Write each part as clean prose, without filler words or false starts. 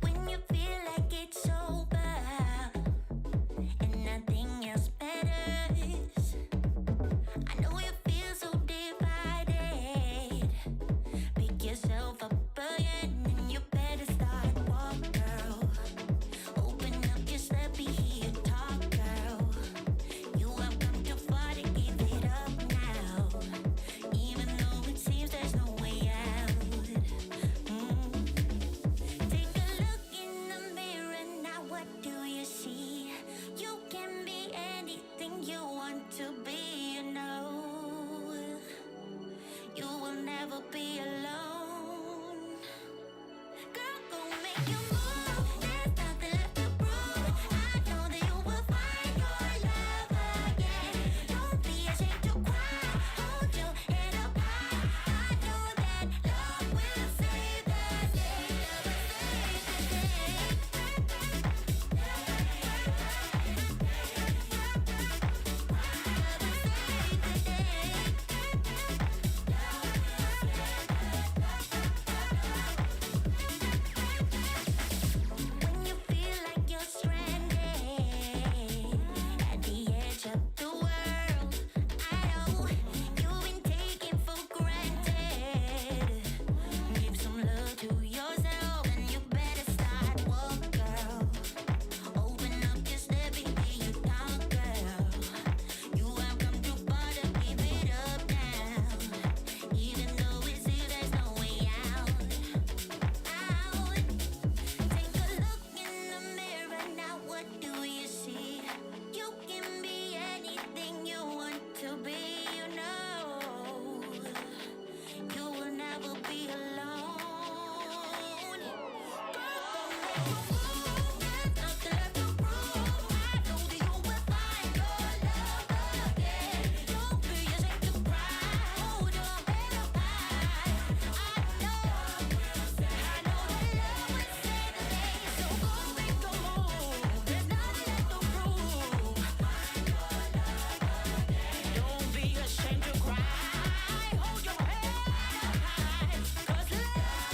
When you feel like it's over and nothing else matters, I know you feel so divided. Pick yourself up again and you better start walk, girl. Open up your sleepy here, talk, girl. You have come too far to give it up now, even though it seems there's no way out. Take a look in the mirror now, what do you see? You can be anything you want to be, you know. You will never be alone. Girl, go make your move. There's nothing left to prove. I know that you will find your love again. Don't be ashamed to cry. Hold your head up high. I know that love will save the day. When you feel like you're stranded at the edge of the world, I know you've been taken for granted. Give some love to yourself and you better start walk, girl. Open up your steppy, be you talk, girl. You have come too far to give it up now, even though it seems there's no way out. Take a look in the mirror now, what do you see? You can be anything you want to be, you know. You will never be alone. Girl, go make your move. There's nothing left to prove. I know that you will find your love again. Don't be ashamed to cry. Hold your head up high. I know that love will save the day. So go make your move. There's nothing left to prove. Don't be ashamed to cry. Hold your head up high. 'Cause love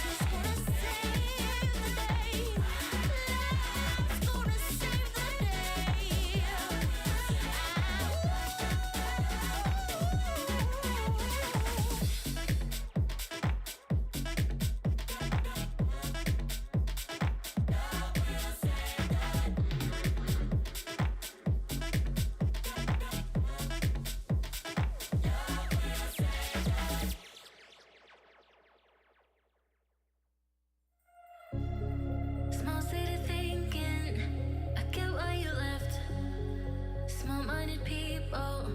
just gonna save the day. Love's gonna save the Small city thinking, I get why you left. Small-minded people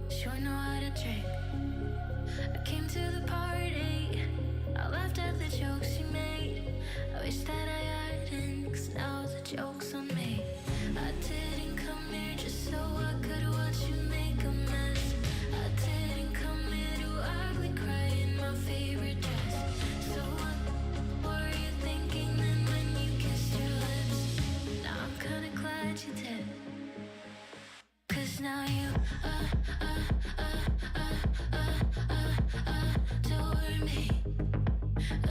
sure know how to drink. I came to the party, I laughed at the jokes you made. I wish that I hadn't, 'cause now the joke's on me. I didn't come here just so I could watch you make a mess. I didn't come here to ugly cry in my favorite dress. So what were you thinking then when you kissed your lips? Now I'm kinda glad you did, 'cause now you adore me,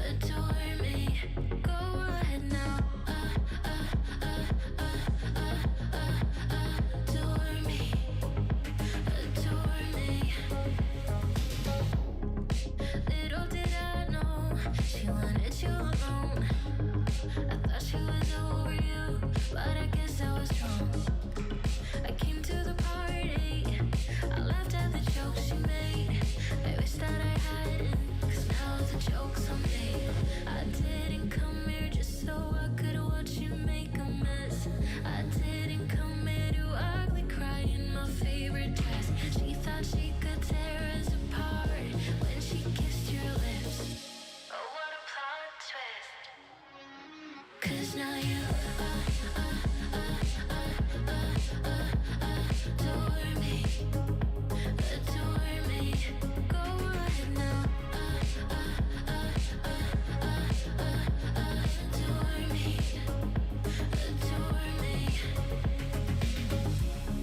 adore me. Go ahead now, adore me, adore me. Little did I know she wanted you alone. I thought she was over you, but I guess I was wrong. I came to the party, I laughed at the jokes you made. I wish that I hadn't, 'cause now the joke's on me. I didn't come here just so I could watch you make a mess. I didn't come here to ugly cry in my favorite dress. She thought she could tear us apart when she kissed your lips. Oh, what a plot twist. 'Cause now you adore me, adore me. Go ahead now, adore me, adore me.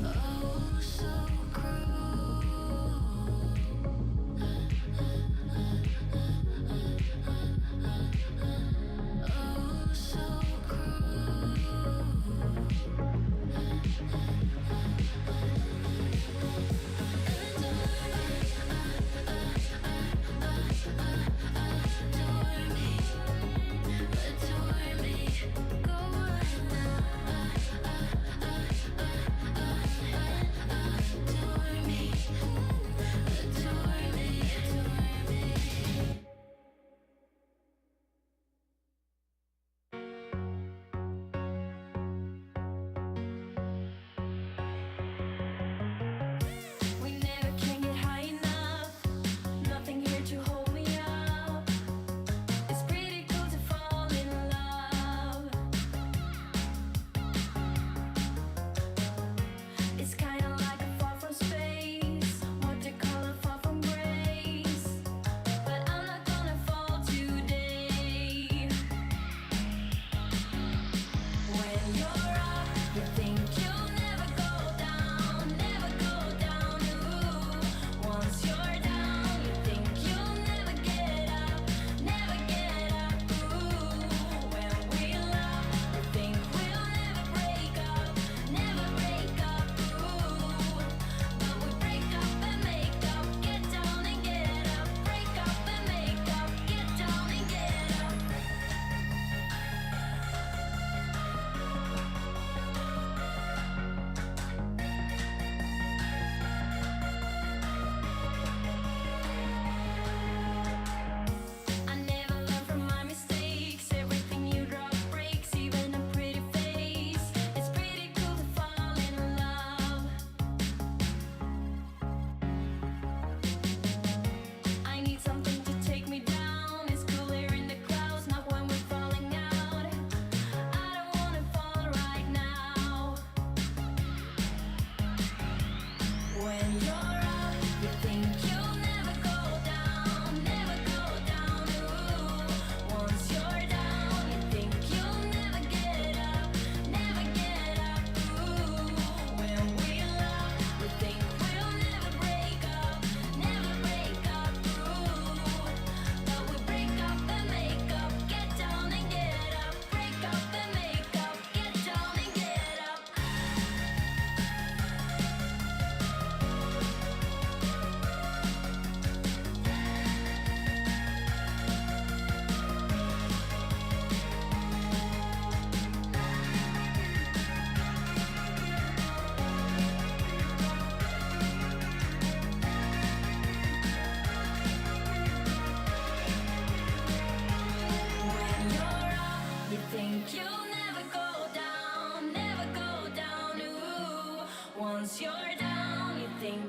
Oh, so cruel.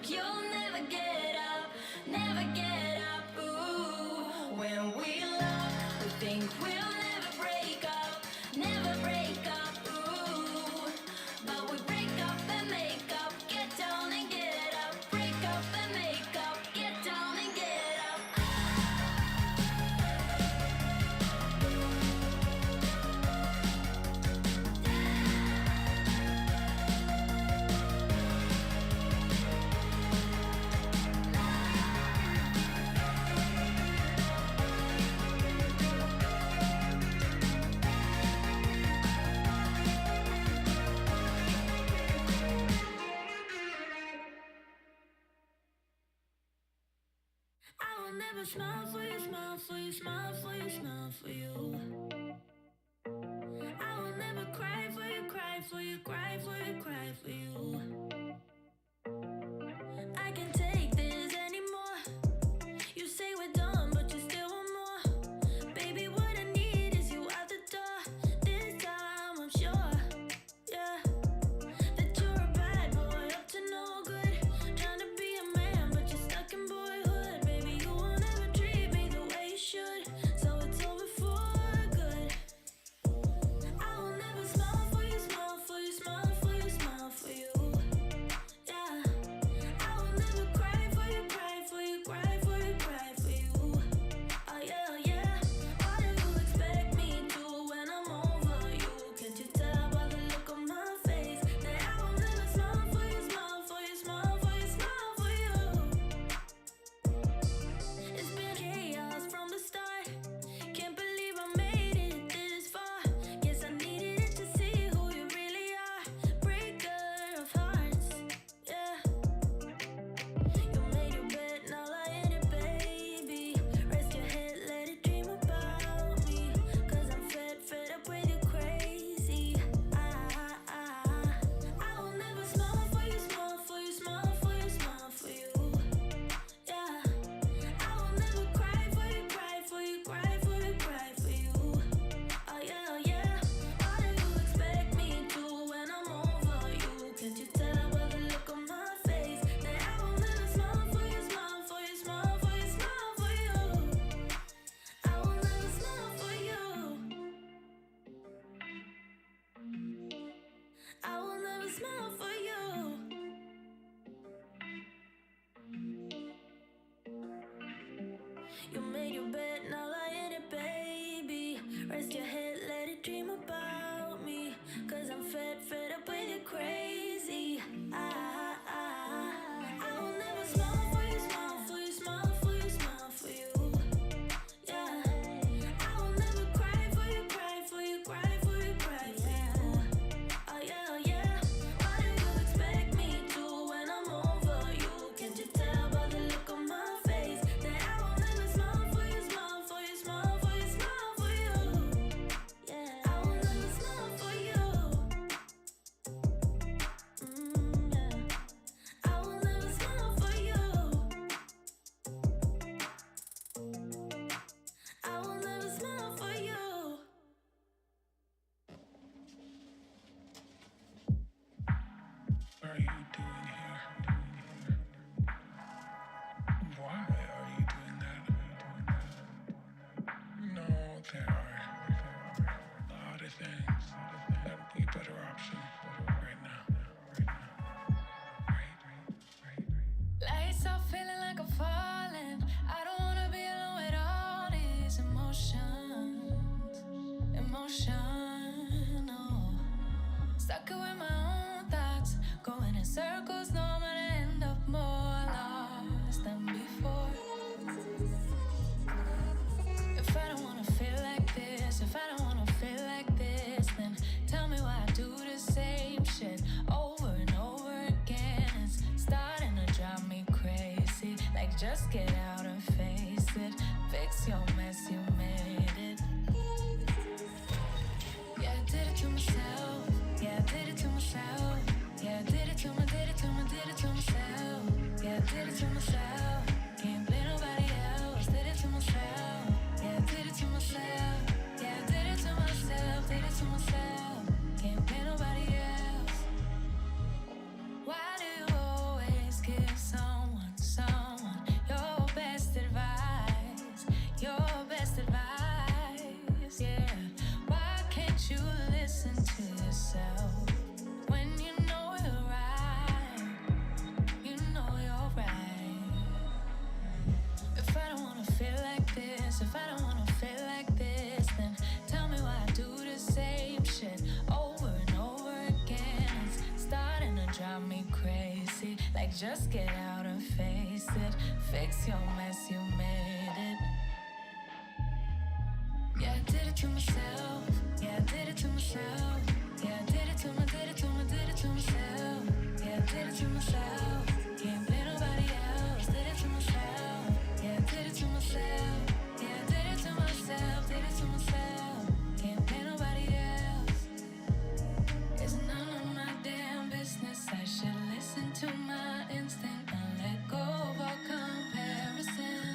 look, you'll never get up, never get up. Ooh, when we love, we think we'll never break up, never break up. Ooh, but we break up and make up, get down and get up, break up and make up, get down and get up. I will never smile for you, smile for you, smile for you, smile for you. I will never cry for you, cry for you, cry for you, cry for you. I can't take this anymore. You say we're done, but you still want more. Baby, what I need is you out the door. This time I'm sure, yeah, that you're a bad boy, up to no good. Trying to be a man, but you're stuck in boyhood. Baby, you won't ever treat me the way you should, so it's over for good. I will never smile for you, smile for you, smile for you, smile for you. Yeah, I will never cry for you, cry for you, cry for you, cry for you. Oh yeah, oh yeah. What do you expect me to when I'm over you? Can't you tell by the look on my face that I will never smile for you, smile for you, smile for you, smile for you? It's been chaos from the start. Can't believe I made it this far. Guess I needed it to see who you really are. Breaker of hearts, yeah. You made your bed, now lie in it, baby. Rest your head, let it dream about me. Cause I'm fed up with you crazy. I will never smile for you, smile for you, smile for you, smile for you. Yeah, I will never cry for you, cry for you, cry for you, cry for you. Oh yeah, oh yeah. What do you expect me to when I'm over you? Can't you tell by the look on my face that I will never smile for you, smile for you, smile for you, smile for you? I will never smile for you. I will never smile for you. You made your bed, now lie in it, baby. Rest your head, let it dream about me. Cause I'm fed up with you crazy. I will never smile for you, smile for you, smile for you, smile for you. Yeah, I will never cry for you, cry for you, cry for you, cry for you. Oh yeah, oh yeah. What do you expect me to when I'm over you? Can't you tell by the look on my face that I will never smile for you, smile for you, smile for you, smile for you? Yeah, I will never smile for you. Yeah. I will never smile for you. I will never smile for you. What are you doing here? Why are you doing that? No, there are a lot of things that would be a better option right now. Right. Lights off, feeling like I'm falling. I don't wanna be alone with all these emotions. Emotional. Stuck with my own thoughts. Going in circles, know I'm gonna end up more lost than before. If I don't wanna feel like this, if I don't wanna feel like this, then tell me why I do the same shit over and over again. It's starting to drive me crazy. Like, just get out and face it. Fix your mess, you made it. Yeah, I did it to myself. Yeah, I did it to myself. Yeah, I did it to myself. Yeah, I did it to myself. Can't blame nobody else. Did it to myself. Yeah, I did it to myself. Yeah, I did it to myself. Did it to myself. Can't blame nobody else. Why do you always give some just get out and face it. Fix your mess, you made it. Yeah, I did it to myself. Yeah, I did it to myself. Yeah, I did it to my, did it to my, did it to myself. Yeah, I did it to myself. Can't blame nobody else. Did it to myself. Yeah, I did it to myself. Yeah, I did it to myself. Did it to myself. Can't blame nobody else. It's none of my damn business. I should listen to my instinct and let go of all comparison.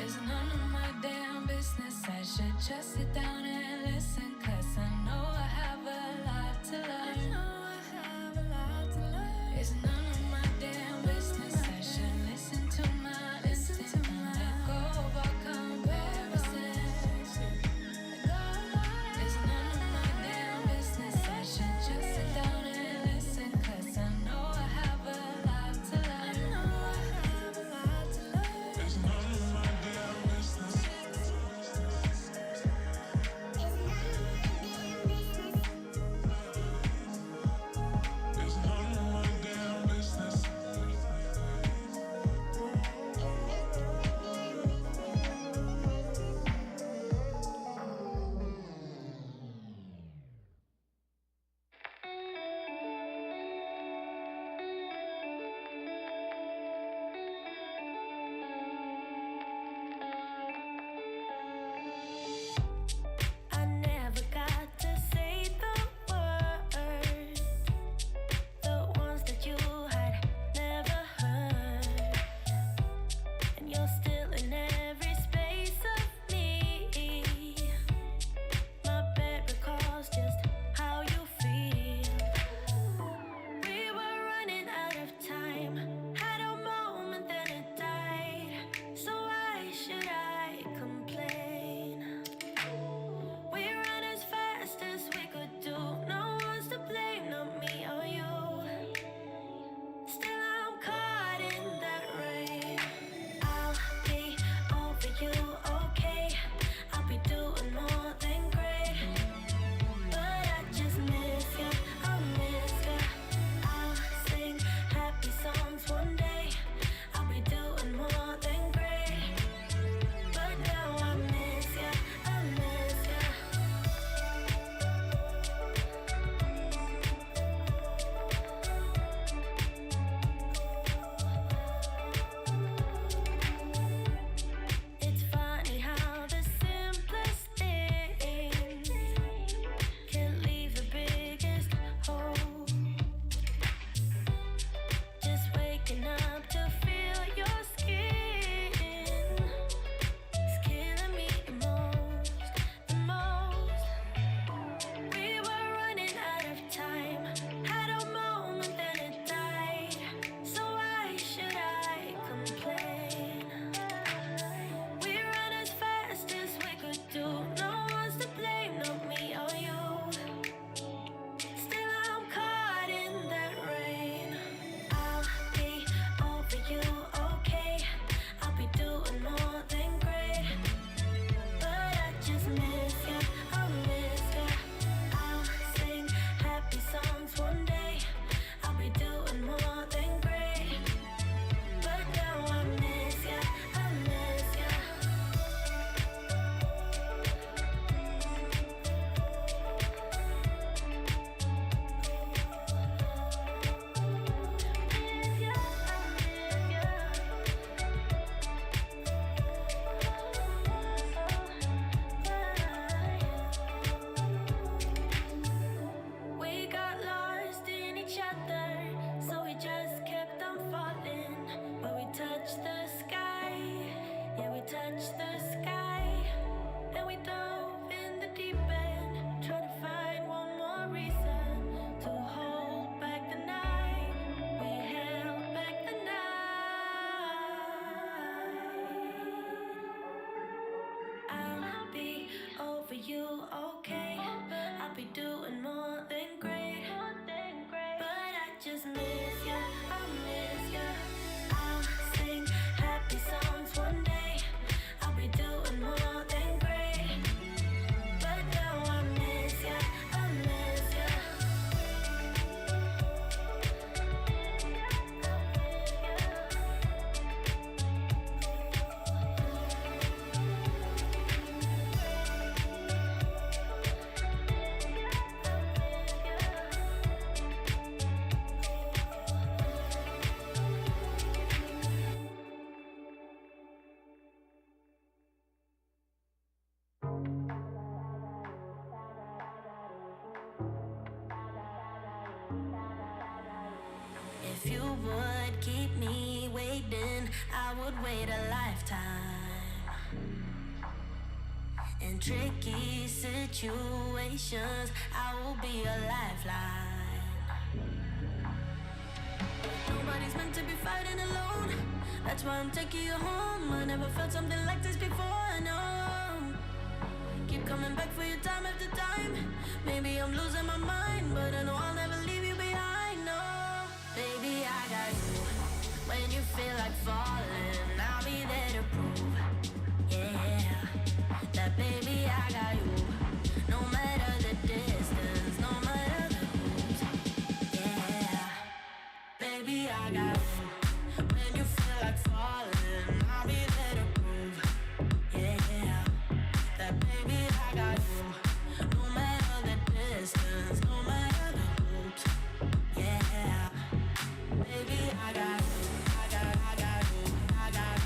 It's none of my damn business. I should just sit down and listen, 'cause I know I have a lot to learn. I know I have a lot to learn. It's none of my damn business. I should listen to my instinct and let go of all comparisons. It's none of my damn business. I should just sit down and listen, 'cause I know I have a lot to learn. I know I have a lot to learn. It's none of my damn business. If you would keep me waiting, I would wait a lifetime. In tricky situations, I will be a lifeline. Nobody's meant to be fighting alone. That's why I'm taking you home. I never felt something like this before, no. Keep coming back for your time after time. Maybe I'm losing my mind, but I know I'll never leave you behind, no. Baby, I got you. When you feel like falling, I'll be there to prove, yeah, that baby, I got you. No matter the distance, no matter the rules, yeah, baby, I got you. When you feel like falling, I'll be there to prove, yeah, that baby, I got you. No matter the distance, no matter the rules, yeah, baby, I got you. I got you. I got you. I got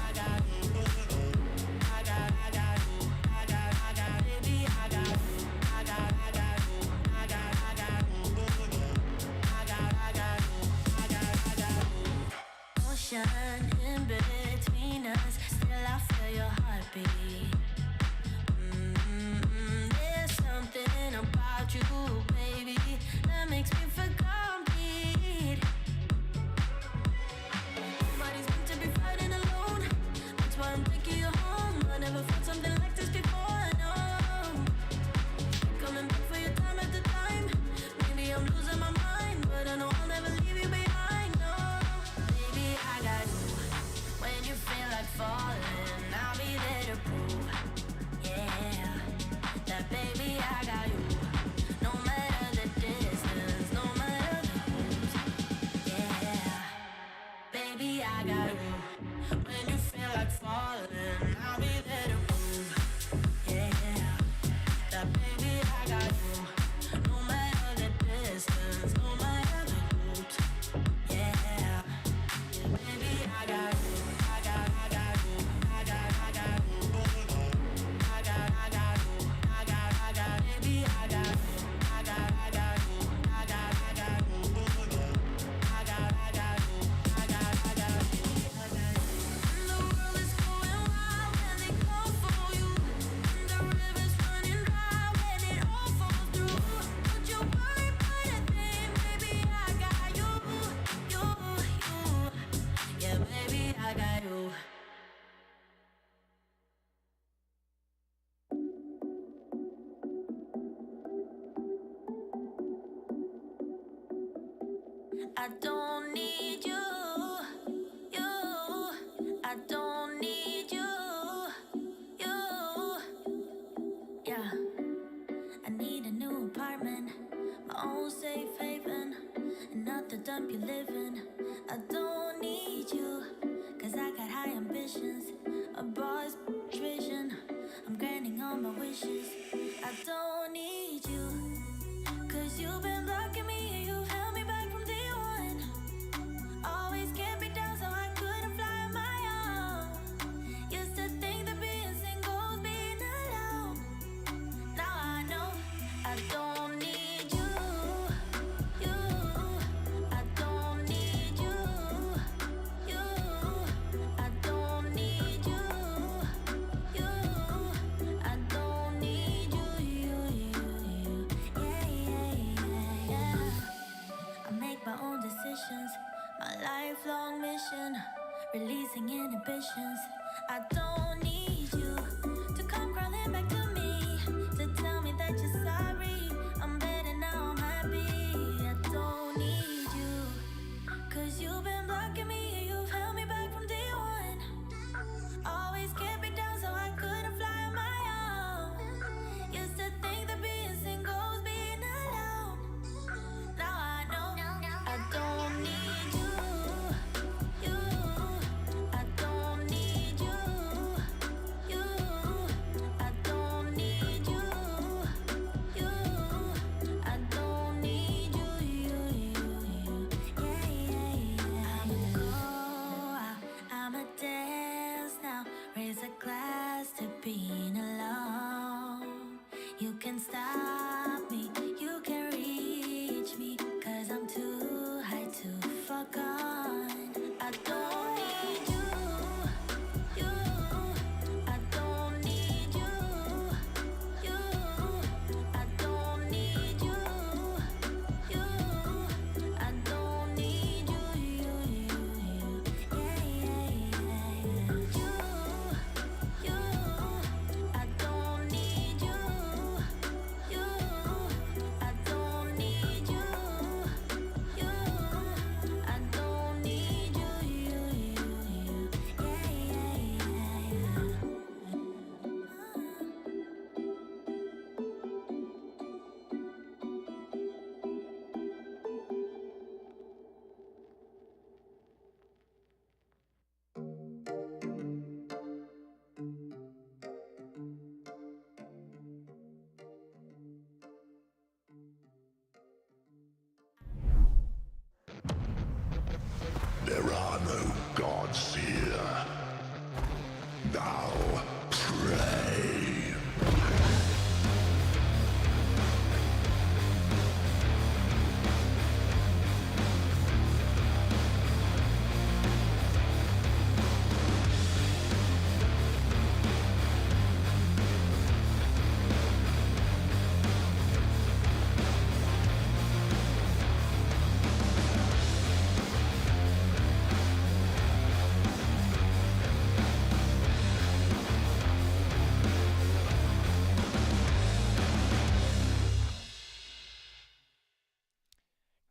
you. I got you. Baby, I got you. I got you. I got you. Ocean in between us, still I feel your heartbeat. There's something about you, baby, that makes me feel complete. Nobody's meant to be fighting alone. That's why I'm taking you home. I never felt something like this before, no. Coming back for your time after time. Maybe I'm losing my mind, but I know I'll never leave you behind, no. Baby, I got you. When you feel like falling, I'll be there to prove, yeah, that baby, I got you. No matter the distance, no matter the rules, yeah, baby, I got you. When you feel like falling, I'll be there to prove, yeah, that baby, I got you. No matter the distance, no matter the rules, yeah, baby, I got you. I got you. I got you. I got you. I got you. Baby, I got you. I got you. I got you. The world is going wild when they call for you. The river's running dry when it all falls through. Don't you worry about a thing, baby, I got you. Yeah, baby, I got you. I don't need you, I don't need you, yeah. I need a new apartment, my own safe haven, and not the dump you live in. I don't need you, cause I got high ambitions, a boss vision, I'm granting all my wishes. I don't need you, cause you've been blocking me and you've held me back from day one. Always kept me down so I couldn't fly on my own. Used to think that being single was being alone. Now I know I don't need you. I don't need you. I don't need you. I don't need you. Yeah. I make my own decisions, my lifelong mission, releasing inhibitions. I don't need you to come crawling back to me, to tell me that you're sorry. I'm better now, I'm happy. I don't need you, cause you've been blocking me and you've held me back from day one. Always kept me down so I couldn't fly on my own. Used to think that being single was being alone. Now I know I don't need you. I don't need you. I don't need you. I don't need you. Yeah. I'ma go out, I'ma dance now, raise a fellow gods here. Now, pray.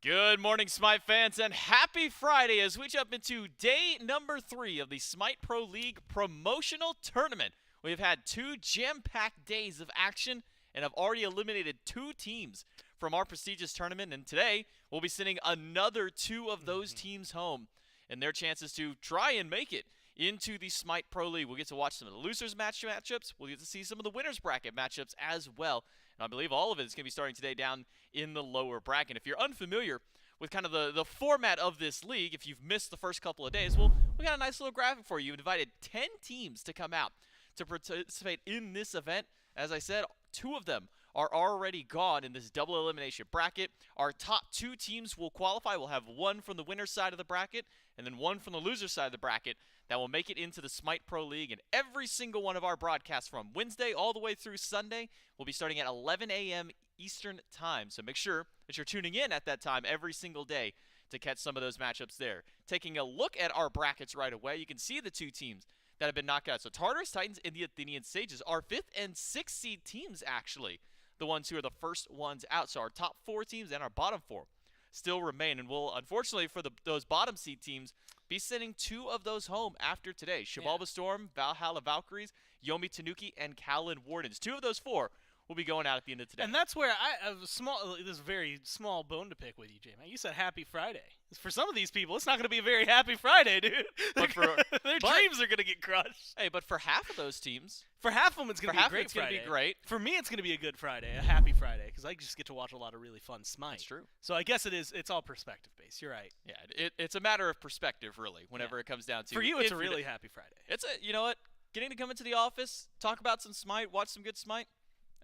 Good morning, Smite fans, and happy Friday as we jump into day number 3 of the Smite Pro League promotional tournament. We've had 2 jam-packed days of action and have already eliminated 2 teams from our prestigious tournament, and today we'll be sending another 2 of those teams home and their chances to try and make it into the Smite Pro League. We'll get to watch some of the losers matchups. We'll get to see some of the winners bracket matchups as well. And I believe all of it is going to be starting today down in the lower bracket. If you're unfamiliar with kind of the format of this league, if you've missed the first couple of days, well, we got a nice little graphic for you. We've invited 10 teams to come out to participate in this event. As I said, 2 of them are already gone in this double elimination bracket. Our top 2 teams will qualify. We'll have 1 from the winner's side of the bracket and then 1 from the loser's side of the bracket that will make it into the Smite Pro League. And every single one of our broadcasts from Wednesday all the way through Sunday will be starting at 11 a.m. Eastern Time. So make sure that you're tuning in at that time every single day to catch some of those matchups there. Taking a look at our brackets right away, you can see the 2 teams that have been knocked out. So Tartarus, Titans, and the Athenian Sages are 5th and 6th seed teams, actually, the ones who are the first ones out. So our top 4 teams and our bottom 4 still remain. And we'll, unfortunately, for those bottom seed teams, be sending 2 of those home after today. Shivalba Storm, Valhalla Valkyries, Yomi Tanuki, and Callan Wardens. 2 of those 4 will be going out at the end of today. And that's where I have this very small bone to pick with you, J-Man. You said happy Friday. For some of these people, it's not going to be a very happy Friday, dude. Their dreams are going to get crushed. Hey, but for half of those teams, for half of them, it's going to be a great Friday. Gonna be great. For me, it's going to be a good Friday, a happy Friday, because I just get to watch a lot of really fun Smite. That's true. So I guess it's all perspective based. You're right. Yeah, it's a matter of perspective, really, whenever it comes down to. For you, it's a really happy Friday. You know what? Getting to come into the office, talk about some Smite, watch some good Smite.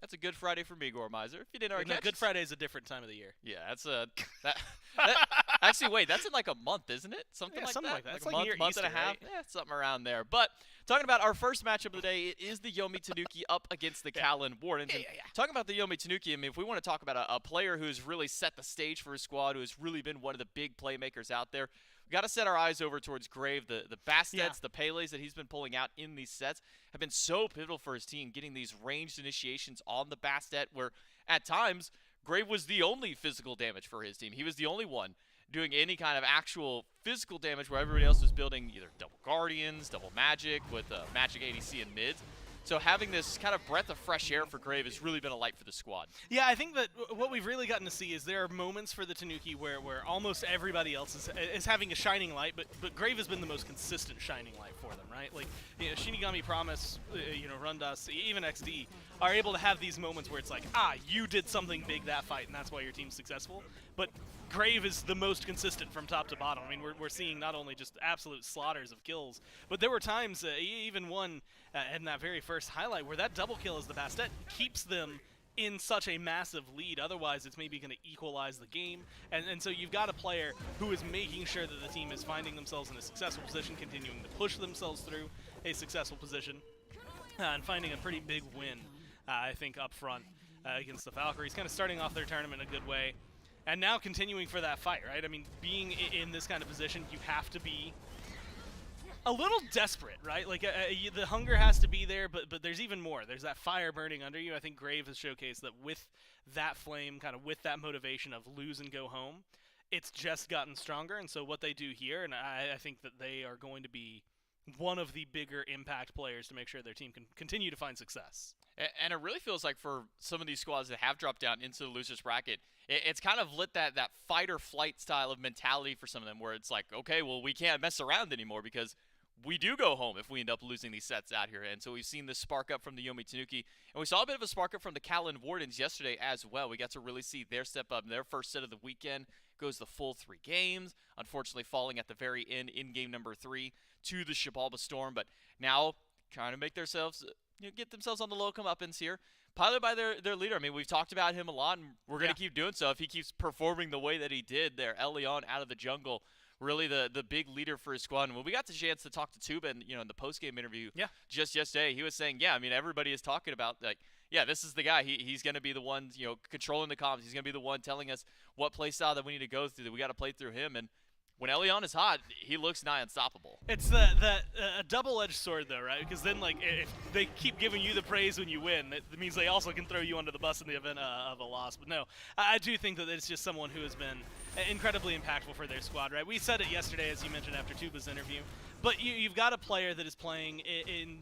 That's a good Friday for me, Gormizer. If you didn't already catch Good Friday is a different time of the year. Yeah, that's actually, wait, that's in like a month, isn't it? Something like that. It's like a month Easter, and a half. Right? Yeah, something around there. But talking about our first matchup of the day, it is the Yomi Tanuki up against the Callan Wardens. Talking about the Yomi Tanuki, I mean, if we want to talk about a player who's really set the stage for his squad, who has really been one of the big playmakers out there, we got to set our eyes over towards Grave. The Bastets, the Pele's that he's been pulling out in these sets have been so pivotal for his team, getting these ranged initiations on the Bastet where at times Grave was the only physical damage for his team. He was the only one doing any kind of actual physical damage where everybody else was building either double Guardians, double Magic with Magic ADC in mids. So having this kind of breath of fresh air for Grave has really been a light for the squad. Yeah, I think that what we've really gotten to see is there are moments for the Tanuki where almost everybody else is having a shining light, but Grave has been the most consistent shining light for them, right? Like, Shinigami Promise, Rundas, even XD are able to have these moments where it's like, you did something big that fight, and that's why your team's successful. But Grave is the most consistent from top to bottom. I mean, we're seeing not only just absolute slaughters of kills, but there were times, even one in that very first highlight, where that double kill as the Bastet keeps them in such a massive lead. Otherwise, it's maybe going to equalize the game. And so you've got a player who is making sure that the team is finding themselves in a successful position, continuing to push themselves through a successful position, and finding a pretty big win, I think, up front against the Valkyries. Kind of starting off their tournament in a good way. And now continuing for that fight, right? I mean, being in this kind of position, you have to be a little desperate, right? Like, the hunger has to be there, but there's even more. There's that fire burning under you. I think Grave has showcased that with that flame, kind of with that motivation of lose and go home, it's just gotten stronger. And so what they do here, and I think that they are going to be one of the bigger impact players to make sure their team can continue to find success. And it really feels like for some of these squads that have dropped down into the losers bracket, it's kind of lit that fight or flight style of mentality for some of them, where it's like, okay, well, we can't mess around anymore because we do go home if we end up losing these sets out here. And so we've seen this spark up from the Yomi Tanuki, and we saw a bit of a spark up from the Callan Wardens yesterday as well. We got to really see their step up in their first set of the weekend, goes the full 3 games, unfortunately falling at the very end in game number 3 to the Shibalba Storm, but now trying to make themselves, get themselves on the low comeuppance here. Piloted by their leader. I mean, we've talked about him a lot, and we're going to keep doing so if he keeps performing the way that he did there. Elion out of the jungle, really the big leader for his squad. And when we got the chance to talk to Tuba in the post-game interview just yesterday, he was saying, I mean, everybody is talking about, like, this is the guy. He's going to be the one, controlling the comms. He's going to be the one telling us what play style that we need to go through, that we got to play through him. And when Elion is hot, he looks nigh unstoppable. It's a double-edged sword, though, right? Because then, like, if they keep giving you the praise when you win, it means they also can throw you under the bus in the event of a loss. But no, I do think that it's just someone who has been incredibly impactful for their squad, right? We said it yesterday, as you mentioned, after Tuba's interview. But you've got a player that is playing in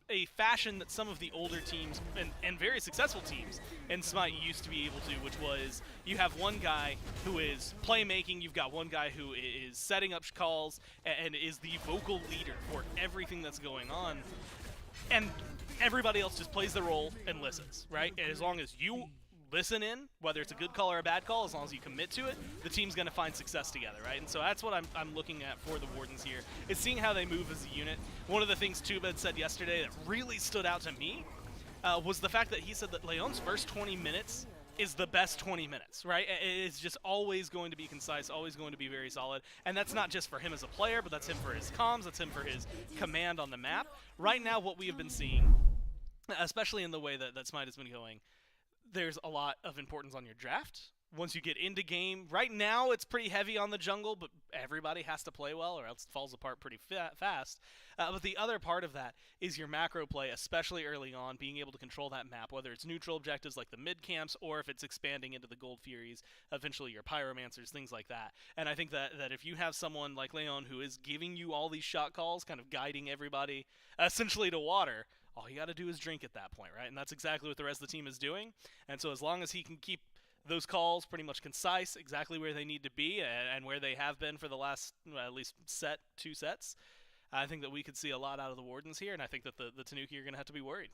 a fashion that some of the older teams and very successful teams in Smite used to be able to, which was you have one guy who is playmaking, you've got one guy who is setting up calls and is the vocal leader for everything that's going on, and everybody else just plays the role and listens, right? And as long as you listen in, whether it's a good call or a bad call, as long as you commit to it, the team's going to find success together, right? And so that's what I'm looking at for the Wardens here, is seeing how they move as a unit. One of the things Tuba had said yesterday that really stood out to me was the fact that he said that Leon's first 20 minutes is the best 20 minutes, right? It's just always going to be concise, always going to be very solid, and that's not just for him as a player, but that's him for his comms, that's him for his command on the map. Right now, what we have been seeing, especially in the way that Smite has been going, there's a lot of importance on your draft. Once you get into game, right now it's pretty heavy on the jungle, but everybody has to play well or else it falls apart pretty fast. But the other part of that is your macro play, especially early on, being able to control that map, whether it's neutral objectives like the mid camps or if it's expanding into the Gold Furies, eventually your Pyromancers, things like that. And I think that if you have someone like Leon who is giving you all these shot calls, kind of guiding everybody essentially to water, all you got to do is drink at that point, right? And that's exactly what the rest of the team is doing. And so as long as he can keep those calls pretty much concise, exactly where they need to be, and where they have been for the last at least 2 sets, I think that we could see a lot out of the Wardens here, and I think that the Tanuki are going to have to be worried.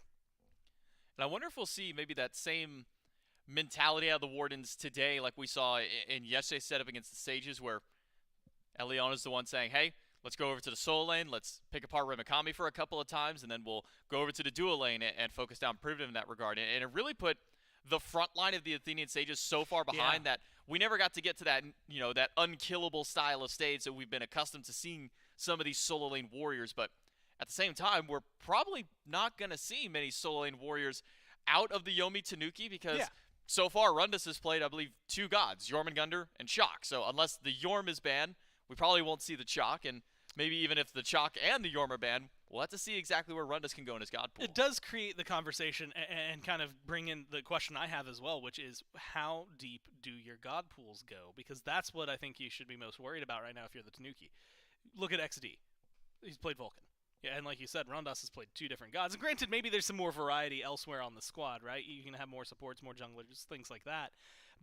And I wonder if we'll see maybe that same mentality out of the Wardens today, like we saw in yesterday's setup against the Sages, where Elion is the one saying, hey, let's go over to the solo lane, let's pick apart Remikami for a couple of times, and then we'll go over to the duo lane and focus down Primitive in that regard. And it really put the front line of the Athenian Sages so far behind that we never got to get to that, that unkillable style of stage that we've been accustomed to seeing some of these solo lane warriors. But at the same time, we're probably not going to see many solo lane warriors out of the Yomi Tanuki because so far Rundus has played, I believe, 2 gods, Jormungandr and Shock. So unless the Yorm is banned, we probably won't see the Chalk, and maybe even if the Chalk and the Yorm are banned, we'll have to see exactly where Rundus can go in his god pool. It does create the conversation and kind of bring in the question I have as well, which is how deep do your god pools go? Because that's what I think you should be most worried about right now if you're the Tanuki. Look at XD. He's played Vulcan. Yeah, and like you said, Rondas has played 2 different gods. And granted, maybe there's some more variety elsewhere on the squad, right? You can have more supports, more junglers, things like that.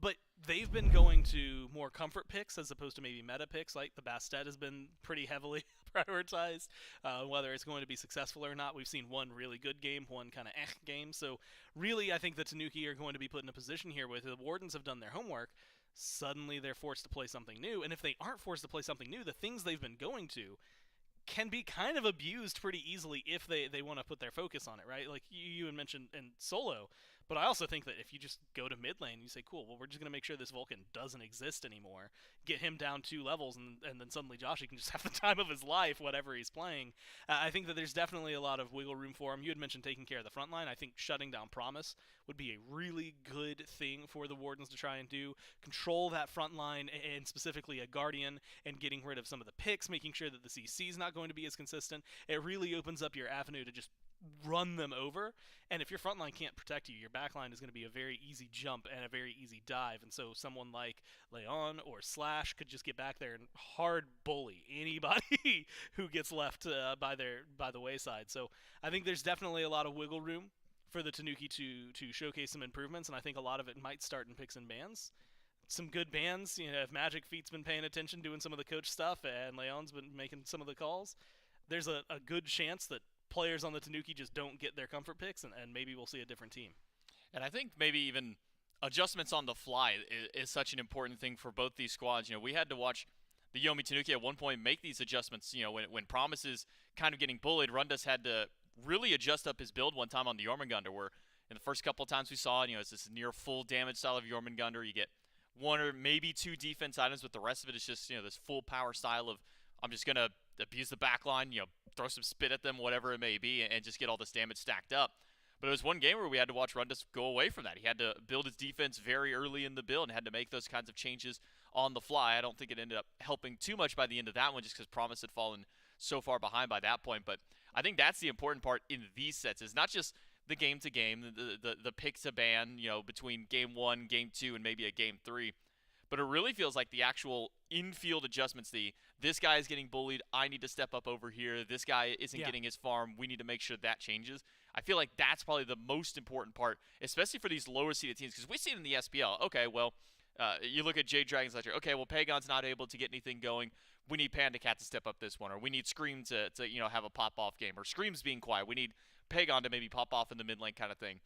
But they've been going to more comfort picks as opposed to maybe meta picks. Like the Bastet has been pretty heavily prioritized, whether it's going to be successful or not. We've seen one really good game, one kind of game. So really, I think the Tanuki are going to be put in a position here where the Wardens have done their homework. Suddenly, they're forced to play something new. And if they aren't forced to play something new, the things they've been going to can be kind of abused pretty easily if they want to put their focus on it, right? Like you had mentioned in solo. But I also think that if you just go to mid lane, you say, cool, well, we're just going to make sure this Vulcan doesn't exist anymore, get him down 2 levels, and then suddenly Joshi can just have the time of his life, whatever he's playing. I think that there's definitely a lot of wiggle room for him. You had mentioned taking care of the front line. I think shutting down Promise would be a really good thing for the Wardens to try and do. Control that front line, and specifically a Guardian, and getting rid of some of the picks, making sure that the CC is not going to be as consistent. It really opens up your avenue to just run them over, and if your front line can't protect you, your back line is going to be a very easy jump and a very easy dive, and so someone like Leon or Slash could just get back there and hard bully anybody who gets left by the wayside. So I think there's definitely a lot of wiggle room for the Tanuki to showcase some improvements, and I think a lot of it might start in picks and bans. Some good bans, if Magic Feet's been paying attention, doing some of the coach stuff, and Leon's been making some of the calls, there's a good chance that players on the Tanuki just don't get their comfort picks, and maybe we'll see a different team. And I think maybe even adjustments on the fly is such an important thing for both these squads. You know, we had to watch the Yomi Tanuki at one point make these adjustments. You know, when Promise is kind of getting bullied, Rundus had to really adjust up his build one time on the Jormungandr, where in the first couple of times we saw it, you know, it's this near full damage style of Jormungandr. You get one or maybe two defense items, but the rest of it is just, you know, this full power style of I'm just going to abuse the backline, you know, throw some spit at them, whatever it may be, and just get all this damage stacked up. But it was one game where we had to watch Rundus go away from that. He had to build his defense very early in the build and had to make those kinds of changes on the fly. I don't think it ended up helping too much by the end of that one just because Promise had fallen so far behind by that point. But I think that's the important part in these sets is not just the game to game, the pick to ban, you know, between game 1, game 2, and maybe a game 3. But it really feels like the actual infield adjustments, this guy is getting bullied, I need to step up over here, this guy isn't getting his farm, we need to make sure that changes. I feel like that's probably the most important part, especially for these lower seeded teams, because we see it in the SPL. Okay, well, you look at Jade Dragon's Ledger. Okay, well, Pagon's not able to get anything going. We need Panda Cat to step up this one, or we need Scream to you know, have a pop-off game, or Scream's being quiet. We need Pagon to maybe pop off in the mid lane kind of thing.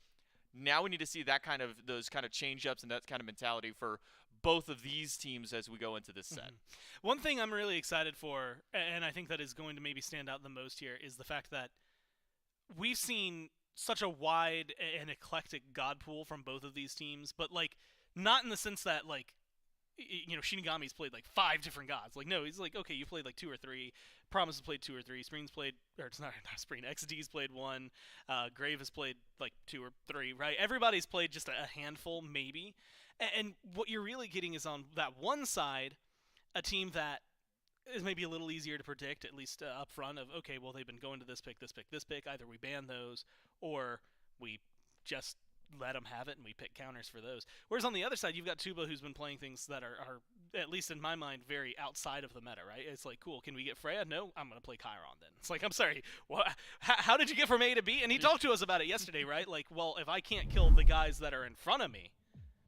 Now we need to see those kind of change-ups and that kind of mentality for both of these teams as we go into this set. One thing I'm really excited for, and I think that is going to maybe stand out the most here, is the fact that we've seen such a wide and eclectic god pool from both of these teams, but like not in the sense that like, you know, Shinigami's played like 5 different gods. Like, no, he's like, okay, you played like 2 or 3. Promise has played 2 or 3. Spring's played, or it's not Spring. XD's played 1. Grave has played like 2 or 3, right? Everybody's played just a handful, maybe. And what you're really getting is on that one side, a team that is maybe a little easier to predict, at least up front of, okay, well, they've been going to this pick, this pick, this pick. Either we ban those or we just let them have it and we pick counters for those. Whereas on the other side, you've got Tuba, who's been playing things that are at least in my mind, very outside of the meta, right? It's like, cool, can we get Freya? No, I'm going to play Chiron then. It's like, I'm sorry, how did you get from A to B? And he talked to us about it yesterday, right? Like, well, if I can't kill the guys that are in front of me,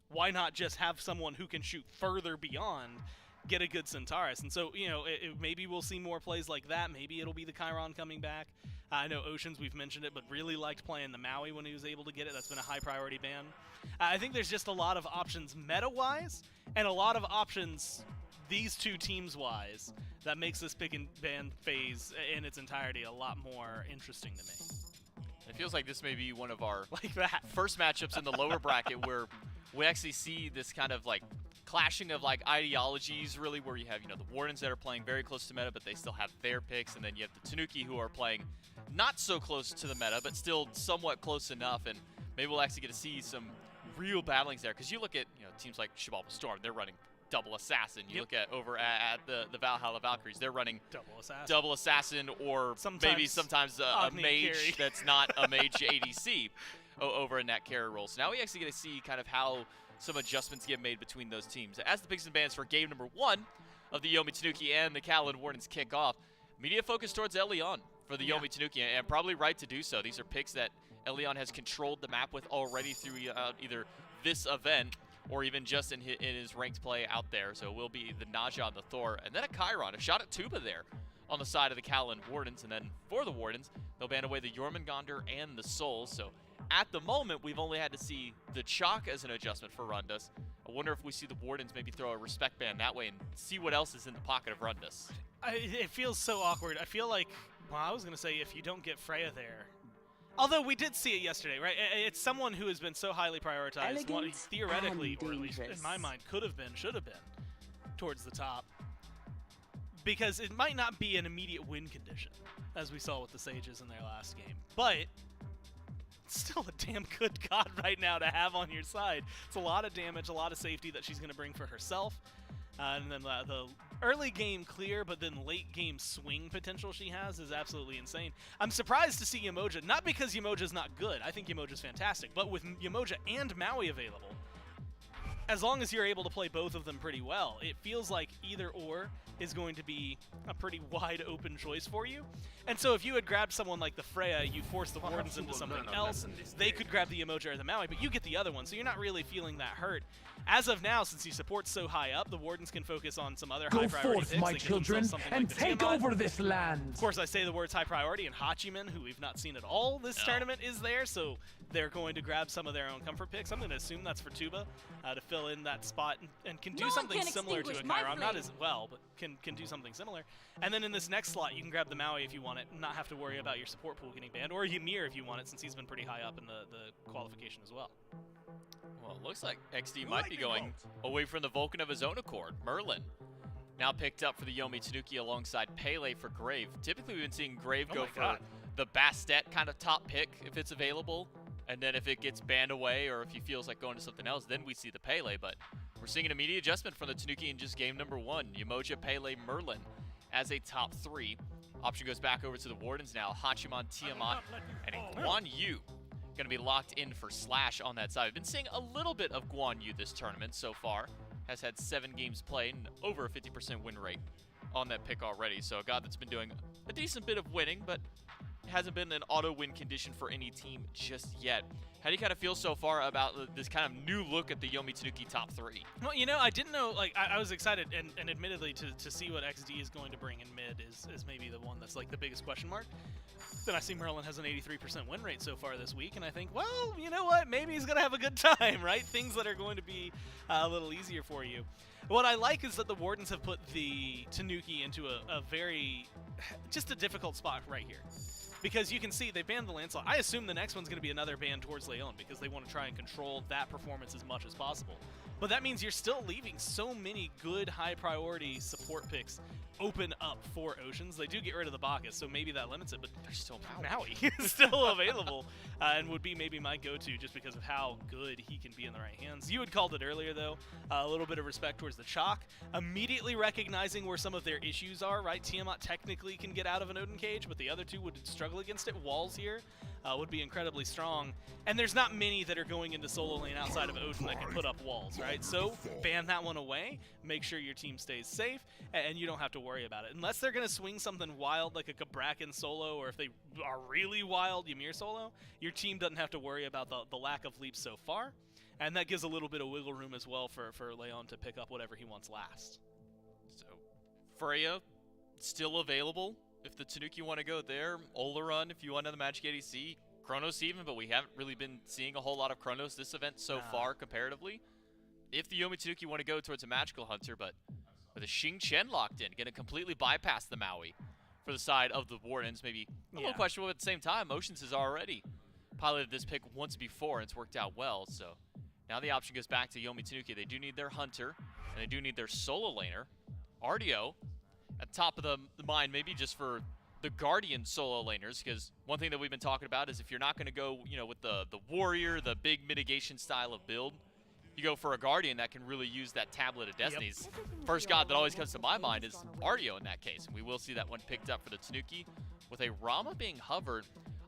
why not just have someone who can shoot further beyond get a good Centaurus? And so, you know, maybe we'll see more plays like that. Maybe it'll be the Chiron coming back. I know Oceans, we've mentioned it, but really liked playing the Maui when he was able to get it. That's been a high priority ban. I think there's just a lot of options meta-wise and a lot of options these two teams-wise that makes this pick and ban phase in its entirety a lot more interesting to me. It feels like this may be one of our like that first matchups in the lower bracket where we actually see this kind of like clashing of like ideologies, really, where you have, you know, the Wardens that are playing very close to meta, but they still have their picks, and then you have the Tanuki who are playing not so close to the meta, but still somewhat close enough, and maybe we'll actually get to see some real battlings there. Because you look at, you know, teams like Chivalva Storm, they're running double assassin. You look at over at the Valhalla Valkyries, they're running double assassin, or maybe sometimes a mage carry. that's not a mage ADC over in that carry role. So now we actually get to see kind of how some adjustments get made between those teams. As the picks and bans for game number 1 of the Yomi Tanuki and the Kalen Wardens kick off, media focus towards Elion for the Yomi Tanuki, and probably right to do so. These are picks that Elion has controlled the map with already through either this event or even just in his ranked play out there. So it will be the Naja and the Thor, and then a Chiron, a shot at Tuba there on the side of the Kalen Wardens. And then for the Wardens, they'll ban away the Jormungandr and the Souls. So at the moment, we've only had to see the Chalk as an adjustment for Rundus. I wonder if we see the Wardens maybe throw a respect ban that way and see what else is in the pocket of Rundus. It feels so awkward. I feel like, well, I was going to say if you don't get Freya there. Although we did see it yesterday, right? It's someone who has been so highly prioritized. One, theoretically, or at least in my mind, could have been, should have been, towards the top. Because it might not be an immediate win condition, as we saw with the Sages in their last game. But it's still a damn good god right now to have on your side. It's a lot of damage, a lot of safety that she's going to bring for herself. And then the early game clear, but then late game swing potential she has is absolutely insane. I'm surprised to see Yemoja, not because Yemoja's not good. I think Yemoja's fantastic. But with Yemoja and Maui available, as long as you're able to play both of them pretty well, it feels like either or is going to be a pretty wide open choice for you. And so if you had grabbed someone like the Freya, you force the Wardens into something else, they could grab the Yemoja or the Maui, but you get the other one, so you're not really feeling that hurt. As of now, since he supports so high up, the Wardens can focus on some other high priority picks. Go forth, my children, and take over this land! Of course, I say the words high priority, and Hachiman, who we've not seen at all this tournament, is there, so they're going to grab some of their own comfort picks. I'm going to assume that's for Tuba to fill in that spot and can do something similar to a Chiron. Not as well, but can do something similar. And then in this next slot, you can grab the Maui if you want it and not have to worry about your support pool getting banned, or Ymir if you want it, since he's been pretty high up in the qualification as well. Well, it looks like XD might be going away from the Vulcan of his own accord. Merlin now picked up for the Yomi Tanuki alongside Pele for Grave. Typically, we've been seeing Grave go for the Bastet kind of top pick if it's available. And then if it gets banned away or if he feels like going to something else, then we see the Pele. But we're seeing an immediate adjustment from the Tanuki in just game number 1. Umoja, Pele, Merlin as a top 3. Option goes back over to the Wardens now. Hachiman, Tiamat, and Guan Yu going to be locked in for Slash on that side. We've been seeing a little bit of Guan Yu this tournament so far. Has had 7 games played and over a 50% win rate on that pick already. So a guy that's been doing a decent bit of winning, but hasn't been an auto-win condition for any team just yet. How do you kind of feel so far about this kind of new look at the Yomi Tanuki top 3? Well, you know, I didn't know, like, I was excited, and admittedly, to see what XD is going to bring in mid is maybe the one that's, like, the biggest question mark. Then I see Merlin has an 83% win rate so far this week, and I think, well, you know what, maybe he's going to have a good time, right? Things that are going to be a little easier for you. What I like is that the Wardens have put the Tanuki into a very, just a difficult spot right here. Because you can see they banned the Lancelot. I assume the next one's going to be another ban towards Leon because they want to try and control that performance as much as possible. But that means you're still leaving so many good high-priority support picks open up for Oceans. They do get rid of the Bacchus, so maybe that limits it, but there's still Maui is still available and would be maybe my go-to just because of how good he can be in the right hands. You had called it earlier, though, a little bit of respect towards the Chalk, immediately recognizing where some of their issues are, right? Tiamat technically can get out of an Odin cage, but the other two would struggle against it. Walls here would be incredibly strong, and there's not many that are going into solo lane outside of Odin that can put up walls, right? So ban that one away, make sure your team stays safe, and you don't have to worry about it. Unless they're going to swing something wild like a Gabrakan solo, or if they are really wild, Ymir solo, your team doesn't have to worry about the lack of leaps so far, and that gives a little bit of wiggle room as well for Leon to pick up whatever he wants last. So Freya still available if the Tanuki want to go there. Oleron if you want another Magic ADC. Chronos even, but we haven't really been seeing a whole lot of Chronos this event so far comparatively. If the Yomi Tanuki want to go towards a Magical Hunter, but with a Xing Chen locked in, going to completely bypass the Maui for the side of the Wardens. Maybe a little questionable at the same time. Oceans has already piloted this pick once before, and it's worked out well. So now the option goes back to Yomi Tanuki. They do need their Hunter, and they do need their solo laner. Ardio at top of the mind, maybe just for the Guardian solo laners, because one thing that we've been talking about is if you're not going to go, you know, with the Warrior, the big mitigation style of build, you go for a Guardian that can really use that Tablet of Destinies. First god that always comes to my mind is Ardio in that case, and we will see that one picked up for the Tanuki. With a Rama being hovered,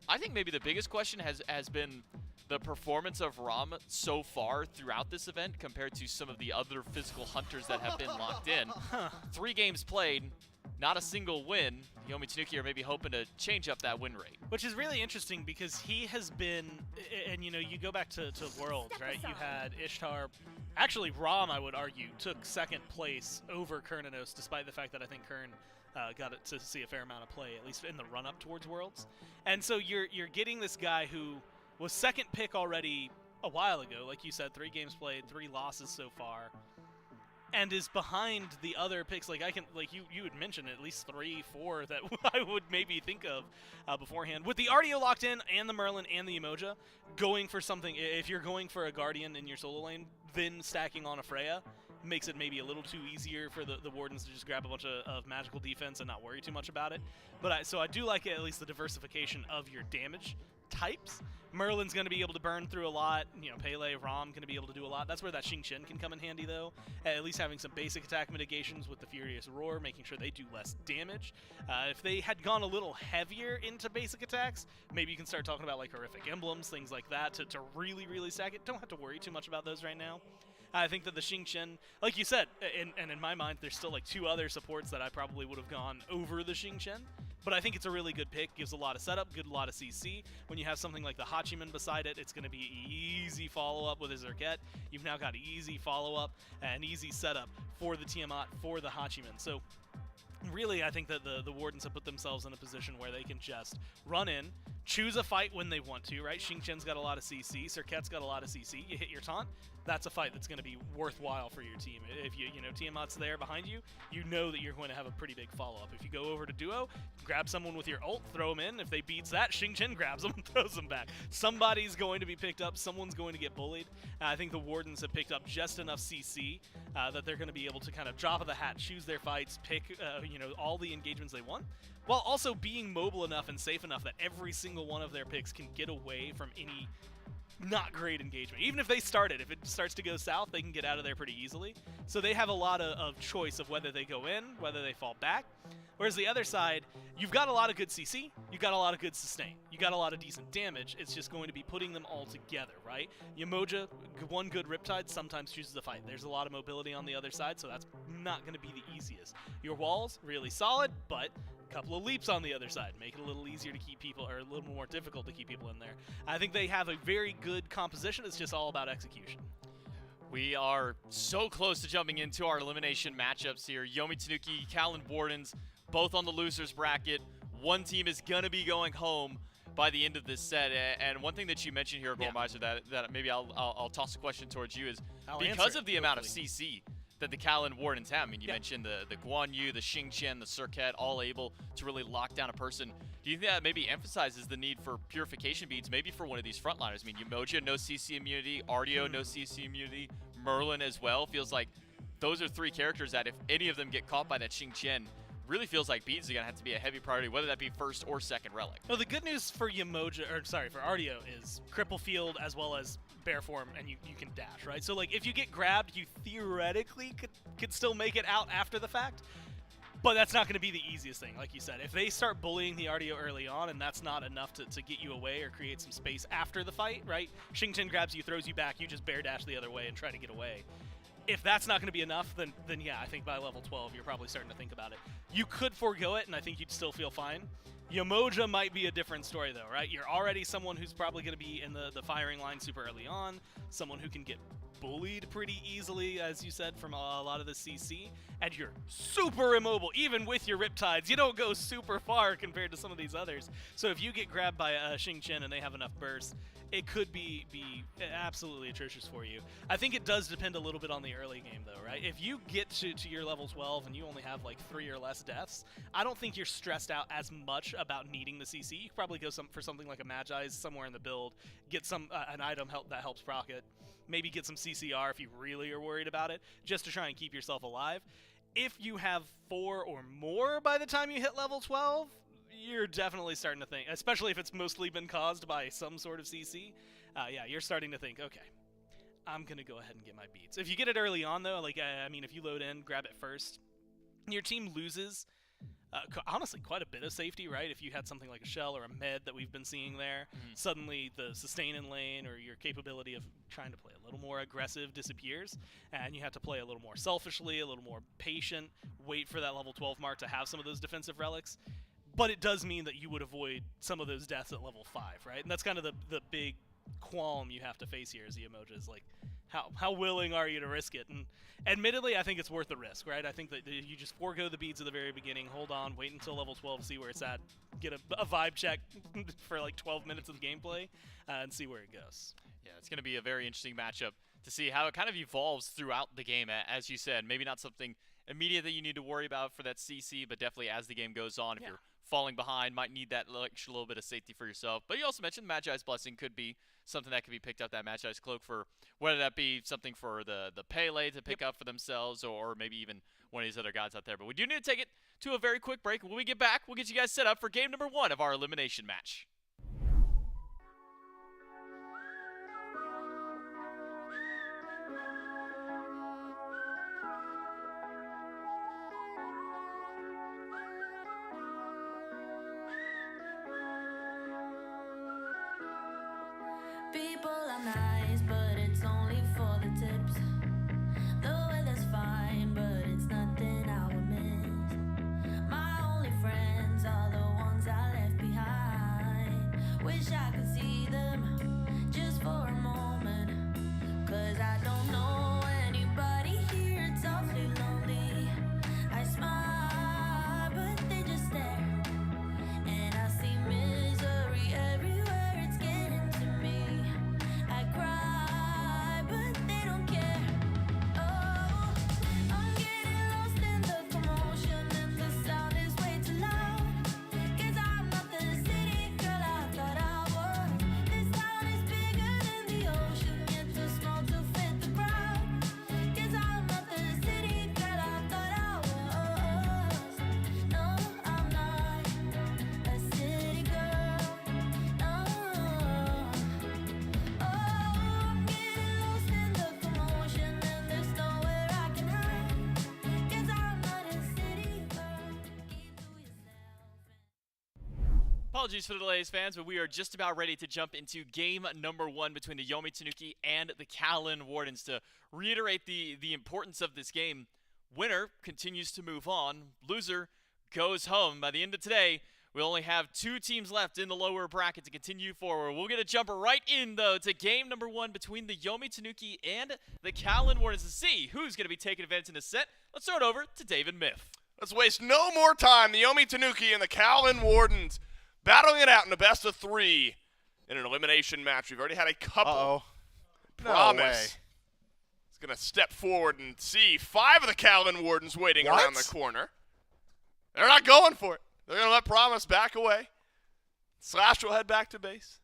I think maybe the biggest question has been the performance of Rama so far throughout this event compared to some of the other physical hunters that have been locked in. 3 games played, not a single win. Yomi Tanuki are maybe hoping to change up that win rate. Which is really interesting because he has been, and you know, you go back to Worlds, right? You had Ishtar, actually Rom, I would argue, took 2nd place over Kernanos, despite the fact that I think Kern got it to see a fair amount of play, at least in the run-up towards Worlds. And so you're getting this guy who was 2nd pick already a while ago, like you said, 3 games played, 3 losses so far, and is behind the other picks. Like you had mentioned at least 3, 4 that I would maybe think of beforehand. With the Ardio locked in, and the Merlin, and the Umoja, going for something, if you're going for a Guardian in your solo lane, then stacking on a Freya makes it maybe a little too easier for the Wardens to just grab a bunch of magical defense and not worry too much about it. But so I do like at least the diversification of your damage types. Merlin's going to be able to burn through a lot. You know, Pele, Rom going to be able to do a lot. That's where that Xing Chen can come in handy, though. At least having some basic attack mitigations with the Furious Roar, making sure they do less damage. If they had gone a little heavier into basic attacks, maybe you can start talking about like horrific emblems, things like that, to really, really stack it. Don't have to worry too much about those right now. I think that the Xing Chen, like you said, and in my mind, there's still like 2 other supports that I probably would have gone over the Xing Chen. But I think it's a really good pick, gives a lot of setup, a lot of CC. When you have something like the Hachiman beside it, it's going to be easy follow-up with his Zerget. You've now got easy follow-up and easy setup for the Tiamat, for the Hachiman. So really, I think that the Wardens have put themselves in a position where they can just run in, choose a fight when they want to, right? Xingqian's got a lot of CC, Serket's got a lot of CC. You hit your taunt, that's a fight that's going to be worthwhile for your team. If you know Tiamat's there behind you, you know that you're going to have a pretty big follow-up. If you go over to duo, grab someone with your ult, throw them in. If they beats that, Xingqian grabs them and throws them back. Somebody's going to be picked up. Someone's going to get bullied. I think the Wardens have picked up just enough CC that they're going to be able to kind of drop of the hat, choose their fights, pick all the engagements they want, while also being mobile enough and safe enough that every single one of their picks can get away from any not great engagement. Even if they start it, if it starts to go south, they can get out of there pretty easily. So they have a lot of choice of whether they go in, whether they fall back. Whereas the other side, you've got a lot of good CC, you've got a lot of good sustain, you got a lot of decent damage. It's just going to be putting them all together, right? Yamoja, one good Riptide, sometimes chooses to fight. There's a lot of mobility on the other side, so that's not going to be the easiest. Your walls, really solid, but a couple of leaps on the other side make it a little easier to keep people, or a little more difficult to keep people in there. I think they have a very good composition. It's just all about execution. We are so close to jumping into our elimination matchups here. Yomi Tanuki, Callan Wardens, both on the losers bracket. One team is going to be going home by the end of this set. And one thing that you mentioned here, Gormeister, that maybe I'll toss a question towards you is because of the amount of CC that the Callan Wardens have. I mean, you mentioned the Guan Yu, the Xingqian, the Serket, all able to really lock down a person. Do you think that maybe emphasizes the need for purification beads, maybe for one of these frontliners? I mean, Umoja, no CC immunity, Artio, no CC immunity, Merlin as well. Feels like those are three characters that if any of them get caught by that Xingqian, really feels like beads are going to have to be a heavy priority, whether that be first or second relic. Well, the good news for for Artio is cripple field as well as bear form, and you can dash, right? So like if you get grabbed, you theoretically could still make it out after the fact, but that's not going to be the easiest thing. Like you said, if they start bullying the Artio early on and that's not enough to get you away or create some space after the fight, right? Xingqian grabs you, throws you back, you just bear dash the other way and try to get away. If that's not going to be enough, then yeah, I think by level 12, you're probably starting to think about it. You could forego it, and I think you'd still feel fine. Yamoja might be a different story, though, right? You're already someone who's probably going to be in the firing line super early on, someone who can get bullied pretty easily, as you said, from a lot of the CC, and you're super immobile. Even with your Riptides, you don't go super far compared to some of these others. So if you get grabbed by a Xingqian and they have enough burst, it could be absolutely atrocious for you. I think it does depend a little bit on the early game, though, right? If you get to your level 12 and you only have like 3 or less deaths, I don't think you're stressed out as much about needing the CC. You could probably go for something like a Magi's somewhere in the build, get an item that helps proc it, maybe get some CCR if you really are worried about it, just to try and keep yourself alive. If you have 4 or more by the time you hit level 12, you're definitely starting to think, especially if it's mostly been caused by some sort of CC, yeah, you're starting to think, okay, I'm going to go ahead and get my beats. If you get it early on, though, like, I mean, if you load in, grab it first, your team loses, honestly, quite a bit of safety, right? If you had something like a Shell or a Med that we've been seeing there, suddenly the sustain in lane or your capability of trying to play a little more aggressive disappears, and you have to play a little more selfishly, a little more patient, wait for that level 12 mark to have some of those defensive relics. But it does mean that you would avoid some of those deaths at level 5, right? And that's kind of the big qualm you have to face here as the Emoja is like, how willing are you to risk it? And admittedly, I think it's worth the risk, right? I think that you just forego the beads at the very beginning, hold on, wait until level 12, see where it's at, get a vibe check for like 12 minutes of gameplay, and see where it goes. Yeah, it's going to be a very interesting matchup to see how it kind of evolves throughout the game, as you said. Maybe not something immediate that you need to worry about for that CC, but definitely as the game goes on, if you're falling behind, might need that extra little bit of safety for yourself. But you also mentioned Magi's Blessing could be something that could be picked up, that Magi's Cloak, for whether that be something for the Pele to pick up for themselves, or maybe even one of these other guys out there. But we do need to take it to a very quick break. When we get back, we'll get you guys set up for game number 1 of our elimination match. People are nice, but it's only for the tips. The weather's fine, but it's nothing I would miss. My only friends are the ones I left behind. Wish I could see them just for a moment. 'Cause I don't know anybody here, it's awfully lonely. I smile, but they just stare. And I see misery everywhere. apologies for the delays, fans, but we are just about ready to jump into game number 1 between the Yomi Tanuki and the Callan Wardens. To reiterate the importance of this game, winner continues to move on, loser goes home. By the end of today, we'll only have 2 teams left in the lower bracket to continue forward. We'll get a jump right in, though, to game number 1 between the Yomi Tanuki and the Callan Wardens to see who's going to be taking advantage in this set. Let's throw it over to David Myth. Let's waste no more time. The Yomi Tanuki and the Callan Wardens battling it out in a best of 3 in an elimination match. We've already had a couple. Uh-oh. Promise. No way. He's going to step forward and see 5 of the Callan Wardens waiting around the corner. They're not going for it. They're going to let Promise back away. Slash will head back to base.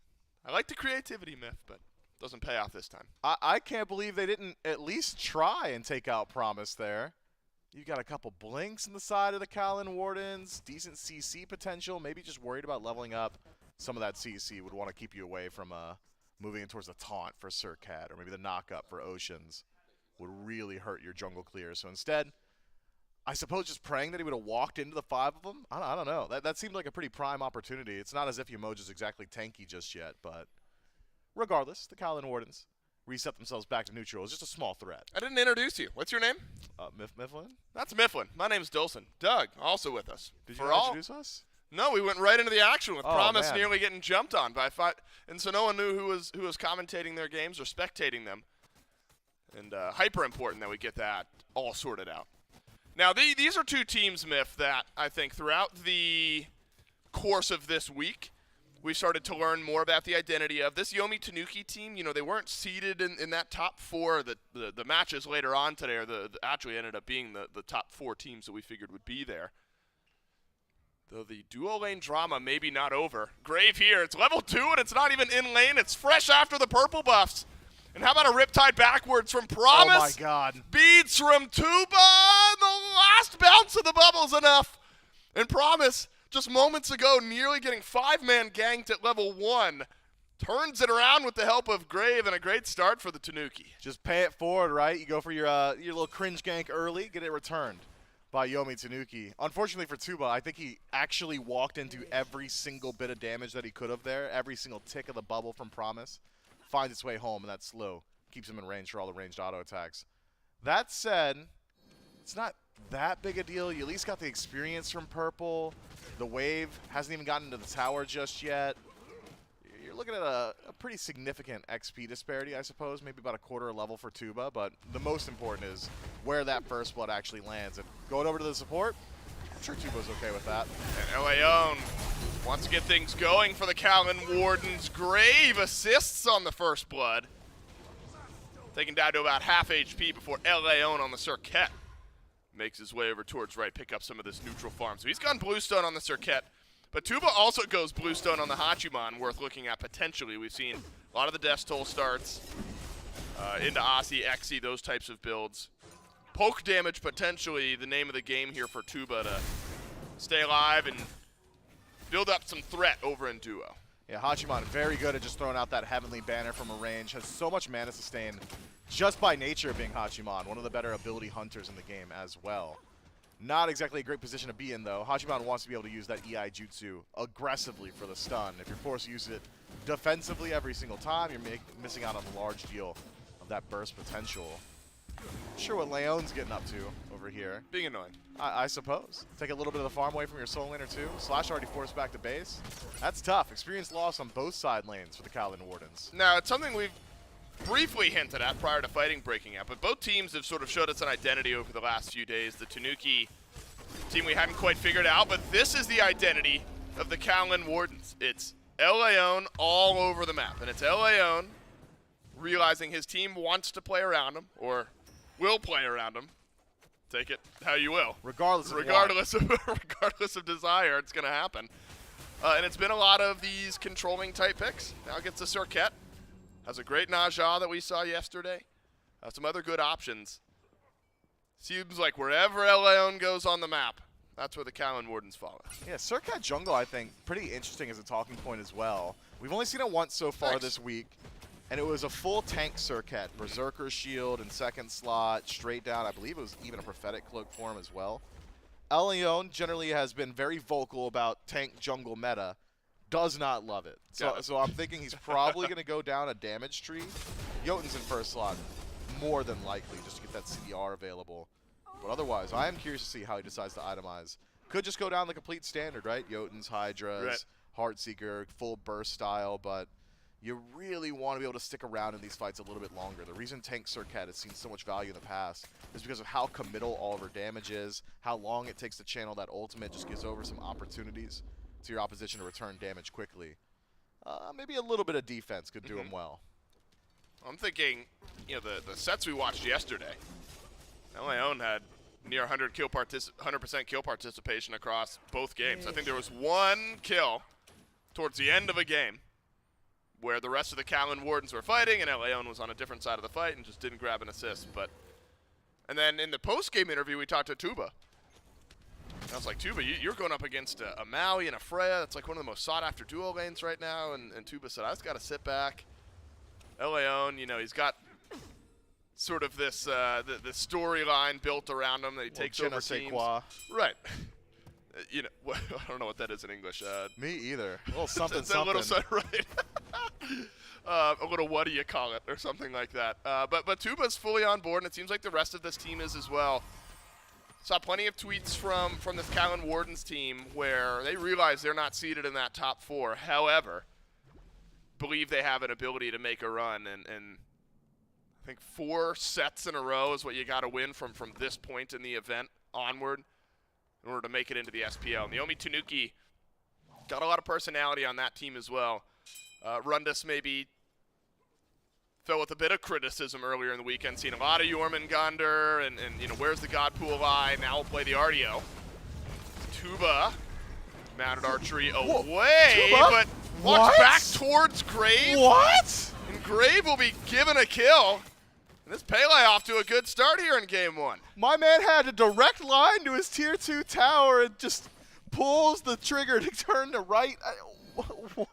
I like the creativity, Myth, but it doesn't pay off this time. I can't believe they didn't at least try and take out Promise there. You got a couple blinks in the side of the Callan Wardens, decent CC potential, maybe just worried about leveling up. Some of that CC would want to keep you away from moving in towards the taunt for Sir Cat, or maybe the knock-up for Oceans would really hurt your jungle clear. So instead, I suppose just praying that he would have walked into the 5 of them. I don't know. That seemed like a pretty prime opportunity. It's not as if Umoja's exactly tanky just yet, but regardless, the Callan Wardens reset themselves back to neutral. It's just a small threat. I didn't introduce you. What's your name? Mifflin? That's Mifflin. My name's Dolson. Doug, also with us. Did you introduce us? No, we went right into the action with Promise man. nearly getting jumped on by 5, and so no one knew who was commentating their games or spectating them. And hyper important that we get that all sorted out. Now, these are 2 teams, Myth, that I think throughout the course of this week, we started to learn more about the identity of this Yomi Tanuki team. You know, they weren't seeded in that top 4. The matches later on today actually ended up being the top 4 teams that we figured would be there. Though the duo lane drama maybe not over. Grave here, it's level 2 and it's not even in lane. It's fresh after the purple buffs. And how about a Riptide backwards from Promise? Oh my god. Beads from Tuba. The last bounce of the bubble's enough. And Promise, just moments ago, nearly getting 5-man ganked at level 1. Turns it around with the help of Grave, and a great start for the Tanuki. Just pay it forward, right? You go for your little cringe gank early, get it returned by Yomi Tanuki. Unfortunately for Tuba, I think he actually walked into every single bit of damage that he could have there. Every single tick of the bubble from Promise finds its way home, and that slow keeps him in range for all the ranged auto attacks. That said, it's not that big a deal. You at least got the experience from Purple. The wave hasn't even gotten to the tower just yet. You're looking at a pretty significant XP disparity, I suppose. Maybe about a quarter level for Tuba, but the most important is where that first blood actually lands. And going over to the support, I'm sure Tuba's okay with that. And LAON wants to get things going for the Callan Wardens. Grave assists on the first blood. Taken down to about half HP before LAON on the Circuit makes his way over towards right, pick up some of this neutral farm. So he's gone Bluestone on the Circuit, but Tuba also goes Bluestone on the Hachiman, worth looking at potentially. We've seen a lot of the Death Toll starts into Aussie, Exy, those types of builds. Poke damage potentially the name of the game here for Tuba to stay alive and build up some threat over in duo. Yeah, Hachiman very good at just throwing out that Heavenly Banner from a range. Has so much mana sustain just by nature of being Hachiman. One of the better ability hunters in the game as well. Not exactly a great position to be in, though. Hachiman wants to be able to use that EI Jutsu aggressively for the stun. If you're forced to use it defensively every single time, you're missing out on a large deal of that burst potential. Not sure what Leon's getting up to over here. Being annoying. I suppose. Take a little bit of the farm away from your soul laner too. Slash already forced back to base. That's tough. Experience loss on both side lanes for the Callan Wardens. Now, it's something we've briefly hinted at prior to fighting breaking out, but both teams have sort of showed us an identity over the last few days. The Tanuki team we hadn't quite figured out, but this is the identity of the Callan Wardens. It's LAON all over the map, and it's LAON realizing his team wants to play around him, or will play around him. Take it how you will. Regardless of desire, it's going to happen. And it's been a lot of these controlling type picks. Now gets a Circuit. Has a great Naja that we saw yesterday. Some other good options. Seems like wherever LAON goes on the map, that's where the Callan Wardens follow. Yeah, Circuit jungle, I think, pretty interesting as a talking point as well. We've only seen it once so far this week, and it was a full tank Circuit. Berserker shield in second slot, straight down. I believe it was even a prophetic cloak for him as well. LAON generally has been very vocal about tank jungle meta. does not love it. So I'm thinking he's probably going to go down a damage tree. Jotun's in first slot, more than likely, just to get that CDR available. But otherwise, I am curious to see how he decides to itemize. Could just go down the complete standard, right? Jotun's, Hi-Rez, Heartseeker, full burst style, but you really want to be able to stick around in these fights a little bit longer. The reason Tank Surcat has seen so much value in the past is because of how committal all of her damage is, how long it takes to channel that ultimate, just gives over some opportunities to your opposition to return damage quickly. Maybe a little bit of defense could do him well. I'm thinking, you know, the sets we watched yesterday, Leon had near 100% kill participation across both games. I think there was one kill towards the end of a game where the rest of the Callan Wardens were fighting and Leon was on a different side of the fight and just didn't grab an assist. And then in the post-game interview, we talked to Tuba. I was like, Tuba, you're going up against a Maui and a Freya. That's like one of the most sought-after duo lanes right now. And Tuba said, I just got to sit back. Leon, you know, he's got sort of this the storyline built around him that he takes over teams. Right. You know, I don't know what that is in English. Me either. A little something, it's a little right. A little what do you call it, or something like that. But Tuba's fully on board, and it seems like the rest of this team is as well. Saw plenty of tweets from this Callan Wardens team where they realize they're not seated in that top 4. However, believe they have an ability to make a run, and I think 4 sets in a row is what you got to win from this point in the event onward in order to make it into the SPL. And the Yomi Tanuki got a lot of personality on that team as well. Rundus maybe fell with a bit of criticism earlier in the weekend, seeing a lot of Jormungandr and you know, where's the God Pool lie? Now we'll play the RDO. Tuba, mounted archery away, but walks back towards Grave. What? And Grave will be given a kill. And this Pele off to a good start here in game 1. My man had a direct line to his tier 2 tower and just pulls the trigger to turn to right. What?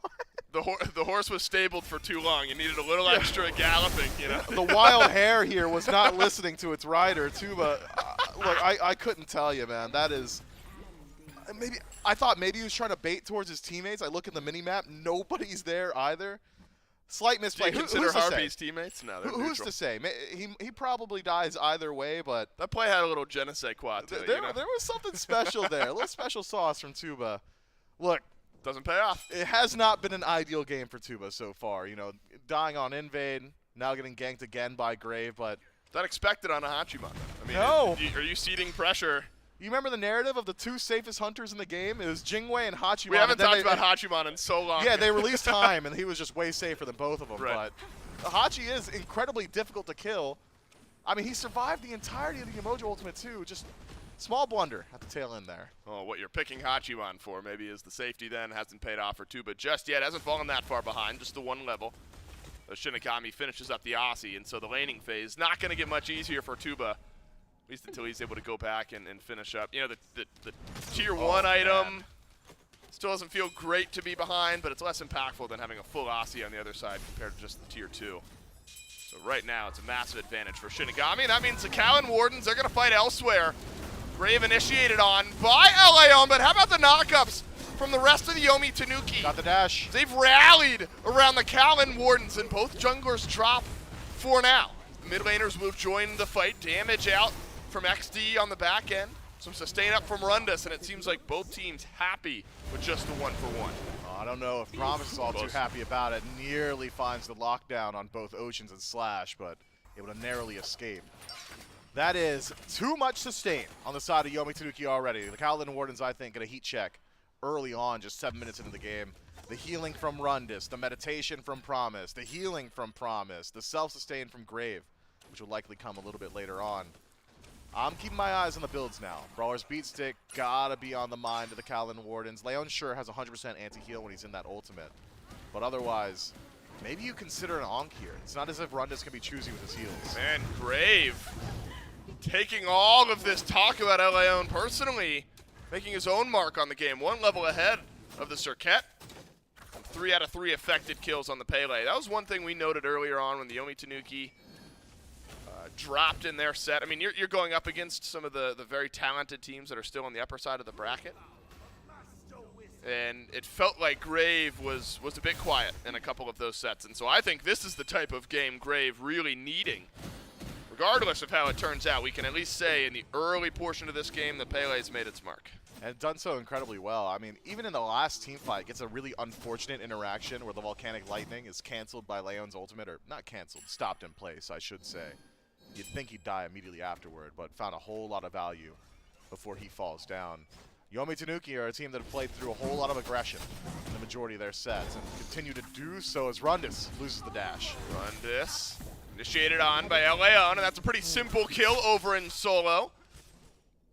The horse was stabled for too long. You needed a little extra galloping, you know. The wild hare here was not listening to its rider, Tuba. Look, I couldn't tell you, man. That is maybe I thought maybe he was trying to bait towards his teammates. I look at the mini-map. Nobody's there either. Slight misplay. Do you consider Harpy's teammates? No, they're who's to say? He probably dies either way, but that play had a little je ne sais quoi to it, there was something special there. A little special sauce from Tuba. Look. Doesn't pay off. It has not been an ideal game for Tuba so far. You know, dying on invade, now getting ganked again by Grave, but is that expected on a Hachiman? I mean, no. Are you ceding pressure? You remember the narrative of the 2 safest hunters in the game? It was Jingwei and Hachiman. We haven't talked about Hachiman in so long. Yeah, they released time, and he was just way safer than both of them. Right. But Hachi is incredibly difficult to kill. I mean, he survived the entirety of the Emoji Ultimate too. Just small blunder at the tail end there. Oh, what you're picking Hachiman for maybe is the safety then. Hasn't paid off for Tuba just yet. Hasn't fallen that far behind, just the 1 level. Shinigami finishes up the Aussie, and so the laning phase not going to get much easier for Tuba, at least until he's able to go back and finish up. You know, the tier 1 item still doesn't feel great to be behind, but it's less impactful than having a full Aussie on the other side compared to just the tier 2. So right now, it's a massive advantage for Shinigami, and that means the Callan Wardens, they're going to fight elsewhere. Grave initiated on by Leon, but how about the knockups from the rest of the Yomi Tanuki? Got the dash. They've rallied around the Callan Wardens, and both junglers drop for now. The mid laners will join the fight. Damage out from XD on the back end. Some sustain up from Rundus, and it seems like both teams happy with just the 1-for-1. I don't know if Promise is all too happy about it. Nearly finds the lockdown on both Oceans and Slash, but able to narrowly escape. That is too much sustain on the side of Yomi Tanuki already. The Callan Wardens, I think, get a heat check early on, just 7 minutes into the game. The healing from Rundus, the meditation from Promise, the healing from Promise, the self-sustain from Grave, which will likely come a little bit later on. I'm keeping my eyes on the builds now. Brawler's Beat Stick, gotta be on the mind of the Callan Wardens. Leon sure has 100% anti-heal when he's in that ultimate. But otherwise, maybe you consider an Ankh here. It's not as if Rundus can be choosy with his heals. Man, Grave taking all of this talk about Leon personally, making his own mark on the game. 1 level ahead of the Surket. 3 out of 3 affected kills on the Pele. That was one thing we noted earlier on when the Yomi Tanuki dropped in their set. I mean, you're going up against some of the very talented teams that are still on the upper side of the bracket. And it felt like Grave was a bit quiet in a couple of those sets. And so I think this is the type of game Grave really needing. Regardless of how it turns out, we can at least say in the early portion of this game that Pele's made its mark. And done so incredibly well. I mean, even in the last team fight, gets a really unfortunate interaction where the Volcanic Lightning is canceled by Leon's ultimate, or not canceled, stopped in place, I should say. You'd think he'd die immediately afterward, but found a whole lot of value before he falls down. Yomi Tanuki are a team that have played through a whole lot of aggression in the majority of their sets, and continue to do so as Rundis loses the dash. Rundis initiated on by Leon, and that's a pretty simple kill over in solo.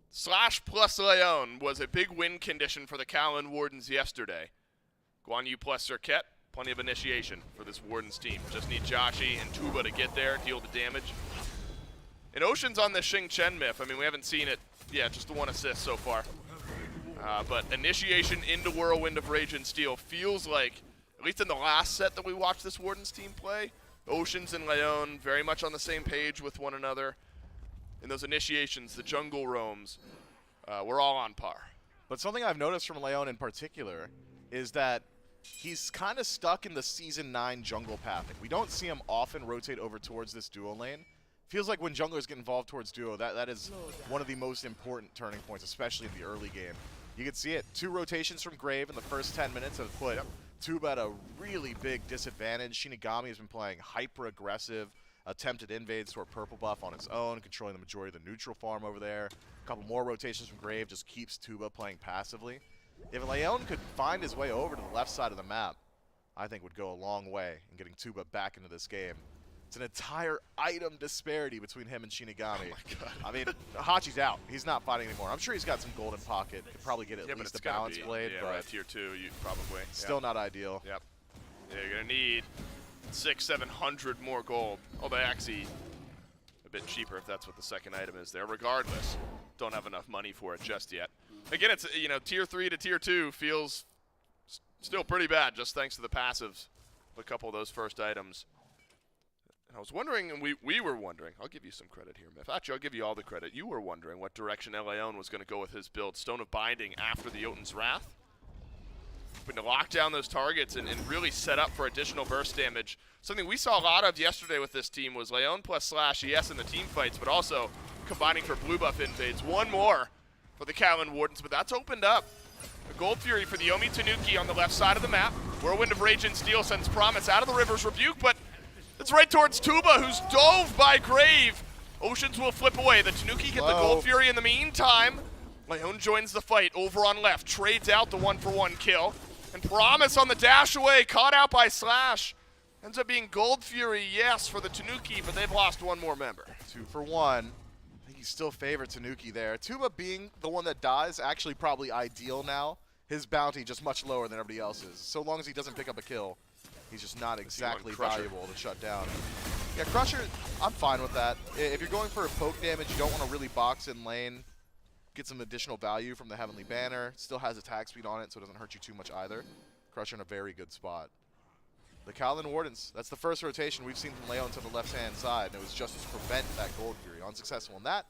Slash plus Leon was a big win condition for the Callan Wardens yesterday. Guan Yu plus Cirquette, plenty of initiation for this Wardens team. Just need Joshi and Tuba to get there, deal the damage. And Ocean's on the Xing Chen myth. I mean, we haven't seen it. Yeah, just the 1 assist so far. But initiation into Whirlwind of Rage and Steel feels like, at least in the last set that we watched this Wardens team play, Oceans and Leon very much on the same page with one another. In those initiations, the jungle roams, we're all on par. But something I've noticed from Leon in particular is that he's kind of stuck in the Season 9 jungle pathing. We don't see him often rotate over towards this duo lane. Feels like when junglers get involved towards duo, that is one of the most important turning points, especially in the early game. You can see it. 2 rotations from Grave in the first 10 minutes have put Tuba at a really big disadvantage. Shinigami has been playing hyper-aggressive, attempted invades toward purple buff on his own, controlling the majority of the neutral farm over there. A couple more rotations from Grave just keeps Tuba playing passively. If Leon could find his way over to the left side of the map, I think would go a long way in getting Tuba back into this game. It's an entire item disparity between him and Shinigami. Oh my God. I mean, Hachi's out. He's not fighting anymore. I'm sure he's got some gold in pocket. Could probably get at least a balance blade, yeah, but right, tier 2, you probably. Still not ideal. Yep. Yeah, you're gonna need 600-700 more gold. Although actually a bit cheaper if that's what the second item is there. Regardless, don't have enough money for it just yet. Again, it's tier 3 to tier 2 feels still pretty bad, just thanks to the passives of a couple of those first items. I was wondering, and we were wondering, I'll give you some credit here, Myth. Actually, I'll give you all the credit. You were wondering what direction Leon was going to go with his build. Stone of Binding after the Jotun's Wrath. But to lock down those targets and really set up for additional burst damage. Something we saw a lot of yesterday with this team was Leon plus Slash, yes, in the team fights, but also combining for blue buff invades. One more for the Callan Wardens, but that's opened up. A Gold Fury for the Yomi Tanuki on the left side of the map. Whirlwind of Rage and Steel sends Promise out of the River's Rebuke, but it's right towards Tuba, who's dove by Grave. Oceans will flip away. The Tanuki get the Gold Fury in the meantime. Leon joins the fight over on left, trades out the 1-for-1 kill. And Promise on the dash away, caught out by Slash. Ends up being Gold Fury, yes, for the Tanuki, but they've lost one more member. 2 for 1. I think you still favor Tanuki there. Tuba being the one that dies, actually probably ideal now. His bounty just much lower than everybody else's. So long as he doesn't pick up a kill, he's just not exactly valuable to shut down. Yeah, Crusher, I'm fine with that. If you're going for a poke damage, you don't want to really box in lane. Get some additional value from the Heavenly Banner. Still has attack speed on it, so it doesn't hurt you too much either. Crusher in a very good spot. The Callan Wardens, that's the first rotation we've seen from Leon to the left-hand side, and it was just to prevent that Gold Fury. Unsuccessful in that,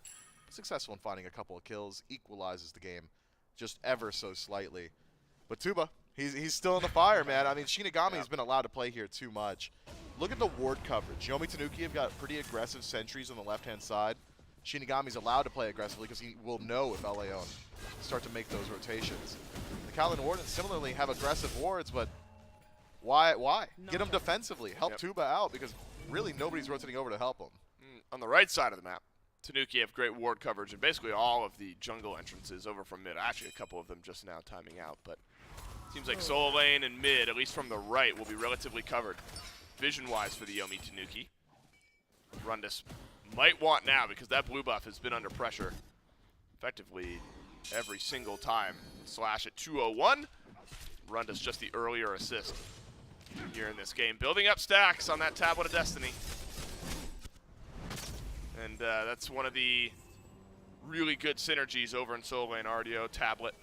successful in finding a couple of kills, equalizes the game just ever so slightly. But Tuba, he's still in the fire, man. I mean, Shinigami's been allowed to play here too much. Look at the ward coverage. Yomi Tanuki have got pretty aggressive sentries on the left-hand side. Shinigami's allowed to play aggressively because he will know if Leon start to make those rotations. The Callan Wardens similarly have aggressive wards, but why? Get them defensively. Help Tuba out because really nobody's rotating over to help him. On the right side of the map, Tanuki have great ward coverage and basically all of the jungle entrances over from mid. Actually, a couple of them just now timing out, but seems like solo lane and mid, at least from the right, will be relatively covered vision-wise for the Yomi Tanuki. Rundis might want now because that blue buff has been under pressure effectively every single time. Slash at 201. Rundis just the earlier assist here in this game. Building up stacks on that Tablet of Destiny. And that's one of the really good synergies over in solo lane. RDO, Tablet.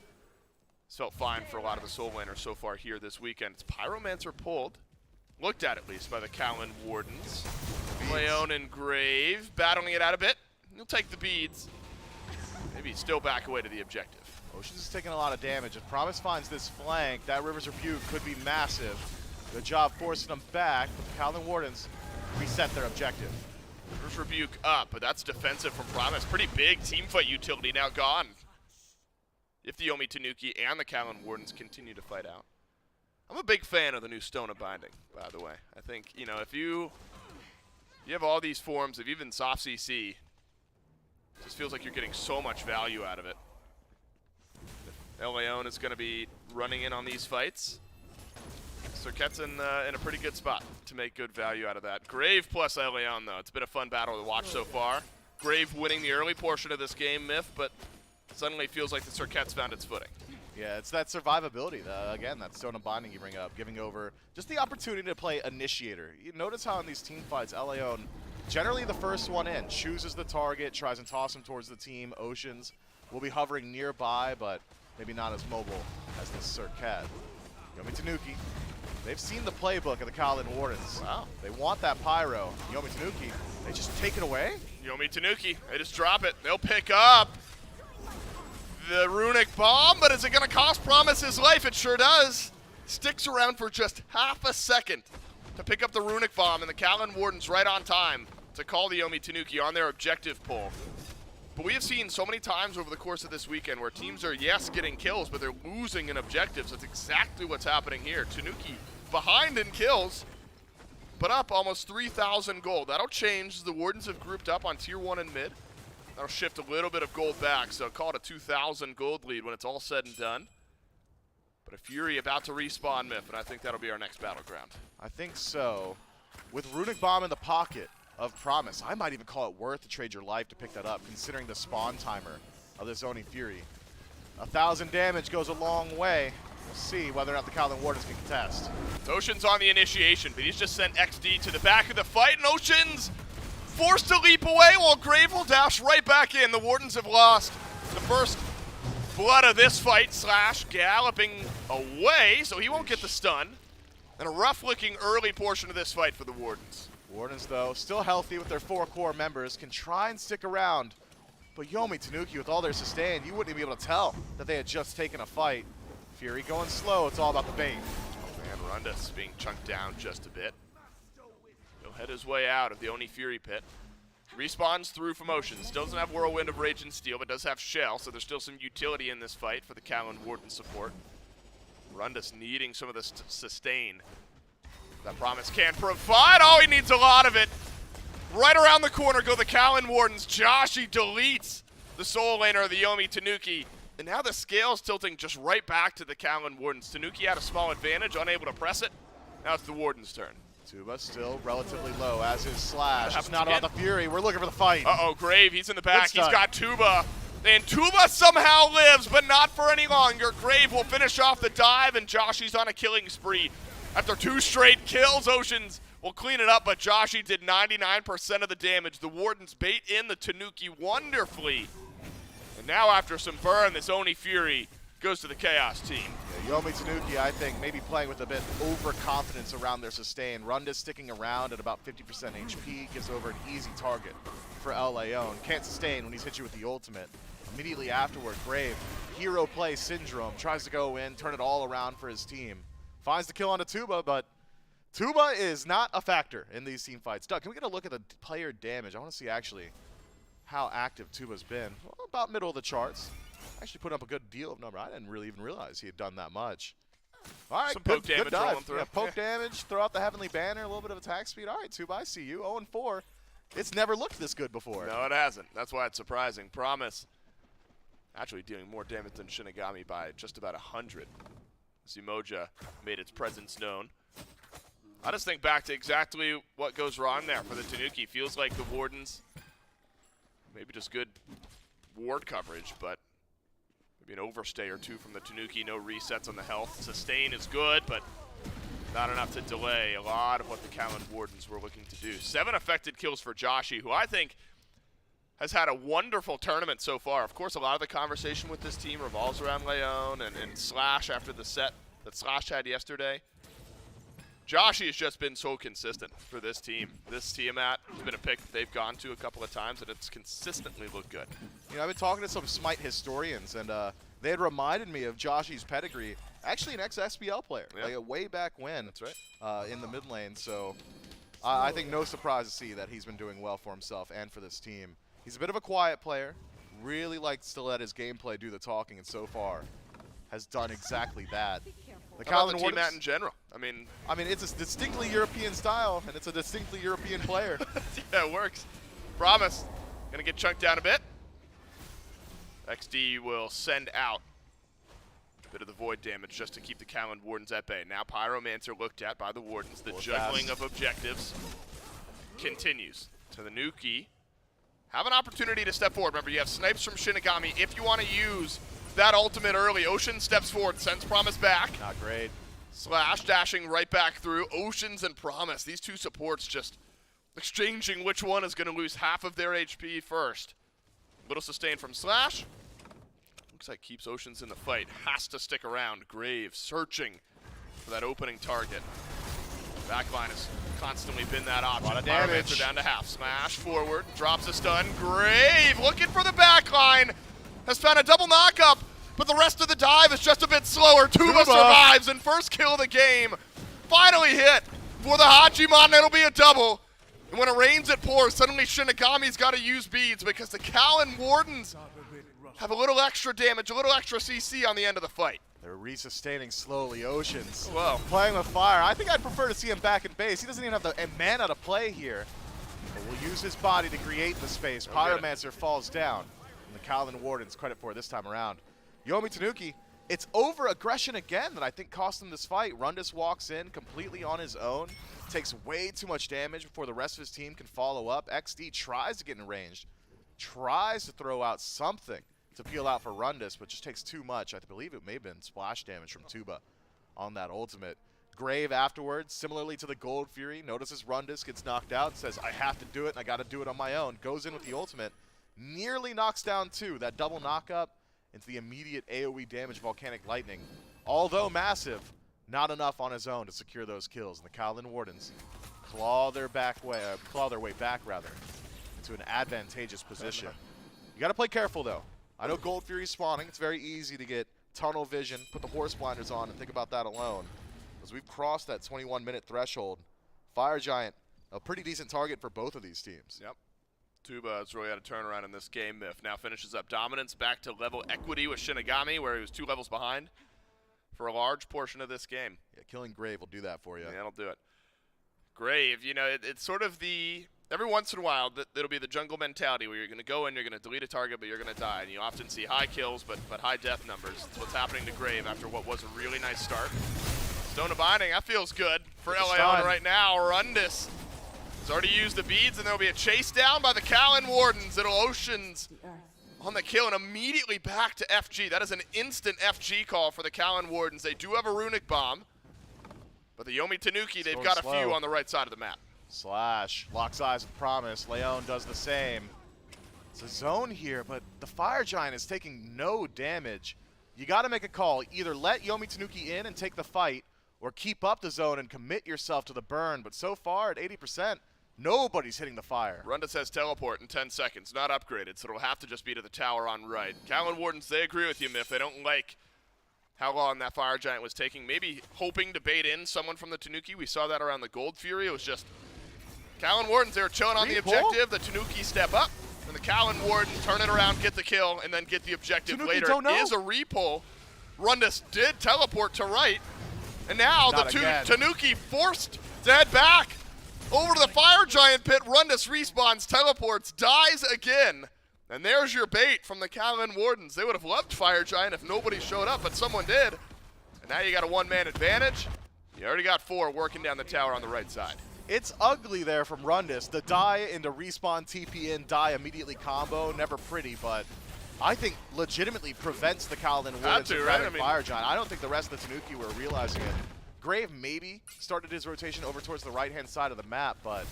It's felt fine for a lot of the solo laners so far here this weekend. It's Pyromancer pulled. Looked at least by the Callan Wardens. Leon and Grave battling it out a bit. He'll take the beads. Maybe still back away to the objective. Oceans is taking a lot of damage. If Promise finds this flank, that River's Rebuke could be massive. Good job forcing them back, but the Calvin Wardens reset their objective. River's Rebuke up, but that's defensive from Promise. Pretty big teamfight utility now gone. If the Yomi Tanuki and the Calvin Wardens continue to fight out. I'm a big fan of the new Stone of Binding, by the way. I think, you know, if you have all these forms of even soft CC, it just feels like you're getting so much value out of it. If Leon is going to be running in on these fights, Serket's in a pretty good spot to make good value out of that. Grave plus Leon, though. It's been a fun battle to watch so far. Grave winning the early portion of this game, Myth, but suddenly feels like the Serket's found its footing. Yeah, it's that survivability. Again, that Stone of Binding you bring up, giving over just the opportunity to play Initiator. You notice how in these team fights, Leon, generally the first one in, chooses the target, tries and toss him towards the team. Oceans will be hovering nearby, but maybe not as mobile as this Serket. Yomi Tanuki, they've seen the playbook of the Calvin Wardens. Wow. They want that Pyro. Yomi Tanuki, they just take it away? Yomi Tanuki, they just drop it. They'll pick up the Runic Bomb, but is it going to cost Promise his life? It sure does. Sticks around for just half a second to pick up the Runic Bomb, and the Calvin Wardens right on time to call the Yomi Tanuki on their objective pull. But we have seen so many times over the course of this weekend where teams are, yes, getting kills, but they're losing in objectives. That's exactly what's happening here. Tanuki behind in kills, but up almost 3,000 gold. That'll change. The Wardens have grouped up on Tier 1 and mid. That'll shift a little bit of gold back, so call it a 2,000 gold lead when it's all said and done. But a Fury about to respawn, Myth, and I think that'll be our next battleground. I think so. With Runic Bomb in the pocket of Promise, I might even call it worth to trade your life to pick that up, considering the spawn timer of this Oni Fury. 1,000 damage goes a long way. We'll see whether or not the Calvin Wardens can contest. Ocean's on the initiation, but he's just sent XD to the back of the fight, and Ocean's forced to leap away while Grave will dash right back in. The Wardens have lost the first blood of this fight. Slash galloping away, so he won't get the stun. And a rough-looking early portion of this fight for the Wardens. Wardens, though, still healthy with their 4 core members, can try and stick around. But Yomi Tanuki, with all their sustain, you wouldn't even be able to tell that they had just taken a fight. Fury going slow, it's all about the bait. Oh man, Rundus being chunked down just a bit. He'll head his way out of the Oni Fury pit. Respawns through from Oceans. Doesn't have Whirlwind of Rage and Steel, but does have Shell, so there's still some utility in this fight for the Calvin Warden support. Rundus needing some of the sustain that Promise can provide. Oh, he needs a lot of it. Right around the corner go the Calvin Wardens. Joshi deletes the Soul Laner of the Yomi Tanuki. And now the scale's tilting just right back to the Calvin Wardens. Tanuki had a small advantage, unable to press it. Now it's the Warden's turn. Tuba still relatively low as his slash. It's not again? about the Fury. We're looking for the fight. Uh-oh, Grave, he's in the back. Good He's stun. got Tuba. And Tuba somehow lives, but not for any longer. Grave will finish off the dive, and Joshi's on a killing spree. After 2 straight kills, Oceans will clean it up, but Joshi did 99% of the damage. The Wardens bait in the Tanuki wonderfully. And now after some burn, this Oni Fury goes to the Chaos team. Yeah, Yomi Tanuki, I think, maybe playing with a bit overconfidence around their sustain. Rundus sticking around at about 50% HP, gives over an easy target for El Leon. Can't sustain when he's hit you with the ultimate. Immediately afterward, Grave, hero play syndrome, tries to go in, turn it all around for his team. Finds the kill onto Tuba, but Tuba is not a factor in these team fights. Doug, can we get a look at the player damage? I want to see actually how active Tuba's been. Well, about middle of the charts. Actually put up a good deal of number. I didn't really even realize he had done that much. All right, Some poke damage good dive. rolling through. Yeah, poke damage, throw out the Heavenly Banner, a little bit of attack speed. All right, Tuba, I see you. 0-4. It's never looked this good before. No, it hasn't. That's why it's surprising. Promise actually dealing more damage than Shinigami by just about 100. Zimoja made its presence known. I just think back to exactly what goes wrong there for the Tanuki. Feels like the Wardens, maybe just good ward coverage, but maybe an overstay or two from the Tanuki. No resets on the health. Sustain is good, but not enough to delay a lot of what the Calvin Wardens were looking to do. 7 affected kills for Joshi, who I think has had a wonderful tournament so far. Of course, a lot of the conversation with this team revolves around Leon and Slash after the set that Slash had yesterday. Joshi has just been so consistent for this team. This Tiamat has been a pick that they've gone to a couple of times, and it's consistently looked good. You know, I've been talking to some Smite historians, and They had reminded me of Joshy's pedigree, actually an ex-SPL player, Yeah. like a way back when. That's right. In the mid lane. So I think no surprise to see that he's been doing well for himself and for this team. He's a bit of a quiet player, really likes to let his gameplay do the talking, and so far has done exactly that. The How about the Calvin team Wardens, at in general? I mean, it's a distinctly European style, and it's a distinctly European player. yeah, it works. Promise. Gonna get chunked down a bit. XD will send out a bit of the void damage just to keep the Callan Wardens at bay. Now Pyromancer looked at by the Wardens. The juggling of objectives continues. To the Nuki. Have an opportunity to step forward. Remember, you have snipes from Shinigami. If you want to use that ultimate early, Ocean steps forward, sends Promise back. Not great. Slash dashing right back through. Oceans and Promise. These two supports just exchanging which one is going to lose half of their HP first. Little sustain from Slash. Looks like keeps Oceans in the fight. Has to stick around. Grave searching for that opening target. Backline has constantly been that option. Lot of damage. Pyromancer down to half. Smash forward. Drops a stun. Grave looking for the backline. Has found a double knockup, but the rest of the dive is just a bit slower. Tuba survives and first kill of the game. Finally hit for the Hachimon. It'll be a double. And when it rains, it pours. Suddenly Shinigami's got to use beads because the Callan Wardens have a little extra damage, a little extra CC on the end of the fight. They're resustaining slowly. Oceans Whoa. playing with fire. I think I'd prefer to see him back in base. He doesn't even have the mana to play here. But we'll use his body to create the space. Pyromancer falls down. And the Calvin Wardens credit for it this time around. Yomi Tanuki, it's over-aggression again that I think cost him this fight. Rundus walks in completely on his own. Takes way too much damage before the rest of his team can follow up. XD tries to get in range. Tries to throw out something to peel out for Rundus, but just takes too much. I believe it may have been splash damage from Tuba on that ultimate. Grave afterwards, similarly to the Gold Fury, notices Rundus gets knocked out, says, I have to do it, and I got to do it on my own. Goes in with the ultimate, nearly knocks down two. That double knockup into the immediate AoE damage Volcanic Lightning. Although massive, not enough on his own to secure those kills. And the Calvin Wardens claw their way back into an advantageous position. You got to play careful, though. I know Gold Fury's spawning. It's very easy to get tunnel vision, put the horse blinders on, and think about that alone. As we've crossed that 21-minute threshold, Fire Giant, a pretty decent target for both of these teams. Yep. Tuba has really had a turnaround in this game. Myth now finishes up dominance, back to level equity with Shinigami, where he was 2 levels behind for a large portion of this game. Yeah, killing Grave will do that for you. Yeah, that'll do it. Grave, you know, it's sort of the, every once in a while, it'll be the jungle mentality where you're going to go in, you're going to delete a target, but you're going to die. And you often see high kills, but high death numbers. That's what's happening to Grave after what was a really nice start. Stone of Binding, that feels good for LAO right now. Rundus has already used the beads, and there'll be a chase down by the Callan Wardens. It'll Oceans on the kill, and immediately back to FG. That is an instant FG call for the Callan Wardens. They do have a runic bomb, but the Yomi Tanuki, they've got a few on the right side of the map. Slash, locks eyes with Promise. Leon does the same. It's a zone here, but the Fire Giant is taking no damage. You got to make a call. Either let Yomi Tanuki in and take the fight, or keep up the zone and commit yourself to the burn. But so far at 80%, nobody's hitting the fire. Rundus has teleport in 10 seconds, not upgraded, so it'll have to just be to the tower on right. Callan Wardens, they agree with you, Myth. They don't like how long that Fire Giant was taking. Maybe hoping to bait in someone from the Tanuki. We saw that around the Gold Fury. It was just Callan Wardens, they were chilling on the objective. The Tanuki step up, and the Callan Wardens turn it around, get the kill, and then get the objective Tanuki later. don't know. Is a repull. Rundus did teleport to right, and now the Tanuki forced to head back over to the Fire Giant pit. Rundus respawns, teleports, dies again. And there's your bait from the Callan Wardens. They would have loved Fire Giant if nobody showed up, but someone did. And now you got a one-man advantage. You already got 4 working down the tower on the right side. It's ugly there from Rundus. The die into respawn, TP in, die immediately combo. Never pretty, but I think legitimately prevents the Calvin Wardens from grabbing Fire Giant. I don't think the rest of the Tanuki were realizing it. Grave maybe started his rotation over towards the right-hand side of the map, but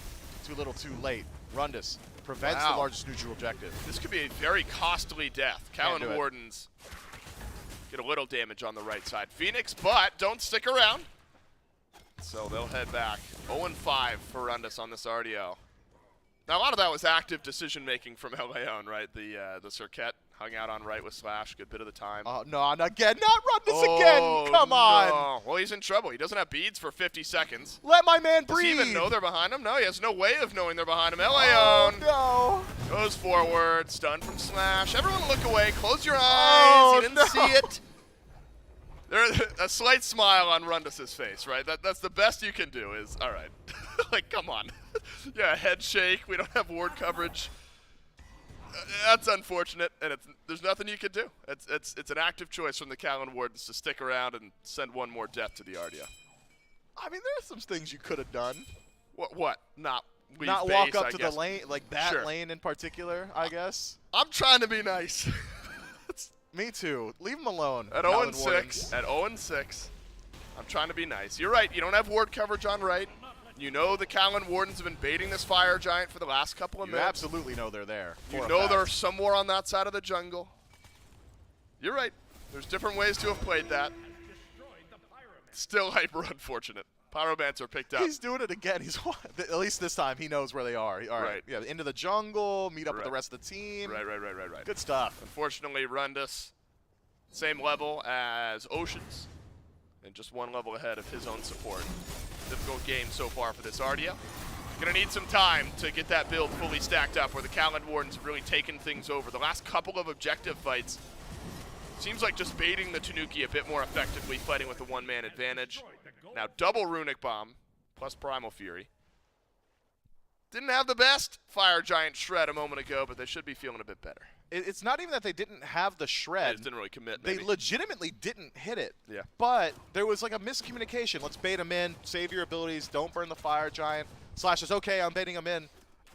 too little too late. Rundus prevents the largest neutral objective. This could be a very costly death. Callan Wardens get a little damage on the right side. Phoenix, but don't stick around. So they'll head back. 0-5 for Rundus on this RDO. Now, a lot of that was active decision-making from LAO, right? The Cirquette hung out on right with Slash, good bit of the time. Oh, no, not again. Not run this again. Come on. No. Well, he's in trouble. He doesn't have beads for 50 seconds. Let my man Does breathe. he even know they're behind him? No, he has no way of knowing they're behind him. Oh, Leon goes forward, stunned from Slash. Everyone look away. Close your eyes. Oh, You didn't see it. There's a slight smile on Rundus's face, right? That's the best you can do is, all right. Like, come on. Yeah, head shake. We don't have ward coverage. That's unfortunate, and there's nothing you can do. It's an active choice from the Callan Wardens to stick around and send one more death to the Ardia. I mean, there are some things you could have done. What? Not leave Not base, walk up I to guess. the lane, like that Sure. lane in particular, I guess. I'm trying to be nice. Me too. Leave him alone. At Callan 0-6. Wardens. At 0-6. I'm trying to be nice. You're right. You don't have ward coverage on right. You know the Callan Wardens have been baiting this Fire Giant for the last couple of You minutes. absolutely know they're there. You know they're somewhere on that side of the jungle. You're right. There's different ways to have played that. Still hyper unfortunate. Pyromancer picked up. He's doing it again. He's at least this time he knows where they are. All right. Yeah, into the jungle, meet up with the rest of the team. Right. Good stuff. Unfortunately, Rundus, same level as Oceans, and just one level ahead of his own support. Difficult game so far for this Ardia. Gonna need some time to get that build fully stacked up where the Callan Wardens have really taken things over. The last couple of objective fights seems like just baiting the Tanuki a bit more effectively, fighting with a one-man advantage. Now double Runic Bomb plus Primal Fury. Didn't have the best Fire Giant shred a moment ago, but they should be feeling a bit better. It's not even that they didn't have the They shred. just didn't really commit, They maybe. legitimately didn't hit it. Yeah. But there was like a miscommunication. Let's bait him in, save your abilities, don't burn the Fire Giant. Slash says, okay, I'm baiting him in,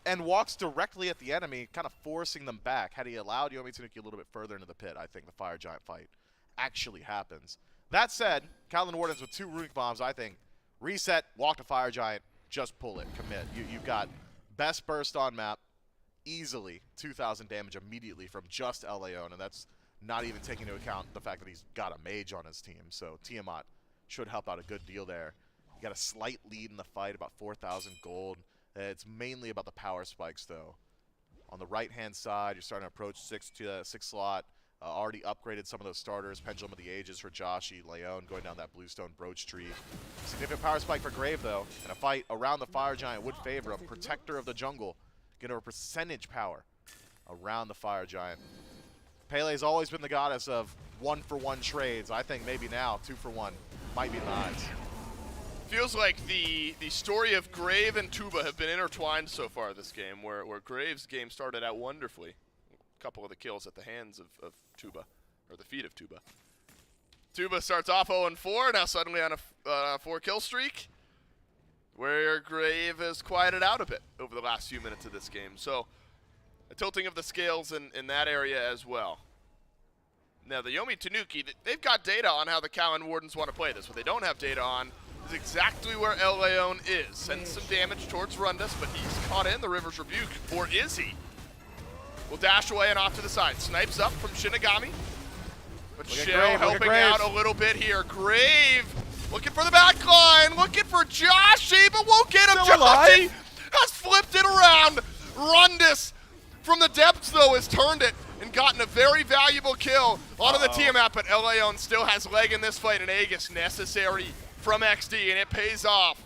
and walks directly at the enemy, kind of forcing them back. Had he allowed Yomi Tanuki a little bit further into the pit, I think the Fire Giant fight actually happens. That said, Callan Wardens with 2 Runic Bombs, I think, reset, walk to Fire Giant, just pull it, commit. You've got best burst on map, easily 2,000 damage immediately from just El Leon, and that's not even taking into account the fact that he's got a mage on his team. So Tiamat should help out a good deal there. You got a slight lead in the fight, about 4,000 gold. It's mainly about the power spikes, though. On the right-hand side, you're starting to approach 6 slot. Already upgraded some of those starters. Pendulum of the Ages for Joshi, Leon going down that Bluestone Brooch tree. Significant power spike for Grave, though. And a fight around the Fire Giant would favor a protector of the jungle. Get a percentage power around the Fire Giant. Pele's always been the goddess of 1-for-1 trades. I think maybe now 2-for-1 might be the odds. Feels like the story of Grave and Tuba have been intertwined so far this game, where Grave's game started out wonderfully. A couple of the kills at the hands of Tuba, or the feet of Tuba. Tuba starts off 0-4, now suddenly on a 4-kill streak, where Grave has quieted out a bit over the last few minutes of this game. So a tilting of the scales in that area as well. Now the Yomi Tanuki, they've got data on how the Callan Wardens want to play this. What they don't have data on is exactly where El Leon is. Sends some damage towards Rundus, but he's caught in the River's Rebuke, or is he? Will dash away and off to the side. Snipes up from Shinigami. But Shell helping out a little bit here. Grave looking for the back line, looking for Joshi, but won't get him. Joshi has flipped it around. Rundus from the depths, though, has turned it and gotten a very valuable kill onto the Tiamat, but El Leon still has leg in this fight, and Aegis necessary from XD, and it pays off.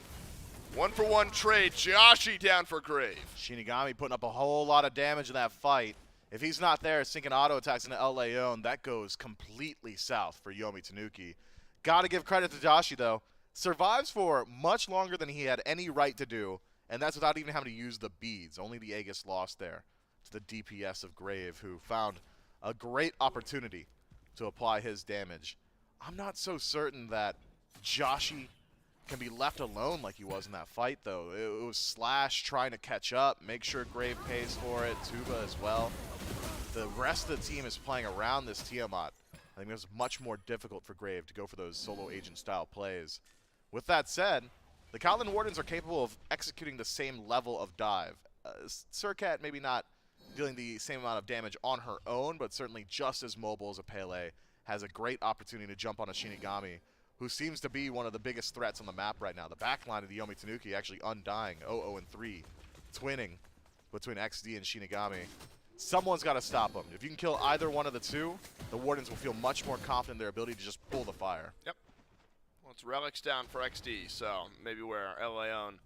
1-for-1 trade. Joshi down for Grave. Shinigami putting up a whole lot of damage in that fight. If he's not there, sinking auto attacks into El Leon, that goes completely south for Yomi Tanuki. Got to give credit to Joshi, though. Survives for much longer than he had any right to do, and that's without even having to use the beads. Only the Aegis lost there to the DPS of Grave, who found a great opportunity to apply his damage. I'm not so certain that Joshi can be left alone like he was in that fight, though. It was Slash trying to catch up, make sure Grave pays for it, Tuba as well. The rest of the team is playing around this Tiamat. I think it was much more difficult for Grave to go for those solo agent style plays. With that said, the Callan Wardens are capable of executing the same level of dive. Surcat maybe not dealing the same amount of damage on her own, but certainly just as mobile as a Pele, has a great opportunity to jump on a Shinigami, who seems to be one of the biggest threats on the map right now. The backline of the Yomi Tanuki actually undying, 0-0-3, twinning between XD and Shinigami. Someone's got to stop them. If you can kill either one of the two, the Wardens will feel much more confident in their ability to just pull the fire. Yep. Well, it's relics down for XD, so maybe where Leon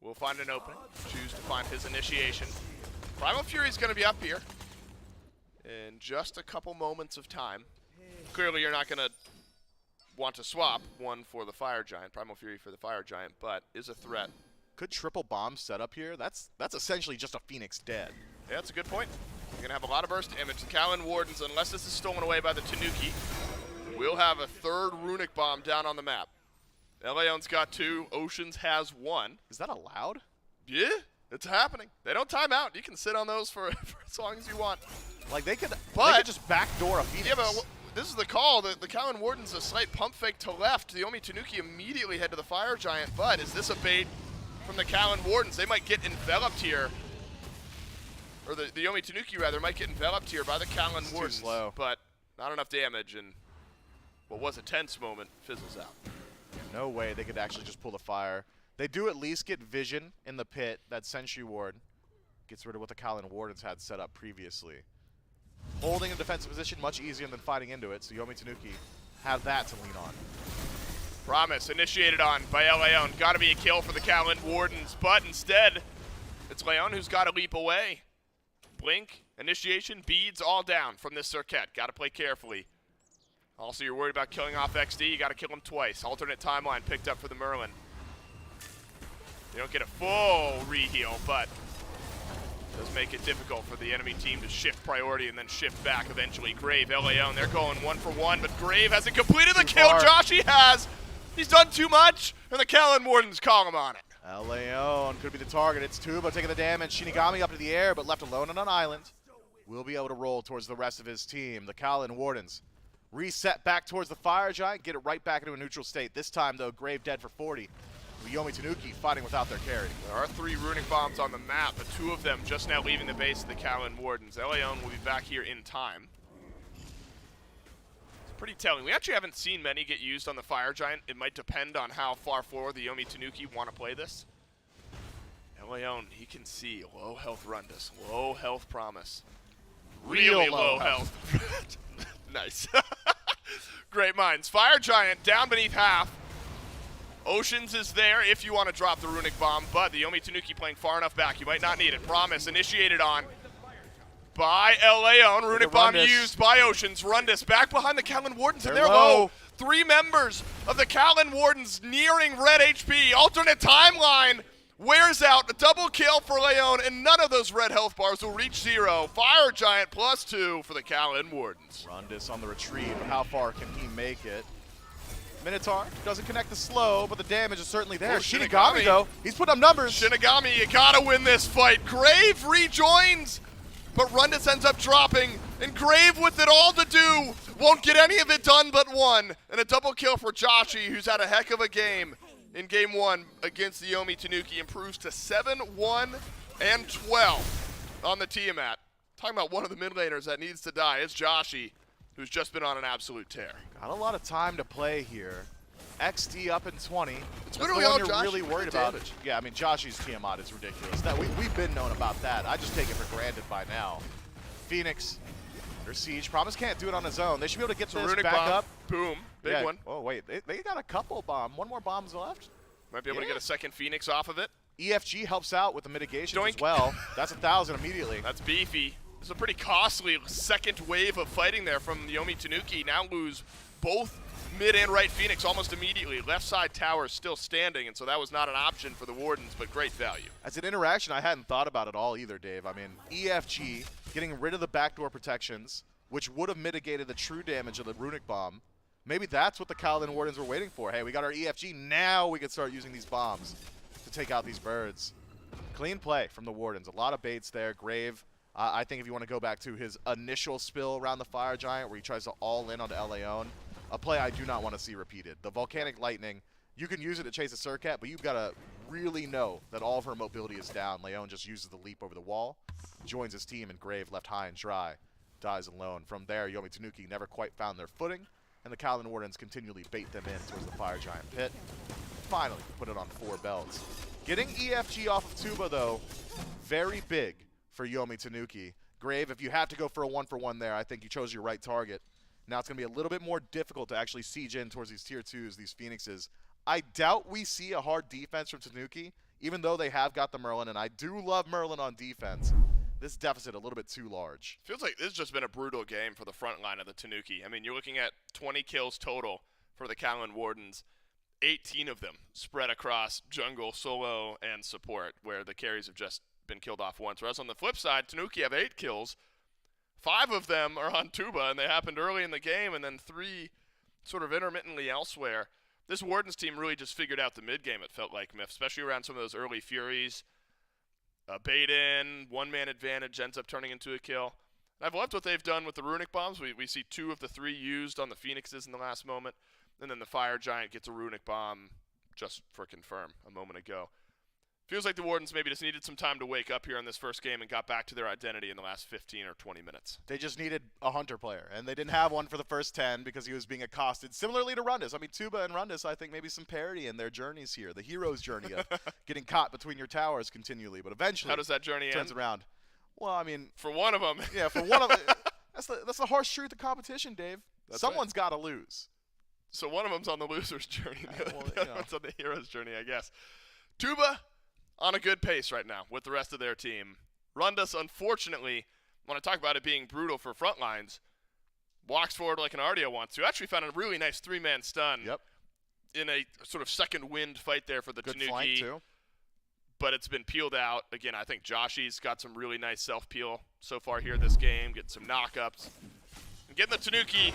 will find an opening, choose to find his initiation. Primal Fury's going to be up here in just a couple moments of time. Clearly, you're not going to want to swap one for the Fire Giant, Primal Fury for the Fire Giant, but is a threat. Could triple bomb set up here? That's essentially just a Phoenix dead. Yeah, that's a good point. You're going to have a lot of burst damage. The Callan Wardens, unless this is stolen away by the Tanuki, will have a third Runic Bomb down on the map. Leon's got 2. Oceans has 1. Is that allowed? Yeah, it's happening. They don't time out. You can sit on those for as long as you want. Like, they could just backdoor a Phoenix. Yeah, but this is the call. The Callan Warden's a slight pump fake to left. The Yomi Tanuki immediately head to the Fire Giant, but is this a bait from the Callan Wardens? They might get enveloped here. Or the Yomi Tanuki, rather, might get enveloped here by the Callan Wardens. Too slow. But not enough damage, and what was a tense moment fizzles out. No way they could actually just pull the fire. They do at least get vision in the pit. That Sentry Ward gets rid of what the Callan Wardens had set up previously. Holding a defensive position much easier than fighting into it, so Yomi Tanuki have that to lean on. Promise initiated on by Leon. Got to be a kill for the Callan Wardens, but instead, it's Leon who's got to leap away. Blink, initiation, beads, all down from this Circuit. Got to play carefully. Also, you're worried about killing off XD. You got to kill him twice. Alternate timeline picked up for the Merlin. They don't get a full reheal, but does make it difficult for the enemy team to shift priority and then shift back eventually. Grave, Leon, they're going 1 for 1, but Grave hasn't completed the kill. Joshi has. He's done too much, and the Callan Wardens call him on it. Leon could be the target. It's Tuba taking the damage. Shinigami up to the air, but left alone on an island. Will be able to roll towards the rest of his team. The Callan Wardens reset back towards the Fire Giant, get it right back into a neutral state. This time, though, Grave dead for 40. Yomi Tanuki fighting without their carry. There are 3 Runic Bombs on the map, but 2 of them just now leaving the base of the Callan Wardens. Leon will be back here in time. It's pretty telling. We actually haven't seen many get used on the Fire Giant. It might depend on how far forward the Yomi Tanuki want to play this. Leon, he can see low health Rundus, low health Promise. Really low health. Nice. Great minds. Fire Giant down beneath half. Oceans is there if you want to drop the Runic Bomb, but the Yomi Tanuki playing far enough back. You might not need it. Promise initiated on by Leon. Runic Bomb used by Oceans. Rundus back behind the Callan Wardens, and they're low. 3 members of the Callan Wardens nearing red HP. Alternate timeline wears out. A double kill for Leon, and none of those red health bars will reach 0. Fire Giant +2 for the Callan Wardens. Rundus on the retreat, but how far can he make it? Minotaur doesn't connect the slow, but the damage is certainly there. Oh, Shinigami, though, he's putting up numbers. Shinigami, you gotta win this fight. Grave rejoins, but Rundus ends up dropping, and Grave with it all to do won't get any of it done but 1. And a double kill for Joshi, who's had a heck of a game in game 1 against the Yomi Tanuki. Improves to 7-1 and 12 on the Tiamat. Talking about one of the mid laners that needs to die. It's Joshi, who's just been on an absolute tear. Got a lot of time to play here. XD up in 20. It's literally all you're Joshi really worried about. damage. Yeah, I mean, Joshi's Tiamat is ridiculous. That we've been known about that. I just take it for granted by now. Phoenix under siege. Promise can't do it on his own. They should be able to get this Runic back bomb. up. Boom. Big one. Oh, wait. They got a couple bomb. 1 more bombs left. Might be able to get a second Phoenix off of it. EFG helps out with the mitigation as Doink. well. That's 1,000 immediately. That's beefy. It's a pretty costly second wave of fighting there from Yomi Tanuki. Now lose both mid and right Phoenix almost immediately. Left side tower is still standing, and so that was not an option for the Wardens, but great value. As an interaction, I hadn't thought about it all either, Dave. I mean, EFG getting rid of the backdoor protections, which would have mitigated the true damage of the Runic Bomb. Maybe that's what the Callan Wardens were waiting for. Hey, we got our EFG, now we can start using these bombs to take out these birds. Clean play from the Wardens. A lot of baits there. Grave, I think if you want to go back to his initial spill around the Fire Giant where he tries to all in onto Leon, a play I do not want to see repeated. The Volcanic Lightning, you can use it to chase a Surcat, but you've got to really know that all of her mobility is down. Leon just uses the leap over the wall, joins his team, and Grave left high and dry, dies alone. From there, Yomi Tanuki never quite found their footing, and the Callan Wardens continually bait them in towards the Fire Giant pit. Finally, put it on 4 belts. Getting EFG off of Tuba, though, very big for Yomi Tanuki. Grave, if you have to go for a 1-for-1 there, I think you chose your right target. Now it's going to be a little bit more difficult to actually siege in towards these tier 2s, these Phoenixes. I doubt we see a hard defense from Tanuki, even though they have got the Merlin, and I do love Merlin on defense. This deficit a little bit too large. Feels like this has just been a brutal game for the front line of the Tanuki. I mean, you're looking at 20 kills total for the Callan Wardens. 18 of them spread across jungle, solo, and support, where the carries have just been killed off once. Whereas on the flip side, Tanuki have 8 kills. 5 of them are on Tuba, and they happened early in the game, and then 3 sort of intermittently elsewhere. This Wardens team really just figured out the mid-game, it felt like, Myth, especially around some of those early Furies. Bait in, one-man advantage ends up turning into a kill. I've loved what they've done with the Runic Bombs. We see 2 of the 3 used on the Phoenixes in the last moment. And then the Fire Giant gets a Runic Bomb just for confirm a moment ago. Feels like the Wardens maybe just needed some time to wake up here in this first game and got back to their identity in the last 15 or 20 minutes. They just needed a Hunter player, and they didn't have one for the first 10 because he was being accosted. Similarly to Rundus. I mean, Tuba and Rundus, I think maybe some parity in their journeys here. The hero's journey of getting caught between your towers continually, but eventually how does that journey turns end? around. Well, I mean, for one of them. Yeah, for one of them. That's the harsh truth of competition, Dave. Someone's got to lose. So one of them's on the loser's journey. The Well, other one's on the hero's journey, I guess. Tuba on a good pace right now with the rest of their team. Rundus, unfortunately, when I talk about it being brutal for front lines, walks forward like an Ardio wants to. Actually found a really nice 3-man stun in a sort of second wind fight there for the Good Tanuki. flank, too. But it's been peeled out. Again, I think Joshy's got some really nice self-peel so far here this game, getting some knockups. And getting the Tanuki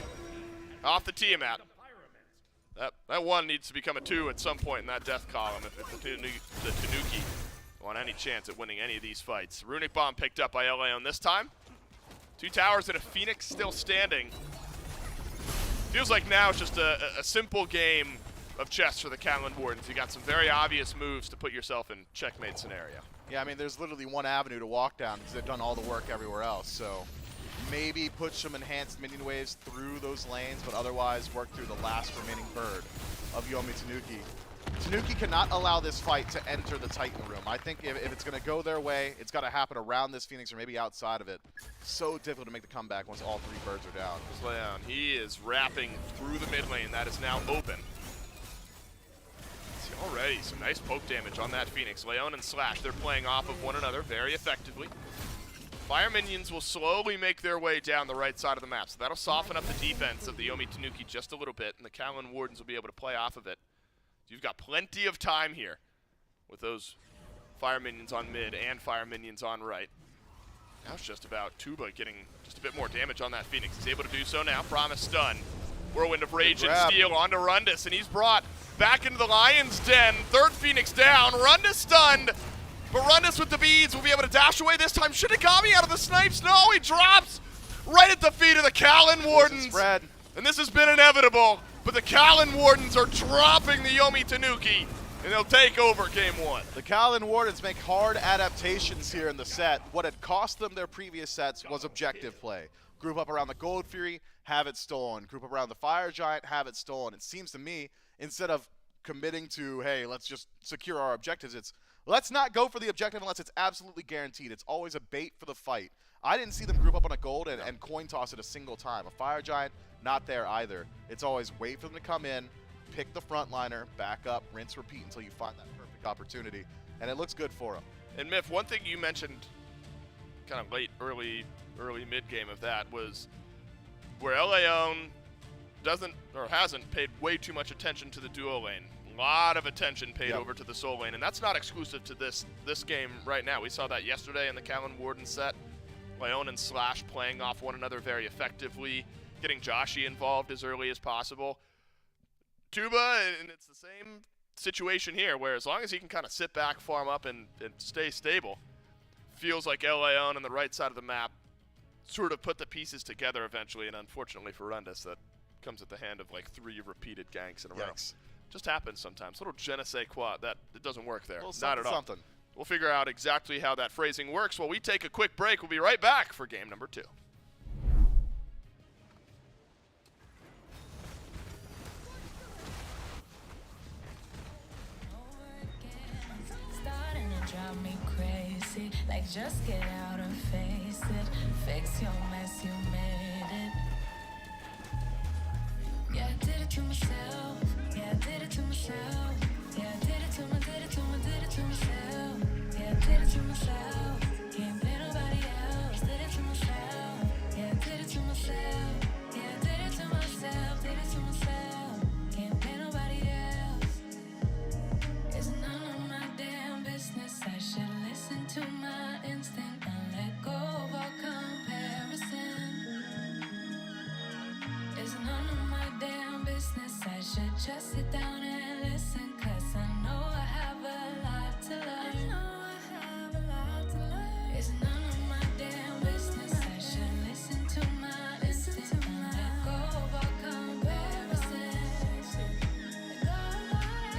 off the Tiamat. That 1 needs to become a 2 at some point in that death column if the Tanuki want any chance at winning any of these fights. Runic Bomb picked up by Leon this time. 2 towers and a Phoenix still standing. Feels like now it's just a simple game of chess for the Callan Wardens. You got some very obvious moves to put yourself in checkmate scenario. Yeah, I mean, there's literally one avenue to walk down because they've done all the work everywhere else. So maybe put some enhanced minion waves through those lanes, but otherwise work through the last remaining bird of Yomi Tanuki. Tanuki cannot allow this fight to enter the Titan room. I think if it's going to go their way, it's got to happen around this Phoenix or maybe outside of it. So difficult to make the comeback once all 3 birds are down. Leon, he is wrapping through the mid lane. That is now open. See, already some nice poke damage on that Phoenix. Leon and Slash, they're playing off of one another very effectively. Fire minions will slowly make their way down the right side of the map, so that'll soften up the defense of the Yomi Tanuki just a little bit, and the Callan Wardens will be able to play off of it. You've got plenty of time here with those fire minions on mid and fire minions on right. Now it's just about Tuba getting just a bit more damage on that Phoenix. He's able to do so now. Promise stun. Whirlwind of Rage and Steel onto Rundus, and he's brought back into the Lion's Den. 3rd Phoenix down. Rundus stunned. But Rundus with the beads will be able to dash away this time. Shinigami out of the snipes. No, he drops right at the feet of the Callan Wardens. And this has been inevitable. But the Callan Wardens are dropping the Yomi Tanuki, and they'll take over game 1. The Callan Wardens make hard adaptations here in the set. What had cost them their previous sets was objective play. Group up around the Gold Fury, have it stolen. Group up around the Fire Giant, have it stolen. It seems to me, instead of committing to, hey, let's just secure our objectives, it's let's not go for the objective unless it's absolutely guaranteed. It's always a bait for the fight. I didn't see them group up on a gold and coin toss it a single time. A Fire Giant, not there either. It's always wait for them to come in, pick the frontliner, back up, rinse, repeat until you find that perfect opportunity. And it looks good for them. And Myth, one thing you mentioned kind of late, early mid-game of that was where Leon doesn't or hasn't paid way too much attention to the duo lane. A lot of attention paid over to the soul lane, and that's not exclusive to this game right now. We saw that yesterday in the Callan Warden set. Leon and Slash playing off one another very effectively, getting Joshy involved as early as possible. Tuba, and it's the same situation here, where as long as he can kind of sit back, farm up, and stay stable, feels like Leon on the right side of the map sort of put the pieces together eventually, and unfortunately for Rundus, that comes at the hand of like 3 repeated ganks in a row. Just happens sometimes. Little je ne sais quoi. That it doesn't work there. Not at all. We'll figure out exactly how that phrasing works while we take a quick break. We'll be right back for game number 2. Starting to drive me crazy. Like just get out and face it. Fix your mess, you made it. Yeah, I did it to myself. Yeah, I did it to myself. Yeah, I did it to my, did it to my, did it to myself. Yeah, I did it to myself. Can't blame nobody else. Did it to myself. Yeah, I did it to myself. Yeah, I did it to myself. Did it to myself. Can't blame nobody else. It's none of my damn business. I should listen to my instinct and let go of all comparison. It's none of my damn business. I should just sit down and listen, 'cause I know I have a lot to learn. It's none of my damn business. I should listen to my instinct and let go of all comparison.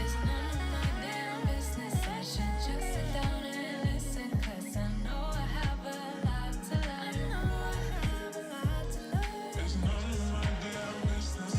It's none of my damn business. I should just sit down and listen, 'cause I know I have a lot to learn. It's none of my damn business.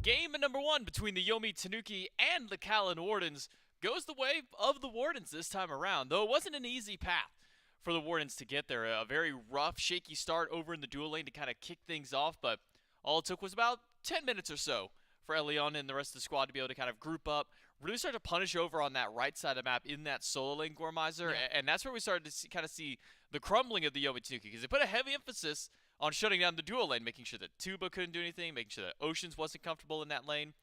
game number 1 between the Yomi Tanuki and the Kalin Wardens goes the way of the Wardens this time around, though it wasn't an easy path for the Wardens to get there. A very rough, shaky start over in the dual lane to kind of kick things off, but all it took was about 10 minutes or so for Elion and the rest of the squad to be able to kind of group up, really start to punish over on that right side of the map in that solo lane Gormizer, and that's where we started to kind of see the crumbling of the Yomi Tanuki, because they put a heavy emphasis on shutting down the dual lane, making sure that Tuba couldn't do anything, making sure that Oceans wasn't comfortable in that lane.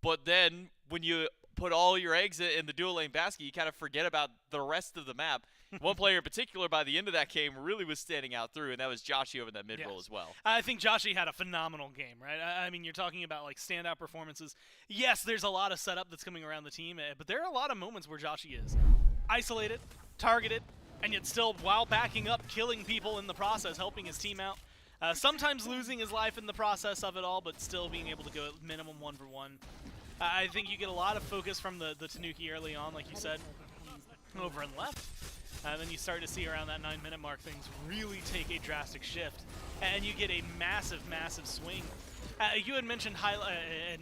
But then when you put all your eggs in the dual lane basket, you kind of forget about the rest of the map. One player in particular by the end of that game really was standing out through, and that was Joshi over that mid-roll as well. I think Joshi had a phenomenal game, right? I mean, you're talking about like standout performances. Yes, there's a lot of setup that's coming around the team, but there are a lot of moments where Joshi is isolated, targeted, and yet still, while backing up, killing people in the process, helping his team out. Sometimes losing his life in the process of it all, but still being able to go at minimum 1-for-1. I think you get a lot of focus from the Tanuki early on, like you said, over and left. And then you start to see around that 9-minute mark things really take a drastic shift. And you get a massive, massive swing. You had mentioned and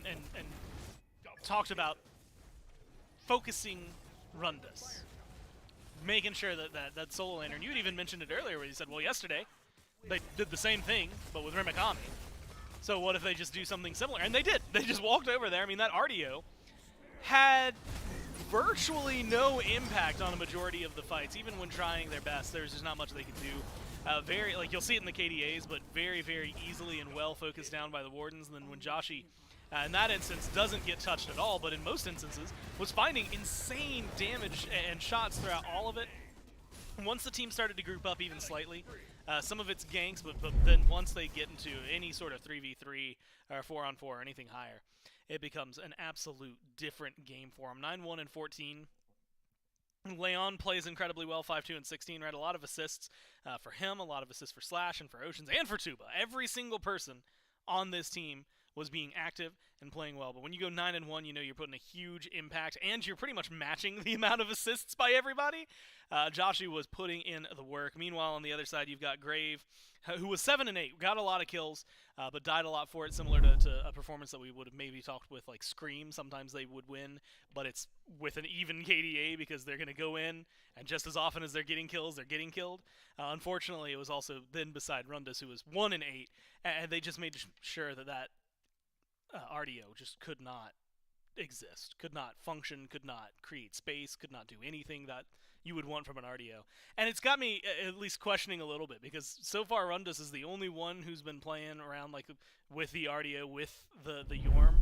talked about focusing Rundus. Making sure that solo laner, and you had even mentioned it earlier where you said, well, yesterday they did the same thing, but with Rimikami. So what if they just do something similar? And they did. They just walked over there. I mean, that RDO had virtually no impact on a majority of the fights, even when trying their best. There's just not much they could do. Like you'll see it in the KDAs, but very, very easily and well focused down by the Wardens. And then when Joshi, in that instance, doesn't get touched at all, but in most instances, was finding insane damage and shots throughout all of it. Once the team started to group up even slightly, some of it's ganks, but then once they get into any sort of 3v3 or 4-on-4 or anything higher, it becomes an absolute different game for them. 9-1 and 14. Leon plays incredibly well, 5-2 and 16, right? A lot of assists for him, a lot of assists for Slash and for Oceans and for Tuba. Every single person on this team was being active and playing well. But when you go 9-1, you know you're putting a huge impact, and you're pretty much matching the amount of assists by everybody. Joshi was putting in the work. Meanwhile, on the other side, you've got Grave, who was 7-8, got a lot of kills, but died a lot for it, similar to a performance that we would have maybe talked with, like Scream. Sometimes they would win, but it's with an even KDA because they're going to go in, and just as often as they're getting kills, they're getting killed. Unfortunately, it was also then beside Rundus, who was 1-8, and they just made sure that RDO just could not exist, could not function, could not create space, could not do anything that you would want from an RDO. And it's got me at least questioning a little bit, because so far Rundus is the only one who's been playing around like with the RDO, with the Yorm.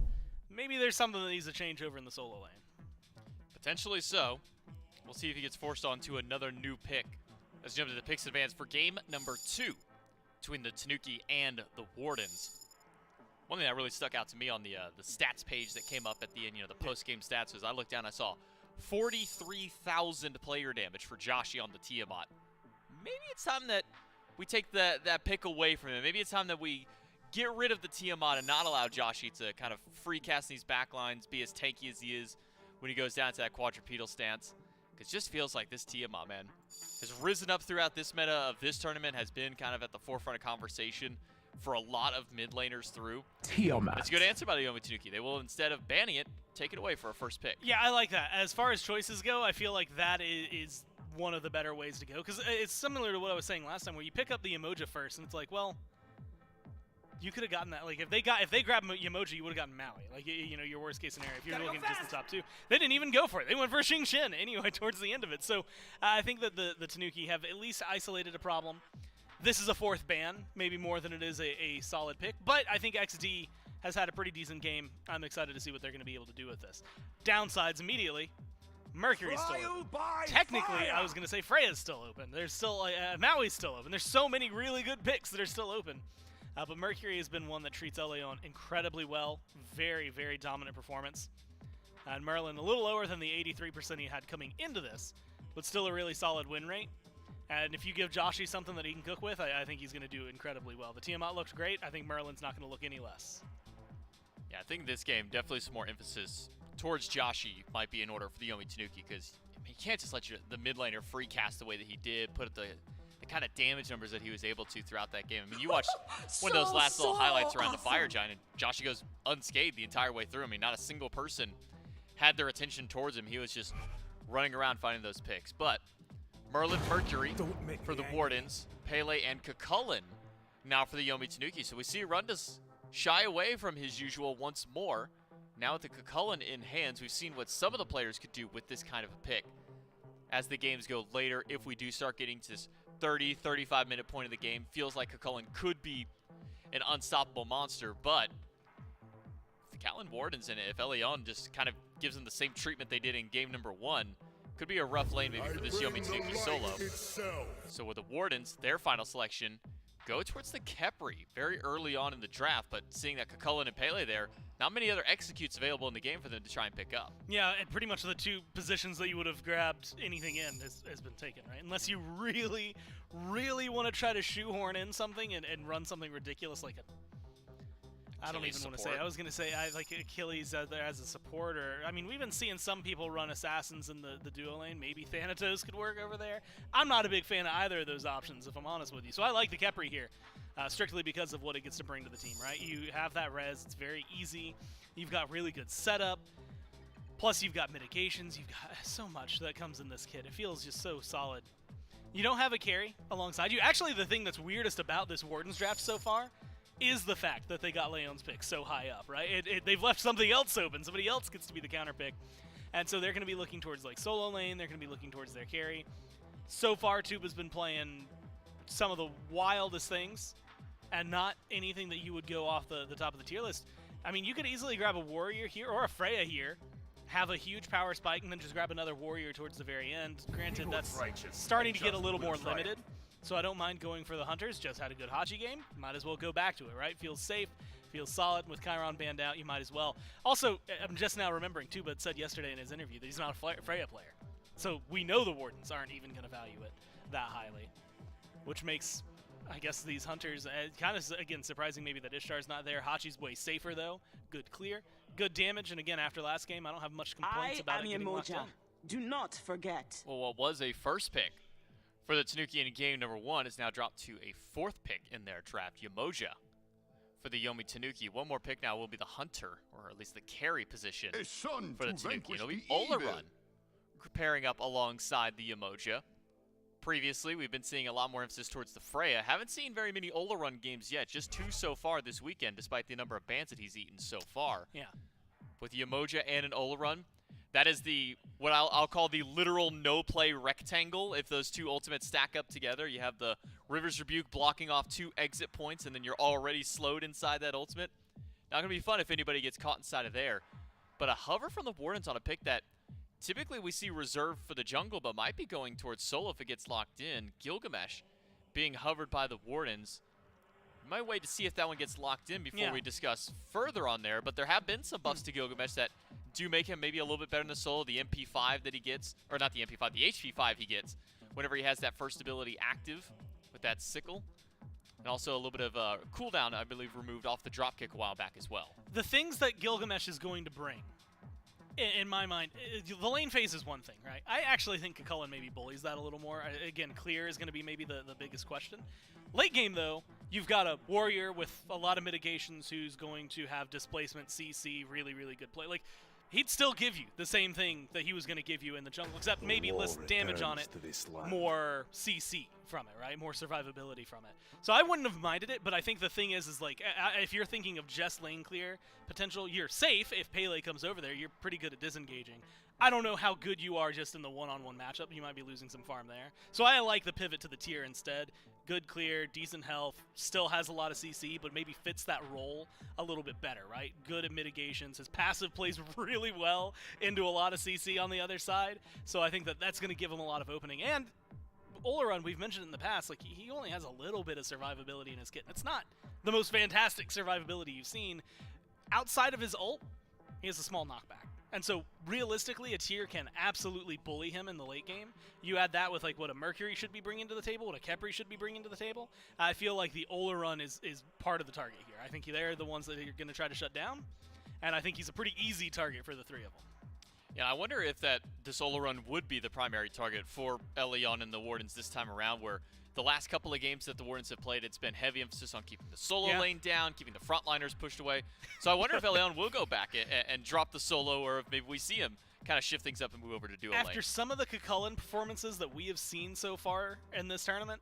Maybe there's something that needs to change over in the solo lane. Potentially so. We'll see if he gets forced onto another new pick. Let's jump to the picks advance for game number 2 between the Tanuki and the Wardens. One thing that really stuck out to me on the stats page that came up at the end, the post-game stats, was I looked down, I saw 43,000 player damage for Joshi on the Tiamat. Maybe it's time that we take that pick away from him. Maybe it's time that we get rid of the Tiamat and not allow Joshi to kind of free cast these backlines, be as tanky as he is when he goes down to that quadrupedal stance. Because it just feels like this Tiamat, man, has risen up throughout this meta of this tournament, has been kind of at the forefront of conversation for a lot of mid laners through. Tiamat. It's a good answer by the Yomi Tanuki. They will, instead of banning it, take it away for a first pick. Yeah, I like that. As far as choices go, I feel like that is one of the better ways to go, because it's similar to what I was saying last time, where you pick up the Emoji first, and it's like, well, you could have gotten that. Like, if they grabbed Emoji, you would have gotten Maui. Like, your worst case scenario, if you're looking at just the top two. They didn't even go for it. They went for Xing Shin anyway towards the end of it. So I think that the Tanuki have at least isolated a problem. This is a 4th ban, maybe more than it is a solid pick, but I think XD has had a pretty decent game. I'm excited to see what they're going to be able to do with this. Downsides immediately. Mercury's still open. Technically, I was going to say Freya's still open. There's still Maui's still open. There's so many really good picks that are still open. But Mercury has been one that treats Leon incredibly well. Very, very dominant performance. And Merlin a little lower than the 83% he had coming into this, but still a really solid win rate. And if you give Joshi something that he can cook with, I think he's going to do incredibly well. The Tiamat looks great. I think Merlin's not going to look any less. Yeah, I think this game, definitely some more emphasis towards Joshi might be in order for the Yomi Tanuki, because he can't just let the mid laner free cast the way that he did, put the the kind of damage numbers that he was able to throughout that game. I mean, you watched one of those last little highlights around the Fire Giant, and Joshi goes unscathed the entire way through. I mean, not a single person had their attention towards him. He was just running around finding those picks. But Merlin Mercury for the Wardens, Pele and Kukulkan now for the Yomi Tanuki. So we see Rundas shy away from his usual once more. Now with the Kukulkan in hands, we've seen what some of the players could do with this kind of a pick. As the games go later, if we do start getting to this 30, 35-minute point of the game, feels like Kukulkan could be an unstoppable monster, but if the Callan Wardens and if Elion just kind of gives them the same treatment they did in game number 1, could be a rough lane maybe for this Yomi Tanuki solo. So with the Wardens, their final selection, go towards the Khepri very early on in the draft, but seeing that Kukulkan and Pele there, not many other executes available in the game for them to try and pick up. Yeah, and pretty much the two positions that you would have grabbed anything in has been taken, right? Unless you really, really want to try to shoehorn in something and run something ridiculous like a... I don't even want to say. I was going to say like Achilles as a support, or I mean, we've been seeing some people run assassins in the duo lane. Maybe Thanatos could work over there. I'm not a big fan of either of those options, if I'm honest with you. So I like the Khepri here, strictly because of what it gets to bring to the team, right? You have that res. It's very easy. You've got really good setup. Plus, you've got mitigations. You've got so much that comes in this kit. It feels just so solid. You don't have a carry alongside you. Actually, the thing that's weirdest about this Warden's draft so far is the fact that they got Leon's pick so high up, right? They've left something else open. Somebody else gets to be the counter pick. And so they're going to be looking towards like solo lane. They're going to be looking towards their carry. So far, Tuba's been playing some of the wildest things and not anything that you would go off the top of the tier list. I mean, you could easily grab a Warrior here or a Freya here, have a huge power spike, and then just grab another Warrior towards the very end. Granted, that's starting to get a little more limited. So I don't mind going for the Hunters. Just had a good Hachi game. Might as well go back to it, right? Feels safe, feels solid. With Chiron banned out, you might as well. Also, I'm just now remembering, Tuba said yesterday in his interview that he's not a Freya player. So we know the Wardens aren't even going to value it that highly, which makes, I guess, these Hunters kind of, again, surprising maybe that Ishtar's not there. Hachi's way safer, though. Good clear, good damage, and again, after last game, I don't have much complaints about it getting locked in. Do not forget. Well, what was a first pick for the Tanuki in game number 1 is now dropped to a 4th pick in their draft. Yamoja for the Yomi Tanuki. One more pick now will be the Hunter, or at least the carry position for the Tanuki. It'll be Olarun pairing up alongside the Yamoja. Previously, we've been seeing a lot more emphasis towards the Freya. Haven't seen very many Olarun games yet, just 2 so far this weekend, despite the number of bans that he's eaten so far. Yeah. With Yamoja and an Olarun, that is the what I'll call the literal no-play rectangle. If those two ultimates stack up together, you have the River's Rebuke blocking off 2 exit points, and then you're already slowed inside that ultimate. Not going to be fun if anybody gets caught inside of there. But a hover from the Wardens on a pick that typically we see reserved for the jungle, but might be going towards solo if it gets locked in. Gilgamesh being hovered by the Wardens. We might wait to see if that one gets locked in before we discuss further on there, but there have been some buffs to Gilgamesh that do make him maybe a little bit better in the solo. The MP5 that he gets, or not the MP5, the HP5 he gets whenever he has that first ability active with that sickle. And also a little bit of cooldown, I believe, removed off the dropkick a while back as well. The things that Gilgamesh is going to bring, in my mind, the lane phase is one thing, right? I actually think Kukulkan maybe bullies that a little more. Again, clear is going to be maybe the biggest question. Late game, though, you've got a Warrior with a lot of mitigations who's going to have displacement, CC, really, really good play. Like, he'd still give you the same thing that he was going to give you in the jungle, except maybe less damage on it, more CC from it, right? More survivability from it. So I wouldn't have minded it, but I think the thing is like, if you're thinking of just lane clear potential, you're safe. If Pele comes over there, you're pretty good at disengaging. I don't know how good you are just in the one-on-one matchup. You might be losing some farm there. So I like the pivot to the tier instead. Good clear, decent health, still has a lot of CC, but maybe fits that role a little bit better, right? Good at mitigations. His passive plays really well into a lot of CC on the other side. So I think that that's going to give him a lot of opening. And Olarun, we've mentioned in the past, like he only has a little bit of survivability in his kit. It's not the most fantastic survivability you've seen. Outside of his ult, he has a small knockback. And so, realistically, a tier can absolutely bully him in the late game. You add that with like what a Mercury should be bringing to the table, what a Khepri should be bringing to the table. I feel like the Olarun is part of the target here. I think they're the ones that you're going to try to shut down, and I think he's a pretty easy target for the 3 of them. Yeah, I wonder if this Olarun would be the primary target for Elion and the Wardens this time around, where the last couple of games that the Wardens have played, it's been heavy emphasis on keeping the solo Yeah. lane down, keeping the frontliners pushed away. So I wonder if Leon will go back and drop the solo, or if maybe we see him kind of shift things up and move over to duo After lane. some of the Cucullin performances that we have seen so far in this tournament,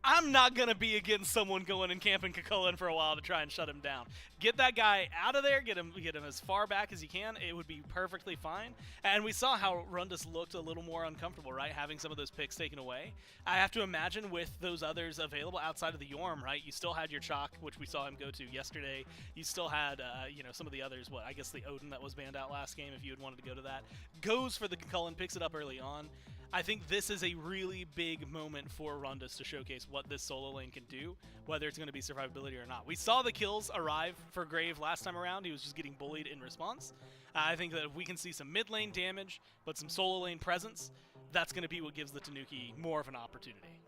I'm not going to be against someone going and camping Cucullin for a while to try and shut him down. Get that guy out of there, get him as far back as you can. It would be perfectly fine. And we saw how Rundus looked a little more uncomfortable, right, having some of those picks taken away. I have to imagine with those others available outside of the Yorm, right, you still had your Chalk, which we saw him go to yesterday. You still had, some of the others, I guess the Odin that was banned out last game, if you had wanted to go to that. Goes for the Cucullin, picks it up early on. I think this is a really big moment for Rundus to showcase what this solo lane can do, whether it's going to be survivability or not. We saw the kills arrive for Grave last time around. He was just getting bullied in response. I think that if we can see some mid lane damage, but some solo lane presence, that's going to be what gives the Tanuki more of an opportunity.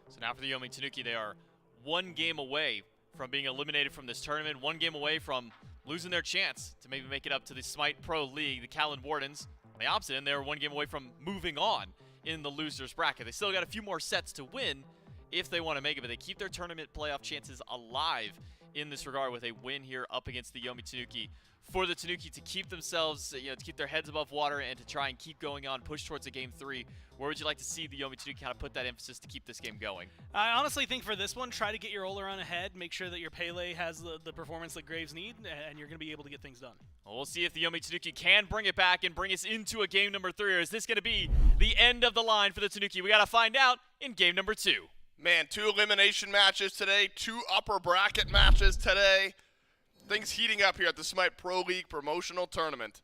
So now for the Yomi Tanuki, they are one game away from being eliminated from this tournament, one game away from losing their chance to maybe make it up to the Smite Pro League. The Callan Wardens, on the opposite end, they're one game away from moving on in the losers bracket. They still got a few more sets to win if they want to make it, but they keep their tournament playoff chances alive in this regard with a win here up against the Yomi Tanuki. For the Tanuki to keep themselves, to keep their heads above water and to try and keep going on, push towards a game 3, where would you like to see the Yomi Tanuki kind of put that emphasis to keep this game going? I honestly think for this one, try to get your Oleron ahead, make sure that your Pele has the performance that Graves need, and you're going to be able to get things done. Well, we'll see if the Yomi Tanuki can bring it back and bring us into a game number 3, or is this going to be the end of the line for the Tanuki? We got to find out in game number 2. Man, 2 elimination matches today, 2 upper bracket matches today. Things heating up here at the Smite Pro League promotional tournament.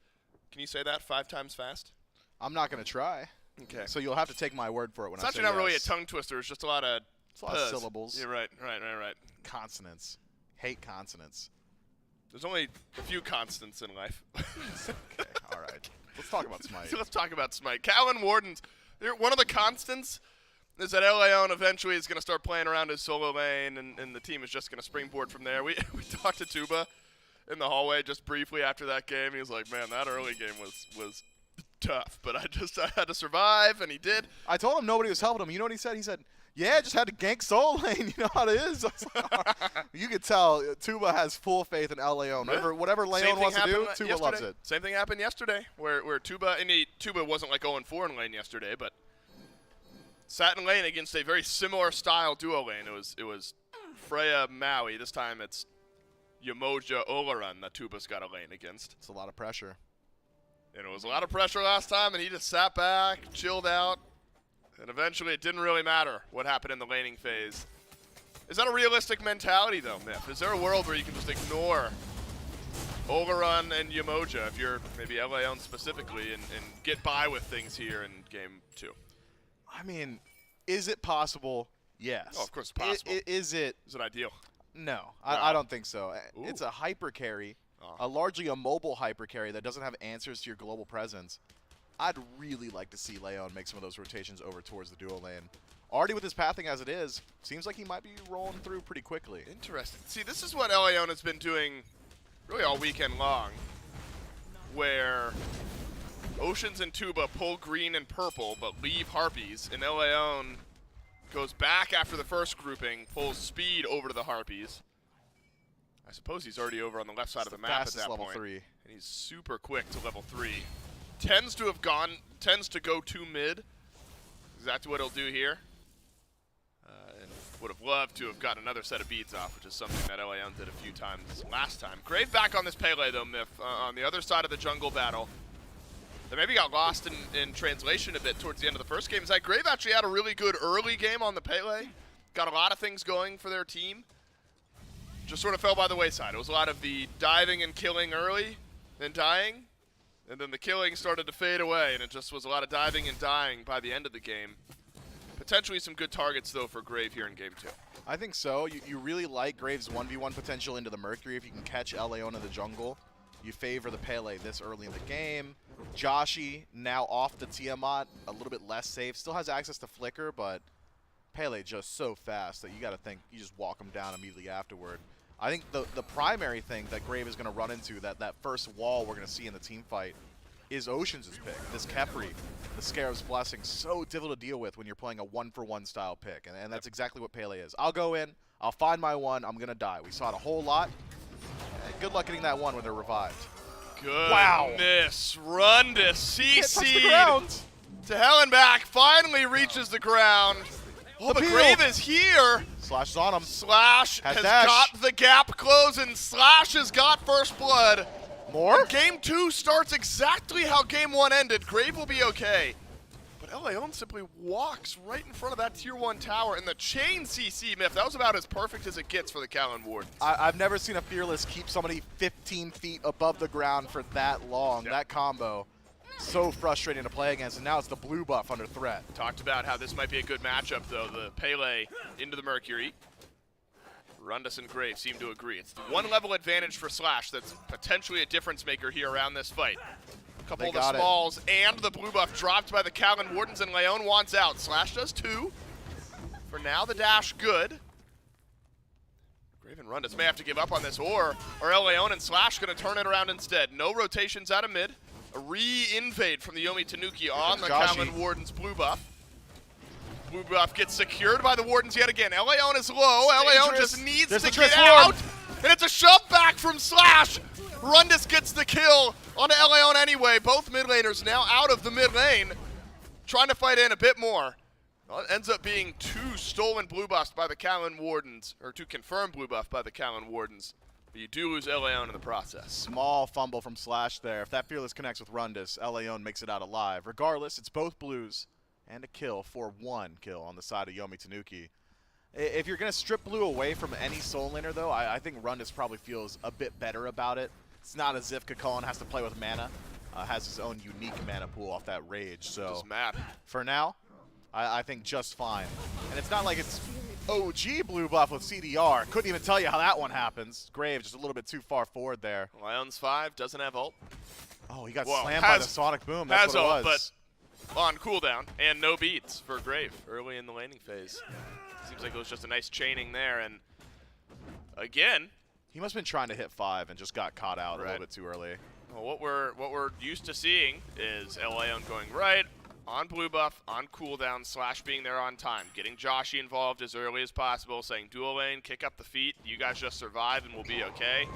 Can you say that 5 times fast? I'm not going to try. Okay. So you'll have to take my word for it when It's I say actually not really a yes. tongue twister. It's just a lot of It's a lot of syllables. You're right. Consonants. Hate consonants. There's only a few constants in life. Okay, all right. Let's talk about Smite. So let's talk about Smite. Callan Wardens, one of the constants is that Leon eventually is going to start playing around his solo lane, and the team is just going to springboard from there. We talked to Tuba in the hallway just briefly after that game. He was like, man, that early game was tough, but I had to survive, and he did. I told him nobody was helping him. You know what he said? He said, yeah, just had to gank solo lane. You know how it is? I was like, you could tell Tuba has full faith in Leon. Whatever Leon wants to do, Tuba loves it. Same thing happened yesterday, where Tuba, Tuba wasn't like 0-4 in lane yesterday, but sat in lane against a very similar style duo lane. It was Freya Maui. This time it's Yamoja Oleron that Tuba's got a lane against. It's a lot of pressure. And it was a lot of pressure last time, and he just sat back, chilled out, and eventually it didn't really matter what happened in the laning phase. Is that a realistic mentality, though, Myth? Is there a world where you can just ignore Oleron and Yamoja, if you're maybe Leon specifically, and get by with things here in game 2? I mean, is it possible? Yes. Oh, of course it's possible. Is it? Is it ideal? No, I don't think so. It's a hyper carry, largely a mobile hyper carry that doesn't have answers to your global presence. I'd really like to see Leon make some of those rotations over towards the duo lane. Already with his pathing as it is, seems like he might be rolling through pretty quickly. Interesting. See, this is what Leon has been doing really all weekend long, where Oceans and Tuba pull green and purple but leave Harpies, and Leon goes back after the first grouping, pulls speed over to the Harpies. I suppose he's already over on the left side of the map at that level point. 3. And he's super quick to level 3. Tends to go to mid. Exactly what he'll do here. And would have loved to have gotten another set of beads off, which is something that Leon did a few times last time. Grave back on this Pele, though, Myth, on the other side of the jungle battle. That maybe got lost in translation a bit towards the end of the first game. Is that Grave actually had a really good early game on the Pele. Got a lot of things going for their team. Just sort of fell by the wayside. It was a lot of the diving and killing early, then dying. And then the killing started to fade away, and it just was a lot of diving and dying by the end of the game. Potentially some good targets, though, for Grave here in Game 2. I think so. You really like Grave's 1v1 potential into the Mercury if you can catch Leon in the jungle. You favor the Pele this early in the game. Joshi, now off the Tiamat, a little bit less safe. Still has access to Flicker, but Pele just so fast that you got to think you just walk him down immediately afterward. I think the primary thing that Grave is going to run into, that first wall we're going to see in the team fight, is Ocean's pick. This Kepri, the Scarab's Blessing, so difficult to deal with when you're playing a 1-for-1 style pick, and that's exactly what Pele is. I'll go in, I'll find my one, I'm gonna die. We saw it a whole lot. Good luck getting that one when they're revived. Goodness, Rundus, CC'd ground. to hell and back, finally reaches the ground. Oh, but peel. Grave is here. Slash is on him. Slash has dash. got the gap closing. Slash has got first blood. More? And game 2 starts exactly how game 1 ended. Grave will be okay. But Leon simply walks right in front of that tier 1 tower, and the chain CC, Myth, that was about as perfect as it gets for the Callan Wardens. I've never seen a Fearless keep somebody 15 feet above the ground for that long. Yep. That combo, so frustrating to play against, and now it's the blue buff under threat. Talked about how this might be a good matchup, though. The Pele into the Mercury. Rundus and Grave seem to agree. It's the 1 level advantage for Slash that's potentially a difference maker here around this fight. A couple of the smalls and the blue buff dropped by the Callan Wardens, and Leon wants out. Slash does too. For now, the dash good. Grave and Rundus may have to give up on this, or are Leon and Slash going to turn it around instead? No rotations out of mid. A re-invade from the Yomi Tanuki on the Callan Wardens blue buff. Blue buff gets secured by the Wardens yet again. Leon is low. Leon just needs to get out. And it's a shove back from Slash. Rundus gets the kill onto Leon anyway. Both mid laners now out of the mid lane, trying to fight in a bit more. Well, it ends up being 2 stolen blue buffs by the Callan Wardens, or 2 confirmed blue buff by the Callan Wardens. But you do lose Leon in the process. Small fumble from Slash there. If that Fearless connects with Rundus, Leon makes it out alive. Regardless, it's both blues and a kill for 1 kill on the side of Yomi Tanuki. If you're going to strip blue away from any soul laner, though, I think Rundus probably feels a bit better about it. It's not as if Kakon has to play with mana. Has his own unique mana pool off that rage. So just mad. For now, I think just fine. And it's not like it's OG blue buff with CDR. Couldn't even tell you how that one happens. Grave just a little bit too far forward there. Leon's 5, doesn't have ult. Oh, he got slammed by the Sonic Boom. That's what it was. But on cooldown, and no beats for Grave early in the laning phase. Seems like it was just a nice chaining there, and again, he must have been trying to hit 5 and just got caught out a little bit too early. Well, what we're used to seeing is Leon going right on blue buff, on cooldown, Slash being there on time, getting Joshy involved as early as possible, saying dual lane, kick up the feet, you guys just survive and we'll be okay.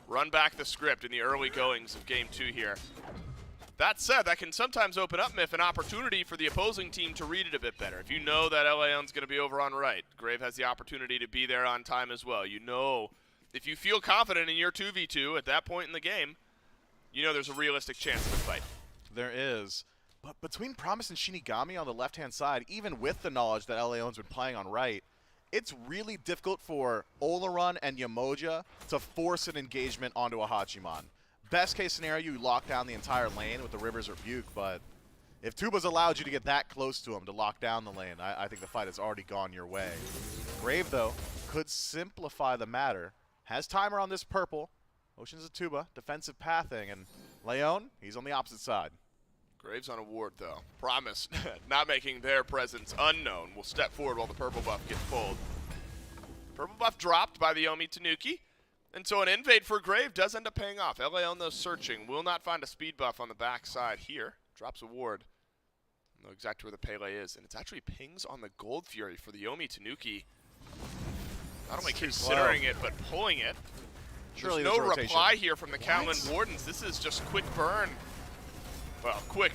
Run back the script in the early goings of game 2 here. That said, that can sometimes open up, Myth, an opportunity for the opposing team to read it a bit better. If you know that Leon's going to be over on right, Grave has the opportunity to be there on time as well. You know, if you feel confident in your 2v2 at that point in the game, you know there's a realistic chance of a fight. There is. But between Promise and Shinigami on the left-hand side, even with the knowledge that Leon's been playing on right, it's really difficult for Olaran and Yamoja to force an engagement onto a Hachiman. Best case scenario, you lock down the entire lane with the River's Rebuke, but if Tuba's allowed you to get that close to him to lock down the lane, I think the fight has already gone your way. Grave, though, could simplify the matter. Has timer on this purple. Ocean's a Tuba, defensive pathing, and Leon, he's on the opposite side. Graves on a ward, though. Promise, not making their presence unknown, will step forward while the purple buff gets pulled. Purple buff dropped by the Yomi Tanuki. And so an invade for Grave does end up paying off. Leon, though, searching. Will not find a speed buff on the backside here. Drops a ward. Know exactly where the Pele is. And it's actually pings on the Gold Fury for the Yomi Tanuki. Not only considering it, but pulling it. Surely there's no reply here from the Callan Wardens. This is just quick burn. Well, quick,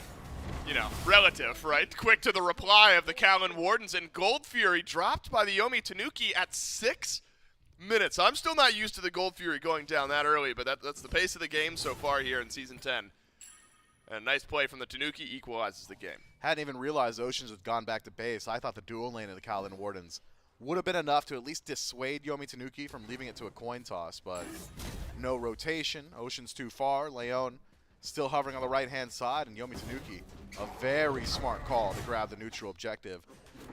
you know, relative, right? Quick to the reply of the Callan Wardens. And Gold Fury dropped by the Yomi Tanuki at 6 minutes. I'm still not used to the Gold Fury going down that early, but that's the pace of the game so far here in Season 10. And a nice play from the Tanuki equalizes the game. Hadn't even realized Oceans had gone back to base. I thought the dual lane of the Callan Wardens would have been enough to at least dissuade Yomi Tanuki from leaving it to a coin toss, but no rotation. Ocean's too far. Leon still hovering on the right-hand side, and Yomi Tanuki, a very smart call to grab the neutral objective.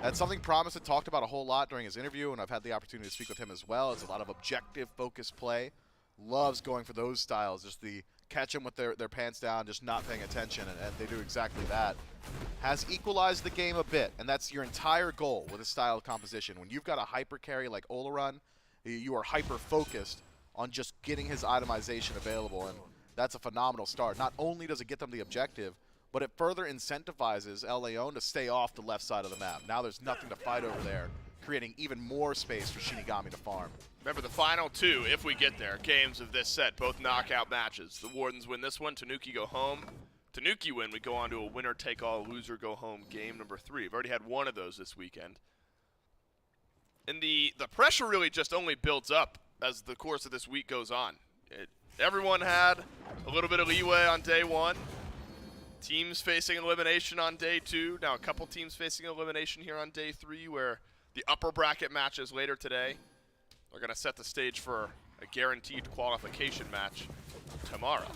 That's something Promise had talked about a whole lot during his interview, and I've had the opportunity to speak with him as well. It's a lot of objective, focused play. Loves going for those styles, just the catch them with their pants down, just not paying attention, and they do exactly that. Has equalized the game a bit, and that's your entire goal with a style of composition. When you've got a hyper carry like Olaran, you are hyper-focused on just getting his itemization available, and that's a phenomenal start. Not only does it get them the objective, but it further incentivizes El Leon to stay off the left side of the map. Now there's nothing to fight over there, creating even more space for Shinigami to farm. Remember the final two, if we get there, games of this set, both knockout matches. The Wardens win this one, Tanuki go home. Tanuki win, we go on to a winner-take-all, loser-go-home game number 3. We've already had one of those this weekend. And the pressure really just only builds up as the course of this week goes on. Everyone had a little bit of leeway on day 1. Teams facing elimination on day 2. Now a couple teams facing elimination here on day 3, where the upper bracket matches later today are going to set the stage for a guaranteed qualification match tomorrow,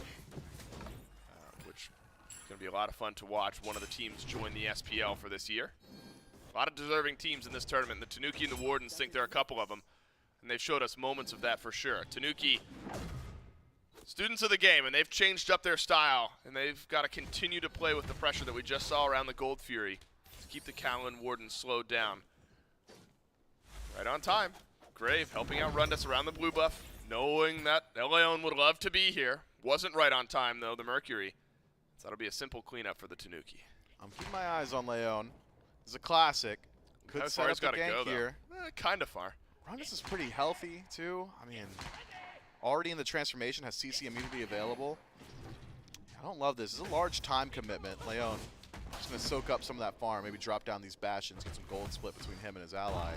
which is going to be a lot of fun to watch. One of the teams join the SPL for this year. A lot of deserving teams in this tournament. The Tanuki and the Wardens think there are a couple of them, and they've showed us moments of that for sure. Tanuki, students of the game, and they've changed up their style, and they've got to continue to play with the pressure that we just saw around the Gold Fury to keep the Callan Wardens slowed down. Right on time. Grave helping out Rundus around the blue buff, knowing that El Leon would love to be here. Wasn't right on time, though, the Mercury. So that'll be a simple cleanup for the Tanuki. I'm keeping my eyes on Leon. It's a classic. Could How set far up he's got the to gank go, here. though? Kind of far. Rundus is pretty healthy, too. I mean, already in the transformation, has CC immunity available. I don't love this. This is a large time commitment. Leon just going to soak up some of that farm, maybe drop down these bastions, get some gold split between him and his ally.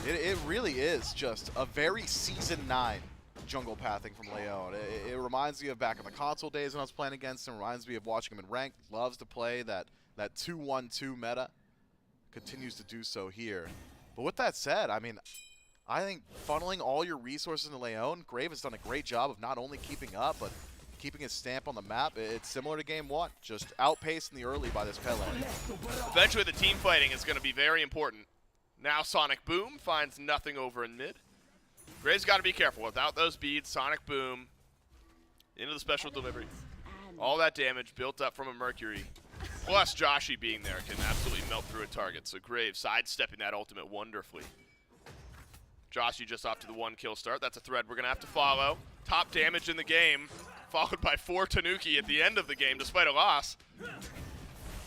It really is just a very Season 9 jungle pathing from Leon. It reminds me of back in the console days when I was playing against him. Reminds me of watching him in ranked. Loves to play that 2-1-2 meta. Continues to do so here. But with that said, I mean, I think funneling all your resources into Leon, Grave has done a great job of not only keeping up, but keeping his stamp on the map. It's similar to game 1, just outpaced in the early by this Pele. Eventually the team fighting is going to be very important. Now Sonic Boom finds nothing over in mid. Grave's got to be careful. Without those beads, Sonic Boom into the special delivery. All that damage built up from a Mercury, plus Joshi being there, can absolutely melt through a target. So Grave sidestepping that ultimate wonderfully. Joshi just off to the 1 kill start. That's a thread we're going to have to follow. Top damage in the game, followed by 4 Tanuki at the end of the game despite a loss.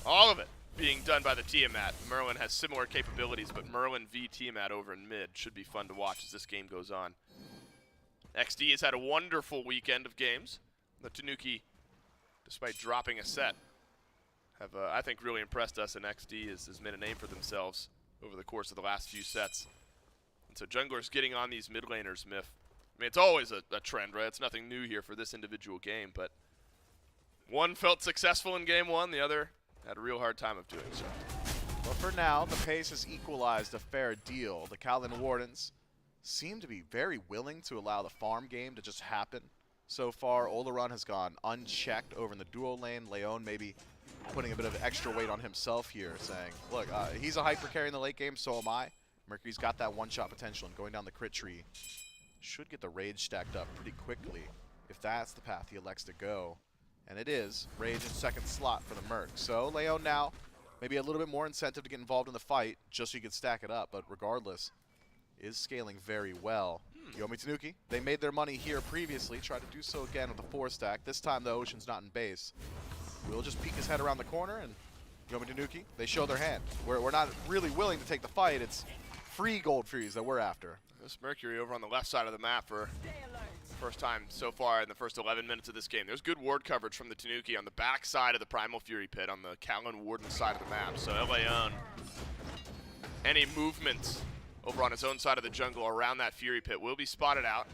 All of it being done by the Tiamat. Merlin has similar capabilities, but Merlin v Tiamat over in mid should be fun to watch as this game goes on. XD has had a wonderful weekend of games. The Tanuki, despite dropping a set, have, I think, really impressed us, and XD has made a name for themselves over the course of the last few sets. And so junglers getting on these mid laners, Myth. I mean, it's always a trend, right? It's nothing new here for this individual game, but one felt successful in game 1, the other had a real hard time of doing so. But for now, the pace has equalized a fair deal. The Callan Wardens seem to be very willing to allow the farm game to just happen. So far, Oleron has gone unchecked over in the duo lane. Leon maybe putting a bit of extra weight on himself here, saying, look, he's a hyper carry in the late game, so am I. Mercury's got that one-shot potential, and going down the crit tree should get the rage stacked up pretty quickly if that's the path he elects to go. And it is rage in second slot for the Merc. So Leon now, maybe a little bit more incentive to get involved in the fight, just so you can stack it up, but regardless, is scaling very well. Yomi Tanuki, they made their money here previously, tried to do so again with a 4-stack. This time the Ocean's not in base. We'll just peek his head around the corner, and Yomi Tanuki, they show their hand. We're not really willing to take the fight. It's free Gold Furies that we're after. This Mercury over on the left side of the map for first time so far in the first 11 minutes of this game. There's good ward coverage from the Tanuki on the back side of the Primal Fury pit on the Callan Warden side of the map. So Leon, any movement over on his own side of the jungle around that Fury pit will be spotted out,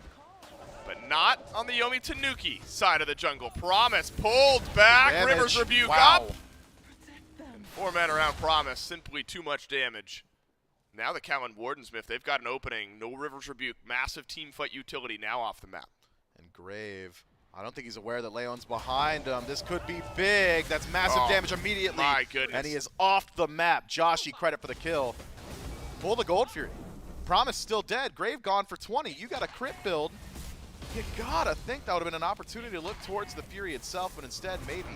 but not on the Yomi Tanuki side of the jungle. Promise pulled back, Damage. Rivers Rebuke Wow. up, and 4 men around Promise, simply too much damage. Now the Callan Warden Smith, they've got an opening. No Rivers Rebuke. Massive team fight utility now off the map. And Grave, I don't think he's aware that Leon's behind him. This could be big. That's massive damage immediately. My goodness. And he is off the map. Joshi, credit for the kill. Pull the Gold Fury. Promise still dead. Grave gone for 20. You got a crit build. You gotta think that would have been an opportunity to look towards the Fury itself, but instead maybe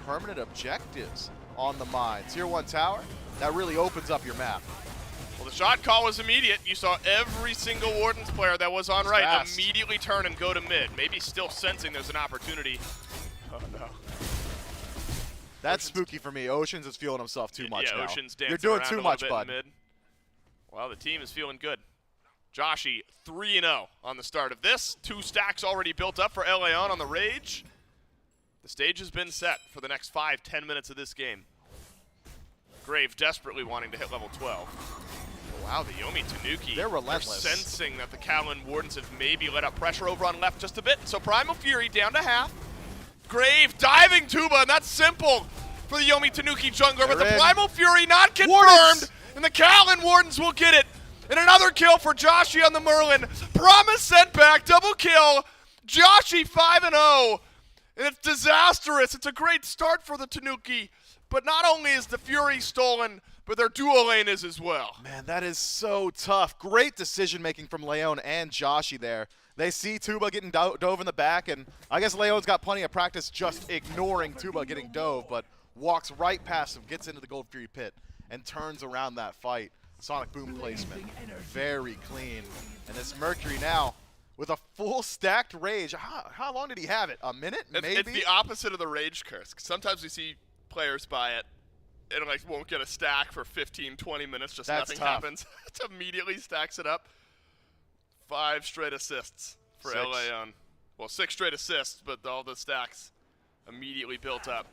permanent objectives on the mine. Tier 1 tower, that really opens up your map. Well, the shot call was immediate. You saw every single Wardens player that was on right fast. immediately turn and go to mid. Maybe still sensing there's an opportunity. Oh, no. That's spooky for me. Oceans is feeling himself too much yeah, now. Ocean's dancing You're doing around too a much, little bit bud. in mid. Well, the team is feeling good. Joshy 3-0 on the start of this. 2 stacks already built up for Leon on the Rage. The stage has been set for the next 5-10 minutes of this game. Grave desperately wanting to hit level 12. Oh, wow, the Yomi Tanuki. They're relentless. Sensing that the Callan Wardens have maybe let up pressure over on left just a bit. So Primal Fury down to half. Grave diving Tuba, and that's simple for the Yomi Tanuki jungler. But the Primal Fury not confirmed, Wardens! and the Callan Wardens will get it. And another kill for Joshy on the Merlin. Promise sent back, double kill. Joshy 5-0. And it's disastrous. It's a great start for the Tanuki. But not only is the Fury stolen, but their duo lane is as well. Man, that is so tough. Great decision-making from Leon and Joshy there. They see Tuba getting dove in the back, and I guess Leon's got plenty of practice just ignoring Tuba getting dove, but walks right past him, gets into the Gold Fury pit, and turns around that fight. Sonic Boom placement, very clean. And this Mercury now with a full stacked Rage. How long did he have it? A minute, maybe? It's the opposite of the Rage curse. Sometimes we see players buy it and like won't get a stack for 15, 20 minutes, just That's nothing tough. happens. It immediately stacks it up. 5 straight assists for 6. Leon. Well, 6 straight assists, but all the stacks immediately built up.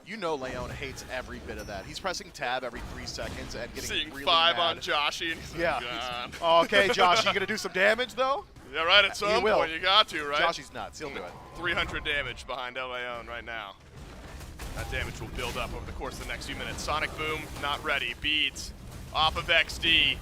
You know Leon hates every bit of that. He's pressing tab every 3 seconds and getting Seeing really 5 mad. on Joshy, and he's Yeah. like, God. Oh, okay, Josh, you gonna do some damage though? Yeah, right, at some will. point you got to, right? Joshy's nuts. He'll do it. 300 damage behind Leon right now. That damage will build up over the course of the next few minutes. Sonic Boom, not ready. Beads off of XD.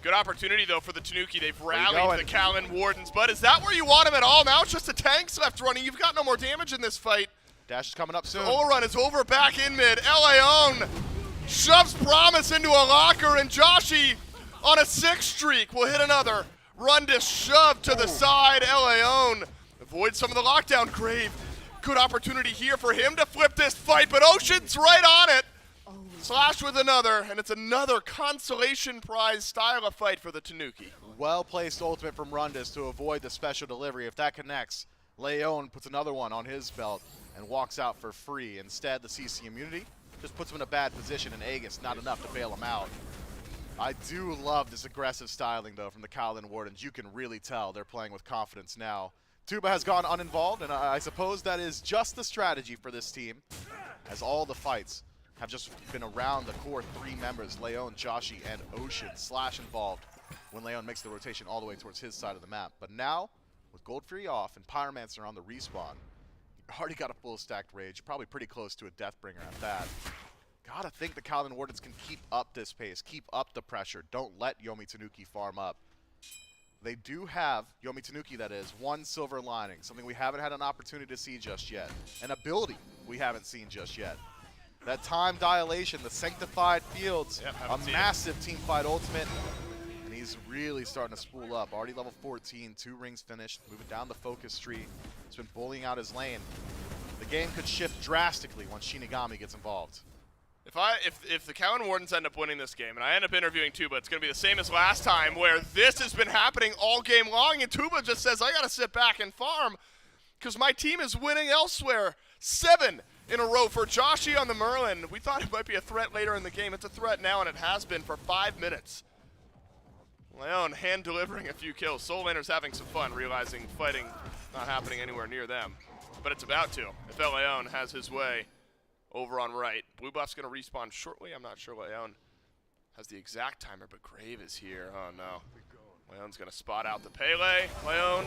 Good opportunity, though, for the Tanuki. They've rallied the Callan Wardens. But is that where you want him at all? Now it's just the tanks left running. You've got no more damage in this fight. Dash is coming up soon. Overrun is over back in mid. Leon shoves Promise into a locker, and Joshy on a 6 streak will hit another. Rundis shoved to the side. Leon avoids some of the lockdown. Grave, good opportunity here for him to flip this fight, but Ocean's right on it. Slash with another, and it's another consolation prize style of fight for the Tanuki. Well-placed ultimate from Rundis to avoid the special delivery. If that connects, Leon puts another one on his belt and walks out for free. Instead, the CC immunity just puts him in a bad position, and Aegis not enough to bail him out. I do love this aggressive styling, though, from the Callan Wardens. You can really tell they're playing with confidence now. Tuba has gone uninvolved, and I suppose that is just the strategy for this team, as all the fights have just been around the core 3 members, Leon, Joshy, and Ocean, Slash involved when Leon makes the rotation all the way towards his side of the map. But now, with Gold Fury off and Pyromancer on the respawn, you already got a full stacked Rage, probably pretty close to a Deathbringer at that. Gotta think the Callan Wardens can keep up this pace, keep up the pressure. Don't let Yomi Tanuki farm up. They do have, Yomi Tanuki that is, 1 silver lining, something we haven't had an opportunity to see just yet. An ability we haven't seen just yet. That time dilation, the Sanctified Fields, a massive teamfight ultimate, and he's really starting to spool up. Already level 14, 2 rings finished, moving down the focus tree. He's been bullying out his lane. The game could shift drastically once Shinigami gets involved. If the Callan Wardens end up winning this game, and I end up interviewing Tuba, it's going to be the same as last time, where this has been happening all game long, and Tuba just says, I got to sit back and farm, because my team is winning elsewhere. 7 in a row for Joshy on the Merlin. We thought it might be a threat later in the game. It's a threat now, and it has been for 5 minutes. Leon hand delivering a few kills. Soul Laner's having some fun, realizing fighting not happening anywhere near them. But it's about to, if Leon has his way over on right. Blue buff's going to respawn shortly. I'm not sure Leon has the exact timer, but Grave is here. Oh, no. Leon's going to spot out the Pele. Leon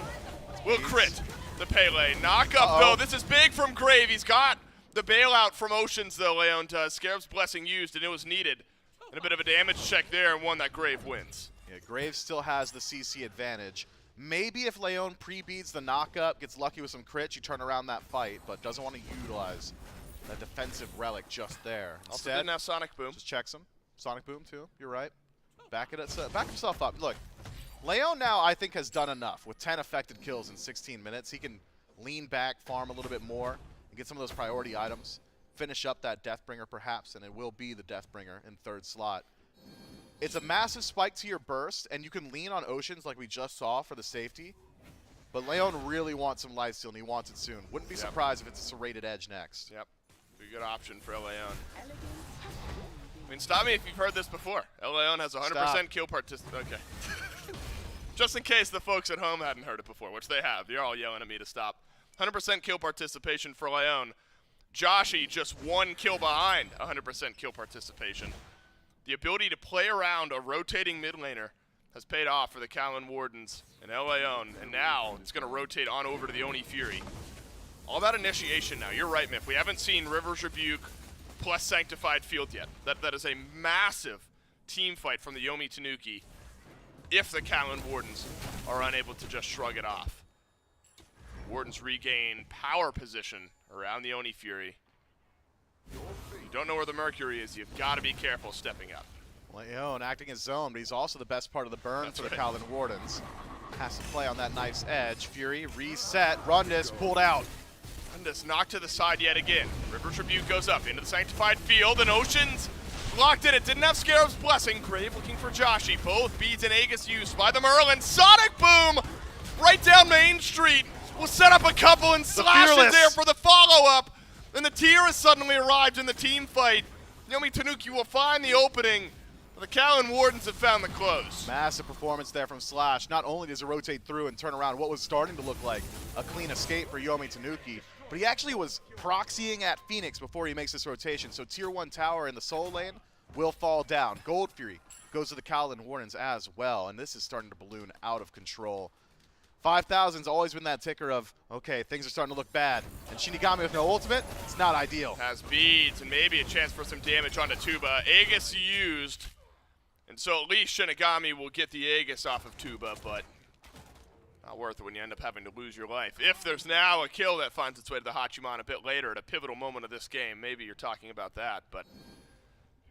will crit the Pele. Knock up, though. This is big from Grave. He's got the bailout from Oceans, though, Leon does. Scarab's Blessing used, and it was needed. And a bit of a damage check there, and one that Grave wins. Yeah, Grave still has the CC advantage. Maybe if Leon pre-beats the knock-up, gets lucky with some crits, you turn around that fight, but doesn't want to utilize that defensive relic just there. Also Instead, didn't have Sonic Boom. just checks him. Sonic Boom, too. You're right. Back himself up. Look, Leon now, I think, has done enough. With 10 affected kills in 16 minutes, he can lean back, farm a little bit more, and get some of those priority items. Finish up that Deathbringer, perhaps, and it will be the Deathbringer in 3rd slot. It's a massive spike to your burst, and you can lean on Oceans like we just saw for the safety. But Leon really wants some lifesteal, and he wants it soon. Wouldn't be surprised if it's a serrated edge next. Yep. Be a good option for Leon. I mean, stop me if you've heard this before. Leon has 100% kill participation. Okay. Just in case the folks at home hadn't heard it before, which they have. You're all yelling at me to stop. 100% kill participation for Leon. Joshi just 1 kill behind 100% kill participation. The ability to play around a rotating mid laner has paid off for the Callan Wardens and Leon, and now it's going to rotate on over to the Oni Fury. All about initiation now. You're right, Myth. We haven't seen River's Rebuke plus Sanctified Field yet. That is a massive team fight from the Yomi Tanuki if the Callan Wardens are unable to just shrug it off. Wardens regain power position around the Oni Fury. You don't know where the Mercury is. You've got to be careful stepping up. Leon acting as zone, but he's also the best part of the burn for the Callan Wardens. Has to play on that nice edge. Fury reset. Rundis pulled out. Rundis knocked to the side yet again. River's Rebuke goes up into the Sanctified Field, and Oceans blocked in. It didn't have Scarab's Blessing. Grave looking for Joshi. Both beads and Aegis used by the Merlin. Sonic Boom right down Main Street. Will set up a couple and slash it there for the follow-up. Then the tier has suddenly arrived in the team fight. Yomi Tanuki will find the opening. The Callan Wardens have found the close. Massive performance there from Slash. Not only does it rotate through and turn around what was starting to look like a clean escape for Yomi Tanuki, but he actually was proxying at Phoenix before he makes this rotation. So tier 1 tower in the soul lane will fall down. Gold Fury goes to the Callan Wardens as well, and this is starting to balloon out of control. 5,000's always been that ticker of, okay, things are starting to look bad. And Shinigami with no ultimate, it's not ideal. Has beads and maybe a chance for some damage onto Tuba. Aegis used. And so at least Shinigami will get the Aegis off of Tuba, but not worth it when you end up having to lose your life. If there's now a kill that finds its way to the Hachiman a bit later at a pivotal moment of this game, maybe you're talking about that. But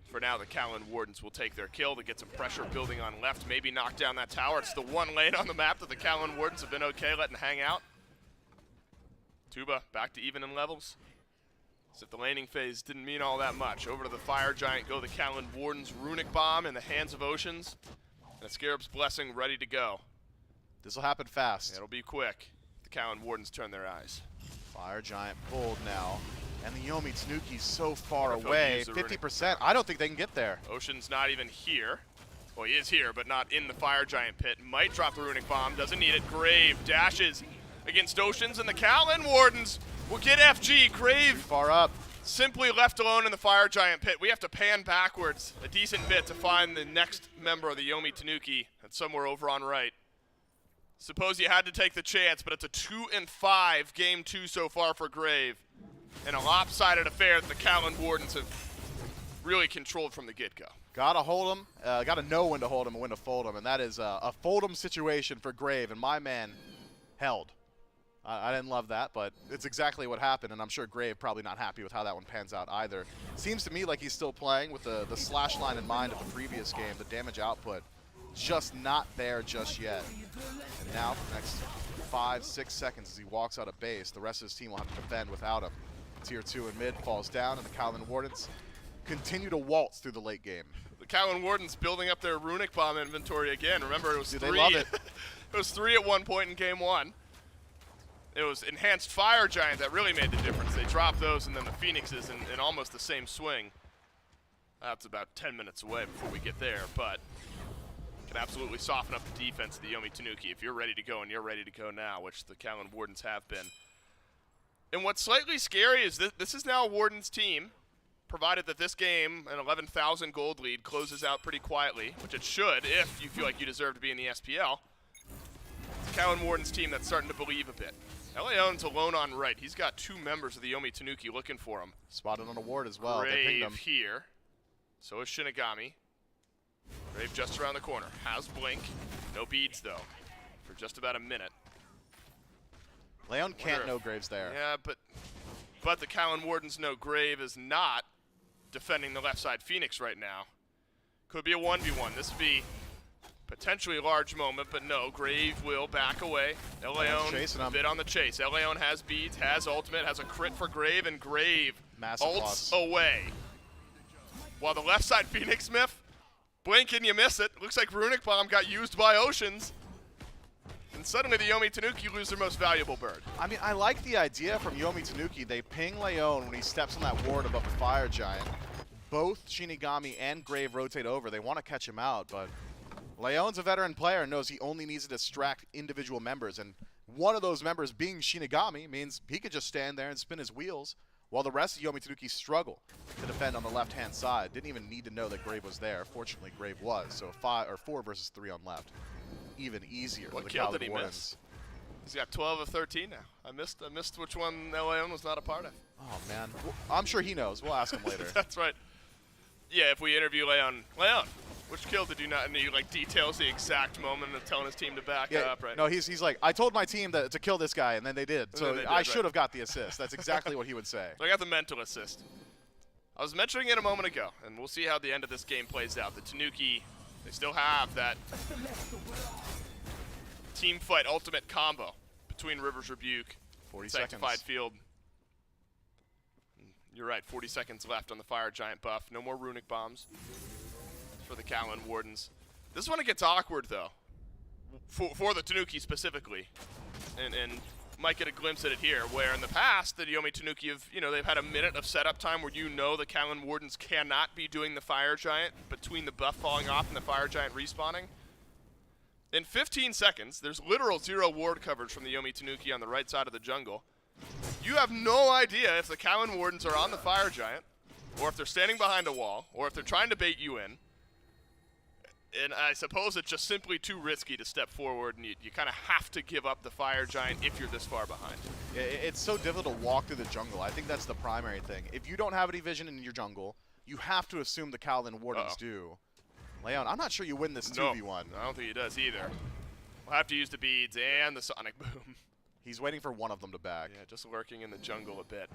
for now, the Callan Wardens will take their kill to get some pressure building on left, maybe knock down that tower. It's the one lane on the map that the Callan Wardens have been okay letting hang out. Tuba back to even in levels. As if the laning phase didn't mean all that much. Over to the Fire Giant go the Callan Wardens. Runic Bomb in the hands of Oceans. And a Scarab's Blessing ready to go. This will happen fast. It'll be quick. The Callan Wardens turn their eyes. Fire Giant pulled now. And the Yomi Tanuki's so far away. 50%. I don't think they can get there. Ocean's not even here. Well, he is here, but not in the Fire Giant pit. Might drop the Runic Bomb. Doesn't need it. Grave dashes against Oceans, and the Callan Wardens will get FG. Grave far up. Simply left alone in the Fire Giant pit. We have to pan backwards a decent bit to find the next member of the Yomi Tanuki. That's somewhere over on right. Suppose you had to take the chance, but it's a 2-5 game 2 so far for Grave. And a lopsided affair that the Callan Wardens have really controlled from the get-go. Gotta hold him, gotta know when to hold him and when to fold him, and that is a fold him situation for Grave, and my man held. I didn't love that, but it's exactly what happened, and I'm sure Grave probably not happy with how that one pans out either. Seems to me like he's still playing with the slash line in mind of the previous game, the damage output just not there just yet. And now, for the next 5-6 seconds as he walks out of base, the rest of his team will have to defend without him. Tier 2 in mid falls down, and the Callan Wardens continue to waltz through the late game. The Callan Wardens building up their Runic Bomb inventory again. Remember, it was 3. They love it. It was 3 at one point in game 1. It was Enhanced Fire Giant that really made the difference. They dropped those, and then the Phoenixes in almost the same swing. That's about 10 minutes away before we get there, but can absolutely soften up the defense of the Yomi Tanuki if you're ready to go, and you're ready to go now, which the Callan Wardens have been. And what's slightly scary is this is now a Warden's team, provided that this game, an 11,000 gold lead, closes out pretty quietly, which it should if you feel like you deserve to be in the SPL. It's a Callan Warden's team that's starting to believe a bit. Leon's alone on right. He's got 2 members of the Yomi Tanuki looking for him. Spotted on a ward as well. They pinged him. Grave here. So is Shinigami. Grave just around the corner. Has Blink. No beads, though, for just about a minute. Leon can't know Grave's there. Yeah, but the Callan Wardens know Grave is not defending the left side Phoenix right now. Could be a 1v1. This would be potentially a large moment, but no, Grave will back away. Leon a bit on the chase. Leon has beads, has ultimate, has a crit for Grave, and Grave ults away. While the left side Phoenix Myth Blink and you miss it. Looks like Runic Bomb got used by Oceans. And suddenly the Yomi Tanuki lose their most valuable bird. I mean, I like the idea from Yomi Tanuki. They ping Leon when he steps on that ward above the Fire Giant. Both Shinigami and Grave rotate over. They want to catch him out, but Leon's a veteran player and knows he only needs to distract individual members. And one of those members being Shinigami means he could just stand there and spin his wheels while the rest of Yomi Tanuki struggle to defend on the left-hand side. Didn't even need to know that Grave was there. Fortunately, Grave was, so 4 versus 3 on left. Even easier. What for the kill did Cowled he Wardens. miss? He's got 12 of 13 now. I missed which one Leon was not a part of. Oh, man. Well, I'm sure he knows. We'll ask him later. That's right. Yeah, if we interview Leon, which kill did you not? And he like details the exact moment of telling his team to back up, right? No, he's like, I told my team to kill this guy, and then they did. So they did, I should have got the assist. That's exactly what he would say. So I got the mental assist. I was mentioning it a moment ago, and we'll see how the end of this game plays out. The Tanuki, they still have that team fight ultimate combo between Rivers Rebuke 40 and Sanctified seconds. Field. You're right, 40 seconds left on the Fire Giant buff. No more Runic Bombs for the Cowled Wardens. This is when it gets awkward, though, for the Tanuki specifically. And might get a glimpse at it here, where in the past, the Yomi Tanuki have, they've had a minute of setup time where the Cowled Wardens cannot be doing the Fire Giant between the buff falling off and the Fire Giant respawning. In 15 seconds, there's literal 0 ward coverage from the Yomi Tanuki on the right side of the jungle. You have no idea if the Cowled Wardens are on the Fire Giant, or if they're standing behind a wall, or if they're trying to bait you in. And I suppose it's just simply too risky to step forward, and you kind of have to give up the Fire Giant if you're this far behind. Yeah, it's so difficult to walk through the jungle. I think that's the primary thing. If you don't have any vision in your jungle, you have to assume the Cowled Wardens do. Leon, I'm not sure you win this 2v1. I don't think he does either. We'll have to use the beads and the Sonic Boom. He's waiting for one of them to back. Yeah, just lurking in the jungle a bit.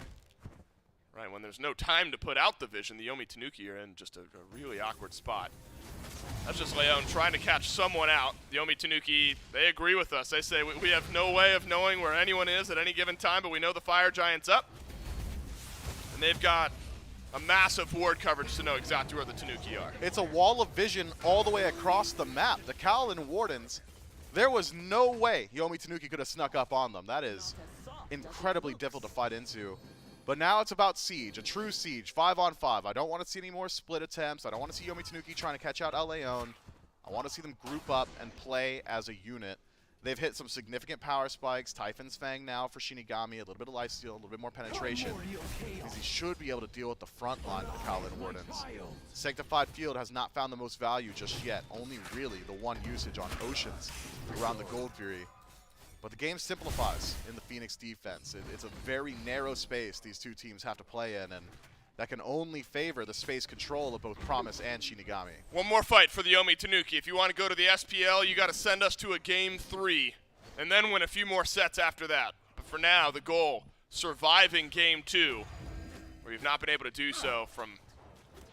Right, when there's no time to put out the vision, the Yomi Tanuki are in just a really awkward spot. That's just Leon trying to catch someone out. The Yomi Tanuki, they agree with us. They say we have no way of knowing where anyone is at any given time, but we know the Fire Giant's up. And they've got a massive ward coverage to know exactly where the Tanuki are. It's a wall of vision all the way across the map. The Cowled Wardens, there was no way Yomi Tanuki could have snuck up on them. That is incredibly difficult to fight into. But now it's about siege, a true siege, 5-on-5. I don't want to see any more split attempts. I don't want to see Yomi Tanuki trying to catch out Leon. I want to see them group up and play as a unit. They've hit some significant power spikes. Typhon's Fang now for Shinigami, a little bit of lifesteal, a little bit more penetration. Because he should be able to deal with the front line of the Cowled Wardens. Sanctified Field has not found the most value just yet. Only really the one usage on Oceans around the Gold Fury. But the game simplifies in the Phoenix defense. It's a very narrow space these two teams have to play in, and that can only favor the space control of both Promise and Shinigami. One more fight for the Yomi Tanuki. If you want to go to the SPL, you got to send us to a Game 3, and then win a few more sets after that. But for now, the goal, surviving Game 2, where you've not been able to do so from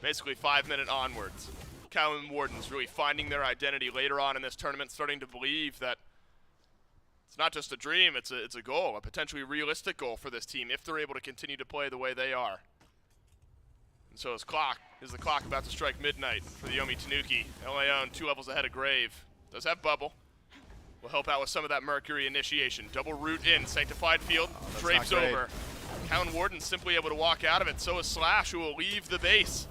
basically 5-minute onwards. Cowled Wardens really finding their identity later on in this tournament, starting to believe that it's not just a dream, it's a goal, a potentially realistic goal for this team if they're able to continue to play the way they are. And so is the clock about to strike midnight for the Yomi Tanuki. Leon 2 levels ahead of Grave. Does have Bubble. Will help out with some of that Mercury initiation. Double root in, Sanctified Field, drapes over. Cowled Warden simply able to walk out of it. So is Slash, who will leave the base.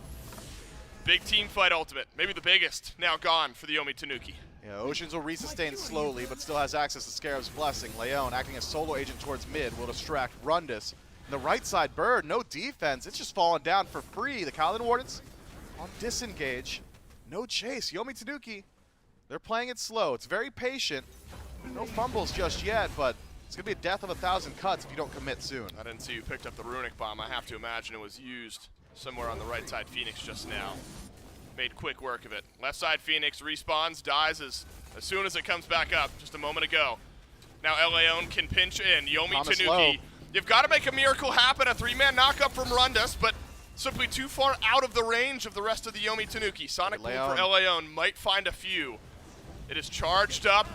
Big team fight ultimate, maybe the biggest, now gone for the Yomi Tanuki. Yeah, Oceans will resustain slowly, but still has access to Scarab's Blessing. Leon, acting as solo agent towards mid, will distract Rundus. And the right side Bird, no defense. It's just falling down for free. The Cowled Wardens on disengage. No chase. Yomi Tanuki, they're playing it slow. It's very patient. No fumbles just yet, but it's going to be a death of 1,000 cuts if you don't commit soon. I didn't see you picked up the Runic Bomb. I have to imagine it was used somewhere on the right side Phoenix just now. Made quick work of it. Left side Phoenix respawns, dies as soon as it comes back up, just a moment ago. Now Leon can pinch in. Yomi Tanuki, low. You've got to make a miracle happen. A 3-man knockup from Rundus, but simply too far out of the range of the rest of the Yomi Tanuki. Sonic Boom for Leon might find a few. It is charged up,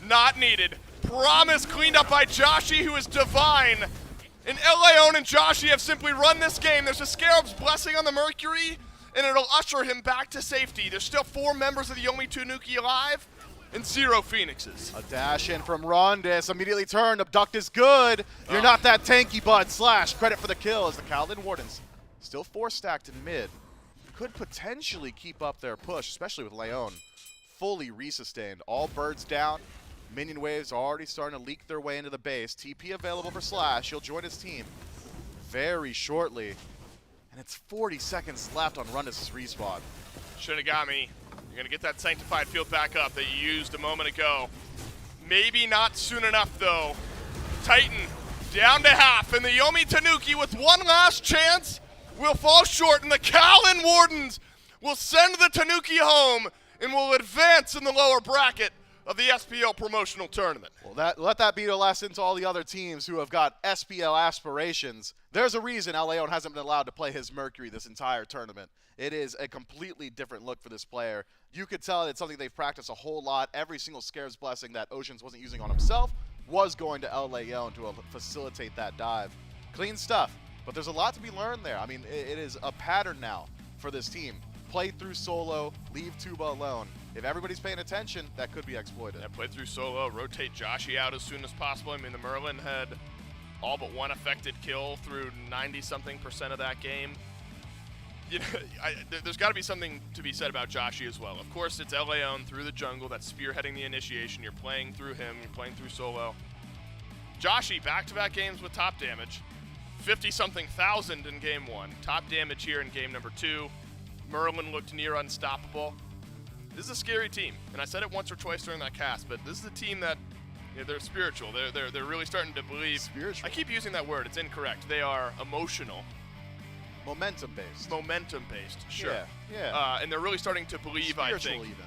not needed. Promise cleaned up by Joshi, who is divine. And Leon and Joshi have simply run this game. There's a Scarab's Blessing on the Mercury, and it'll usher him back to safety. There's still 4 members of the Yomi Tanuki alive, and 0 Phoenixes. A dash in from Rondis, immediately turned, abduct is good. You're not that tanky, bud. Slash, credit for the kill as the Kaladin Wardens still 4 stacked in mid. Could potentially keep up their push, especially with Leon fully resustained. All birds down. Minion waves are already starting to leak their way into the base. TP available for Slash. He'll join his team very shortly. And it's 40 seconds left on Rondis' respawn. Shinigami, you're going to get that Sanctified Field back up that you used a moment ago. Maybe not soon enough, though. Titan down to half, and the Yomi Tanuki with one last chance will fall short, and the Kaladin Wardens will send the Tanuki home and will advance in the lower bracket of the SPL promotional tournament. Well, let that be the lesson to all the other teams who have got SPL aspirations. There's a reason Leon hasn't been allowed to play his Mercury this entire tournament. It is a completely different look for this player. You could tell it's something they've practiced a whole lot. Every single Scares Blessing that Oceans wasn't using on himself was going to Leon to facilitate that dive. Clean stuff, but there's a lot to be learned there. I mean, it is a pattern now for this team. Play through solo, leave Tuba alone. If everybody's paying attention, that could be exploited. Yeah, play through solo, rotate Joshi out as soon as possible. I mean, the Merlin had all but one affected kill through 90-something% of that game. You know, there's got to be something to be said about Joshi as well. Of course, it's Leon through the jungle that's spearheading the initiation. You're playing through him. You're playing through solo. Joshi, back-to-back games with top damage. 50-something thousand in game 1. Top damage here in game number 2. Merlin looked near unstoppable. This is a scary team, and I said it once or twice during that cast, but this is a team that, you know, they're spiritual. They're really starting to believe. Spiritual. I keep using that word. It's incorrect. They are emotional. Momentum-based. Momentum-based, sure. Yeah. And they're really starting to believe, Spiritual I think. even.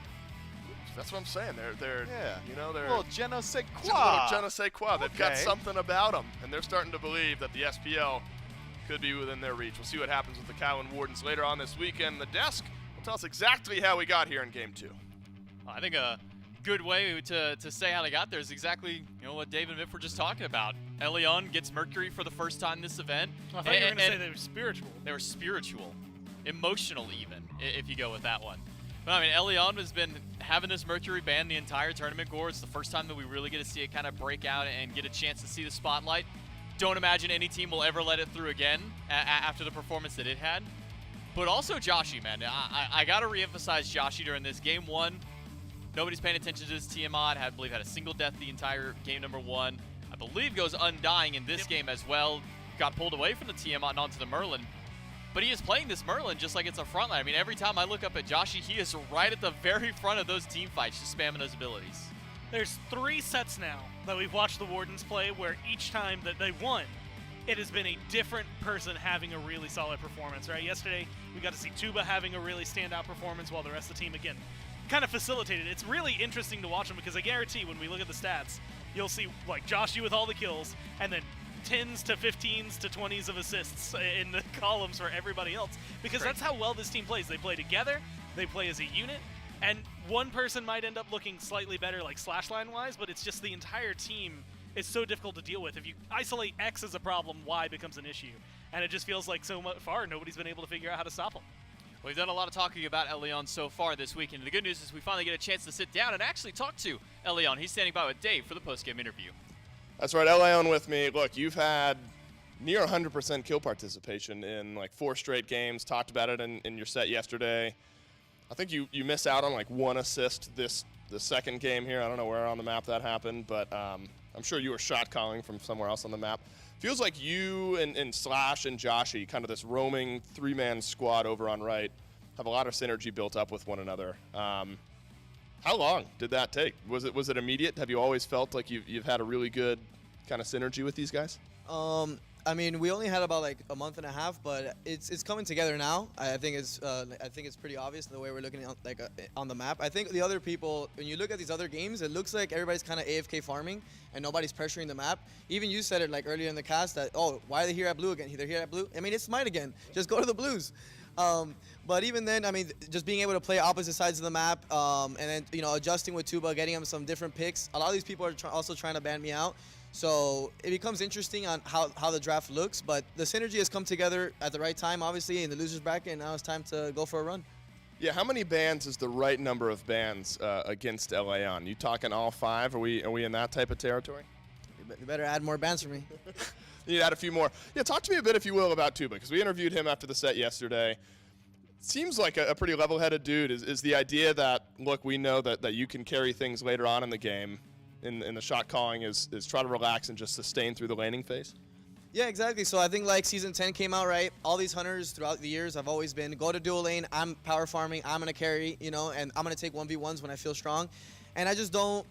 That's what I'm saying. They're you know, they're Well, je ne sais it's a quoi. little je ne sais quoi. They've got Okay. something about them, and they're starting to believe that the SPL could be within their reach. We'll see what happens with the Kaladin Wardens later on this weekend. The desk will tell us exactly how we got here in game 2. I think a good way to say how they got there is exactly what Dave and Miff were just talking about. Leon gets Mercury for the first time this event. I thought you were going to say they were spiritual. They were spiritual, emotional even, if you go with that one. But I mean, Leon has been having this Mercury ban the entire tournament, Gore. It's the first time that we really get to see it kind of break out and get a chance to see the spotlight. Don't imagine any team will ever let it through again after the performance that it had. But also Joshi, man. I got to reemphasize Joshi during this game 1. Nobody's paying attention to this Tiamat. I believe had a single death the entire game number 1. I believe goes undying in this game as well. Got pulled away from the Tiamat and onto the Merlin. But he is playing this Merlin just like it's a frontline. I mean, every time I look up at Joshi, he is right at the very front of those team fights, just spamming those abilities. There's 3 sets now that we've watched the Wardens play where each time that they won, it has been a different person having a really solid performance, right? Yesterday, we got to see Tuba having a really standout performance while the rest of the team, again, kind of facilitated. It's really interesting to watch them because I guarantee when we look at the stats, you'll see like Joshi with all the kills and then 10s to 15s to 20s of assists in the columns for everybody else because that's how well this team plays. They play together, they play as a unit, and one person might end up looking slightly better like slash line wise, but it's just the entire team is so difficult to deal with. If you isolate X as a problem, Y becomes an issue. And it just feels like so far nobody's been able to figure out how to stop them. We've done a lot of talking about Leon so far this week, and the good news is we finally get a chance to sit down and actually talk to Leon. He's standing by with Dave for the post-game interview. That's right, Leon with me. Look, you've had near 100% kill participation in like 4 straight games. Talked about it in your set yesterday. I think you miss out on like 1 assist the second game here. I don't know where on the map that happened, but I'm sure you were shot calling from somewhere else on the map. Feels like you and Slash and Joshi, kind of this roaming 3-man squad over on right, have a lot of synergy built up with one another. How long did that take? Was it immediate? Have you always felt like you've had a really good kind of synergy with these guys? I mean, we only had about like a month and a half, but it's coming together now. I think it's pretty obvious the way we're looking at on the map. I think the other people, when you look at these other games, it looks like everybody's kind of AFK farming and nobody's pressuring the map. Even you said it like earlier in the cast that, oh, why are they here at blue again? They're here at blue. I mean, it's Smite again. Just go to the blues. But even then, I mean, just being able to play opposite sides of the map, and then adjusting with Tuba, getting him some different picks. A lot of these people are also trying to ban me out, so it becomes interesting on how the draft looks. But the synergy has come together at the right time, obviously, in the losers bracket, and now it's time to go for a run. Yeah, how many bans is the right number of bans against Leon? You talking all 5? Are we in that type of territory? You better add more bans for me. You need to add a few more. Yeah, talk to me a bit, if you will, about Tuba, because we interviewed him after the set yesterday. Seems like a pretty level-headed dude. Is the idea that, look, we know that you can carry things later on in the game, in the shot calling, is try to relax and just sustain through the laning phase? Yeah, exactly. So I think like Season 10 came out, right? All these hunters throughout the years have always been, go to dual lane, I'm power farming, I'm going to carry, and I'm going to take 1v1s when I feel strong. And I just don't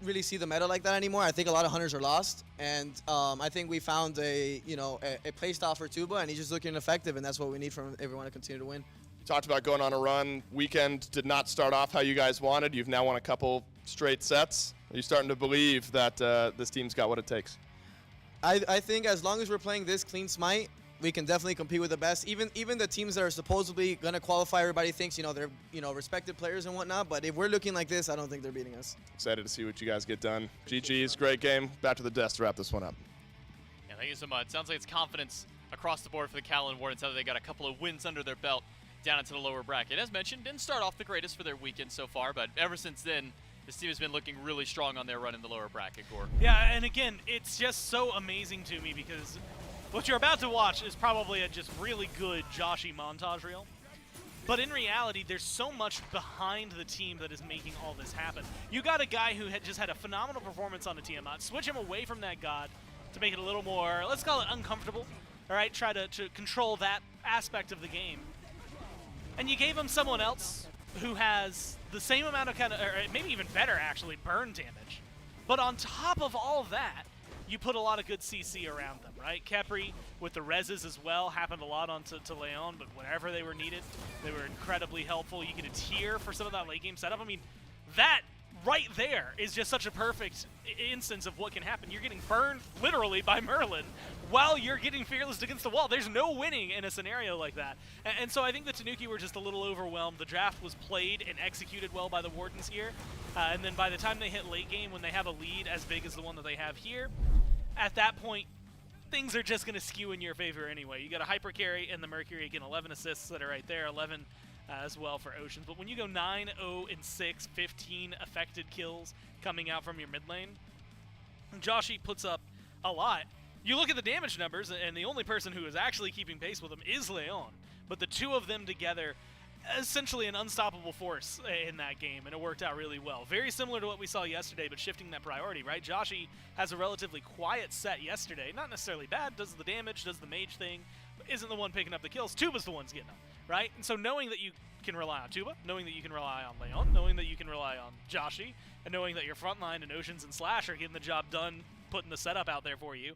really see the meta like that anymore. I think a lot of hunters are lost. And I think we found a play style for Tuba, and he's just looking effective, and that's what we need from everyone to continue to win. You talked about going on a run. Weekend did not start off how you guys wanted. You've now won a couple straight sets. Are you starting to believe that this team's got what it takes? I think as long as we're playing this clean Smite, we can definitely compete with the best. Even the teams that are supposedly going to qualify, everybody thinks, they're, respected players and whatnot. But if we're looking like this, I don't think they're beating us. Excited to see what you guys get done. GG's, great game. Back to the desk to wrap this one up. Yeah, thank you so much. Sounds like it's confidence across the board for the Callan Wardens. They got a couple of wins under their belt down into the lower bracket. As mentioned, didn't start off the greatest for their weekend so far, but ever since then, this team has been looking really strong on their run in the lower bracket, Gore. Yeah, and again, it's just so amazing to me because what you're about to watch is probably a just really good Joshy montage reel. But in reality, there's so much behind the team that is making all this happen. You got a guy who had just had a phenomenal performance on the Tiamat. Switch him away from that god to make it a little more, let's call it uncomfortable. All right, try to control that aspect of the game. And you gave him someone else who has the same amount of or maybe even better actually, burn damage. But on top of all of that, you put a lot of good CC around them, right? Kepri with the reses as well happened a lot onto Leon, but whenever they were needed, they were incredibly helpful. You get a tier for some of that late game setup. I mean, that right there is just such a perfect instance of what can happen. You're getting burned literally by Merlin while you're getting fearless against the wall. There's no winning in a scenario like that. And so I think the Tanuki were just a little overwhelmed. The draft was played and executed well by the Wardens here. And then by the time they hit late game, when they have a lead as big as the one that they have here, at that point, things are just going to skew in your favor anyway. You got a hyper carry and the Mercury, again, 11 assists that are right there, 11 as well for Oceans. But when you go 9, 0, and 6, 15 affected kills coming out from your mid lane, Joshy puts up a lot. You look at the damage numbers, and the only person who is actually keeping pace with him is Leon. But the two of them together, essentially an unstoppable force in that game, and it worked out really well. Very similar to what we saw yesterday, but shifting that priority, right? Joshy has a relatively quiet set yesterday. Not necessarily bad, does the damage, does the mage thing, but isn't the one picking up the kills. Tuba's the one's getting them, right? And so knowing that you can rely on Tuba, knowing that you can rely on Leon, knowing that you can rely on Joshy, and knowing that your frontline and Oceans and Slash are getting the job done, putting the setup out there for you,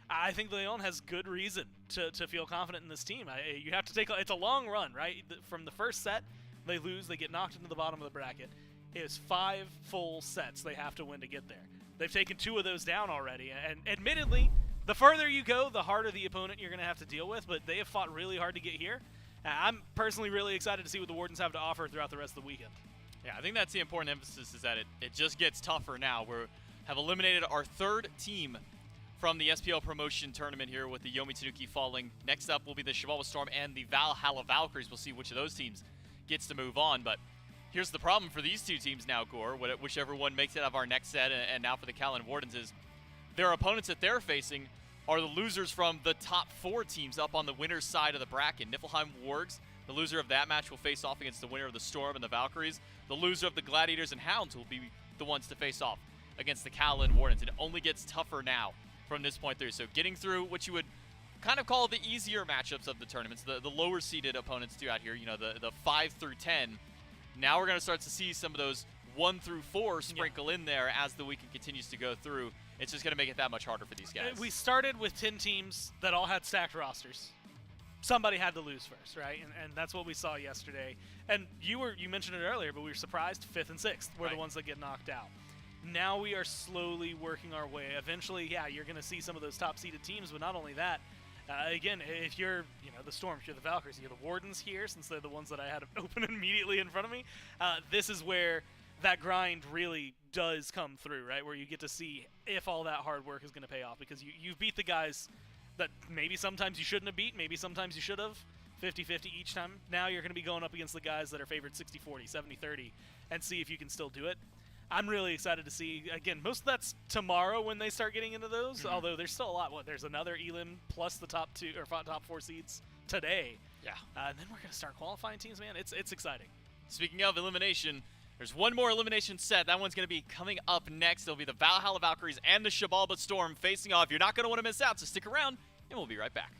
I think Leon has good reason to feel confident in this team. You have to take it's a long run, right? From the first set, they lose, they get knocked into the bottom of the bracket. It is 5 full sets they have to win to get there. They've taken 2 of those down already, and admittedly, the further you go, the harder the opponent you're going to have to deal with, but they have fought really hard to get here. I'm personally really excited to see what the Wardens have to offer throughout the rest of the weekend. Yeah, I think that's the important emphasis, is that it just gets tougher now. We have eliminated our 3rd team from the SPL promotion tournament here, with the Yomi Tanuki falling. Next up will be the Chihuahua Storm and the Valhalla Valkyries. We'll see which of those teams gets to move on. But here's the problem for these two teams now, Gore, whichever one makes it out of our next set, and now for the Callan Wardens, is their opponents that they're facing are the losers from the top 4 teams up on the winner's side of the bracket. Niflheim Wargs, the loser of that match, will face off against the winner of the Storm and the Valkyries. The loser of the Gladiators and Hounds will be the ones to face off against the Callan Wardens. It only gets tougher now from this point through. So getting through what you would kind of call the easier matchups of the tournaments, the lower seeded opponents throughout here, the 5 through 10. Now we're going to start to see some of those 1 through 4 sprinkle in there as the weekend continues to go through. It's just going to make it that much harder for these guys. We started with 10 teams that all had stacked rosters. Somebody had to lose first, right? And that's what we saw yesterday. And you mentioned it earlier, but we were surprised 5th and 6th were the ones that get knocked out. Now we are slowly working our way. Eventually, yeah, you're going to see some of those top-seeded teams, but not only that, Again, if you're, the Storm, if you're the Valkyries, you're the Wardens here, since they're the ones that I had open immediately in front of me, this is where that grind really does come through, right? Where you get to see if all that hard work is going to pay off, because you've beat the guys that maybe sometimes you shouldn't have beat, maybe sometimes you should have, 50-50 each time. Now you're going to be going up against the guys that are favored 60-40, 70-30, and see if you can still do it. I'm really excited to see. Again, most of that's tomorrow when they start getting into those, although there's still a lot. There's another Elim plus the top 2 or top 4 seeds today. Yeah. And then we're going to start qualifying teams, man. It's exciting. Speaking of elimination, there's one more elimination set. That one's going to be coming up next. It'll be the Valhalla Valkyries and the Shabalba Storm facing off. You're not going to want to miss out, so stick around, and we'll be right back.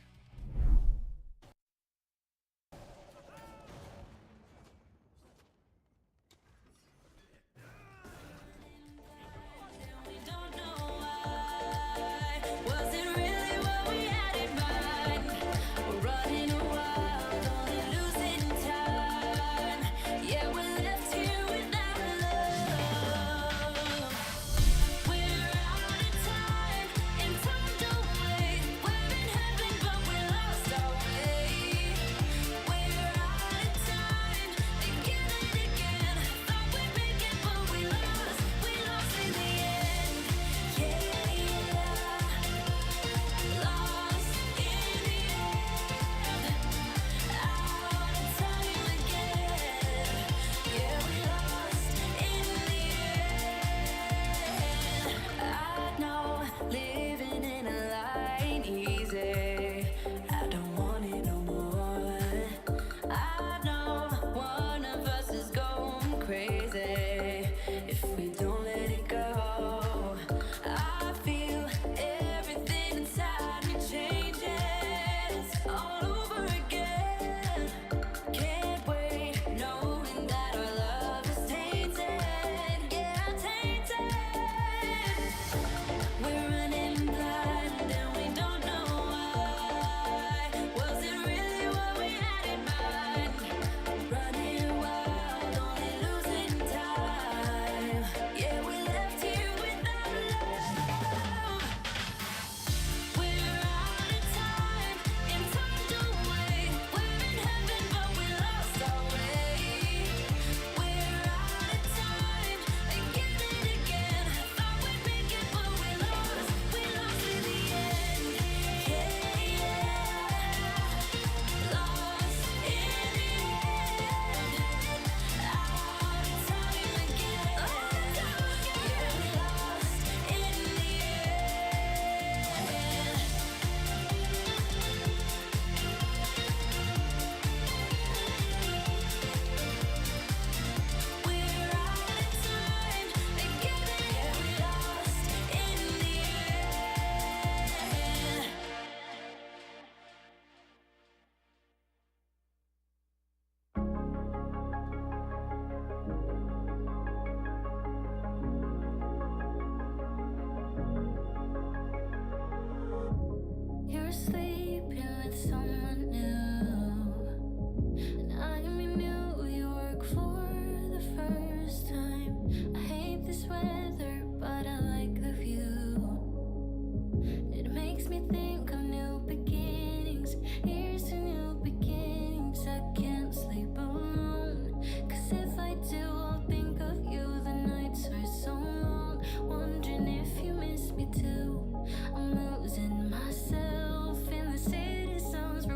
Myself in the city, sounds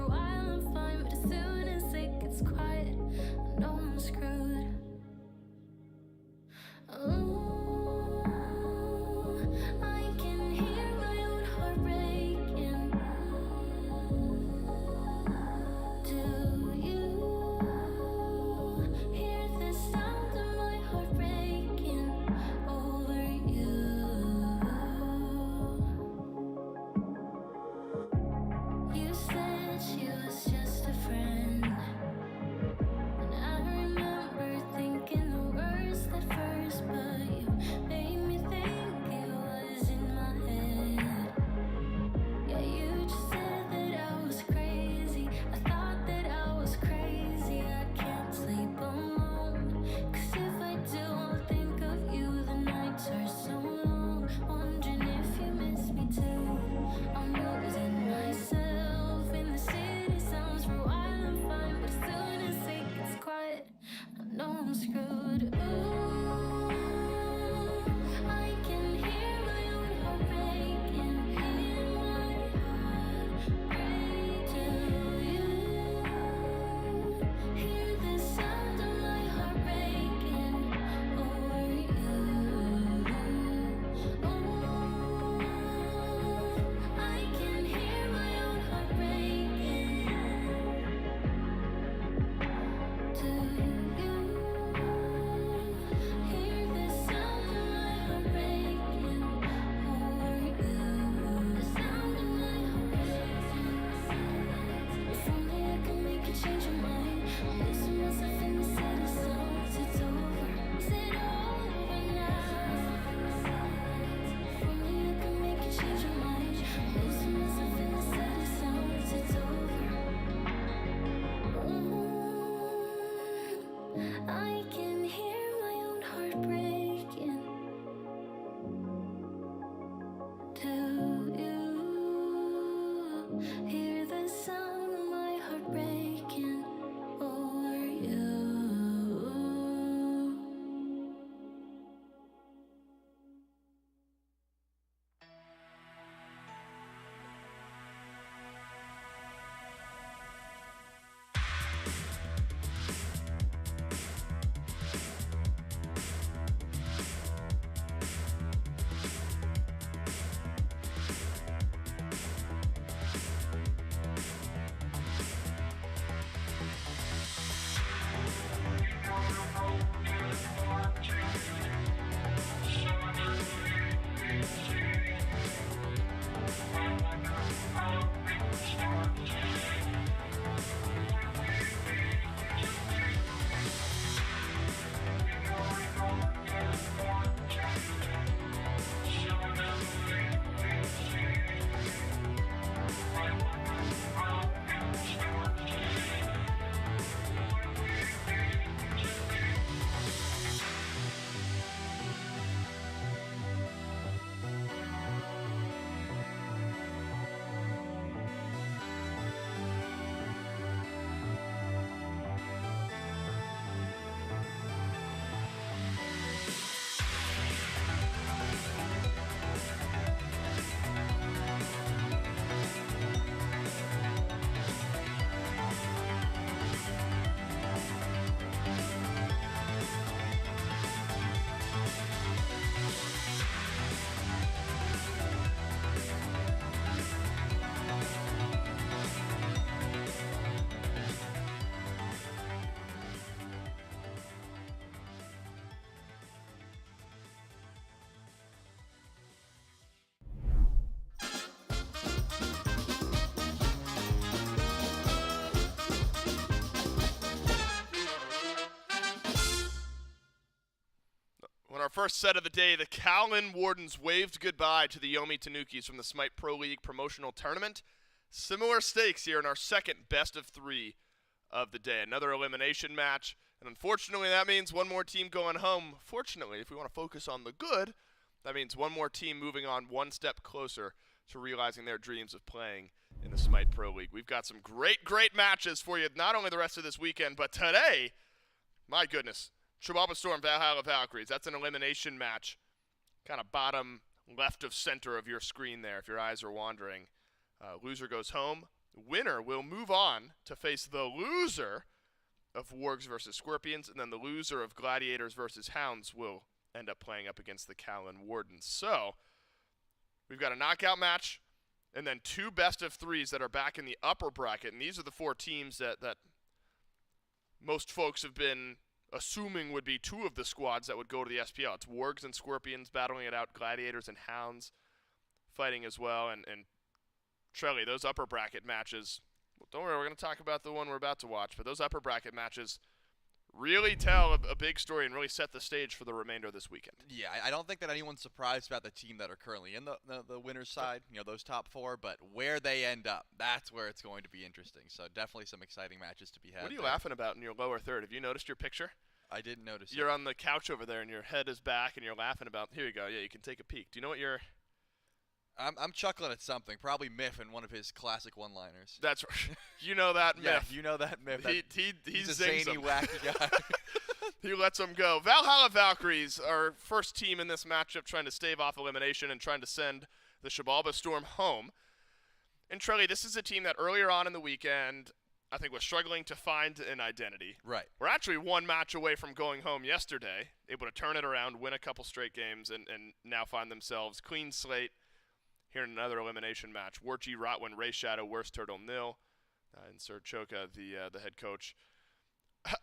to you. Hear the sound of my heart breaking over you. On our first set of the day, the Callan Wardens waved goodbye to the Yomi Tanukis from the Smite Pro League promotional tournament. Similar stakes here in our second best of 3 of the day. Another elimination match, and unfortunately that means one more team going home. Fortunately, if we want to focus on the good, that means one more team moving on one step closer to realizing their dreams of playing in the Smite Pro League. We've got some great matches for you, not only the rest of this weekend, but today. My goodness. Chihuahua Storm, Valhalla Valkyries. That's an elimination match. Kind of bottom left of center of your screen there if your eyes are wandering. Loser goes home. Winner will move on to face the loser of Wargs versus Scorpions, and then the loser of Gladiators versus Hounds will end up playing up against the Callan Wardens. So, we've got a knockout match, and then 2 best of 3s that are back in the upper bracket, and these are the 4 teams that most folks have been assuming would be 2 of the squads that would go to the SPL. It's Wargs and Scorpions battling it out, Gladiators and Hounds fighting as well, and Trelly, those upper bracket matches, well, don't worry, we're going to talk about the one we're about to watch, but those upper bracket matches really tell a big story and really set the stage for the remainder of this weekend. Yeah, I don't think that anyone's surprised about the team that are currently in the winner's side, you know, those top 4, but where they end up, that's where it's going to be interesting. So definitely some exciting matches to be had. What are you there. laughing about in your lower third? Have you noticed your picture? I didn't notice You're it. on the couch over there and your head is back and you're laughing about, here you go, yeah, you can take a peek. Do you know what you're... I'm chuckling at something, probably Miff in one of his classic one-liners. That's right. You know that Miff. Yeah, you know that Miff. He's a zany, wacky guy. He lets them go. Valhalla Valkyries, our first team in this matchup, trying to stave off elimination and trying to send the Shibalba Storm home. And Trelly, this is a team that earlier on in the weekend, I think, was struggling to find an identity. Right. We're actually 1 match away from going home yesterday, able to turn it around, win a couple straight games, and now find themselves clean slate here in another elimination match. Warchi, Rotwin, Ray Shadow, Worst Turtle, Nil, and Sir Choka, the head coach.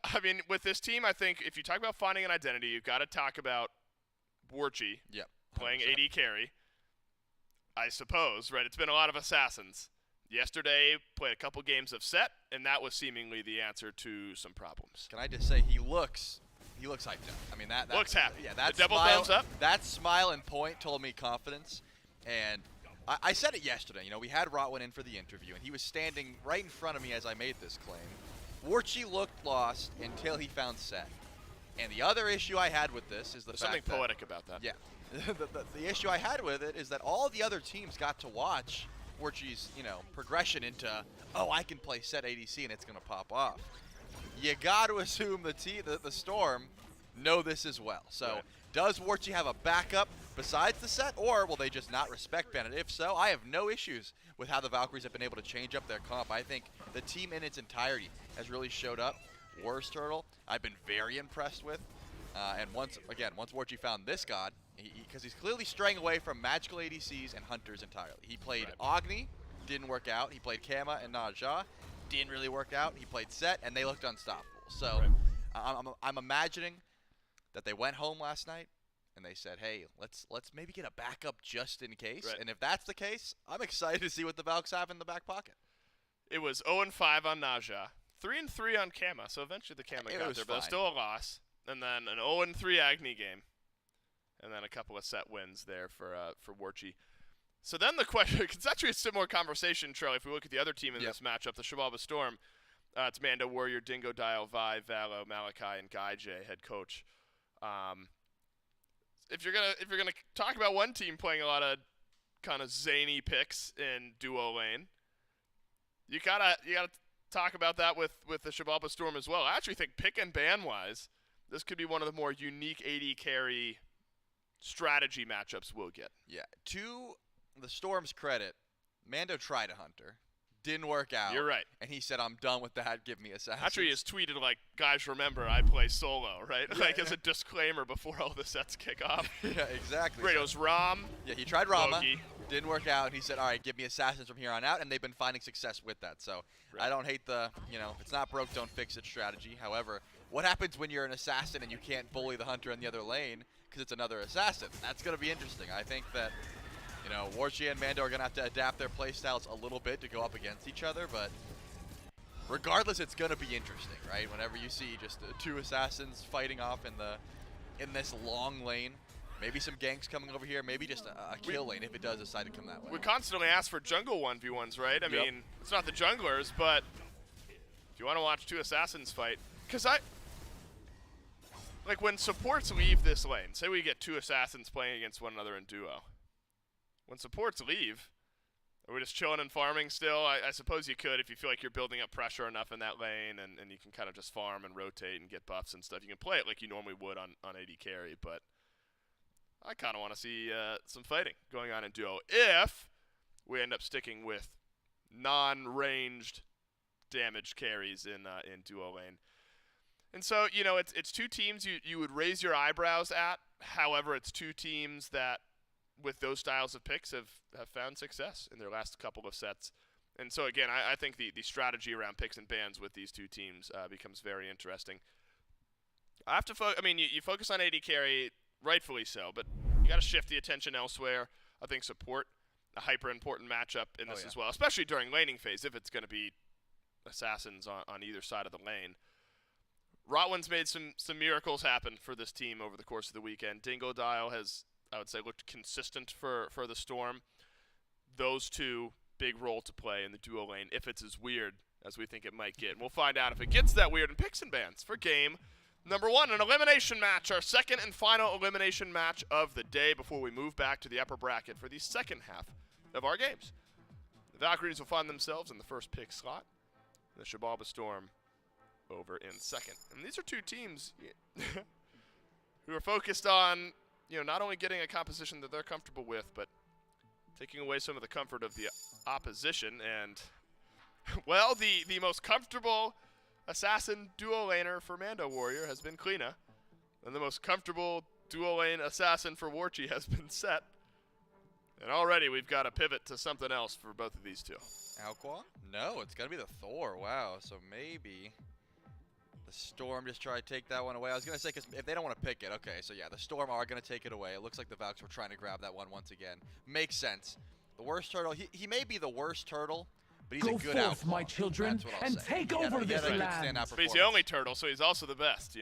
I mean, with this team, I think if you talk about finding an identity, you've got to talk about Warchi playing AD carry, I suppose, right? It's been a lot of assassins. Yesterday, played a couple games of set, and that was seemingly the answer to some problems. Can I just say, he looks hyped up. I mean, that looks happy. Yeah, that the double smile, thumbs up. That smile and point told me confidence. And I said it yesterday. You know, we had Rotwin in for the interview, and he was standing right in front of me as I made this claim. Warchi looked lost until he found set. And the other issue I had with this is the There's fact something that, poetic about that. Yeah. the issue I had with it is that all the other teams got to watch Warchi's, progression into, oh, I can play set ADC and it's going to pop off. You got to assume the Storm know this as well. So does Warchi have a backup besides the set, or will they just not respect Bandit? If so, I have no issues with how the Valkyries have been able to change up their comp. I think the team in its entirety has really showed up. Worst Turtle, I've been very impressed with. And once Warchi found this god, because he's clearly straying away from magical ADCs and hunters entirely. He played Agni, didn't work out. He played Kama and Naja, didn't really work out. He played Set, and they looked unstoppable. So I'm imagining that they went home last night and they said, hey, let's maybe get a backup just in case. Right. And if that's the case, I'm excited to see what the Valks have in the back pocket. It was 0-5 on Naja, 3-3 on Kama. So eventually the Kama got there, but it was still a loss. And then an 0-3 Agni game. And then a couple of set wins there for Warchi. So then the question, it's actually a similar conversation, Charlie, if we look at the other team in this matchup, the Chivalba Storm. It's Mando Warrior, Dingo Dial, Vi, Valo, Malachi, and Guy J, head coach. If you're gonna talk about one team playing a lot of kind of zany picks in duo lane, you gotta talk about that with the Chivalba Storm as well. I actually think pick and ban wise, this could be one of the more unique AD carry strategy matchups we'll get. Yeah. To the Storm's credit, Mando tried a hunter. Didn't work out. You're right. And he said, I'm done with that. Give me Assassin. Actually, he has tweeted, like, guys, remember, I play solo, right? Like, as a disclaimer before all the sets kick off. Yeah, exactly. Great, it was Ram. Yeah, he tried Rama. Loki. Didn't work out. And he said, all right, give me Assassins from here on out. And they've been finding success with that. So I don't hate the, it's not broke, don't fix it strategy. However, what happens when you're an Assassin and you can't bully the hunter in the other lane because it's another Assassin? That's going to be interesting. I think that, Warchi and Mando are going to have to adapt their playstyles a little bit to go up against each other, but regardless, it's going to be interesting, right? Whenever you see just two Assassins fighting off in this long lane, maybe some ganks coming over here, maybe just a kill lane if it does decide to come that way. We constantly ask for jungle 1v1s, right? I mean, it's not the junglers, but if you want to watch two Assassins fight, because like when supports leave this lane, say we get two Assassins playing against one another in duo. When supports leave, are we just chilling and farming still? I suppose you could if you feel like you're building up pressure enough in that lane and you can kind of just farm and rotate and get buffs and stuff. You can play it like you normally would on AD carry, but I kind of want to see some fighting going on in duo if we end up sticking with non-ranged damage carries in duo lane. And so, it's two teams you would raise your eyebrows at. However, it's two teams that with those styles of picks have found success in their last couple of sets. And so, again, I think the strategy around picks and bans with these two teams becomes very interesting. I have to you focus on AD carry, rightfully so, but you got to shift the attention elsewhere. I think support, a hyper-important matchup in this as well, especially during laning phase if it's going to be Assassins on either side of the lane. Rotwin's made some miracles happen for this team over the course of the weekend. Dingo Dial has, I would say, looked consistent for the Storm. Those two, big role to play in the duo lane if it's as weird as we think it might get. And we'll find out if it gets that weird in picks and bans for game number 1, an elimination match, our second and final elimination match of the day before we move back to the upper bracket for the second half of our games. The Valkyries will find themselves in the first pick slot. The Chivalba Storm over in second. And these are two teams who are focused on, not only getting a composition that they're comfortable with, but taking away some of the comfort of the opposition. And, well, the most comfortable Assassin duo laner for Mando Warrior has been Kleena. And the most comfortable duo lane Assassin for Warchi has been Set. And already we've got to pivot to something else for both of these two. Alquan? No, it's got to be the Thor. Wow, so maybe the Storm just try to take that one away. I was going to say, because if they don't want to pick it, okay, so yeah, the Storm are going to take it away. It looks like the Valks were trying to grab that one once again. Makes sense. The worst turtle, he may be the worst turtle, but he's a good forth, Alquan. my children, and take over this land. But he's the only turtle, so he's also the best,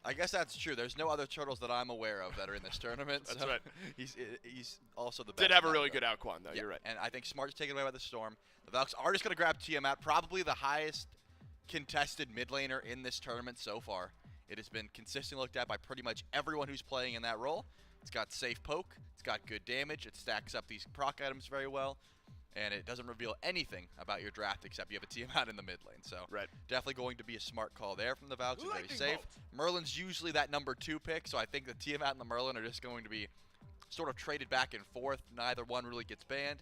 I guess that's true. There's no other turtles that I'm aware of that are in this tournament. That's so right. He's also the best. Did have a really good Alquan, though. Yeah. You're right. And I think Smart is taken away by the Storm. The Valks are just going to grab Tiamat, probably the highest contested mid laner in this tournament so far. It has been consistently looked at by pretty much everyone who's playing in that role. It's got safe poke. It's got good damage. It stacks up these proc items very well. And it doesn't reveal anything about your draft except you have a Tiamat in the mid lane. So definitely going to be a smart call there from the Valks. Very safe. Merlin's usually that number 2 pick, so I think the Tiamat and the Merlin are just going to be sort of traded back and forth. Neither one really gets banned,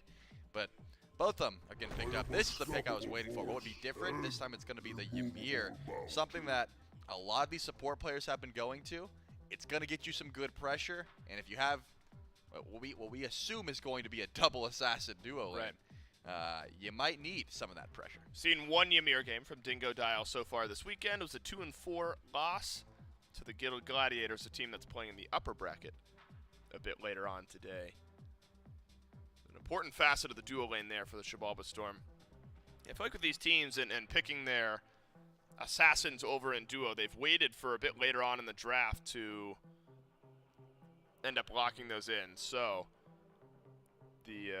but both of them are getting picked up. This is the pick I was waiting for. What would be different? This time it's going to be the Ymir, something that a lot of these support players have been going to. It's going to get you some good pressure, and if you have what we assume is going to be a double assassin duo lane, you might need some of that pressure. Seen one Ymir game from Dingo Dial so far this weekend. It was a 2-4 loss to the Guild Gladiators, a team that's playing in the upper bracket a bit later on today. An important facet of the duo lane there for the Xibalba Storm. I feel like with these teams and picking their assassins over in duo, they've waited for a bit later on in the draft to end up locking those in. So the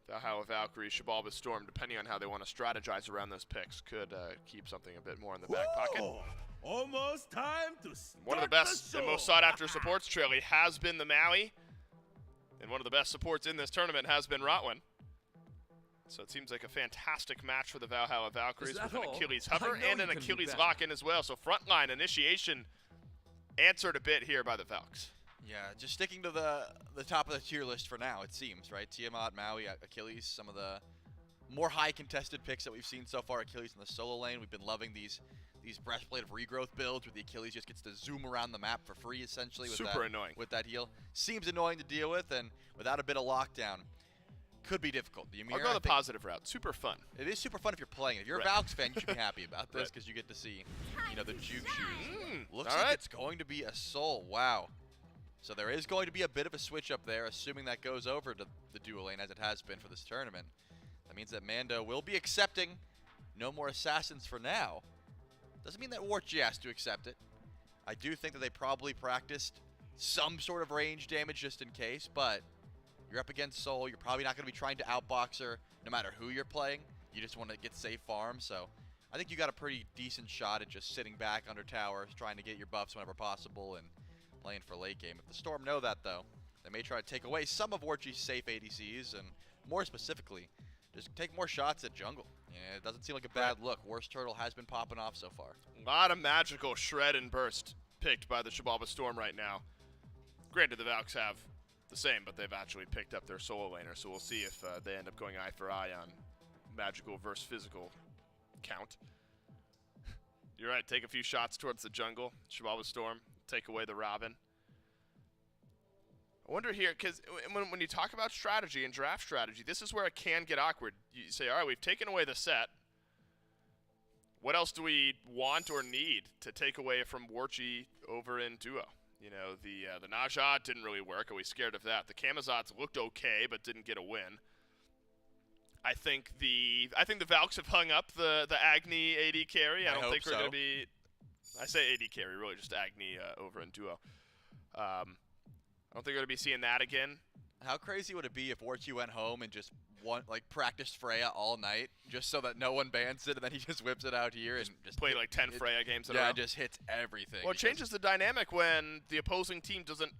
Valhalla Valkyrie, Xibalba Storm, depending on how they want to strategize around those picks, could keep something a bit more in the back pocket. Almost time to start. One of the best and most sought-after supports, Trelly, has been the Maui, and one of the best supports in this tournament has been Rotwin. So it seems like a fantastic match for the Valhalla Valkyries with an Achilles hover and an Achilles lock-in as well. So frontline initiation answered a bit here by the Valks. Yeah, just sticking to the top of the tier list for now, it seems, right? Tiamat, Maui, Achilles, some of the more high contested picks that we've seen so far. Achilles in the solo lane. We've been loving these breastplate of regrowth builds where the Achilles just gets to zoom around the map for free, essentially. Super annoying. With that heal. Seems annoying to deal with, and without a bit of lockdown, could be difficult. The Ymir, I'll go the positive route. Super fun. It is super fun if you're playing. If you're a Valks fan, you should be happy about this because you get to see, the juke shoes. Looks like it's going to be a soul. Wow. So there is going to be a bit of a switch up there, assuming that goes over to the duo lane as it has been for this tournament. That means that Mando will be accepting no more assassins for now. Doesn't mean that Warchi has to accept it. I do think that they probably practiced some sort of range damage just in case, but you're up against Soul. You're probably not going to be trying to outbox her no matter who you're playing. You just want to get safe farm, so I think you got a pretty decent shot at just sitting back under towers, trying to get your buffs whenever possible and playing for late game. If the Storm know that, though, they may try to take away some of Warchi's safe ADCs and, more specifically, just take more shots at jungle. Yeah, it doesn't seem like a bad look. Worst Turtle has been popping off so far. A lot of magical shred and burst picked by the Xibalba Storm right now. Granted, the Valks have the same, but they've actually picked up their solo laner, so we'll see if they end up going eye for eye on magical versus physical count. You're right, take a few shots towards the jungle. Xibalba Storm, take away the Robin. I wonder here, because when you talk about strategy and draft strategy, this is where it can get awkward. You say, all right, we've taken away the set. What else do we want or need to take away from Warchi over in duo? You know, the Najat didn't really work. Are we scared of that? The Camazotz looked okay, but didn't get a win. I think the Valks have hung up the Agni AD carry. I don't think we're going to be. I say AD carry, really just Agni over in duo. I don't think we're going to be seeing that again. How crazy would it be if Warchi went home and just practiced Freya all night just so that no one bans it, and then he just whips it out here and just play like 10 Freya games in a row? Yeah, just hits everything. Well, it changes the dynamic when the opposing team doesn't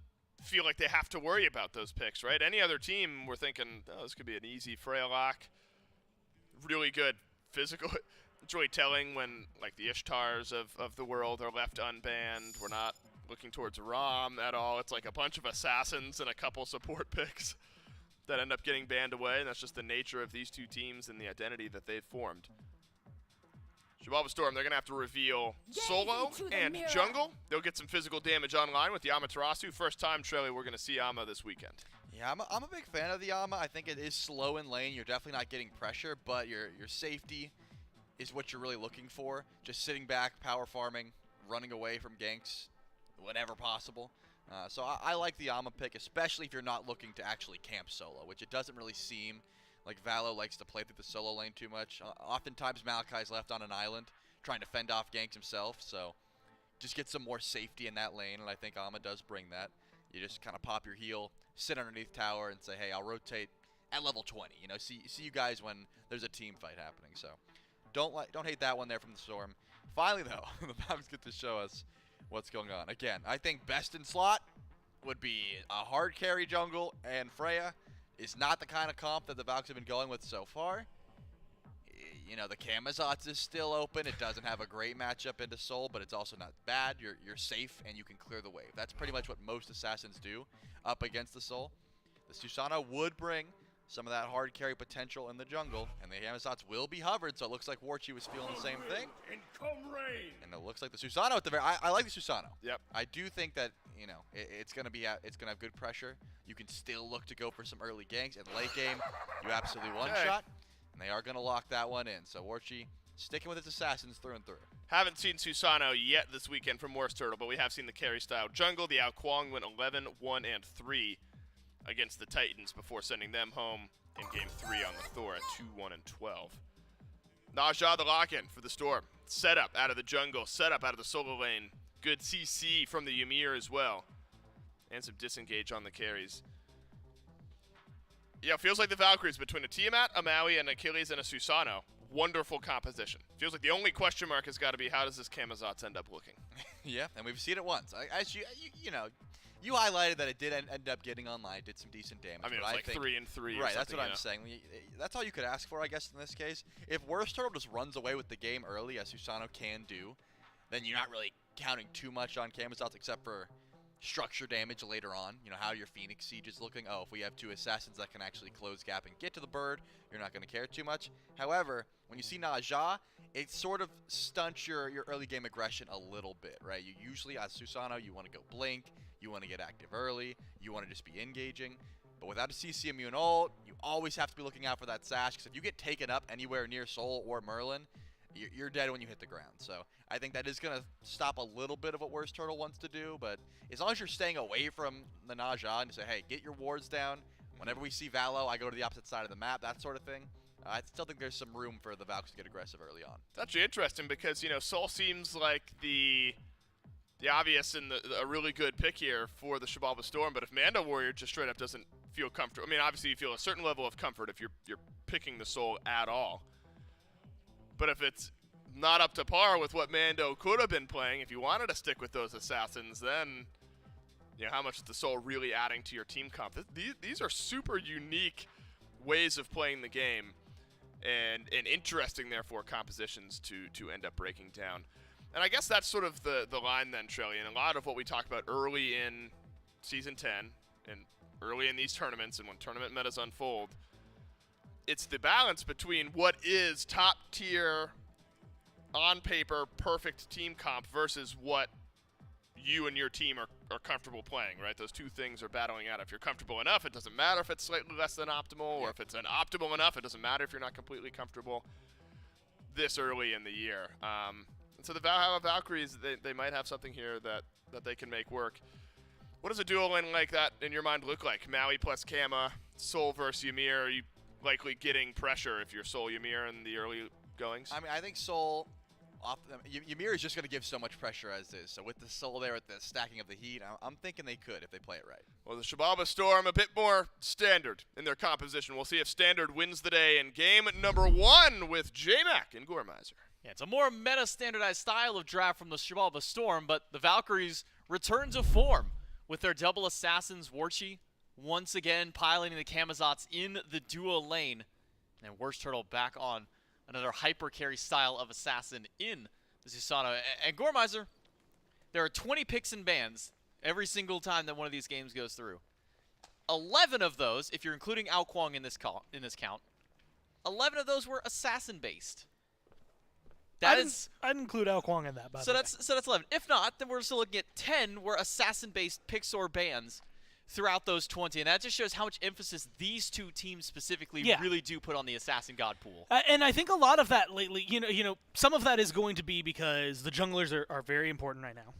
feel like they have to worry about those picks, right? Any other team, we're thinking, oh, this could be an easy Freya lock. Really good physical. It's really telling when like the Ishtars of the world are left unbanned. We're not looking towards Rom at all. It's like a bunch of assassins and a couple support picks that end up getting banned away, and that's just the nature of these two teams and the identity that they've formed. Xibalba Storm, they're going to have to reveal solo and jungle. They'll get some physical damage online with the Amaterasu. First time, Trelly, we're going to see Ama this weekend. Yeah, I'm a big fan of the Ama. I think it is slow in lane. You're definitely not getting pressure, but your safety is what you're really looking for. Just sitting back, power farming, running away from ganks whenever possible. So I like the Ama pick, especially if you're not looking to actually camp solo, which it doesn't really seem like Valo likes to play through the solo lane too much. Oftentimes Malachi's left on an island trying to fend off ganks himself, so just get some more safety in that lane, and I think Ama does bring that. You just kind of pop your heal, sit underneath tower, and say, hey, I'll rotate at level 20. You know, see you guys when there's a team fight happening. So don't hate that one there from the Storm. Finally, though, the Valks get to show us what's going on. Again, I think best in slot, would be a hard carry jungle, and Freya is not the kind of comp that the Valks have been going with so far. You know, the Camazotz is still open. It doesn't have a great matchup into Soul, but it's also not bad. You're safe, and you can clear the wave. That's pretty much what most assassins do up against the Soul. The Susano would bring some of that hard carry potential in the jungle, and the Camazotz will be hovered, so it looks like Warchi was feeling the same thing. And it looks like the Susano at the very. I like the Susano. Yep. I do think that, you know, it's gonna have good pressure. You can still look to go for some early ganks. In late game, you absolutely one-shot, and they are gonna lock that one in. So Warchi sticking with its assassins through and through. Haven't seen Susano yet this weekend from Morse Turtle, but we have seen the carry-style jungle. The Ao Kuang went 11, 1, and 3 against the Titans before sending them home in Game 3 on the Thor at 2, 1, and 12. Naja the lock-in for the Storm. Setup out of the jungle, setup out of the solo lane. Good CC from the Ymir as well. And some disengage on the carries. Yeah, feels like the Valkyries between a Tiamat, a Maui, and Achilles and a Susano. Wonderful composition. Feels like the only question mark has got to be how does this Camazotz end up looking? Yeah, and we've seen it once. As you know, you highlighted that it did end up getting online, did some decent damage. I mean, it was like 3 and 3. Right, that's what I'm saying. That's all you could ask for, I guess, in this case. If Worst Turtle just runs away with the game early, as Susano can do, then you're not really counting too much on Camazotz except for structure damage later on. You know, how your Phoenix Siege is looking. Oh, if we have 2 assassins that can actually close gap and get to the bird, you're not going to care too much. However, when you see Naja, it sort of stunts your early game aggression a little bit, right? You usually, as Susano, you want to go blink, you want to get active early, you want to just be engaging. But without a CC immune ult, you always have to be looking out for that sash, because if you get taken up anywhere near Soul or Merlin, you're dead when you hit the ground. So I think that is going to stop a little bit of what Worst Turtle wants to do, but as long as you're staying away from the Naja and say, hey, get your wards down. Whenever we see Valo, I go to the opposite side of the map, that sort of thing. I still think there's some room for the Valks to get aggressive early on. It's actually interesting because, you know, Soul seems like the obvious and a really good pick here for the Shibalba Storm, but if Mando Warrior just straight up doesn't feel comfortable, I mean, obviously you feel a certain level of comfort if you're picking the Soul at all. But if it's not up to par with what Mando could have been playing, if you wanted to stick with those assassins, then, you know, how much is the Soul really adding to your team comp? These are super unique ways of playing the game, and interesting, therefore, compositions to end up breaking down. And I guess that's sort of the line then, Trelly, and a lot of what we talked about early in Season 10 and early in these tournaments and when tournament metas unfold. It's the balance between what is top-tier, on-paper, perfect team comp versus what you and your team are comfortable playing, right? Those two things are battling out. If you're comfortable enough, it doesn't matter if it's slightly less than optimal, or if it's an optimal enough, it doesn't matter if you're not completely comfortable this early in the year. So the Valkyries, they might have something here that they can make work. What does a duo lane like that, in your mind, look like? Maui plus Kama, Soul versus Ymir. Are you likely getting pressure if you're Soul Ymir in the early goings? I mean, I think Soul, Ymir is just going to give so much pressure as is. So with the Soul there, with the stacking of the heat, I'm thinking they could if they play it right. Well, the Shibalba Storm a bit more standard in their composition. We'll see if standard wins the day in game number 1 with J-Mac and Gormizer. Yeah, it's a more meta-standardized style of draft from the Shibalba Storm, but the Valkyries return to form with their double assassins, Warchi, once again piloting the Camazotz in the duo lane. And Worst Turtle back on another hyper carry style of assassin in the Susano. And Gormizer, there are 20 picks and bans every single time that one of these games goes through. 11 of those, if you're including Ao Kuang in this count, 11 of those were assassin-based. I'd include Ao Kuang in that, by the way. So that's 11. If not, then we're still looking at 10 were assassin-based picks or bans throughout those 20, and that just shows how much emphasis these two teams specifically really do put on the assassin god pool. And I think a lot of that lately, you know, some of that is going to be because the junglers are very important right now.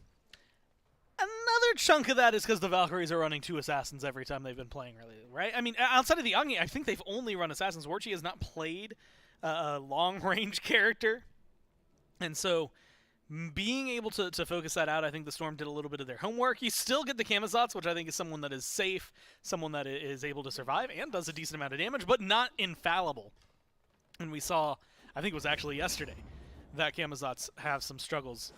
Another chunk of that is because the Valkyries are running 2 assassins every time they've been playing, really, right? I mean, outside of the Agni, I think they've only run assassins. Warchi has not played a long-range character. And so being able to focus that out, I think the Storm did a little bit of their homework. You still get the Camazotz, which I think is someone that is safe, someone that is able to survive and does a decent amount of damage, but not infallible. And we saw, I think it was actually yesterday, that Camazotz have some struggles.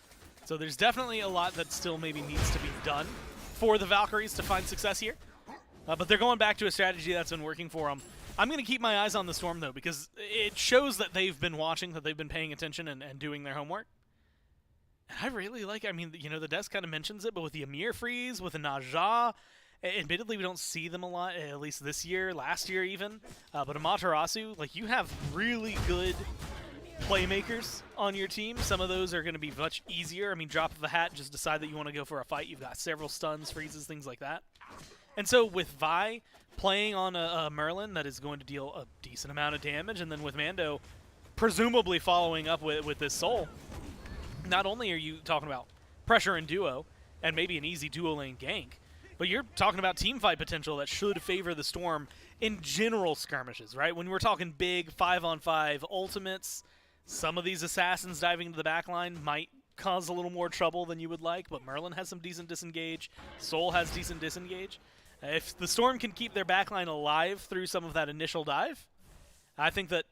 So there's definitely a lot that still maybe needs to be done for the Valkyries to find success here. But they're going back to a strategy that's been working for them. I'm going to keep my eyes on the Storm, though, because it shows that they've been watching, that they've been paying attention and doing their homework. And I really like, I mean, you know, the desk kind of mentions it, but with the Amir freeze, with the Naja, admittedly we don't see them a lot, at least this year, last year even. But Amaterasu, like, you have really good playmakers on your team. Some of those are going to be much easier. I mean, drop of a hat, just decide that you want to go for a fight. You've got several stuns, freezes, things like that. And so with Vi playing on a Merlin that is going to deal a decent amount of damage, and then with Mando presumably following up with this Soul, not only are you talking about pressure and duo and maybe an easy duo lane gank, but you're talking about team fight potential that should favor the Storm in general skirmishes, right? When we're talking big 5-on-5 ultimates, some of these assassins diving into the backline might cause a little more trouble than you would like, but Merlin has some decent disengage. Soul has decent disengage. If the Storm can keep their backline alive through some of that initial dive, I think that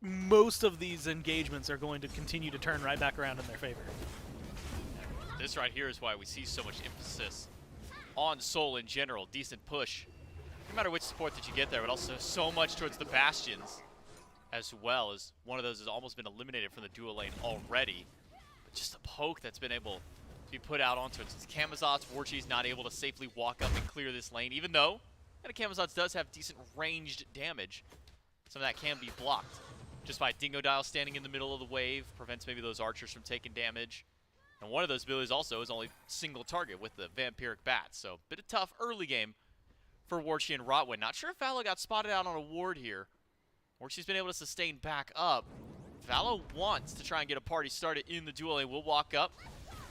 most of these engagements are going to continue to turn right back around in their favor. This right here is why we see so much emphasis on Soul in general. Decent push, no matter which support that you get there, but also so much towards the Bastions as well, as one of those has almost been eliminated from the dual lane already. But just a poke that's been able to be put out onto it. Since Camazotz, Warchi's not able to safely walk up and clear this lane, even though Camazotz does have decent ranged damage. Some of that can be blocked just by Dingo Dial standing in the middle of the wave, prevents maybe those archers from taking damage. And one of those abilities also is only single target with the Vampiric Bat. So bit of tough early game for Warchi and Rotwin. Not sure if Valo got spotted out on a ward here. Warchi's been able to sustain back up. Valo wants to try and get a party started in the duel lane. We'll walk up.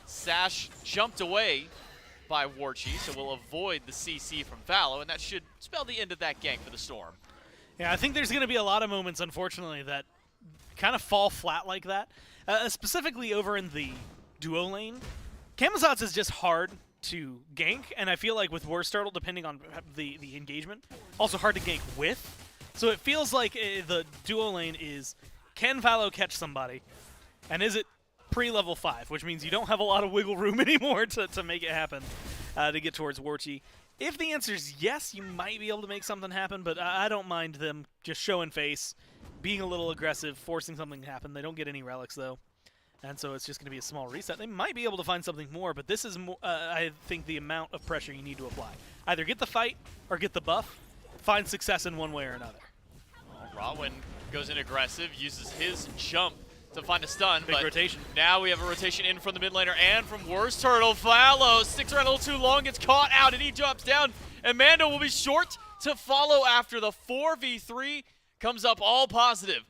Sash jumped away by Warchi, so we'll avoid the CC from Valo, and that should spell the end of that gank for the Storm. Yeah, I think there's going to be a lot of moments, unfortunately, that kind of fall flat like that. Specifically over in the duo lane, Camazotz is just hard to gank, and I feel like with Worst Turtle, depending on the engagement, also hard to gank with. So it feels like the duo lane is, can Valo catch somebody, and is it pre-level 5, which means you don't have a lot of wiggle room anymore to make it happen, to get towards Warchi. If the answer is yes, you might be able to make something happen, but I don't mind them just showing face, being a little aggressive, forcing something to happen. They don't get any relics, though, and so it's just going to be a small reset. They might be able to find something more, but this is, I think, the amount of pressure you need to apply. Either get the fight or get the buff, find success in one way or another. Well, Rotwin goes in aggressive, uses his jump to find a stun. Big rotation. Now we have a rotation in from the mid laner and from Worst Turtle. Valo sticks around a little too long, gets caught out, and he drops down. And Mando will be short to follow after the 4v3 comes up all positive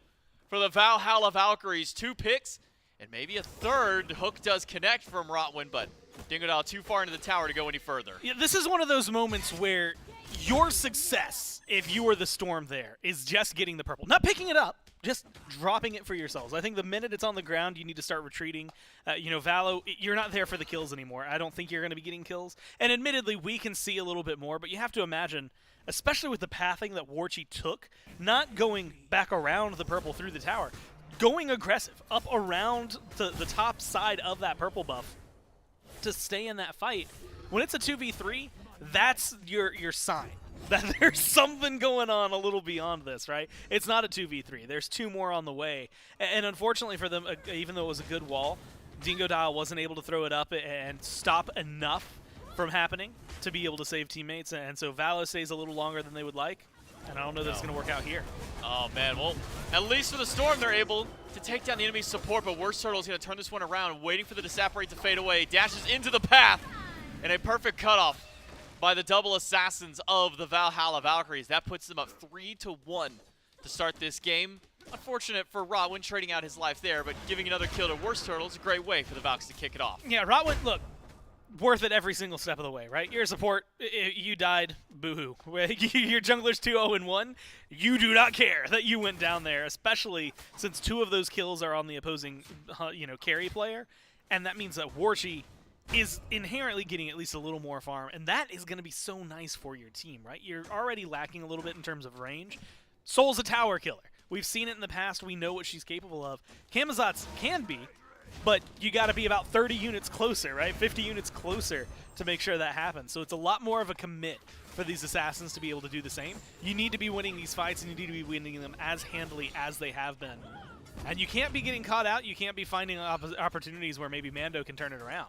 for the Valhalla Valkyries. 2 picks and maybe a third. Hook does connect from Rotwin, but Dingodile too far into the tower to go any further. Yeah, this is one of those moments where your success, if you were the Storm there, is just getting the purple. Not picking it up, just dropping it for yourselves. I think the minute it's on the ground, you need to start retreating. You know, Valo, you're not there for the kills anymore. I don't think you're going to be getting kills. And admittedly, we can see a little bit more, but you have to imagine, especially with the pathing that Warchi took, not going back around the purple through the tower, going aggressive, up around the top side of that purple buff to stay in that fight. When it's a 2v3, that's your sign that there's something going on a little beyond this, right? It's not a 2v3. There's 2 more on the way. And unfortunately for them, even though it was a good wall, Dingodile wasn't able to throw it up and stop enough from happening to be able to save teammates. And so Valo stays a little longer than they would like. And I don't know that it's going to work out here. Oh, man. Well, at least for the Storm, they're able to take down the enemy's support, but Worst Turtle is going to turn this one around, waiting for the Disapparate to fade away. Dashes into the path, and a perfect cutoff by the double assassins of the Valhalla Valkyries. That puts them up 3-1 to start this game. Unfortunate for Rotwin trading out his life there, but giving another kill to Worst Turtle is a great way for the Valks to kick it off. Yeah, Rotwin, look, worth it every single step of the way, right? You're a support. You died. Boo-hoo. Your jungler's 2-0-1. You do not care that you went down there, especially since 2 of those kills are on the opposing, carry player, and that means that Warchi is inherently getting at least a little more farm, and that is going to be so nice for your team, right? You're already lacking a little bit in terms of range. Soul's a tower killer. We've seen it in the past. We know what she's capable of. Camazotz can be, but you got to be about 30 units closer, right? 50 units closer to make sure that happens. So it's a lot more of a commit for these assassins to be able to do the same. You need to be winning these fights, and you need to be winning them as handily as they have been. And you can't be getting caught out. You can't be finding opportunities where maybe Mando can turn it around.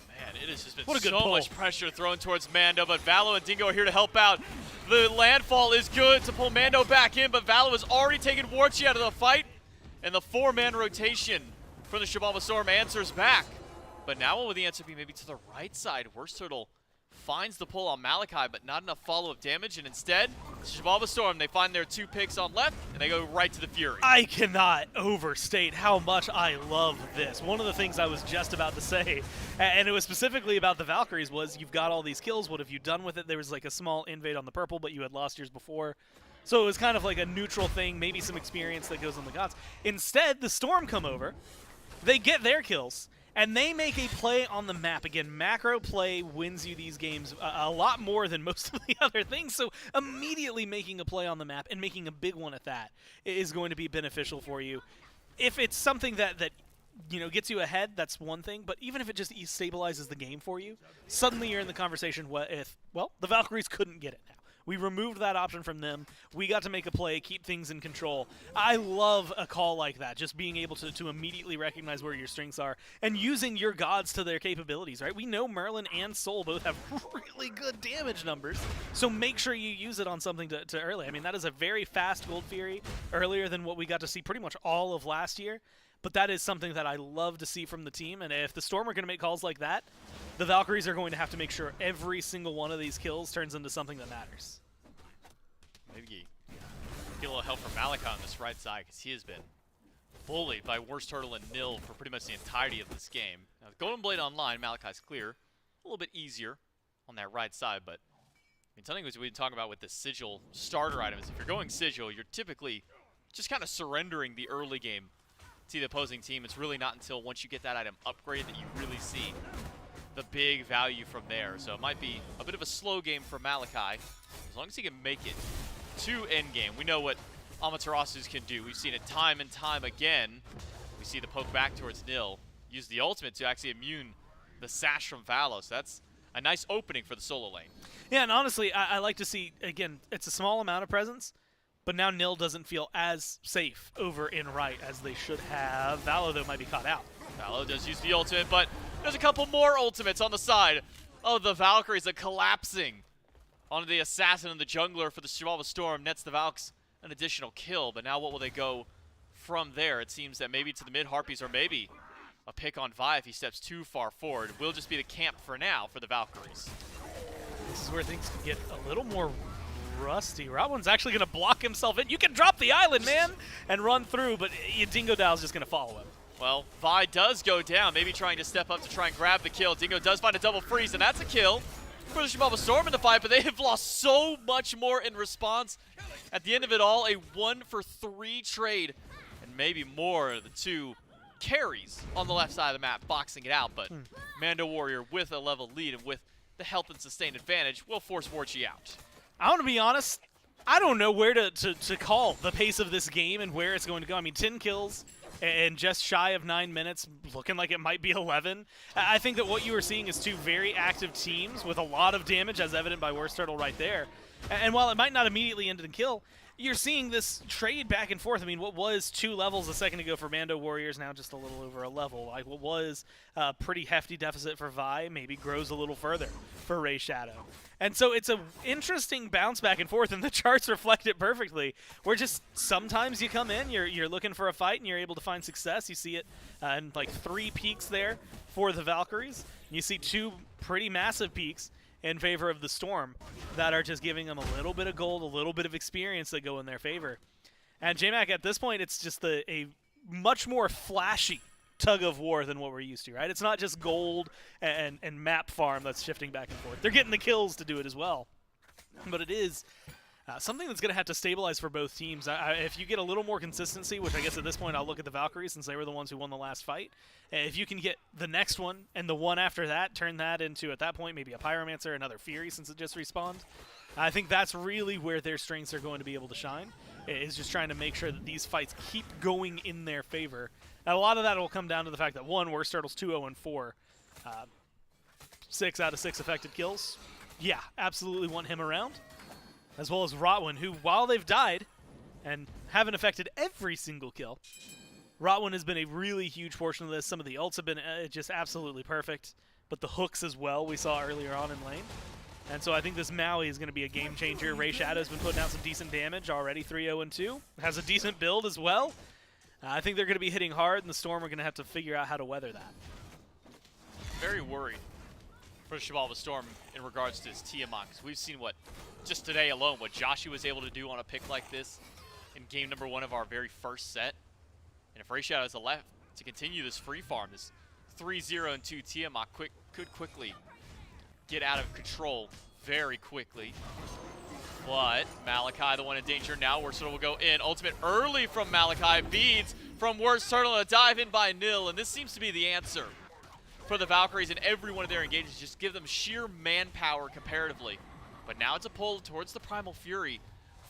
Man, it has just been What a good so pull. much pressure thrown towards Mando, but Valo and Dingo are here to help out. The landfall is good to pull Mando back in, but Valo has already taken Warchi out of the fight, and the 4-man rotation for the Shababa Storm answers back. But now what would the answer be? Maybe to the right side. Worst Turtle finds the pull on Malachi, but not enough follow-up damage, and instead, Shababa Storm, they find their 2 picks on left, and they go right to the Fury. I cannot overstate how much I love this. One of the things I was just about to say, and it was specifically about the Valkyries, was you've got all these kills. What have you done with it? There was like a small invade on the purple, but you had lost yours before. So it was kind of like a neutral thing, maybe some experience that goes on the gods. Instead, the Storm come over, they get their kills, and they make a play on the map. Again, macro play wins you these games a lot more than most of the other things, so immediately making a play on the map, and making a big one at that, is going to be beneficial for you. If it's something that you know, gets you ahead, that's one thing, but even if it just stabilizes the game for you, suddenly you're in the conversation with, well, the Valkyries couldn't get it now. We removed that option from them. We got to make a play, keep things in control. I love a call like that, just being able to immediately recognize where your strengths are and using your gods to their capabilities, right? We know Merlin and Soul both have really good damage numbers, so make sure you use it on something to early. I mean, that is a very fast Gold Fury, earlier than what we got to see pretty much all of last year, but that is something that I love to see from the team, and if the Storm are going to make calls like that, the Valkyries are going to have to make sure every single one of these kills turns into something that matters. Maybe get a little help from Malachi on this right side, because he has been bullied by Worst Turtle and Nil for pretty much the entirety of this game. Now, with Golden Blade online, Malachi's clear. A little bit easier on that right side, but I mean, something we've been talking about with the Sigil starter items. If you're going Sigil, you're typically just kind of surrendering the early game to the opposing team. It's really not until once you get that item upgraded that you really see the big value from there. So it might be a bit of a slow game for Malachi, as long as he can make it to endgame. We know what Amaterasus can do. We've seen it time and time again. We see the poke back towards Nil. Use the ultimate to actually immune the sash from Valo. So that's a nice opening for the solo lane. Yeah, and honestly, I like to see, again, it's a small amount of presence, but now Nil doesn't feel as safe over in right as they should have. Valo, though, might be caught out. Valo does use the ultimate, but there's a couple more ultimates on the side of the Valkyries, collapsing onto the Assassin and the Jungler for the Shababa Storm. Nets the Valks an additional kill, but now what will they go from there? It seems that maybe to the mid-Harpies, or maybe a pick on Vi if he steps too far forward. It will just be the camp for now for the Valkyries. This is where things can get a little more rusty. Robin's actually going to block himself in. You can drop the island, man, and run through, but Dingo Dow's just going to follow him. Well, Vi does go down, maybe trying to step up to try and grab the kill. Dingo does find a double freeze, and that's a kill for the Shababa Storm in the fight, but they have lost so much more in response. At the end of it all, a 1-for-3 trade, and maybe more of the 2 carries on the left side of the map, boxing it out, but Mando Warrior with a level lead and with the health and sustain advantage will force Warchi out. I want to be honest, I don't know where to call the pace of this game and where it's going to go. I mean, 10 kills and just shy of 9 minutes, looking like it might be 11. I think that what you are seeing is 2 very active teams with a lot of damage, as evident by Worst Turtle right there. And while it might not immediately end in kill, you're seeing this trade back and forth. I mean, what was 2 levels a second ago for Mando Warriors, now just a little over a level. Like what was a pretty hefty deficit for Vi, maybe grows a little further for Ray Shadow. And so it's an interesting bounce back and forth, and the charts reflect it perfectly. Where just sometimes you come in, you're looking for a fight, and you're able to find success. You see it in like 3 peaks there for the Valkyries. You see 2 pretty massive peaks in favor of the Storm that are just giving them a little bit of gold, a little bit of experience that go in their favor. And JMac, at this point, it's just a much more flashy tug of war than what we're used to, right? It's not just gold and map farm that's shifting back and forth. They're getting the kills to do it as well. But it is something that's going to have to stabilize for both teams. If you get a little more consistency, which I guess at this point I'll look at the Valkyries since they were the ones who won the last fight. If you can get the next one and the one after that, turn that into, at that point, maybe a Pyromancer, another Fury since it just respawned. I think that's really where their strengths are going to be able to shine. is just trying to make sure that these fights keep going in their favor. Now, a lot of that will come down to the fact that, one, Worst Turtle's 2-0-4. 6 out of 6 affected kills. Yeah, absolutely want him around. As well as Rotwin, who, while they've died and haven't affected every single kill, Rotwin has been a really huge portion of this. Some of the ults have been just absolutely perfect, but the hooks as well we saw earlier on in lane. And so I think this Maui is going to be a game changer. Ray Shadow's been putting out some decent damage already, 3-0-2. Has a decent build as well. I think they're going to be hitting hard, and the Storm are going to have to figure out how to weather that. Very worried for Shabal the Storm in regards to his Tiamat, because we've seen what, just today alone, what Joshi was able to do on a pick like this in game number 1 of our very first set. And if Ray Shadow has left to continue this free farm, this 3-0-2 Tiamat could quickly get out of control very quickly. But Malachi, the one in danger now. Worst Turtle will go in. Ultimate early from Malachi. Beads from Worst Turtle, and a dive in by Nil. And this seems to be the answer for the Valkyries in every one of their engagements. Just give them sheer manpower comparatively. But now it's a pull towards the Primal Fury.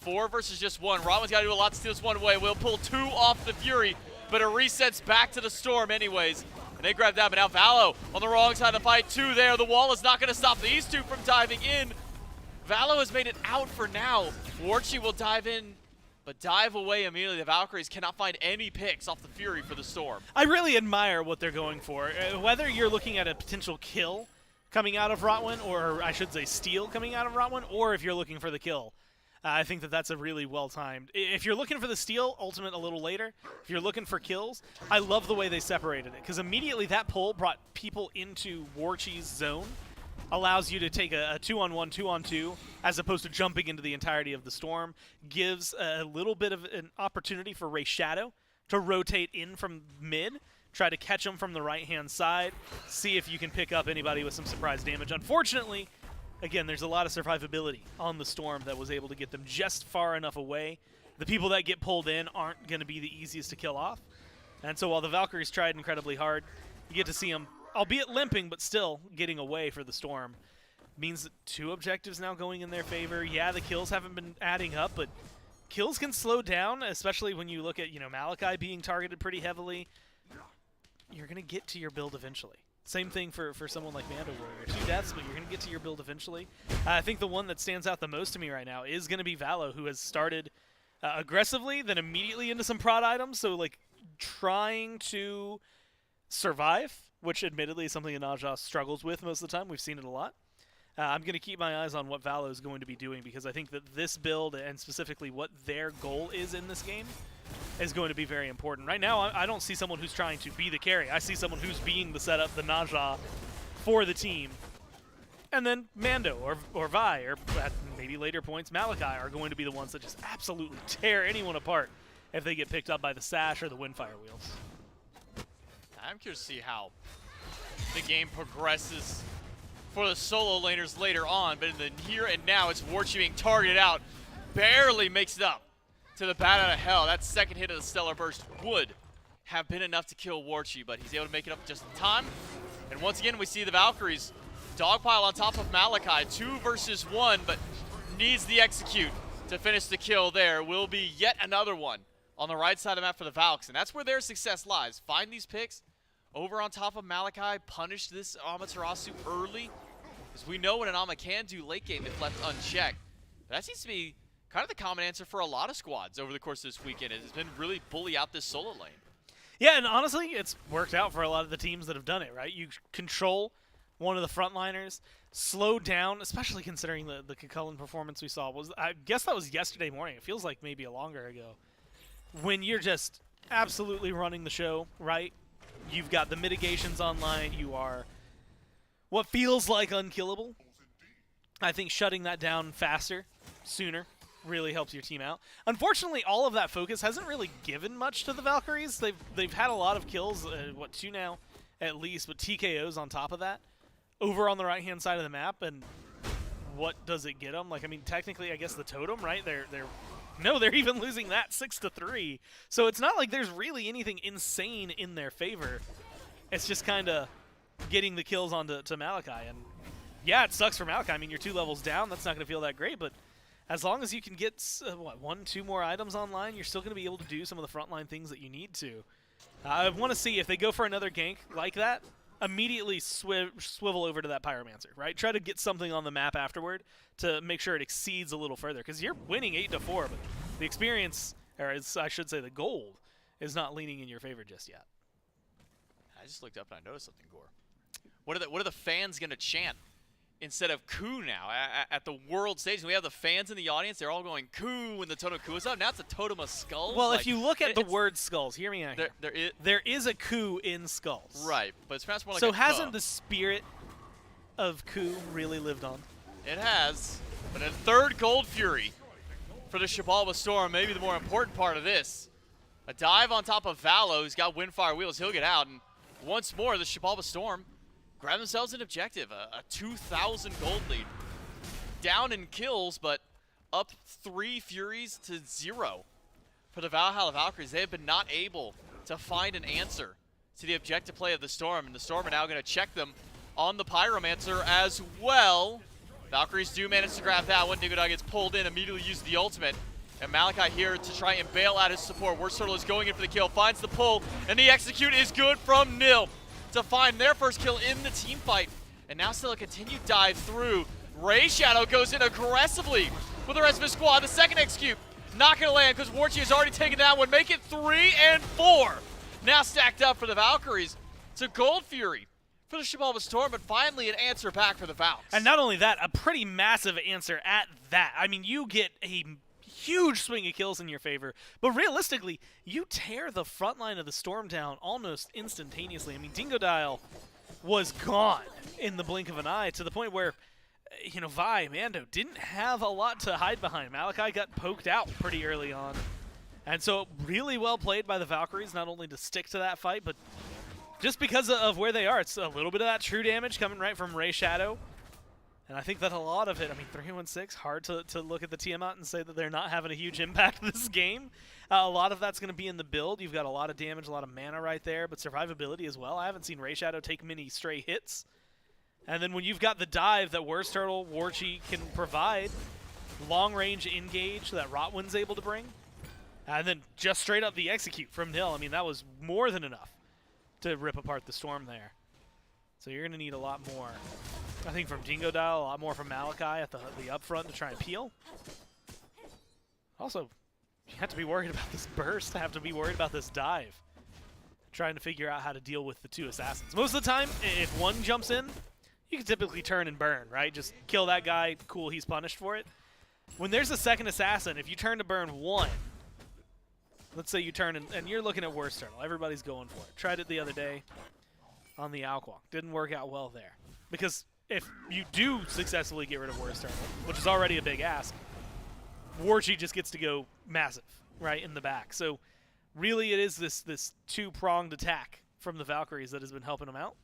4 versus just 1. Robin's got to do a lot to steal this one away. We'll pull 2 off the Fury, but it resets back to the Storm anyways. And they grab that, but now Valo on the wrong side of the fight. 2 there. The wall is not going to stop these 2 from diving in. Valo has made it out for now. Warchi will dive in, but dive away immediately. The Valkyries cannot find any picks off the Fury for the Storm. I really admire what they're going for. Whether you're looking at a potential kill coming out of Rotwin, or I should say steal coming out of Rotwin, or if you're looking for the kill. I think that that's a really well-timed. If you're looking for the steal, ultimate a little later. If you're looking for kills, I love the way they separated it, because immediately that pull brought people into Warchi's zone. Allows you to take a 2-on-1, 2-on-2, as opposed to jumping into the entirety of the Storm. Gives a little bit of an opportunity for Ray Shadow to rotate in from mid, try to catch him from the right-hand side, see if you can pick up anybody with some surprise damage. Unfortunately, again, there's a lot of survivability on the Storm that was able to get them just far enough away. The people that get pulled in aren't going to be the easiest to kill off. And so while the Valkyries tried incredibly hard, you get to see them, albeit limping, but still getting away for the Storm. Means that 2 objectives now going in their favor. Yeah, the kills haven't been adding up, but kills can slow down, especially when you look at, Malachi being targeted pretty heavily. You're going to get to your build eventually. Same thing for someone like Mando Warrior. 2 deaths, but you're going to get to your build eventually. I think the one that stands out the most to me right now is going to be Valo, who has started aggressively, then immediately into some prod items. So, trying to survive, which admittedly is something Naja struggles with most of the time. We've seen it a lot. I'm going to keep my eyes on what Valo is going to be doing, because I think that this build, and specifically what their goal is in this game, is going to be very important. Right now, I don't see someone who's trying to be the carry. I see someone who's being the setup, the Naja, for the team. And then Mando or Vi, or at maybe later points, Malachi are going to be the ones that just absolutely tear anyone apart if they get picked up by the Sash or the Windfire Wheels. I'm curious to see how the game progresses for the solo laners later on, but in the here and now, it's Warchi being targeted out. Barely makes it up to the bat out of hell. That second hit of the Stellar Burst would have been enough to kill Warchi, but he's able to make it up just in time. And once again, we see the Valkyries dogpile on top of Malachi. 2 versus 1, but needs the execute to finish the kill there. Will be yet another one on the right side of the map for the Valks, and that's where their success lies. Find these picks over on top of Malachi, punish this Amaterasu early, because we know what an Ama can do late game if left unchecked. But that seems to be kind of the common answer for a lot of squads over the course of this weekend. It's been really bully out this solo lane. Yeah, and honestly, it's worked out for a lot of the teams that have done it, right? You control one of the frontliners, slow down, especially considering the Kukulkan performance we saw. I guess that was yesterday morning. It feels like maybe a longer ago. When you're just absolutely running the show, right? You've got the mitigations online. You are what feels like unkillable. I think shutting that down faster, sooner, really helps your team out. Unfortunately, all of that focus hasn't really given much to the Valkyries. They've had a lot of kills, 2 now at least, but TKOs on top of that over on the right-hand side of the map. And what does it get them? Technically, I guess the totem, right? They're even losing that 6-3. So it's not like there's really anything insane in their favor. It's just kind of getting the kills onto Malachi. And yeah, it sucks for Malachi. You're 2 levels down. That's not going to feel that great, but as long as you can get, 1-2 more items online, you're still going to be able to do some of the frontline things that you need to. I want to see if they go for another gank like that, immediately swivel over to that Pyromancer, right? Try to get something on the map afterward to make sure it exceeds a little further, because you're winning 8-4, but the experience, or I should say the gold, is not leaning in your favor just yet. I just looked up and I noticed something, Gore. What are the fans going to chant instead of "Coup" now at the world stage? We have the fans in the audience. They're all going "Coup" when the totem coup is up. Now it's a totem of skulls. Well, like, if you look at the word skulls, hear me out here. There is a coup in skulls. Right, but it's perhaps more like so a hasn't the spirit of coup really lived on? It has, but a third Gold Fury for the Shibalba Storm, maybe the more important part of this. A dive on top of Valo, who's got Windfire Wheels. He'll get out, and once more, the Shibalba Storm grab themselves an objective, a 2,000 gold lead. Down in kills, but up 3 Furies to 0 for the Valhalla Valkyries. They have been not able to find an answer to the objective play of the Storm, and the Storm are now going to check them on the Pyromancer as well. Valkyries do manage to grab that one. Dingodile gets pulled in, immediately uses the ultimate. And Malachi here to try and bail out his support. Worst Turtle is going in for the kill, finds the pull, and the execute is good from Nil to find their first kill in the team fight. And now still a continued dive through. Ray Shadow goes in aggressively with the rest of his squad. The second execute not going to land because Warchi has already taken that one. Make it 3 and 4. Now stacked up for the Valkyries. It's a Gold Fury for the Shibalba Storm, but finally an answer back for the Valks. And not only that, a pretty massive answer at that. I mean, you get a huge swing of kills in your favor, but realistically, you tear the front line of the Storm down almost instantaneously. I mean, Dingodile was gone in the blink of an eye, to the point where, Vi, Mando didn't have a lot to hide behind. Malachi got poked out pretty early on. And so really well played by the Valkyries, not only to stick to that fight, but just because of where they are. It's a little bit of that true damage coming right from Ray Shadow. And I think that a lot of it, 316, hard to look at the Tiamat and say that they're not having a huge impact this game. A lot of that's going to be in the build. You've got a lot of damage, a lot of mana right there, but survivability as well. I haven't seen Ray Shadow take many stray hits. And then when you've got the dive that Worst Turtle, Warchi can provide, long-range engage that Rotwin's able to bring, and then just straight up the execute from Nil. That was more than enough to rip apart the Storm there. So you're going to need a lot more, I think, from Dingodile, a lot more from Malachi at the upfront to try and peel. Also, you have to be worried about this burst, have to be worried about this dive. Trying to figure out how to deal with the 2 assassins. Most of the time, if one jumps in, you can typically turn and burn, right? Just kill that guy, cool, he's punished for it. When there's a second assassin, if you turn to burn 1, let's say you turn and you're looking at Worst Turtle. Everybody's going for it. Tried it the other day on the Alquak. Didn't work out well there. Because if you do successfully get rid of Worst Turtle, which is already a big ask, Warchi just gets to go massive, right, in the back. So really it is this 2-pronged attack from the Valkyries that has been helping them out.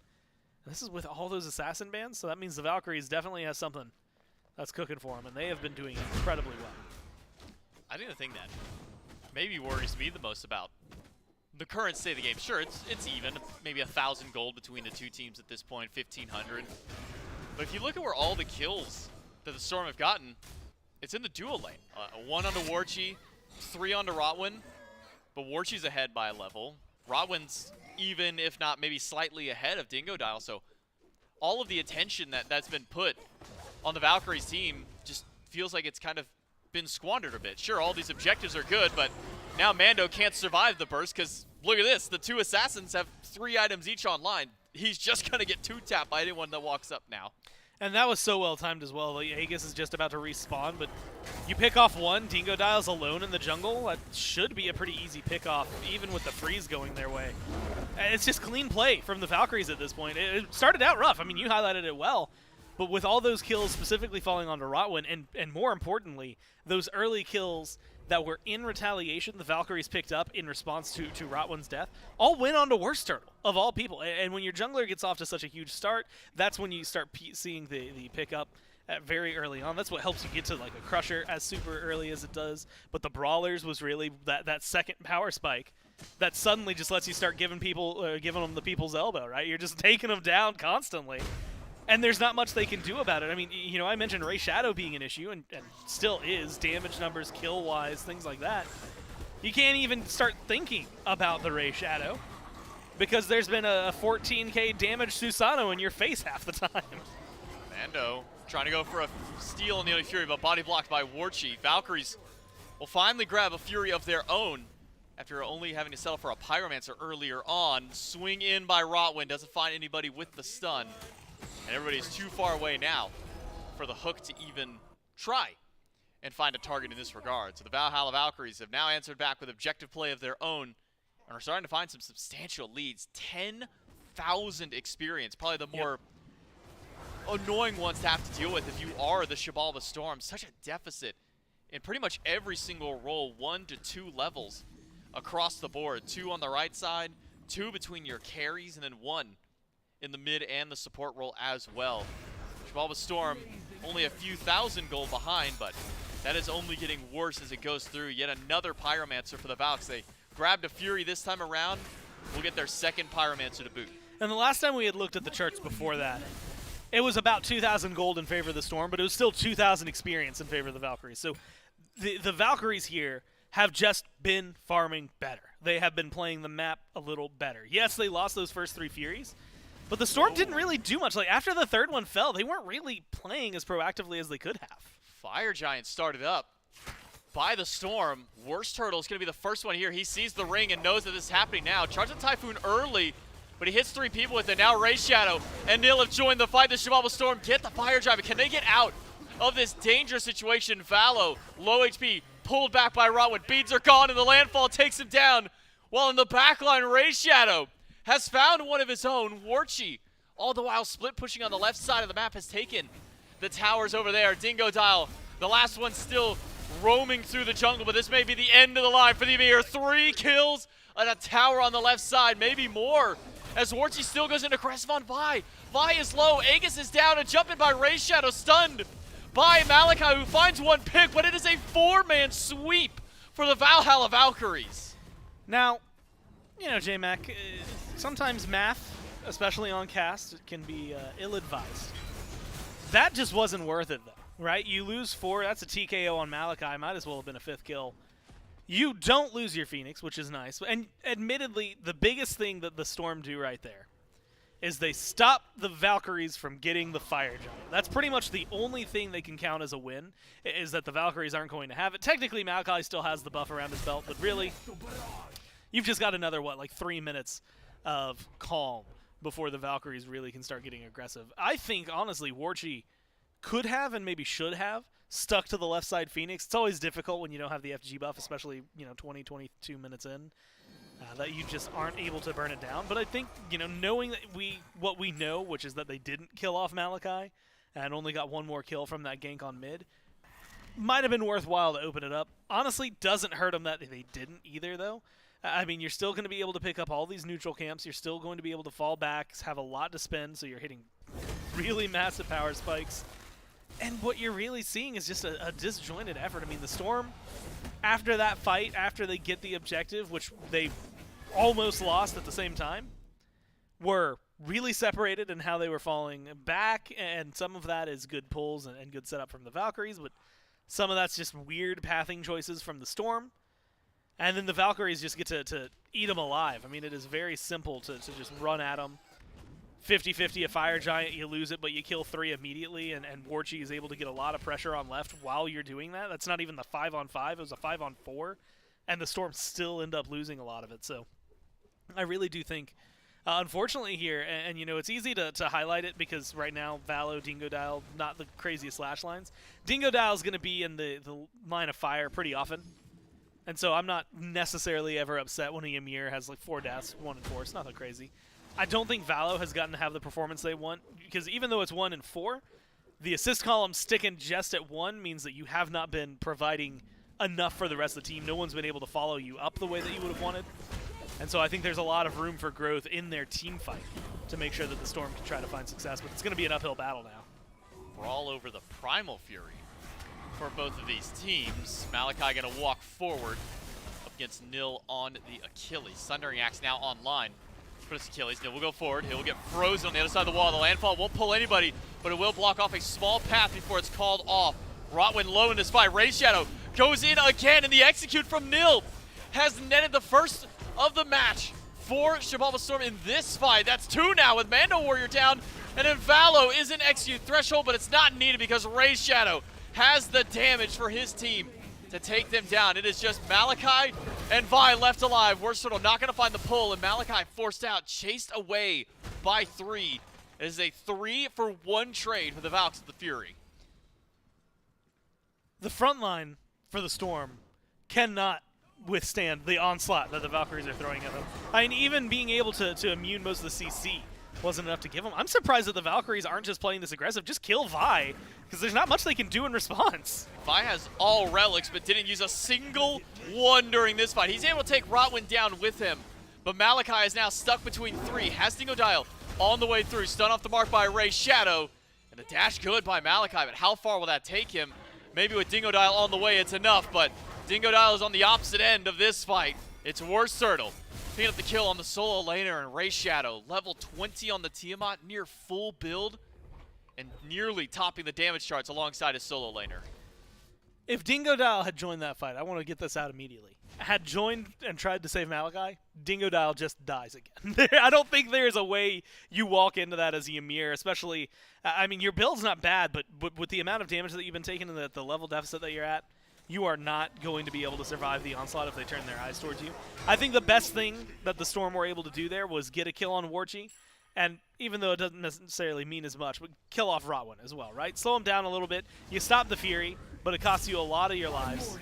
And this is with all those assassin bans, so that means the Valkyries definitely has something that's cooking for them, and they have been doing incredibly well. I think the thing that maybe worries me the most about the current state of the game, sure, it's even, maybe 1,000 gold between the two teams at this point, 1,500. But if you look at where all the kills that the Storm have gotten, it's in the dual lane. 1 onto Warchi, 3 onto Rotwin, but Warchi's ahead by a level. Rotwin's even, if not maybe slightly ahead of Dingodile, so all of the attention that's been put on the Valkyries team just feels like it's kind of been squandered a bit. Sure, all these objectives are good, but now Mando can't survive the burst because look at this. The 2 assassins have 3 items each online. He's just going to get 2-tapped by anyone that walks up now. And that was so well timed as well. Aegis is just about to respawn, but you pick off 1. Dingodile's alone in the jungle. That should be a pretty easy pick off, even with the freeze going their way. And it's just clean play from the Valkyries at this point. It started out rough. You highlighted it well. But with all those kills specifically falling onto Rotwin, and more importantly, those early kills that were in retaliation the Valkyries picked up in response to Rotwin's death, all went onto Worst Turtle, of all people. And when your jungler gets off to such a huge start, that's when you start seeing the pickup very early on. That's what helps you get to like a Crusher as super early as it does. But the Brawlers was really that second power spike that suddenly just lets you start giving them the people's elbow, right? You're just taking them down constantly. And there's not much they can do about it. I mean, you know, I mentioned Ray Shadow being an issue, and still is. Damage numbers, kill-wise, things like that. You can't even start thinking about the Ray Shadow because there's been a 14k damage Susano in your face half the time. Mando trying to go for a steal on the other Fury, but body blocked by Warchi. Valkyries will finally grab a Fury of their own after only having to settle for a Pyromancer earlier on. Swing in by Rotwin, doesn't find anybody with the stun. And everybody's too far away now for the Hook to even try and find a target in this regard. So the Valhalla Valkyries have now answered back with objective play of their own and are starting to find some substantial leads. 10,000 experience, probably the more annoying ones to have to deal with if you are the Shabalba Storm. Such a deficit in pretty much every single role, 1 to 2 levels across the board. 2 on the right side, 2 between your carries, and then 1 in the mid and the support role as well. Shabalba Storm only a few thousand gold behind, but that is only getting worse as it goes through. Yet another Pyromancer for the Valks. They grabbed a Fury this time around. We'll get their second Pyromancer to boot. And the last time we had looked at the charts before that, it was about 2,000 gold in favor of the Storm, but it was still 2,000 experience in favor of the Valkyries. So the Valkyries here have just been farming better. They have been playing the map a little better. Yes, they lost those first 3 Furies, but the Storm didn't really do much. Like, after the third one fell, they weren't really playing as proactively as they could have. Fire Giant started up by the Storm. Worst Turtle is going to be the first one here. He sees the ring and knows that this is happening now. Charges the Typhoon early, but he hits 3 people with it. Now Ray Shadow and Nil have joined the fight. The Shabalba Storm get the Fire Giant. Can they get out of this dangerous situation? Valo, low HP, pulled back by Rotwood. Beads are gone, and the landfall takes him down. While in the backline, Ray Shadow has found one of his own. Warchi, all the while split pushing on the left side of the map, has taken the towers over there. Dingo Dial, the last one, still roaming through the jungle, but this may be the end of the line for the Emir. 3 kills and a tower on the left side, maybe more, as Warchi still goes in aggressive on Vi. Vi is low, Aegis is down, and jumping by Ray Shadow, stunned by Malachi, who finds 1 pick, but it is a 4-man sweep for the Valhalla Valkyries. Now, you know, J-Mac, sometimes math, especially on cast, can be ill-advised. That just wasn't worth it, though, right? You lose 4, that's a TKO on Malachi, might as well have been a 5th kill. You don't lose your Phoenix, which is nice, and admittedly, the biggest thing that the Storm do right there is they stop the Valkyries from getting the Fire Giant. That's pretty much the only thing they can count as a win, is that the Valkyries aren't going to have it. Technically, Malachi still has the buff around his belt, but really, you've just got another, what, like 3 minutes of calm before the Valkyries really can start getting aggressive. I think, honestly, Warchi could have and maybe should have stuck to the left side Phoenix. It's always difficult when you don't have the FG buff, especially, you know, 20, 22 minutes in, that you just aren't able to burn it down. But I think, you know, knowing that what we know, which is that they didn't kill off Malachi and only got 1 more kill from that gank on mid, might have been worthwhile to open it up. Honestly, doesn't hurt them that they didn't either, though. I mean, you're still going to be able to pick up all these neutral camps. You're still going to be able to fall back, have a lot to spend, so you're hitting really massive power spikes. And what you're really seeing is just a disjointed effort. I mean, the Storm, after that fight, after they get the objective, which they almost lost at the same time, were really separated in how they were falling back, and some of that is good pulls and good setup from the Valkyries, but some of that's just weird pathing choices from the Storm. And then the Valkyries just get to eat them alive. I mean, it is very simple to just run at them. 50-50 a Fire Giant, you lose it, but you kill 3 immediately, and Warchi is able to get a lot of pressure on left while you're doing that. That's not even the 5-on-5, it was a 5-on-4, and the Storm still end up losing a lot of it. So I really do think, unfortunately here, and you know, it's easy to highlight it because right now, Valo, Dingo Dial, not the craziest slash lines. Dingo Dial is going to be in the line of fire pretty often. And so I'm not necessarily ever upset when a Ymir has like 4 deaths, 1 and 4. It's nothing crazy. I don't think Valo has gotten to have the performance they want, because even though it's 1 and 4, the assist column sticking just at 1 means that you have not been providing enough for the rest of the team. No one's been able to follow you up the way that you would have wanted. And so I think there's a lot of room for growth in their team fight to make sure that the Storm can try to find success, but it's going to be an uphill battle now. We're all over the Primal Fury for both of these teams. Malachi going to walk forward up against Nil on the Achilles. Sundering Axe now online But it's Achilles. Nil will go forward. He'll get frozen on the other side of the wall. The landfall won't pull anybody, but it will block off a small path before it's called off. Rotwin low in this fight. Ray Shadow goes in again, and the execute from Nil has netted the first of the match for Shibalba Storm in this fight. That's 2 now with Mando Warrior down, and then Valo is in execute threshold, but it's not needed because Ray Shadow has the damage for his team to take them down. It is just Malachi and Vi left alive. Wursturtle not going to find the pull, and Malachi forced out, chased away by 3. It is a 3-for-1 trade for the Valks of the Fury. The front line for the Storm cannot withstand the onslaught that the Valkyries are throwing at them. I mean, even being able to immune most of the CC wasn't enough to give them. I'm surprised that the Valkyries aren't just playing this aggressive. Just kill Vi, because there's not much they can do in response. Vi has all relics, but didn't use a single one during this fight. He's able to take Rotwin down with him, but Malachi is now stuck between 3. Has Dingo Dial on the way through. Stun off the mark by Ray Shadow, and the dash good by Malachi, but how far will that take him? Maybe with Dingo Dial on the way, it's enough, but Dingo Dial is on the opposite end of this fight. It's Wursturtle picking up the kill on the solo laner, and Ray Shadow, level 20 on the Tiamat, near full build, and nearly topping the damage charts alongside his solo laner. If Dingo Dial had joined that fight, I want to get this out immediately, had joined and tried to save Malachi, Dingo Dial just dies again. I don't think there's a way you walk into that as a Ymir, especially, I mean, your build's not bad, but with the amount of damage that you've been taking and the level deficit that you're at, you are not going to be able to survive the onslaught if they turn their eyes towards you. I think the best thing that the Storm were able to do there was get a kill on Warchi, and even though it doesn't necessarily mean as much, but kill off Rotwin as well, right? Slow him down a little bit. You stop the Fury, but it costs you a lot of your lives.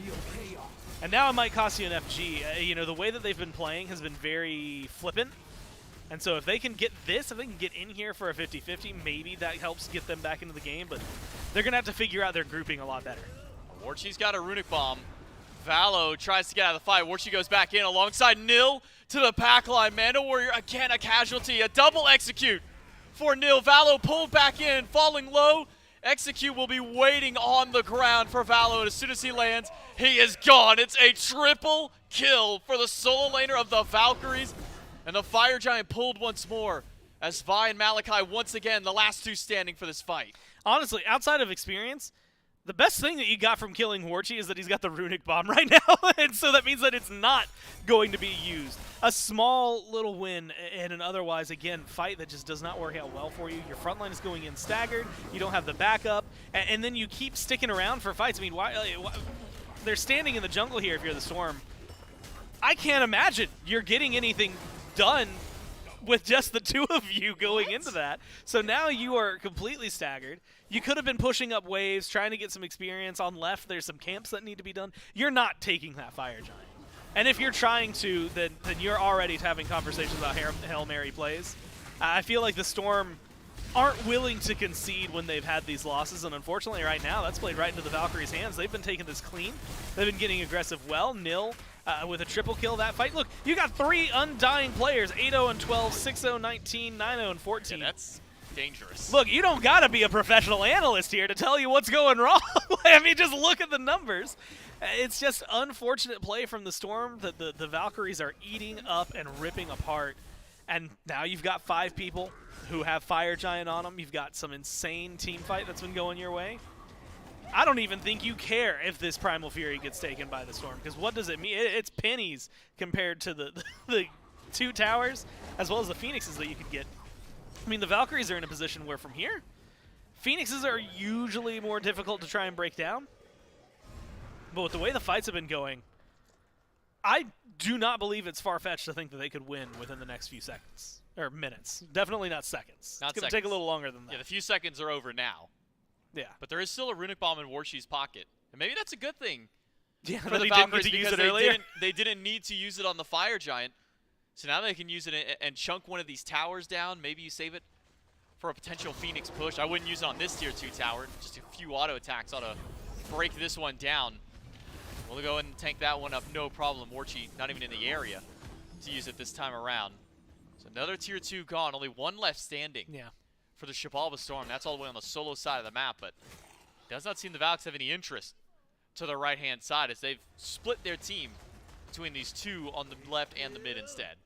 And now it might cost you an FG. You know, the way that they've been playing has been very flippant. And so if they can get this, if they can get in here for a 50-50, maybe that helps get them back into the game, but they're going to have to figure out their grouping a lot better. Warchi's got a Runic Bomb. Valo tries to get out of the fight. Warchi goes back in alongside Nil to the back line. Mando Warrior, again, a casualty. A double execute for Nil. Valo pulled back in, falling low. Execute will be waiting on the ground for Valo, and as soon as he lands, he is gone. It's a triple kill for the solo laner of the Valkyries, and the Fire Giant pulled once more as Vi and Malachi once again, the last 2 standing for this fight. Honestly, outside of experience, the best thing that you got from killing Warchi is that he's got the Runic Bomb right now, and so that means that it's not going to be used. A small little win in an otherwise, again, fight that just does not work out well for you. Your front line is going in staggered, you don't have the backup, and then you keep sticking around for fights. I mean, why they're standing in the jungle here if you're the Storm. I can't imagine you're getting anything done with just the 2 of you going into that. So now you are completely staggered. You could have been pushing up waves, trying to get some experience. On left, there's some camps that need to be done. You're not taking that Fire Giant. And if you're trying to, then you're already having conversations about Hail Mary plays. I feel like the Storm aren't willing to concede when they've had these losses, and unfortunately right now, that's played right into the Valkyries' hands. They've been taking this clean. They've been getting aggressive well. Nil with a triple kill that fight. Look, you got 3 undying players, 8-0 and 12, 6-0, 19, 9-0 and 14. Yeah, that's dangerous. Look, you don't got to be a professional analyst here to tell you what's going wrong. I mean, just look at the numbers. It's just unfortunate play from the Storm that the Valkyries are eating up and ripping apart. And now you've got 5 people who have Fire Giant on them. You've got some insane team fight that's been going your way. I don't even think you care if this Primal Fury gets taken by the Storm, because what does it mean? It's pennies compared to the 2 towers, as well as the Phoenixes that you could get. I mean, the Valkyries are in a position where from here, Phoenixes are usually more difficult to try and break down. But with the way the fights have been going, I do not believe it's far-fetched to think that they could win within the next few seconds. Or minutes. Definitely not seconds. It's going to take a little longer than that. Yeah, the few seconds are over now. Yeah. But there is still a Runic Bomb in Warshi's pocket. And maybe that's a good thing. Yeah, for that the he didn't Valkyries, get to use because it earlier. they didn't need to use it on the Fire Giant. So now they can use it and chunk one of these towers down. Maybe you save it for a potential Phoenix push. I wouldn't use it on this tier 2 tower. Just a few auto attacks ought to break this one down. We'll go ahead and tank that one up, no problem. Warchi not even in the area to use it this time around. So another tier 2 gone, only 1 left standing. Yeah. For the Shibalba Storm. That's all the way on the solo side of the map, but does not seem the Valks have any interest to the right-hand side as they've split their team between these 2 on the left and the mid instead.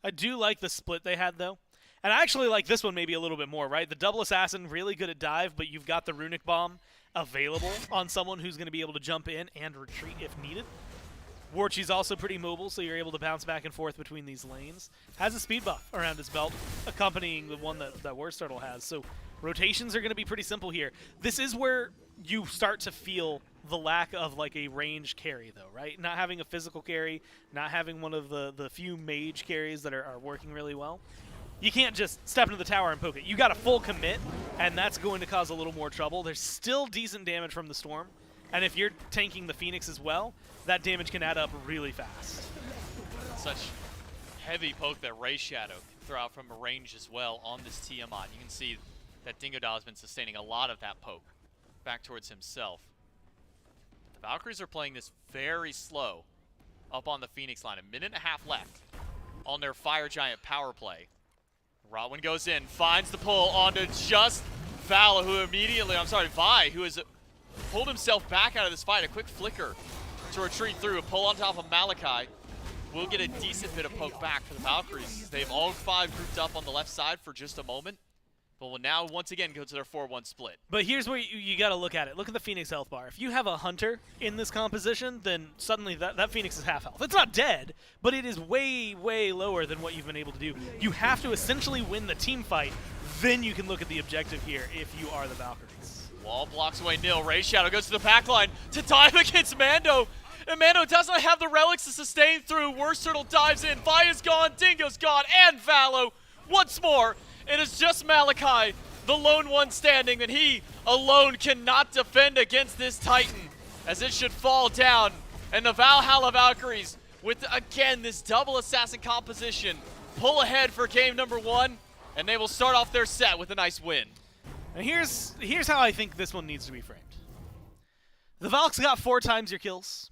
I do like the split they had, though. And I actually like this one maybe a little bit more, right? The double assassin, really good at dive, but you've got the runic bomb available on someone who's going to be able to jump in and retreat if needed. Warchi's also pretty mobile, so you're able to bounce back and forth between these lanes. Has a speed buff around his belt, accompanying the one that Worst Turtle has. So rotations are going to be pretty simple here. This is where you start to feel the lack of like a range carry, though, right? Not having a physical carry, not having one of the few mage carries that are working really well. You can't just step into the tower and poke it. You got a full commit, and that's going to cause a little more trouble. There's still decent damage from the Storm, and if you're tanking the Phoenix as well, that damage can add up really fast. Such heavy poke that Ray Shadow can throw out from a range as well on this Tiamat. You can see that Dingodile has been sustaining a lot of that poke back towards himself. The Valkyries are playing this very slow up on the Phoenix line. 1.5 minutes left on their Fire Giant power play. Rodwin goes in, finds the pull onto just Vala, who immediately, Vi, who has pulled himself back out of this fight. A quick flicker to retreat through, a pull on top of Malachi. We'll get a decent bit of poke back for the Valkyries. They've all 5 grouped up on the left side for just a moment, but will now once again go to their 4-1 split. But here's where you got to look at it. Look at the Phoenix health bar. If you have a Hunter in this composition, then suddenly that Phoenix is half health. It's not dead, but it is way, way lower than what you've been able to do. You have to essentially win the team fight, then you can look at the objective here if you are the Valkyries. Wall blocks away Nil. Ray Shadow goes to the back line to dive against Mando. And Mando doesn't have the relics to sustain through. Worst Turtle dives in. Vaya's gone, Dingo's gone, and Valo once more. It is just Malachi, the lone one standing, and he alone cannot defend against this Titan, as it should fall down. And the Valhalla Valkyries, with, again, this double assassin composition, pull ahead for game number 1, and they will start off their set with a nice win. And here's how I think this one needs to be framed. The Valks got 4 times your kills.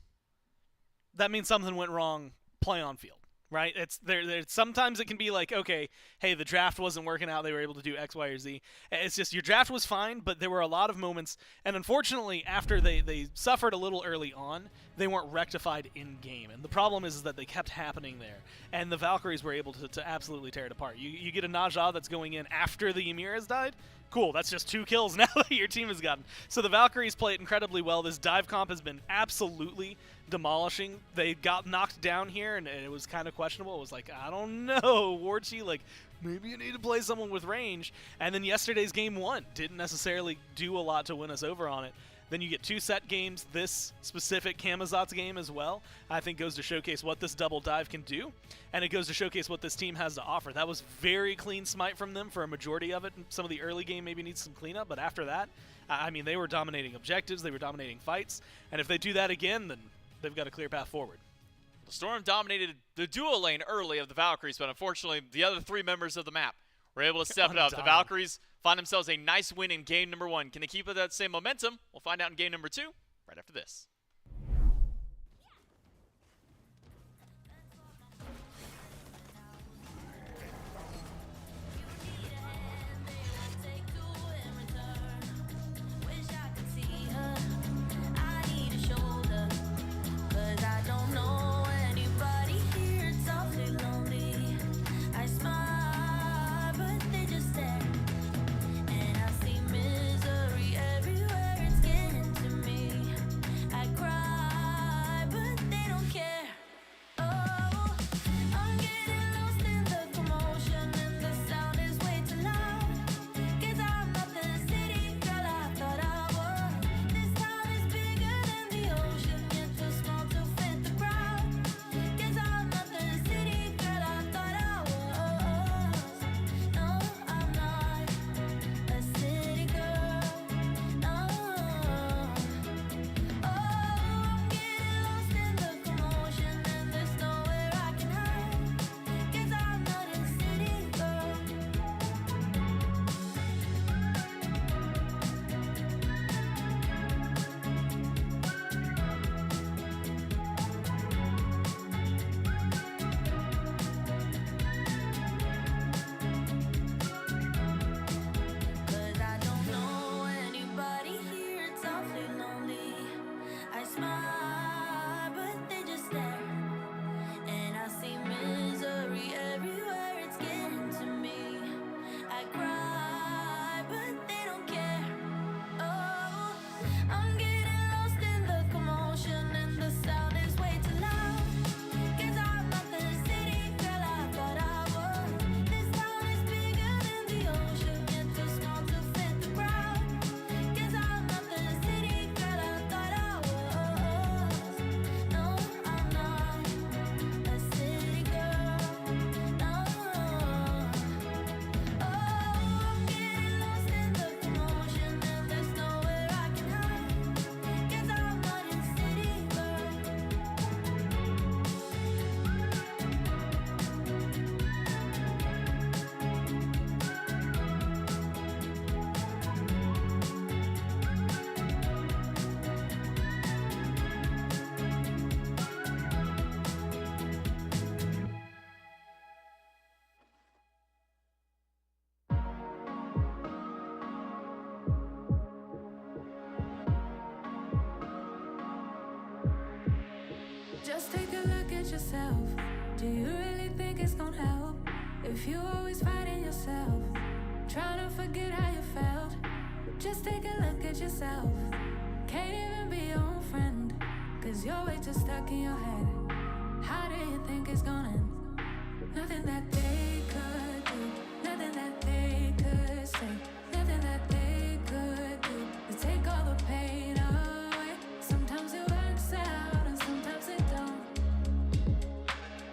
That means something went wrong play on field. Right? It's there. Sometimes it can be like, okay, hey, the draft wasn't working out. They were able to do X, Y, or Z. It's just your draft was fine, but there were a lot of moments, and unfortunately, after they suffered a little early on, they weren't rectified in game. And the problem is that they kept happening there, and the Valkyries were able to absolutely tear it apart. You get a Najah that's going in after the Ymir has died. Cool, that's just 2 kills now that your team has gotten. So the Valkyries play it incredibly well. This dive comp has been absolutely demolishing. They got knocked down here, and it was kind of questionable. It was like, I don't know, Warchi, like, maybe you need to play someone with range. And then yesterday's game 1 didn't necessarily do a lot to win us over on it. Then you get 2 set games. This specific Kamazot's game as well, I think, goes to showcase what this double dive can do, and it goes to showcase what this team has to offer. That was very clean Smite from them for a majority of it. Some of the early game maybe needs some cleanup, but after that, I mean, they were dominating objectives, they were dominating fights, and if they do that again, then they've got a clear path forward. The Storm dominated the duo lane early of the Valkyries, but unfortunately, the other 3 members of the map were able to step it up. The Valkyries find themselves a nice win in game number 1. Can they keep that same momentum? We'll find out in game number 2 right after this. I Just take a look at yourself. Do you really think it's gonna help if you always fighting yourself, trying to forget how you felt? Just take a look at yourself. Can't even be your own friend, cause you're way too stuck in your head. How do you think it's gonna end? Nothing that they could do, nothing that they could say, nothing that they could do to take all the pain away. Sometimes it works out and sometimes it don't.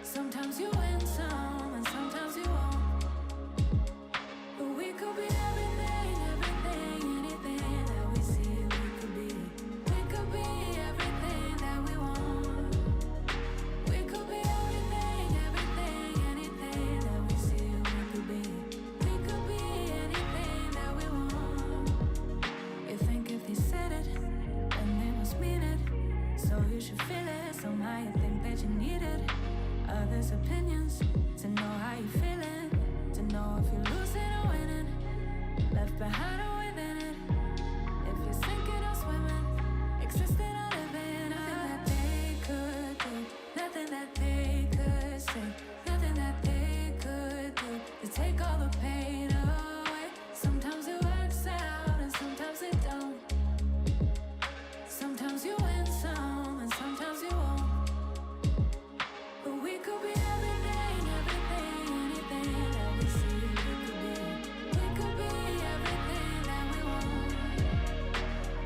Sometimes you win some and sometimes you won't. But we could be everything, everything, anything that we see we could be. We could be everything that we want. We could be everything, everything, anything that we see we could be. We could be anything that we want. You think if they said it, then they must mean it. So you should feel it. Somehow you think that you need it. Others' opinions to know how you feeling, to know if you're losing or winning, left behind or within it. If you're sinking or swimming, existing or living. Nothing that they could do, nothing that they could say, nothing that they could do to take all the pain away. Sometimes it works out and sometimes it don't. Sometimes you win some and sometimes you won't. But we could be everything, everything, anything that we see we could be. We could be everything that we want.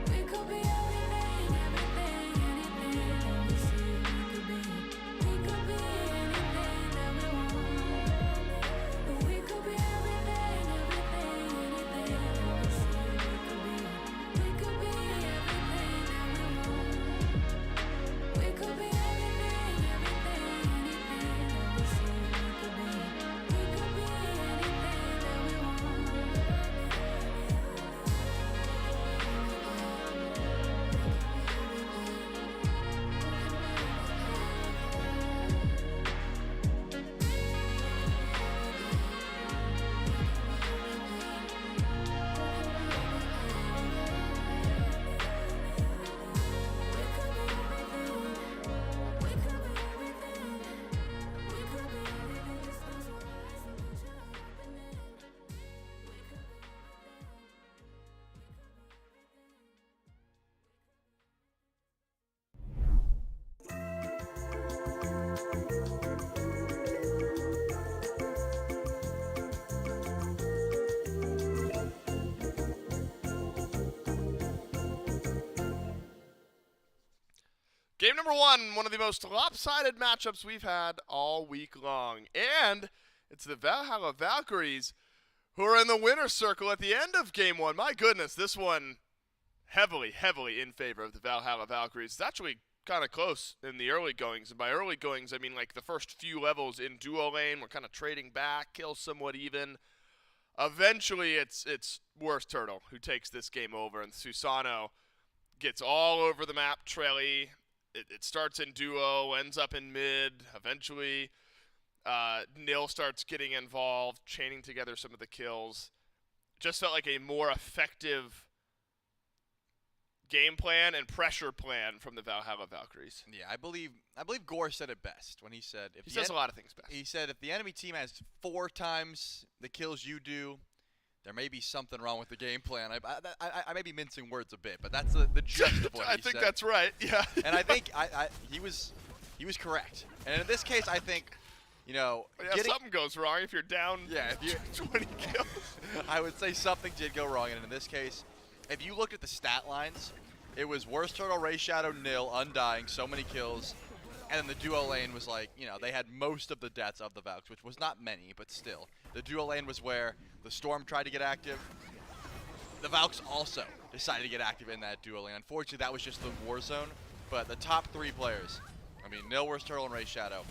We could be everything, everything, anything that we see we could be. We could be anything that we want. But we could be everything, everything, anything that we see we could be. We could be everything that we want. We could be everything, everything, anything that we see we could be. We could be anything that we want. Game number one of the most lopsided matchups we've had all week long. And it's the Valhalla Valkyries who are in the winner's circle at the end of game one. My goodness, this one heavily, heavily in favor of the Valhalla Valkyries. It's actually kind of close in the early goings. And by early goings, I mean like the first few levels in duo lane. We're kind of trading back, kills somewhat even. Eventually, it's Worst Turtle who takes this game over. And Susano gets all over the map, Trelly. It starts in duo, ends up in mid. Eventually, Nil starts getting involved, chaining together some of the kills. Just felt like a more effective game plan and pressure plan from the Valhalla Valkyries. Yeah, I believe Gore said it best when he said He says a lot of things best. He said if the enemy team has 4 times the kills you do, there may be something wrong with the game plan. I may be mincing words a bit, but that's the gist of what he said. I think that's right. Yeah. And I think he was correct. And in this case, I think, you know, something goes wrong if you're down. Yeah, if you 20 kills. I would say something did go wrong, and in this case, if you looked at the stat lines, it was Worst Turtle, Ray Shadow, Nil, Undying, so many kills. And then the duo lane was like, you know, they had most of the deaths of the Valks, which was not many, but still. The duo lane was where the Storm tried to get active. The Valks also decided to get active in that duo lane. Unfortunately, that was just the war zone. But the top 3 players, I mean, Nil, Worst Turtle, and Ray Shadow,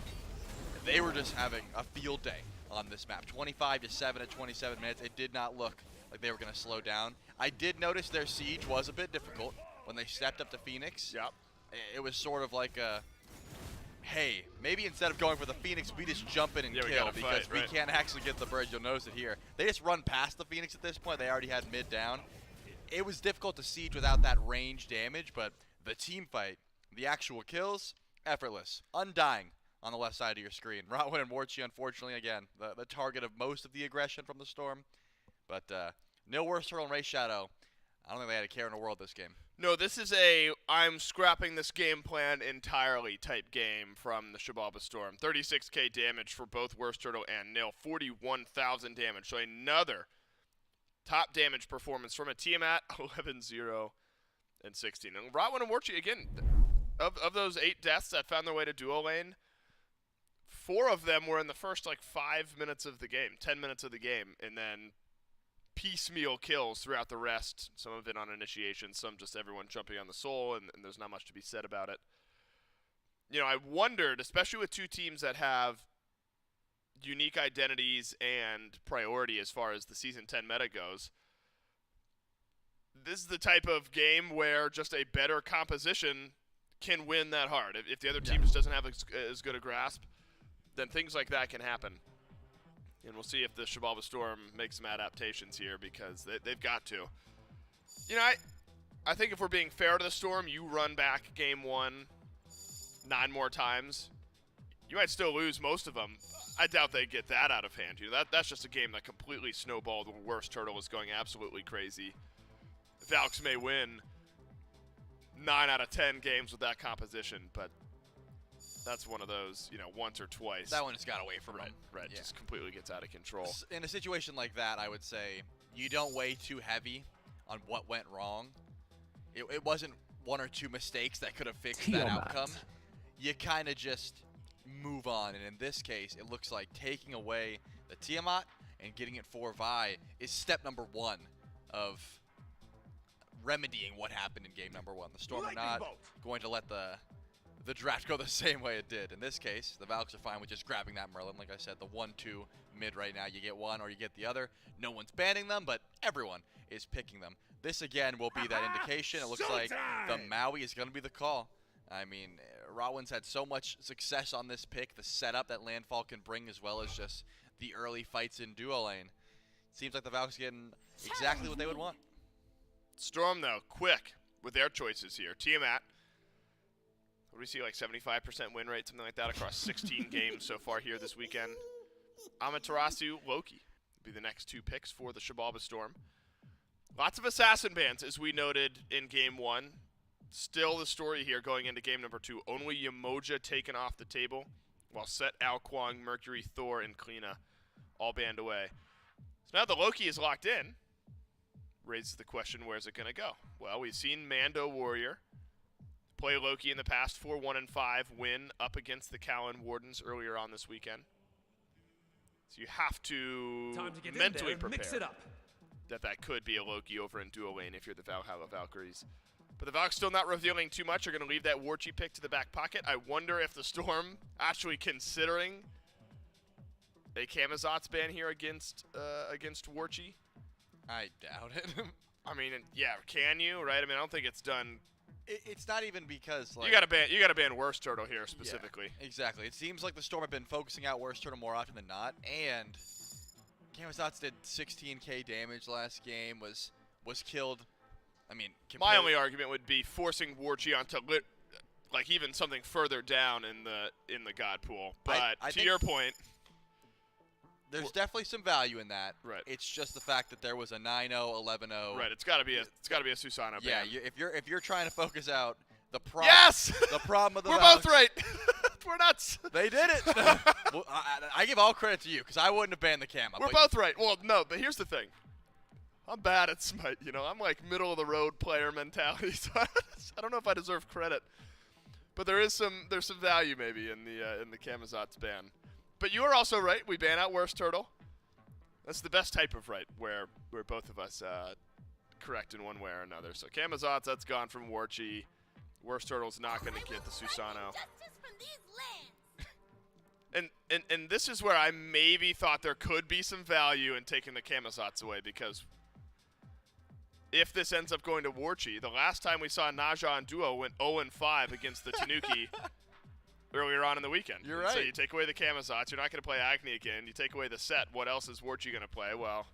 they were just having a field day on this map. 25-7 at 27 minutes. It did not look like they were going to slow down. I did notice their siege was a bit difficult when they stepped up to Phoenix. Yep. It was sort of like a, hey, maybe instead of going for the Phoenix, we just jump in and kill because we can't actually get the bird. You'll notice it here. They just run past the Phoenix at this point. They already had mid down. It was difficult to siege without that range damage, but the team fight, the actual kills, effortless, undying on the left side of your screen. Rotwin and Warchi, unfortunately, again, the target of most of the aggression from the Storm. But no Worst Turtle and Ray Shadow. I don't think they had a care in the world this game. No, this is a I'm scrapping this game plan entirely type game from the Shababa Storm. 36k damage for both Worst Turtle and Nil. 41,000 damage. So another top damage performance from a Tiamat. 11-0 and 16. And Rotwin and Warchi, again, of those 8 deaths that found their way to duo lane, 4 of them were in the first, 5 minutes of the game, 10 minutes of the game, and then piecemeal kills throughout the rest. Some of it on initiation, some just everyone jumping on the soul, and there's not much to be said about it. I wondered, especially with 2 teams that have unique identities and priority as far as the Season 10 meta goes, this is the type of game where just a better composition can win that hard. If the other team just doesn't have as good a grasp, then things like that can happen. And we'll see if the Shababa Storm makes some adaptations here, because they've got to. I think if we're being fair to the Storm, you run back game 1 9 more times, you might still lose most of them. I doubt they get that out of hand. That's just a game that completely snowballed. The Worst Turtle is going absolutely crazy. Valks may win 9 out of 10 games with that composition, but that's one of those, once or twice. That one just got away from him. Right, Yeah. just completely gets out of control. In a situation like that, I would say you don't weigh too heavy on what went wrong. It wasn't 1 or 2 mistakes that could have fixed that outcome. You kind of just move on, and in this case, it looks like taking away the Tiamat and getting it for Vi is step number 1 of remedying what happened in game number 1. The Storm are not going to let the draft go the same way it did. In this case, the Valks are fine with just grabbing that Merlin. Like I said, the 1-2 mid right now, you get one or you get the other. No one's banning them, but everyone is picking them. This, again, will be that indication. It looks like the Maui is going to be the call. I mean, Rotwin's had so much success on this pick, the setup that Landfall can bring, as well as just the early fights in duo lane. Seems like the Valks are getting exactly what they would want. Storm, though, quick with their choices here. Tiamat, what do we see, 75% win rate, something like that, across 16 games so far here this weekend. Amaterasu, Loki will be the next 2 picks for the Shababa Storm. Lots of assassin bans, as we noted in game 1. Still the story here going into game number 2. Only Yamoja taken off the table, while Set, Ao Kwang, Mercury, Thor, and Kleena all banned away. So now the Loki is locked in. Raises the question, where's it going to go? Well, we've seen Mando Warrior play Loki in the past, 4-1-5, win up against the Callan Wardens earlier on this weekend. So you have to mentally prepare mix it up. that could be a Loki over in duo lane if you're the Valhalla Valkyries. But the Valks still not revealing too much. Are going to leave that Warchi pick to the back pocket. I wonder if the Storm actually considering a Camazotz ban here against Warchi. I doubt it. I mean, yeah, can you? Right? I mean, I don't think it's done. It's not even because you got to ban Worst Turtle here specifically. Yeah, exactly. It seems like the Storm have been focusing out Worst Turtle more often than not, and Camazotz did 16k damage last game. Was killed. I mean, my only argument would be forcing Warchi onto even something further down in the God pool. But I to your point, there's definitely some value in that. Right. It's just the fact that there was a 9-0, 11-0. Right. It's got to be a Susano ban. Yeah. If you're trying to focus out the problem. Yes. The problem of the We're Valks, both right. We're nuts. They did it. Well, I give all credit to you because I wouldn't have banned the Camo. We're both right. Well, no, but here's the thing. I'm bad at Smite. I'm like middle of the road player mentality. So I don't know if I deserve credit. But there's some value maybe in the Camazotz ban. But you are also right. We ban out Worst Turtle. That's the best type of right, where both of us correct in one way or another. So Camazotz, that's gone from Warchi. Worst Turtle's not going to get the Susano. And this is where I maybe thought there could be some value in taking the Camazotz away, because if this ends up going to Warchi, the last time we saw Naja and Duo went 0-5 against the Tanuki earlier on in the weekend. You're right. So you take away the Camazotz, you're not going to play Agni again. You take away the Set. What else is Warchi going to play? Well,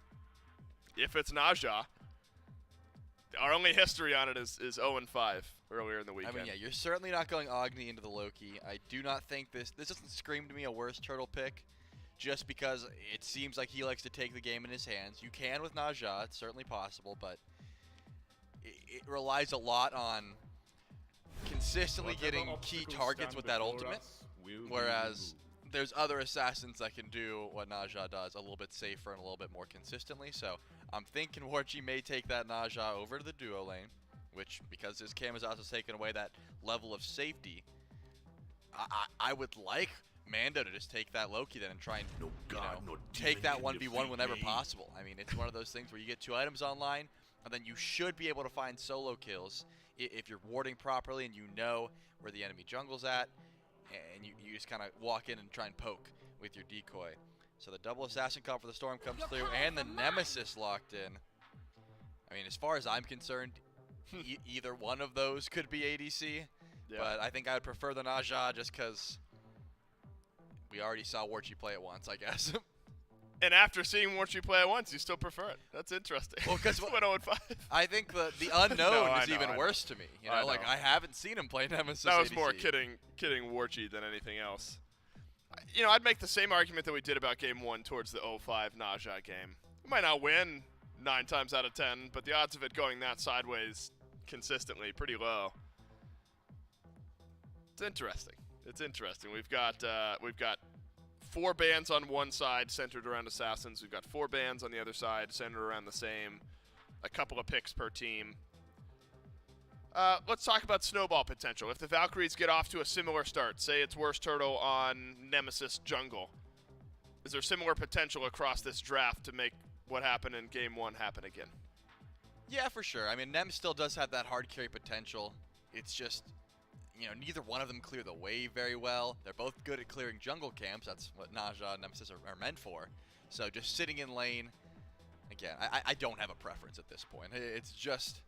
if it's Naja, Our only history on it is 0-5 earlier in the weekend. I mean, yeah, you're certainly not going Agni into the Loki. I do not think this doesn't scream to me a worse turtle pick, just because it seems like he likes to take the game in his hands. You can with Naja, it's certainly possible, but it relies a lot on consistently getting key targets with that ultimate, whereas there's other assassins that can do what Naja does a little bit safer and a little bit more consistently. So I'm thinking Warchi may take that Naja over to the duo lane, which, because his cam is also taking away that level of safety, I would like Mando to just take that Loki then and try and take that 1v1 whenever possible. I mean, it's one of those things where you get 2 items online, and then you should be able to find solo kills if you're warding properly and you know where the enemy jungle's at, and you just kind of walk in and try and poke with your decoy. So the double assassin call for the Storm comes through, and the Nemesis locked in. I mean, as far as I'm concerned, either one of those could be ADC, but I think I would prefer the Naja just because we already saw Warchi play it once, I guess. And after seeing Warchi play it once, you still prefer it. That's interesting. Well, because 0-5. I think the unknown is even worse to me. You know, like I haven't seen him play Nemesis. That was ADC. more kidding Warchi than anything else. You know, I'd make the same argument that we did about game 1 towards the 0-5 Naja game. We might not win 9 times out of 10, but the odds of it going that sideways consistently pretty low. It's interesting. It's interesting. We've got 4 bans on one side centered around assassins. We've got 4 bans on the other side centered around the same. A couple of picks per team. Let's talk about snowball potential. If the Valkyries get off to a similar start, say it's Worst Turtle on Nemesis Jungle, is there similar potential across this draft to make what happened in game 1 happen again? Yeah, for sure. I mean, Nem still does have that hard carry potential. It's just, you know, neither one of them clear the wave very well. They're both good at clearing jungle camps. That's what Naja and Nemesis are meant for. So just sitting in lane, again, I don't have a preference at this point. It's just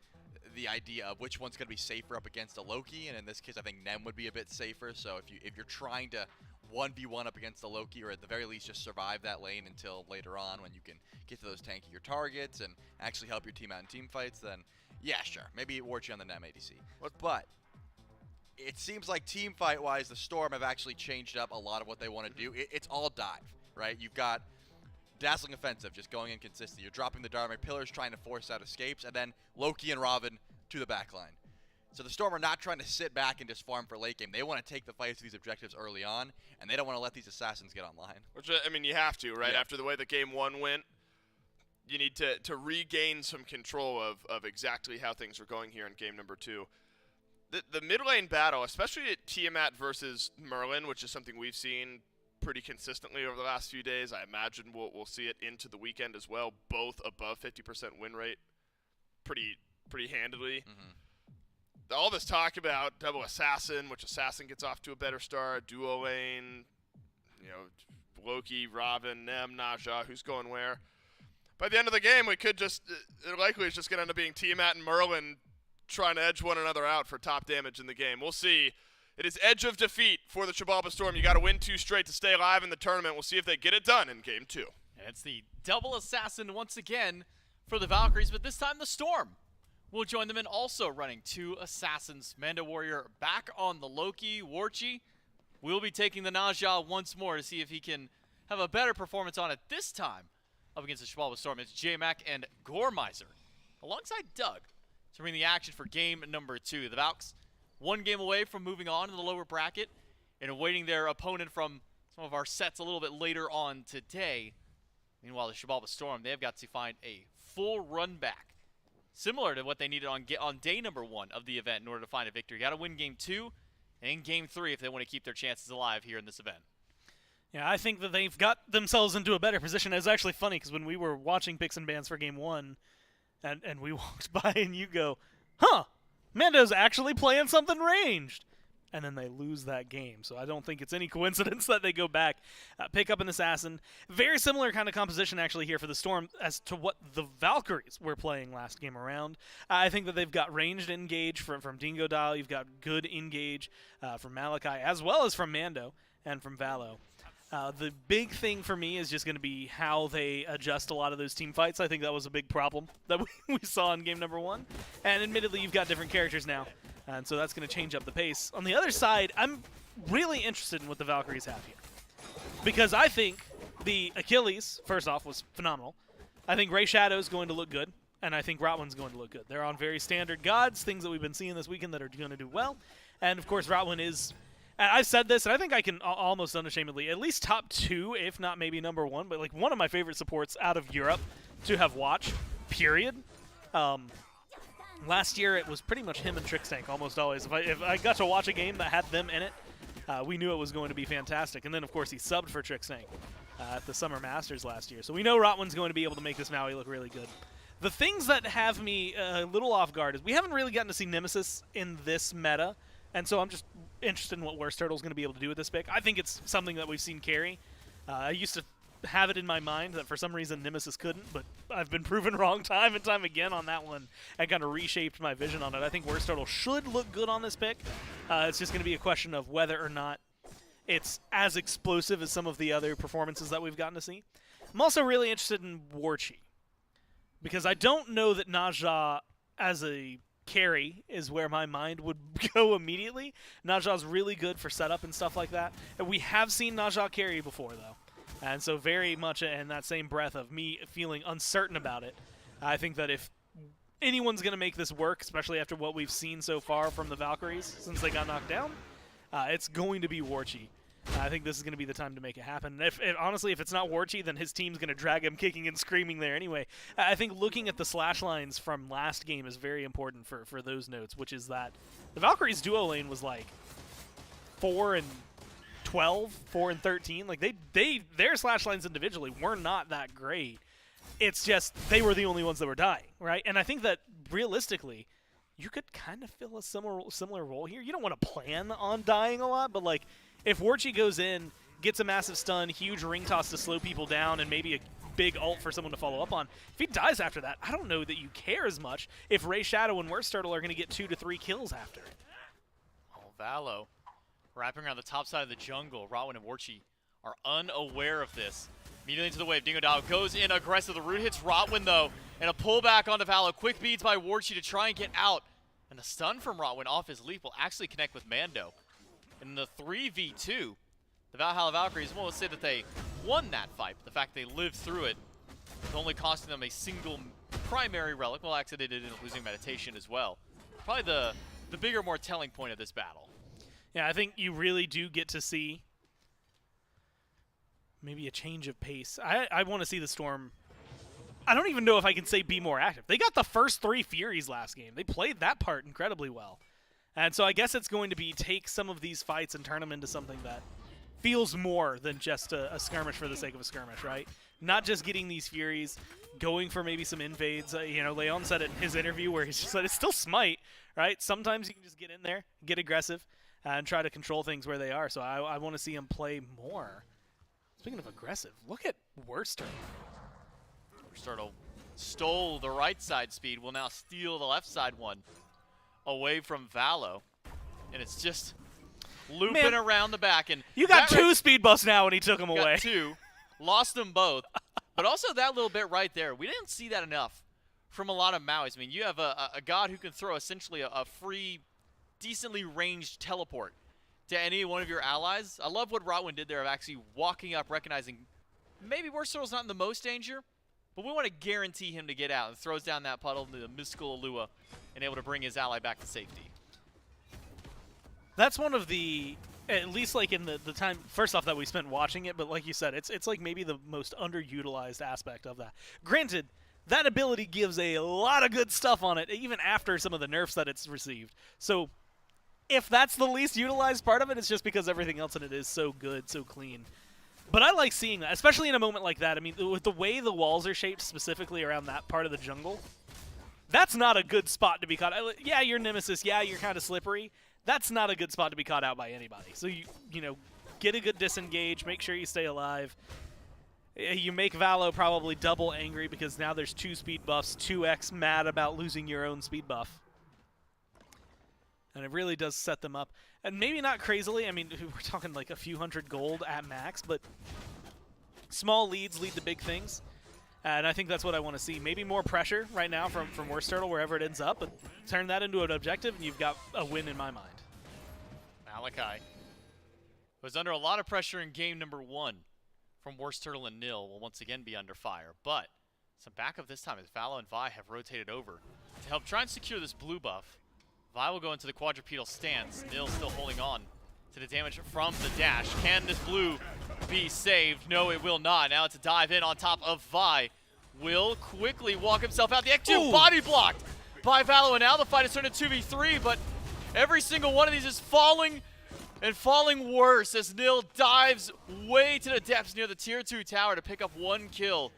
the idea of which one's going to be safer up against a Loki, and in this case, I think Nem would be a bit safer. So if you're trying to 1v1 up against the Loki, or at the very least just survive that lane until later on when you can get to those tankier targets and actually help your team out in team fights, then yeah, sure, maybe Warchi on the Nem ADC. But it seems like team fight wise, the Storm have actually changed up a lot of what they want to do. It's all dive, right? You've got Dazzling Offensive just going in consistently. You're dropping the Dharmic Pillars, trying to force out escapes, and then Loki and Robin to the backline. So the Storm are not trying to sit back and just farm for late game. They want to take the fights to these objectives early on, and they don't want to let these assassins get online. Which, I mean, you have to, right? Yeah. After the way that game 1 went, you need to regain some control of exactly how things are going here in game number 2. The mid lane battle, especially at Tiamat versus Merlin, which is something we've seen pretty consistently over the last few days. I imagine we'll see it into the weekend as well, both above 50% win rate pretty handily. All this talk about double assassin, which assassin gets off to a better start, duo lane, you know, Loki, Robin, Nem, Naja, who's going where. By the end of the game, we could just, it likely is just going to end up being Tiamat and Merlin trying to edge one another out for top damage in the game. We'll see. It is edge of defeat for the Chibalba Storm. You got to win 2 straight to stay alive in the tournament. We'll see if they get it done in game 2. And it's the double assassin once again for the Valkyries, but this time the Storm will join them in also running 2 assassins. Mando Warrior back on the Loki. Warchi will be taking the Naja once more to see if he can have a better performance on it this time up against the Chibalba Storm. It's J-Mac and Goremizer alongside Doug to bring the action for game number 2. The Valks 1 game away from moving on to the lower bracket and awaiting their opponent from some of our sets a little bit later on today. Meanwhile, the Chibalba Storm, they've got to find a full run back, similar to what they needed on day number 1 of the event in order to find a victory. Got to win game 2 and in game 3 if they want to keep their chances alive here in this event. Yeah, I think that they've got themselves into a better position. It's actually funny because when we were watching picks and bans for game 1, and we walked by and you go, huh, Mando's actually playing something ranged. And then they lose that game. So I don't think it's any coincidence that they go back, pick up an assassin. Very similar kind of composition actually here for the Storm as to what the Valkyries were playing last game around. I think that they've got ranged engage from Dingo Dial. You've got good engage from Malachi as well as from Mando and from Valo. The big thing for me is just going to be how they adjust a lot of those team fights. I think that was a big problem that we saw in game number 1. And admittedly, you've got different characters now, and so that's going to change up the pace. On the other side, I'm really interested in what the Valkyries have here. Because I think the Achilles, first off, was phenomenal. I think Ray Shadow is going to look good, and I think Rotwin's going to look good. They're on very standard gods, things that we've been seeing this weekend that are going to do well. And, of course, Rotwin is... I've said this, and I think I can almost unashamedly, at least top 2, if not maybe number 1, but like one of my favorite supports out of Europe to have watched, period. Last year, it was pretty much him and Trickstank almost always. If I got to watch a game that had them in it, we knew it was going to be fantastic. And then, of course, he subbed for Trickstank at the Summer Masters last year. So we know Rotwin's going to be able to make this Maui look really good. The things that have me a little off guard is we haven't really gotten to see Nemesis in this meta. And so I'm just interested in what Worst Turtle's going to be able to do with this pick. I think it's something that we've seen carry. I used to have it in my mind that for some reason Nemesis couldn't, but I've been proven wrong time and time again on that one and kind of reshaped my vision on it. I think Worst Turtle should look good on this pick. It's just going to be a question of whether or not it's as explosive as some of the other performances that we've gotten to see. I'm also really interested in Warchi, because I don't know that Naja as a carry is where my mind would go immediately. Naja's really good for setup and stuff like that. And we have seen Naja carry before, though. And so very much in that same breath of me feeling uncertain about it, I think that if anyone's going to make this work, especially after what we've seen so far from the Valkyries since they got knocked down, it's going to be Warchi. I think this is going to be the time to make it happen. Honestly, if it's not Warchi, then his team's going to drag him kicking and screaming there anyway. I think looking at the slash lines from last game is very important for those notes, which is that the Valkyries duo lane was like 4 and 12, 4 and 13. Like their slash lines individually were not that great. It's just they were the only ones that were dying, right? And I think that realistically, you could kind of fill a similar role here. You don't want to plan on dying a lot, but like if Warchi goes in, gets a massive stun, huge ring toss to slow people down, and maybe a big ult for someone to follow up on, if he dies after that, I don't know that you care as much if Ray Shadow and Worst Turtle are going to get 2 to 3 kills after it. Oh, Valo wrapping around the top side of the jungle. Rotwin and Warchi are unaware of this. Immediately into the wave, Dingo Dow goes in aggressive. The root hits Rotwin, though, and a pullback onto Valo. Quick beads by Warchi to try and get out. And the stun from Rotwin off his leap will actually connect with Mando. In the 3v2, the Valhalla Valkyries won't say that they won that fight, but the fact they lived through it, with only costing them a single primary relic. Well, actually, they did end up losing Meditation as well. Probably the bigger, more telling point of this battle. Yeah, I think you really do get to see maybe a change of pace. I want to see the Storm. I don't even know if I can say be more active. They got the first 3 Furies last game. They played that part incredibly well. And so I guess it's going to be take some of these fights and turn them into something that feels more than just a skirmish for the sake of a skirmish, right? Not just getting these Furies, going for maybe some invades. Leon said it in his interview where he just said it's still Smite, right? Sometimes you can just get in there, get aggressive, and try to control things where they are. So I want to see him play more. Speaking of aggressive, look at Worst Turtle. Worst Turtle stole the right side speed, will now steal the left side one away from Valo. And it's just looping around the back. And you got 2 speed buffs now, and he took them away. Got 2, lost them both. But also that little bit right there, we didn't see that enough from a lot of Mauis. I mean, you have a god who can throw essentially a free, decently ranged teleport to any one of your allies. I love what Rotwin did there of actually walking up, recognizing maybe Worst Turtle's not in the most danger, but we want to guarantee him to get out, and throws down that puddle into the mystical Alua and able to bring his ally back to safety. That's one of the, at least like in the time, first off, that we spent watching it, but like you said, it's like maybe the most underutilized aspect of that. Granted, that ability gives a lot of good stuff on it, even after some of the nerfs that it's received. So if that's the least utilized part of it, it's just because everything else in it is so good, so clean. But I like seeing that, especially in a moment like that. I mean, with the way the walls are shaped specifically around that part of the jungle, that's not a good spot to be caught. Yeah, you're Nemesis. Yeah, you're kind of slippery. That's not a good spot to be caught out by anybody. So, you know, get a good disengage. Make sure you stay alive. You make Valo probably double angry because now there's 2 speed buffs, 2x mad about losing your own speed buff. and it really does set them up. And maybe not crazily. I mean, we're talking like a few hundred gold at max, but small leads lead to big things. And I think that's what I want to see. Maybe more pressure right now from Worst Turtle, wherever it ends up, but turn that into an objective, and you've got a win in my mind. Malachi was under a lot of pressure in game number 1 from Worst Turtle, and Nil will once again be under fire. But some backup this time as Valo and Vi have rotated over to help try and secure this blue buff. Vi will go into the quadrupedal stance. Nil still holding on to the damage from the dash. Can this blue be saved? No, it will not. Now it's a dive in on top of Vi. Will quickly walk himself out. The X2 body blocked by Valo, and now the fight is turned to 2v3, but every single one of these is falling and falling worse as Nil dives way to the depths near the tier 2 tower to pick up 1 kill.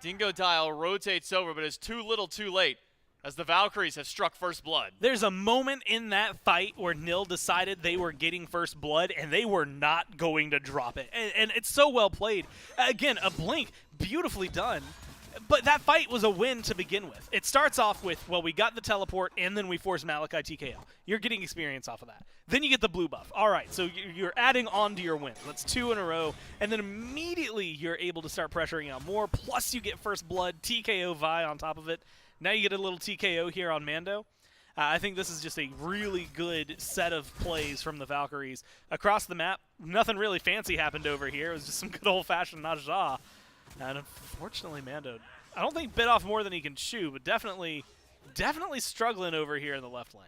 Dingodile rotates over, but it's too little too late as the Valkyries have struck first blood. There's a moment in that fight where Nil decided they were getting first blood, and they were not going to drop it. And it's so well played. Again, a blink, beautifully done. But that fight was a win to begin with. It starts off with, well, we got the teleport, and then we force Malachi TKO. You're getting experience off of that. Then you get the blue buff. All right, so you're adding on to your win. That's 2 in a row. And then immediately you're able to start pressuring out more. Plus you get first blood, TKO Vi on top of it. Now you get a little TKO here on Mando. I think this is just a really good set of plays from the Valkyries. Across the map, nothing really fancy happened over here. It was just some good old-fashioned Najah. And unfortunately, Mando, I don't think bit off more than he can chew, but definitely struggling over here in the left lane.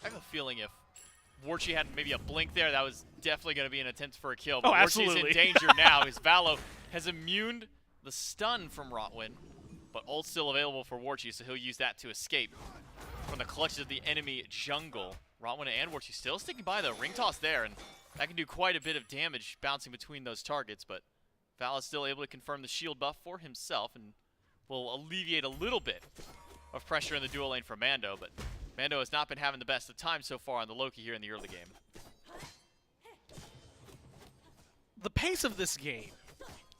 I have a feeling if Warchi had maybe a blink there, that was definitely going to be an attempt for a kill. But absolutely. Warchi's in danger now as Valo has immuned the stun from Rotwin, but ult's still available for Warchi, so he'll use that to escape from the clutches of the enemy jungle. Rotwin and Warchi still sticking by, though. Ring toss there, and that can do quite a bit of damage bouncing between those targets, but Val is still able to confirm the shield buff for himself and will alleviate a little bit of pressure in the dual lane for Mando, but Mando has not been having the best of time so far on the Loki here in the early game. The pace of this game,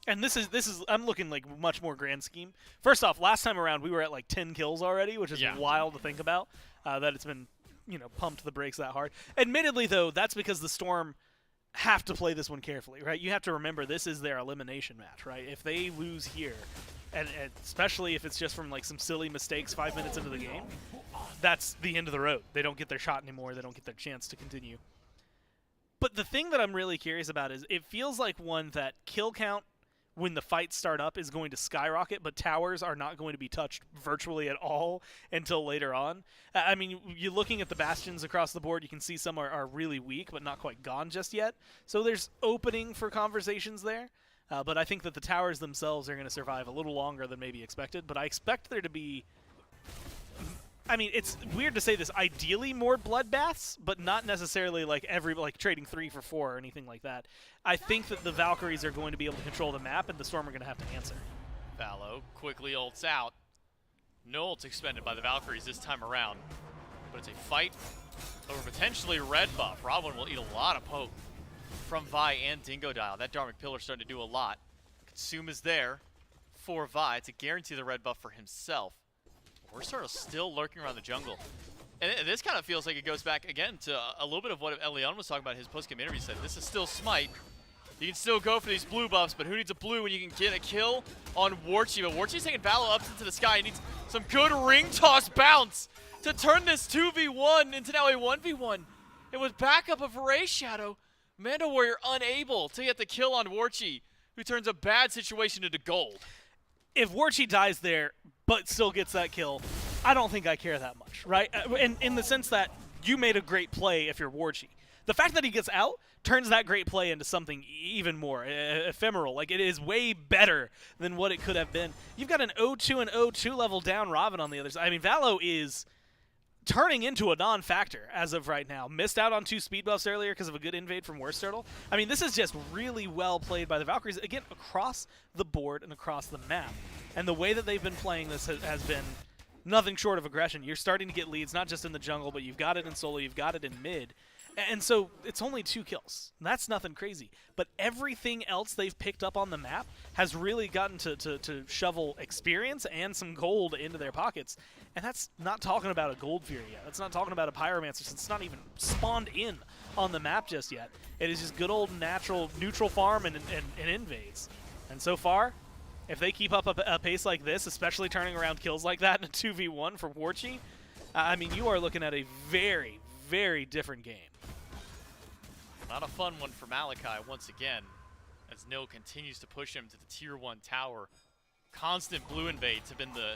and this is I'm looking like much more grand scheme. First off, last time around we were at like 10 kills already, which is wild to think about, that it's been, pumped the brakes that hard. Admittedly, though, that's because the Storm have to play this one carefully, right? You have to remember this is their elimination match, right? If they lose here, and especially if it's just from like some silly mistakes 5 minutes into the game, that's the end of the road. They don't get their shot anymore. They don't get their chance to continue. But the thing that I'm really curious about is it feels like one that kill count when the fights start up is going to skyrocket, but towers are not going to be touched virtually at all until later on. I mean, you're looking at the bastions across the board, you can see some are really weak, but not quite gone just yet. So there's opening for conversations there. But I think that the towers themselves are going to survive a little longer than maybe expected. But I expect there to be... I mean, it's weird to say this, ideally more bloodbaths, but not necessarily like trading 3 for 4 or anything like that. I think that the Valkyries are going to be able to control the map, and the Storm are going to have to answer. Valo quickly ults out. No ults expended by the Valkyries this time around, but it's a fight over potentially red buff. Rodwin will eat a lot of poke from Vi and Dingodile. That Dharmic Pillar starting to do a lot. Consume is there for Vi to guarantee the red buff for himself. We're sort of still lurking around the jungle. And this kind of feels like it goes back again to a little bit of what Elion was talking about in his post-game interview. He said, this is still Smite. You can still go for these blue buffs, but who needs a blue when you can get a kill on Warchi? But Warchi's taking Valo up into the sky. He needs some good ring toss bounce to turn this 2v1 into now a 1v1. And with backup of Ray Shadow, Mando Warrior unable to get the kill on Warchi, who turns a bad situation into gold. If Warchi dies there, but still gets that kill, I don't think I care that much, right? In the sense that you made a great play if you're Warchi. The fact that he gets out turns that great play into something even more ephemeral. Like, it is way better than what it could have been. You've got an 0-2 and 0-2 level down Robin on the other side. I mean, Valo is turning into a non-factor as of right now. Missed out on 2 speed buffs earlier because of a good invade from Worst Turtle. I mean, this is just really well played by the Valkyries, again, across the board and across the map. And the way that they've been playing this has been nothing short of aggression. You're starting to get leads, not just in the jungle, but you've got it in solo, you've got it in mid. And so it's only 2 kills. That's nothing crazy. But everything else they've picked up on the map has really gotten to shovel experience and some gold into their pockets. And that's not talking about a Gold Fury yet. That's not talking about a Pyromancer, since it's not even spawned in on the map just yet. It is just good old natural neutral farm and invades. And so far, if they keep up a pace like this, especially turning around kills like that in a 2v1 for Warchi, I mean, you are looking at a very, very different game. Not a fun one for Malachi once again, as Nil continues to push him to the tier 1 tower. Constant blue invades have been the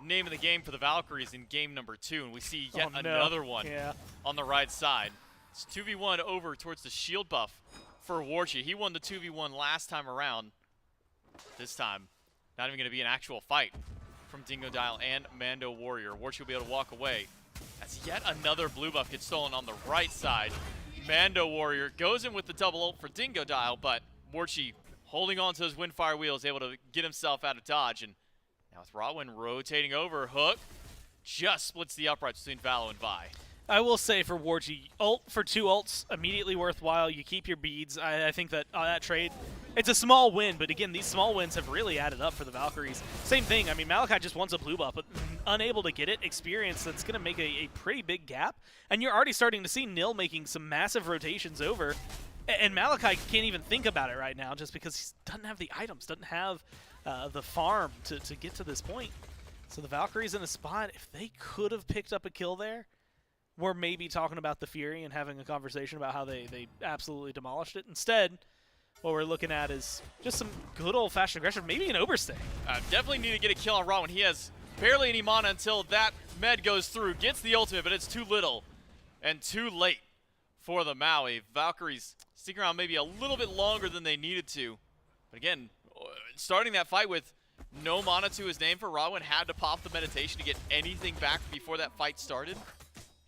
name of the game for the Valkyries in game number 2, and we see yet another one on the right side. It's 2v1 over towards the shield buff for Warchi. He won the 2v1 last time around. This time, not even going to be an actual fight from Dingo Dial and Mando Warrior. Warchi will be able to walk away as yet another blue buff gets stolen on the right side. Mando Warrior goes in with the double ult for Dingo Dial, but Warchi holding on to those Windfire wheels, able to get himself out of dodge. And now with Rodwin rotating over, Hook just splits the uprights between Valo and Vi. I will say for Warchi, ult for 2 ults, immediately worthwhile. You keep your beads. I think that that trade, it's a small win, but again, these small wins have really added up for the Valkyries. Same thing, I mean, Malachi just wants a blue buff, but unable to get it. Experience that's going to make a pretty big gap. And you're already starting to see Nil making some massive rotations over. And Malachi can't even think about it right now just because he doesn't have the items, doesn't have the farm to get to this point. So the Valkyries in a spot, if they could have picked up a kill there, we're maybe talking about the Fury and having a conversation about how they absolutely demolished it. Instead, what we're looking at is just some good old-fashioned aggression, maybe an overstay. Definitely need to get a kill on Rodwin. He has barely any mana until that med goes through, gets the ultimate, but it's too little and too late for the Maui. Valkyries sticking around maybe a little bit longer than they needed to. But again, starting that fight with no mana to his name for Rodwin, had to pop the meditation to get anything back before that fight started.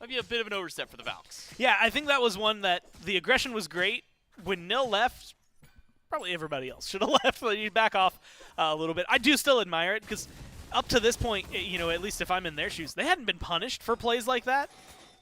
Might be a bit of an overstep for the Valks. Yeah, I think that was one that the aggression was great. When Nil left, probably everybody else should have left. You back off a little bit. I do still admire it because up to this point, you know, at least if I'm in their shoes, they hadn't been punished for plays like that.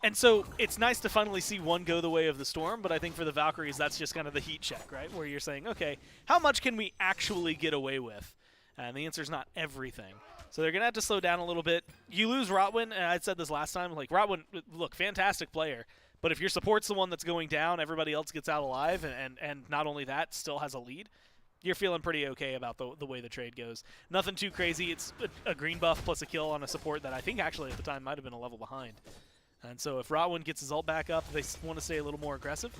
And so it's nice to finally see one go the way of the storm, but I think for the Valkyries, that's just kind of the heat check, right? Where you're saying, okay, how much can we actually get away with? And the answer is not everything. So they're going to have to slow down a little bit. You lose Rotwin, and I said this last time, like Rotwin, look, fantastic player. But if your support's the one that's going down, everybody else gets out alive, and not only that, still has a lead, you're feeling pretty okay about the way the trade goes. Nothing too crazy. It's a green buff plus a kill on a support that I think actually at the time might have been a level behind. And so if Rotwin gets his ult back up, they want to stay a little more aggressive.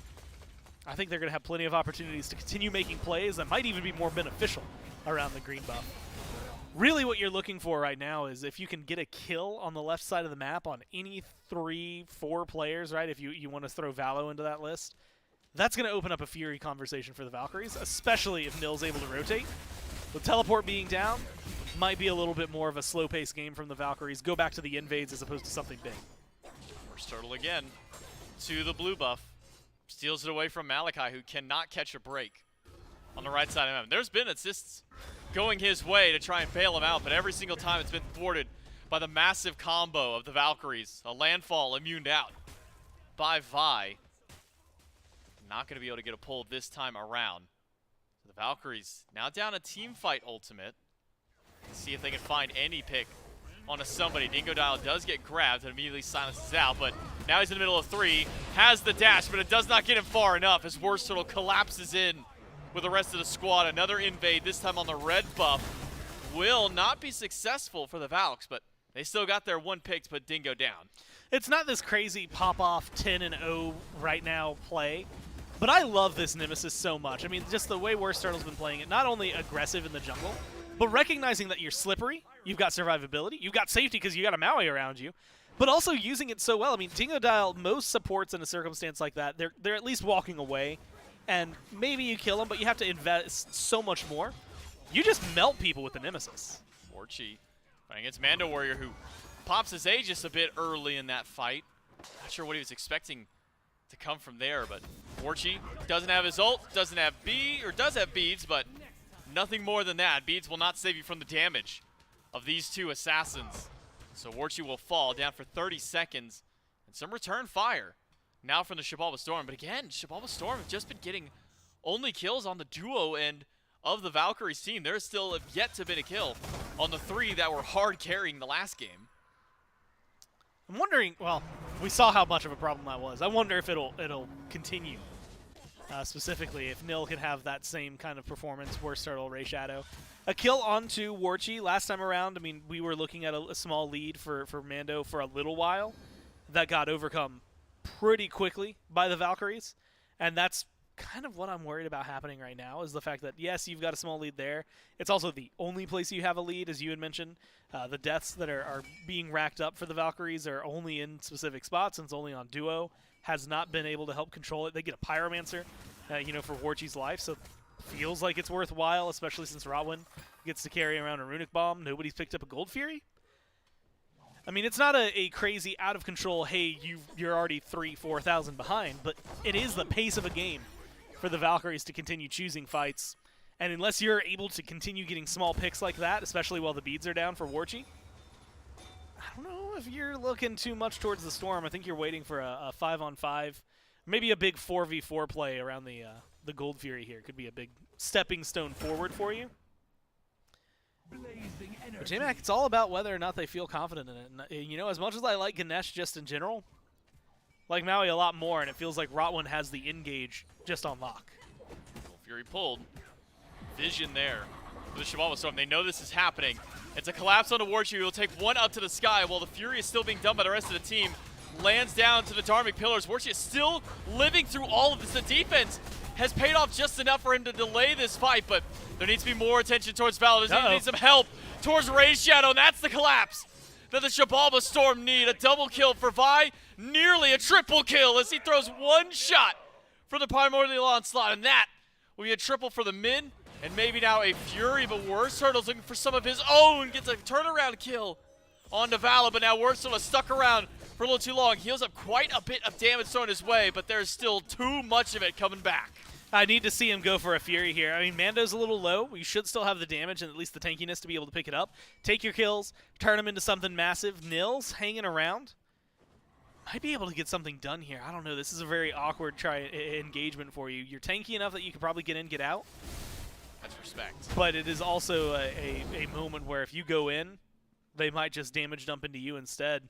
I think they're going to have plenty of opportunities to continue making plays that might even be more beneficial around the green buff. Really what you're looking for right now is if you can get a kill on the left side of the map on any 3-4 players, right? If you want to throw Valo into that list, that's going to open up a Fury conversation for the Valkyries, especially if Nil's able to rotate. With teleport being down, might be a little bit more of a slow-paced game from the Valkyries. Go back to the invades as opposed to something big. First turtle again to the blue buff. Steals it away from Malachi, who cannot catch a break on the right side of him. There's been assists going his way to try and bail him out, but every single time it's been thwarted by the massive combo of the Valkyries. A landfall immuned out by Vi. Not going to be able to get a pull this time around. So the Valkyries now down a team fight ultimate. Let's see if they can find any pick onto somebody. Dingo Dial does get grabbed and immediately silences out, but now he's in the middle of 3, has the dash, but it does not get him far enough as Worst Turtle collapses in with the rest of the squad. Another invade, this time on the red buff, will not be successful for the Valks, but they still got their one pick to put Dingo down. It's not this crazy pop-off 10-0 right now play, but I love this Nemesis so much. I mean, just the way Worst Turtle's been playing it, not only aggressive in the jungle, but recognizing that you're slippery, you've got survivability, you've got safety because you got a Maui around you, but also using it so well. I mean, Dingo Dial, most supports in a circumstance like that, they're at least walking away, and maybe you kill them, but you have to invest so much more. You just melt people with the Nemesis. Warchi fighting against Mando Warrior, who pops his Aegis a bit early in that fight. Not sure what he was expecting to come from there, but Warchi doesn't have his ult, does have beads, but nothing more than that. Beads will not save you from the damage of these two assassins. So Warchi will fall down for 30 seconds and some return fire. now from the Shibalba Storm. But again, Shibalba Storm have just been getting only kills on the duo end of the Valkyries team. There's still yet to be a kill on the 3 that were hard carrying the last game. I'm wondering, well, we saw how much of a problem that was. I wonder if it'll continue. Specifically, if Nil can have that same kind of performance, Worst Turtle, Ray Shadow. A kill onto Warchi last time around. I mean, we were looking at a small lead for Mando for a little while. That got overcome pretty quickly by the Valkyries. And that's kind of what I'm worried about happening right now, is the fact that, yes, you've got a small lead there. It's also the only place you have a lead, as you had mentioned. The deaths that are being racked up for the Valkyries are only in specific spots, and it's only on duo. Has not been able to help control it. They get a Pyromancer, for Warchi's life, so feels like it's worthwhile, especially since Rotwin gets to carry around a Runic Bomb. Nobody's picked up a Gold Fury. I mean, it's not a crazy, out-of-control, hey, you're already 3,000-4,000 behind, but it is the pace of a game for the Valkyries to continue choosing fights. And unless you're able to continue getting small picks like that, especially while the beads are down for Warchi, I don't know if you're looking too much towards the Storm. I think you're waiting for a 5-on-5, maybe a big 4v4 play around the Gold Fury here. Could be a big stepping stone forward for you. But J-Mac, it's all about whether or not they feel confident in it. And, as much as I like Ganesh just in general, like Maui a lot more, and it feels like Rotwin has the engage just on lock. Gold Fury pulled. Vision there for the Shibalba Storm. They know this is happening. It's a collapse on the Warchi. He'll take one up to the sky while the Fury is still being done by the rest of the team. Lands down to the Dharmic Pillars. Warchi is still living through all of this. The defense has paid off just enough for him to delay this fight, but there needs to be more attention towards Valor. There needs some help towards Ray's Shadow, and that's the collapse that the Shibalba Storm need. A double kill for Vi, nearly a triple kill as he throws one shot for the Primordial Onslaught, and that will be a triple for the mid. And maybe now a Fury, but Worst Turtle's looking for some of his own. Gets a turnaround kill onto Vala, but now Worst Turtle is stuck around for a little too long. Heals up quite a bit of damage thrown his way, but there's still too much of it coming back. I need to see him go for a Fury here. I mean, Mando's a little low. You should still have the damage and at least the tankiness to be able to pick it up. Take your kills, turn them into something massive. Nils hanging around. Might be able to get something done here. I don't know. This is a very awkward engagement for you. You're tanky enough that you can probably get in, get out. That's respect. But it is also a moment where if you go in, they might just damage dump into you instead.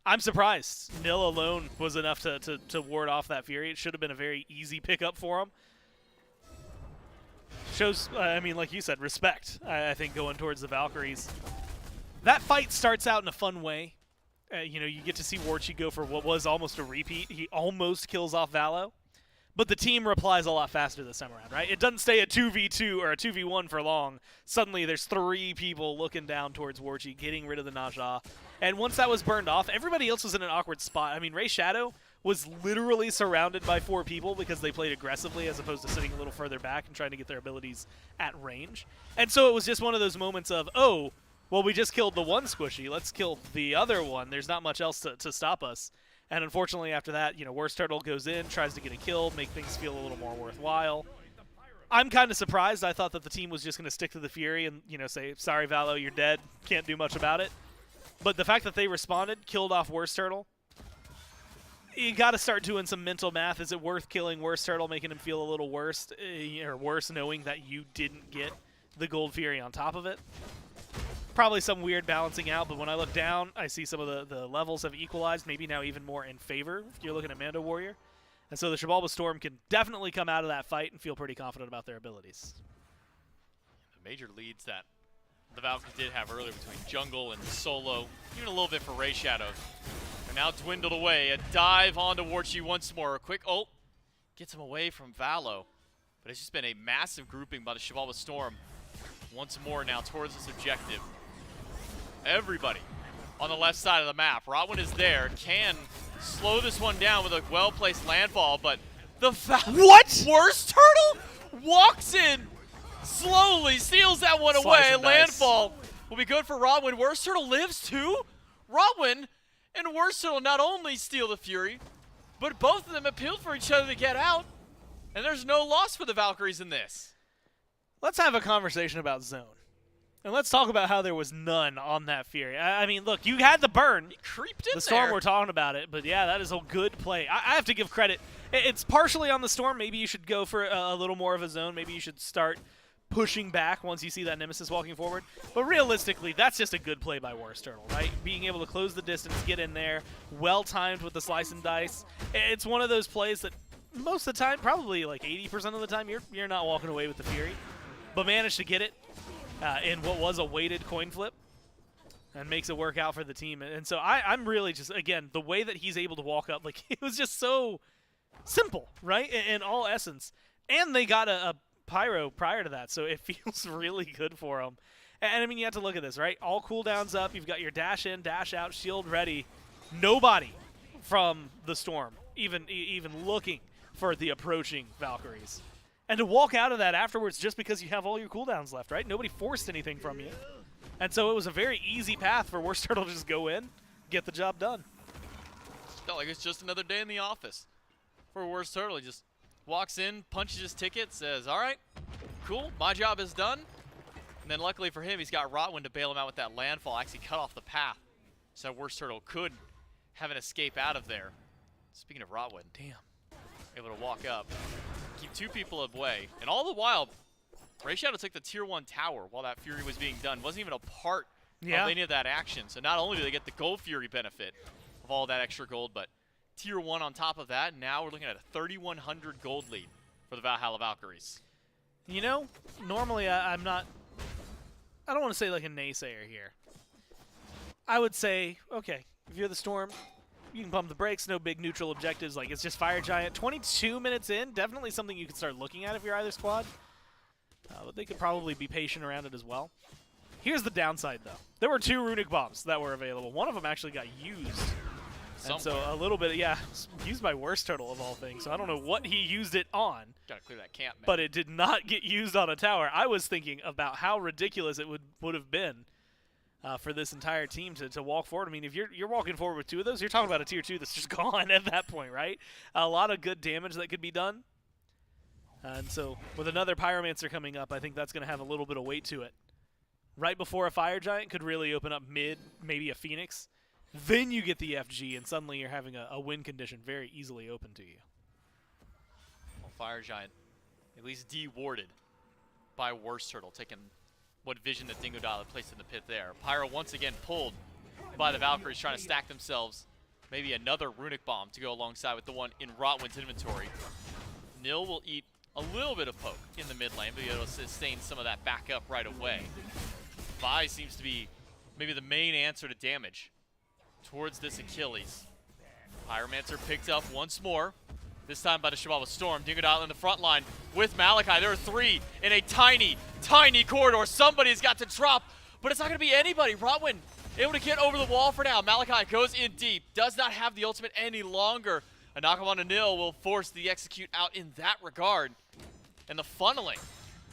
I'm surprised. Nil alone was enough to ward off that Fury. It should have been a very easy pickup for him. Shows, I mean, like you said, respect, I think, going towards the Valkyries. That fight starts out in a fun way. You get to see Warchi go for what was almost a repeat. He almost kills off Valo. But the team replies a lot faster this time around, right? It doesn't stay a 2v2 or a 2v1 for long. Suddenly there's 3 people looking down towards Warchi, getting rid of the Naja. And once that was burned off, everybody else was in an awkward spot. I mean, Ray Shadow was literally surrounded by 4 people because they played aggressively as opposed to sitting a little further back and trying to get their abilities at range. And so it was just one of those moments of, oh, well, we just killed the one squishy. Let's kill the other one. There's not much else to stop us. And unfortunately, after that, Worst Turtle goes in, tries to get a kill, make things feel a little more worthwhile. I'm kind of surprised. I thought that the team was just going to stick to the Fury and, say, sorry, Valo, you're dead. Can't do much about it. But the fact that they responded, killed off Worst Turtle, you got to start doing some mental math. Is it worth killing Worst Turtle, making him feel a little worse, or worse knowing that you didn't get the Gold Fury on top of it? Probably some weird balancing out, but when I look down, I see some of the levels have equalized, maybe now even more in favor if you're looking at Mando Warrior. And so the Shibalba Storm can definitely come out of that fight and feel pretty confident about their abilities. The major leads that the Valkyries did have earlier between Jungle and Solo, even a little bit for Ray Shadow, are now dwindled away. A dive onto Warchi once more. A quick ult gets him away from Valo. But it's just been a massive grouping by the Shibalba Storm once more now towards this objective. Everybody on the left side of the map. Rotwin is there, can slow this one down with a well-placed landfall, but the What? Worst Turtle walks in slowly, steals that one away. Landfall will be good for Rotwin. Worst Turtle lives too? Rotwin and Worst Turtle not only steal the Fury, but both of them appealed for each other to get out, and there's no loss for the Valkyries in this. Let's have a conversation about zone. And let's talk about how there was none on that Fury. I mean, look, you had the burn. He creeped in the Storm, there. we're talking about it. But, yeah, that is a good play. I have to give credit. It's partially on the Storm. Maybe you should go for a little more of a zone. Maybe you should start pushing back once you see that Nemesis walking forward. But realistically, that's just a good play by Worst Turtle, right? Being able to close the distance, get in there, well-timed with the slice and dice. It's one of those plays that most of the time, probably like 80% of the time, you're not walking away with the Fury. But managed to get it in what was a weighted coin flip and makes it work out for the team. And so I'm really just, again, the way that he's able to walk up, like, it was just so simple, right, in all essence. And they got a pyro prior to that, so it feels really good for him. And I mean, you have to look at this, right? All cooldowns up. You've got your dash in, dash out, shield ready. Nobody from the Storm even looking for the approaching Valkyries. And to walk out of that afterwards just because you have all your cooldowns left, right? Nobody forced anything from you. And so it was a very easy path for Worst Turtle to just go in, get the job done. Felt like it's just another day in the office for Worst Turtle. He just walks in, punches his ticket, says, all right, cool, my job is done. And then luckily for him, he's got Rotwin to bail him out with that landfall, actually cut off the path. So Worst Turtle could have an escape out of there. Speaking of Rotwin, damn, able to walk up, keep two people away. And all the while, Ray Shadow took the tier 1 tower while that Fury was being done. Wasn't even a part of any of that action. So not only do they get the Gold Fury benefit of all that extra gold, but tier 1 on top of that. Now we're looking at a 3,100 gold lead for the Valhalla Valkyries. You know, normally I don't want to say like a naysayer here. I would say, okay, if you're the Storm, you can pump the brakes, no big neutral objectives. Like, it's just Fire Giant. 22 minutes in, definitely something you could start looking at if you're either squad. But they could probably be patient around it as well. Here's the downside, though. There were 2 Runic Bombs that were available. One of them actually got used. And so a little bit, yeah, used by Worst Turtle of all things. So I don't know what he used it on. Gotta clear that camp, man. But it did not get used on a tower. I was thinking about how ridiculous it would have been for this entire team to walk forward. I mean, if you're walking forward with 2 of those, you're talking about a tier 2 that's just gone at that point, right? A lot of good damage that could be done. And so with another Pyromancer coming up, I think that's going to have a little bit of weight to it. Right before a Fire Giant could really open up mid, maybe a Phoenix. Then you get the FG, and suddenly you're having a win condition very easily open to you. Well, Fire Giant at least de-warded by Worst Turtle, taking what vision that Dingo Dial had placed in the pit there. Pyro once again pulled by the Valkyries, trying to stack themselves maybe another Runic Bomb to go alongside with the one in Rotwin's inventory. Nil will eat a little bit of poke in the mid lane, but it'll sustain some of that back up right away. Vi seems to be maybe the main answer to damage towards this Achilles. Pyromancer picked up once more, this time by the Chivalva Storm. Dingodile in the front line with Malachi. There are 3 in a tiny, tiny corridor. Somebody's got to drop, but it's not going to be anybody. Rotwin able to get over the wall for now. Malachi goes in deep, does not have the ultimate any longer. A knockup on a nil will force the execute out in that regard. And the funneling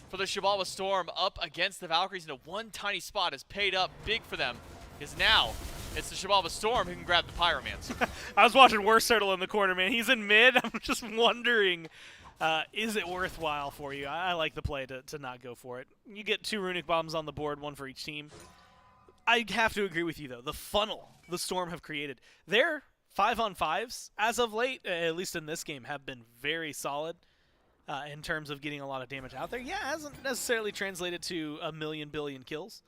for the Chivalva Storm up against the Valkyries into one tiny spot has paid up big for them, because now it's the Chivalva Storm who can grab the Pyromancer. I was watching Worst Turtle in the corner, man. He's in mid. I'm just wondering, is it worthwhile for you? I like the play to not go for it. You get 2 Runic Bombs on the board, 1 for each team. I have to agree with you, though. The funnel the Storm have created, their 5-on-5s, as of late, at least in this game, have been very solid in terms of getting a lot of damage out there. Yeah, it hasn't necessarily translated to a billion kills,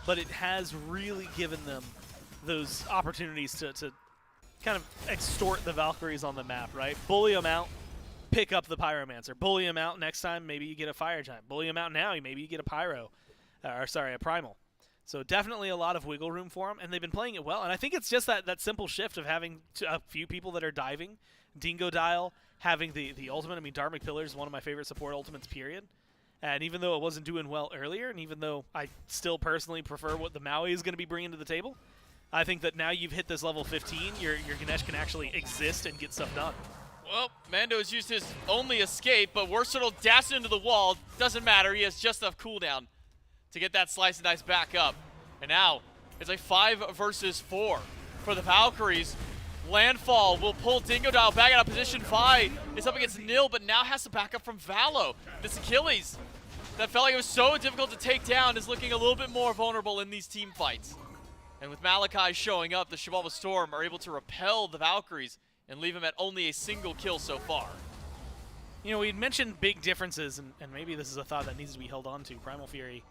but it has really given them those opportunities to kind of extort the Valkyries on the map, right? Bully them out, pick up the Pyromancer. Bully them out next time, maybe you get a Fire Giant. Bully them out now, maybe you get a Pyro, a Primal. So definitely a lot of wiggle room for them, and they've been playing it well. And I think it's just that simple shift of having a few people that are diving. Dingo Dial having the ultimate. I mean, Dharmic Pillar is one of my favorite support ultimates, period. And even though it wasn't doing well earlier, and even though I still personally prefer what the Maui is going to be bringing to the table, I think that now you've hit this level 15, your Ganesh can actually exist and get stuff done. Well, Mando has used his only escape, but Worst Turtle dashed into the wall. Doesn't matter, he has just enough cooldown to get that slice and dice back up. And now it's a 5 versus 4 for the Valkyries. Landfall will pull Dingodile back out of position. Vi is up against Nil, but now has to back up from Valo. This Achilles that felt like it was so difficult to take down is looking a little bit more vulnerable in these team fights. And with Malachi showing up, the Chivalva Storm are able to repel the Valkyries and leave him at only a single kill so far. You know, we'd mentioned big differences, and maybe this is a thought that needs to be held on to. Primal Fury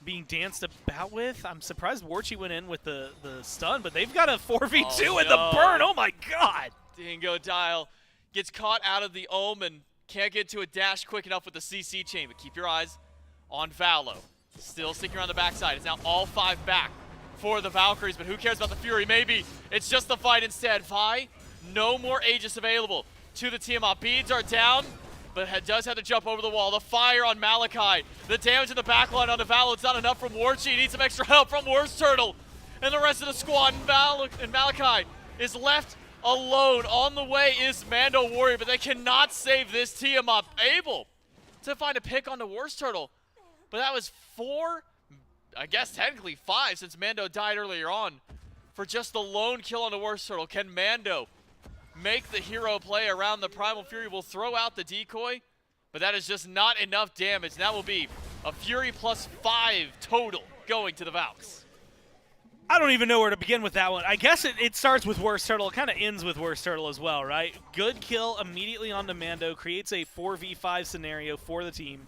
being danced about with. I'm surprised Warchi went in with the stun, but they've got a 4v2 in the burn. Oh my god! Dingo Dial gets caught out of the Ohm and can't get to a dash quick enough with the CC chain, but keep your eyes on Valo. Still sticking around the backside. It's now all 5 back for the Valkyries, but who cares about the Fury? Maybe it's just the fight instead. Vi, no more Aegis available to the Tiamat. Beads are down, but does have to jump over the wall. The fire on Malachi. The damage in the backline on the Valo. It's not enough from Warchi. He needs some extra help from Worst Turtle. And the rest of the squad, and Malachi is left alone. On the way is Mando Warrior, but they cannot save this Tiamat. Able to find a pick on the Worst Turtle, but that was 4, I guess technically 5, since Mando died earlier on, for just the lone kill on the Worst Turtle. Can Mando make the hero play around the Primal Fury? Will throw out the decoy, but that is just not enough damage. That will be a Fury plus 5 total going to the Valks. I don't even know where to begin with that one. I guess it starts with Worst Turtle. It kind of ends with Worst Turtle as well, right? Good kill immediately onto Mando. Creates a 4v5 scenario for the team.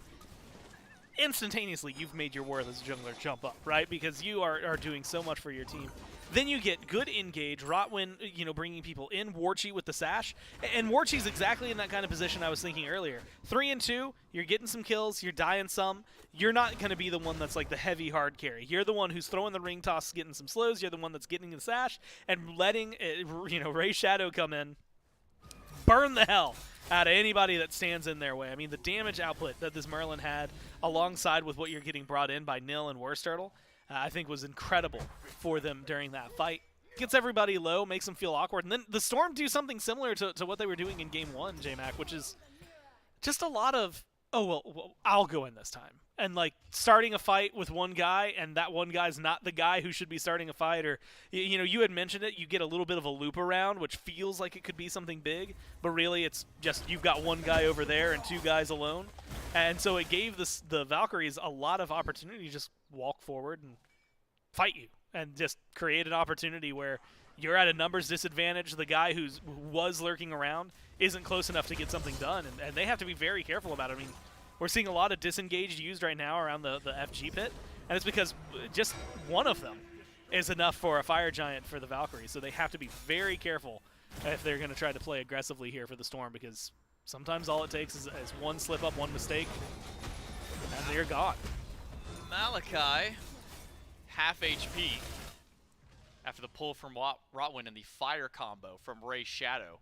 Instantaneously, you've made your worth as a jungler jump up, right? Because you are doing so much for your team. Then you get good engage. Rotwin, you know, bringing people in. Warchi with the sash. And Warchi's exactly in that kind of position I was thinking earlier. 3 and 2, you're getting some kills, you're dying some. You're not going to be the one that's like the heavy hard carry. You're the one who's throwing the ring toss, getting some slows. You're the one that's getting the sash and letting, you know, Ray Shadow come in. Burn the hell out of anybody that stands in their way. I mean, the damage output that this Merlin had alongside with what you're getting brought in by Nil and Worst Turtle, I think was incredible for them during that fight. Gets everybody low, makes them feel awkward. And then the Storm do something similar to what they were doing in Game 1, J-Mac, which is just a lot of, oh, well, I'll go in this time. And, like, starting a fight with one guy, and that one guy's not the guy who should be starting a fight. Or, you know, you had mentioned it, you get a little bit of a loop around, which feels like it could be something big. But really, it's just you've got one guy over there and 2 guys alone. And so it gave the Valkyries a lot of opportunity to just walk forward and fight you. And just create an opportunity where you're at a numbers disadvantage. The guy who was lurking around isn't close enough to get something done. And they have to be very careful about it. I mean, we're seeing a lot of disengaged used right now around the FG pit, and it's because just one of them is enough for a Fire Giant for the Valkyrie, so they have to be very careful if they're going to try to play aggressively here for the Storm, because sometimes all it takes is one slip-up, one mistake, and they're gone. Malachi, half HP after the pull from Rotwin and the fire combo from Ray Shadow.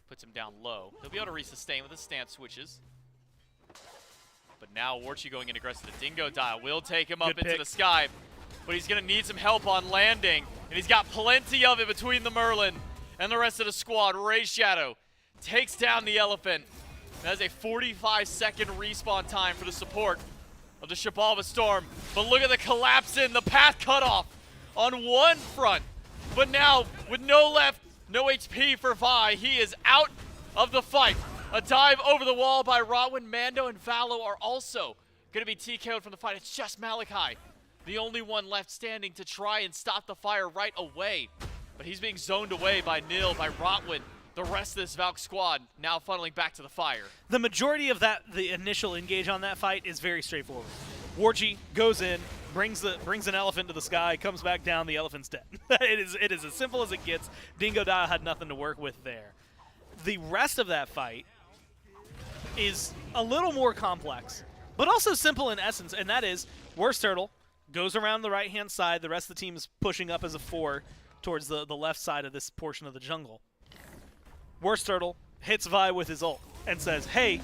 Puts him down low. He'll be able to resustain with his stance switches. But now Warchi going in aggressive. The Dingo Dial will take him up into the sky. But he's going to need some help on landing. And he's got plenty of it between the Merlin and the rest of the squad. Ray Shadow takes down the Elephant. That is a 45-second respawn time for the support of the Chivalva Storm. But look at the collapse in, the path cut off on one front. But now, with no HP for Vi, he is out of the fight. A dive over the wall by Rotwin. Mando and Valo are also going to be TKO'd from the fight. It's just Malachi, the only one left standing to try and stop the fire right away. But he's being zoned away by Nil, by Rotwin. The rest of this Valk squad now funneling back to the fire. The majority of the initial engage on that fight is very straightforward. Warchi goes in, brings an elephant to the sky, comes back down, the elephant's dead. It is as simple as it gets. Dingo Dial had nothing to work with there. The rest of that fight is a little more complex, but also simple in essence, and that is Worst Turtle goes around the right-hand side. The rest of the team is pushing up as a 4 towards the left side of this portion of the jungle. Worst Turtle hits Vi with his ult and says, hey,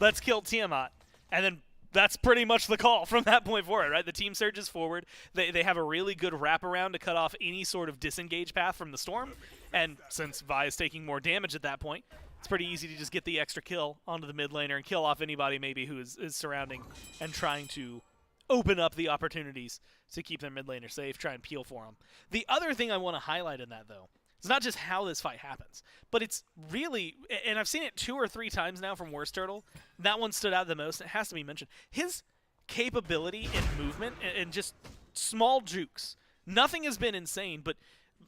let's kill Tiamat. And then that's pretty much the call from that point forward, right? The team surges forward. They have a really good wraparound to cut off any sort of disengage path from the Storm. And since Vi is taking more damage at that point, it's pretty easy to just get the extra kill onto the mid laner and kill off anybody maybe who is surrounding and trying to open up the opportunities to keep their mid laner safe, try and peel for them. The other thing I want to highlight in that, though, It's not just how this fight happens, but it's really, and I've seen it 2 or 3 times now from Worst Turtle. That one stood out the most. It has to be mentioned. His capability in movement and just small jukes. Nothing has been insane, but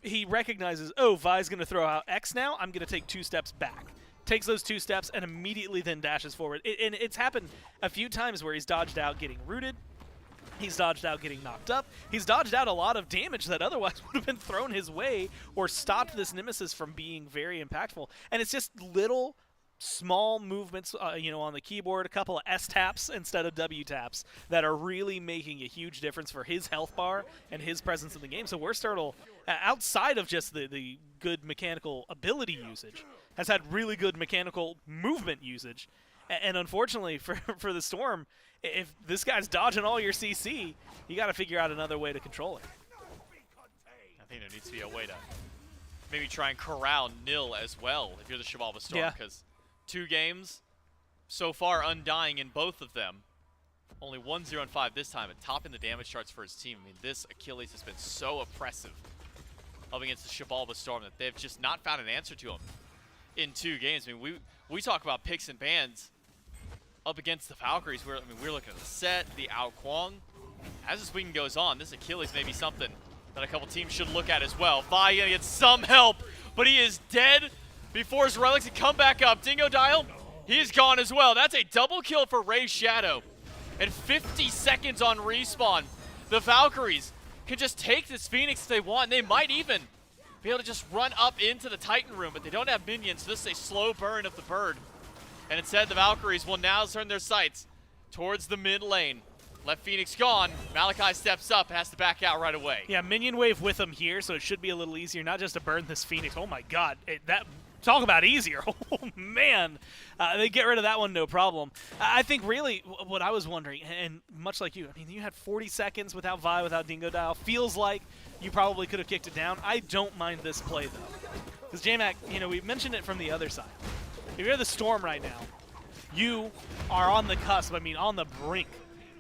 he recognizes, oh, Vi's going to throw out X now. I'm going to take 2 steps back. Takes those 2 steps and immediately then dashes forward. And it's happened a few times where he's dodged out getting rooted. He's dodged out getting knocked up. He's dodged out a lot of damage that otherwise would have been thrown his way or stopped this Nemesis from being very impactful. And it's just little small movements, on the keyboard, a couple of S taps instead of W taps that are really making a huge difference for his health bar and his presence in the game. So Worst Turtle, outside of just the good mechanical ability usage, has had really good mechanical movement usage. And unfortunately for the Storm, if this guy's dodging all your CC, you got to figure out another way to control it. I think there needs to be a way to maybe try and corral Nil as well if you're the Shivalba Storm, because 2 games so far undying in both of them. Only 1-0-5 this time, and topping the damage charts for his team. I mean, this Achilles has been so oppressive up against the Shivalba Storm that they've just not found an answer to him in 2 games. I mean, we talk about picks and bans up against the Valkyries. We're looking at the set, the Ao Kwang. As this weekend goes on, this Achilles may be something that a couple teams should look at as well. Vi gonna get some help, but he is dead before his relics can come back up. Dingo Dial, he's gone as well. That's a double kill for Ray's Shadow. And 50 seconds on respawn. The Valkyries can just take this Phoenix if they want. They might even be able to just run up into the Titan room, but they don't have minions, so this is a slow burn of the bird. And instead, the Valkyries will now turn their sights towards the mid lane. Left Phoenix gone. Malachi steps up and has to back out right away. Yeah, minion wave with him here, so it should be a little easier, not just to burn this Phoenix. Oh my god, talk about easier. Oh man, they get rid of that one, no problem. I think really what I was wondering, and much like you, I mean, you had 40 seconds without Vi, without Dingo Dial. Feels like you probably could have kicked it down. I don't mind this play though, because J-Mac, we mentioned it from the other side. If you're the Storm right now, you are on the cusp, on the brink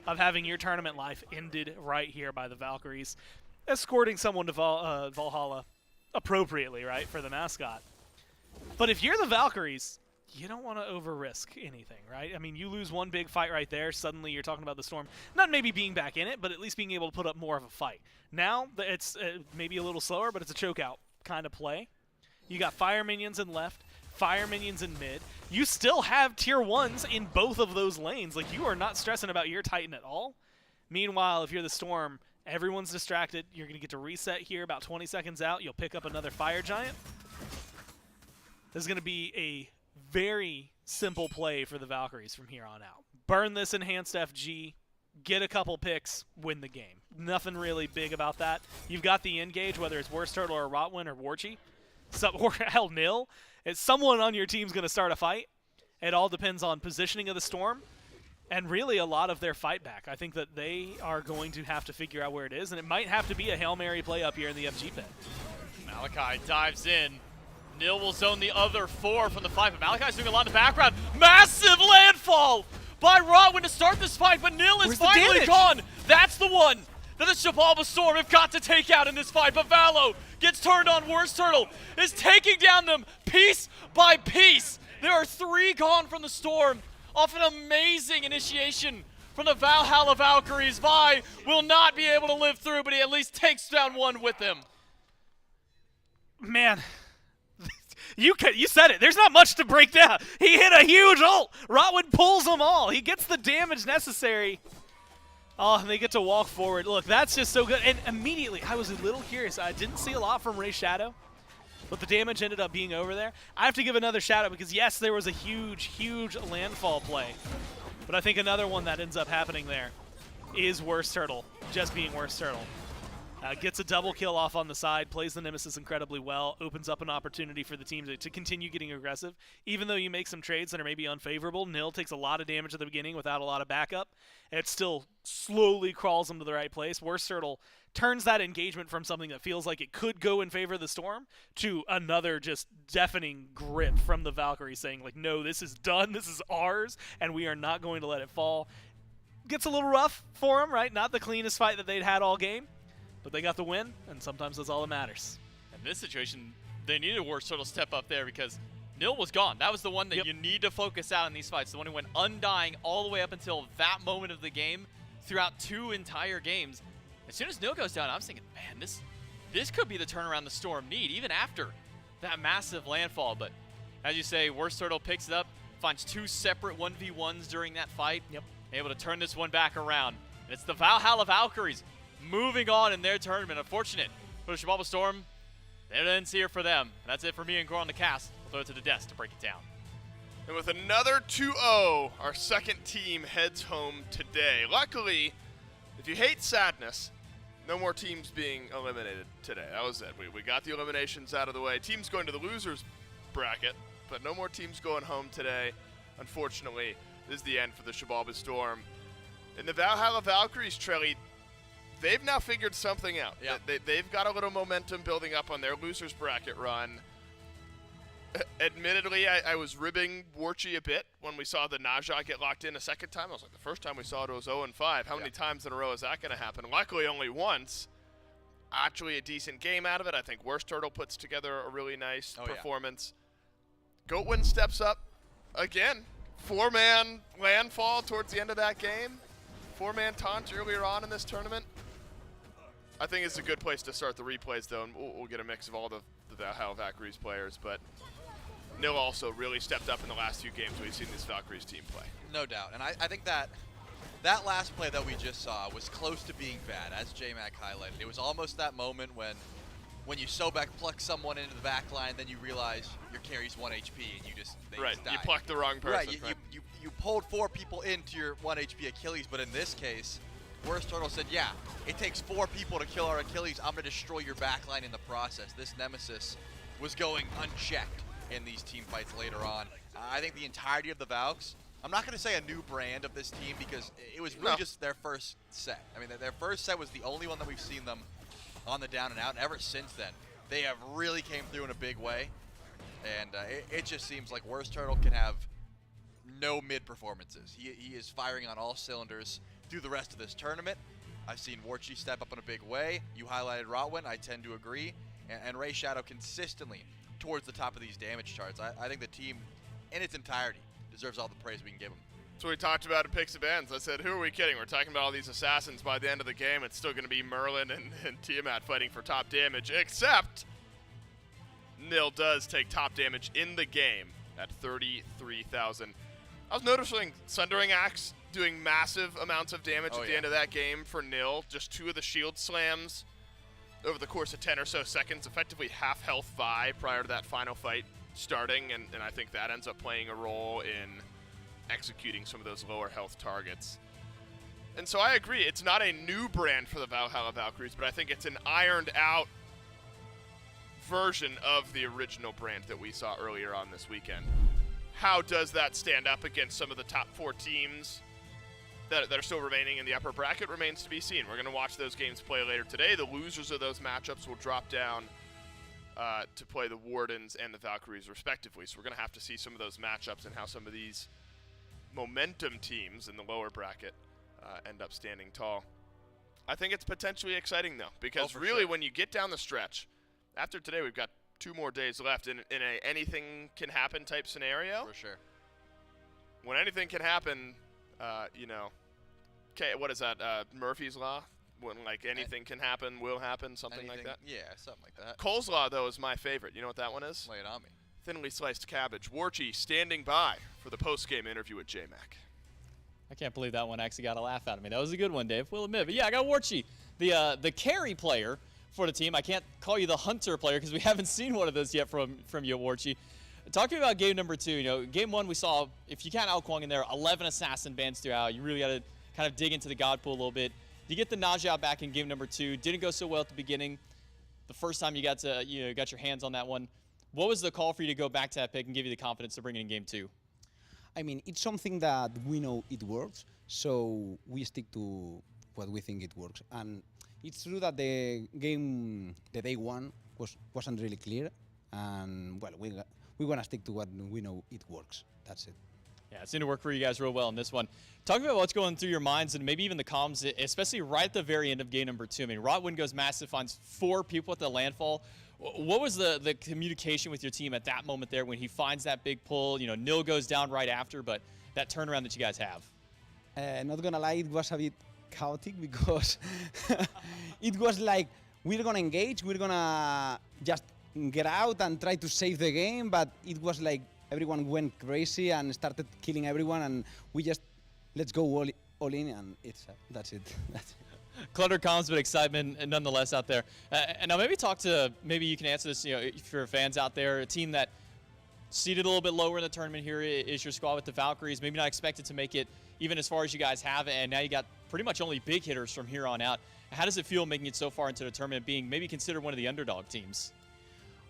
of having your tournament life ended right here by the Valkyries, escorting someone to Valhalla appropriately, right, for the mascot. But if you're the Valkyries, you don't want to over-risk anything, right? I mean, you lose one big fight right there, suddenly you're talking about the Storm, not maybe being back in it, but at least being able to put up more of a fight. Now, it's maybe a little slower, but it's a chokeout kind of play. You got fire minions in left, fire minions in mid. You still have tier 1s in both of those lanes. Like, you are not stressing about your Titan at all. Meanwhile, if you're the Storm, everyone's distracted. You're going to get to reset here about 20 seconds out. You'll pick up another fire giant. This is going to be a very simple play for the Valkyries from here on out. Burn this enhanced FG, get a couple picks, win the game. Nothing really big about that. You've got the engage, whether it's Worst Turtle or Rotwin or Warchi. Or hell, Nil. It's someone on your team's going to start a fight. It all depends on positioning of the Storm and really a lot of their fight back. I think that they are going to have to figure out where it is, and it might have to be a Hail Mary play up here in the FG pit. Malachi dives in. Nil will zone the other 4 from the fight, but Malachi's doing a lot in the background. Massive landfall by Rotwin to start this fight, but Nil is finally gone. That's the one that the Shivalba Storm have got to take out in this fight, but Valo gets turned on. Worst Turtle is taking down them piece by piece. There are 3 gone from the Storm off an amazing initiation from the Valhalla Valkyries. Vi will not be able to live through, but he at least takes down 1 with him. Man, you said it. There's not much to break down. He hit a huge ult. Rotwin pulls them all. He gets the damage necessary. Oh, and they get to walk forward. Look, that's just so good. And immediately, I was a little curious. I didn't see a lot from Ray's Shadow, but the damage ended up being over there. I have to give another shout out because, yes, there was a huge, huge landfall play. But I think another one that ends up happening there is Worst Turtle, just being Worst Turtle. Gets a double kill off on the side, plays the Nemesis incredibly well, opens up an opportunity for the team to continue getting aggressive. Even though you make some trades that are maybe unfavorable, Nil takes a lot of damage at the beginning without a lot of backup. It still slowly crawls him to the right place. Worst Turtle turns that engagement from something that feels like it could go in favor of the Storm to another just deafening grip from the Valkyrie saying, like, no, this is done, this is ours, and we are not going to let it fall. Gets a little rough for him, right? Not the cleanest fight that they'd had all game. But they got the win, and sometimes that's all that matters. In this situation, they needed Worst Turtle step up there because Nil was gone. That was the one that you need to focus out in these fights. The one who went undying all the way up until that moment of the game throughout 2 entire games. As soon as Nil goes down, I'm thinking, man, this could be the turnaround the Storm need, even after that massive landfall. But as you say, Worst Turtle picks it up, finds 2 separate 1v1s during that fight. Able to turn this one back around. And it's the Valhalla Valkyries moving on in their tournament. Unfortunate for the Shibaba Storm. They didn't see her for them. And that's it for me and Gore on the cast. We'll throw it to the desk to break it down. And with another 2-0, our second team heads home today. Luckily, if you hate sadness, no more teams being eliminated today. That was it. We got the eliminations out of the way. Teams going to the losers bracket, but no more teams going home today. Unfortunately, this is the end for the Shibaba Storm. And the Valhalla Valkyries, Trelly, they've now figured something out. Yeah. They've got a little momentum building up on their losers bracket run. Admittedly, I was ribbing Warchi a bit when we saw the Najah get locked in a second time. I was like, the first time we saw it was 0-5. How many times in a row is that going to happen? Luckily, only once. Actually, a decent game out of it. I think Worst Turtle puts together a really nice performance. Goatwin steps up again. 4-man landfall towards the end of that game. 4-man taunt earlier on in this tournament. I think it's a good place to start the replays, though, and we'll get a mix of all the Valhalla Valkyries players. But Nil also really stepped up in the last few games we've seen this Valkyries team play. No doubt. And I think that last play that we just saw was close to being bad, as J-Mac highlighted. It was almost that moment when you Sobek pluck someone into the back line, then you realize your carry's 1 HP and they just die. You plucked the wrong person. Right, you pulled 4 people into your 1 HP Achilles, but in this case, Worst Turtle said, yeah, it takes 4 people to kill our Achilles. I'm going to destroy your backline in the process. This Nemesis was going unchecked in these team fights later on. I think the entirety of the Valks, I'm not going to say a new brand of this team because it was really just their first set. I mean, their first set was the only one that we've seen them on the down and out, and ever since then, they have really came through in a big way. And it just seems like Worst Turtle can have no mid performances. He is firing on all cylinders through the rest of this tournament. I've seen Warchi step up in a big way. You highlighted Rotwin. I tend to agree. And Ray Shadow consistently towards the top of these damage charts. I think the team in its entirety deserves all the praise we can give them. That's what we talked about in Picks and Bands. I said, who are we kidding? We're talking about all these assassins. By the end of the game, it's still going to be Merlin and Tiamat fighting for top damage, except Nil does take top damage in the game at 33,000. I was noticing Sundering Axe doing massive amounts of damage at the end of that game for Nil. Just 2 of the shield slams over the course of 10 or so seconds, effectively half health Vi prior to that final fight starting, and I think that ends up playing a role in executing some of those lower health targets. And so I agree, it's not a new brand for the Valhalla Valkyries, but I think it's an ironed out version of the original brand that we saw earlier on this weekend. How does that stand up against some of the top 4 teams that are still remaining in the upper bracket remains to be seen. We're going to watch those games play later today. The losers of those matchups will drop down to play the Wardens and the Valkyries respectively. So we're going to have to see some of those matchups and how some of these momentum teams in the lower bracket end up standing tall. I think it's potentially exciting, though, because really when you get down the stretch, after today we've got 2 more days left in a anything can happen type scenario. For sure. When anything can happen, you know, what is that, Murphy's Law? When, like, anything can happen, will happen, something like that? Yeah, something like that. Cole's Law, though, is my favorite. You know what that one is? Lay it on me. Thinly sliced cabbage. Warchi standing by for the post-game interview with J-Mac. I can't believe that one actually got a laugh out of me. That was a good one, Dave. We'll admit. But yeah, I got Warchi, the carry player for the team. I can't call you the hunter player because we haven't seen one of those yet from you, Warchi. Talk to me about game number 2. You know, game 1 we saw, if you count Ao Kuang in there, 11 assassin bans throughout. You really got to kind of dig into the God pool a little bit. You get the Najah back in game number 2. Didn't go so well at the beginning. The first time you got your hands on that one. What was the call for you to go back to that pick and give you the confidence to bring it in game 2? I mean, it's something that we know it works, so we stick to what we think it works. And it's true that the day 1 wasn't really clear, and well, we're gonna stick to what we know it works. That's it. Yeah, it seemed to work for you guys real well in this one. Talk about what's going through your minds and maybe even the comms, especially right at the very end of game number 2. I mean, Rotwin goes massive, finds 4 people at the landfall. What was the communication with your team at that moment there when he finds that big pull? You know, Nil goes down right after, but that turnaround that you guys have. Not gonna lie, it was a bit chaotic because it was like we're gonna engage, we're gonna just get out and try to save the game, but it was like everyone went crazy and started killing everyone, and we just let's go all in, and that's it. Clutter comms, but excitement nonetheless out there. And now maybe you can answer this, you know, for fans out there, a team that seated a little bit lower in the tournament here is your squad with the Valkyries, maybe not expected to make it even as far as you guys have, and now you got pretty much only big hitters from here on out. How does it feel making it so far into the tournament, being maybe considered one of the underdog teams?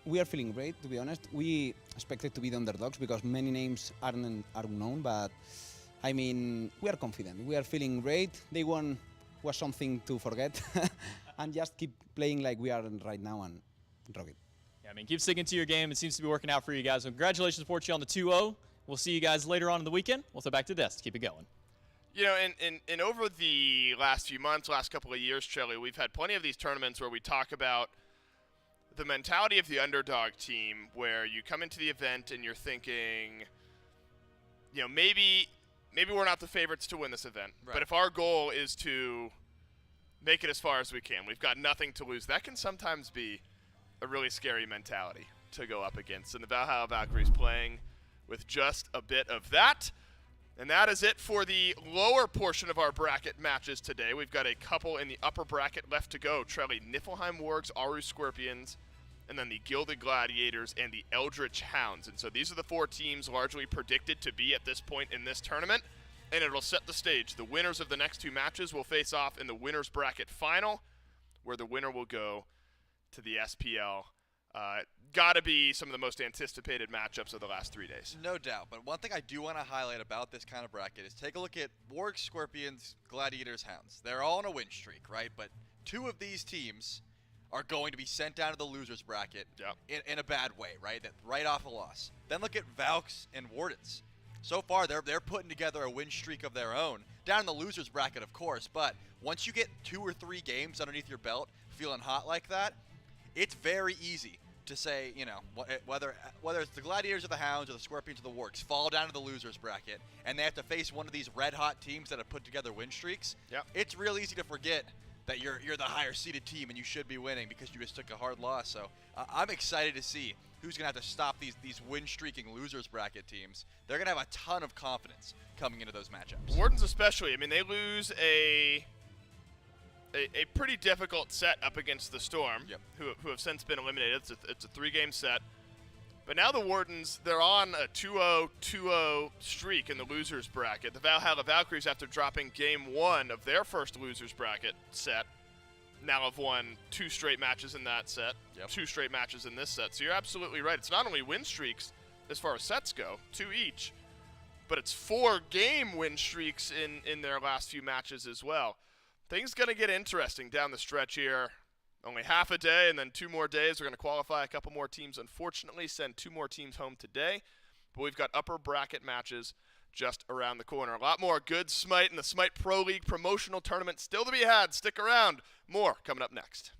We are feeling great, to be honest. We expected to be the underdogs because many names are unknown, but I mean, we are confident. We are feeling great. Day one was something to forget and just keep playing like we are right now and rock it. Yeah, I mean, keep sticking to your game. It seems to be working out for you guys. So congratulations, Portugal, on the 2-0. We'll see you guys later on in the weekend. We'll throw back to this. Keep it going. You know, and over the last few months, last couple of years, Chili, we've had plenty of these tournaments where we talk about the mentality of the underdog team, where you come into the event and you're thinking, you know, maybe we're not the favorites to win this event, right. But if our goal is to make it as far as we can, we've got nothing to lose. That can sometimes be a really scary mentality to go up against. And the Valhalla Valkyries playing with just a bit of that. And that is it for the lower portion of our bracket matches today. We've got a couple in the upper bracket left to go. Trelly, Niflheim Wargs, Aru Scorpions, and then the Gilded Gladiators and the Eldritch Hounds. And so these are the four teams largely predicted to be at this point in this tournament, and it'll set the stage. The winners of the next two matches will face off in the winners bracket final, where the winner will go to the SPL. Gotta be some of the most anticipated matchups of the last 3 days. No doubt, but one thing I do want to highlight about this kind of bracket is take a look at Wargs, Scorpions, Gladiators, Hounds. They're all on a win streak, right? But two of these teams are going to be sent down to the losers bracket in a bad way, right? Right off a loss. Then look at Valks and Wardens. So far, they're putting together a win streak of their own. Down in the losers bracket, of course, but once you get 2 or 3 games underneath your belt, feeling hot like that, it's very easy to say, you know, whether it's the Gladiators or the Hounds or the Scorpions or the Wargs fall down to the losers bracket, and they have to face one of these red-hot teams that have put together win streaks, it's real easy to forget that you're the higher-seeded team and you should be winning because you just took a hard loss. So I'm excited to see who's going to have to stop these win-streaking losers bracket teams. They're going to have a ton of confidence coming into those matchups. Wardens especially. I mean, they lose a pretty difficult set up against the Storm, who have since been eliminated. It's a 3-game set. But now the Wardens, they're on a 2-0-2-0 streak in the losers bracket. The Valhalla Valkyries, after dropping game 1 of their first losers bracket set, now have won 2 straight matches in that set, 2 straight matches in this set. So you're absolutely right. It's not only win streaks as far as sets go, 2 each, but it's 4-game win streaks in their last few matches as well. Things going to get interesting down the stretch here. Only half a day and then 2 more days. We're going to qualify a couple more teams. Unfortunately, send 2 more teams home today. But we've got upper bracket matches just around the corner. A lot more good Smite and the Smite Pro League promotional tournament still to be had. Stick around. More coming up next.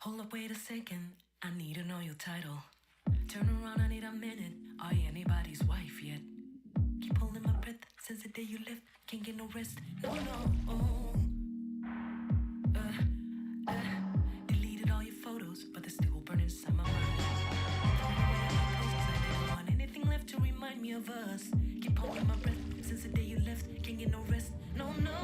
Hold up, wait a second. I need to know your title. Turn around, I need a minute. Are you anybody's wife yet? Keep holding my breath since the day you left. Can't get no rest. No, no. Deleted all your photos, but they're still burning inside my mind. Throw away all my posts 'cause I didn't want anything left to remind me of us. Keep holding my breath since the day you left. Can't get no rest. No, no.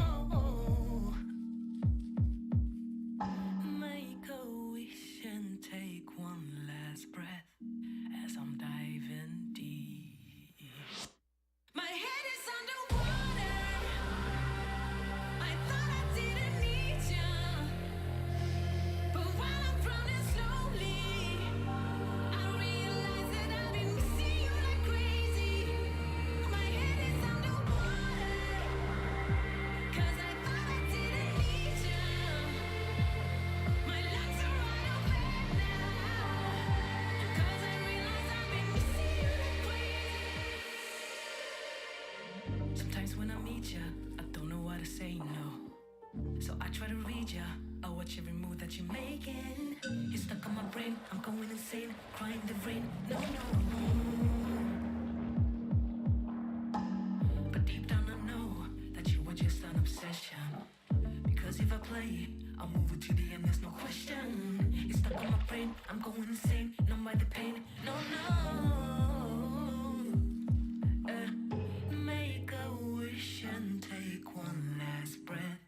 Make a wish and take one last breath as I'm diving deep. My head is underwater. I thought I didn't need you, but while I'm drowning slowly, I realize that I've been missing you like crazy. My head is underwater, 'cause I thought I didn't need you. My lungs are wide open now, 'cause I realize I've been missing you like crazy. Sometimes when I meet ya, I don't know what to say, no. So I try to read ya, I watch every move that you're making. You're stuck on my brain, I'm going insane, crying the rain, no, no. But deep down I know that you were just an obsession. Because if I play, I'll move it to the end, there's no question. You're stuck on my brain, I'm going insane, numb by the pain, no, no. Make a wish and take one last breath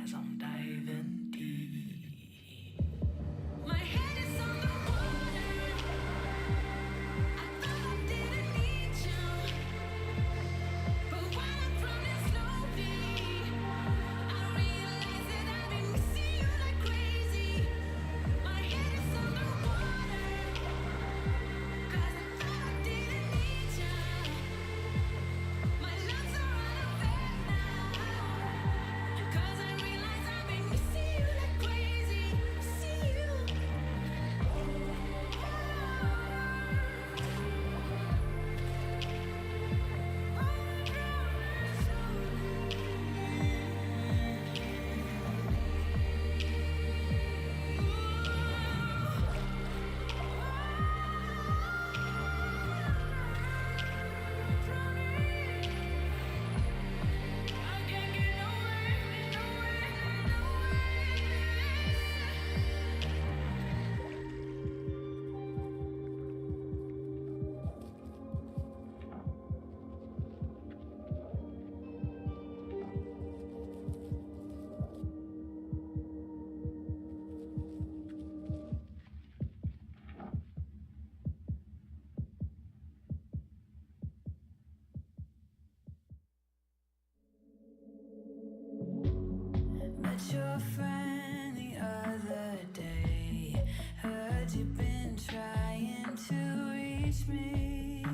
as I'm diving deep. My head is underwater. I thought I didn't need you, but while I'm drowning slowly, I realize that I've been missing you like crazy. My head is underwater, 'cause I thought I didn't need you. My lungs are out of air now, 'cause I realize I've been missing you like crazy. See you. I can't get away, Met your friend the other day. Heard you've been trying to reach me.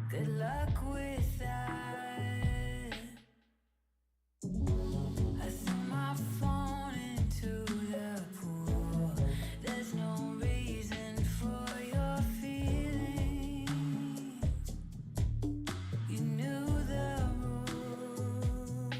Good luck with that. I threw my phone into the pool. There's no reason for your feelings. You knew the rules.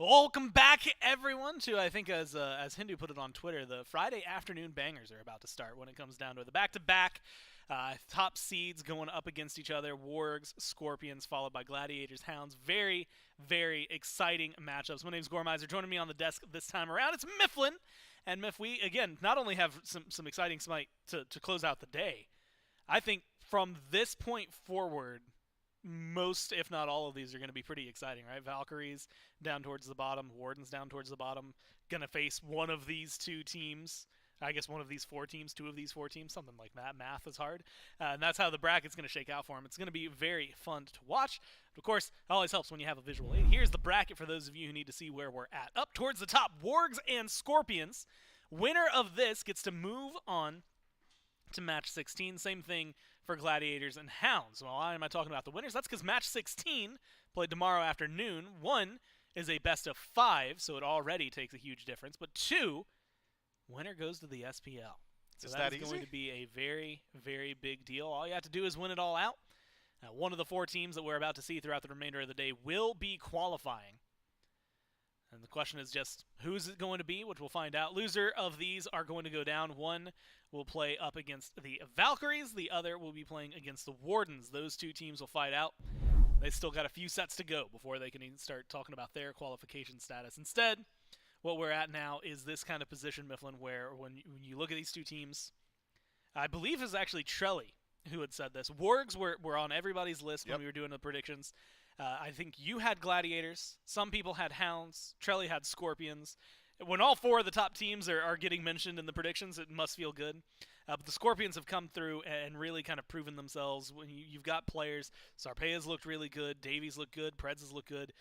Welcome back, everyone, to, I think, as Hindu put it on Twitter, the Friday afternoon bangers are about to start when it comes down to the back-to-back top seeds going up against each other. Wargs, Scorpions, followed by Gladiators, Hounds. Very, very exciting matchups. My name's Gormizer. Joining me on the desk this time around, it's Mifflin. And Miff, we, again, not only have some exciting Smite to close out the day, I think from this point forward, most, if not all of these are going to be pretty exciting, right? Valkyries down towards the bottom, Wardens down towards the bottom, going to face one of these two teams. I guess one of these four teams, two of these four teams, something like that. Math is hard. And that's how the bracket's going to shake out for them. It's going to be very fun to watch. But of course, it always helps when you have a visual aid. Here's the bracket for those of you who need to see where we're at. Up towards the top, Wargs and Scorpions. Winner of this gets to move on to match 16. Same thing for Gladiators and Hounds. Well, why am I talking about the winners? That's because match 16, played tomorrow afternoon, 1 is a best of 5, so it already takes a huge difference. But 2, winner goes to the SPL. So that's going to be a very, very big deal. All you have to do is win it all out. One of the 4 teams that we're about to see throughout the remainder of the day will be qualifying. And the question is just, who's it going to be, which we'll find out. Loser of these are going to go down. One will play up against the Valkyries. The other will be playing against the Wardens. Those 2 teams will fight out. They still got a few sets to go before they can even start talking about their qualification status. Instead, what we're at now is this kind of position, Mifflin, where when you look at these 2 teams, I believe it's actually Trelly who had said this. Wargs were on everybody's list when we were doing the predictions. I think you had Gladiators. Some people had Hounds. Trelly had Scorpions. When all 4 of the top teams are getting mentioned in the predictions, it must feel good. But the Scorpions have come through and really kind of proven themselves. When you've got players, Sarpea's looked really good. Davies looked good. Preds has looked good.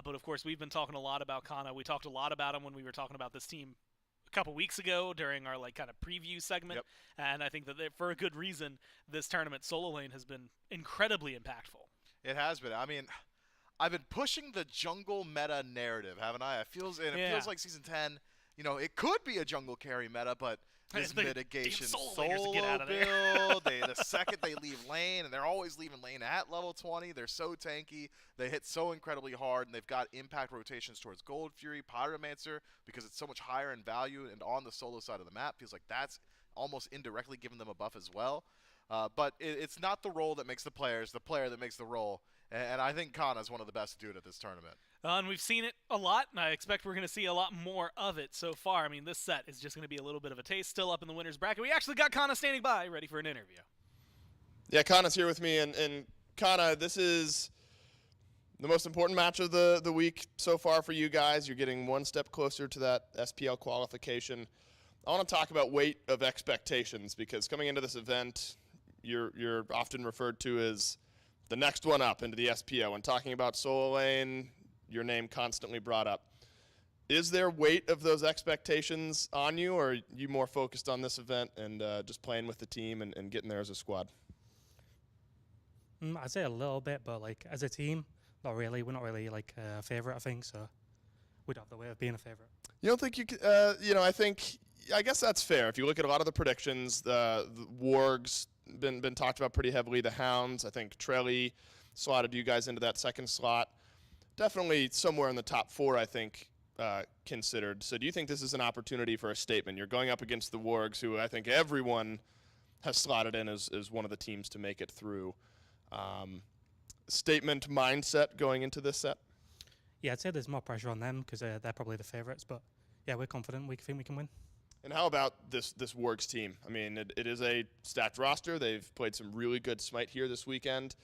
But, of course, we've been talking a lot about Kana. We talked a lot about him when we were talking about this team a couple weeks ago during our kind of preview segment. And I think that for a good reason, this tournament solo lane has been incredibly impactful. It has been. I mean, I've been pushing the jungle meta narrative, haven't I? It feels like Season 10, it could be a jungle carry meta, but this mitigation solo get out of there. build, the second they leave lane, and they're always leaving lane at level 20, they're so tanky, they hit so incredibly hard, and they've got impact rotations towards Gold Fury, Pyromancer, because it's so much higher in value, and on the solo side of the map, feels like that's almost indirectly giving them a buff as well. But it's not the role that makes the player that makes the role. And I think Kana is one of the best to do it at this tournament. And we've seen it a lot, and I expect we're going to see a lot more of it so far. I mean, this set is just going to be a little bit of a taste. Still up in the winner's bracket. We actually got Kana standing by, ready for an interview. Yeah, Kana's here with me. And Kana, this is the most important match of the week so far for you guys. You're getting one step closer to that SPL qualification. I want to talk about weight of expectations, because coming into this event, you're often referred to as the next one up into the SPO. When talking about solo lane, your name constantly brought up. Is there weight of those expectations on you, or are you more focused on this event and just playing with the team and getting there as a squad? I'd say a little bit, but as a team, not really. We're not really a favorite, I think, so we'd have the way of being a favorite. You don't think you could, I guess that's fair. If you look at a lot of the predictions, the Wargs been talked about pretty heavily. The Hounds, I think Trelly slotted you guys into that second slot. Definitely somewhere in the top 4, I think, considered. So do you think this is an opportunity for a statement? You're going up against the Wargs, who I think everyone has slotted in as one of the teams to make it through. Statement mindset going into this set? Yeah, I'd say there's more pressure on them because they're probably the favorites, but yeah, we're confident. We think we can win. And how about this Wargs team? I mean, it is a stacked roster. They've played some really good Smite here this weekend.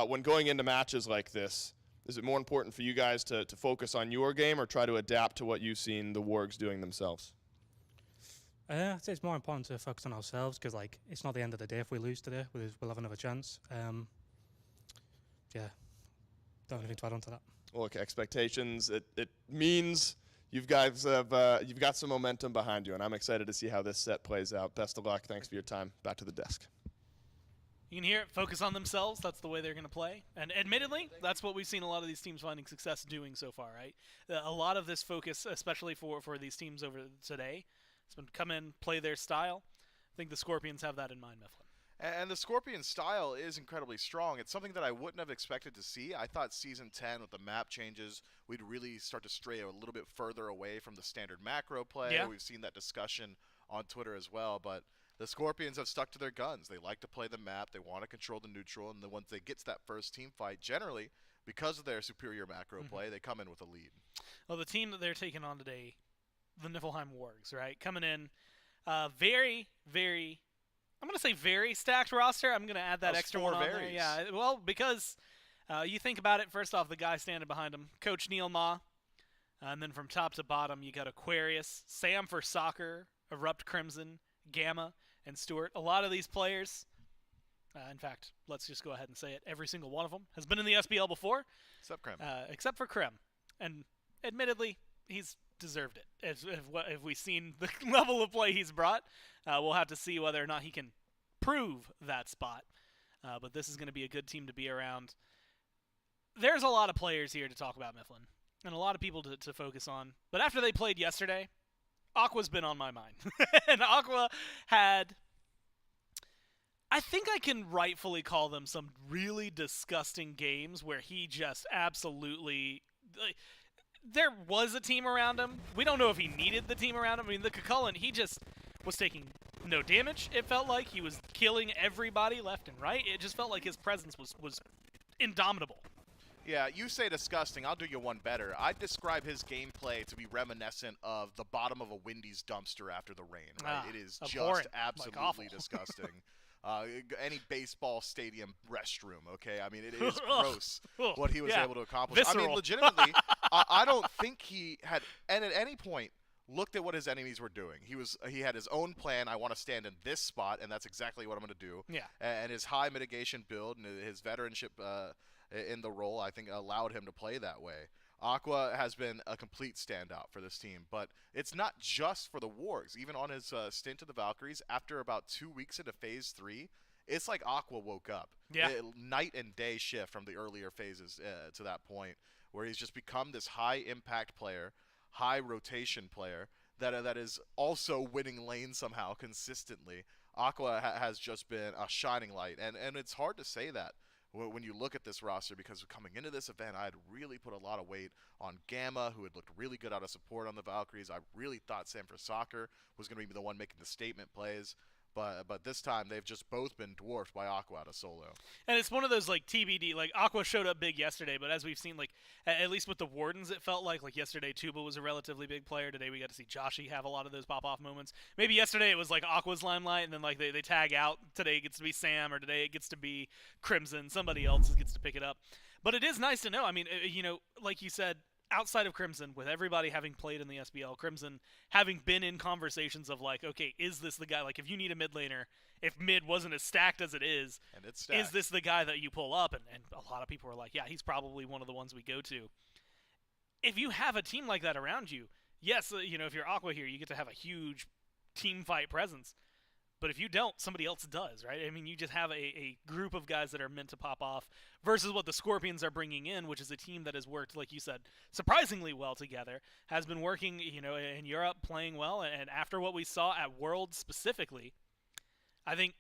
When going into matches like this, is it more important for you guys to focus on your game or try to adapt to what you've seen the Wargs doing themselves? I'd say it's more important to focus on ourselves because, it's not the end of the day if we lose today. We'll have another chance. Yeah, don't have anything to add on to that. Well, look, expectations, it means you guys have you've got some momentum behind you, and I'm excited to see how this set plays out. Best of luck. Thanks for your time. Back to the desk. You can hear it. Focus on themselves. That's the way they're going to play. And admittedly, that's what we've seen a lot of these teams finding success doing so far, right? A lot of this focus, especially for these teams over today, has been come in, play their style. I think the Scorpions have that in mind, Mifflin. And the Scorpion style is incredibly strong. It's something that I wouldn't have expected to see. I thought Season 10 with the map changes, we'd really start to stray a little bit further away from the standard macro play. Yeah. We've seen that discussion on Twitter as well, but the Scorpions have stuck to their guns. They like to play the map. They want to control the neutral, and then once they get to that first team fight, generally, because of their superior macro play, they come in with a lead. Well, the team that they're taking on today, the Niflheim Wargs, right? Coming in very, very, I'm going to say very stacked roster. I'm going to add that Those extra four one on there. varies. Yeah, well, because you think about it, first off, the guy standing behind him, Coach Neil Ma. And then from top to bottom, you got Aquarius, Sam for Soccer, Erupt Crimson, Gamma, and Stuart. A lot of these players, in fact, let's just go ahead and say it, every single one of them has been in the SPL before. Except Krem. Except for Krem. And admittedly, he's deserved it. If we've seen the level of play he's brought, we'll have to see whether or not he can prove that spot. But this is going to be a good team to be around. There's a lot of players here to talk about Mifflin, and a lot of people to focus on. But after they played yesterday, Aqua's been on my mind. And Aqua had, I think I can rightfully call them some really disgusting games where he just absolutely, there was a team around him. We don't know if he needed the team around him. I mean, the Cucullin, he just was taking no damage, it felt like. He was killing everybody left and right. It just felt like his presence was indomitable. Yeah, you say disgusting. I'll do you one better. I'd describe his gameplay to be reminiscent of the bottom of a Wendy's dumpster after the rain. Right? It is Abhorrent. just absolutely disgusting. Any baseball stadium restroom, okay? I mean, it is gross what he was able to accomplish. Visceral. I mean, legitimately, I don't think he had, and at any point, looked at what his enemies were doing. He had his own plan. I want to stand in this spot, and that's exactly what I'm going to do. Yeah. And his high mitigation build and his veteranship in the role, I think, allowed him to play that way. Aqua has been a complete standout for this team, but it's not just for the Wargs. Even on his stint to the Valkyries, after about 2 weeks into Phase 3, it's like Aqua woke up. Yeah. Night and day shift from the earlier phases to that point, where he's just become this high-impact player, high rotation player that is also winning lanes somehow consistently. Aqua has just been a shining light, and it's hard to say that when you look at this roster, because coming into this event, I had really put a lot of weight on Gamma, who had looked really good out of support on the Valkyries. I really thought Sam for Soccer was going to be the one making the statement plays. But this time, they've just both been dwarfed by Aqua out of solo. And it's one of those, like, TBD. Like, Aqua showed up big yesterday, but as we've seen, like, at least with the Wardens, it felt like yesterday, Tuba was a relatively big player. Today, we got to see Joshi have a lot of those pop-off moments. Maybe yesterday it was, like, Aqua's limelight, and then, like, they tag out. Today it gets to be Sam, or today it gets to be Crimson. Somebody else gets to pick it up. But it is nice to know. I mean, you know, like you said, outside of Crimson, with everybody having played in the SBL, Crimson having been in conversations of like, okay, is this the guy? Like, if you need a mid laner, if mid wasn't as stacked as it is this the guy that you pull up? And a lot of people are like, yeah, he's probably one of the ones we go to. If you have a team like that around you, yes, you know, if you're Aqua here, you get to have a huge team fight presence. But if you don't, somebody else does, right? I mean, you just have a group of guys that are meant to pop off versus what the Scorpions are bringing in, which is a team that has worked, like you said, surprisingly well together, has been working, you know, in Europe, playing well. And after what we saw at Worlds specifically, I think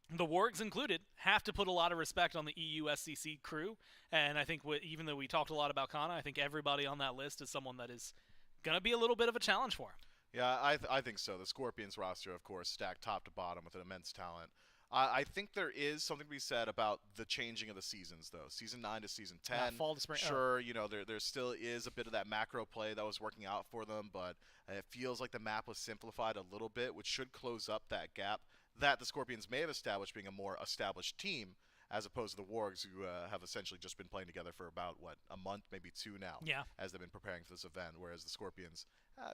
the Wargs included have to put a lot of respect on the EU SCC crew. And I think even though we talked a lot about Kana, I think everybody on that list is someone that is going to be a little bit of a challenge for him. Yeah, I think so. The Scorpions roster, of course, stacked top to bottom with an immense talent. I think there is something to be said about the changing of the seasons, though. Season 9 to Season 10. Fall to spring. Sure, you know, there still is a bit of that macro play that was working out for them, but it feels like the map was simplified a little bit, which should close up that gap that the Scorpions may have established being a more established team, as opposed to the Wargs, who have essentially just been playing together for about, a month, maybe 2 now, as they've been preparing for this event, whereas the Scorpions,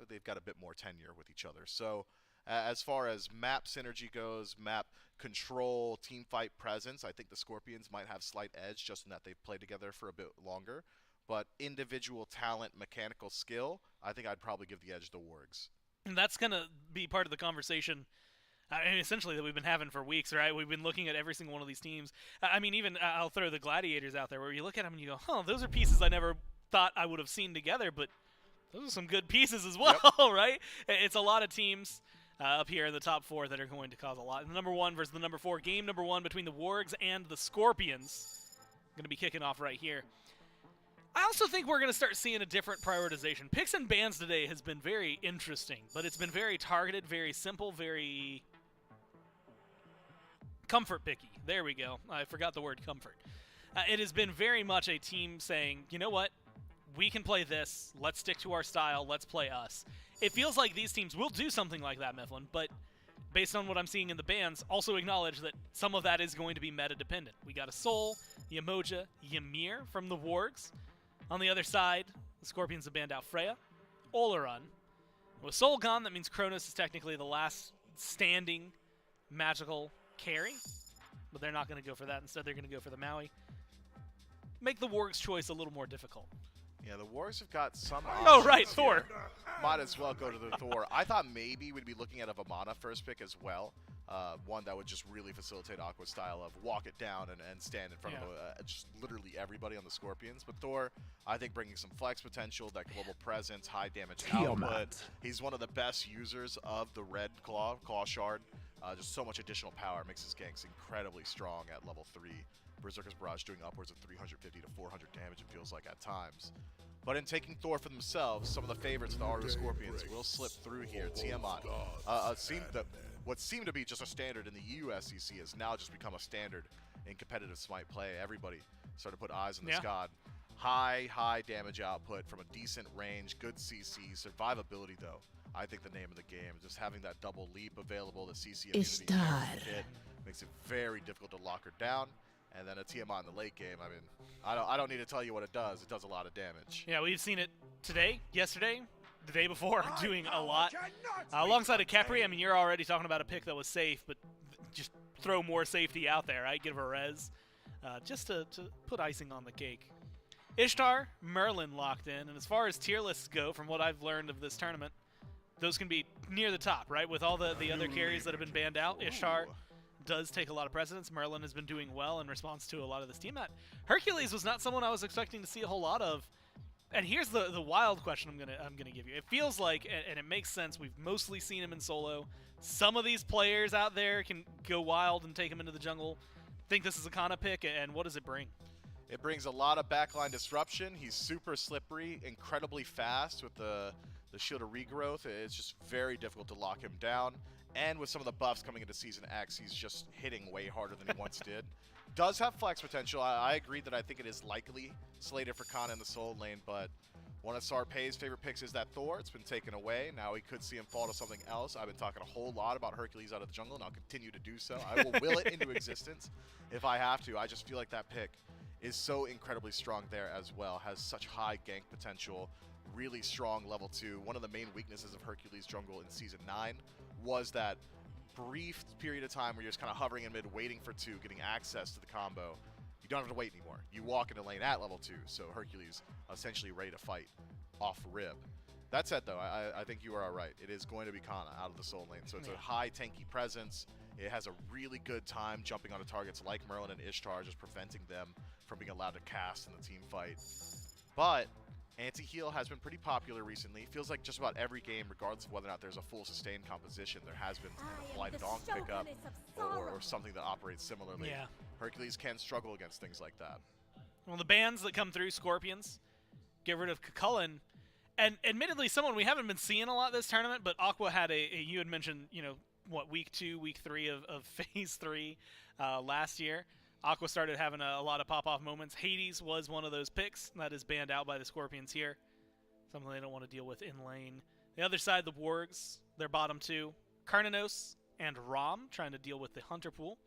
they've got a bit more tenure with each other. So as far as map synergy goes, map control, team fight presence, I think the Scorpions might have slight edge just in that they've played together for a bit longer. But individual talent, mechanical skill, I think I'd probably give the edge to the Wargs. And that's going to be part of the conversation essentially that we've been having for weeks, right? We've been looking at every single one of these teams. I mean, even I'll throw the Gladiators out there where you look at them and you go, oh, those are pieces I never thought I would have seen together, but those are some good pieces as well, right? It's a lot of teams up here in the top 4 that are going to cause a lot. And the number 1 versus the number 4. Game number 1 between the Wargs and the Scorpions. Going to be kicking off right here. I also think we're going to start seeing a different prioritization. Picks and bans today has been very interesting, but it's been very targeted, very simple, very comfort picky. There we go. I forgot the word comfort. It has been very much a team saying, you know what? We can play this. Let's stick to our style. Let's play us. It feels like these teams will do something like that, Mifflin, but based on what I'm seeing in the bans, also acknowledge that some of that is going to be meta-dependent. We got a Soul, Yamoja, Ymir from the Wargs. On the other side, the Scorpions have banned out Freya, Oleron. With Soul gone, that means Kronos is technically the last standing magical carry, but they're not going to go for that. Instead, they're going to go for the Maui. Make the Wargs' choice a little more difficult. Yeah, the Wargs have got some Oh, right, options Thor. here. Might as well go to the Thor. I thought maybe we'd be looking at a Vamana first pick as well. One that would just really facilitate Aqua's style of walk it down and stand in front of just literally everybody on the Scorpions. But Thor, I think, bringing some flex potential, that global presence, high damage output. He's one of the best users of the red claw shard. Just so much additional power makes his ganks incredibly strong at level 3. Berserker's Barrage doing upwards of 350 to 400 damage, it feels like at times. But in taking Thor for themselves, some of the favorites of the Aru Scorpions will slip through here. Tiamat, what seemed to be just a standard in the EU SEC has now just become a standard in competitive Smite play. Everybody started to put eyes on this god. High damage output from a decent range, good CC, survivability though. I think the name of the game, just having that double leap available, the CC immunity hit, makes it very difficult to lock her down. And then a Tiamat in the late game, I mean, I don't need to tell you what it does. It does a lot of damage. Yeah, we've seen it today, yesterday, the day before, doing a lot. Alongside of Khepri, I mean, you're already talking about a pick that was safe, but just throw more safety out there, right? Give her res, just to put icing on the cake. Ishtar, Merlin locked in, and as far as tier lists go, from what I've learned of this tournament, those can be near the top, right? With all the other carries that have been banned out, Ishtar does take a lot of precedence. Merlin has been doing well in response to a lot of this team. Hercules was not someone I was expecting to see a whole lot of. And here's the wild question I'm gonna give you. It feels like, and it makes sense, we've mostly seen him in solo. Some of these players out there can go wild and take him into the jungle. Think this is a Kana pick, and what does it bring? It brings a lot of backline disruption. He's super slippery, incredibly fast with the shield of regrowth. It's just very difficult to lock him down. And with some of the buffs coming into Season X, he's just hitting way harder than he once did. Does have flex potential. I agree that I think it is likely slated for Kana in the Soul lane, but one of Sarpei's favorite picks is that Thor. It's been taken away. Now we could see him fall to something else. I've been talking a whole lot about Hercules out of the jungle, and I'll continue to do so. I will will it into existence if I have to. I just feel like that pick is so incredibly strong there as well. Has such high gank potential, really strong level 2. One of the main weaknesses of Hercules jungle in Season 9 was that brief period of time where you're just kind of hovering in mid, waiting for 2, getting access to the combo. You don't have to wait anymore. You walk into lane at level 2, so Hercules essentially ready to fight off rib. That said, though, I think you are all right. It is going to be Kana out of the Soul lane, so it's a high tanky presence. It has a really good time jumping onto targets like Merlin and Ishtar, just preventing them from being allowed to cast in the team fight. But anti-heal has been pretty popular recently. It feels like just about every game, regardless of whether or not there's a full sustained composition, there has been a blind donk pickup or something that operates similarly. Yeah. Hercules can struggle against things like that. Well, the bans that come through, Scorpions, get rid of Cucullin, and admittedly someone we haven't been seeing a lot this tournament, but Aqua had you had mentioned, you know, what, week 2, week 3 of phase 3 last year. Aqua started having a lot of pop-off moments. Hades was one of those picks that is banned out by the Scorpions here. Something they don't want to deal with in lane. The other side, the Wargs, their bottom 2. Carnanos and Rom trying to deal with the Hunter pool.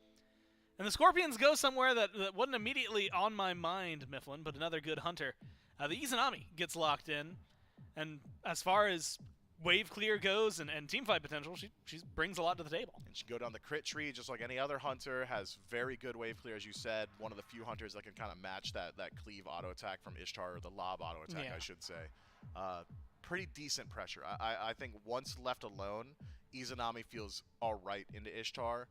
And the Scorpions go somewhere that wasn't immediately on my mind, Mifflin, but another good Hunter. The Izanami gets locked in. And as far as wave clear goes and teamfight potential, she brings a lot to the table. And she can go down the crit tree just like any other hunter, has very good wave clear, as you said. One of the few hunters that can kind of match that cleave auto attack from Ishtar, or the lob auto attack, I should say. Pretty decent pressure. I think once left alone, Izanami feels all right into Ishtar.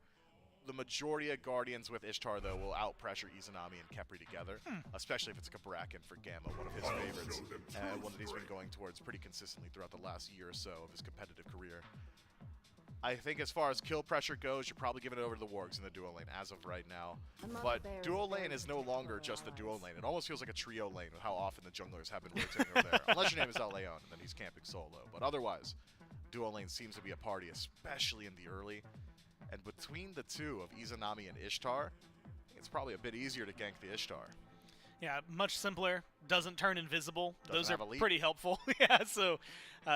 The majority of Guardians with Ishtar, though, will out-pressure Izanami and Khepri together, especially if it's a Kabrakan for Gamma, one of his favorites, and one that he's been going towards pretty consistently throughout the last year or so of his competitive career. I think as far as kill pressure goes, you're probably giving it over to the Wargs in the duo lane as of right now. But duo lane is no longer just the duo lane. It almost feels like a trio lane with how often the junglers have been rotating over there. Unless your name is El Leon, and then he's camping solo. But otherwise, duo lane seems to be a party, especially in the early. And between the two of Izanami and Ishtar, it's probably a bit easier to gank the Ishtar. Yeah, much simpler. Doesn't turn invisible. Those are have a leap. pretty helpful. Yeah, so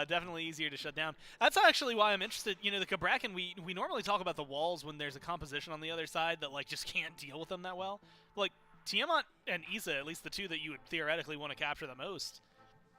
definitely easier to shut down. That's actually why I'm interested. You know, the Cabrakan, we normally talk about the walls when there's a composition on the other side that, like, just can't deal with them that well. Like, Tiamat and Isa, at least the two that you would theoretically want to capture the most,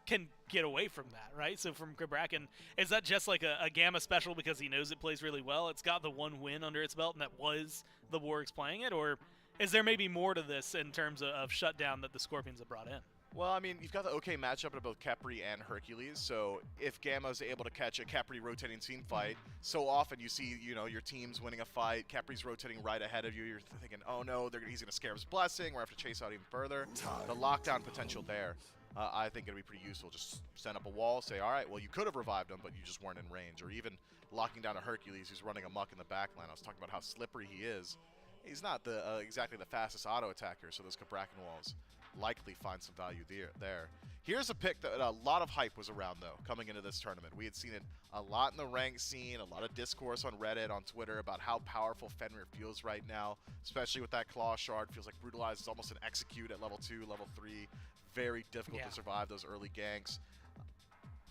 can get away from that, right? So from Cabrakan, is that just like a Gamma special because he knows it plays really well? It's got the one win under its belt, and that was the Wargs playing it? Or is there maybe more to this in terms of shutdown that the Scorpions have brought in? Well, I mean, you've got the okay matchup of both Capri and Hercules, so if Gamma's able to catch a Capri rotating team fight, so often you see, you know, your team's winning a fight, Capri's rotating right ahead of you, you're thinking, oh no, he's going to scare his blessing, we're going to have to chase out even further. The lockdown potential there, I think it'd be pretty useful. Just send up a wall, say, all right, well, you could have revived him, but you just weren't in range, or even locking down a Hercules who's running amok in the backline. I was talking about how slippery he is. He's not the exactly the fastest auto attacker, so those Cabrakan walls likely find some value there. Here's a pick that a lot of hype was around, though, coming into this tournament. We had seen it a lot in the ranked scene, a lot of discourse on Reddit, on Twitter, about how powerful Fenrir feels right now, especially with that Claw Shard. Feels like Brutalize is almost an execute at level 2, level 3. Very difficult to survive those early ganks.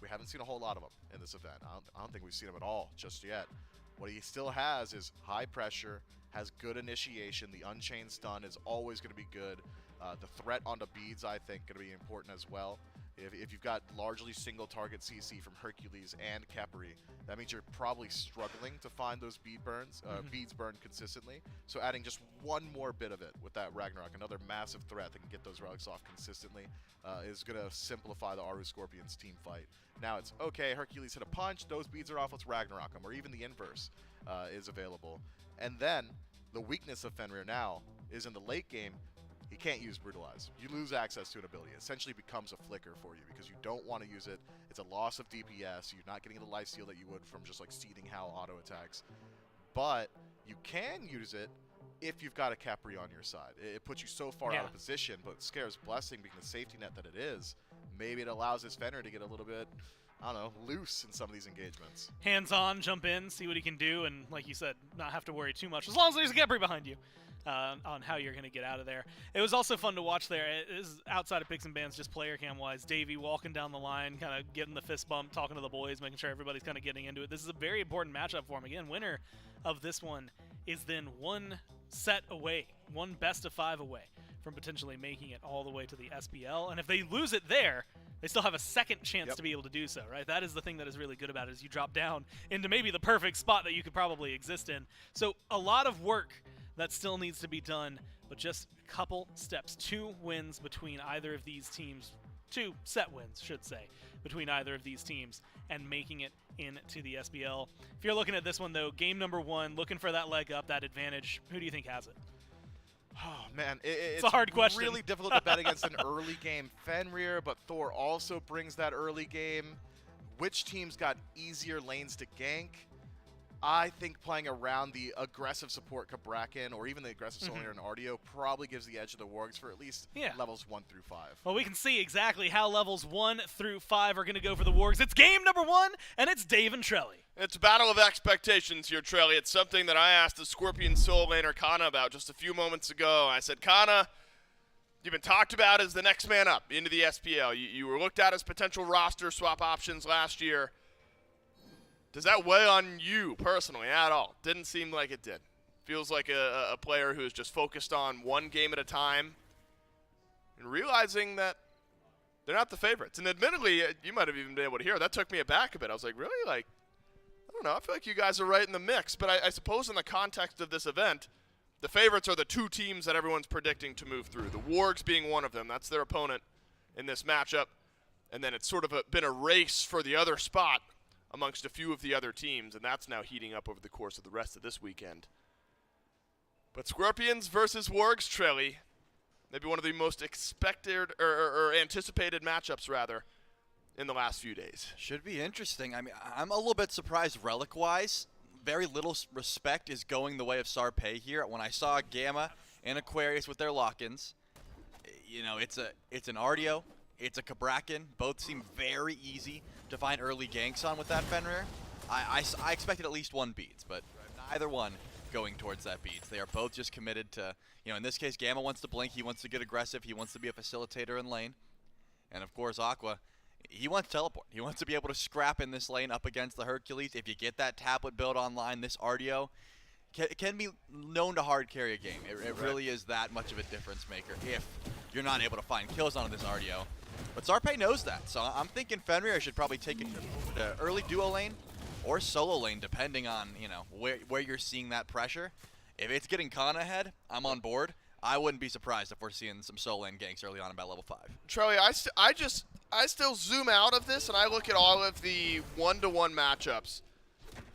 We haven't seen a whole lot of them in this event. I don't think we've seen them at all just yet. What he still has is high pressure, has good initiation. The Unchained Stun is always going to be good. The threat onto beads, I think, going to be important as well. If you've got largely single target CC from Hercules and Capri, that means you're probably struggling to find those beads burned consistently. So adding just one more bit of it with that Ragnarok, another massive threat that can get those relics off consistently, is going to simplify the Aru Scorpions team fight. Now it's, okay, Hercules hit a punch, those beads are off, let's Ragnarok them, or even the inverse is available. And then the weakness of Fenrir now is in the late game, he can't use Brutalize. You lose access to an ability. It essentially becomes a flicker for you because you don't want to use it. It's a loss of DPS. You're not getting the lifesteal that you would from just like Seething Howl auto attacks. But you can use it if you've got a Capri on your side. It puts you so far out of position, but Scare's Blessing being the safety net that it is, maybe it allows his Fenrir to get a little bit, I don't know, loose in some of these engagements. Hands-on, jump in, see what he can do, and like you said, not have to worry too much, as long as there's a Capri behind you. On how you're going to get out of there. It was also fun to watch there. It is outside of Picks and Bans, just player cam-wise. Davey walking down the line, kind of getting the fist bump, talking to the boys, making sure everybody's kind of getting into it. This is a very important matchup for him. Again, winner of this one is then one set away, one best of 5 away from potentially making it all the way to the SPL. And if they lose it there, they still have a second chance to be able to do so, right? That is the thing that is really good about it, is you drop down into maybe the perfect spot that you could probably exist in. So a lot of work that still needs to be done, but just a couple steps. 2 wins between either of these teams, 2 set wins, should say, between either of these teams, and making it into the SPL. If you're looking at this one, though, game number 1, looking for that leg up, that advantage, who do you think has it? Oh, man, it's a hard question. Really difficult to bet against an early game Fenrir, but Thor also brings that early game. Which team's got easier lanes to gank? I think playing around the aggressive support Cabrakan or even the aggressive Solier and Artio probably gives the edge to the Wargs for at least levels 1 through 5. Well, we can see exactly how levels 1 through 5 are going to go for the Wargs. It's game number 1, and it's Dave and Trelly. It's a battle of expectations here, Trelly. It's something that I asked the Scorpion solo laner Kana about just a few moments ago. I said, Kana, you've been talked about as the next man up into the SPL. You were looked at as potential roster swap options last year. Does that weigh on you personally at all? Didn't seem like it did. Feels like a player who is just focused on one game at a time and realizing that they're not the favorites. And admittedly, you might have even been able to hear, that took me aback a bit. I was like, really? Like, I don't know. I feel like you guys are right in the mix. But I suppose in the context of this event, the favorites are the 2 teams that everyone's predicting to move through. The Wargs being one of them. That's their opponent in this matchup. And then it's sort of been a race for the other spot amongst a few of the other teams, and that's now heating up over the course of the rest of this weekend. But Scorpions versus Wargs, Trelly, maybe one of the most expected or anticipated matchups, rather, in the last few days. Should be interesting. I mean, I'm a little bit surprised relic-wise. very little respect is going the way of Sarpei here. When I saw Gamma and Aquarius with their lock-ins, you know, it's an Ardio, it's a Kabrakan. Both seem very easy to find early ganks on with that Fenrir. I expected at least one Beads, but neither one going towards that Beads. They are both just committed to, you know, in this case, Gamma wants to blink, he wants to get aggressive, he wants to be a facilitator in lane. And of course, Aqua, he wants to teleport. He wants to be able to scrap in this lane up against the Hercules. If you get that tablet build online, this Ardio can be known to hard carry a game. It really is that much of a difference maker if you're not able to find kills on this Ardio. But Sarpei knows that, so I'm thinking Fenrir should probably take it to early duo lane or solo lane, depending on, you know, where you're seeing that pressure. If it's getting Kana ahead, I'm on board. I wouldn't be surprised if we're seeing some solo lane ganks early on about level 5. Trelly, I still zoom out of this and I look at all of the one-to-one matchups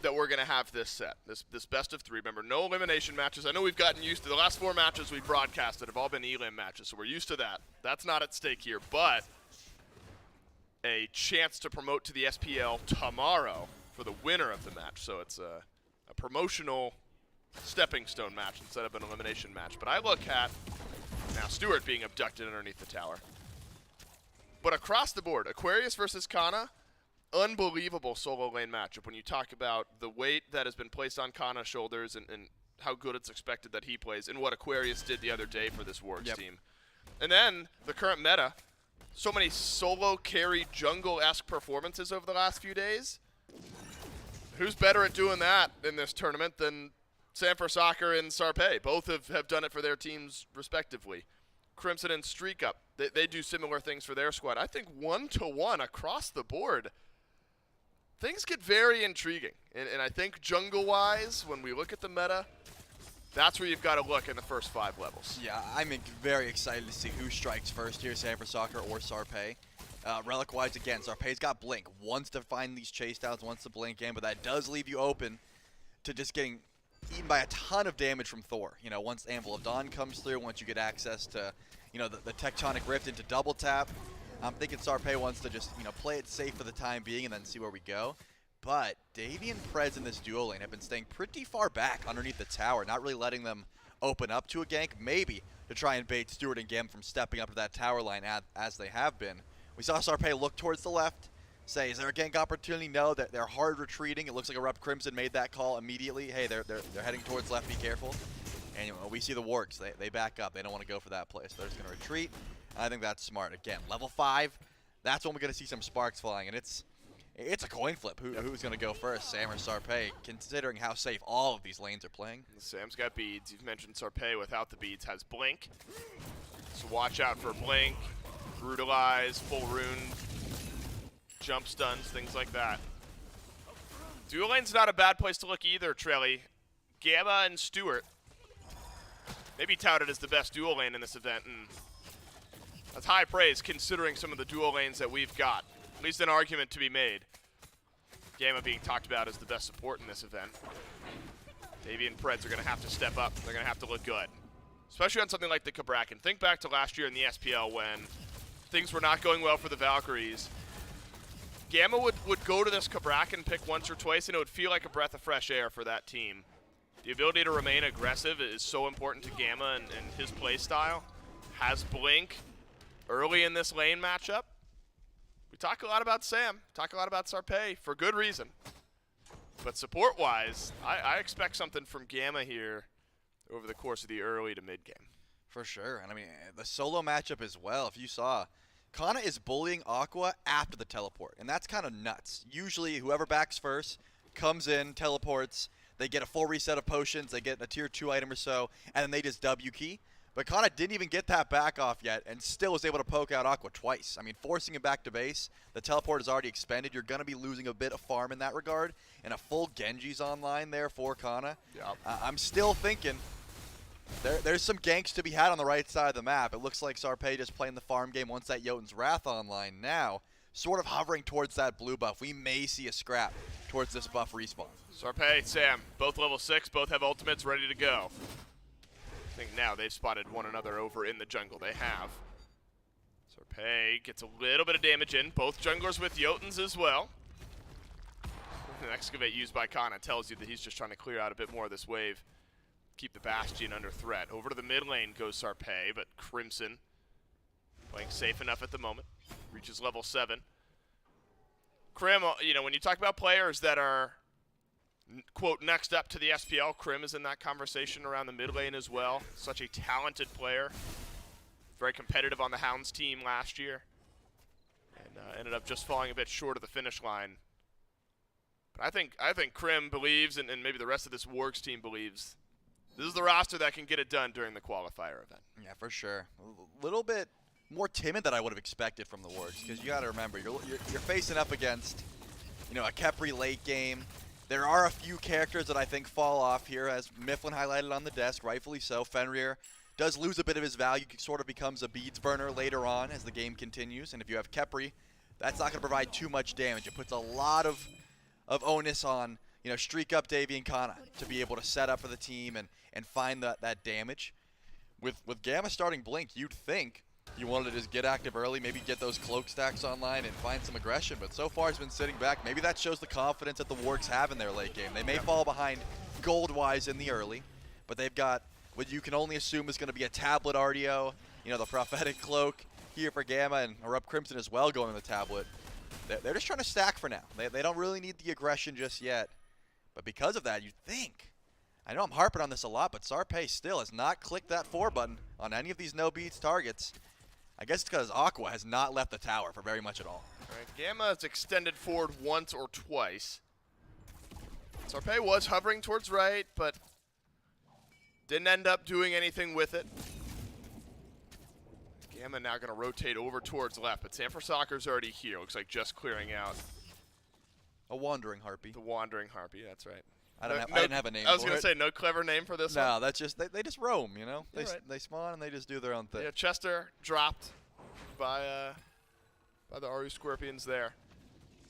that we're going to have this set, this best of 3. Remember, no elimination matches. I know we've gotten used to the last 4 matches we've broadcasted have all been elim matches, so we're used to that. That's not at stake here, but a chance to promote to the SPL tomorrow for the winner of the match. So it's a promotional stepping stone match instead of an elimination match. But I look at now Stewart being abducted underneath the tower. But across the board, Aquarius versus Kana, unbelievable solo lane matchup when you talk about the weight that has been placed on Kana's shoulders and how good it's expected that he plays and what Aquarius did the other day for this Works team. And then the current meta, so many solo carry jungle-esque performances over the last few days. Who's better at doing that in this tournament than Sanford Soccer and Sarpei? Both have done it for their teams respectively. Crimson and Streak Up, they do similar things for their squad. I think 1-to-1 across the board, things get very intriguing. And I think jungle-wise, when we look at the meta, that's where you've got to look in the first 5 levels. Yeah, I'm very excited to see who strikes first here, Sanford Soccer or Sarpei. Relic-wise, again, Sarpei's got Blink. Wants to find these chase downs, wants to blink in, but that does leave you open to just getting eaten by a ton of damage from Thor. You know, once Anvil of Dawn comes through, once you get access to, you know, the Tectonic Rift into double tap, I'm thinking Sarpei wants to just, you know, play it safe for the time being and then see where we go. But Davey and Prez in this duo lane have been staying pretty far back underneath the tower, not really letting them open up to a gank, maybe to try and bait Stewart and Gam from stepping up to that tower line as they have been. We saw Sarpei look towards the left, say, is there a gank opportunity? No, they're hard retreating. It looks like a Rep Crimson made that call immediately. Hey, they're heading towards left, be careful. And you know, we see the Wargs, they back up. They don't want to go for that place. They're just going to retreat. And I think that's smart. Again, level 5, that's when we're going to see some sparks flying. And it's a coin flip. Who's going to go first, Sam or Sarpei, considering how safe all of these lanes are playing? Sam's got beads. You've mentioned Sarpei without the beads has Blink. So watch out for Blink, Brutalize, Full Rune, Jump Stuns, things like that. Duo lane's not a bad place to look either, Trelly. Gamma and Stewart maybe touted as the best duo lane in this event, and that's high praise considering some of the duo lanes that we've got. At least an argument to be made. Gamma being talked about as the best support in this event. Davey and Preds are going to have to step up. They're going to have to look good. Especially on something like the Kabrakan. Think back to last year in the SPL when things were not going well for the Valkyries. Gamma would go to this Kabrakan pick once or twice, and it would feel like a breath of fresh air for that team. The ability to remain aggressive is so important to Gamma and his play style. Has Blink early in this lane matchup. We talk a lot about Sam, talk a lot about Sarpei for good reason. But support-wise, I expect something from Gamma here over the course of the early to mid-game. For sure. And I mean, the solo matchup as well, if you saw, Kana is bullying Aqua after the teleport, and that's kind of nuts. Usually, whoever backs first comes in, teleports, they get a full reset of potions, they get a tier 2 item or so, and then they just W key. But Kana didn't even get that back off yet and still was able to poke out Aqua twice. I mean, forcing him back to base, the teleport is already expended. You're going to be losing a bit of farm in that regard, and a full Genji's online there for Kana. Yep. I'm still thinking there's some ganks to be had on the right side of the map. It looks like Sarpei just playing the farm game once that Jotun's Wrath online now, sort of hovering towards that blue buff. We may see a scrap towards this buff respawn. Sarpei, Sam, both level 6, both have ultimates ready to go. I think now they've spotted one another over in the jungle. They have. Sarpei gets a little bit of damage in. Both junglers with Jotuns as well. an excavate used by Kana tells you that he's just trying to clear out a bit more of this wave. Keep the Bastion under threat. Over to the mid lane goes Sarpei, but Crimson playing safe enough at the moment. Reaches level 7. Krim, you know, when you talk about players that are, quote, next up to the SPL, Krim is in that conversation around the mid lane as well. Such a talented player. Very competitive on the Hounds team last year. And ended up just falling a bit short of the finish line. But I think Krim believes, and maybe the rest of this Wargs team believes, this is the roster that can get it done during the qualifier event. Yeah, for sure. A little bit more timid than I would have expected from the Wargs, because you got to remember, you're facing up against, you know, a Khepri late game. There are a few characters that I think fall off here, as Mifflin highlighted on the desk, rightfully so. Fenrir does lose a bit of his value, sort of becomes a beads burner later on as the game continues, and if you have Khepri, that's not going to provide too much damage. It puts a lot of onus on, you know, streak up Davey and Kana to be able to set up for the team and find that damage. With Gamma starting Blink, you'd think you wanted to just get active early, maybe get those cloak stacks online and find some aggression, but so far he's been sitting back. Maybe that shows the confidence that the Wargs have in their late game. They may fall behind gold-wise in the early, but they've got what you can only assume is going to be a tablet RDO, you know, the prophetic cloak here for Gamma, and Erupt Crimson as well going on the tablet. They're just trying to stack for now. They don't really need the aggression just yet, but because of that, you'd think, I know I'm harping on this a lot, but Sarpei still has not clicked that 4 button on any of these no-beats targets. I guess it's because Aqua has not left the tower for very much at all. All right, Gamma has extended forward once or twice. Sarpei was hovering towards right, but didn't end up doing anything with it. Gamma now going to rotate over towards left, but Sanford Soccer's already here. Looks like just clearing out. A Wandering Harpy. The Wandering Harpy, that's right. I didn't have a name. I was going to say, no clever name for this one? No, that's just, they just roam, you know? They spawn and they just do their own thing. Yeah, Chester dropped by the Aru Scorpions there.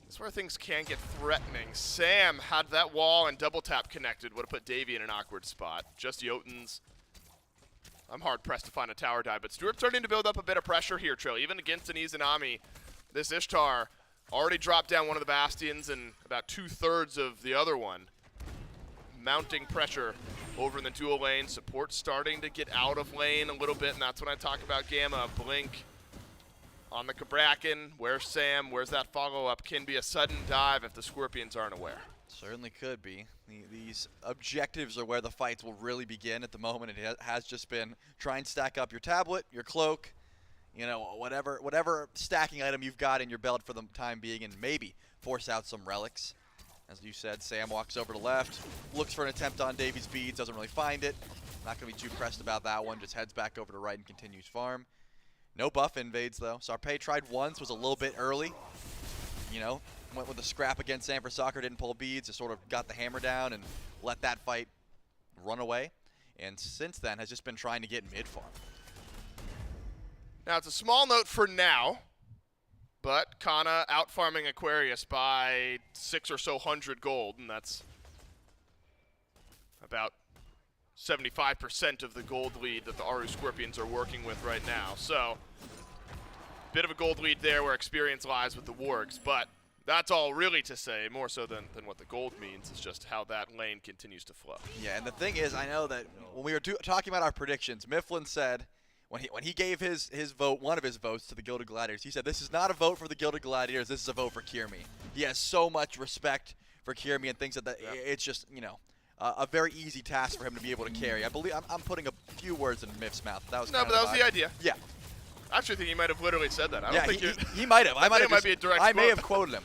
This is where things can get threatening. Sam had that wall and double tap connected. Would have put Davey in an awkward spot. Just Jotuns. I'm hard-pressed to find a tower dive, but Stuart's starting to build up a bit of pressure here, Trill. Even against an Izanami, this Ishtar already dropped down one of the Bastions and about 2/3 of the other one. Mounting pressure over in the dual lane. Support starting to get out of lane a little bit, and that's when I talk about Gamma. Blink on the Kabrakan. Where's Sam? Where's that follow-up? Can be a sudden dive if the Scorpions aren't aware. Certainly could be. These objectives are where the fights will really begin at the moment. It has just been try and stack up your tablet, your cloak, you know, whatever stacking item you've got in your belt for the time being, and maybe force out some relics. As you said, Sam walks over to left, looks for an attempt on Davy's beads, doesn't really find it. Not going to be too pressed about that one, just heads back over to right and continues farm. No buff invades, though. Sarpei tried once, was a little bit early. You know, went with a scrap against Sanford Soccer, didn't pull beads, just sort of got the hammer down and let that fight run away. And since then, has just been trying to get mid-farm. Now, it's a small note for now. But Kana out-farming Aquarius by 600 or so gold, and that's about 75% of the gold lead that the Aru Scorpions are working with right now. So, bit of a gold lead there where experience lies with the Wargs, but that's all really to say, more so than what the gold means, is just how that lane continues to flow. Yeah, and the thing is, I know that when we were talking about our predictions, Mifflin said, when he gave his vote, one of his votes to the Gilded Gladiators, he said, this is not a vote for the Gilded Gladiators, this is a vote for Kirmi. He has so much respect for Kirmi and thinks that it's just, you know, a very easy task for him to be able to carry. I believe I'm putting a few words in Miff's mouth. That was no, but that was the idea. Yeah. I actually think he might have literally said that. I don't think he might have. I may have quote. quoted him.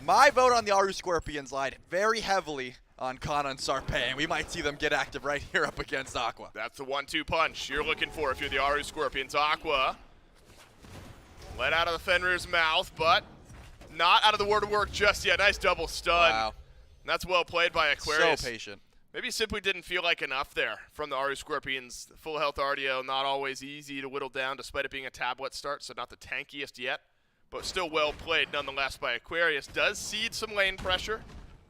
My vote on the Aru Scorpions lied very heavily on Kana and Sarpei, and we might see them get active right here up against Aqua. That's the 1-2 punch you're looking for if you're the Aru Scorpions. Aqua let out of the Fenrir's mouth, but not out of the word of work just yet. Nice double stun. Wow. And that's well played by Aquarius. So patient. Maybe simply didn't feel like enough there from the Aru Scorpions. The full health RDO, not always easy to whittle down despite it being a tablet start, so not the tankiest yet, but still well played nonetheless by Aquarius. Does seed some lane pressure.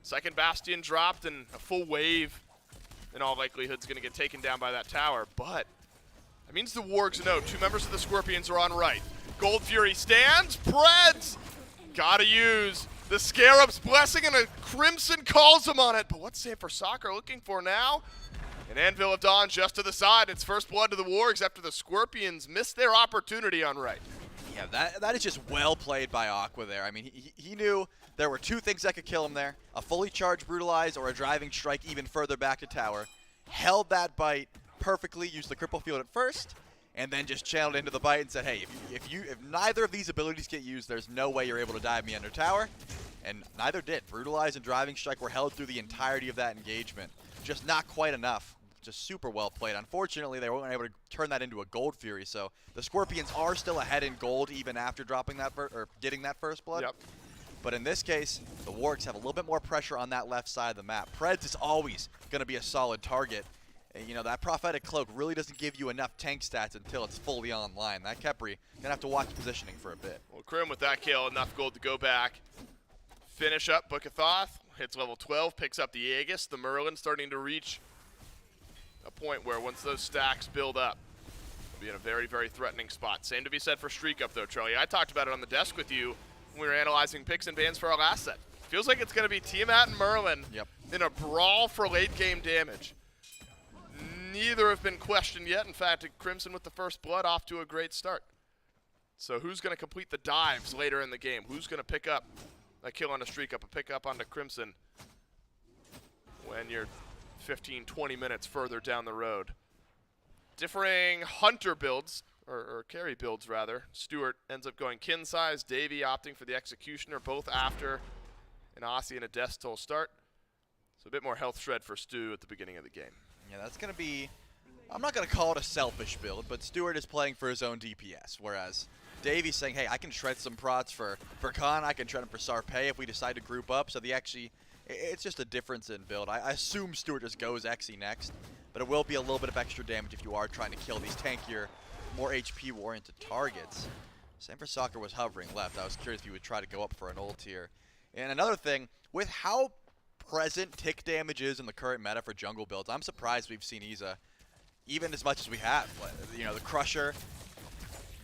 Second Bastion dropped, and a full wave in all likelihood is going to get taken down by that tower, but that means the Wargs know 2 members of the Scorpions are on right. Gold Fury stands, Preds! Gotta use The Scarab's blessing and a Crimson calls him on it. But what's Sam for Soccer looking for now? An Anvil of Dawn just to the side. It's first blood to the Wargs after the Scorpions missed their opportunity on right. Yeah, that is just well played by Aqua there. I mean, he knew there were two things that could kill him there. A fully charged Brutalize or a driving strike even further back to tower. Held that bite perfectly, used the cripple field at first, and then just channeled into the bite and said, hey, if neither of these abilities get used, there's no way you're able to dive me under tower. And neither did. Brutalize and driving strike were held through the entirety of that engagement. Just not quite enough. Just super well played. Unfortunately, they weren't able to turn that into a Gold Fury, so the Scorpions are still ahead in gold even after dropping that or getting that first blood. Yep. But in this case, the Wargs have a little bit more pressure on that left side of the map. Preds is always going to be a solid target. And, you know, that Prophetic Cloak really doesn't give you enough tank stats until it's fully online. That Khepri, going to have to watch positioning for a bit. Well, Krim with that kill, enough gold to go back. Finish up Book of Thoth, hits level 12, picks up the Aegis. The Merlin starting to reach a point where once those stacks build up, they'll be in a very, very threatening spot. Same to be said for Streak Up, though, Charlie. I talked about it on the desk with you when we were analyzing picks and bans for our last set. Feels like it's going to be Tiamat and Merlin in a brawl for late-game damage. Neither have been questioned yet. In fact, Crimson with the first blood off to a great start. So who's going to complete the dives later in the game? Who's going to pick up a kill on a Streak Up, a pick up onto Crimson when you're 15, 20 minutes further down the road? Differing Hunter builds, or carry builds rather. Stewart ends up going kin size, Davey opting for the Executioner, both after an Aussie and a Death Toll start. So a bit more health shred for Stu at the beginning of the game. Yeah, that's going to be, I'm not going to call it a selfish build, but Stewart is playing for his own DPS, whereas Davey's saying, hey, I can shred some prots for Khan, I can shred them for Sarpei if we decide to group up, so it's just a difference in build. I assume Stewart just goes Xe next, but it will be a little bit of extra damage if you are trying to kill these tankier, more HP-oriented targets. Sam for Soccer was hovering left. I was curious if he would try to go up for an ult here. And another thing, with how present tick damage is in the current meta for jungle builds, I'm surprised we've seen Iza even as much as we have. You know, the Crusher,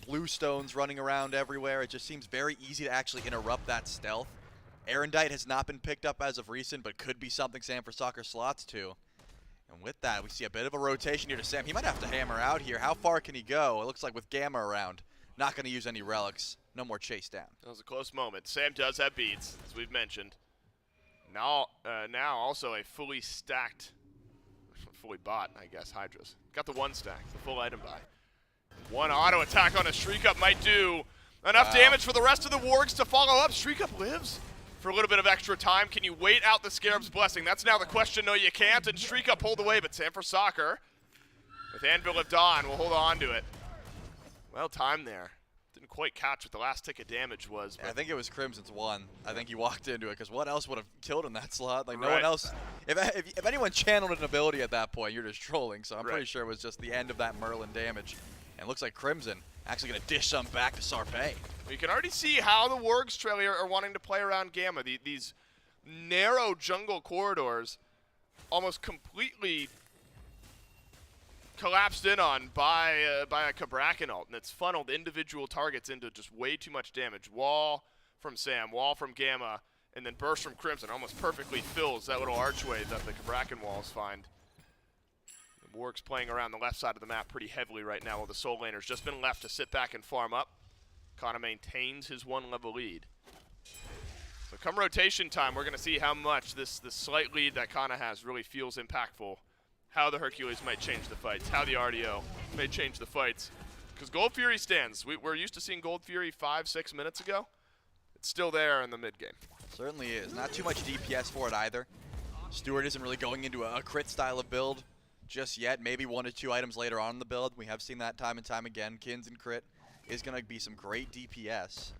blue stones running around everywhere. It just seems very easy to actually interrupt that stealth. Erendite has not been picked up as of recent, but could be something Sam for Soccer slots to. And with that, we see a bit of a rotation here to Sam. He might have to hammer out here. How far can he go? It looks like with Gamma around, not going to use any relics. No more chase down. That was a close moment. Sam does have beats, as we've mentioned. Now also a fully stacked, fully bought, I guess, Hydras. Got the one stack, the full item buy. One auto attack on a Shriek Up might do enough damage for the rest of the Wargs to follow up. Shriek Up lives for a little bit of extra time. Can you wait out the Scarab's Blessing? That's now the question. No, you can't. And Shriek Up pulled away, but Sam for Soccer with Anvil of Dawn will hold on to it. Well timed there. Didn't quite catch what the last tick of damage was. Yeah, I think it was Crimson's one. I think he walked into it because what else would have killed in that slot? Like no one else. If anyone channeled an ability at that point, you're just trolling. So I'm pretty sure it was just the end of that Merlin damage. And it looks like Crimson actually going to dish some back to Sarpei. You can already see how the Wargs, Trailer, are wanting to play around Gamma. These narrow jungle corridors almost completely collapsed in on by a Cabrakan ult, and it's funneled individual targets into just way too much damage. Wall from Sam, wall from Gamma, and then burst from Crimson. Almost perfectly fills that little archway that the Cabrakan walls find. The Wargs playing around the left side of the map pretty heavily right now, while the Soul Laner's just been left to sit back and farm up. Kana maintains his one-level lead. So come rotation time, we're going to see how much this slight lead that Kana has really feels impactful. How the Hercules might change the fights, how the RDO may change the fights. Because Gold Fury stands. We're used to seeing Gold Fury 5-6 minutes ago. It's still there in the mid-game. Certainly is. Not too much DPS for it either. Stewart isn't really going into a crit style of build just yet. Maybe 1 or 2 items later on in the build. We have seen that time and time again. Kins and crit is going to be some great DPS,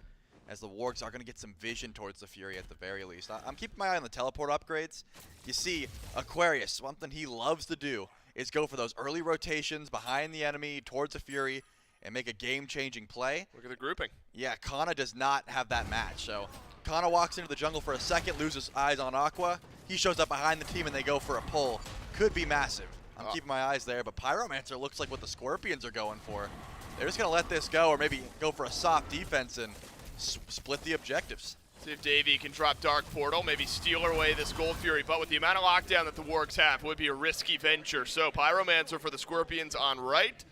as the Wargs are going to get some vision towards the Fury at the very least. I'm keeping my eye on the teleport upgrades. You see, Aquarius, one thing he loves to do is go for those early rotations behind the enemy towards the Fury and make a game-changing play. Look at the grouping. Yeah, Kana does not have that match. So Kana walks into the jungle for a second, loses eyes on Aqua. He shows up behind the team and they go for a pull. Could be massive. I'm keeping my eyes there, but Pyromancer looks like what the Scorpions are going for. They're just going to let this go, or maybe go for a soft defense and split the objectives. See if Davey can drop Dark Portal, maybe steal away this Gold Fury, but with the amount of lockdown that the Wargs have, it would be a risky venture. So Pyromancer for the Scorpions on right.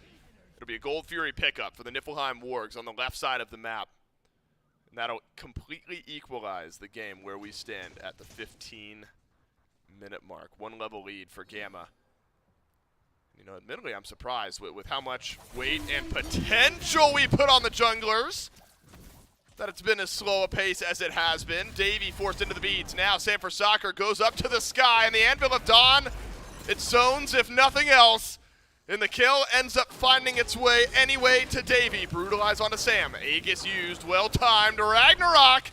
It'll be a Gold Fury pickup for the Niflheim Wargs on the left side of the map. And that'll completely equalize the game where we stand at the 15-minute mark. 1 level lead for Gamma. You know, admittedly, I'm surprised with how much weight and potential we put on the junglers, that it's been as slow a pace as it has been. Davey forced into the beads. Now Sanford Soccer goes up to the sky, and the Anvil of Dawn, it zones if nothing else. And the kill ends up finding its way anyway to Davey. Brutalize onto Sam. Aegis used, well-timed. Ragnarok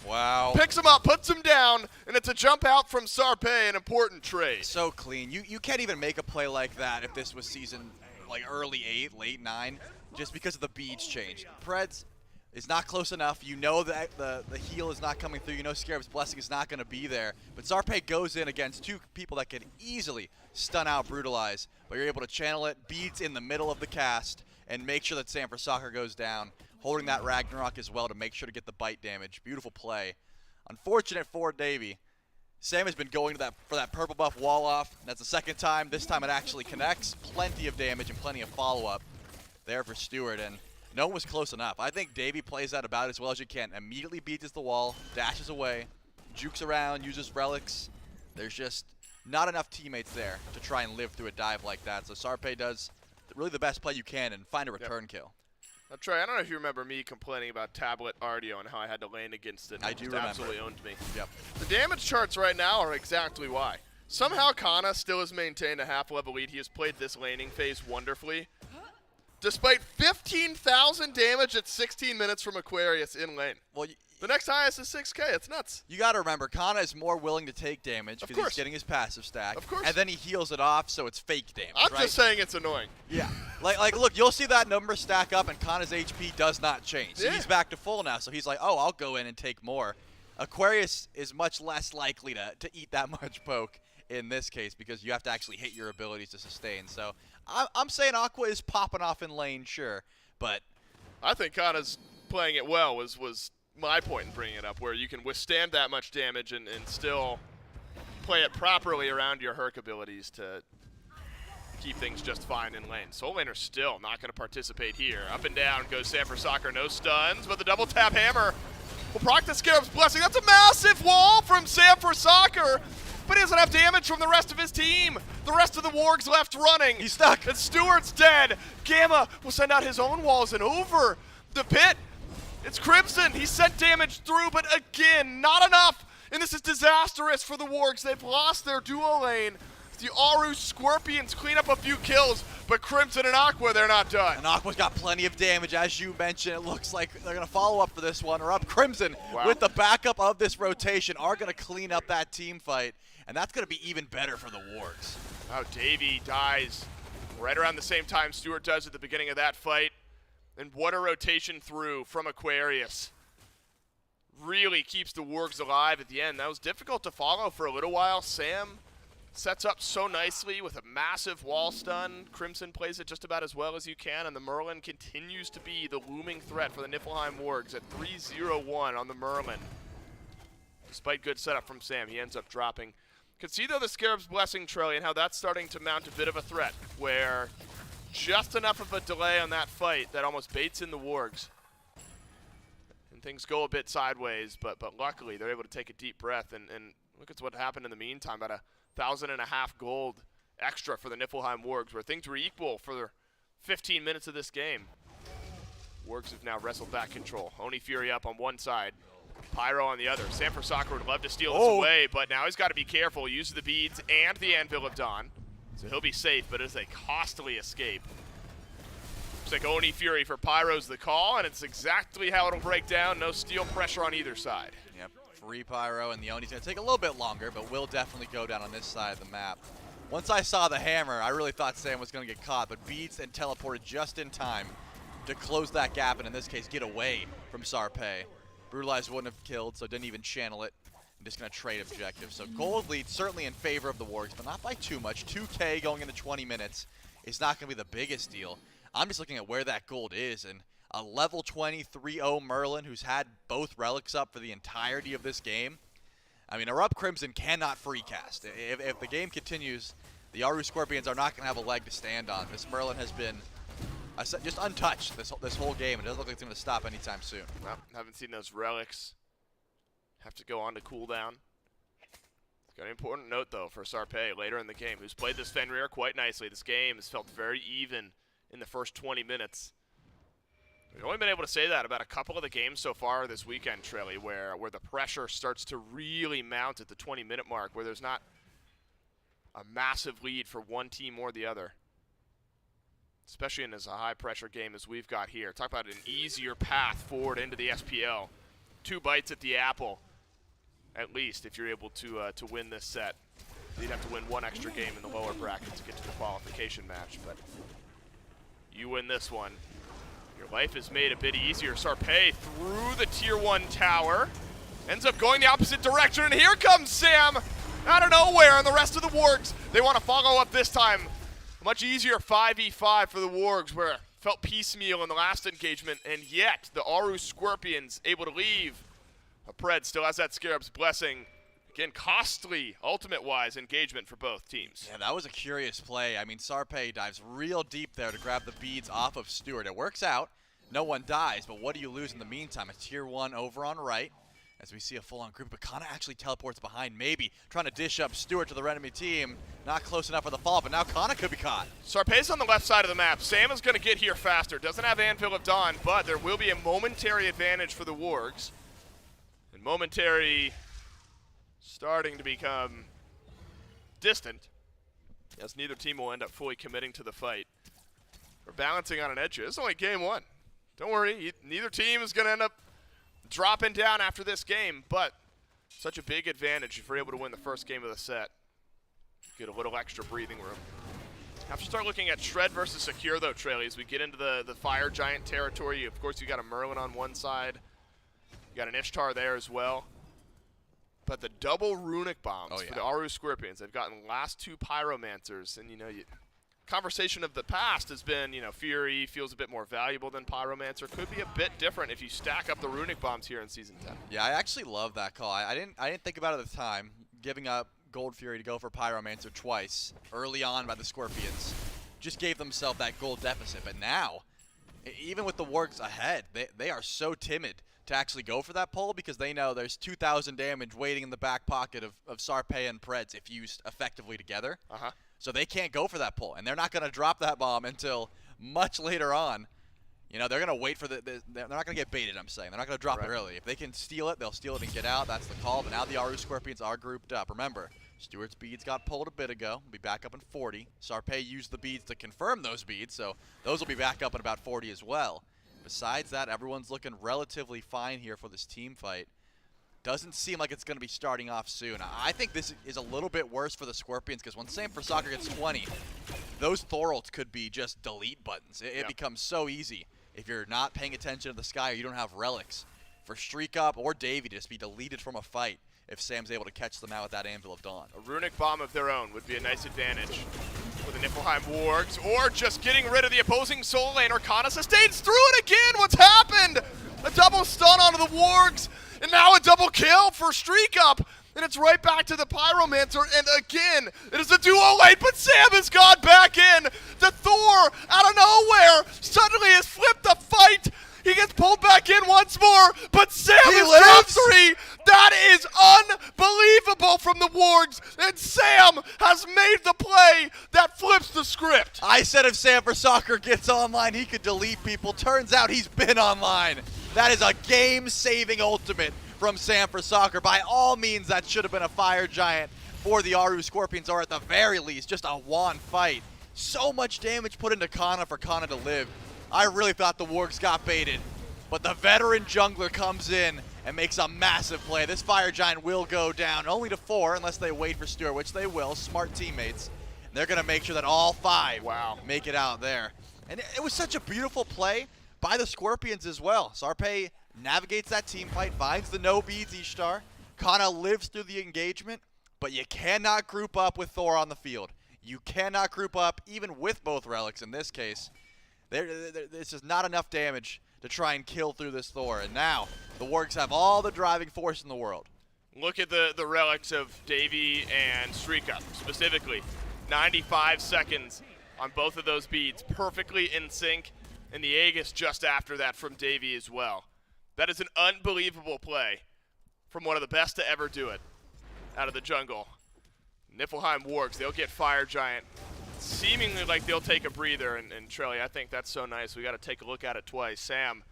picks him up, puts him down, and it's a jump out from Sarpe, an important trade. So clean. You can't even make a play like that if this was season like early 8, late 9, just because of the beads change. Preds is not close enough. You know that the heal is not coming through. You know Scarab's Blessing is not going to be there. But Sarpe goes in against 2 people that can easily stun out Brutalize. But you're able to channel it, beads in the middle of the cast, and make sure that Sanford Soccer goes down. Holding that Ragnarok as well to make sure to get the bite damage. Beautiful play. Unfortunate for Davey. Sam has been going to for that purple buff wall off. That's the second time. This time it actually connects. Plenty of damage and plenty of follow-up there for Stewart. And no one was close enough. I think Davey plays that about as well as you can. Immediately beats the wall, dashes away, jukes around, uses relics. There's just not enough teammates there to try and live through a dive like that. So Sarpe does really the best play you can and find a return kill. Now, Trey, I don't know if you remember me complaining about Tablet Ardio and how I had to lane against it. I do remember. Absolutely owned me. Yep. The damage charts right now are exactly why. Somehow Kana still has maintained a half-level lead. He has played this laning phase wonderfully. Despite 15,000 damage at 16 minutes from Aquarius in lane. Well, the next highest is 6K. It's nuts. You got to remember, Kana is more willing to take damage because he's getting his passive stack. Of course. And then he heals it off, so it's fake damage. I'm just saying it's annoying. Yeah. like, look, you'll see that number stack up, and Kana's HP does not change. So he's back to full now, so he's like, oh, I'll go in and take more. Aquarius is much less likely to eat that much poke in this case because you have to actually hit your abilities to sustain. So I'm saying Aqua is popping off in lane, sure, but I think Kana's playing it well was my point in bringing it up, where you can withstand that much damage and still play it properly around your Herc abilities to keep things just fine in lane. Soul Laner still not going to participate here. Up and down goes Sanford Soccer, no stuns, but the double tap hammer will proc the Scarab's Blessing. That's a massive wall from Sanford Soccer, but he doesn't have damage from the rest of his team. The rest of the Wargs left running. He's stuck. And Stewart's dead. Gamma will send out his own walls and over the pit. It's Crimson. He sent damage through, but again, not enough. And this is disastrous for the Wargs. They've lost their duo lane. The Aru Scorpions clean up a few kills, but Crimson and Aqua, they're not done. And Aqua's got plenty of damage, as you mentioned. It looks like they're going to follow up for this one, or up Crimson with the backup of this rotation are going to clean up that team fight, and that's going to be even better for the Wargs. Wow, Davey dies right around the same time Stewart does at the beginning of that fight. And what a rotation through from Aquarius. Really keeps the Wargs alive at the end. That was difficult to follow for a little while. Sam sets up so nicely with a massive wall stun. Crimson plays it just about as well as you can, and the Merlin continues to be the looming threat for the Niflheim Wargs at 3-0-1 on the Merlin. Despite good setup from Sam, he ends up dropping. Could see, though, the Scarab's Blessing, Trelly, and how that's starting to mount a bit of a threat, where just enough of a delay on that fight that almost baits in the Wargs. And things go a bit sideways, but luckily they're able to take a deep breath, and look at what happened in the meantime. About 1,500 gold extra for the Niflheim Wargs, where things were equal for 15 minutes of this game. Wargs have now wrestled back control. Oni Fury up on one side, Pyro on the other. Sanford Soccer would love to steal this away, but now he's got to be careful. Use the beads and the Anvil of Dawn. So he'll be safe, but it's a costly escape. Looks like Oni Fury for Pyro's the call, and it's exactly how it'll break down. No steal pressure on either side. Yep, free Pyro, and the Oni's going to take a little bit longer, but will definitely go down on this side of the map. Once I saw the hammer, I really thought Sam was going to get caught, but beats and teleported just in time to close that gap, and in this case, get away from Sarpe. Brutalize wouldn't have killed, so didn't even channel it. I'm just going to trade objectives. So gold lead certainly in favor of the Wargs, but not by too much. 2K going into 20 minutes is not going to be the biggest deal. I'm just looking at where that gold is, and a level 20 3-0 Merlin who's had both relics up for the entirety of this game. I mean, Erupt Crimson cannot free cast. If the game continues, the Aru Scorpions are not going to have a leg to stand on. This Merlin has been just untouched this whole game. It doesn't look like it's going to stop anytime soon. Well, haven't seen those relics have to go on to cooldown. It's got an important note, though, for Sarpé later in the game, who's played this Fenrir quite nicely. This game has felt very even in the first 20 minutes. We've only been able to say that about a couple of the games so far this weekend, Trelly, where the pressure starts to really mount at the 20-minute mark, where there's not a massive lead for one team or the other. Especially in as a high-pressure game as we've got here. Talk about an easier path forward into the SPL. 2 bites at the apple, at least, if you're able to win this set. You'd have to win 1 extra game in the lower bracket to get to the qualification match, but you win this one. Your life is made a bit easier. Sarpé through the tier 1 tower. Ends up going the opposite direction, and here comes Sam out of nowhere, and the rest of the Wargs, they want to follow up this time. A much easier 5v5 for the Wargs, where it felt piecemeal in the last engagement, and yet the Aru Scorpions able to leave. Pred still has that Scarab's Blessing. Again, costly, ultimate-wise, engagement for both teams. Yeah, that was a curious play. I mean, Sarpé dives real deep there to grab the beads off of Stewart. It works out. No one dies, but what do you lose in the meantime? A tier 1 over on right, as we see a full-on group. But Kana actually teleports behind, maybe trying to dish up Stewart to the enemy team. Not close enough for the fall, but now Kana could be caught. Sarpé's on the left side of the map. Sam is going to get here faster. Doesn't have Anvil of Dawn, but there will be a momentary advantage for the Wargs. And momentary starting to become distant, as neither team will end up fully committing to the fight. We're balancing on an edge here. This is only game 1. Don't worry, neither team is going to end up dropping down after this game, but such a big advantage if we're able to win the first game of the set. Get a little extra breathing room. Have to start looking at Shred versus Secure, though, Traily, as we get into the Fire Giant territory. Of course, you got a Merlin on one side. You got an Ishtar there as well. But the double runic bombs for the Aru Scorpions, they've gotten the last 2 Pyromancers, and conversation of the past has been, Fury feels a bit more valuable than Pyromancer. Could be a bit different if you stack up the runic bombs here in Season 10. Yeah, I actually love that call. I didn't think about it at the time, giving up Gold Fury to go for Pyromancer twice early on by the Scorpions. Just gave themselves that gold deficit, but now, even with the Wargs ahead, they are so timid to actually go for that pull because they know there's 2,000 damage waiting in the back pocket of Sarpé and Preds if used effectively together. So they can't go for that pull, and they're not going to drop that bomb until much later on. They're going to wait for they're not going to get baited, I'm saying. They're not going to drop it early. If they can steal it, they'll steal it and get out. That's the call, but now the Aru Scorpions are grouped up. Remember, Stewart's beads got pulled a bit ago. We'll be back up in 40. Sarpé used the beads to confirm those beads, so those will be back up in about 40 as well. Besides that, everyone's looking relatively fine here for this team fight. Doesn't seem like it's going to be starting off soon. I think this is a little bit worse for the Scorpions because when Sam for Soccer gets 20, those Thor ults could be just delete buttons. It becomes so easy if you're not paying attention to the sky or you don't have relics. For Streak Up or Davey to just be deleted from a fight if Sam's able to catch them out with that Anvil of Dawn. A runic bomb of their own would be a nice advantage for the Niflheim Wargs, or just getting rid of the opposing soul lane. Kana sustains through it again. What's happened? A double stun onto the Wargs, and now a double kill for Streak Up. And it's right back to the Pyromancer, and again, it is a duo lane, but Sam has gone back in. The Thor, out of nowhere, suddenly has flipped the fight. He gets pulled back in once more, but Sam has dropped 3. That is unbelievable from the Wargs, and Sam has made the play that flips the script. I said if Sam for Soccer gets online, he could delete people. Turns out he's been online. That is a game-saving ultimate from Sam for Soccer. By all means, that should have been a Fire Giant for the Aru Scorpions, or at the very least, just a one fight. So much damage put into Kana for Kana to live. I really thought the Wargs got baited, but the veteran jungler comes in and makes a massive play. This Fire Giant will go down, only to 4 unless they wait for Stewart, which they will. Smart teammates. They're going to make sure that all 5 make it out there. And it was such a beautiful play by the Scorpions as well. Sarpé navigates that team fight, finds the no beads Ishtar. Kana lives through the engagement, but you cannot group up with Thor on the field. You cannot group up even with both relics in this case. There's just not enough damage to try and kill through this Thor. And now the Wargs have all the driving force in the world. Look at the relics of Davy and Srika, specifically. 95 seconds on both of those beads, perfectly in sync, and the Aegis just after that from Davy as well. That is an unbelievable play from one of the best to ever do it out of the jungle. Niflheim Wargs, they'll get Fire Giant. Seemingly like they'll take a breather, and Trelly, I think that's so nice. We got to take a look at it twice. Sam,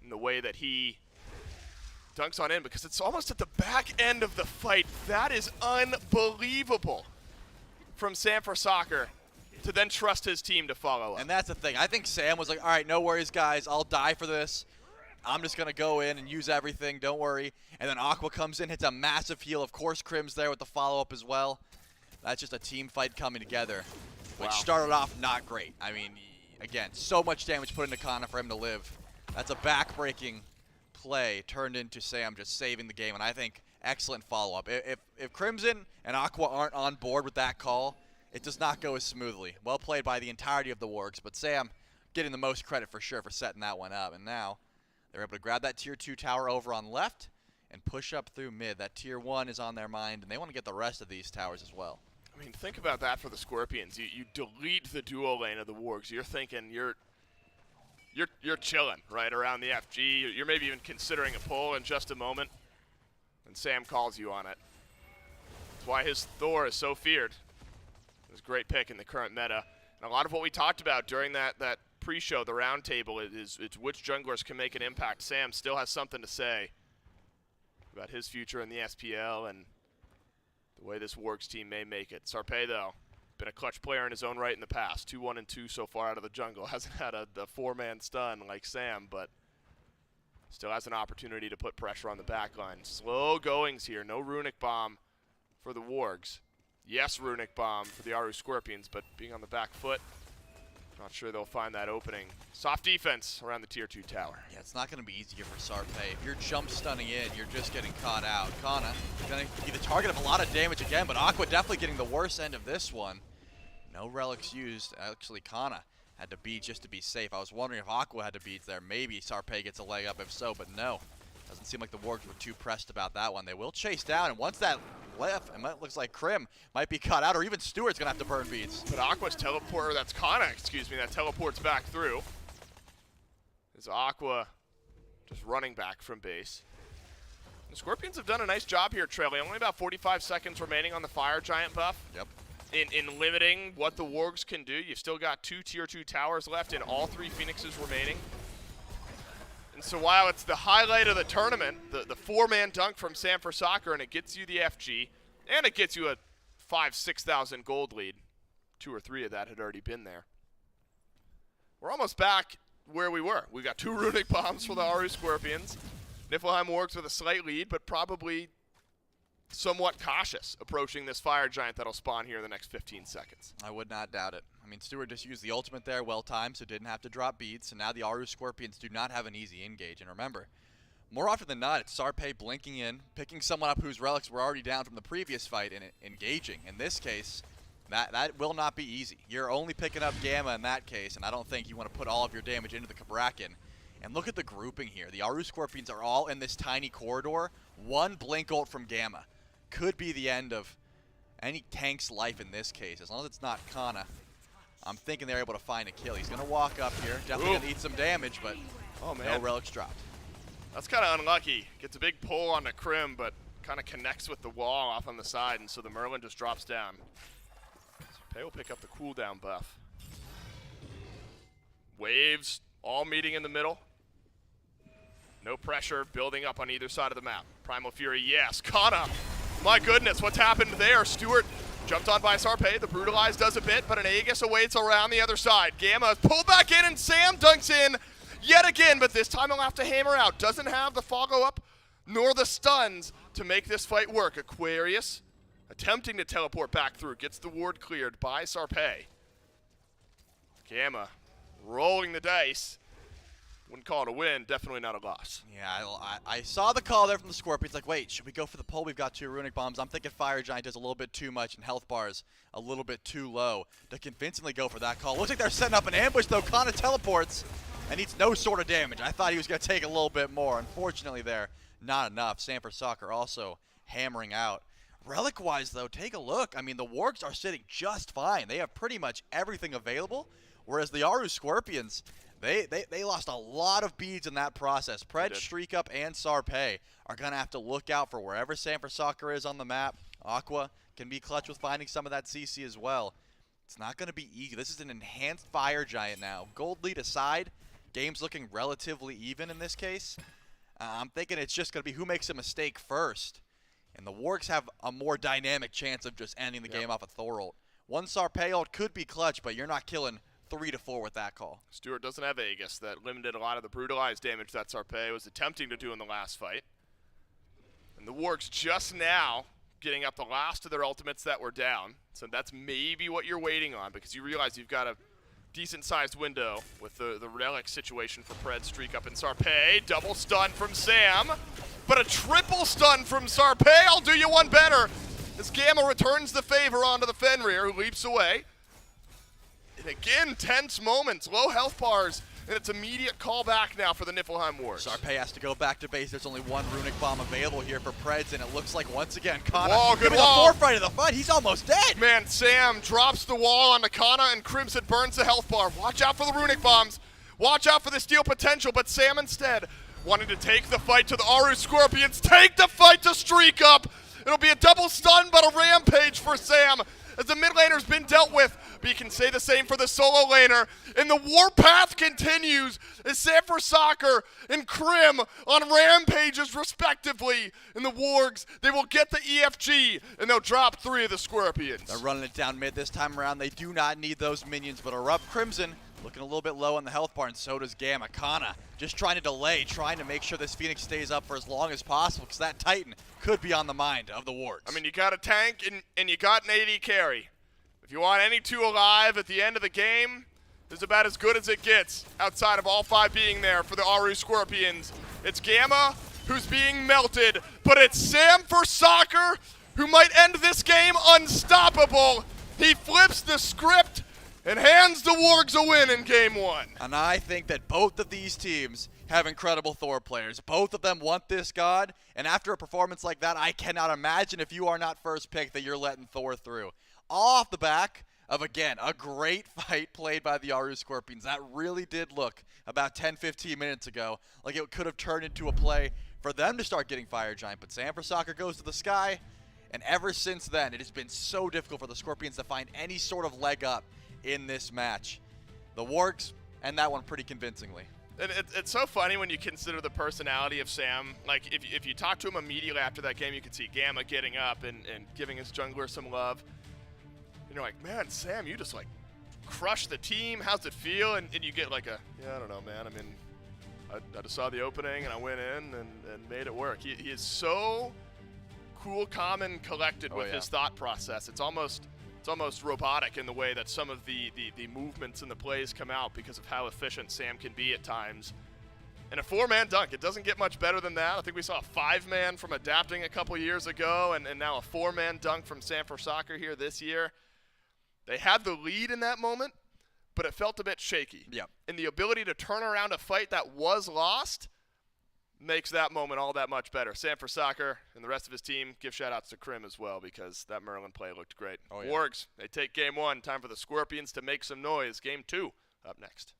in the way that he dunks on in, because it's almost at the back end of the fight. That is unbelievable from Sam for Soccer to then trust his team to follow up. And that's the thing. I think Sam was like, all right, no worries, guys. I'll die for this. I'm just going to go in and use everything. Don't worry. And then Aqua comes in, hits a massive heal. Of course, Crim's there with the follow-up as well. That's just a team fight coming together, which started off not great. I mean, again, so much damage put into Kana for him to live. That's a back-breaking play turned into Sam just saving the game, and I think excellent follow-up. If Crimson and Aqua aren't on board with that call, it does not go as smoothly. Well played by the entirety of the Wargs, but Sam getting the most credit for sure for setting that one up. And now they're able to grab that Tier 2 tower over on left and push up through mid. That Tier 1 is on their mind, and they want to get the rest of these towers as well. I mean, think about that for the Scorpions. You delete the duo lane of the Wargs. You're thinking you're chilling right around the FG. You're maybe even considering a pull in just a moment, and Sam calls you on it. That's why his Thor is so feared. It was a great pick in the current meta. And a lot of what we talked about during that pre-show, the roundtable, is which junglers can make an impact. Sam still has something to say about his future in the SPL and the way this Wargs team may make it. Sarpé, though, been a clutch player in his own right in the past. 2-1-2 so far out of the jungle. Hasn't had a four-man stun like Sam, but still has an opportunity to put pressure on the back line. Slow goings here. No Runic Bomb for the Wargs. Yes, Runic Bomb for the Aru Scorpions, but being on the back foot, not sure they'll find that opening. Soft defense around the Tier 2 tower. Yeah, it's not going to be easy here for Sarpé. If you're jump stunning in, you're just getting caught out. Kana going to be the target of a lot of damage again, but Aqua definitely getting the worst end of this one. No relics used. Actually, Kana had to beat just to be safe. I was wondering if Aqua had to beat there. Maybe Sarpé gets a leg up, if so, but no. Doesn't seem like the Wargs were too pressed about that one. They will chase down, and once that left, and that looks like Crim might be caught out, or even Stewart's going to have to burn beads. But Aqua's teleporter, that's Kana, excuse me, that teleports back through. Is Aqua just running back from base. The Scorpions have done a nice job here, Trelly. Only about 45 seconds remaining on the Fire Giant buff. Yep. In limiting what the Wargs can do. You've still got 2 Tier 2 towers left and all 3 Phoenixes remaining. And so while it's the highlight of the tournament, the 4-man dunk from Sam for Soccer, and it gets you the FG, and it gets you a 5,000-6,000 gold lead. 2 or 3 of that had already been there. We're almost back where we were. We got 2 Runic Bombs for the Aru Scorpions. Niflheim Wargs with a slight lead, but probably somewhat cautious approaching this Fire Giant that'll spawn here in the next 15 seconds. I would not doubt it. I mean, Stewart just used the ultimate there, well timed, so didn't have to drop beads. And now the Aru Scorpions do not have an easy engage. And remember, more often than not, it's Sarpé blinking in, picking someone up whose relics were already down from the previous fight, and engaging. In this case, that will not be easy. You're only picking up Gamma in that case, and I don't think you want to put all of your damage into the Kabrakan. And look at the grouping here. The Aru Scorpions are all in this tiny corridor. One blink ult from Gamma could be the end of any tank's life in this case, as long as it's not Kana. I'm thinking they're able to find a kill. He's going to walk up here, definitely going to eat some damage, but no relics dropped. That's kind of unlucky. Gets a big pull on the Crim, but kind of connects with the wall off on the side, and so the Merlin just drops down. Sarpé will pick up the cooldown buff. Waves all meeting in the middle. No pressure building up on either side of the map. Primal Fury, yes. Kana, my goodness, what's happened there? Stewart jumped on by Sarpé. The Brutalize does a bit, but an Aegis awaits around the other side. Gamma pulled back in, and Sam dunks in yet again, but this time he'll have to hammer out. Doesn't have the follow-up nor the stuns to make this fight work. Aquarius attempting to teleport back through. Gets the ward cleared by Sarpé. Gamma rolling the dice. Wouldn't call it a win, definitely not a loss. Yeah, I saw the call there from the Scorpions, like, wait, should we go for the pull? We've got 2 Runic Bombs. I'm thinking Fire Giant does a little bit too much and health bars a little bit too low to convincingly go for that call. Looks like they're setting up an ambush, though. Kana teleports. and needs no sort of damage. I thought he was going to take a little bit more. Unfortunately there, not enough. Sanford Soccer also hammering out. Relic-wise, though, take a look. I mean, the Wargs are sitting just fine. They have pretty much everything available, whereas the Aru Scorpions, they lost a lot of beads in that process. Pred, Streak Up, and Sarpei are going to have to look out for wherever Sanford Soccer is on the map. Aqua can be clutch with finding some of that CC as well. It's not going to be easy. This is an enhanced Fire Giant now. Gold lead aside, game's looking relatively even in this case. I'm thinking it's just going to be who makes a mistake first. And the Wargs have a more dynamic chance of just ending the game off a Thor ult. One Sarpei ult could be clutch, but you're not killing 3 to 4 with that call. Stewart doesn't have Aegis. That limited a lot of the brutalized damage that Sarpei was attempting to do in the last fight. And the Wargs just now getting up the last of their ultimates that were down. So that's maybe what you're waiting on, because you realize you've got a decent-sized window with the Relic situation for Pred, Streak Up, and Sarpei. Double stun from Sam, but a triple stun from Sarpei. I'll do you one better, as Gamma returns the favor onto the Fenrir, who leaps away. And again, tense moments, low health bars, and it's immediate callback now for the Niflheim Wars. Sarpei has to go back to base. There's only one Runic Bomb available here for Preds, and it looks like once again Kana good the wall. forefront of the fight. He's almost dead. Man, Sam drops the wall onto Kana, and Crimson burns the health bar. Watch out for the Runic Bombs. Watch out for the steal potential, but Sam instead wanting to take the fight to the Aru Scorpions. Take the fight to Streak Up. It'll be a double stun, but a rampage for Sam, as the mid laner's been dealt with. But you can say the same for the solo laner. And the warpath continues as Sanford Soccer and Crim on rampages respectively. And the Wargs, they will get the EFG, and they'll drop 3 of the Scorpions. They're running it down mid this time around. They do not need those minions, but Erupt Crimson looking a little bit low on the health bar, and so does Gamma. Kana just trying to delay, trying to make sure this Phoenix stays up for as long as possible, because that Titan could be on the mind of the Wargs. I mean, you got a tank and you got an AD carry. If you want any 2 alive at the end of the game, it's about as good as it gets outside of all 5 being there for the Aru Scorpions. It's Gamma who's being melted, but it's Sanford Soccer who might end this game unstoppable. He flips the script and hands the Wargs a win in game 1. And I think that both of these teams have incredible Thor players. Both of them want this god, and after a performance like that, I cannot imagine, if you are not first pick, that you're letting Thor through. All off the back of, again, a great fight played by the Aru Scorpions. That really did look, about 10-15 minutes ago, like it could have turned into a play for them to start getting Fire Giant. But Sanford Soccer goes to the sky, and ever since then, it has been so difficult for the Scorpions to find any sort of leg up in this match. The Wargs end that one pretty convincingly. It's so funny when you consider the personality of Sam. Like, if you talk to him immediately after that game, you could see Gamma getting up and giving his jungler some love. And you're like, man, Sam, you just, like, crushed the team. How's it feel? And you get like yeah, I don't know, man. I mean, I just saw the opening, and I went in and made it work. He is so cool, calm, and collected with his thought process. It's almost robotic in the way that some of the movements and the plays come out because of how efficient Sam can be at times. And a 4-man dunk, it doesn't get much better than that. I think we saw a 5-man from Adapting a couple years ago, and now a 4-man dunk from Sanford Soccer here this year. They had the lead in that moment, but it felt a bit shaky. Yep. And the ability to turn around a fight that was lost makes that moment all that much better. Sanford Soccer and the rest of his team, give shout-outs to Crim as well, because that Merlin play looked great. Wargs, they take game 1. Time for the Scorpions to make some noise. Game 2 up next.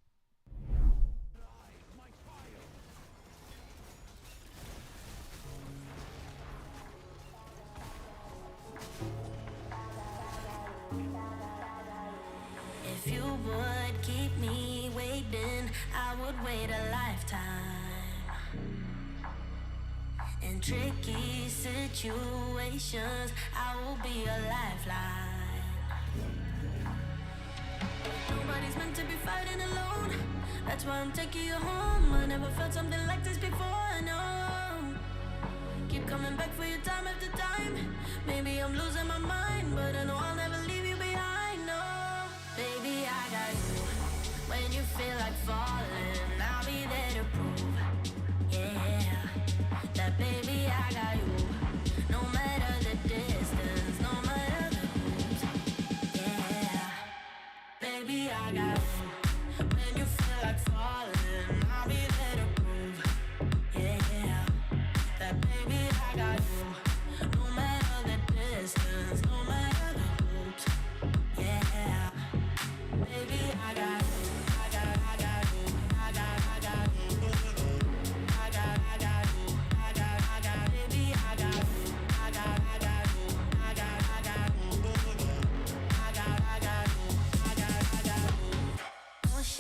If you would keep me waiting, I would wait a lifetime. In tricky situations, I will be a lifeline. Nobody's meant to be fighting alone. That's why I'm taking you home. I never felt something like this before, no. Keep coming back for you time after time. Maybe I'm losing my mind, but I know I'll never leave you behind, no. Baby, I got you. When you feel like falling, I'll be there to prove, yeah, that baby, I got you. No matter the distance, no matter the moves, yeah, baby, I got you. When you feel like falling,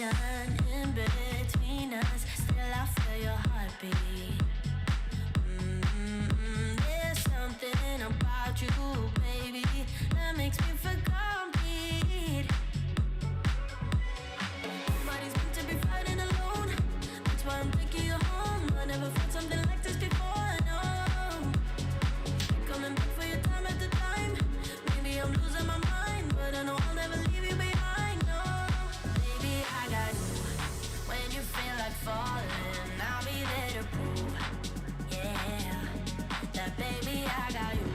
ocean in between us. Still I feel your heartbeat. There's something about you, baby, that makes me feel complete. Nobody's meant to be fighting alone. That's why I'm taking you home. I never felt something like this before, no. Coming back for your time at the time. Maybe I'm losing my mind, but I know I'll never leave you behind, no. Baby, I got you. When you feel like falling, I'll be there to prove, yeah, that baby, I got you.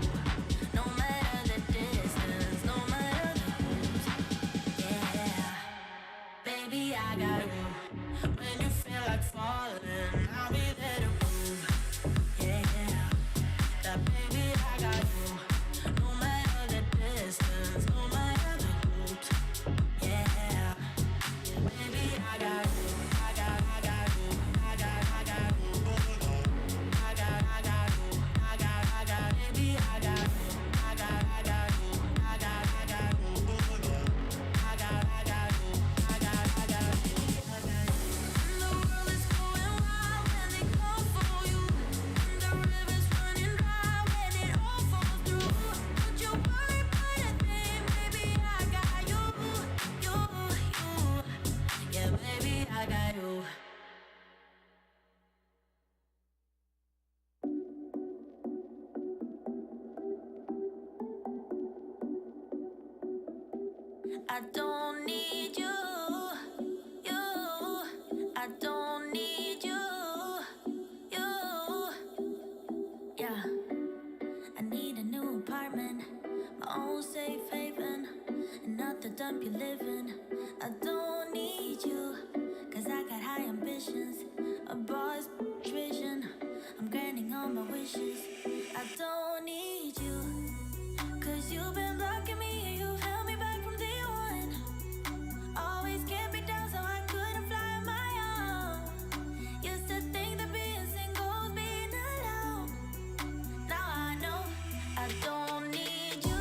No matter the distance, no matter the moves, yeah, baby, I got you. When you feel like falling, I'll be there to prove, yeah, that baby, I got you. No matter the distance, no matter the moves, yeah, baby, I got you. I got you. I got you. I got you. Baby, I got you. I got you. I got you. I got you. The world is going wild when they call for you. The river's running dry when it all falls through. Don't you worry about a thing, baby, I got you. Yeah, baby, I got you. I don't need you, I don't need you, yeah. I need a new apartment, my own safe haven, and not the dump you live in. I don't need you, cause I got high ambitions, a boss vision, I'm granting all my wishes. I don't need you, cause you've been blocking me and you've held me back from day one. Always kept me down so I couldn't fly on my own. Used to think that being single was being alone. Now I know I don't need you.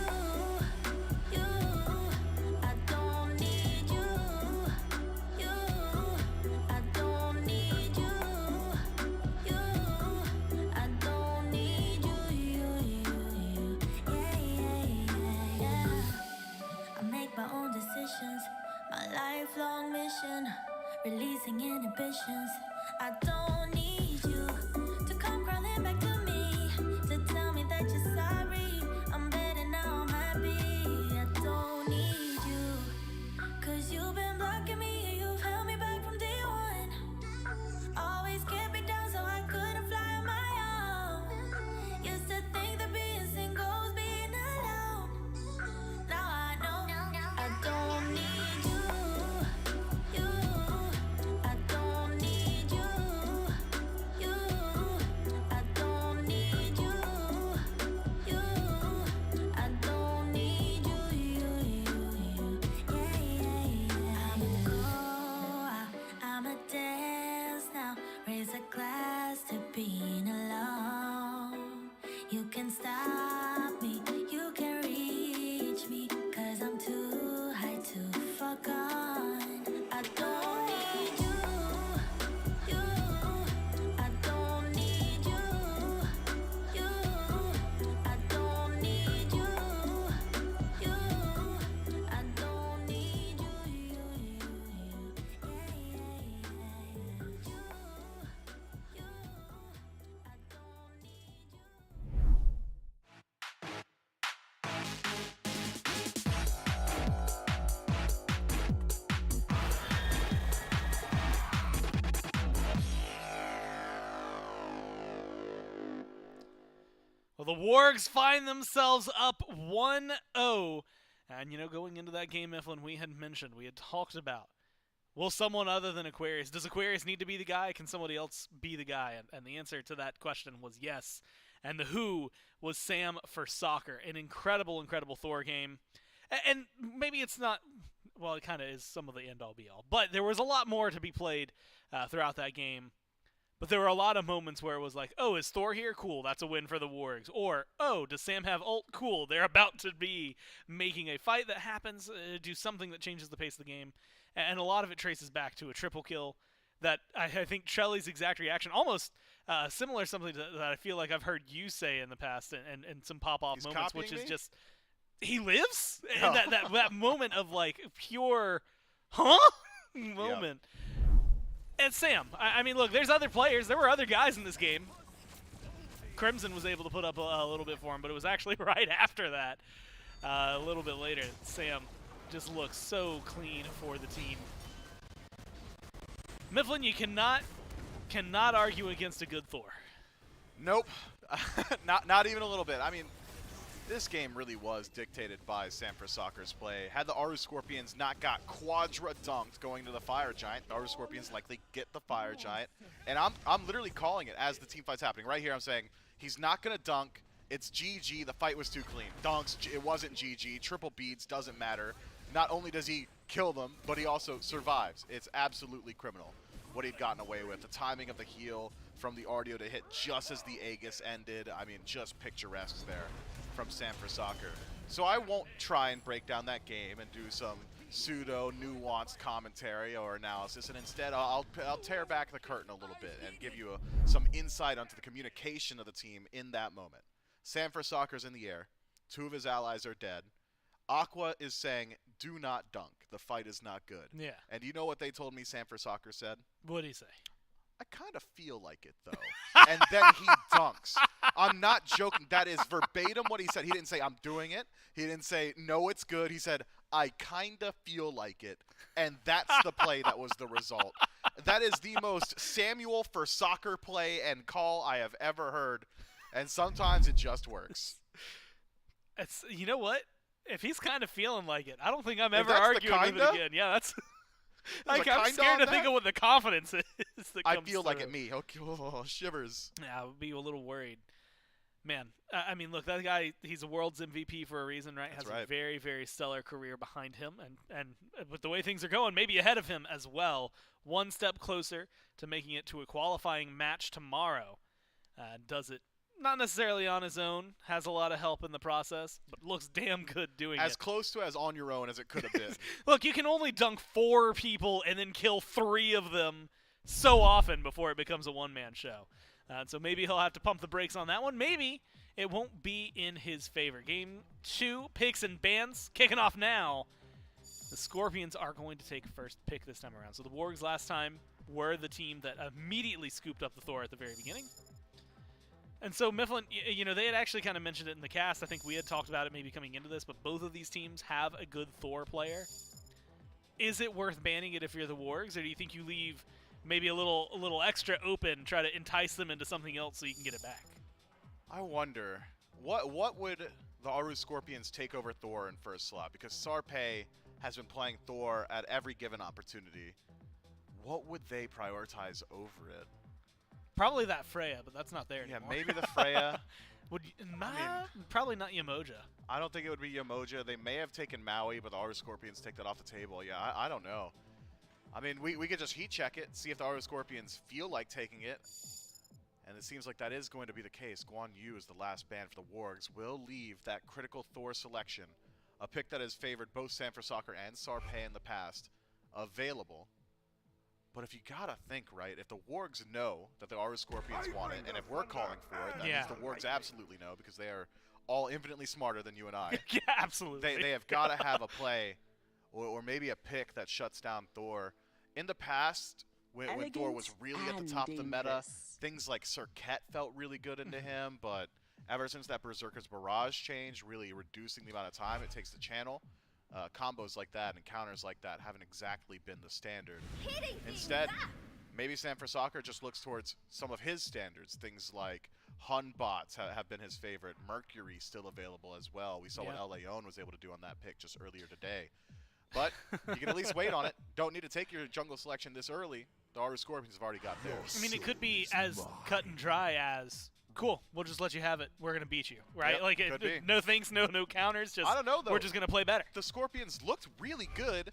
I don't need you. I don't need you. I don't need you. Yeah. I make my own decisions, my lifelong mission, releasing inhibitions. I don't need you to come crawling back to me, to tell me that you're sorry. I'm better now, I'm happy. I don't need you, cause you've been blocking me and you've held me back from day one. Always kept me down so I couldn't fly on my own. Used to think that being single was being alone. Now I know I don't need you. I don't need you. I don't need you. I don't need you. Yeah. I'ma go out, I'ma dance now. Raise a glass to being alone. You can stop me, you can reach me, cause I'm too high to fuck on. I don't need you. I don't need you. I don't need you. I don't need Well, the Wargs find themselves up 1-0. And, you know, going into that game, Mifflin, we had mentioned, we had talked about, will someone other than Aquarius, does Aquarius need to be the guy? Can somebody else be the guy? And the answer to that question was yes. And the who was Sam for Soccer. An incredible, incredible Thor game. And maybe it's not, well, it kind of is some of the end-all be-all. But there was a lot more to be played throughout that game. But there were a lot of moments where it was like, oh, is Thor here? Cool, that's a win for the Wargs. Or, oh, does Sam have ult? Cool, they're about to be making a fight that happens, do something that changes the pace of the game. And a lot of it traces back to a triple kill that I think Trelly's exact reaction, almost similar to something that I feel like I've heard you say in the past and some pop-off moments, which is just, he lives? No. And that moment of, like, pure, huh? moment. And Sam, I mean, look, there's other players. There were other guys in this game. Crimson was able to put up a little bit for him, but it was actually right after that, a little bit later. Sam just looks so clean for the team. Mifflin, you cannot argue against a good Thor. Nope. not even a little bit. I mean, this game really was dictated by Sanford Soccer's play. Had the Aru Scorpions not got quadra dunked going to the Fire Giant, the Aru Scorpions likely get the Fire Giant. And I'm literally calling it as the team fight's happening. Right here I'm saying, he's not going to dunk. It's GG. The fight was too clean. Dunks, it wasn't GG. Triple beads, doesn't matter. Not only does he kill them, but he also survives. It's absolutely criminal what he'd gotten away with. The timing of the heal from the Ardio to hit just as the Aegis ended. I mean, just picturesque there from Sanford Soccer. So I won't try and break down that game and do some pseudo nuanced commentary or analysis, and instead I'll tear back the curtain a little bit and give you some insight onto the communication of the team in that moment. Sanford Soccer's in the air. 2 of his allies are dead. Aqua is saying, do not dunk. The fight is not good. Yeah. And you know what they told me Sanford Soccer said? What did he say? I kind of feel like it, though. And then he dunks. I'm not joking. That is verbatim what he said. He didn't say, I'm doing it. He didn't say, no, it's good. He said, I kind of feel like it. And that's the play that was the result. That is the most Samuel for soccer play and call I have ever heard. And sometimes it just works. It's, you know what? If he's kind of feeling like it, I don't think I'm ever that's arguing with it again. Yeah, that's... Like, I'm scared to think of what the confidence is. That I comes feel like through. it me. Okay, oh, shivers. Yeah, I would be a little worried. Man, I mean, look, that guy, he's a world's MVP for a reason, right? That's Has right. a very, very stellar career behind him. And with the way things are going, maybe ahead of him as well. One step closer to making it to a qualifying match tomorrow. Does it not necessarily on his own, has a lot of help in the process, but looks damn good doing it. As close to as on your own as it could have been. Look, you can only dunk 4 people and then kill 3 of them so often before it becomes a one-man show. So maybe he'll have to pump the brakes on that one. Maybe it won't be in his favor. Game 2, picks and bans, kicking off now. The Scorpions are going to take first pick this time around. So the Wargs last time were the team that immediately scooped up the Thor at the very beginning. And so Mifflin, you know, they had actually kind of mentioned it in the cast. I think we had talked about it maybe coming into this, but both of these teams have a good Thor player. Is it worth banning it if you're the Wargs, or do you think you leave maybe a little extra open, try to entice them into something else so you can get it back? I wonder, what would the Aru Scorpions take over Thor in first slot? Because Sarpei has been playing Thor at every given opportunity. What would they prioritize over it? Probably that Freya, but that's not there anymore. Yeah, maybe the Freya. Probably not Yamoja. I don't think it would be Yamoja. They may have taken Maui, but the Aru Scorpions take that off the table. Yeah, I don't know. I mean, we could just heat check it, see if the Aru Scorpions feel like taking it. And it seems like that is going to be the case. Guan Yu is the last ban for the Wargs. Will leave that critical Thor selection, a pick that has favored both Sanford Soccer and Sarpei in the past, available. But if you gotta think, right, if the Wargs know that the Aru Scorpions want it, and if we're calling for it, that means the Wargs absolutely know, because they are all infinitely smarter than you and I. Yeah, absolutely. They have got to have a play, or maybe a pick that shuts down Thor. In the past, when Thor was really at the top of the meta, things like Serket felt really good into him, but ever since that Berserker's Barrage change, really reducing the amount of time it takes to channel, combos like that and counters like that haven't exactly been the standard. Instead, maybe Sanford Soccer just looks towards some of his standards. Things like Hun bots have been his favorite. Mercury still available as well. We saw what El Leon was able to do on that pick just earlier today. But you can at least wait on it. Don't need to take your jungle selection this early. The Aru Scorpions have already got theirs. I mean, it could be as cut and dry as, cool, we'll just let you have it. We're going to beat you, right? Yep, like, could be. No thanks, no counters. Just, I don't know, though. We're just going to play better. The Scorpions looked really good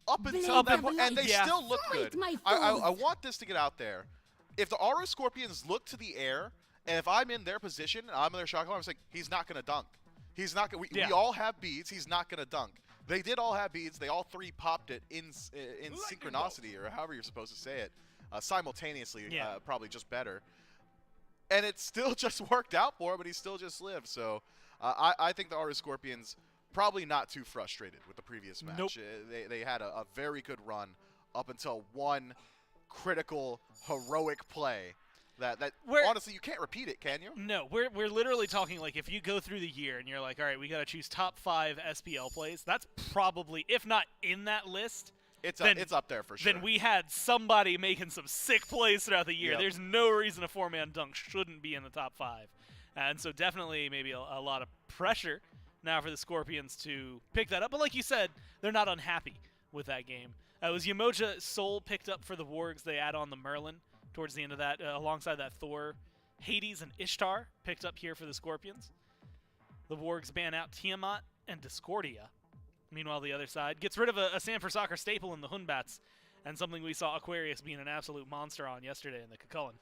up until that point, and they still look good. I want this to get out there. If the Aru Scorpions look to the air, and if I'm in their position, and I'm in their shot clock, I'm saying, he's not going to dunk. He's not going. We all have beads. He's not going to dunk. They did all have beads. They all three popped it in synchronicity, or however you're supposed to say it, simultaneously, probably just better. And it still just worked out for him, but he still just lived. So I think the Aura Scorpions probably not too frustrated with the previous match. Nope. They had a very good run up until one critical, heroic play that honestly you can't repeat it, can you? No, we're literally talking like if you go through the year and you're like, all right, we got to choose top 5 SPL plays. That's probably, if not in that list, it's up there for sure. Then we had somebody making some sick plays throughout the year. Yep. There's no reason a 4-man dunk shouldn't be in the top 5. And so definitely maybe a lot of pressure now for the Scorpions to pick that up. But like you said, they're not unhappy with that game. It was Yamoja Soul picked up for the Wargs. They add on the Merlin towards the end of that, alongside that Thor. Hades and Ishtar picked up here for the Scorpions. The Wargs ban out Tiamat and Discordia. Meanwhile, the other side gets rid of a Sanford Soccer staple in the Hunbats, and something we saw Aquarius being an absolute monster on yesterday in the Cucullin.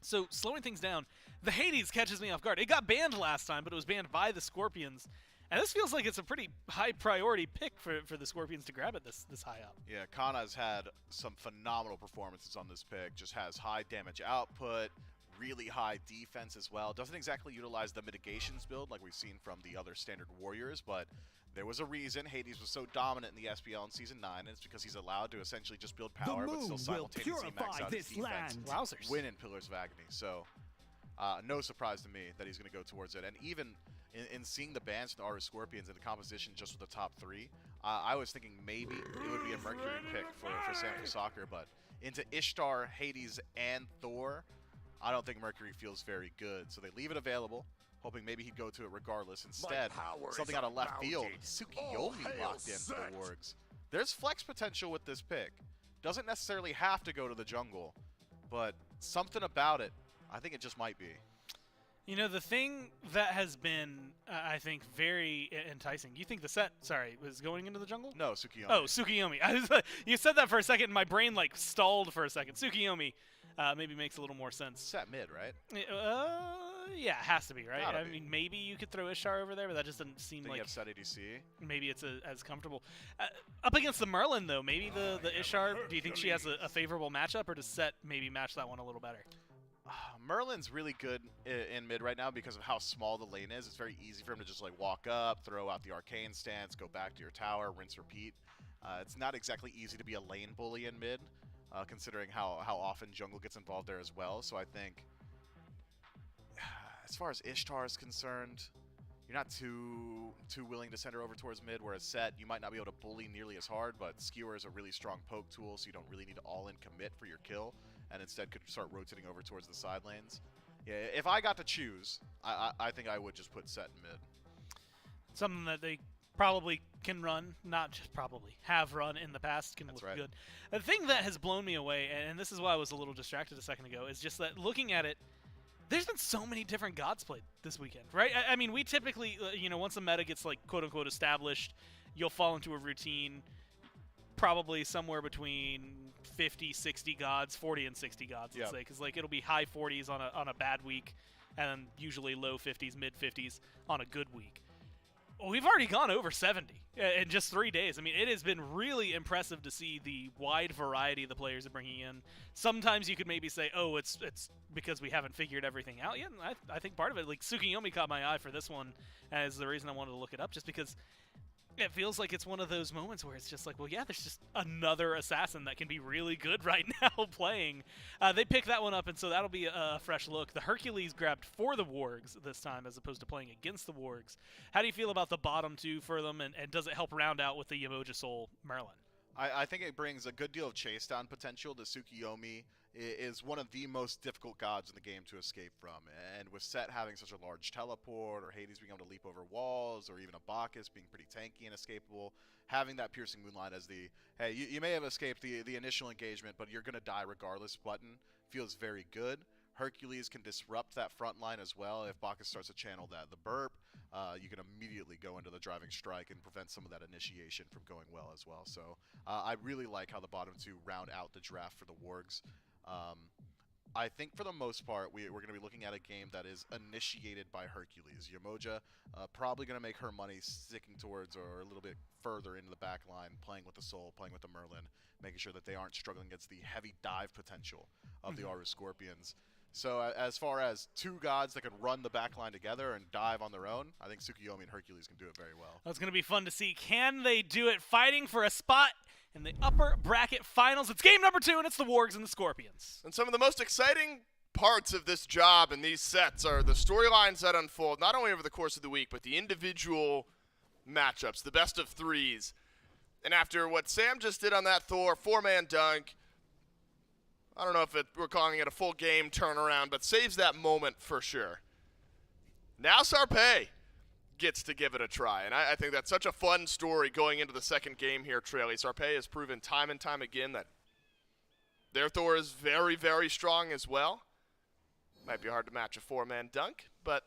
So, slowing things down, the Hades catches me off guard. It got banned last time, but it was banned by the Scorpions. And this feels like it's a pretty high priority pick for the Scorpions to grab it this high up. Yeah, Kana's had some phenomenal performances on this pick. Just has high damage output, really high defense as well. Doesn't exactly utilize the mitigations build like we've seen from the other standard warriors, but there was a reason Hades was so dominant in the SPL in Season 9, and it's because he's allowed to essentially just build power but still simultaneously max out his defense, Wowzers. win in Pillars of Agony. So no surprise to me that he's going to go towards it. And even in seeing the bans to the Aura Scorpions in the composition just with the top 3, I was thinking maybe it would be a Mercury pick for Sanford Soccer, but into Ishtar, Hades, and Thor, I don't think Mercury feels very good. So they leave it available, hoping maybe he'd go to it regardless. Instead, something out of left field, Tsukiyomi locked in for the Wargs. There's flex potential with this pick. Doesn't necessarily have to go to the jungle, but something about it, I think it just might be. You know, the thing that has been, I think, very enticing. You think the set, was going into the jungle? No, Tsukiyomi. Oh, Tsukiyomi. You said that for a second, and my brain, stalled for a second. Tsukiyomi maybe makes a little more sense. Set mid, right? Yeah, it has to be, right? Gotta I be. mean, maybe you could throw Ishtar over there, but that just doesn't seem Then like... you have set ADC. Maybe it's as comfortable. Up against the Merlin, though, maybe the Ishtar, do you think she has a favorable matchup, or does Set maybe match that one a little better? Merlin's really good in mid right now because of how small the lane is. It's very easy for him to just walk up, throw out the arcane stance, go back to your tower, rinse, repeat. It's not exactly easy to be a lane bully in mid, considering how often jungle gets involved there as well. So I think, as far as Ishtar is concerned, you're not too willing to send her over towards mid, whereas Set, you might not be able to bully nearly as hard, but Skewer is a really strong poke tool, so you don't really need to all-in commit for your kill, and instead could start rotating over towards the side lanes. Yeah, if I got to choose, I think I would just put Set in mid. Something that they probably can run, not just probably, have run in the past, can look good. The thing that has blown me away, and this is why I was a little distracted a second ago, is just that looking at it, there's been so many different gods played this weekend, right? I mean, we typically, once the meta gets, quote-unquote established, you'll fall into a routine, probably somewhere between 50, 60 gods, 40 and 60 gods, let's say, because it'll be high 40s on a bad week, and then usually low 50s, mid 50s on a good week. Well, we've already gone over 70 in just 3 days. I mean, it has been really impressive to see the wide variety the players are bringing in. Sometimes you could maybe say, oh, it's because we haven't figured everything out yet. And I think part of it, Tsukiyomi caught my eye for this one as the reason I wanted to look it up, just because it feels like it's one of those moments where it's just well, yeah, there's just another assassin that can be really good right now playing. They pick that one up, and so that'll be a fresh look. The Hercules grabbed for the Wargs this time as opposed to playing against the Wargs. How do you feel about the bottom two for them, and does it help round out with the Yamoja Soul Merlin? I think it brings a good deal of chase down potential. The Tsukiyomi is one of the most difficult gods in the game to escape from. And with Set having such a large teleport, or Hades being able to leap over walls, or even a Bacchus being pretty tanky and escapable, having that piercing moonlight as the, hey, you may have escaped the initial engagement, but you're going to die regardless button feels very good. Hercules can disrupt that front line as well. If Bacchus starts to channel the burp, you can immediately go into the driving strike and prevent some of that initiation from going well as well. So I really like how the bottom two round out the draft for the Wargs. I think for the most part, we're going to be looking at a game that is initiated by Hercules. Yamoja probably going to make her money sticking towards or a little bit further into the back line, playing with the Soul, playing with the Merlin, making sure that they aren't struggling against the heavy dive potential of the Aru Scorpions. So as far as two gods that can run the back line together and dive on their own, I think Tsukuyomi and Hercules can do it very well. That's going to be fun to see. Can they do it fighting for a spot in the upper bracket finals? It's game number 2, and it's the Wargs and the Scorpions. And some of the most exciting parts of this job and these sets are the storylines that unfold, not only over the course of the week, but the individual matchups, the best of threes. And after what Sam just did on that Thor 4-man dunk, I don't know if we're calling it a full game turnaround, but saves that moment for sure. Now Sarpei gets to give it a try, and I think that's such a fun story going into the second game here, Traily. Sarpei has proven time and time again that their Thor is very, very strong as well. Might be hard to match a 4-man dunk, but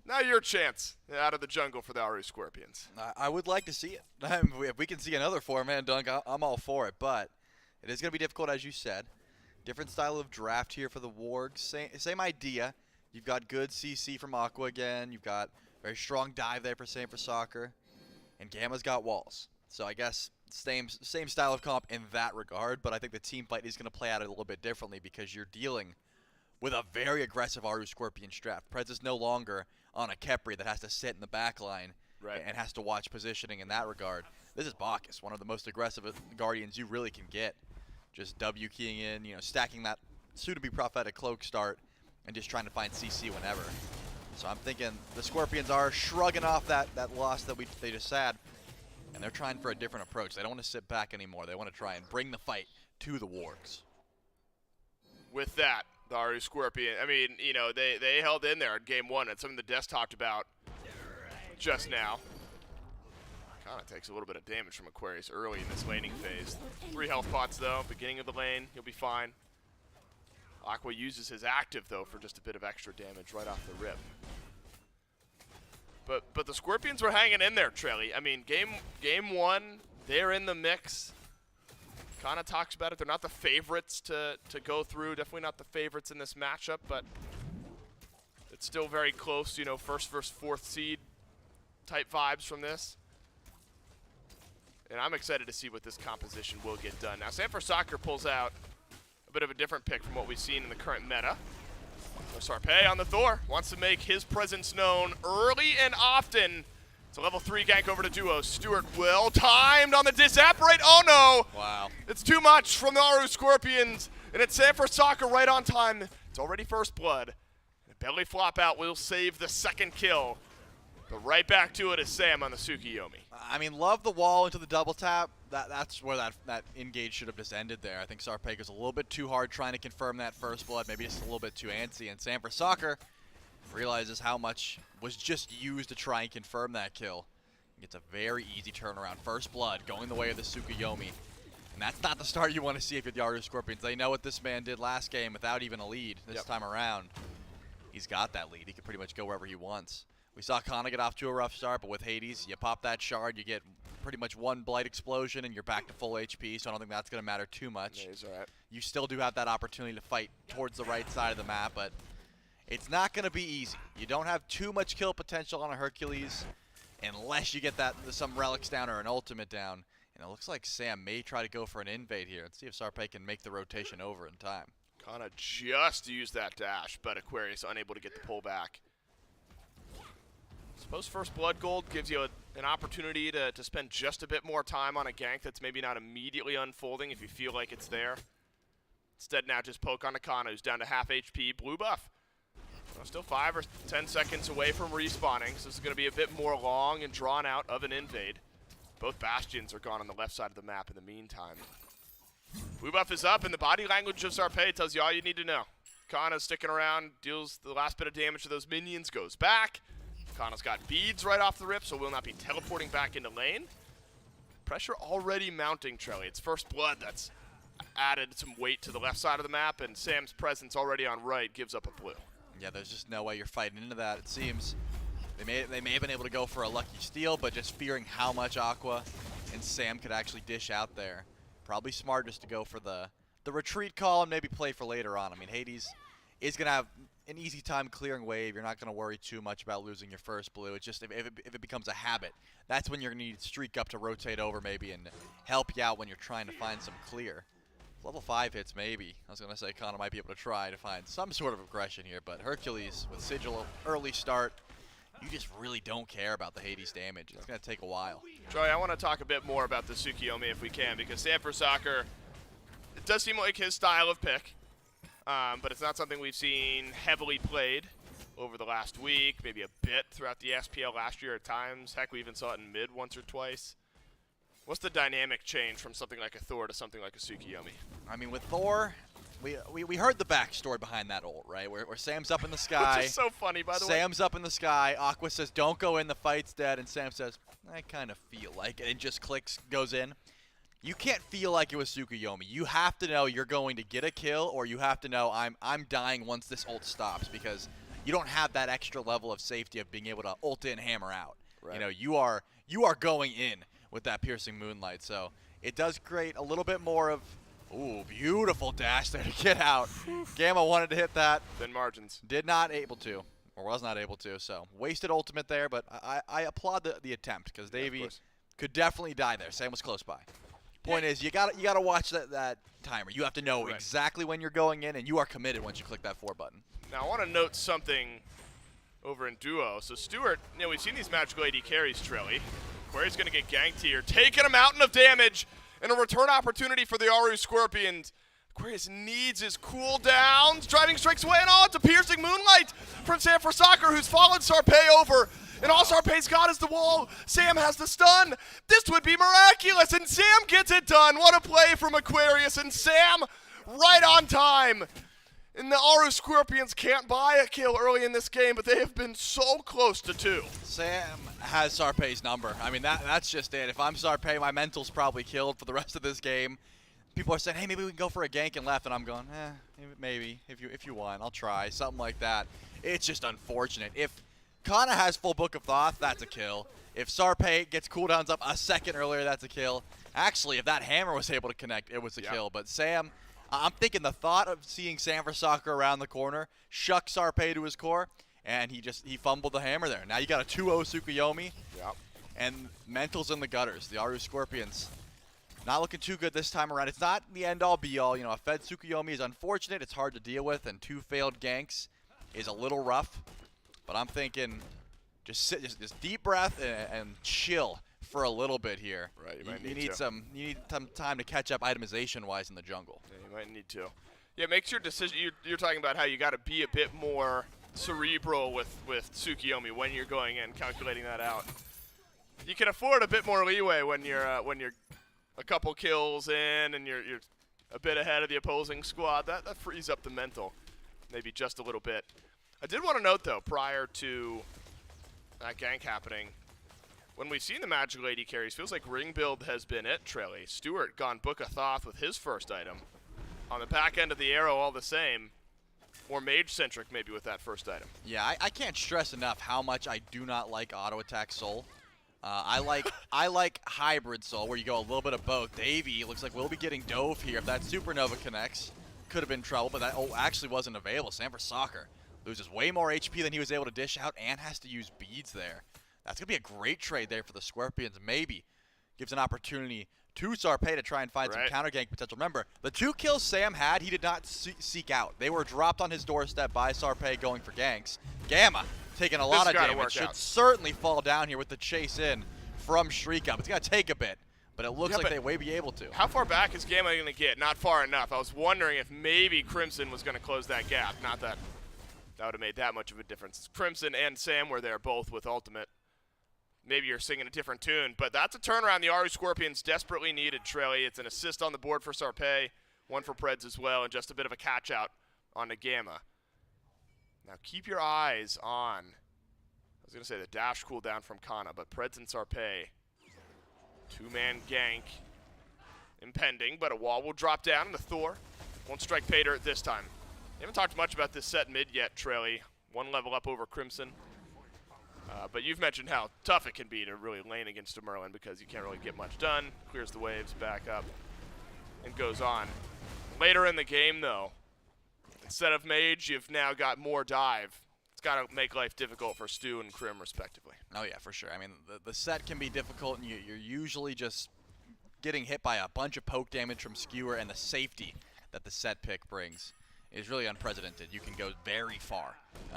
now your chance out of the jungle for the Aru Scorpions. I would like to see it. If we can see another 4-man dunk, I'm all for it, but it is going to be difficult, as you said. Different style of draft here for the Wargs. Same idea. You've got good CC from Aqua again. You've got very strong dive there for Sanford Soccer. And Gamma's got walls. So I guess same style of comp in that regard, but I think the team fight is going to play out a little bit differently because you're dealing with a very aggressive Aru Scorpions draft. Prez is no longer on a Kepri that has to sit in the back line and has to watch positioning in that regard. This is Bacchus, one of the most aggressive Guardians you really can get. Just W keying in, stacking that soon-to-be prophetic cloak start and just trying to find CC whenever. So I'm thinking the Scorpions are shrugging off that loss that they just had, and they're trying for a different approach. They don't want to sit back anymore. They want to try and bring the fight to the Wargs. With that, the Aru Scorpion, they held in there in game 1. It's something that Des talked about just now. Kind of takes a little bit of damage from Aquarius early in this laning phase. 3 health pots, though. Beginning of the lane, he'll be fine. Aqua uses his active, though, for just a bit of extra damage right off the rip. But the Scorpions were hanging in there, Trelly. Game 1, they're in the mix. Kind of talks about it. They're not the favorites to go through. Definitely not the favorites in this matchup, but it's still very close. First versus 4th seed type vibes from this. And I'm excited to see what this composition will get done. Now, Sanford Soccer pulls out a bit of a different pick from what we've seen in the current meta. So Sarpei on the Thor wants to make his presence known early and often. It's a level 3 gank over to duo. Stewart well timed on the disapparate. Oh no! Wow. It's too much from the Aru Scorpions. And it's Sanford Soccer right on time. It's already first blood. And a belly flop out will save the second kill. But right back to it is Sam on the Tsukuyomi. Love the wall into the double tap. That's where that engage should have just ended there. I think Sarpei goes a little bit too hard trying to confirm that first blood, maybe just a little bit too antsy. And Sanford Soccer realizes how much was just used to try and confirm that kill. He gets a very easy turnaround. First blood going the way of the Tsukuyomi. And that's not the start you want to see if you're the Aru Scorpions. They know what this man did last game without even a lead this time around. He's got that lead. He can pretty much go wherever he wants. We saw Kana get off to a rough start, but with Hades, you pop that shard, you get pretty much one Blight explosion, and you're back to full HP, so I don't think that's going to matter too much. Yeah, he's all right. You still do have that opportunity to fight towards the right side of the map, but it's not going to be easy. You don't have too much kill potential on a Hercules unless you get some relics down or an ultimate down. And it looks like Sam may try to go for an invade here. Let's see if Sarpei can make the rotation over in time. Kana just used that dash, but Aquarius unable to get the pull back. Suppose First Blood Gold gives you an opportunity to spend just a bit more time on a gank that's maybe not immediately unfolding if you feel like it's there. Instead, now just poke on Kana, who's down to half HP, blue buff. Well, still 5 or 10 seconds away from respawning, so this is going to be a bit more long and drawn out of an invade. Both Bastions are gone on the left side of the map in the meantime. Blue buff is up, and the body language of Sarpei tells you all you need to know. Kana's sticking around, deals the last bit of damage to those minions, goes back. Kana's got beads right off the rip, so will not be teleporting back into lane. Pressure already mounting, Trelly. It's First Blood that's added some weight to the left side of the map, and Sam's presence already on right gives up a blue. Yeah, there's just no way you're fighting into that, it seems. They may have been able to go for a lucky steal, but just fearing how much Aqua and Sam could actually dish out there. Probably smart just to go for the the retreat call and maybe play for later on. I mean, Hades is going to have an easy time clearing wave. You're not going to worry too much about losing your first blue. It's just if it becomes a habit, that's when you're going to need Streak up to rotate over maybe and help you out when you're trying to find some clear. Level 5 hits, maybe. I was going to say Kana might be able to try to find some sort of aggression here, but Hercules with Sigil early start, you just really don't care about the Hades damage. It's going to take a while. Troy, I want to talk a bit more about the Tsukiyomi if we can, because Sanford Soccer, it does seem like his style of pick, but it's not something we've seen heavily played over the last week, maybe a bit throughout the SPL last year at times. Heck, we even saw it in mid once or twice. What's the dynamic change from something like a Thor to something like a Tsukiyomi? I mean, with Thor, we heard the backstory behind that ult, right? Where Sam's up in the sky. Which is so funny, by the way. Sam's up in the sky. Aqua says, don't go in, the fight's dead. And Sam says, I kind of feel like it. And just clicks, goes in. You can't feel like it was Tsukiyomi. You have to know you're going to get a kill, or you have to know I'm dying once this ult stops, because you don't have that extra level of safety of being able to ult in, hammer out. Right. You know, you are going in with that piercing moonlight. So it does create a little bit more of, ooh, beautiful dash there to get out. Gamma wanted to hit that. Thin margins. Did not able to, or was not able to. So wasted ultimate there, but I applaud the attempt, because Davey could definitely die there. Sam was close by. Point is, you gotta watch that timer. You have to know exactly when you're going in, and you are committed once you click that 4 button. Now I want to note something over in duo. So Stuart, you know, we've seen these magical AD carries, Trilly. Query's going to get ganked here, taking a mountain of damage, and a return opportunity for the Aru Scorpions. Aquarius needs his cooldowns. Driving strikes away, and it's a piercing moonlight from Sanford Soccer, who's followed Sarpei over. And all Sarpei's got is the wall. Sam has the stun. This would be miraculous, and Sam gets it done. What a play from Aquarius, and Sam right on time. And the Aru Scorpions can't buy a kill early in this game, but they have been so close to 2. Sam has Sarpei's number. I mean, that's just it. If I'm Sarpei, my mental's probably killed for the rest of this game. People are saying, hey, maybe we can go for a gank and left, and I'm going, maybe. If you want, I'll try. Something like that. It's just unfortunate. If Kana has full Book of Thoth, that's a kill. If Sarpei gets cooldowns up a second earlier, that's a kill. Actually, if that hammer was able to connect, it was a kill. But Sam, I'm thinking the thought of seeing Sanford Soccer around the corner, shuck Sarpei to his core, and he fumbled the hammer there. Now you got a 2-0 Tsukiyomi, and mental's in the gutters. The Aru Scorpions not looking too good this time around. It's not the end-all, be-all. You know, a fed Tsukiyomi is unfortunate. It's hard to deal with, and 2 failed ganks is a little rough. But I'm thinking just deep breath and chill for a little bit here. Right, you need some time to catch up itemization-wise in the jungle. Yeah, you might need to. Yeah, makes your decision. You're talking about how you got to be a bit more cerebral with Tsukiyomi when you're going in, calculating that out. You can afford a bit more leeway when you're a couple kills in and you're a bit ahead of the opposing squad. That frees up the mental, maybe just a little bit. I did want to note though, prior to that gank happening, when we've seen the magical AD carries, feels like ring build has been it, Trelly. Stewart gone Book of Thoth with his first item. On the back end of the arrow, all the same. More mage-centric maybe with that first item. Yeah, I can't stress enough how much I do not like auto-attack Soul. I like hybrid Soul, where you go a little bit of both. Davey looks like we'll be getting Dove here. If that Supernova connects, could have been trouble, but that actually wasn't available. Sanford Soccer loses way more HP than he was able to dish out and has to use beads there. That's going to be a great trade there for the Scorpions. Maybe gives an opportunity to Sarpei to try and find some counter gank potential. Remember, the 2 kills Sam had, he did not seek out. They were dropped on his doorstep by Sarpei going for ganks. Gamma taking a lot of damage. Should certainly fall down here with the chase in from Shriek Up. It's going to take a bit, but it looks like they may be able to. How far back is Gamma going to get? Not far enough. I was wondering if maybe Crimson was going to close that gap. Not that that would have made that much of a difference. Crimson and Sam were there both with ultimate. Maybe you're singing a different tune, but that's a turnaround the Aru Scorpions desperately needed, Trelly. It's an assist on the board for Sarpei, 1 for Preds as well, and just a bit of a catch-out on the Gamma. Now keep your eyes on, I was going to say the dash cooldown from Kana, but Preds and Sarpei, 2-man gank impending, but a wall will drop down, and the Thor won't strike Pater this time. We haven't talked much about this set mid yet, Trelly. 1 level up over Crimson. But you've mentioned how tough it can be to really lane against a Merlin because you can't really get much done. Clears the waves back up and goes on. Later in the game, though, instead of mage, you've now got more dive. It's got to make life difficult for Stu and Krim, respectively. Oh, yeah, for sure. I mean, the set can be difficult, and you're usually just getting hit by a bunch of poke damage from Skewer, and the safety that the set pick brings is really unprecedented. You can go very far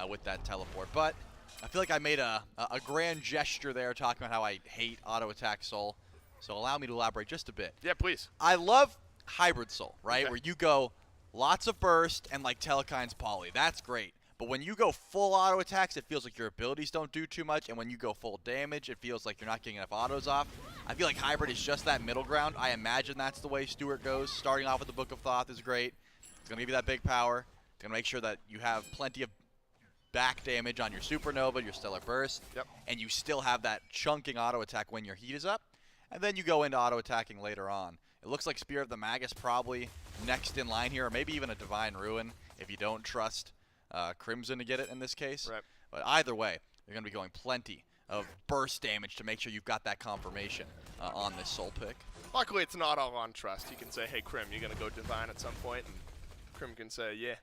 with that teleport. But I feel like I made a grand gesture there talking about how I hate auto-attack Soul. So allow me to elaborate just a bit. Yeah, please. I love hybrid Soul, right? Okay. Where you go lots of burst and like Telekind's poly. That's great. But when you go full auto attacks, it feels like your abilities don't do too much. And when you go full damage, it feels like you're not getting enough autos off. I feel like hybrid is just that middle ground. I imagine that's the way Stuart goes. Starting off with the Book of Thoth is great. It's going to give you that big power. It's going to make sure that you have plenty of back damage on your Supernova, your Stellar Burst. Yep. And you still have that chunking auto attack when your heat is up. And then you go into auto attacking later on. It looks like Spear of the Magus probably next in line here, or maybe even a Divine Ruin if you don't trust Crimson to get it in this case. Right. But either way, you're going to be going plenty of burst damage to make sure you've got that confirmation on this Soul pick. Luckily, it's not all on trust. He can say, hey, Krim, you're going to go Divine at some point, and Krim can say, yeah.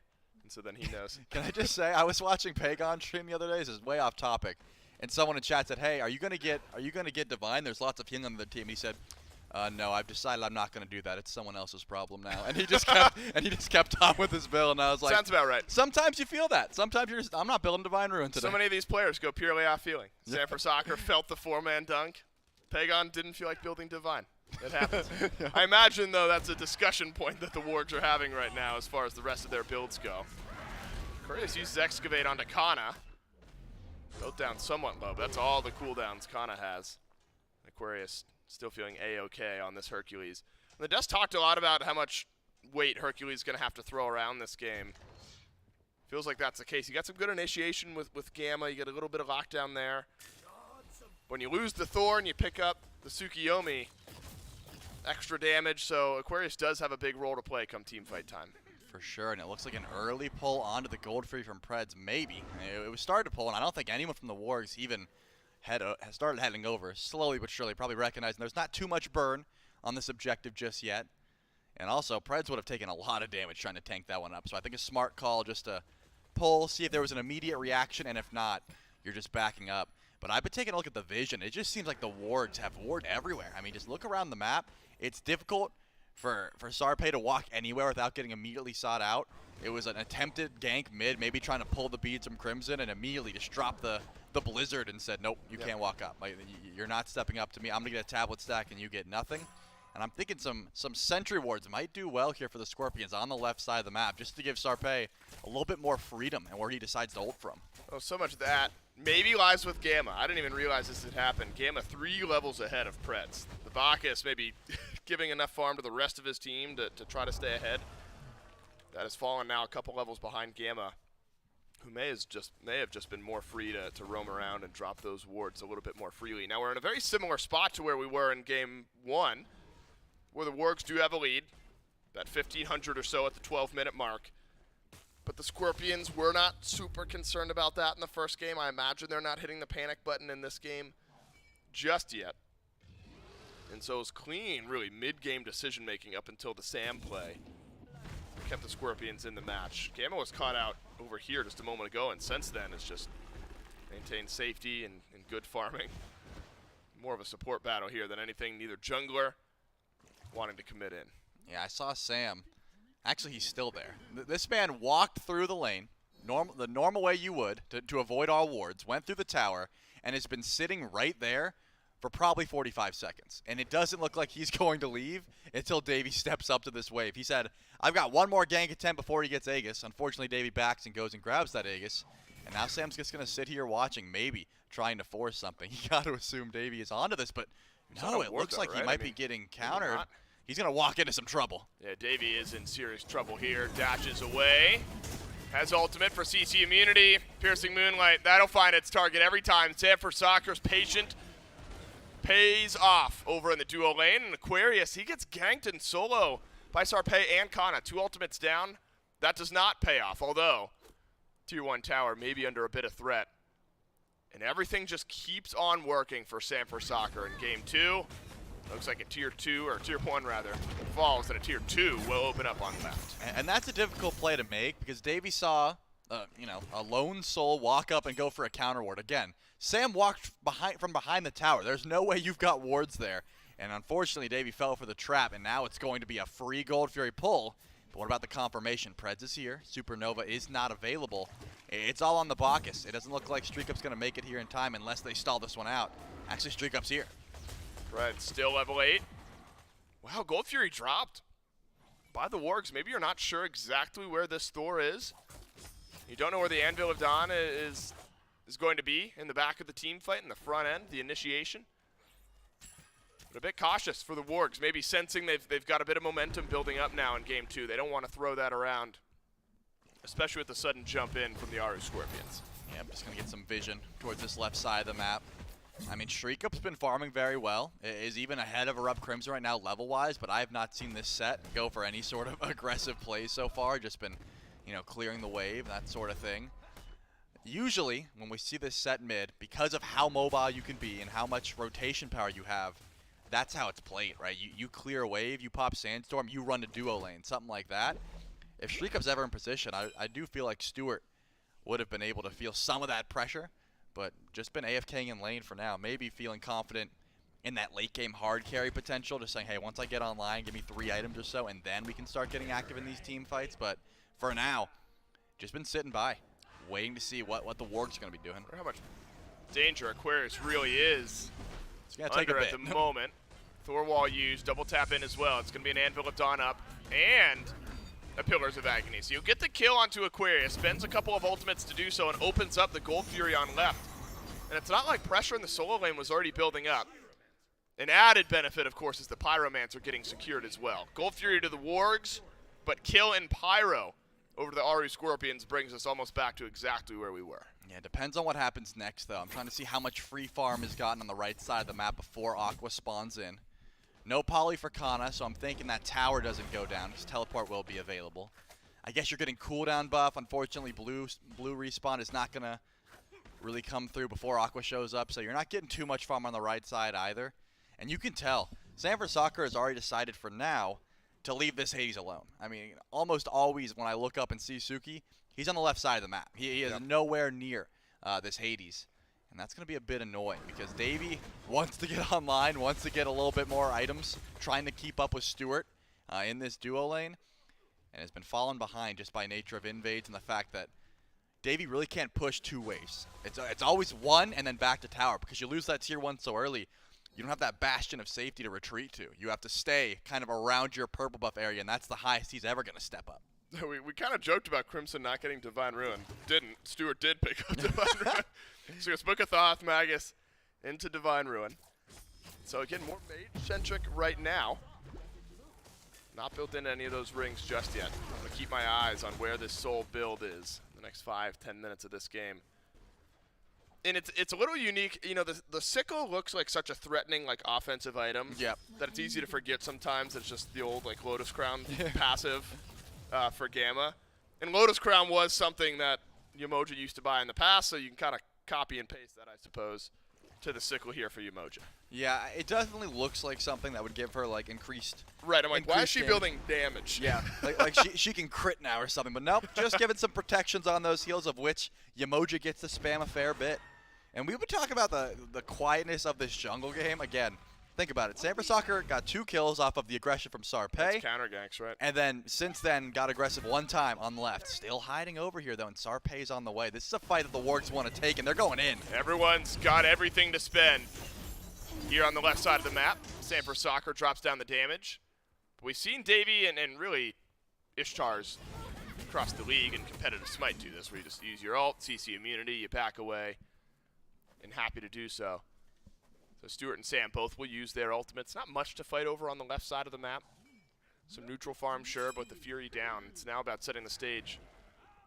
And so then he knows. Can I just say, I was watching Pagon stream the other day. This is way off topic. And someone in chat said, hey, are you going to get Divine? There's lots of healing on the team. And he said, no, I've decided I'm not going to do that. It's someone else's problem now. And he just kept on with his build. And I was like, sounds about right. Sometimes you feel that. Sometimes you're just, I'm not building Divine Ruin today. So many of these players go purely off feeling. Sanford Soccer felt the 4-man dunk. Pagon didn't feel like building Divine. It happens. Yeah. I imagine, though, that's a discussion point that the Wargs are having right now as far as the rest of their builds go. Aquarius uses Excavate onto Kana. Built down somewhat low, but that's all the cooldowns Kana has. Aquarius still feeling A-okay on this Hercules. And the Dust talked a lot about how much weight Hercules is going to have to throw around this game. Feels like that's the case. You got some good initiation with Gamma. You get a little bit of lockdown there. When you lose the Thor and you pick up the Tsukiyomi, extra damage. So Aquarius does have a big role to play come team fight time. For sure, and it looks like an early pull onto the Goldfree from Preds, maybe. It was started to pull, and I don't think anyone from the Wargs even has started heading over. Slowly but surely, probably recognizing there's not too much burn on this objective just yet. And also, Preds would have taken a lot of damage trying to tank that one up. So I think a smart call just to pull, see if there was an immediate reaction, and if not, you're just backing up. But I've been taking a look at the vision. It just seems like the Wargs have ward everywhere. I mean, just look around the map. It's difficult for Sarpe to walk anywhere without getting immediately sought out. It was an attempted gank mid, maybe trying to pull the beads from Crimson, and immediately just dropped the Blizzard and said, nope, you can't walk up. Like, you're not stepping up to me. I'm going to get a tablet stack and you get nothing. And I'm thinking some sentry wards might do well here for the Scorpions on the left side of the map, just to give Sarpe a little bit more freedom and where he decides to ult from. Oh, so much of that maybe lies with Gamma. I didn't even realize this had happened. Gamma 3 levels ahead of Preds. The Bacchus maybe giving enough farm to the rest of his team to try to stay ahead. That has fallen now a couple levels behind Gamma, who may have just been more free to roam around and drop those wards a little bit more freely. Now we're in a very similar spot to where we were in game 1, where the Wargs do have a lead, about 1,500 or so at the 12-minute mark. But the Scorpions were not super concerned about that in the first game. I imagine they're not hitting the panic button in this game just yet. And so it was clean, really, mid-game decision-making up until the Sam play. Kept the Scorpions in the match. Gamma was caught out over here just a moment ago, and since then it's just maintained safety and good farming. More of a support battle here than anything, neither jungler wanting to commit in. Yeah, I saw Sam. Actually, he's still there. This man walked through the lane, the normal way you would, to avoid all wards, went through the tower, and has been sitting right there for probably 45 seconds. And it doesn't look like he's going to leave until Davey steps up to this wave. He said, I've got one more gank attempt before he gets Aegis. Unfortunately, Davey backs and goes and grabs that Aegis. And now Sam's just going to sit here watching, maybe trying to force something. You got to assume Davey is onto this, but no, it looks like he might be getting countered. He's going to walk into some trouble. Yeah, Davey is in serious trouble here. Dashes away. Has ultimate for CC immunity. Piercing Moonlight. That'll find its target every time. Sanford Soccer's patient pays off over in the duo lane. And Aquarius, he gets ganked in solo by Sarpe and Kana. 2 ultimates down. That does not pay off, although Tier 1 tower may be under a bit of threat. And everything just keeps on working for Sanford Soccer in game 2. Looks like a tier 2, or tier 1 rather, falls, and a tier 2 will open up on left. And that's a difficult play to make because Davey saw, you know, a lone soul walk up and go for a counter ward. Again, Sam walked from behind the tower. There's no way you've got wards there. And unfortunately, Davey fell for the trap, and now it's going to be a free Gold Fury pull. But what about the confirmation? Preds is here. Supernova is not available. It's all on the Bacchus. It doesn't look like Streak Up's going to make it here in time unless they stall this one out. Actually, Streak Up's here. Preds still level 8. Wow, Gold Fury dropped by the Wargs. Maybe you're not sure exactly where this Thor is. You don't know where the Anvil of Dawn is going to be in the back of the team fight, in the front end, the initiation. But a bit cautious for the Wargs, maybe sensing they've got a bit of momentum building up now in game 2. They don't want to throw that around, especially with the sudden jump in from the Aru Scorpions. Yeah, I'm just going to get some vision towards this left side of the map. I mean, Shriek Up's been farming very well. Is even ahead of Erupt Crimson right now level-wise, but I have not seen this set go for any sort of aggressive plays so far. Just been, you know, clearing the wave, that sort of thing. Usually, when we see this set mid, because of how mobile you can be and how much rotation power you have, that's how it's played, right? You clear a wave, you pop Sandstorm, you run a duo lane, something like that. If Shriek Up's ever in position, I do feel like Stewart would have been able to feel some of that pressure, but just been AFKing in lane for now. Maybe feeling confident in that late game hard carry potential, just saying, hey, once I get online, give me 3 items or so, and then we can start getting active in these team fights. But for now, just been sitting by, waiting to see what the Warg's going to be doing. How much danger Aquarius really is. It's going to take a bit. At the moment. Thor wall used, double tap in as well. It's going to be an Anvil of Dawn up and a Pillars of Agony. So you'll get the kill onto Aquarius, spends a couple of ultimates to do so, and opens up the Gold Fury on left. And it's not like pressure in the solo lane was already building up. An added benefit, of course, is the Pyromancer getting secured as well. Gold Fury to the Wargs, but kill in Pyro over the Aru Scorpions brings us almost back to exactly where we were. Yeah, depends on what happens next, though. I'm trying to see how much free farm is gotten on the right side of the map before Aqua spawns in. No poly for Kana, so I'm thinking that tower doesn't go down because teleport will be available. I guess you're getting cooldown buff. Unfortunately, blue respawn is not going to really come through before Aqua shows up, so you're not getting too much farm on the right side either. And you can tell, Sanford Soccer has already decided for now to leave this Hades alone. I mean, almost always when I look up and see Suki, he's on the left side of the map. He is nowhere near this Hades. And that's going to be a bit annoying because Davey wants to get online, wants to get a little bit more items, trying to keep up with Stewart in this duo lane, and has been falling behind just by nature of invades and the fact that Davey really can't push 2 waves. It's always one and then back to tower because you lose that tier 1 so early. You don't have that bastion of safety to retreat to. You have to stay kind of around your purple buff area, and that's the highest he's ever going to step up. We kind of joked about Crimson not getting Divine Ruin. Didn't. Stewart did pick up Divine Ruin. So it's Book of Thoth, Magus into Divine Ruin. So again, more mage-centric right now. Not built into any of those rings just yet. I'm going to keep my eyes on where this soul build is in the next 5-10 minutes of this game. And it's a little unique. You know, the sickle looks like such a threatening, like, offensive item. Yep. That it's easy to forget sometimes. It's just the old, like, Lotus Crown passive for Gamma. And Lotus Crown was something that Umoja used to buy in the past, so you can kind of copy and paste that, I suppose, to the sickle here for Umoja. Yeah, it definitely looks like something that would give her, like, increased. Right, I'm like, why is she building damage? Yeah, like she can crit now or something, but nope, just giving some protections on those heals, of which Umoja gets to spam a fair bit. And we would talk about the quietness of this jungle game. Again, think about it. Sanford Soccer got 2 kills off of the aggression from Sarpei. That's counter ganks, right? And then, since then, got aggressive 1 time on the left. Still hiding over here, though, and Sarpei's on the way. This is a fight that the Wargs want to take, and they're going in. Everyone's got everything to spend. Here on the left side of the map, Sanford Soccer drops down the damage. We've seen Davey and really Ishtar's across the league and competitive Smite do this, where you just use your ult, CC immunity, you back away, and happy to do so. So Stewart and Sam both will use their ultimates. Not much to fight over on the left side of the map. Some neutral farm, sure, but the Fury down. It's now about setting the stage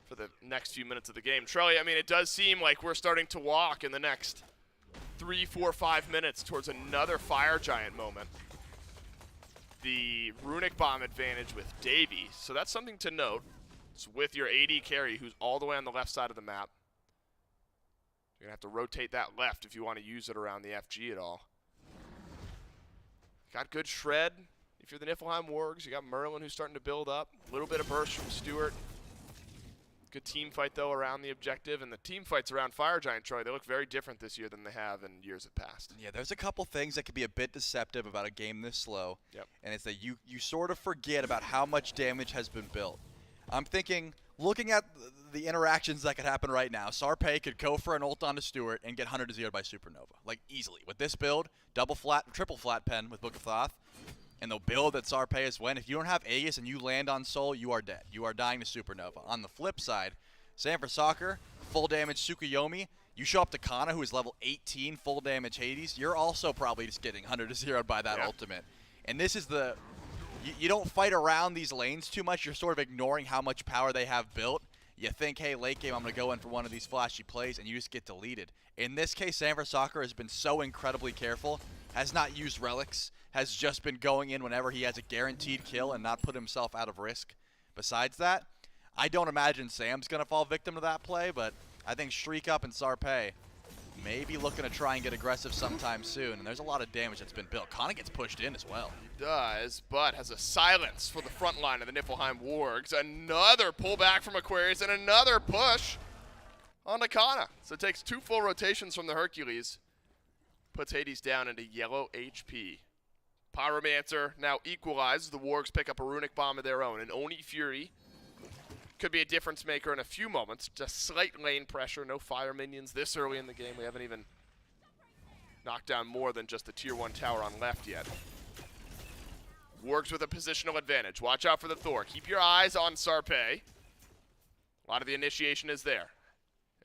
for the next few minutes of the game. Trelly, I mean, it does seem like we're starting to walk in the next 3, 4, 5 minutes towards another Fire Giant moment. The Runic Bomb advantage with Davey, so that's something to note. It's with your AD carry, who's all the way on the left side of the map. You're going to have to rotate that left if you want to use it around the FG at all. Got good shred. If you're the Niflheim Wargs, you got Merlin who's starting to build up. A little bit of burst from Stewart. Good team fight, though, around the objective. And the team fights around Fire Giant Troy, they look very different this year than they have in years past. Yeah, there's a couple things that could be a bit deceptive about a game this slow. Yep. And it's that you sort of forget about how much damage has been built. I'm thinking, looking at the interactions that could happen right now, Sarpei could go for an ult onto Stewart and get 100-0'd by Supernova. Like, easily. With this build, triple flat pen with Book of Thoth, and the build that Sarpei has went, if you don't have Aegis and you land on Soul, you are dead. You are dying to Supernova. On the flip side, Sanford Soccer, full damage Tsukuyomi. You show up to Kana, who is level 18, full damage Hades. You're also probably just getting 100-0'd by that ultimate. And this is the... You don't fight around these lanes too much. You're sort of ignoring how much power they have built. You think, hey, late game, I'm going to go in for one of these flashy plays, and you just get deleted. In this case, Sanford Soccer has been so incredibly careful, has not used relics, has just been going in whenever he has a guaranteed kill and not put himself out of risk. Besides that, I don't imagine Sam's going to fall victim to that play, but I think Shriek Up and Sarpei may be looking to try and get aggressive sometime soon, and there's a lot of damage that's been built. Kana gets pushed in as well. He does, but has a silence for the front line of the Niflheim Wargs. Another pullback from Aquarius and another push onto Kana. So it takes 2 full rotations from the Hercules. Puts Hades down into yellow HP. Pyromancer now equalizes. The Wargs pick up a runic bomb of their own. And Oni Fury could be a difference maker in a few moments. Just slight lane pressure, no fire minions this early in the game. We haven't even knocked down more than just the tier 1 tower on left yet. Wargs with a positional advantage. Watch out for the Thor. Keep your eyes on Sarpei. A lot of the initiation is there.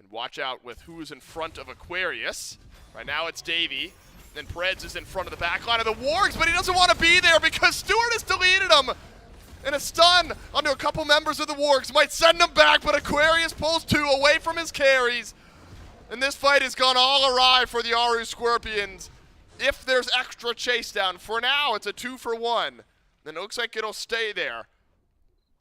And watch out with who's in front of Aquarius. Right now it's Davey. Then Preds is in front of the back line of the Wargs, but he doesn't want to be there because Stewart has deleted him. And a stun onto a couple members of the Wargs might send him back, but Aquarius pulls 2 away from his carries. And this fight has gone all awry for the Aru Scorpions. If there's extra chase down, for now it's a 2-for-1. Then it looks like it'll stay there.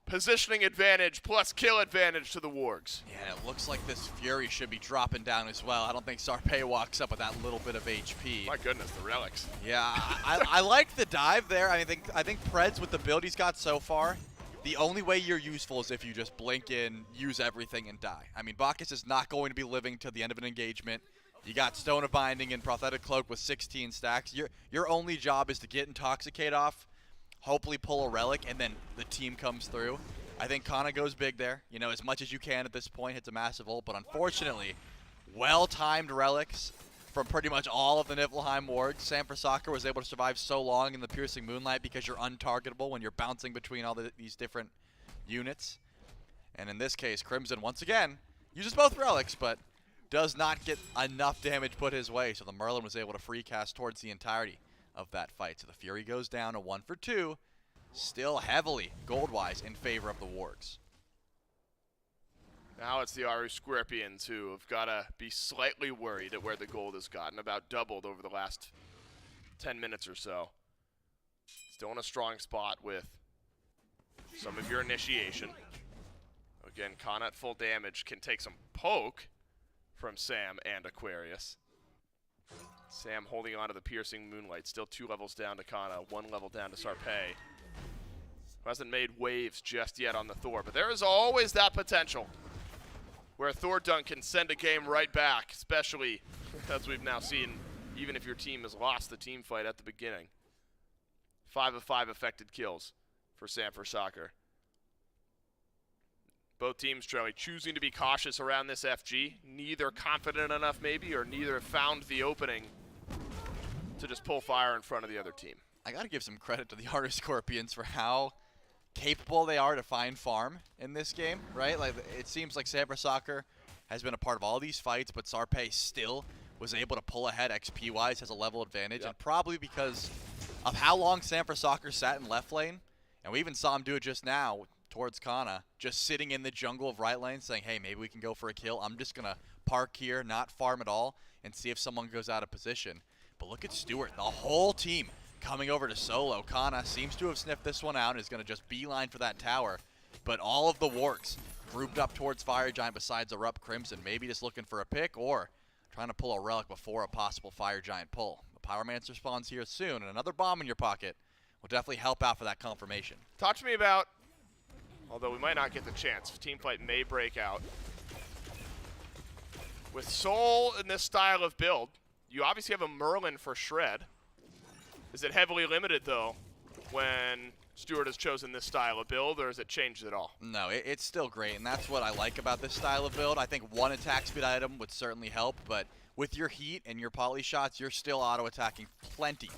Positioning advantage plus kill advantage to the Wargs. Yeah, it looks like this Fury should be dropping down as well. I don't think Sarpei walks up with that little bit of HP. My goodness, the relics. Yeah, I like the dive there. I think Preds, with the build he's got so far, the only way you're useful is if you just blink in, use everything, and die. I mean, Bacchus is not going to be living to the end of an engagement. You got Stone of Binding and Prophetic Cloak with 16 stacks. Your only job is to get Intoxicate off, hopefully pull a relic, and then the team comes through. I think Kana goes big there. You know, as much as you can at this point, hits a massive ult, but unfortunately, well-timed relics from pretty much all of the Niflheim Wargs. Sanford Soccer was able to survive so long in the Piercing Moonlight because you're untargetable when you're bouncing between all these different units. And in this case, Crimson, once again, uses both relics, but does not get enough damage put his way, so the Merlin was able to free cast towards the entirety of that fight. So the Fury goes down a 1-for-2, still heavily gold-wise in favor of the Wargs. Now it's the Aru Scorpions who have got to be slightly worried at where the gold has gotten, about doubled over the last 10 minutes or so. Still in a strong spot with some of your initiation. Again, Kana at full damage can take some poke from Sam and Aquarius. Sam holding on to the Piercing Moonlight, still 2 levels down to Kana, 1 level down to Sarpei. Who hasn't made waves just yet on the Thor, but there is always that potential where Thor Dunk can send a game right back, especially as we've now seen, even if your team has lost the team fight at the beginning. 5 of 5 affected kills for Sanford Soccer. Both teams, Charlie, choosing to be cautious around this FG. Neither confident enough, maybe, or neither found the opening to just pull fire in front of the other team. I got to give some credit to the Aru Scorpions for how capable they are to find farm in this game, right? Like, it seems like Sanford Soccer has been a part of all these fights, but Sarpei still was able to pull ahead XP-wise, has a level advantage, and probably because of how long Sanford Soccer sat in left lane, and we even saw him do it just now towards Kana, just sitting in the jungle of right lane saying, hey, maybe we can go for a kill. I'm just going to park here, not farm at all, and see if someone goes out of position. But look at Stewart, the whole team coming over to solo. Kana seems to have sniffed this one out and is going to just beeline for that tower. But all of the Wargs grouped up towards Fire Giant besides Erupt Crimson, maybe just looking for a pick or trying to pull a relic before a possible Fire Giant pull. But Pyromancer spawns here soon, and another bomb in your pocket will definitely help out for that confirmation. Talk to me about, although we might not get the chance, teamfight may break out. With Soul in this style of build, you obviously have a Merlin for Shred. Is it heavily limited, though, when Stuart has chosen this style of build, or has it changed at all? No, it's still great, and that's what I like about this style of build. I think one attack speed item would certainly help, but with your heat and your poly shots, you're still auto-attacking plenty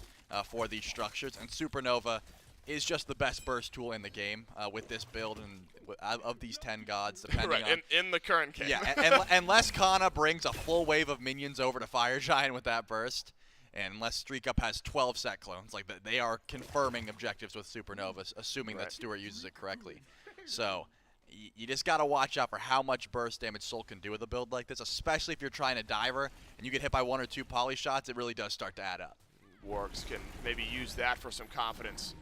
for these structures, and Supernova is just the best burst tool in the game with this build and of these 10 gods, depending right, on... in the current game. Yeah, unless Kana brings a full wave of minions over to Fire Giant with that burst, and unless Streak Up has 12 set clones, like they are confirming objectives with Supernova, assuming that Stuart uses it correctly. So you just got to watch out for how much burst damage Soul can do with a build like this, especially if you're trying to diver and you get hit by 1 or 2 poly shots. It really does start to add up. Wargs can maybe use that for some confidence.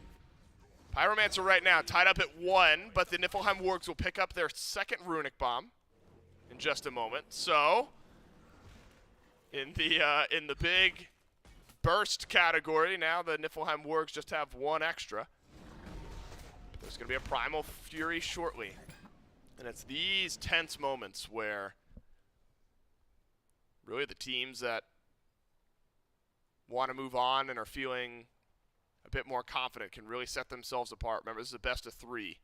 Pyromancer right now tied up at 1, but the Niflheim Wargs will pick up their second Runic Bomb in just a moment. So in the big burst category, now the Niflheim Wargs just have 1 extra. There's going to be a Primal Fury shortly. And it's these tense moments where really the teams that want to move on and are feeling a bit more confident can really set themselves apart. Remember, this is a best of 3.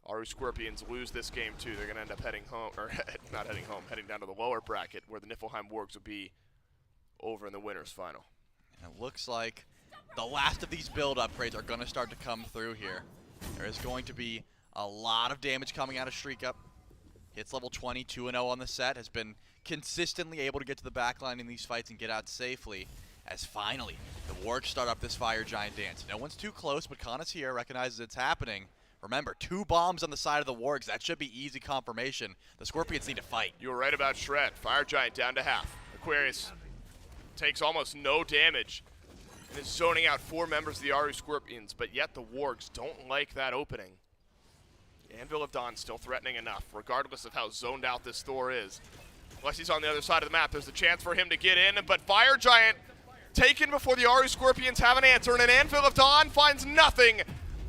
Aru Scorpions lose this game too. They're going to end up heading home, or not heading home, heading down to the lower bracket where the Niflheim Wargs will be over in the winners final. And it looks like the last of these build upgrades are going to start to come through here. There is going to be a lot of damage coming out of Streak Up. Hits level 20, 2-0 on the set, has been consistently able to get to the backline in these fights and get out safely. As finally, the Wargs start up this Fire Giant dance. No one's too close, but Kana's here, recognizes it's happening. Remember, 2 bombs on the side of the Wargs. That should be easy confirmation. The Scorpions need to fight. You were right about Shred. Fire Giant down to half. Aquarius takes almost no damage and is zoning out 4 members of the Aru Scorpions, but yet the Wargs don't like that opening. Anvil of Dawn still threatening enough, regardless of how zoned out this Thor is. Unless he's on the other side of the map, there's a chance for him to get in, but Fire Giant taken before the Aru Scorpions have an answer, and an Anvil of Dawn finds nothing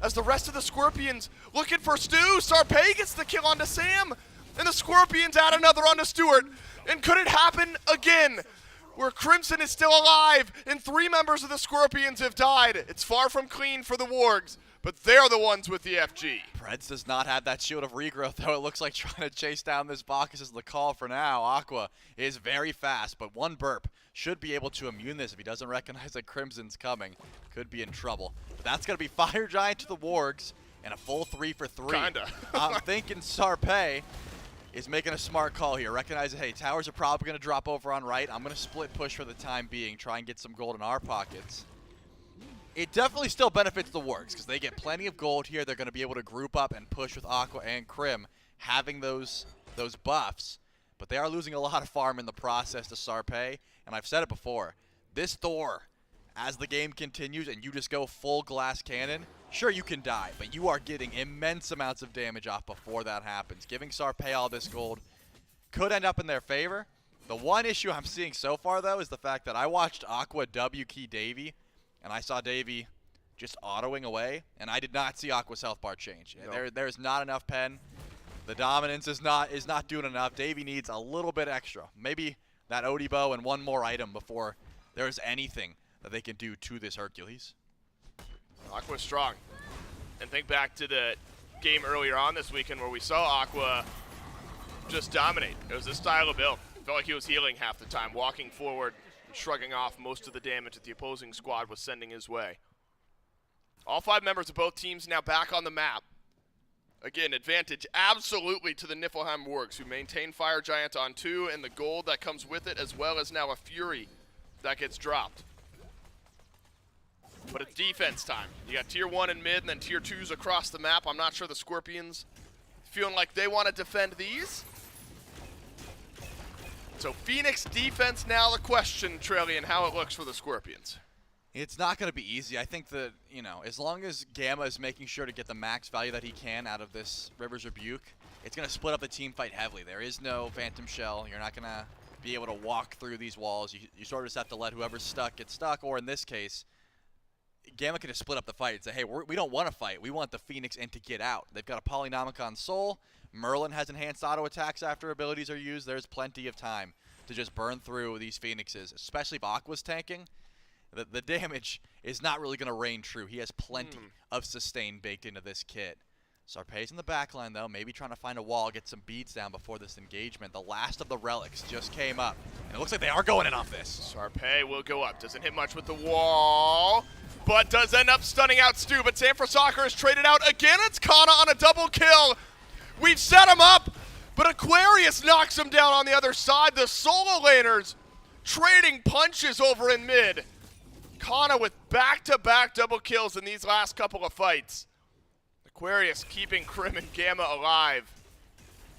as the rest of the Scorpions looking for Stu. Sarpei gets the kill onto Sam, and the Scorpions add another onto Stuart. And could it happen again, where Crimson is still alive and 3 members of the Scorpions have died? It's far from clean for the Wargs, but they're the ones with the FG. Preds does not have that shield of regrowth, though. It looks like trying to chase down this Bacchus is the call for now. Aqua is very fast, but 1 burp should be able to immune this if he doesn't recognize that Crimson's coming. Could be in trouble. But that's going to be Fire Giant to the Wargs and a full 3 for 3. Kinda. I'm thinking Sarpei is making a smart call here, recognizing, hey, towers are probably going to drop over on right. I'm going to split push for the time being, try and get some gold in our pockets. It definitely still benefits the Wargs because they get plenty of gold here. They're going to be able to group up and push with Aqua and Crim, having those buffs. But they are losing a lot of farm in the process to Sarpei. And I've said it before, this Thor, as the game continues and you just go full glass cannon, sure, you can die, but you are getting immense amounts of damage off before that happens. Giving Sarpei all this gold could end up in their favor. The one issue I'm seeing so far, though, is the fact that I watched Aqua W key Davey, and I saw Davey just autoing away, and I did not see Aqua's health bar change. No. There's not enough pen. The dominance is not doing enough. Davey needs a little bit extra. Maybe that Odie bow and 1 more item before there's anything that they can do to this Hercules. Aqua's strong. And think back to the game earlier on this weekend where we saw Aqua just dominate. It was this style of build. It felt like he was healing half the time, walking forward and shrugging off most of the damage that the opposing squad was sending his way. All 5 members of both teams now back on the map. Again, advantage absolutely to the Niflheim Wargs, who maintain Fire Giant on 2 and the gold that comes with it, as well as now a Fury that gets dropped. But it's defense time. You got tier 1 in mid and then tier 2s across the map. I'm not sure the Scorpions feeling like they want to defend these. So Phoenix defense now the question, Trillian, how it looks for the Scorpions. It's not going to be easy. I think that, as long as Gamma is making sure to get the max value that he can out of this River's Rebuke, it's going to split up the team fight heavily. There is no Phantom Shell. You're not going to be able to walk through these walls. You sort of just have to let whoever's stuck get stuck, or in this case, Gamma can just split up the fight and say, hey, we don't want to fight. We want the Phoenix and to get out. They've got a Polynomicon Soul. Merlin has enhanced auto attacks after abilities are used. There's plenty of time to just burn through these Phoenixes, especially if Aqua's tanking. The damage is not really going to reign true. He has plenty of sustain baked into this kit. Sarpei's in the backline, though, maybe trying to find a wall, get some beats down before this engagement. The last of the relics just came up, and it looks like they are going in off this. Sarpei will go up. Doesn't hit much with the wall, but does end up stunning out Stu. But Sanford Soccer is traded out. Again, it's Kana on a double kill. We've set him up, but Aquarius knocks him down on the other side. The solo laners trading punches over in mid. Kana with back-to-back double kills in these last couple of fights. Aquarius keeping Crim and Gamma alive.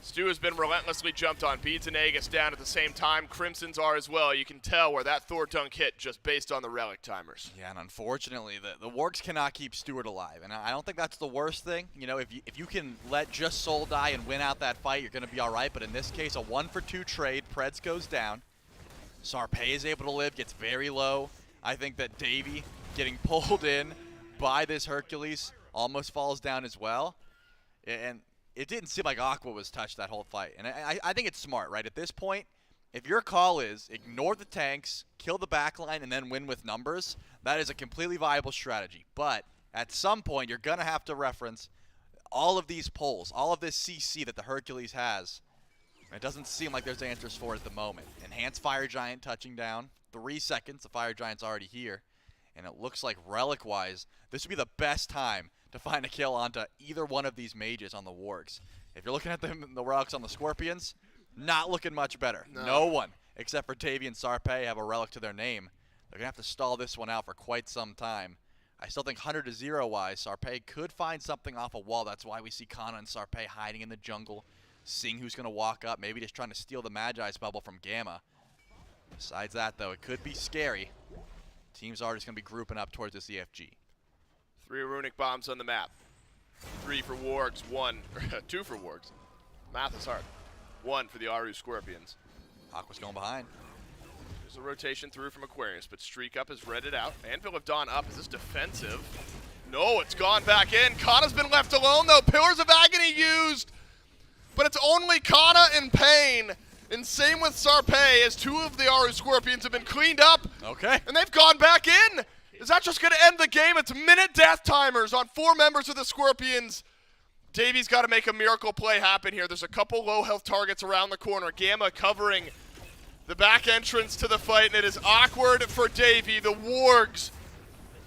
Stu has been relentlessly jumped on. Beads and Aegis down at the same time. Crimsons are as well. You can tell where that Thor dunk hit just based on the relic timers. Yeah, and unfortunately, the Wargs cannot keep Stewart alive. And I don't think that's the worst thing. You know, if you can let just Soul die and win out that fight, you're going to be all right. But in this case, a 1-for-2 trade. Preds goes down. Sarpei is able to live, gets very low. I think that Davey getting pulled in by this Hercules almost falls down as well. And it didn't seem like Aqua was touched that whole fight. And I think it's smart, right? At this point, if your call is ignore the tanks, kill the backline, and then win with numbers, that is a completely viable strategy. But at some point, you're going to have to reference all of these pulls, all of this CC that the Hercules has. It doesn't seem like there's answers for it at the moment. Enhanced Fire Giant touching down. 3 seconds, the Fire Giant's already here. And it looks like relic-wise, this would be the best time to find a kill onto either one of these mages on the Wargs. If you're looking at the relics on the Scorpions, not looking much better. No one, except for Davey and Sarpei, have a relic to their name. They're going to have to stall this one out for quite some time. I still think 100-0-wise, Sarpei could find something off a wall. That's why we see Kana and Sarpei hiding in the jungle, seeing who's going to walk up, maybe just trying to steal the Magi's bubble from Gamma. Besides that, though, it could be scary. Teams are just going to be grouping up towards this EFG. 3 runic bombs on the map. 3 for Wargs, 2 for Wargs. Math is hard. 1 for the Aru Scorpions. Aqua's going behind. There's a rotation through from Aquarius, but Streak Up has read it out. Anvil of Dawn up. Is this defensive? No, it's gone back in. Kana's been left alone, though. Pillars of Agony used. But it's only Kana in pain. And same with Sarpei, as 2 of the Aru Scorpions have been cleaned up. Okay. And they've gone back in. Is that just going to end the game? It's minute death timers on 4 members of the Scorpions. Davey's got to make a miracle play happen here. There's a couple low health targets around the corner. Gamma covering the back entrance to the fight, and it is awkward for Davey. The Wargs,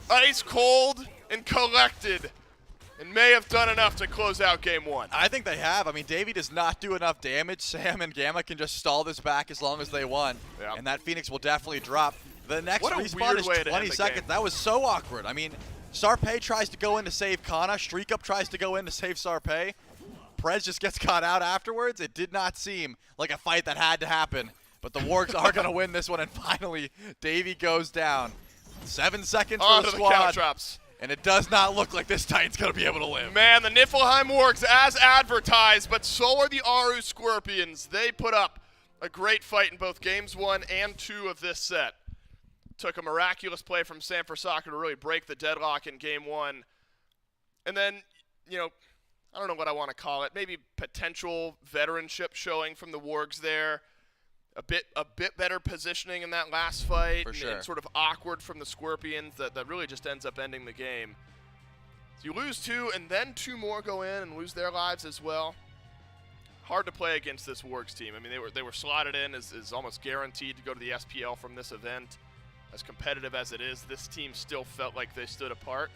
ice cold and collected, and may have done enough to close out game 1. I think they have. I mean, Davey does not do enough damage. Sam and Gamma can just stall this back as long as they want, and that Phoenix will definitely drop. The next respawn is 20 seconds. That was so awkward. I mean, Sarpei tries to go in to save Kana. Streak Up tries to go in to save Sarpei. Prez just gets caught out afterwards. It did not seem like a fight that had to happen, but the Wargs are going to win this one, and finally, Davey goes down. 7 seconds for the squad. Count drops. And it does not look like this Titan's going to be able to live. Man, the Niflheim Wargs as advertised, but so are the Aru Scorpions. They put up a great fight in both games 1 and 2 of this set. Took a miraculous play from Sanford Soccer to really break the deadlock in game 1. And then, you know, I don't know what I want to call it. Maybe potential veteranship showing from the Wargs there. A bit better positioning in that last fight. For sure. And sort of awkward from the Scorpions that really just ends up ending the game. So you lose 2, and then 2 more go in and lose their lives as well. Hard to play against this Wargs team. I mean, they were slotted in as almost guaranteed to go to the SPL from this event. As competitive as it is, this team still felt like they stood apart.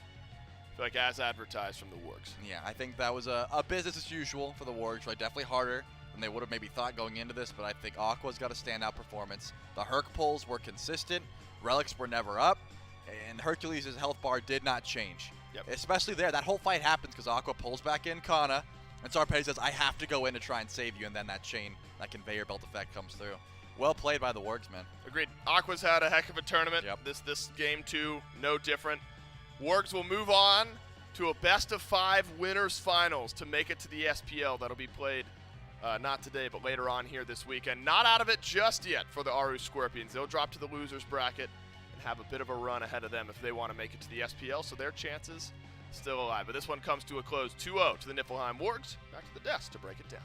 I feel like as advertised from the Wargs. Yeah, I think that was a business as usual for the Wargs, right? Definitely harder than they would have maybe thought going into this, but I think Aqua's got a standout performance. The Herc pulls were consistent. Relics were never up. And Hercules' health bar did not change. Yep. Especially there. That whole fight happens because Aqua pulls back in Kana, and Sarpei says, I have to go in to try and save you, and then that chain, that conveyor belt effect comes through. Well played by the Wargs, man. Agreed. Aqua's had a heck of a tournament. Yep. This game 2, no different. Wargs will move on to a best-of-5 winners finals to make it to the SPL. That'll be played Not today, but later on here this weekend. Not out of it just yet for the Aru Scorpions. They'll drop to the losers bracket and have a bit of a run ahead of them if they want to make it to the SPL, so their chances still alive. But this one comes to a close 2-0 to the Niflheim Wargs. Back to the desk to break it down.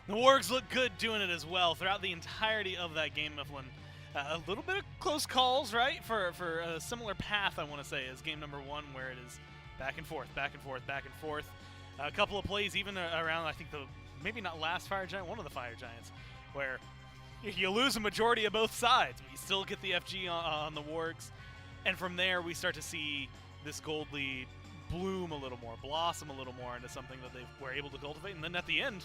The Wargs look good doing it as well throughout the entirety of that game, Mifflin. A little bit of close calls, right, for a similar path, I want to say, as game number 1, where it is back and forth, back and forth, back and forth. A couple of plays even around, I think, maybe not last Fire Giant, one of the Fire Giants, where you lose a majority of both sides, but you still get the FG on the Wargs. And from there, we start to see this gold lead bloom a little more, blossom a little more into something that they were able to cultivate. And then at the end,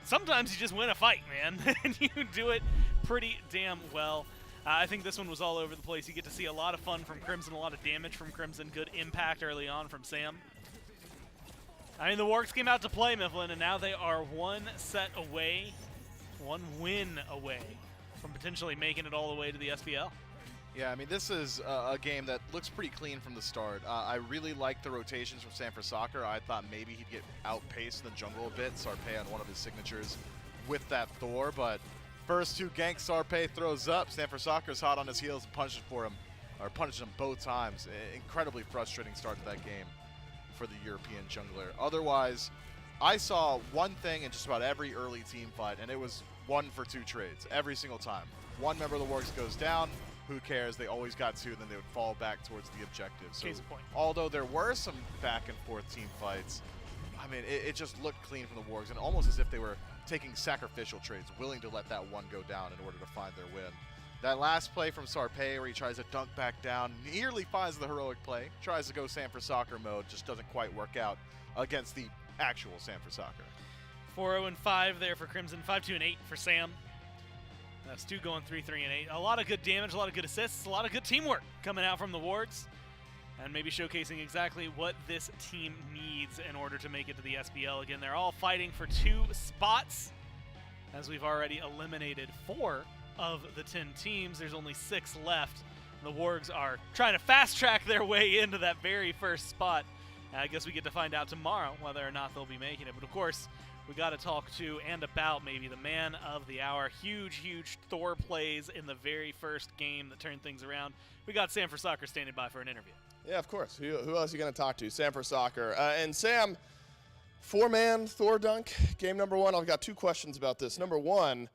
sometimes you just win a fight, man, and you do it pretty damn well. I think this one was all over the place. You get to see a lot of fun from Crimson, a lot of damage from Crimson, good impact early on from Sam. I mean, the Wargs came out to play, Mifflin, and now they are one set away, one win away from potentially making it all the way to the SPL. Yeah, I mean, this is a game that looks pretty clean from the start. I really like the rotations from Sanford Soccer. I thought maybe he'd get outpaced in the jungle a bit, Sarpei on one of his signatures with that Thor, but first 2 ganks Sarpei throws up. Sanford Soccer's hot on his heels and punishes him both times. Incredibly frustrating start to that game for the European jungler. Otherwise, I saw one thing in just about every early team fight, and it was 1 for 2 trades every single time. One member of the Wargs goes down, who cares? They always got 2, then they would fall back towards the objective. So Case in point. although there were some back and forth team fights, I mean, it just looked clean from the Wargs, and almost as if they were taking sacrificial trades, willing to let that one go down in order to find their win. That last play from Sarpei where he tries to dunk back down, nearly finds the heroic play, tries to go Sanford Soccer mode, just doesn't quite work out against the actual Sanford Soccer. 4-0-5 there for Crimson, 5-2-8 for Sam. Stu going 3-3-8. A lot of good damage, a lot of good assists, a lot of good teamwork coming out from the Wargs, and maybe showcasing exactly what this team needs in order to make it to the SPL. Again, they're all fighting for 2 spots, as we've already eliminated 4 of the 10 teams. There's only 6 left. The Wargs are trying to fast-track their way into that very first spot. I guess we get to find out tomorrow whether or not they'll be making it. But of course, we got to talk to and about maybe the man of the hour. Huge Thor plays in the very first game that turned things around. We got Sanford Soccer standing by for an interview. Yeah, of course. Who else are you going to talk to? Sanford Soccer. And Sam, 4-man Thor dunk, game number 1. I've got 2 questions about this. Number 1,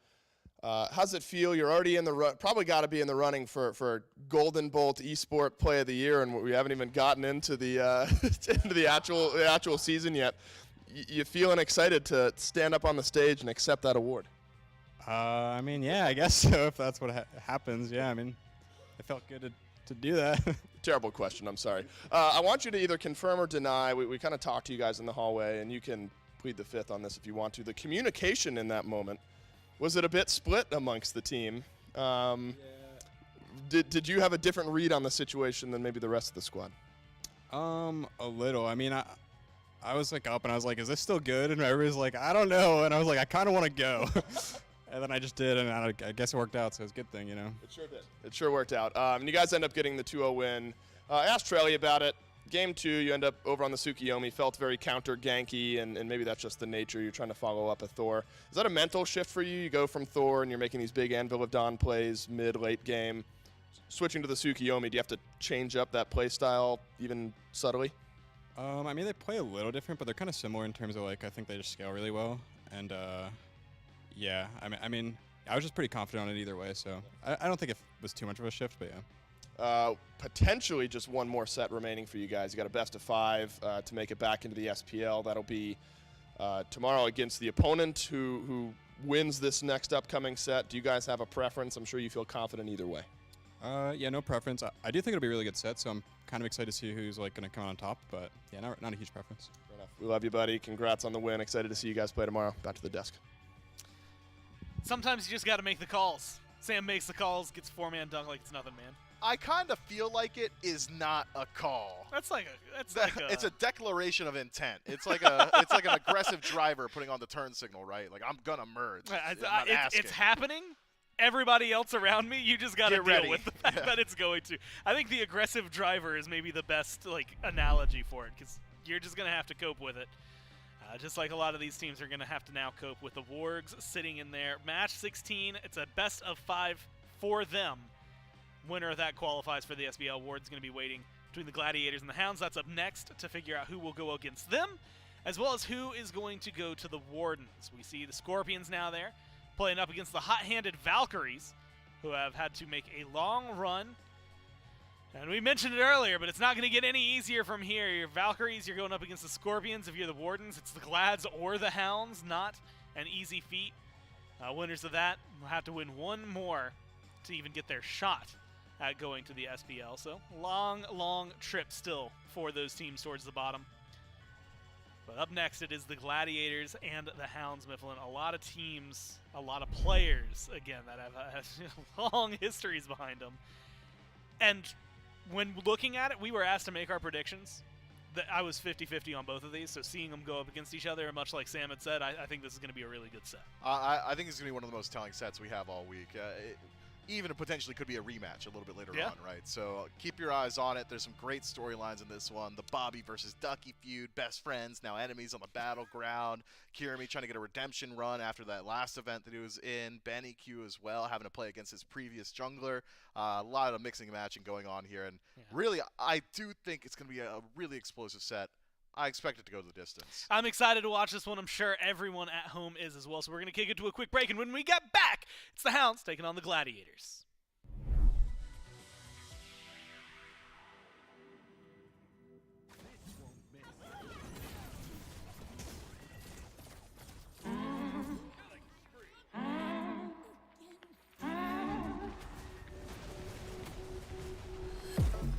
how's it feel? You're already in the probably got to be in the running for Golden Bolt Esport Play of the Year, and we haven't even gotten into the into the actual season yet. You feeling excited to stand up on the stage and accept that award? I mean, yeah, I guess so, if that's what happens. Yeah, I mean, it felt good to do that. Terrible question, I'm sorry. I want you to either confirm or deny. We kind of talked to you guys in the hallway, and you can plead the fifth on this if you want to. The communication in that moment, was it a bit split amongst the team? Yeah. Did you have a different read on the situation than maybe the rest of the squad? A little. I mean, I was like up and I was like, is this still good? And everybody's like, I don't know. And I was like, I kind of want to go. And then I just did, and I guess it worked out, so it's a good thing, you know. It sure did. It sure worked out. And you guys end up getting the 2-0 win. I asked Trelly about it. Game 2, you end up over on the Tsukiyomi, felt very counter-ganky, and maybe that's just the nature. You're trying to follow up a Thor. Is that a mental shift for you? You go from Thor, and you're making these big Anvil of Dawn plays mid-late game. Switching to the Tsukiyomi, do you have to change up that play style even subtly? I mean, they play a little different, but they're kind of similar in terms of, like, I think they just scale really well. And, yeah, I mean, I was just pretty confident on it either way, so I don't think it was too much of a shift, but yeah. Potentially just one more set remaining for you guys. You got a best of 5 to make it back into the SPL. That'll be tomorrow against the opponent who wins this next upcoming set. Do you guys have a preference? I'm sure you feel confident either way. Yeah, no preference. I do think it'll be a really good set, so I'm kind of excited to see who's like going to come out on top, but yeah, not a huge preference. Fair enough. We love you, buddy. Congrats on the win. Excited to see you guys play tomorrow. Back to the desk. Sometimes you just got to make the calls. Sam makes the calls, gets 4-man dunk like it's nothing, man. I kind of feel like it is not a call. That's like it's a declaration of intent. It's like an aggressive driver putting on the turn signal, right? Like, I'm gonna merge. It's happening. Everybody else around me, you just got to deal with the fact that it's going to. I think the aggressive driver is maybe the best like analogy for it, because you're just gonna have to cope with it. Just like a lot of these teams are going to have to now cope with the Wargs sitting in there. Match 16, it's a best of 5 for them. Winner of that qualifies for the SBL. Ward's going to be waiting between the Gladiators and the Hounds. That's up next to figure out who will go against them, as well as who is going to go to the Wardens. We see the Scorpions now there, playing up against the hot-handed Valkyries, who have had to make a long run. And we mentioned it earlier, but it's not going to get any easier from here. Your Valkyries, you're going up against the Scorpions. If you're the Wardens, it's the Glads or the Hounds. Not an easy feat. Winners of that will have to win one more to even get their shot at going to the SBL. So long trip still for those teams towards the bottom. But up next, it is the Gladiators and the Hounds, Mifflin. A lot of teams, a lot of players, again, that have long histories behind them. And when looking at it, we were asked to make our predictions. I was 50-50 on both of these, so seeing them go up against each other, much like Sam had said, I think this is going to be a really good set. I think it's going to be one of the most telling sets we have all week. Even it potentially could be a rematch a little bit later on, right? So keep your eyes on it. There's some great storylines in this one. The Bobby versus Ducky feud, best friends, now enemies on the battleground. Kirami trying to get a redemption run after that last event that he was in. Benny Q as well, having to play against his previous jungler. A lot of mixing and matching going on here. And really, I do think it's going to be a really explosive set. I expect it to go the distance. I'm excited to watch this one. I'm sure everyone at home is as well. So we're going to kick it to a quick break. And when we get back, it's the Hounds taking on the Gladiators.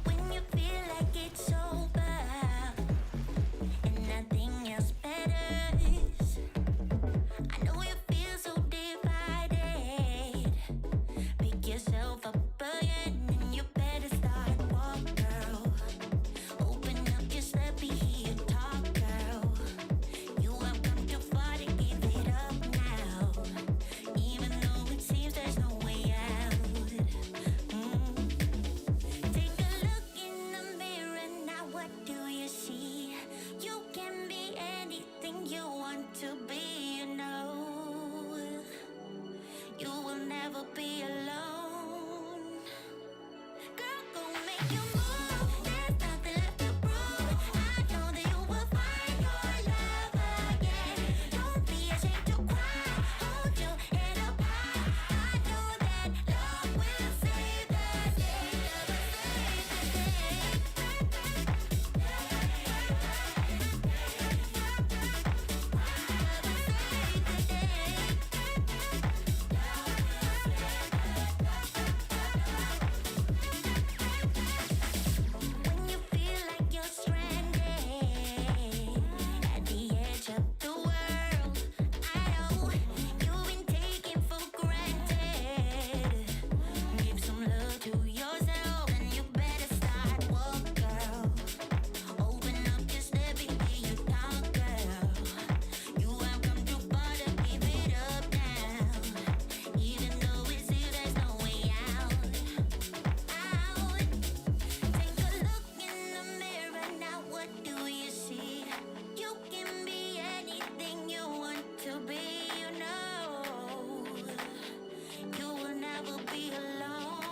When you feel like it's over and nothing else matters, I know you feel so divided. Pick yourself up again and you better start walk, girl. Open up your steppy here, talk, girl. You have come too far to give it up now, even though it seems there's no way out. Take a look in the mirror now, what do you see? You can be anything you want to be, you know. You will never be alone. Girl, go make your move. There's nothing left to prove. I know that you will find your love again. Don't be ashamed to cry. Hold your head up high. I know that love will save the day. When you feel like you're stranded at the edge of the world, I know you've been taken for granted. Give some love to yourself and you better start walk, girl. Open up your step and be your talk, girl. You have come too far to give it up now, even though it seems there's no way out. Take a look in the mirror now, what do you see? You can be anything you want to be, you know. You will never be alone.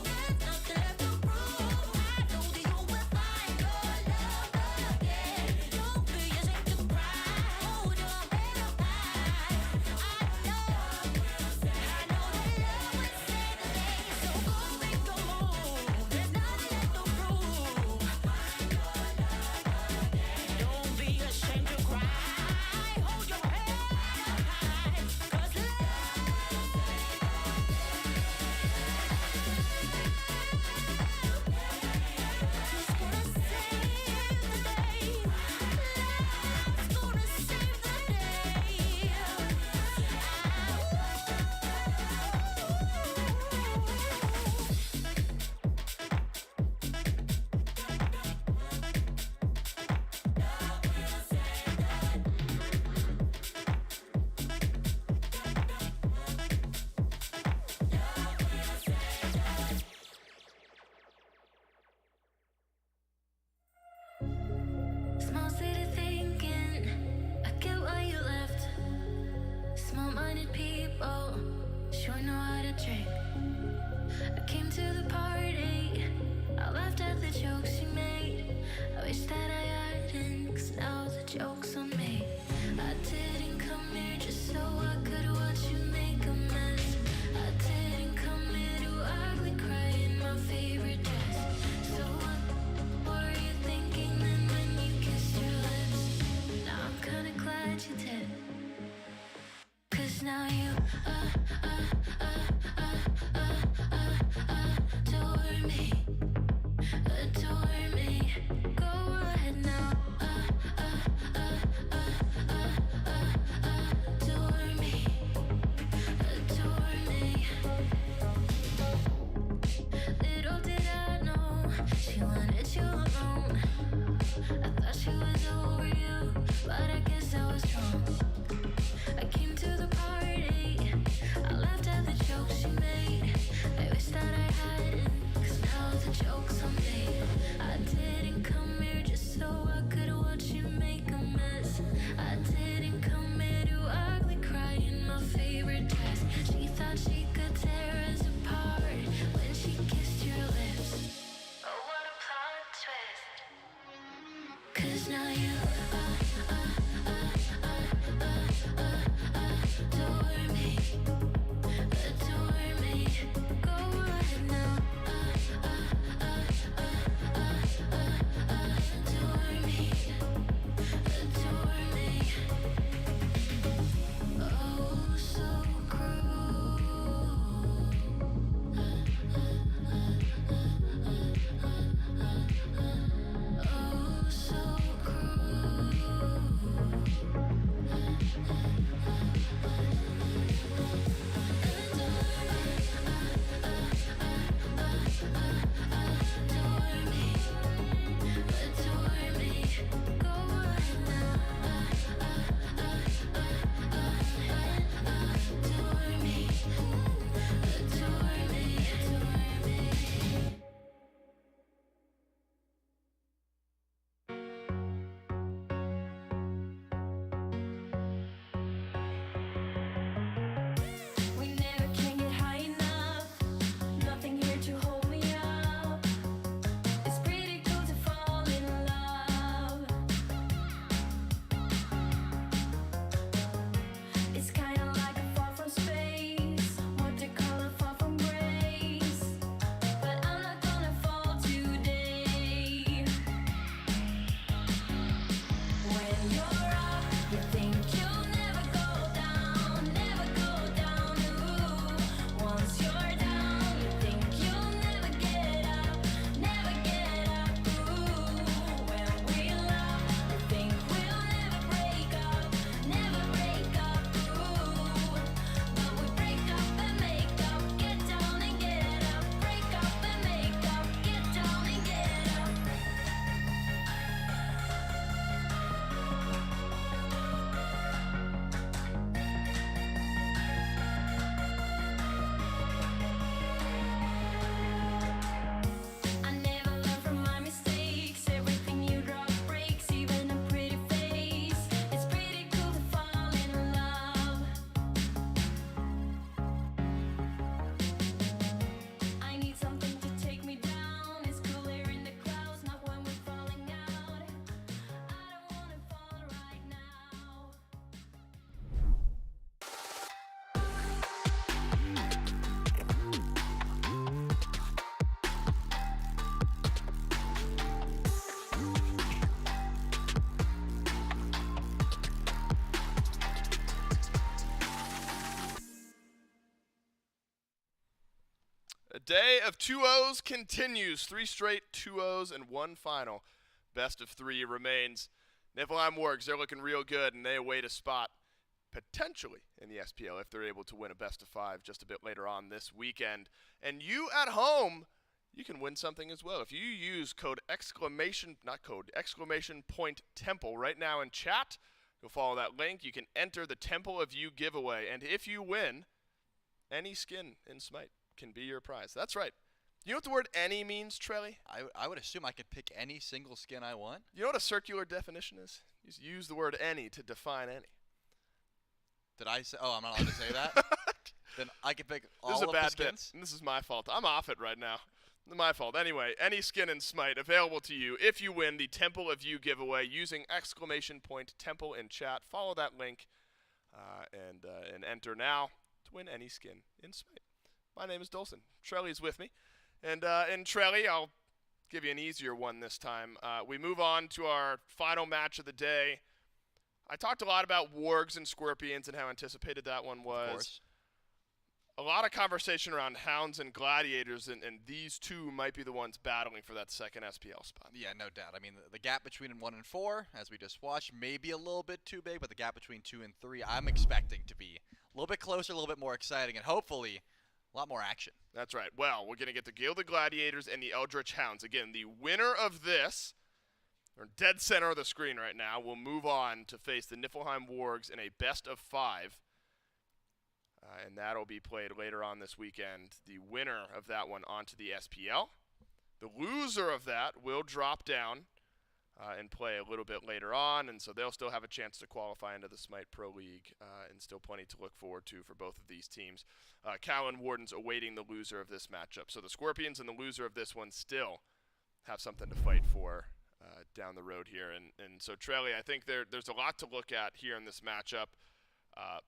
There's nothing left to prove. I know that you will find your love again. Don't be ashamed to cry. Hold your head up high. I know that love will save the day. So go make your move. There's nothing left to prove. Don't be ashamed to cry. Hold your head up high. 'Cause love I came to the party. I laughed at the jokes you made. I wish that I hadn't, 'cause now the joke's on me. I didn't come here just so I could watch you make a mess. I didn't come here to ugly cry in my favorite dress. So what were you thinking then when you kissed your lips? Now I'm kinda glad you did. 'Cause now you adore me, adore me. Go ahead now, adore me, adore me. Little did I know she wanted you alone. I thought she was over you, but I guess I was wrong. I came to the party. I laughed at the jokes you made. I wish that I hadn't, 'cause now the joke's on me. I didn't come here just so I could watch you make a mess. I didn't come here to ugly cry in my favorite dress. She thought she could tear us apart when she kissed your lips. Oh, what a plot twist. 'Cause now you adore me, adore me. Go ahead now, adore me, adore me. Oh, so cruel. Oh, so we never can get high enough. Nothing here to hold me up. It's pretty cool to fall in love. It's kinda like a fall from space. What they call a fall from grace. But I'm not gonna fall today. When you're up, you think you'll never go down, never go down. Ooh, once you're down, you think you'll never get up, never get up. Ooh, when we love, we think we'll never break up, never break up. Ooh, but we break up and make up, get down and get up. Break up and make up, get down and get up. I never learn from my mistakes. Everything you drop breaks, even a pretty face. It's pretty cool to fall in love. I need something to take me down. It's cooler in the clouds, not when we're falling out. I don't wanna fall right now. A day of 2-0s continues. 3 straight 2-0s and 1 final. Best of 3 remains. Niflheim Wargs, they're looking real good, and they await a spot potentially in the SPL if they're able to win a best of 5 just a bit later on this weekend. And you at home, you can win something as well. If you use code exclamation point temple right now in chat, you'll follow that link. You can enter the Temple of You giveaway. And if you win, any skin in Smite can be your prize. That's right. You know what the word any means, Trelly? I would assume I could pick any single skin I want. You know what a circular definition is? You just use the word any to define any. Did I say? Oh, I'm not allowed to say that? then I can pick all This is a of bad the skins. bit. This is my fault. I'm off it right now. My fault. Anyway, any skin in Smite available to you if you win the Temple of You giveaway using !Temple in chat. Follow that link and enter now to win any skin in Smite. My name is Dolson. Trelly's with me. And in Trelly, I'll give you an easier one this time. We move on to our final match of the day. I talked a lot about wargs and scorpions and how anticipated that one was. Of course. A lot of conversation around hounds and gladiators, and these two might be the ones battling for that second SPL spot. Yeah, no doubt. I mean, the gap between 1 and 4, as we just watched, may be a little bit too big, but the gap between 2 and 3, I'm expecting to be a little bit closer, a little bit more exciting, and hopefully a lot more action. That's right. Well, we're going to get the Gilded Gladiators and the Eldritch Hounds. Again, the winner of this, or dead center of the screen right now, will move on to face the Niflheim Wargs in a best-of-5. And that'll be played later on this weekend. The winner of that one onto the SPL. The loser of that will drop down and play a little bit later on, and so they'll still have a chance to qualify into the Smite Pro League, and still plenty to look forward to for both of these teams. Cowan Warden's awaiting the loser of this matchup. So the Scorpions and the loser of this one still have something to fight for down the road here. And so, Trelly, I think there's a lot to look at here in this matchup.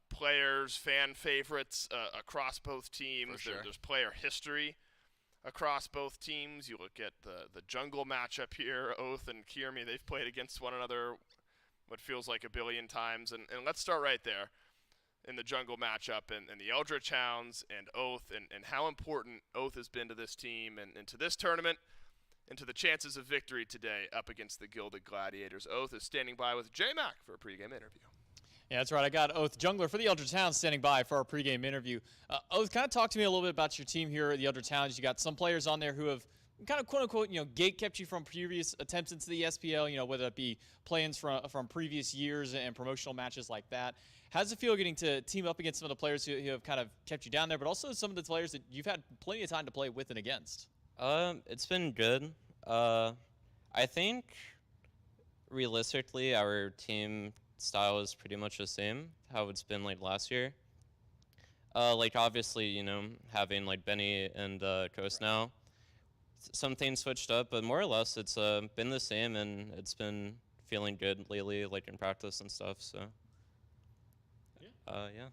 Players, fan favorites across both teams. For sure. There's player history across both teams. You look at the jungle matchup here, Oath and Kirmi. They've played against one another what feels like a billion times. And let's start right there in the jungle matchup and the Eldritch Hounds and Oath and how important Oath has been to this team and to this tournament and to the chances of victory today up against the Gilded Gladiators. Oath is standing by with J-Mac for a pregame interview. Yeah, that's right. I got Oath Jungler for the Eldritch Hounds standing by for our pregame interview. Oath, kind of talk to me a little bit about your team here at the Eldritch Hounds. You got some players on there who have kind of quote-unquote, gate kept you from previous attempts into the SPL, whether it be play-ins from previous years and promotional matches like that. How does it feel getting to team up against some of the players who have kind of kept you down there, but also some of the players that you've had plenty of time to play with and against? It's been good. I think realistically our team style is pretty much the same, how it's been like last year. Obviously, having like Benny and Coast now, some things switched up, but more or less it's been the same, and it's been feeling good lately, like in practice and stuff. So, yeah.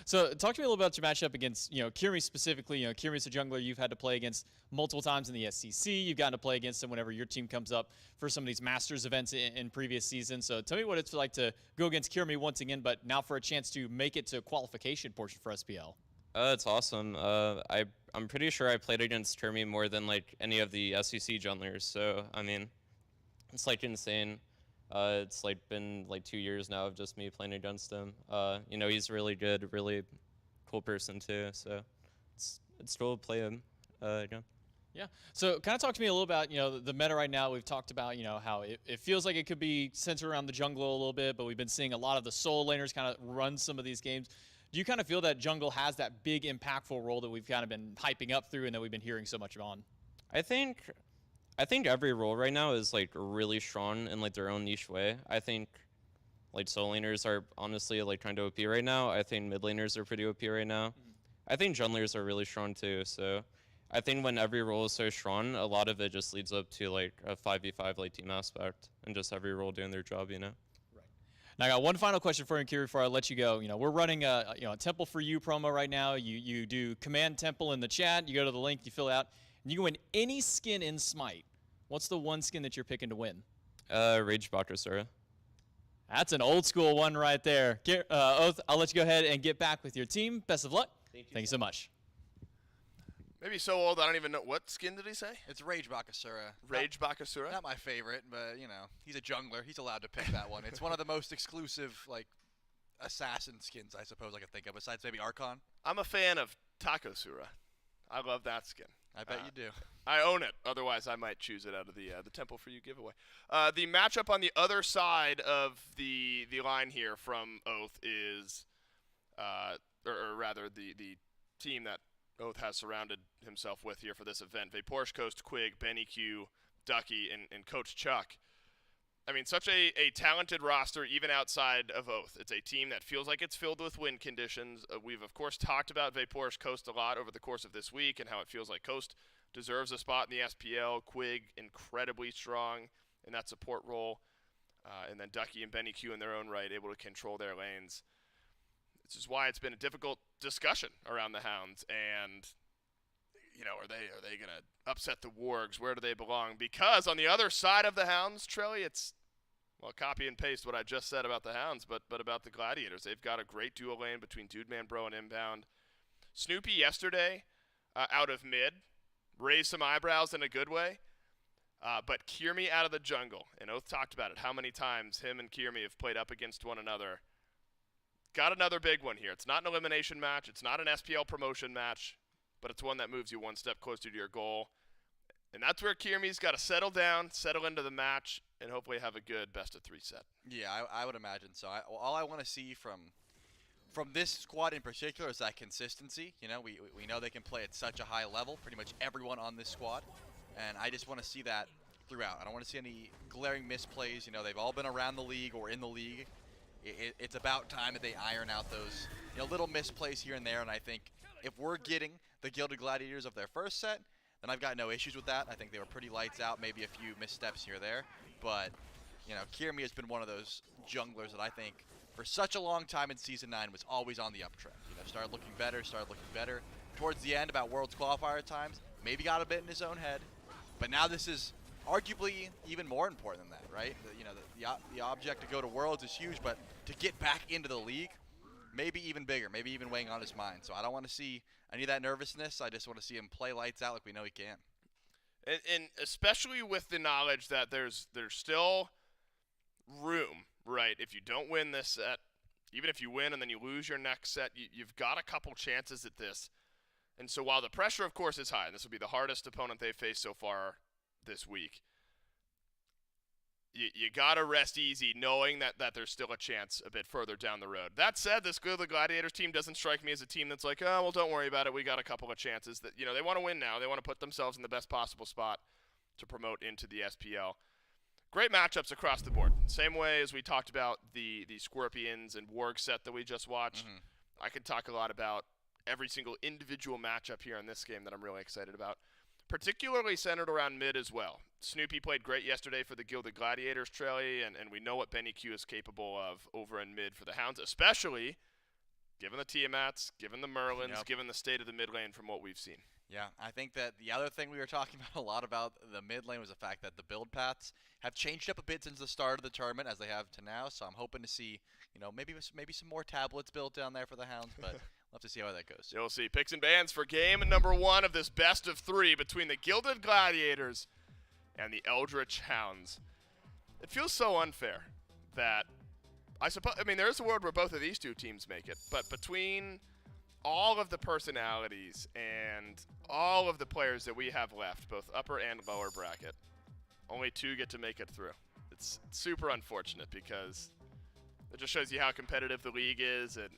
So talk to me a little about your matchup against, Kirmi specifically. Kirmi's a jungler you've had to play against multiple times in the SCC. You've gotten to play against him whenever your team comes up for some of these Masters events in previous seasons. So tell me what it's like to go against Kirmi once again, but now for a chance to make it to qualification portion for SPL. It's awesome. I'm pretty sure I played against Kirmi more than like any of the SCC junglers. So I mean, it's like insane. It's like been like 2 years now of just me playing against him. He's really good, really cool person too. So it's cool to play him again. Yeah. So kind of talk to me a little about, the meta right now. We've talked about, how it feels like it could be centered around the jungle a little bit, but we've been seeing a lot of the solo laners kind of run some of these games. Do you kind of feel that jungle has that big impactful role that we've kind of been hyping up through and that we've been hearing so much on? I think every role right now is like really strong in like their own niche way. I think like solo laners are honestly like trying to OP right now. I think mid laners are pretty OP right now. I think junglers are really strong too. So I think when every role is so strong, a lot of it just leads up to like a 5v5 like team aspect and just every role doing their job, Right. Now I got one final question for you, Kiri, before I let you go. We're running a Temple for You promo right now. You do command Temple in the chat. You go to the link, you fill it out, and you can win any skin in Smite. What's the one skin that you're picking to win? Rage Bakasura. That's an old school one right there. Oath, I'll let you go ahead and get back with your team. Best of luck. Thank you so much. Maybe so old I don't even know. What skin did he say? It's Rage Bakasura. Rage Bakasura? Not my favorite, but, he's a jungler. He's allowed to pick that one. It's one of the most exclusive, assassin skins, I suppose I could think of, besides maybe Archon. I'm a fan of Takosura. I love that skin. I bet you do. I own it. Otherwise, I might choose it out of the Temple for You giveaway. The matchup on the other side of the line here from Oath is, or rather, the team that Oath has surrounded himself with here for this event. Vaporsh Coast, Quig, Benny Q, Ducky, and Coach Chuck. I mean, such a talented roster even outside of Oath. It's a team that feels like it's filled with win conditions. We've, of course, talked about Vapor's Coast a lot over the course of this week and how it feels like Coast deserves a spot in the SPL. Quig, incredibly strong in that support role. And then Ducky and Benny Q in their own right, able to control their lanes. This is why it's been a difficult discussion around the Hounds. And, you know, are they going to upset the Wargs? Where do they belong? Because on the other side of the Hounds, Trelly, it's, well, copy and paste what I just said about the Hounds, but about the Gladiators. They've got a great duo lane between Dude Man Bro and Inbound. Snoopy yesterday, out of mid, raised some eyebrows in a good way. But Kiermi out of the jungle, and Oath talked about it, how many times him and Kiermi have played up against one another. Got another big one here. It's not an elimination match. It's not an SPL promotion match, but it's one that moves you one step closer to your goal. And that's where Kiermi's got to settle down, settle into the match, and hopefully have a good best-of-3 set. Yeah, I would imagine so. All I want to see from this squad in particular is that consistency. You know, we know they can play at such a high level, pretty much everyone on this squad. And I just want to see that throughout. I don't want to see any glaring misplays. You know, they've all been around the league or in the league. It's about time that they iron out those, you know, little misplays here and there. And I think if we're getting the Gilded Gladiators of their first set, then I've got no issues with that. I think they were pretty lights out, maybe a few missteps here or there. But, you know, Kiermi has been one of those junglers that I think for such a long time in Season 9 was always on the uptrend. You know, started looking better. Towards the end, about Worlds qualifier times, maybe got a bit in his own head. But now this is arguably even more important than that, right? You know, the object to go to Worlds is huge, but to get back into the league, maybe even bigger, maybe even weighing on his mind. So I don't want to see any of that nervousness. I just want to see him play lights out like we know he can. And especially with the knowledge that there's still room, right? If you don't win this set, even if you win and then you lose your next set, you've got a couple chances at this. And so while the pressure, of course, is high, and this will be the hardest opponent they've faced so far this week, you got to rest easy knowing that there's still a chance a bit further down the road. That said, this Good Gladiators team doesn't strike me as a team that's like, oh, well, don't worry about it. We got a couple of chances. That, you know, they want to win now. They want to put themselves in the best possible spot to promote into the SPL. Great matchups across the board. Same way as we talked about the Scorpions and Warg set that we just watched. I could talk a lot about every single individual matchup here in this game that I'm really excited about, particularly centered around mid as well. Snoopy played great yesterday for the Gilded Gladiators, Trelly, and we know what Benny Q is capable of over in mid for the Hounds, especially given the Tiamats, given the Merlins, given the state of the mid lane from what we've seen. Yeah, I think that the other thing we were talking about a lot about the mid lane was the fact that the build paths have changed up a bit since the start of the tournament as they have to now, so I'm hoping to see, you know, maybe some more tablets built down there for the Hounds, but we'll have to see how that goes. You'll see. Picks and bans for game number 1 of this best-of-3 between the Gilded Gladiators and the Eldritch Hounds. It feels so unfair that I mean, there is a world where both of these two teams make it, but between all of the personalities and all of the players that we have left, both upper and lower bracket, only 2 get to make it through. It's super unfortunate because it just shows you how competitive the league is, and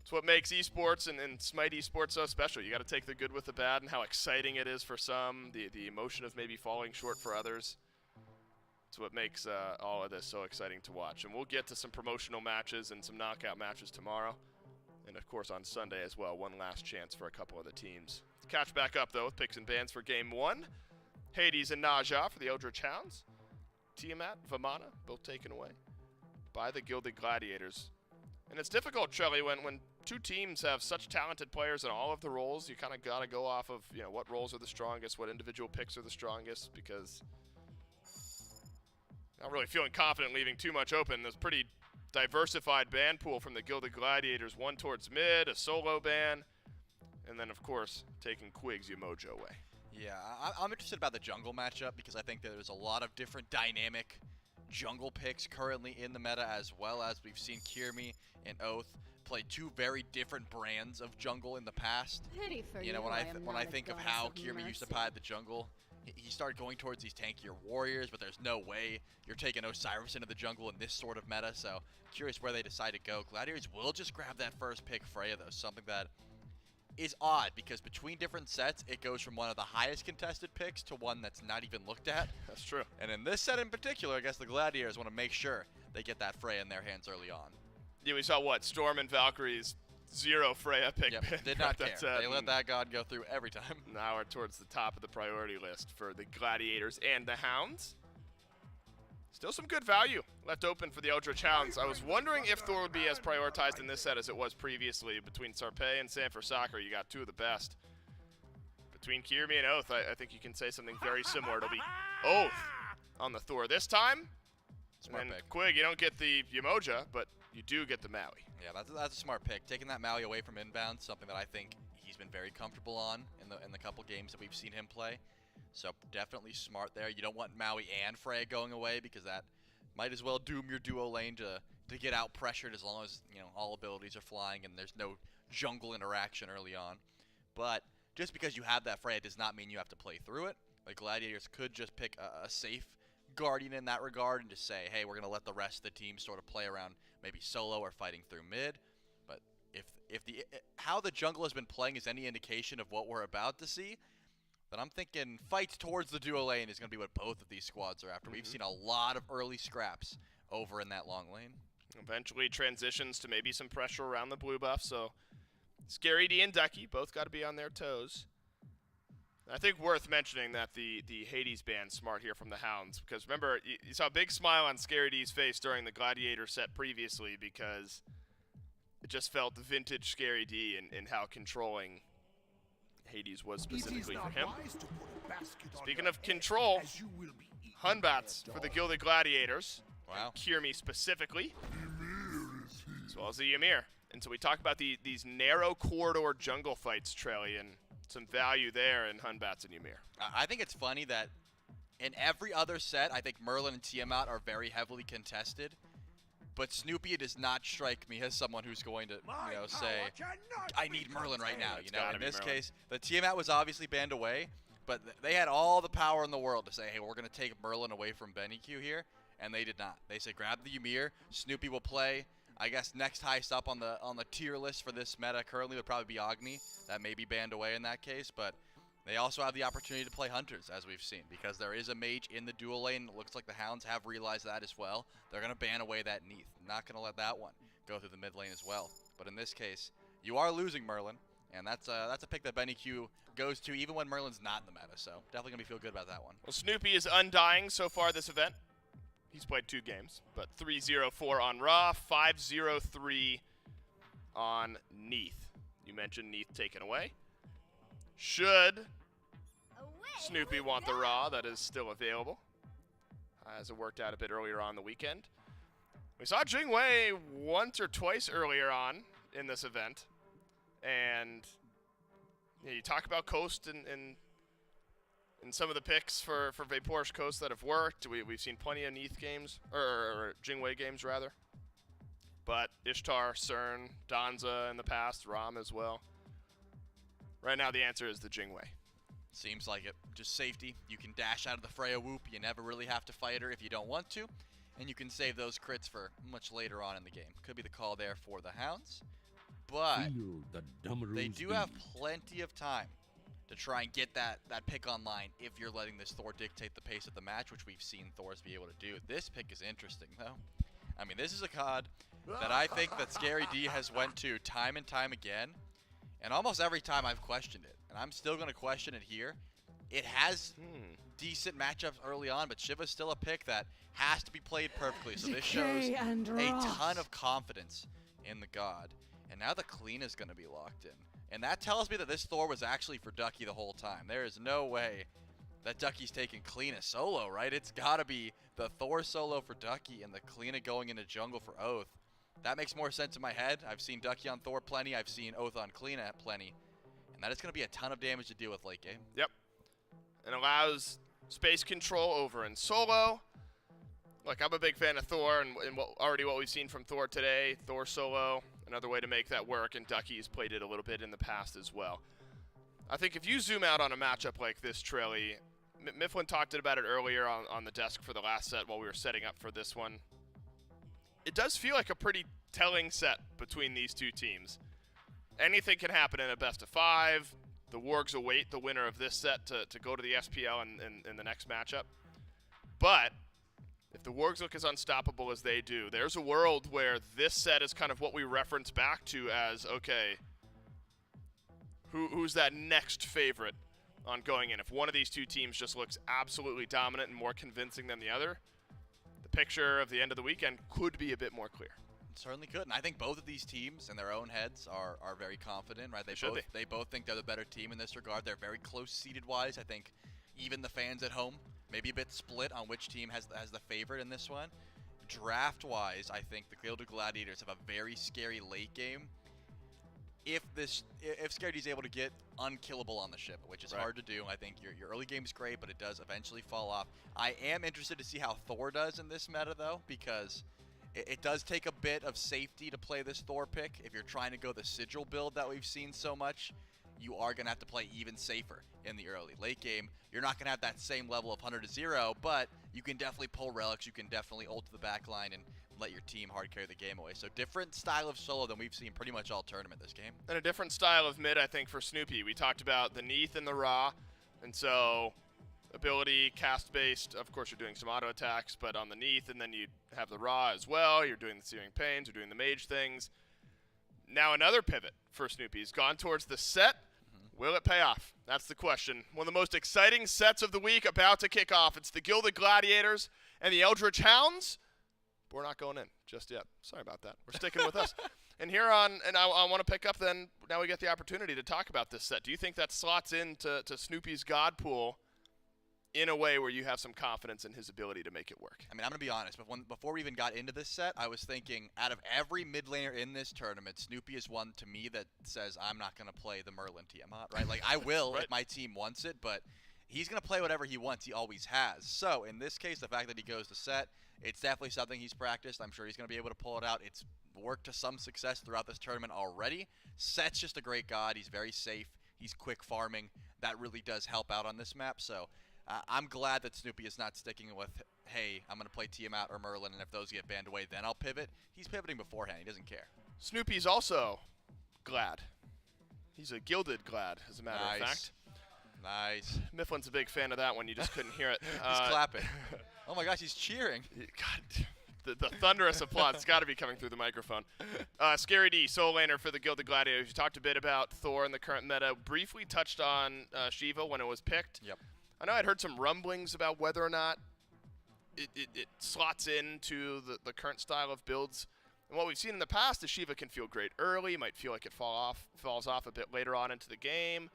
it's what makes esports and Smite esports so special. You got to take the good with the bad and how exciting it is for some, the emotion of maybe falling short for others. It's what makes all of this so exciting to watch. And we'll get to some promotional matches and some knockout matches tomorrow. And, of course, on Sunday as well, one last chance for a couple of the teams. Let's catch back up, though, with picks and bans for Game 1. Hades and Naja for the Eldritch Hounds. Tiamat, Vamana, both taken away by the Gilded Gladiators. And it's difficult, Trelly, when two teams have such talented players in all of the roles. You kind of got to go off of, you know, what roles are the strongest, what individual picks are the strongest, because not really feeling confident leaving too much open. There's a pretty diversified ban pool from the Gilded Gladiators. One towards mid, a solo ban, and then, of course, taking Quig's Umojo away. Yeah, I'm interested about the jungle matchup because I think that there's a lot of different dynamic jungle picks currently in the meta, as well as we've seen Kiermi and Oath play 2 very different brands of jungle in the past. Pity for you know, you, when I think of how Kiermi used to play the jungle, he started going towards these tankier warriors, but there's no way you're taking Osiris into the jungle in this sort of meta, so curious where they decide to go. Gladiators will just grab that first pick Freya, though, something that is odd because between different sets, it goes from one of the highest contested picks to one that's not even looked at. That's true. And in this set in particular, I guess the Gladiators want to make sure they get that Freya in their hands early on. Yeah, we saw what? Storm and Valkyrie's 0 Freya pick. Yep, did not care. Set, They let that god go through every time. Now we're towards the top of the priority list for the Gladiators and the Hounds. Still some good value left open for the Eldritch Hounds. I was wondering if Thor would be as prioritized in this set as it was previously. Between Sarpei and Sanford Soccer, you got two of the best. Between Kirmi and Oath, I think you can say something very similar. It'll be Oath on the Thor this time. Smart and pick. Quig, you don't get the Yamoja, but you do get the Maui. Yeah, that's a smart pick. Taking that Maui away from inbound, something that I think he's been very comfortable on in the couple games that we've seen him play. So definitely smart there. You don't want Maui and Freya going away because that might as well doom your duo lane to get out pressured as long as all abilities are flying and there's no jungle interaction early on. But just because you have that Freya does not mean you have to play through it. Like Gladiators could just pick a safe Guardian in that regard and just say, hey, we're going to let the rest of the team sort of play around maybe solo or fighting through mid. But if how the jungle has been playing is any indication of what we're about to see, then I'm thinking fights towards the duo lane is going to be what both of these squads are after. We've seen a lot of early scraps over in that long lane. Eventually transitions to maybe some pressure around the blue buff, so Scary D and Ducky both got to be on their toes. I think worth mentioning that the Hades band smart here from the Hounds, because remember, you saw a big smile on Scary D's face during the Gladiator set previously because it just felt the vintage Scary D in how controlling Hades was specifically for him. Speaking of control, Hunbats for the Gilded Gladiators. Wow. Kirmi specifically, as well as the Ymir. And so we talk about these narrow corridor jungle fights, Trelly, and some value there in Hunbats and Ymir. I think it's funny that in every other set, I think Merlin and Tiamat are very heavily contested. But Snoopy does not strike me as someone who's going to, say, I need Merlin right now. In this case, the Tiamat was obviously banned away, but they had all the power in the world to say, hey, we're going to take Merlin away from Benny Q here, and they did not. They said, grab the Ymir. Snoopy will play. I guess next highest up on the tier list for this meta currently would probably be Agni. That may be banned away in that case, but they also have the opportunity to play Hunters, as we've seen, because there is a mage in the dual lane. It looks like the Hounds have realized that as well. They're going to ban away that Neath. Not going to let that one go through the mid lane as well. But in this case, you are losing Merlin, and that's a pick that Benny Q goes to even when Merlin's not in the meta, so definitely going to feel good about that one. Well, Snoopy is undying so far this event. He's played 2 games, but 3-0-4 on Raw, 5-0-3 on Neath. You mentioned Neath taken away. Should Snoopy want the Raw, that is still available, as it worked out a bit earlier on the weekend. We saw Jingwei once or twice earlier on in this event, and you talk about Coast and some of the picks for Vapor's Coast that have worked. We've seen plenty of Neath games, or Jingwei games rather, but Ishtar, Cern, Danza in the past, Ram as well. Right now, the answer is the Jingwei. Seems like it. Just safety. You can dash out of the Freya whoop. You never really have to fight her if you don't want to. And you can save those crits for much later on in the game. Could be the call there for the Hounds. But they do have plenty of time to try and get that pick online if you're letting this Thor dictate the pace of the match, which we've seen Thors be able to do. This pick is interesting, though. I mean, this is a COD that I think that Scary D has went to time and time again. And almost every time I've questioned it, and I'm still going to question it here. It has decent matchups early on, but Shiva's still a pick that has to be played perfectly. So this shows a ton of confidence in the god. And now the clean is going to be locked in. And that tells me that this Thor was actually for Ducky the whole time. There is no way that Ducky's taking Kleena solo, right? It's got to be the Thor solo for Ducky and the Kleena going into jungle for Oath. That makes more sense in my head. I've seen Ducky on Thor plenty. I've seen Oath on Kleena plenty. And that is going to be a ton of damage to deal with late game. Yep. And allows space control over in solo. Look, I'm a big fan of Thor and what we've seen from Thor today. Thor solo, another way to make that work, and Ducky's played it a little bit in the past as well. I think if you zoom out on a matchup like this, Trelly, Mifflin talked about it earlier on the desk for the last set while we were setting up for this one. It does feel like a pretty telling set between these two teams. anything can happen in a best of 5. The Wargs await the winner of this set to go to the SPL in the next matchup. But if the Wargs look as unstoppable as they do, there's a world where this set is kind of what we reference back to as, okay, who's that next favorite on going in? If one of these two teams just looks absolutely dominant and more convincing than the other, the picture of the end of the weekend could be a bit more clear. Certainly could, and I think both of these teams in their own heads are very confident, right? They both think they're the better team in this regard. They're very close seeded wise. I think even the fans at home maybe a bit split on which team has the favorite in this one. Draft wise, I think the Gilded Gladiators have a very scary late game. If Scaredy is able to get unkillable on the ship, which is hard to do, I think your early game is great, but it does eventually fall off. I am interested to see how Thor does in this meta though, because it does take a bit of safety to play this Thor pick. If you're trying to go the Sigil build that we've seen so much, you are going to have to play even safer in the early. Late game, you're not going to have that same level of 100 to 0, but you can definitely pull relics. You can definitely ult to the back line and let your team hard carry the game away. So different style of solo than we've seen pretty much all tournament this game. And a different style of mid, I think, for Snoopy. We talked about the Neath and the Ra, and so ability, cast-based, of course you're doing some auto attacks, but on the Neath, and then you have the Ra as well. You're doing the Searing Pains, you're doing the mage things. Now another pivot for Snoopy. He's gone towards the set. Will it pay off? That's the question. One of the most exciting sets of the week about to kick off. It's the Gilded Gladiators and the Eldritch Hounds. But we're not going in just yet. Sorry about that. We're sticking with us. And here on, and I want to pick up then, now we get the opportunity to talk about this set. Do you think that slots into Snoopy's God Pool in a way where you have some confidence in his ability to make it work? I mean, I'm going to be honest, but before we even got into this set, I was thinking out of every mid laner in this tournament, Snoopy is one to me that says I'm not going to play the Merlin Tiamat, right? Like, I will if my team wants it, but he's going to play whatever he wants. He always has. So, in this case, the fact that he goes to set, it's definitely something he's practiced. I'm sure he's going to be able to pull it out. It's worked to some success throughout this tournament already. Set's just a great god. He's very safe. He's quick farming. That really does help out on this map, so I'm glad that Snoopy is not sticking with, hey, I'm going to play Tiamat or Merlin, and if those get banned away, then I'll pivot. He's pivoting beforehand. He doesn't care. Snoopy's also glad. He's a gilded glad, as a matter of fact. Nice. Mifflin's a big fan of that one. You just couldn't hear it. He's clapping. Oh, my gosh, he's cheering. God, the thunderous applause has got to be coming through the microphone. Scary D, solo laner for the Gilded Gladiators. You talked a bit about Thor in the current meta. Briefly touched on Shiva when it was picked. Yep. I know I'd heard some rumblings about whether or not it slots into the current style of builds. And what we've seen in the past is Shiva can feel great early, might feel like it falls off a bit later on into the game.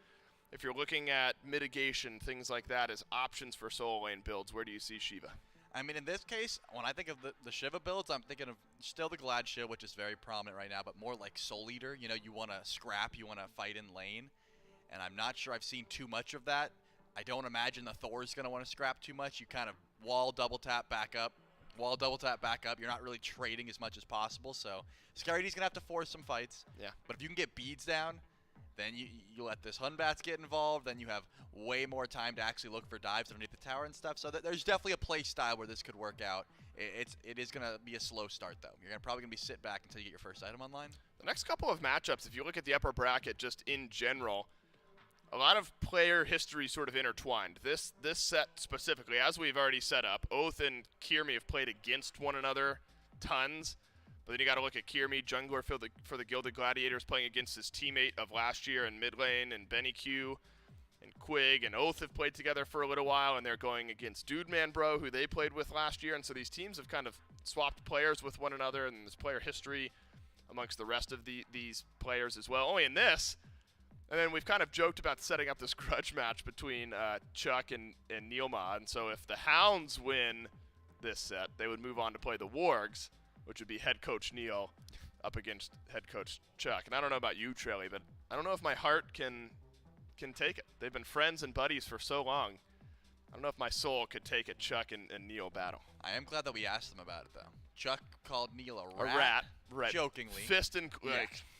If you're looking at mitigation, things like that as options for solo lane builds, where do you see Shiva? I mean, in this case, when I think of the Shiva builds, I'm thinking of still the Glad Shiv, which is very prominent right now, but more like Soul Eater. You know, you want to scrap, you want to fight in lane. And I'm not sure I've seen too much of that. I don't imagine the Thor's going to want to scrap too much. You kind of wall, double tap, back up. Wall, double tap, back up. You're not really trading as much as possible. So Scary D's going to have to force some fights. Yeah. But if you can get beads down, then you let this Hunbats get involved. Then you have way more time to actually look for dives underneath the tower and stuff. So there's definitely a play style where this could work out. It is going to be a slow start, though. You're probably going to be sit back until you get your first item online. The next couple of matchups, if you look at the upper bracket just in general, a lot of player history sort of intertwined. This set specifically, as we've already set up, Oath and Kirmi have played against one another tons. But then you got to look at Kirmi, jungler for the Gilded Gladiators, playing against his teammate of last year in mid lane, and Benny Q and Quig and Oath have played together for a little while, and they're going against Dude Man Bro, who they played with last year. And so these teams have kind of swapped players with one another, and there's player history amongst the rest of these players as well. Only in this. And then we've kind of joked about setting up this grudge match between Chuck and Neilma. And so if the Hounds win this set, they would move on to play the Wargs, which would be head coach Neil up against head coach Chuck. And I don't know about you, Trelly, but I don't know if my heart can take it. They've been friends and buddies for so long. I don't know if my soul could take a Chuck and Neil battle. I am glad that we asked them about it, though. Chuck called Neil a rat. A rat, right. Jokingly. Fist and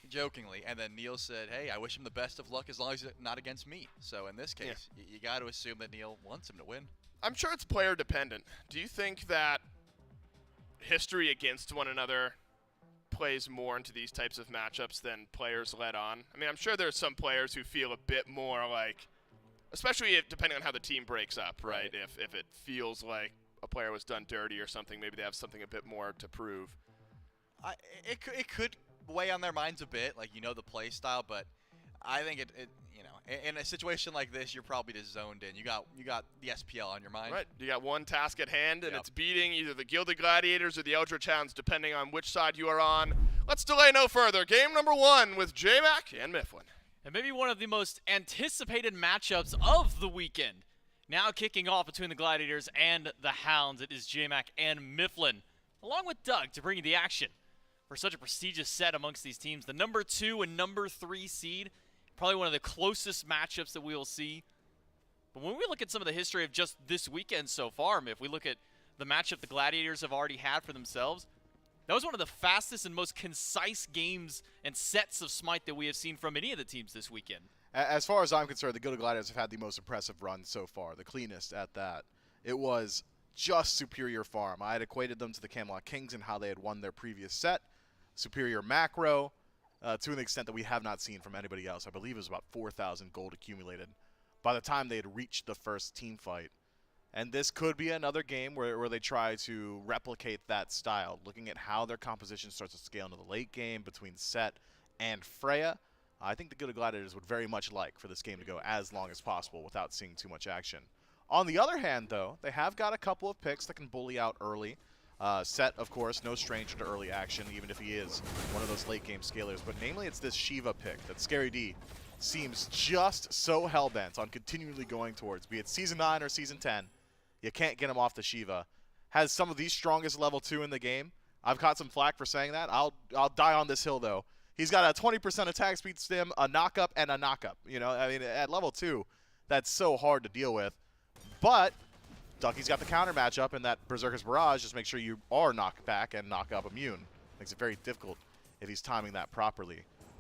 jokingly. And then Neil said, hey, I wish him the best of luck as long as it's not against me. So in this case, you got to assume that Neil wants him to win. I'm sure it's player dependent. Do you think that history against one another plays more into these types of matchups than players let on. I mean, I'm sure there's some players who feel a bit more like, especially depending on how the team breaks up, right? If it feels like a player was done dirty or something, maybe they have something a bit more to prove. It could weigh on their minds a bit, like, the play style, but I think in a situation like this, you're probably just zoned in. You got the SPL on your mind. Right. You got one task at hand, and it's beating either the Gilded Gladiators or the Eldritch Hounds, depending on which side you are on. Let's delay no further. Game number 1 with J-Mac and Mifflin. And maybe one of the most anticipated matchups of the weekend. Now kicking off between the Gladiators and the Hounds. It is J-Mac and Mifflin, along with Doug, to bring you the action for such a prestigious set amongst these teams. The number 2 and number 3 seed, probably one of the closest matchups that we will see. But when we look at some of the history of just this weekend so far, if we look at the matchup the Gladiators have already had for themselves, that was one of the fastest and most concise games and sets of Smite that we have seen from any of the teams this weekend. As far as I'm concerned, the Gilded Gladiators have had the most impressive run so far, the cleanest at that. It was just superior farm. I had equated them to the Camelot Kings and how they had won their previous set. Superior macro, to an extent that we have not seen from anybody else. I believe it was about 4,000 gold accumulated by the time they had reached the first team fight. And this could be another game where they try to replicate that style, looking at how their composition starts to scale into the late game between Set and Freya. I think the Gilded Gladiators would very much like for this game to go as long as possible without seeing too much action. On the other hand, though, they have got a couple of picks that can bully out early. Set, of course, no stranger to early action, even if he is one of those late-game scalers. But namely, it's this Shiva pick that Scary D seems just so hell-bent on continually going towards, be it Season 9 or Season 10. You can't get him off the Shiva. Has some of the strongest level 2 in the game. I've caught some flack for saying that. I'll die on this hill, though. He's got a 20% attack speed stim, a knock-up, and a knock-up. I mean, at level 2, that's so hard to deal with. But Ducky's got the counter matchup, and that Berserker's Barrage just makes sure you are knocked back and knock-up immune. Makes it very difficult if he's timing that properly.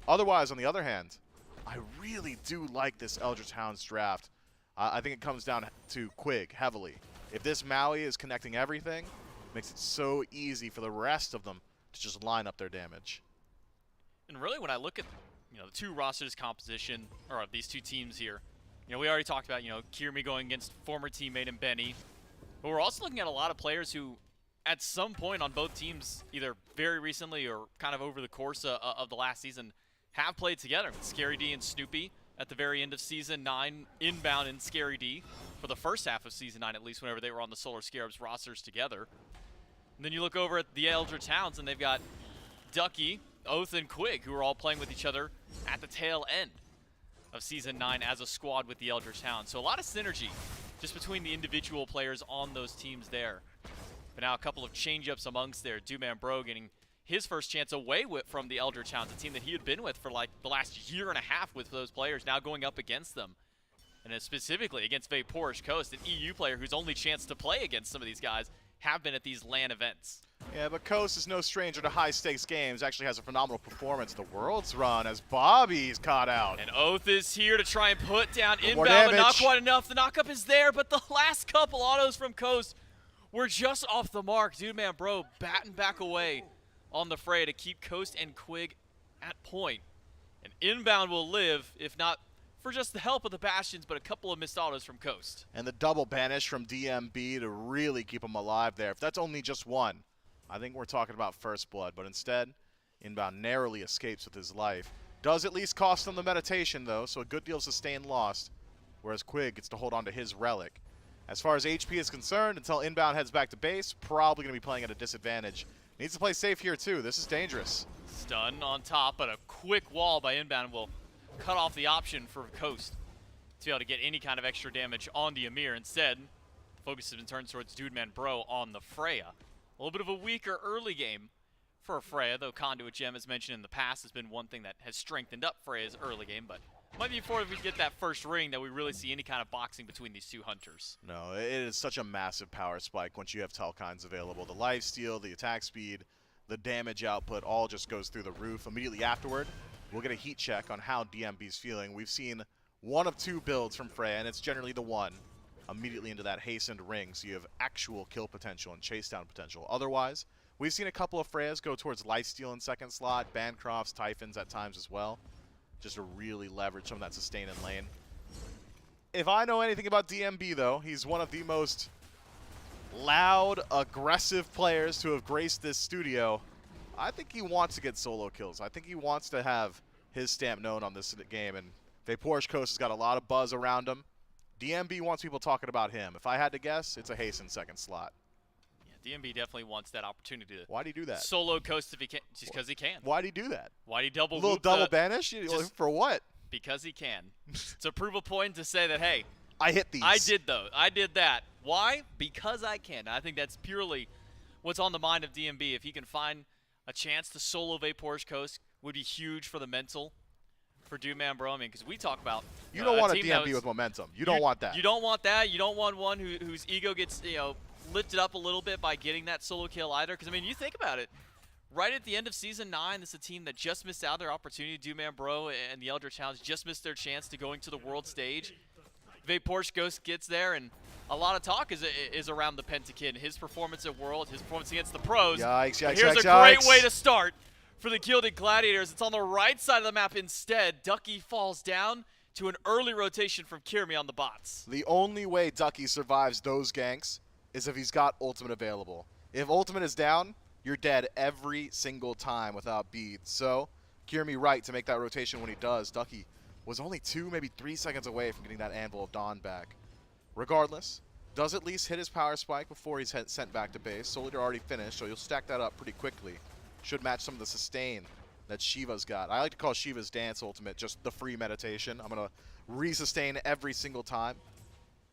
Otherwise, on the other hand, I really do like this Eldritch Hounds draft. I think it comes down to Quig heavily. If this Maui is connecting everything, it makes it so easy for the rest of them to just line up their damage. And really, when I look at the two rosters composition, or these two teams here, we already talked about Kirmi going against former teammate and Benny, but we're also looking at a lot of players who, at some point on both teams, either very recently or kind of over the course of the last season, have played together. Scary D and Snoopy at the very end of Season 9, Inbound and Scary D for the first half of Season 9, at least, whenever they were on the Solar Scarabs rosters together. And then you look over at the Eldritch Hounds, and they've got Ducky, Oath, and Quig, who are all playing with each other at the tail end of Season 9 as a squad with the Eldritch Hounds. So a lot of synergy just between the individual players on those teams there. But now a couple of change-ups amongst there. Dooman Bro getting his first chance away from the Eldritch Hounds, a team that he had been with for like the last year and a half with those players, now going up against them. And then specifically against Vaporish Coast, an EU player whose only chance to play against some of these guys have been at these LAN events. Yeah, but Coast is no stranger to high-stakes games. Actually has a phenomenal performance. The World's Run as Bobby's caught out. And Oath is here to try and put down More Inbound, but not damage. quite enough. The knockup is there, but the last couple autos from Coast were just off the mark. Dude, man, bro, batting back away on the fray to keep Coast and Quig at point. And Inbound will live, if not for just the help of the Bastions, but a couple of missed autos from Coast. And the double banish from DMB to really keep him alive there. If that's only just one, I think we're talking about first blood. But instead, Inbound narrowly escapes with his life. Does at least cost him the meditation, though, so a good deal of sustained loss, whereas Quig gets to hold on to his relic. As far as HP is concerned, until Inbound heads back to base, probably going to be playing at a disadvantage. Needs to play safe here, too. This is dangerous. Stun on top, but a quick wall by Inbound will cut off the option for Coast to be able to get any kind of extra damage on the Amir. Instead, the focus has been turned towards Dudeman Bro on the Freya. A little bit of a weaker early game for Freya, though Conduit Gem, as mentioned in the past, has been one thing that has strengthened up Freya's early game, but might be before we get that first ring that we really see any kind of boxing between these two hunters. No, it is such a massive power spike once you have Telkines available. The lifesteal, the attack speed, the damage output all just goes through the roof. Immediately afterward, we'll get a heat check on how DMB's feeling. We've seen one of two builds from Freya, and it's generally the one immediately into that hastened ring, so you have actual kill potential and chase down potential. Otherwise, We've seen a couple of Freyas go towards lifesteal in second slot, Bancrofts, Typhons at times as well, just to really leverage some of that sustain in lane. If I know anything about DMB, though, he's one of the most loud, aggressive players to have graced this studio. I think he wants to get solo kills. I think he wants to have his stamp known on this game, and Vapor's Coast has got a lot of buzz around him. DMB wants people talking about him. If I had to guess, it's a hasten second slot. Yeah, DMB definitely wants that opportunity to Why'd he do that? Solo Coast if he can, just because he can. Why'd he do that? Why'd he double A little whoop double the- banish? For what? Because he can. To prove a point to say that, hey, I hit these. I did that. Why? Because I can. I think that's purely what's on the mind of DMB. If he can find a chance to solo Vapor's Coast, would be huge for the mental for Doomman Bro. I mean, because we talk about You don't want a team DMB with momentum. You don't want that. You don't want that. You don't want one whose ego gets lifted up a little bit by getting that solo kill either. Because I mean, you think about it. Right at the end of Season 9, this is a team that just missed out their opportunity. Doomman Bro and the Elder Challenge just missed their chance to going to the world stage. Vapor's Ghost gets there, and a lot of talk is around the Pentakid. His performance at World, his performance against the pros. Yikes, But yikes, here's yikes, a great yikes. way to start for the Gilded Gladiators. It's on the right side of the map instead. Ducky falls down to an early rotation from Kirmi on the bots. The only way Ducky survives those ganks is if he's got ultimate available. If ultimate is down, you're dead every single time without beads. So, Kirmi right to make that rotation when he does. Ducky was only 2, maybe 3 seconds away from getting that Anvil of Dawn back. Regardless, does at least hit his power spike before he's sent back to base. Soul Eater already finished, so you'll stack that up pretty quickly. Should match some of the sustain that Shiva's got. I like to call Shiva's dance ultimate just the free meditation. I'm going to resustain every single time.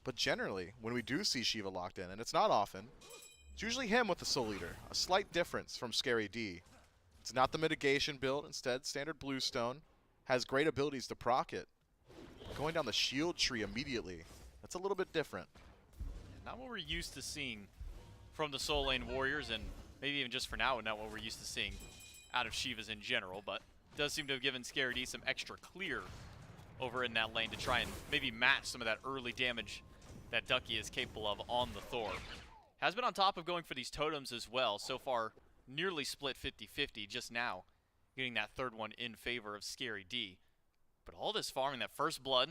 But generally, when we do see Shiva locked in, and it's not often, it's usually him with the Soul Eater. A slight difference from Scary D. It's not the mitigation build, instead standard Bluestone. Has great abilities to proc it. Going down the shield tree immediately. That's a little bit different. Not what we're used to seeing from the Soul Lane Warriors, and maybe even just for now, not what we're used to seeing out of Shivas in general, but does seem to have given Scary D some extra clear over in that lane to try and maybe match some of that early damage that Ducky is capable of on the Thor. Has been on top of going for these totems as well. So far, nearly split 50-50 just now, getting that third one in favor of Scary D. But all this farming, that first blood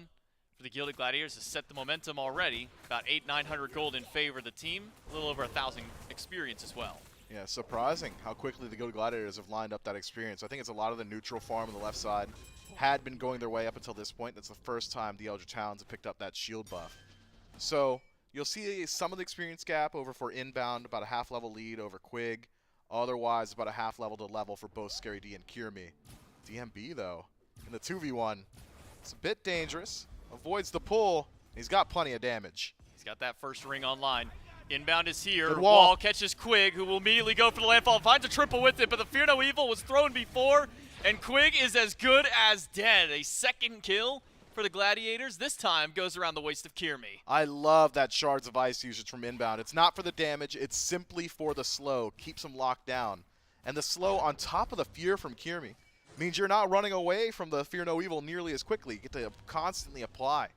for the Gilded Gladiators has set the momentum already. About 800-900 gold in favor of the team. A little over 1,000 experience as well. Yeah, surprising how quickly the Gilded Gladiators have lined up that experience. I think it's a lot of the neutral farm on the left side had been going their way up until this point. That's the first time the Eldritch Hounds have picked up that shield buff. So you'll see some of the experience gap over for Inbound, about a half level lead over Quig. Otherwise, about a half level to level for both Scary D and Kirmi. DMB, though, in the 2v1, it's a bit dangerous. Avoids the pull. He's got plenty of damage. He's got that first ring online. Inbound is here. Good wall. Catches Quig, who will immediately go for the landfall. Finds a triple with it, but the Fear No Evil was thrown before, and Quig is as good as dead. A second kill for the Gladiators. This time goes around the waist of Kirmi. I love that Shards of Ice usage from Inbound. It's not for the damage. It's simply for the slow. Keeps him locked down. And the slow on top of the Fear from Kirmi means you're not running away from the Fear No Evil nearly as quickly. You get to constantly apply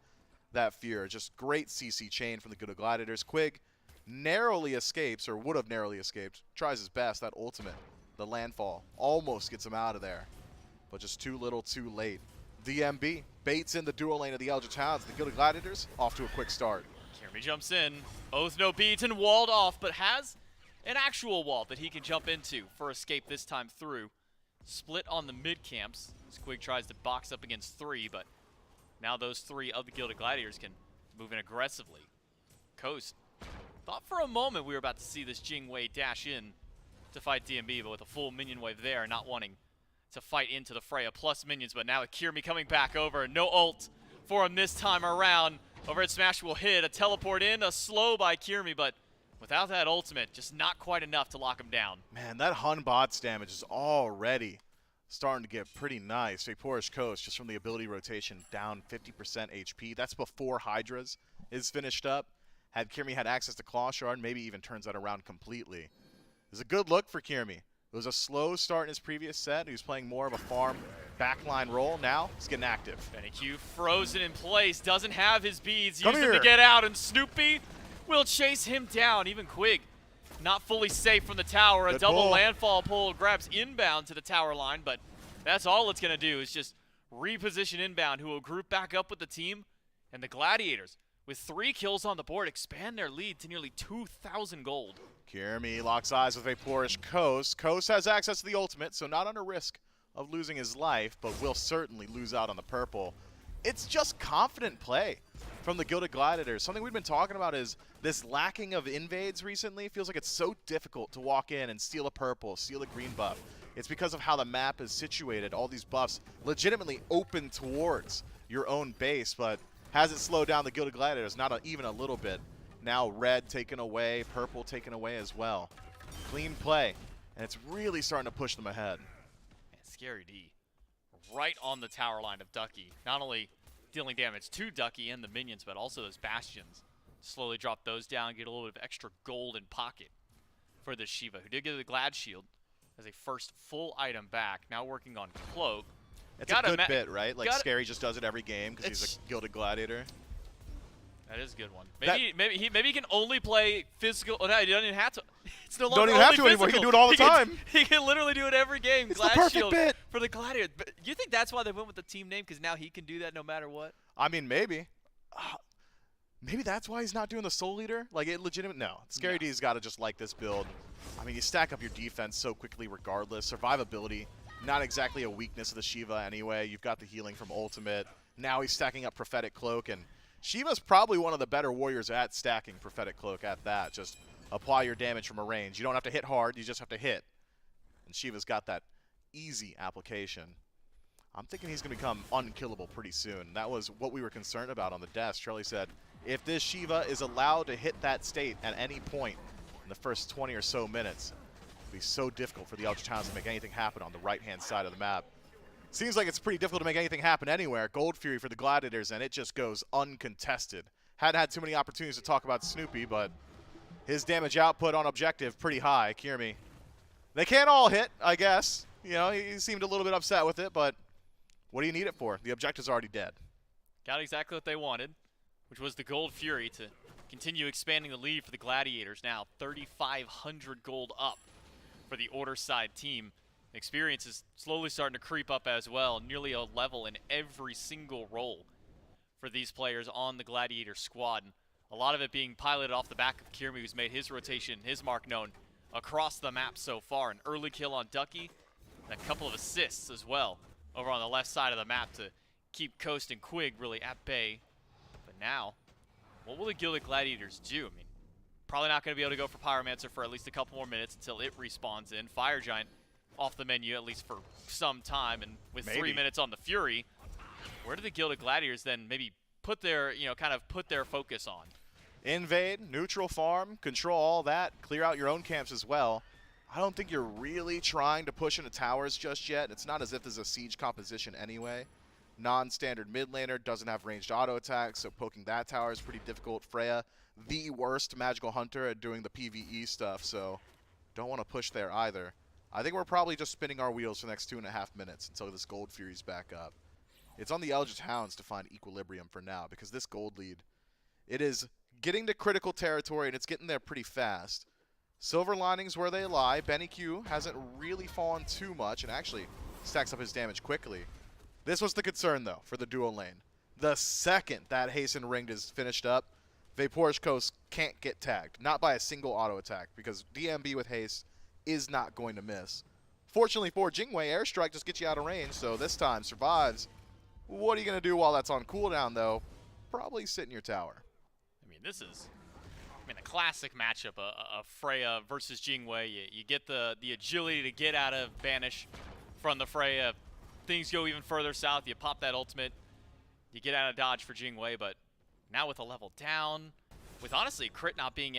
that Fear. Just great CC chain from the Gilded Gladiators. Quig narrowly escapes, or would have narrowly escaped. Tries his best. That ultimate, the landfall, almost gets him out of there. But just too little, too late. DMB baits in the dual lane of the Eldritch Hounds. The Gilded Gladiators off to a quick start. Kirmi jumps in. Oath no beaten, walled off, but has an actual wall that he can jump into for escape this time through. Split on the mid camps. Squig tries to box up against 3, but now those 3 of the Gilded Gladiators can move in aggressively. Coast thought for a moment we were about to see this Jingwei dash in to fight DMB, but with a full minion wave there, not wanting to fight into the Freya plus minions. But now with Kirmi coming back over, no ult for him this time around. Overhead Smash will hit, a teleport in, a slow by Kirmi, but without that ultimate, just not quite enough to lock him down. Man, that Hun bots damage is already starting to get pretty nice. Vapor's Coast, just from the ability rotation, down 50% HP. That's before Hi-Rez is finished up. Had Kirmi had access to Claw Shard, maybe even turns that around completely. It was a good look for Kirmi. It was a slow start in his previous set. He was playing more of a farm backline role. Now he's getting active. Benny frozen in place, doesn't have his beads, Come used them here. to get out, and Snoopy will chase him down. Even Quig not fully safe from the tower. A Good double pull. landfall pull grabs inbound to the tower line, but that's all it's going to do is just reposition inbound, who will group back up with the team. And the Gladiators, with 3 kills on the board, expand their lead to nearly 2,000 gold. Kiermi locks eyes with Vaporish Coast. Coast has access to the ultimate, so not under risk of losing his life, but will certainly lose out on the purple. It's just confident play from the Gilded Gladiators. Something we've been talking about is this lacking of invades recently. It feels like it's so difficult to walk in and steal a purple, steal a green buff. It's because of how the map is situated. All these buffs legitimately open towards your own base, but has it slowed down the Gilded Gladiators? Not even a little bit. Now red taken away, purple taken away as well. Clean play, and it's really starting to push them ahead. And Scary D, right on the tower line of Ducky. Not only dealing damage to Ducky and the minions, but also those bastions. Slowly drop those down, get a little bit of extra gold in pocket for the Shiva, who did get the Glad Shield as a first full item back. Now working on Cloak. It's a good bit, right? Like Scary just does it every game because he's a Gilded Gladiator. That is a good one. Maybe he can only play physical. Oh, no, he doesn't even have to. It's no longer Don't even have to only anymore. He can physical. do it all the time. He can literally do it every game. It's Glad the perfect Shield bit for the Gladiator. But you think that's why they went with the team name? Because now he can do that no matter what. I mean, maybe. Maybe that's why he's not doing the Soul Eater. Like, it legitimate. No, Scary D's got to just like this build. I mean, you stack up your defense so quickly, regardless. Survivability, not exactly a weakness of the Shiva anyway. You've got the healing from Ultimate. Now he's stacking up Prophetic Cloak, and Shiva's probably one of the better warriors at stacking Prophetic Cloak at that. Just apply your damage from a range. You don't have to hit hard, you just have to hit. And Shiva's got that easy application. I'm thinking he's going to become unkillable pretty soon. That was what we were concerned about on the desk. Charlie said, if this Shiva is allowed to hit that state at any point in the first 20 or so minutes, it'll be so difficult for the Eldritch Hounds to make anything happen on the right-hand side of the map. Seems like it's pretty difficult to make anything happen anywhere. Gold Fury for the Gladiators, and it just goes uncontested. Hadn't had too many opportunities to talk about Snoopy, but his damage output on objective pretty high. Kiermi. They can't all hit, I guess. You know, he seemed a little bit upset with it, but what do you need it for? The objective's already dead. Got exactly what they wanted, which was the Gold Fury to continue expanding the lead for the Gladiators. Now 3,500 gold up for the Order side team. Experience is slowly starting to creep up as well, nearly a level in every single role for these players on the Gladiator squad. And a lot of it being piloted off the back of Kiermi, who's made his rotation, his mark known across the map so far. An early kill on Ducky, and a couple of assists as well over on the left side of the map to keep Coast and Quig really at bay. But now, what will the Gilded Gladiators do? I mean, probably not going to be able to go for Pyromancer for at least a couple more minutes until it respawns in. Fire Giant off the menu at least for some time, and with 3 minutes on the Fury, where do the Gilded Gladiators then maybe put their, kind of put their focus on? Invade, neutral farm, control all that, clear out your own camps as well. I don't think you're really trying to push into towers just yet. It's not as if there's a siege composition anyway. Non-standard mid laner, doesn't have ranged auto attacks, so poking that tower is pretty difficult. Freya, the worst magical hunter at doing the PvE stuff, so don't want to push there either. I think we're probably just spinning our wheels for the next 2.5 minutes until this Gold Fury's back up. It's on the Eldritch Hounds to find equilibrium for now, because this gold lead, it is getting to critical territory, and it's getting there pretty fast. Silver linings where they lie. Benny Q hasn't really fallen too much, and actually stacks up his damage quickly. This was the concern, though, for the duo lane. The second that Hasten Ringed is finished up, Vaporish Coast can't get tagged. Not by a single auto attack, because DMB with haste is not going to miss. Fortunately for Jingwei, Airstrike just gets you out of range, so this time survives. What are you going to do while that's on cooldown, though? Probably sit in your tower. I mean, this is a classic matchup of Freya versus Jingwei. You get the agility to get out of Banish from the Freya. Things go even further south. You pop that ultimate. You get out of dodge for Jingwei, but now with a level down, with honestly crit not being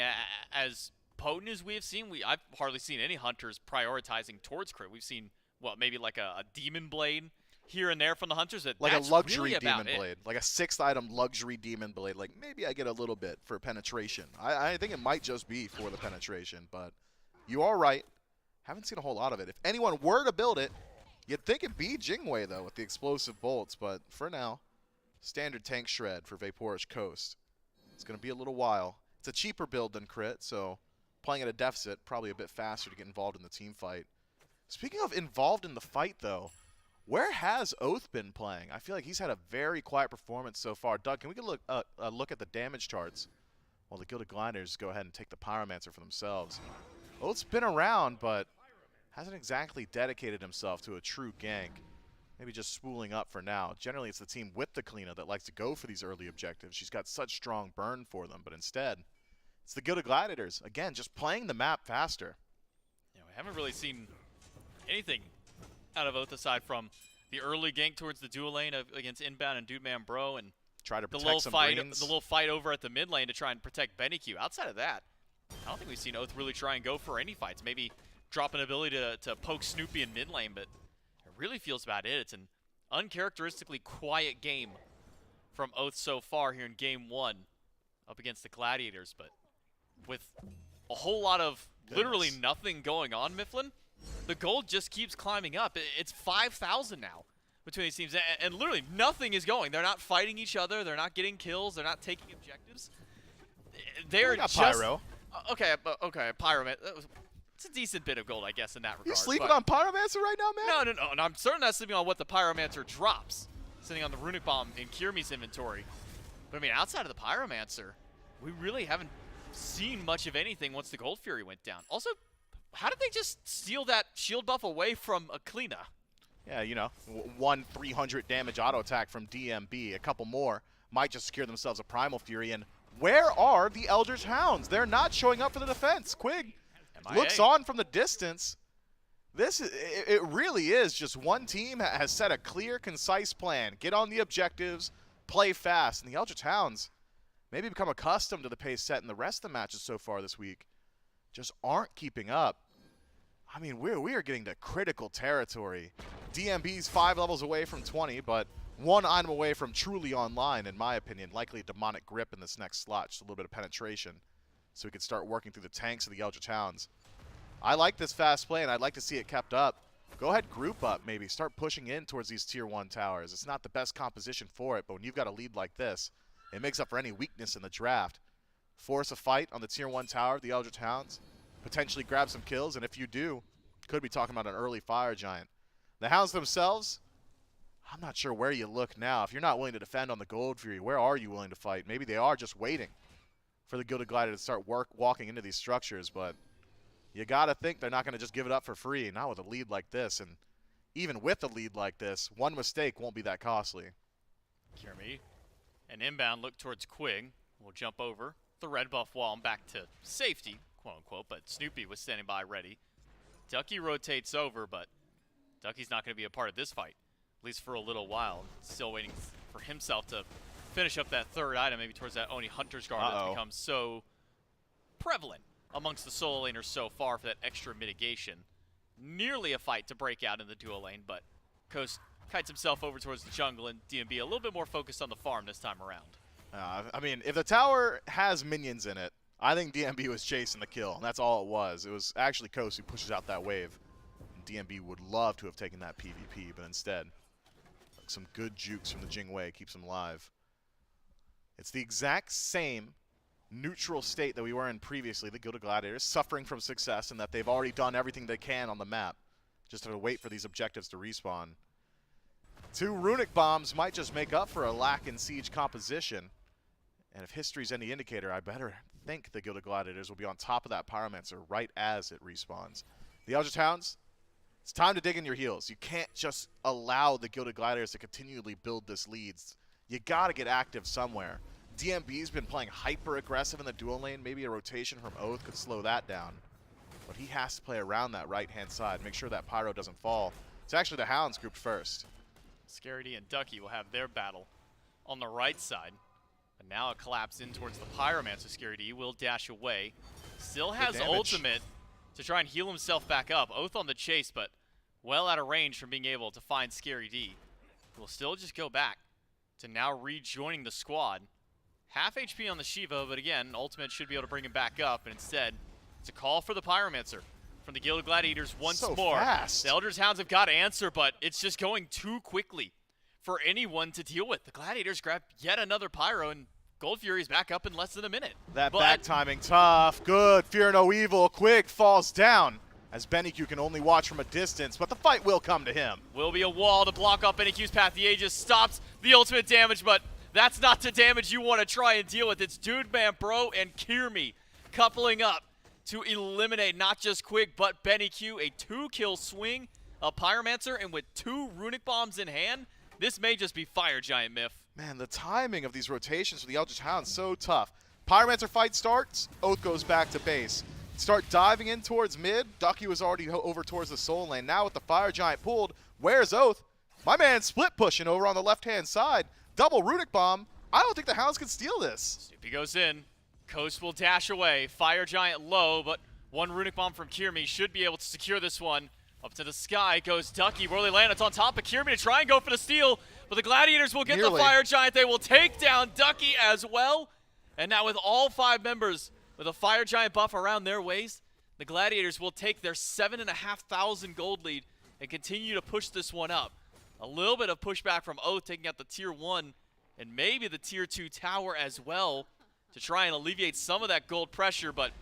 as potent as we have seen, I've hardly seen any hunters prioritizing towards crit. We've seen, maybe like a Demon Blade here and there from the hunters. Like a luxury Demon Blade. Like a 6th item luxury Demon Blade. Like maybe I get a little bit for penetration. I think it might just be for the penetration, but you are right. Haven't seen a whole lot of it. If anyone were to build it, you'd think it'd be Jingwei, though, with the explosive bolts. But for now, standard tank shred for Vaporish Coast. It's going to be a little while. It's a cheaper build than crit, so playing at a deficit, probably a bit faster to get involved in the team fight. Speaking of involved in the fight, though, where has Oath been playing? I feel like he's had a very quiet performance so far. Doug, can we get a look at the damage charts while the Gilded Gliders go ahead and take the Pyromancer for themselves? Oath's been around, but hasn't exactly dedicated himself to a true gank. Maybe just spooling up for now. Generally, it's the team with the Kalina that likes to go for these early objectives. She's got such strong burn for them, but instead, it's the Gilded Gladiators. Again, just playing the map faster. Yeah, we haven't really seen anything out of Oath aside from the early gank towards the dual lane against Inbound and Dude Man Bro, and try to the protect some greens. the little fight over at the mid lane to try and protect BennyQ. Outside of that, I don't think we've seen Oath really try and go for any fights. Maybe drop an ability to poke Snoopy in mid lane, but it really feels about it. It's an uncharacteristically quiet game from Oath so far here in game 1 up against the Gladiators, but with a whole lot of literally nothing going on, Mifflin, the gold just keeps climbing up. It's 5,000 now between these teams, and literally nothing is going. They're not fighting each other. They're not getting kills. They're not taking objectives. They're got just Pyro. Okay, Pyro. It's a decent bit of gold, I guess, in that regard. You sleeping on Pyromancer right now, man? No, and I'm certainly not sleeping on what the Pyromancer drops, sitting on the Runic Bomb in Kirmi's inventory. But I mean, outside of the Pyromancer, we really haven't seen much of anything once the Gold Fury went down. Also, how did they just steal that shield buff away from Aklina? Yeah, you know, one 300 damage auto attack from DMB. A couple more might just secure themselves a Primal Fury. And where are the Eldritch Hounds? They're not showing up for the defense. Quig looks on from the distance. It really is just one team has set a clear, concise plan. Get on the objectives, play fast. And the Eldritch Hounds maybe become accustomed to the pace set in the rest of the matches so far this week. Just aren't keeping up. I mean, we are getting to critical territory. DMB's 5 levels away from 20, but 1 item away from truly online, in my opinion. Likely a Demonic Grip in this next slot, just a little bit of penetration, so we can start working through the tanks of the Eldritch Hounds. I like this fast play, and I'd like to see it kept up. Go ahead, group up, maybe. Start pushing in towards these Tier 1 towers. It's not the best composition for it, but when you've got a lead like this, it makes up for any weakness in the draft. Force a fight on the Tier 1 tower of the Eldritch Hounds. Potentially grab some kills, and if you do, could be talking about an early Fire Giant. The Hounds themselves, I'm not sure where you look now. If you're not willing to defend on the Gold Fury, where are you willing to fight? Maybe they are just waiting for the Gilded Glider to start walking into these structures, but you got to think they're not going to just give it up for free, not with a lead like this. And even with a lead like this, one mistake won't be that costly. Kirmi, an inbound look towards Quig. We'll jump over the red buff wall and back to safety, quote unquote, but Snoopy was standing by ready. Ducky rotates over, but Ducky's not going to be a part of this fight, at least for a little while. Still waiting for himself to finish up that third item, maybe towards that Oni Hunter's Guard that's become so prevalent amongst the solo laners so far for that extra mitigation. Nearly a fight to break out in the dual lane, but Coast kites himself over towards the jungle, and DMB a little bit more focused on the farm this time around. I mean, if the tower has minions in it, I think DMB was chasing the kill, and that's all it was. It was actually Coast who pushes out that wave. And DMB would love to have taken that PvP, but instead, some good jukes from the Jingwei keeps him alive. It's the exact same neutral state that we were in previously, the Gilded Gladiators, suffering from success, and that they've already done everything they can on the map. Just have to wait for these objectives to respawn. 2 Runic Bombs might just make up for a lack in Siege composition. And if history's any indicator, I better think the Gilded Gladiators will be on top of that Pyromancer right as it respawns. The Eldritch Hounds, it's time to dig in your heels. You can't just allow the Gilded Gladiators to continually build this lead. You got to get active somewhere. DMB's been playing hyper-aggressive in the dual lane. Maybe a rotation from Oath could slow that down. But he has to play around that right-hand side, make sure that Pyro doesn't fall. It's actually the Hounds grouped first. Scaredy and Ducky will have their battle on the right side. And now a collapse in towards the Pyromancer. Scaredy will dash away. Still has ultimate to try and heal himself back up. Oath on the chase, but well out of range from being able to find Scaredy. Will still just go back to now rejoining the squad. Half HP on the Shiva, but again, ultimate should be able to bring him back up. And instead, it's a call for the Pyromancer from the Gilded Gladiators once more. Fast. The Eldritch Hounds have got to answer, but it's just going too quickly for anyone to deal with. The Gladiators grab yet another Pyro, and Gold Fury's back up in less than a minute. That back timing, tough, good. Fear no evil, quick, falls down as BennyQ can only watch from a distance, but the fight will come to him. Will be a wall to block off BennyQ's path. The Aegis stops the ultimate damage, but that's not the damage you want to try and deal with. It's Dude Man Bro and Kirmi coupling up to eliminate not just Quig, but BennyQ. A 2-kill swing, a Pyromancer, and with 2 Runic Bombs in hand, this may just be Fire Giant Myth. Man, the timing of these rotations for the Eldritch Hound is so tough. Pyromancer fight starts, Oath goes back to base. Start diving in towards mid. Ducky was already over towards the soul lane. Now with the Fire Giant pulled, where's Oath? My man split pushing over on the left-hand side. Double Runic Bomb. I don't think the Hounds can steal this. Snoopy goes in. Coast will dash away. Fire Giant low, but 1 Runic Bomb from Kirmi should be able to secure this one. Up to the sky goes Ducky. Where they land, it's on top of Kirmi to try and go for the steal, but the Gladiators will get the Fire Giant. They will take down Ducky as well. And now with all 5 members with a Fire Giant buff around their waist, the Gladiators will take their 7,500 gold lead and continue to push this one up. A little bit of pushback from Oath taking out the tier 1 and maybe the tier 2 tower as well to try and alleviate some of that gold pressure, but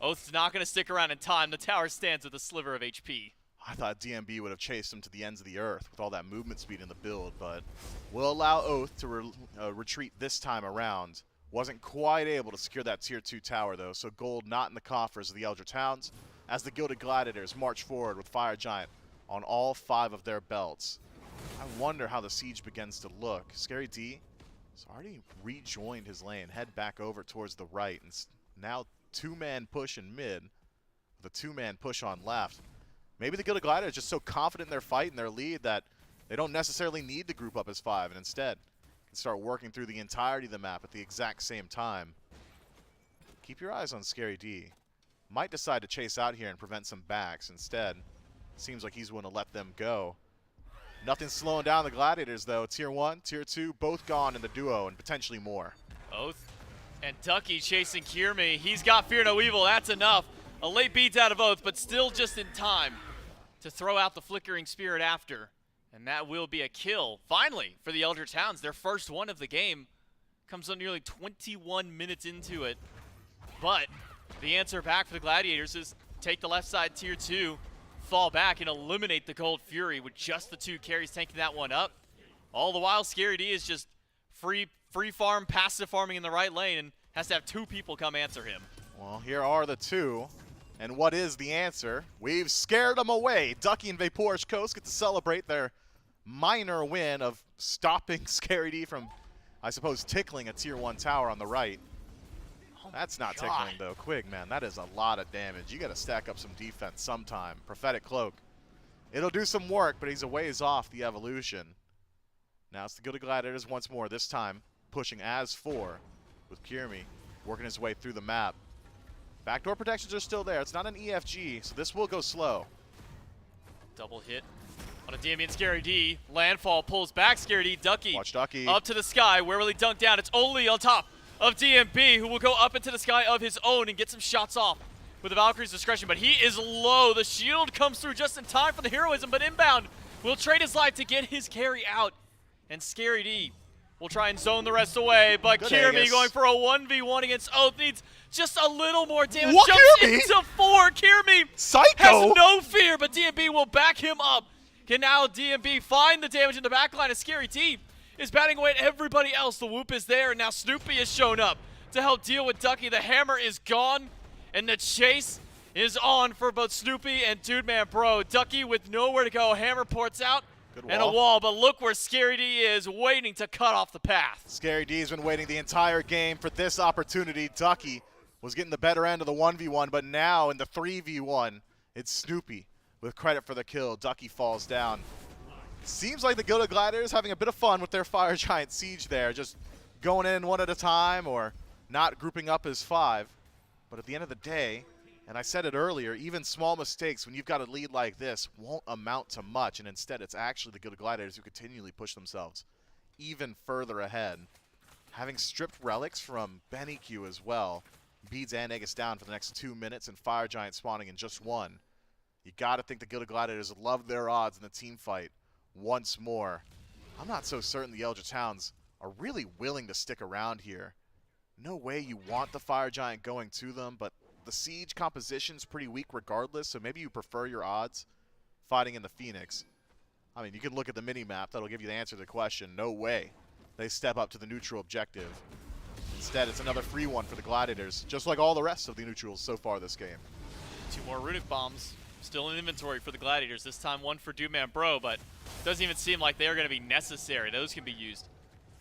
Oath's not going to stick around in time. The tower stands with a sliver of HP. I thought DMB would have chased him to the ends of the earth with all that movement speed in the build, but will allow Oath to retreat this time around. Wasn't quite able to secure that tier 2 tower though, so gold not in the coffers of the Eldritch Hounds as the Gilded Gladiators march forward with Fire Giant on all 5 of their belts. I wonder how the siege begins to look. Scary D has already rejoined his lane, head back over towards the right, and now 2-man push in mid with a 2-man push on left. Maybe the Gilded Gladiators are just so confident in their fight and their lead that they don't necessarily need to group up as 5 and instead can start working through the entirety of the map at the exact same time. Keep your eyes on Scary D. Might decide to chase out here and prevent some backs. Instead, seems like he's willing to let them go. Nothing slowing down the Gladiators though. Tier 1, Tier 2, both gone in the duo and potentially more. Oath and Ducky chasing Kirmi. He's got Fear No Evil, that's enough. A late beat out of Oath, but still just in time to throw out the Flickering Spirit after. And that will be a kill, finally, for the Eldritch Hounds. Their first one of the game comes on nearly 21 minutes into it. But the answer back for the Gladiators is take the left side Tier 2, fall back, and eliminate the Gold Fury with just the 2 carries taking that one up. All the while, Scary D is just free farm, passive farming in the right lane and has to have 2 people come answer him. Well, here are the 2. And what is the answer? We've scared them away. Ducky and Vaporish Coast get to celebrate their minor win of stopping Scary D from, I suppose, tickling a Tier 1 tower on the right. That's not tickling, though. Quig, man, that is a lot of damage. You got to stack up some defense sometime. Prophetic Cloak. It'll do some work, but he's a ways off the evolution. Now it's the Gilded Gladiators once more, this time pushing as 4 with Kirmi working his way through the map. Backdoor protections are still there. It's not an EFG, so this will go slow. Double hit on a DMB and Scary D. Landfall pulls back Scary D. Ducky. Watch Ducky. Up to the sky. Where will he dunk down? It's only on top of DMB, who will go up into the sky of his own and get some shots off with the Valkyrie's discretion. But he is low. The shield comes through just in time for the heroism, but inbound will trade his life to get his carry out. And Scary D will try and zone the rest away, but Kirmi going for a 1v1 against Oath needs just a little more damage. What, Jumps Kirmi? into 4. Kirmi Psycho has no fear, but DMB will back him up. Can now DMB find the damage in the backline as Scary D is batting away at everybody else. The whoop is there, and now Snoopy has shown up to help deal with Ducky. The hammer is gone, and the chase is on for both Snoopy and Dude Man Bro. Ducky with nowhere to go. Hammer ports out. And a wall, but look where Scary D is waiting to cut off the path. Scary D's been waiting the entire game for this opportunity. Ducky was getting the better end of the 1v1, but now in the 3v1, it's Snoopy with credit for the kill. Ducky falls down. Seems like the Gilded Gladiators having a bit of fun with their Fire Giant siege there, just going in one at a time or not grouping up as 5. But at the end of the day, and I said it earlier, even small mistakes when you've got a lead like this won't amount to much, and instead it's actually the Gilded Gladiators who continually push themselves even further ahead. Having stripped relics from BennyQ as well, beats and Aegis down for the next 2 minutes and Fire Giant spawning in just 1. You got to think the Gilded Gladiators love their odds in the team fight once more. I'm not so certain the Eldritch Hounds are really willing to stick around here no way you want the Fire Giant going to them, but the Siege composition's pretty weak regardless, so maybe you prefer your odds fighting in the Phoenix. I mean, you can look at the mini-map. That'll give you the answer to the question. No way they step up to the neutral objective. Instead, it's another free one for the Gladiators, just like all the rest of the neutrals so far this game. 2 more runic bombs still in inventory for the Gladiators. This time 1 for Doomman Bro, but doesn't even seem like they are going to be necessary. Those can be used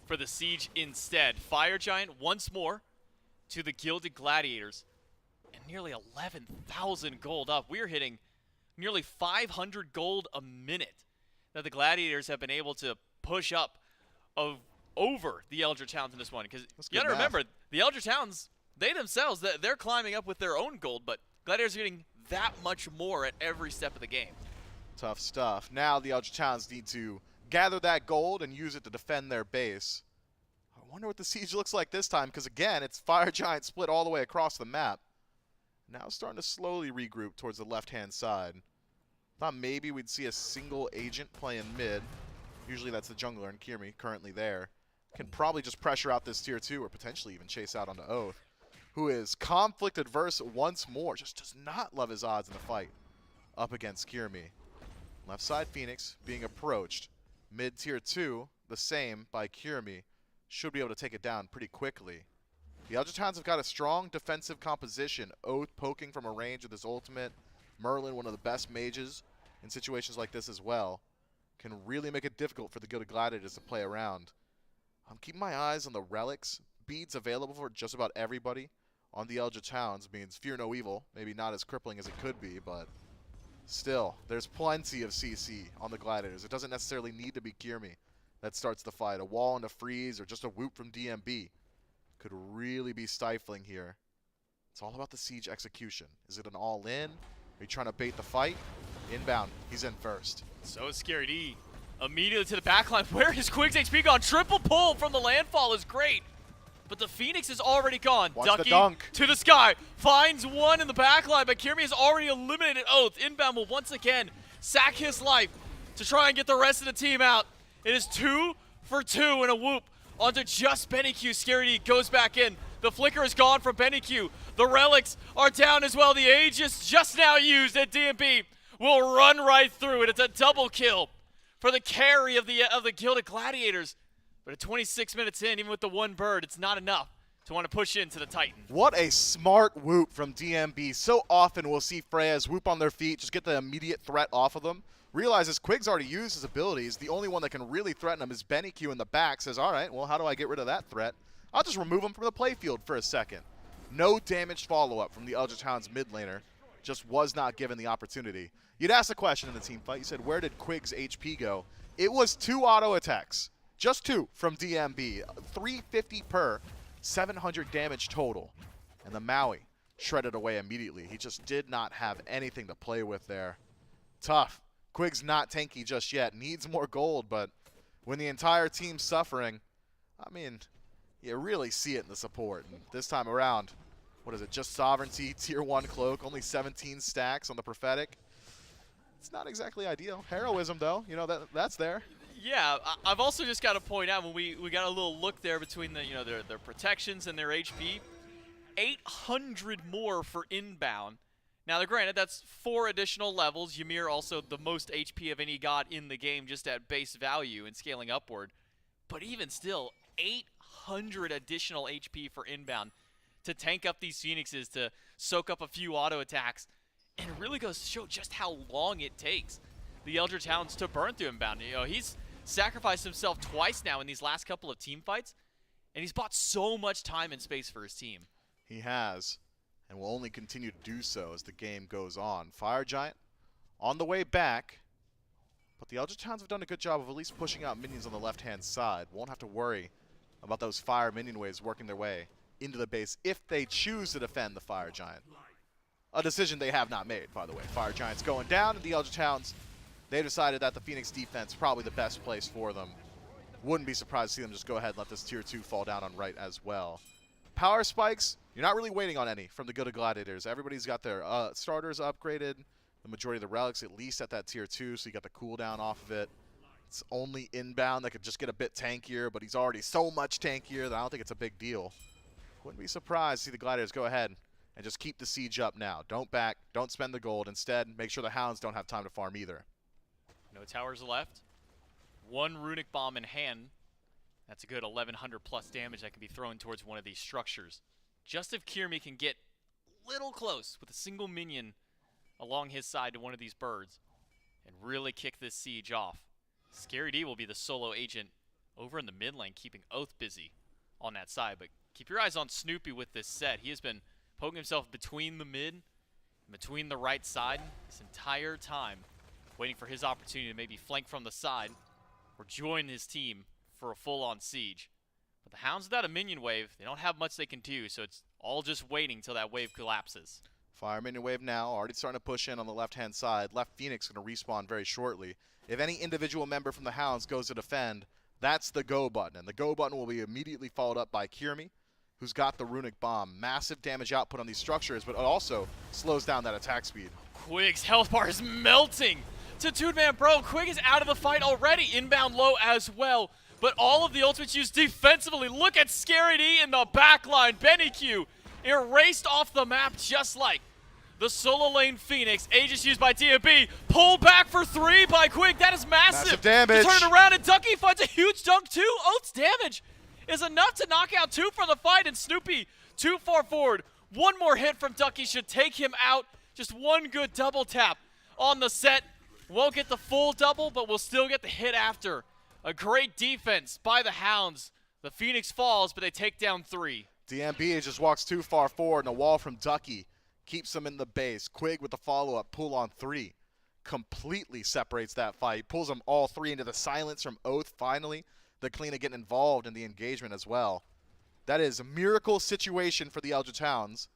for the Siege instead. Fire Giant once more to the Gilded Gladiators. And nearly 11,000 gold up. We're hitting nearly 500 gold a minute that the Gladiators have been able to push up over the Elder Towns in this one. Because you got to remember, the Elder Towns, they themselves, they're climbing up with their own gold, but Gladiators are getting that much more at every step of the game. Tough stuff. Now the Elder Towns need to gather that gold and use it to defend their base. I wonder what the Siege looks like this time, because again, it's Fire Giant split all the way across the map. Now starting to slowly regroup towards the left-hand side. Thought maybe we'd see a single agent playing mid. Usually that's the jungler, and Kirmi currently there. Can probably just pressure out this tier 2 or potentially even chase out onto Oath, who is conflict adverse once more. Just does not love his odds in the fight up against Kirmi. Left side Phoenix being approached. Mid tier 2, the same by Kirmi. Should be able to take it down pretty quickly. The Elder Towns have got a strong defensive composition. Oath poking from a range with his ultimate. Merlin, one of the best mages in situations like this as well, can really make it difficult for the Gilded Gladiators to play around. I'm keeping my eyes on the relics. Beads available for just about everybody on the Elder Towns means fear no evil. Maybe not as crippling as it could be, but still, there's plenty of CC on the Gladiators. It doesn't necessarily need to be Kirmi that starts the fight. A wall and a freeze or just a whoop from DMB could really be stifling here. It's all about the Siege execution. Is it an all-in? Are you trying to bait the fight? Inbound. He's in first. So is Scary D. Immediately to the backline. Where is Quig's HP gone? Triple pull from the landfall is great. But the Phoenix is already gone. Watch the dunk. To the sky. Finds one in the backline, but Kirmi has already eliminated Oath. Inbound will once again sack his life to try and get the rest of the team out. It is 2 for 2 in a whoop onto just Benny Q. Scary D goes back in. The flicker is gone from Benny Q. The relics are down as well. The Aegis just now used at DMB will run right through it. It's a double kill for the carry of the Gilded Gladiators. But at 26 minutes in, even with the 1 bird, it's not enough to want to push into the Titan. What a smart whoop from DMB. So often we'll see Freya's whoop on their feet, just get the immediate threat off of them. Realizes Quig's already used his abilities. The only one that can really threaten him is Benny Q in the back. Says, all right, well, how do I get rid of that threat? I'll just remove him from the playfield for a second. No damaged follow-up from the Elder Towns mid laner. Just was not given the opportunity. You'd ask a question in the team fight. You said, where did Quig's HP go? It was 2 auto attacks. Just 2 from DMB. 350 per, 700 damage total. And the Maui shredded away immediately. He just did not have anything to play with there. Tough. Quig's not tanky just yet. Needs more gold, but when the entire team's suffering, I mean, you really see it in the support. And this time around, what is it, just Sovereignty, tier 1 cloak, only 17 stacks on the Prophetic. It's not exactly ideal. Heroism, though, you know, that's there. Yeah, I've also just got to point out when we got a little look there between the their protections and their HP, 800 more for inbound. Now, granted, that's 4 additional levels. Ymir also the most HP of any god in the game just at base value and scaling upward. But even still, 800 additional HP for inbound to tank up these Phoenixes, to soak up a few auto attacks. And it really goes to show just how long it takes the Elder Towns to burn through inbound. You know, he's sacrificed himself twice now in these last couple of team fights, and he's bought so much time and space for his team. He has, and will only continue to do so as the game goes on. Fire Giant on the way back, but the Elder Towns have done a good job of at least pushing out minions on the left-hand side. Won't have to worry about those fire minion waves working their way into the base if they choose to defend the Fire Giant. A decision they have not made, by the way. Fire Giant's going down, and the Elder Towns, they decided that the Phoenix defense is probably the best place for them. Wouldn't be surprised to see them just go ahead and let this tier 2 fall down on right as well. Power spikes, you're not really waiting on any from the Gilded Gladiators. Everybody's got their starters upgraded. The majority of the relics at least at that tier 2, so you got the cooldown off of it. It's only inbound that could just get a bit tankier, but he's already so much tankier that I don't think it's a big deal. Wouldn't be surprised to see the Gladiators go ahead and just keep the siege up now. Don't back, don't spend the gold. Instead, make sure the Hounds don't have time to farm either. No towers left. One runic bomb in hand. That's a good 1100 plus damage that can be thrown towards one of these structures. Just if Kirmi can get little close with a single minion along his side to one of these birds and really kick this siege off. Scary D will be the solo agent over in the mid lane, keeping Oath busy on that side. But keep your eyes on Snoopy with this set. He has been poking himself between the mid, between the right side this entire time, waiting for his opportunity to maybe flank from the side or join his team for a full-on siege. But the Hounds without a minion wave, they don't have much they can do, so it's all just waiting till that wave collapses. Fire minion wave now, already starting to push in on the left-hand side. Left Phoenix going to respawn very shortly. If any individual member from the Hounds goes to defend, that's the go button, and the go button will be immediately followed up by Kirmi, who's got the runic bomb. Massive damage output on these structures, but it also slows down that attack speed. Quig's health bar is melting to Two-Man Bro. Quig is out of the fight already, inbound low as well. But all of the ultimates used defensively. Look at Scary D in the back line. Benny Q erased off the map just like the solo lane Phoenix. Aegis used by DMB. Pulled back for 3 by Quig. That is massive. Massive damage. To turn it around, and Ducky finds a huge dunk too. Oath's damage is enough to knock out 2 from the fight, and Snoopy too far forward. One more hit from Ducky should take him out. Just one good double tap on the set. Won't get the full double, but we'll still get the hit after. A great defense by the Hounds. The Phoenix falls, but they take down 3. DMB just walks too far forward, and a wall from Ducky keeps him in the base. Quig with the follow-up, pull on 3. Completely separates that fight. Pulls them all 3 into the silence from Oath, finally. The Kalina getting involved in the engagement as well. That is a miracle situation for the Eldritch Hounds.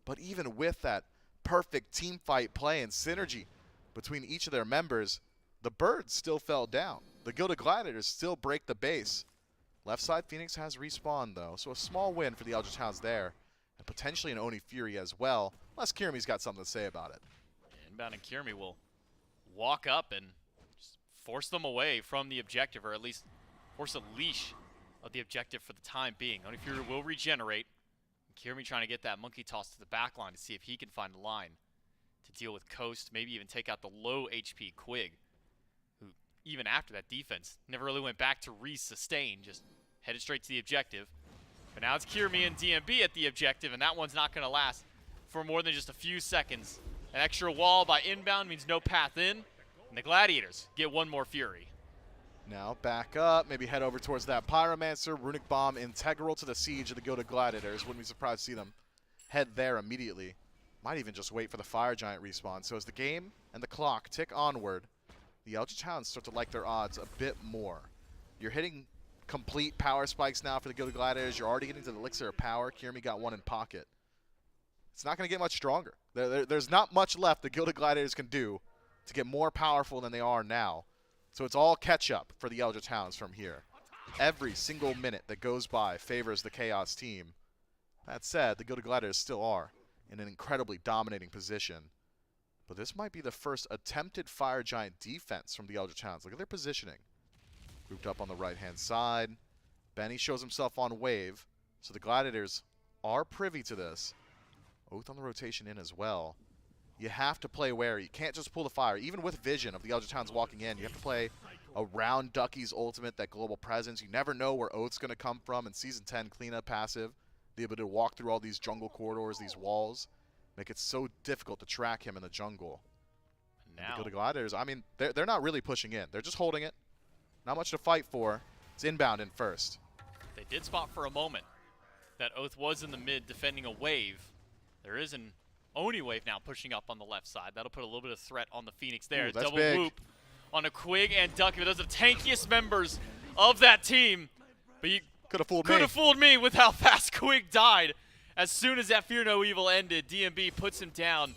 But even with that perfect team fight play and synergy between each of their members, the birds still fell down. The Gilded Gladiators still break the base. Left side Phoenix has respawned though, so a small win for the Eldritch Hounds there. And potentially an Oni Fury as well, unless Kirmi's got something to say about it. Inbound and Kirmi will walk up and just force them away from the objective, or at least force a leash of the objective for the time being. Oni Fury will regenerate. Kirmi trying to get that monkey toss to the back line to see if he can find a line to deal with Coast, maybe even take out the low HP Quig, who even after that defense never really went back to re-sustain, just headed straight to the objective. But now it's Kirmi and DMB at the objective, and that one's not going to last for more than just a few seconds. An extra wall by inbound means no path in, and the Gladiators get one more Fury. Now back up, maybe head over towards that Pyromancer. Runic Bomb integral to the siege of the Gilded Gladiators. Wouldn't be surprised to see them head there immediately. Might even just wait for the Fire Giant respawn. So as the game and the clock tick onward, the Eldritch Hounds start to like their odds a bit more. You're hitting complete power spikes now for the Gilded Gladiators. You're already getting to the Elixir of Power. Kirmi got one in pocket. It's not going to get much stronger. There's not much left the Gilded Gladiators can do to get more powerful than they are now. So it's all catch-up for the Eldritch Hounds from here. Every single minute that goes by favors the Chaos team. That said, the Gilded Gladiators still are in an incredibly dominating position. But this might be the first attempted Fire Giant defense from the Eldritch Hounds. Look at their positioning. Grouped up on the right-hand side. Benny shows himself on wave. So the Gladiators are privy to this. Oath on the rotation in as well. You have to play wary. You can't just pull the fire. Even with vision of the Eldritch Hounds walking in, you have to play around Ducky's ultimate, that global presence. You never know where Oath's going to come from. In Season 10, cleanup passive, the ability to walk through all these jungle corridors, these walls, make it so difficult to track him in the jungle. Now, the Gilded Gladiators, I mean, they're not really pushing in. They're just holding it. Not much to fight for. It's inbound in first. They did spot for a moment that Oath was in the mid defending a wave. There is an Oni wave now pushing up on the left side. That'll put a little bit of threat on the Phoenix there. Ooh, that's double big. whoop on a Quig and Ducky. Those are the tankiest members of that team. But you could have fooled me with how fast Quig died. As soon as that Fear No Evil ended, DMB puts him down.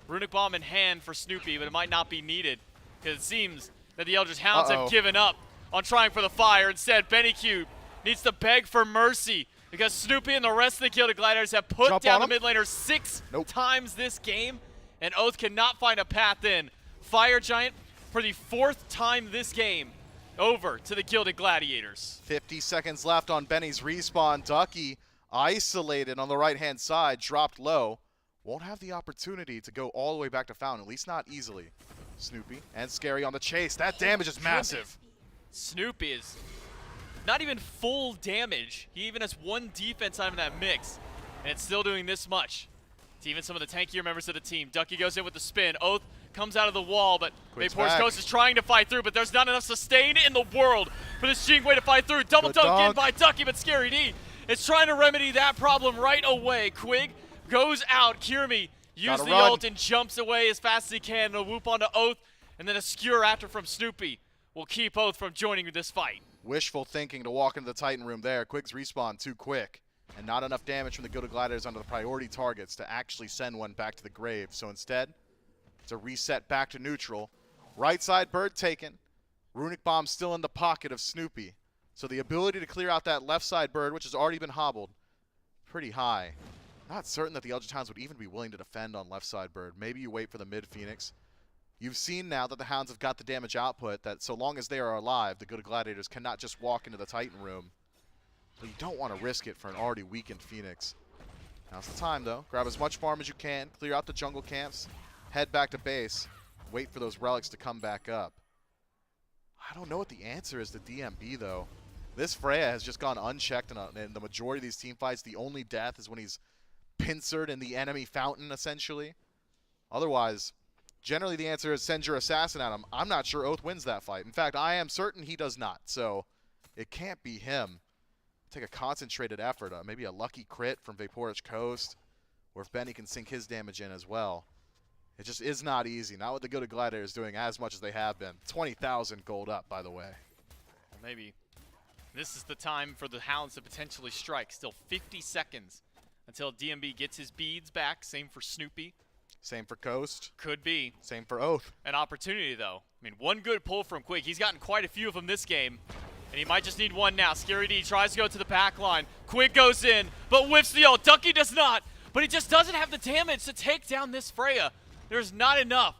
Runic Bomb in hand for Snoopy, but it might not be needed because it seems that the Eldritch Hounds have given up on trying for the fire. Instead, Benny Q needs to beg for mercy, because Snoopy and the rest of the Gilded Gladiators have put down the mid laner 6 times this game, and Oath cannot find a path in. Fire Giant, for the 4th time this game, over to the Gilded Gladiators. 50 seconds left on Benny's respawn. Ducky isolated on the right-hand side, dropped low. Won't have the opportunity to go all the way back to Fountain, at least not easily. Snoopy and Scary on the chase. That damage is massive. Snoopy is not even full damage. He even has 1 defense out of that mix, and it's still doing this much. To even some of the tankier members of the team. Ducky goes in with the spin. Oath comes out of the wall, but Vapor's Ghost is trying to fight through, but there's not enough sustain in the world for this Jingwei to fight through. Double dunk in by Ducky, but Scary D is trying to remedy that problem right away. Quig goes out. Kirmi uses the ult and jumps away as fast as he can. A whoop onto Oath, and then a skewer after from Snoopy will keep Oath from joining this fight. Wishful thinking to walk into the Titan room there. Quig's respawn too quick, and not enough damage from the Gilded Gladiators onto the priority targets to actually send one back to the grave. So instead, it's a reset back to neutral. Right side bird taken. Runic Bomb still in the pocket of Snoopy. So the ability to clear out that left side bird, which has already been hobbled, pretty high. Not certain that the Eldritch Hounds would even be willing to defend on left side bird. Maybe you wait for the mid Phoenix. You've seen now that the Hounds have got the damage output, that so long as they are alive, the Good Gladiators cannot just walk into the Titan room. But you don't want to risk it for an already weakened Phoenix. Now's the time, though. Grab as much farm as you can, clear out the jungle camps, head back to base, wait for those relics to come back up. I don't know what the answer is to DMB, though. This Freya has just gone unchecked in the majority of these team fights. The only death is when he's pincered in the enemy fountain, essentially. Otherwise, generally the answer is send your assassin at him. I'm not sure Oath wins that fight. In fact, I am certain he does not, so it can't be him. Take a concentrated effort, maybe a lucky crit from Vaporich Coast, or if Benny can sink his damage in as well. It just is not easy. Not with the Good Gladiators doing as much as they have been. 20,000 gold up, by the way. Well, maybe this is the time for the Hounds to potentially strike. Still 50 seconds until DMB gets his beads back. Same for Snoopy. Same for Coast. Could be. Same for Oath. An opportunity, though. I mean, one good pull from Quig. He's gotten quite a few of them this game, and he might just need one now. Scary D tries to go to the back line. Quig goes in, but whiffs the ult. Ducky does not, but he just doesn't have the damage to take down this Freya. There's not enough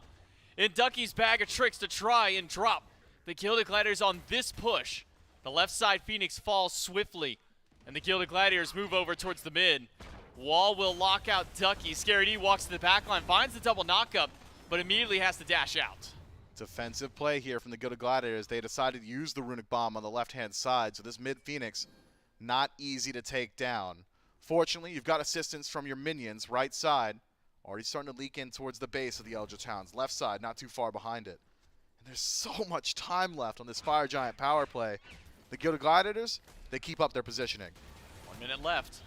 in Ducky's bag of tricks to try and drop the Gilded Gladiators on this push. The left side Phoenix falls swiftly, and the Gilded Gladiators move over towards the mid. Wall will lock out Ducky. Scary D walks to the back line, finds the double knockup, but immediately has to dash out. Defensive play here from the Gilded Gladiators. They decided to use the Runic Bomb on the left-hand side, so this mid Phoenix, not easy to take down. Fortunately, you've got assistance from your minions, right side. Already starting to leak in towards the base of the Eldritch Hounds. Left side, not too far behind it. And there's so much time left on this Fire Giant power play. The Gilded Gladiators, they keep up their positioning. 1 minute left.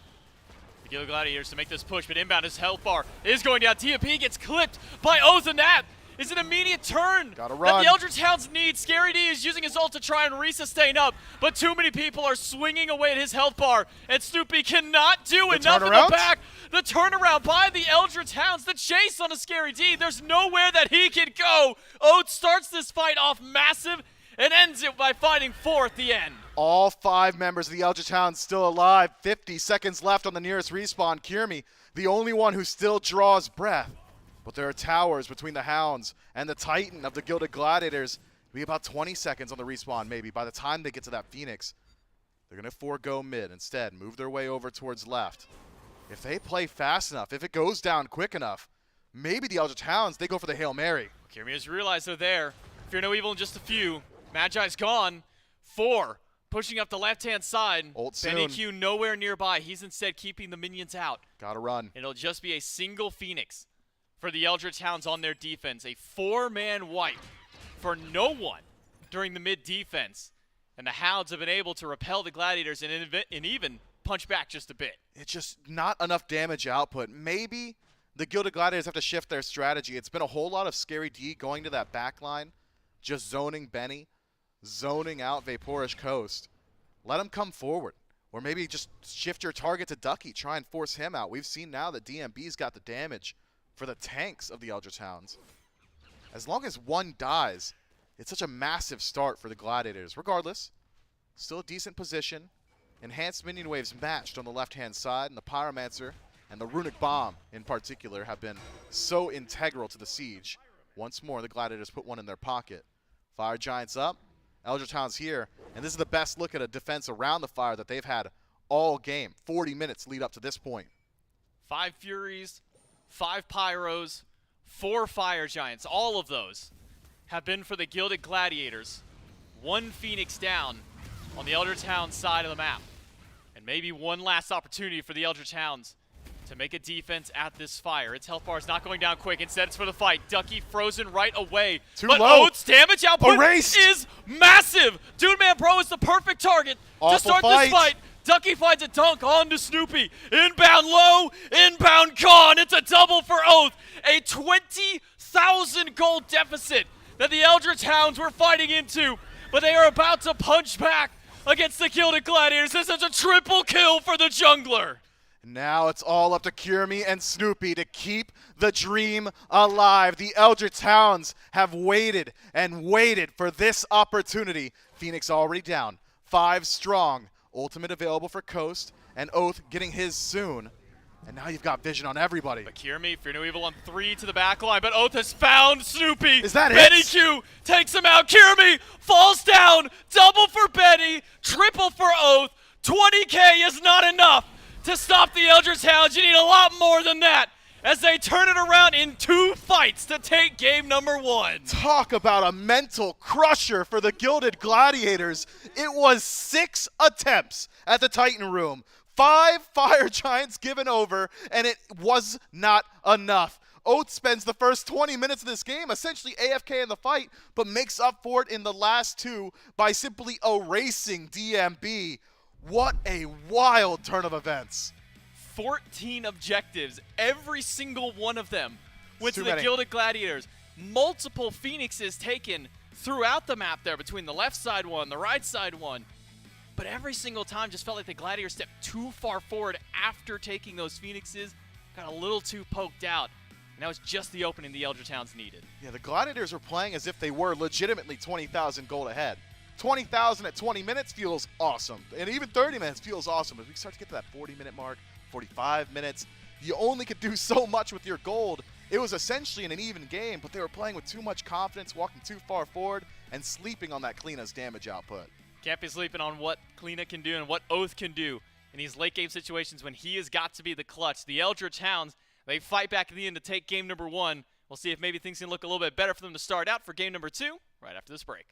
The Gilded Gladiators to make this push, but inbound his health bar is going down. TMP gets clipped by Oath, and that is an immediate turn that the Eldritch Hounds need. Scary D is using his ult to try and resustain up, but too many people are swinging away at his health bar, and Snoopy cannot do enough in the back. The turnaround by the Eldritch Hounds, the chase on a Scary D. There's nowhere that he can go. Oath starts this fight off massive and ends it by fighting 4 at the end. All 5 members of the Eldritch Hounds still alive. 50 seconds left on the nearest respawn. Kirmi, the only one who still draws breath. But there are towers between the Hounds and the Titan of the Gilded Gladiators. It'll be about 20 seconds on the respawn, maybe. By the time they get to that Phoenix, they're going to forego mid. Instead, move their way over towards left. If they play fast enough, if it goes down quick enough, maybe the Eldritch Hounds, they go for the Hail Mary. Kirmi has realized they're there. Fear no evil in just a few. Magi's gone. 4 pushing up the left-hand side. Ult soon. Benny Q nowhere nearby. He's instead keeping the minions out. Gotta run. It'll just be a single Phoenix for the Eldritch Hounds on their defense. A 4-man wipe for no one during the mid-defense. And the Hounds have been able to repel the Gladiators and even punch back just a bit. It's just not enough damage output. Maybe the Gilded Gladiators have to shift their strategy. It's been a whole lot of Scary D going to that back line, just zoning Benny, zoning out Vaporish Coast. Let him come forward. Or maybe just shift your target to Ducky. Try and force him out. We've seen now that DMB's got the damage for the tanks of the Eldritch Hounds. As long as one dies, it's such a massive start for the Gladiators. Regardless, still a decent position. Enhanced minion waves matched on the left-hand side, and the Pyromancer and the Runic Bomb in particular have been so integral to the siege. Once more, the Gladiators put one in their pocket. Fire Giants up, Eldritch Hounds here, and this is the best look at a defense around the fire that they've had all game. 40 minutes lead up to this point. 5 Furies, 5 Pyros, 4 Fire Giants. All of those have been for the Gilded Gladiators. 1 Phoenix down on the Eldritch Hounds side of the map. And maybe one last opportunity for the Eldritch Hounds to make a defense at this fire. Its health bar is not going down quick. Instead, it's for the fight. Ducky frozen right away. Too low. Oath's damage output Erased. is massive. Dude Man Pro is the perfect target to start this fight. Ducky finds a dunk onto Snoopy. Inbound low, inbound gone. It's a double for Oath. A 20,000 gold deficit that the Eldritch Hounds were fighting into, but they are about to punch back against the Gilded Gladiators. This is a triple kill for the jungler. Now it's all up to Kirmi and Snoopy to keep the dream alive. The Eldritch Hounds have waited and waited for this opportunity. Phoenix already down, 5 strong. Ultimate available for Coast, and Oath getting his soon. And now you've got vision on everybody. But Kirmi, Fear No Evil on 3 to the back line, but Oath has found Snoopy. Is that Benny it? Q takes him out. Kirmi falls down. Double for Benny, triple for Oath. 20K is not enough to stop the Eldritch Hounds. You need a lot more than that as they turn it around in 2 fights to take game number 1. Talk about a mental crusher for the Gilded Gladiators. It was 6 attempts at the Titan Room. 5 Fire Giants given over, and it was not enough. Oath spends the first 20 minutes of this game essentially AFK in the fight, but makes up for it in the last 2 by simply erasing DMB. What a wild turn of events. 14 objectives, every single one of them went to Too the many. Gilded Gladiators. Multiple Phoenixes taken throughout the map there, between the left side one, the right side one. But every single time just felt like the Gladiators stepped too far forward after taking those Phoenixes, got a little too poked out. And that was just the opening the Eldritch Hounds needed. Yeah, the Gladiators were playing as if they were legitimately 20,000 gold ahead. 20,000 at 20 minutes feels awesome. And even 30 minutes feels awesome. As we start to get to that 40-minute mark, 45 minutes, you only could do so much with your gold. It was essentially an even game, but they were playing with too much confidence, walking too far forward, and sleeping on that Kleena's damage output. Can't be sleeping on what Kleena can do and what Oath can do in these late game situations when he has got to be the clutch. The Eldritch Hounds, they fight back at the end to take game number 1. We'll see if maybe things can look a little bit better for them to start out for game number 2 right after this break.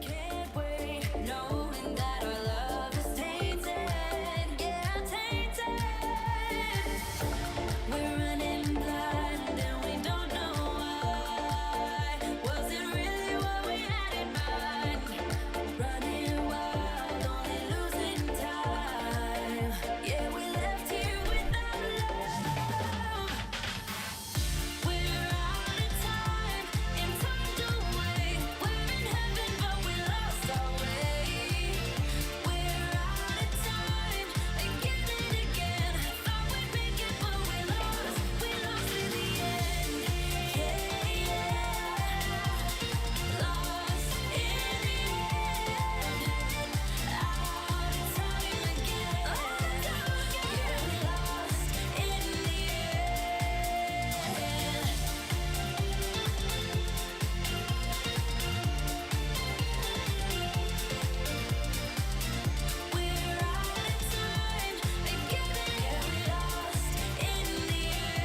Can't wait, knowing that our love is tainted. Yeah, tainted. We're running blind and we don't know why. Was it really what we had in mind? Running wild, only losing time. Yeah, we left here without love. We're out of time and time don't wait. We're in heaven, but we lost our way. We're out of time again and again. Thought we'd make it, but we lost in the end. Yeah, lost in the end. Out of time again. Yeah, we lost in the end. We're out of time again. Yeah, we lost in the end.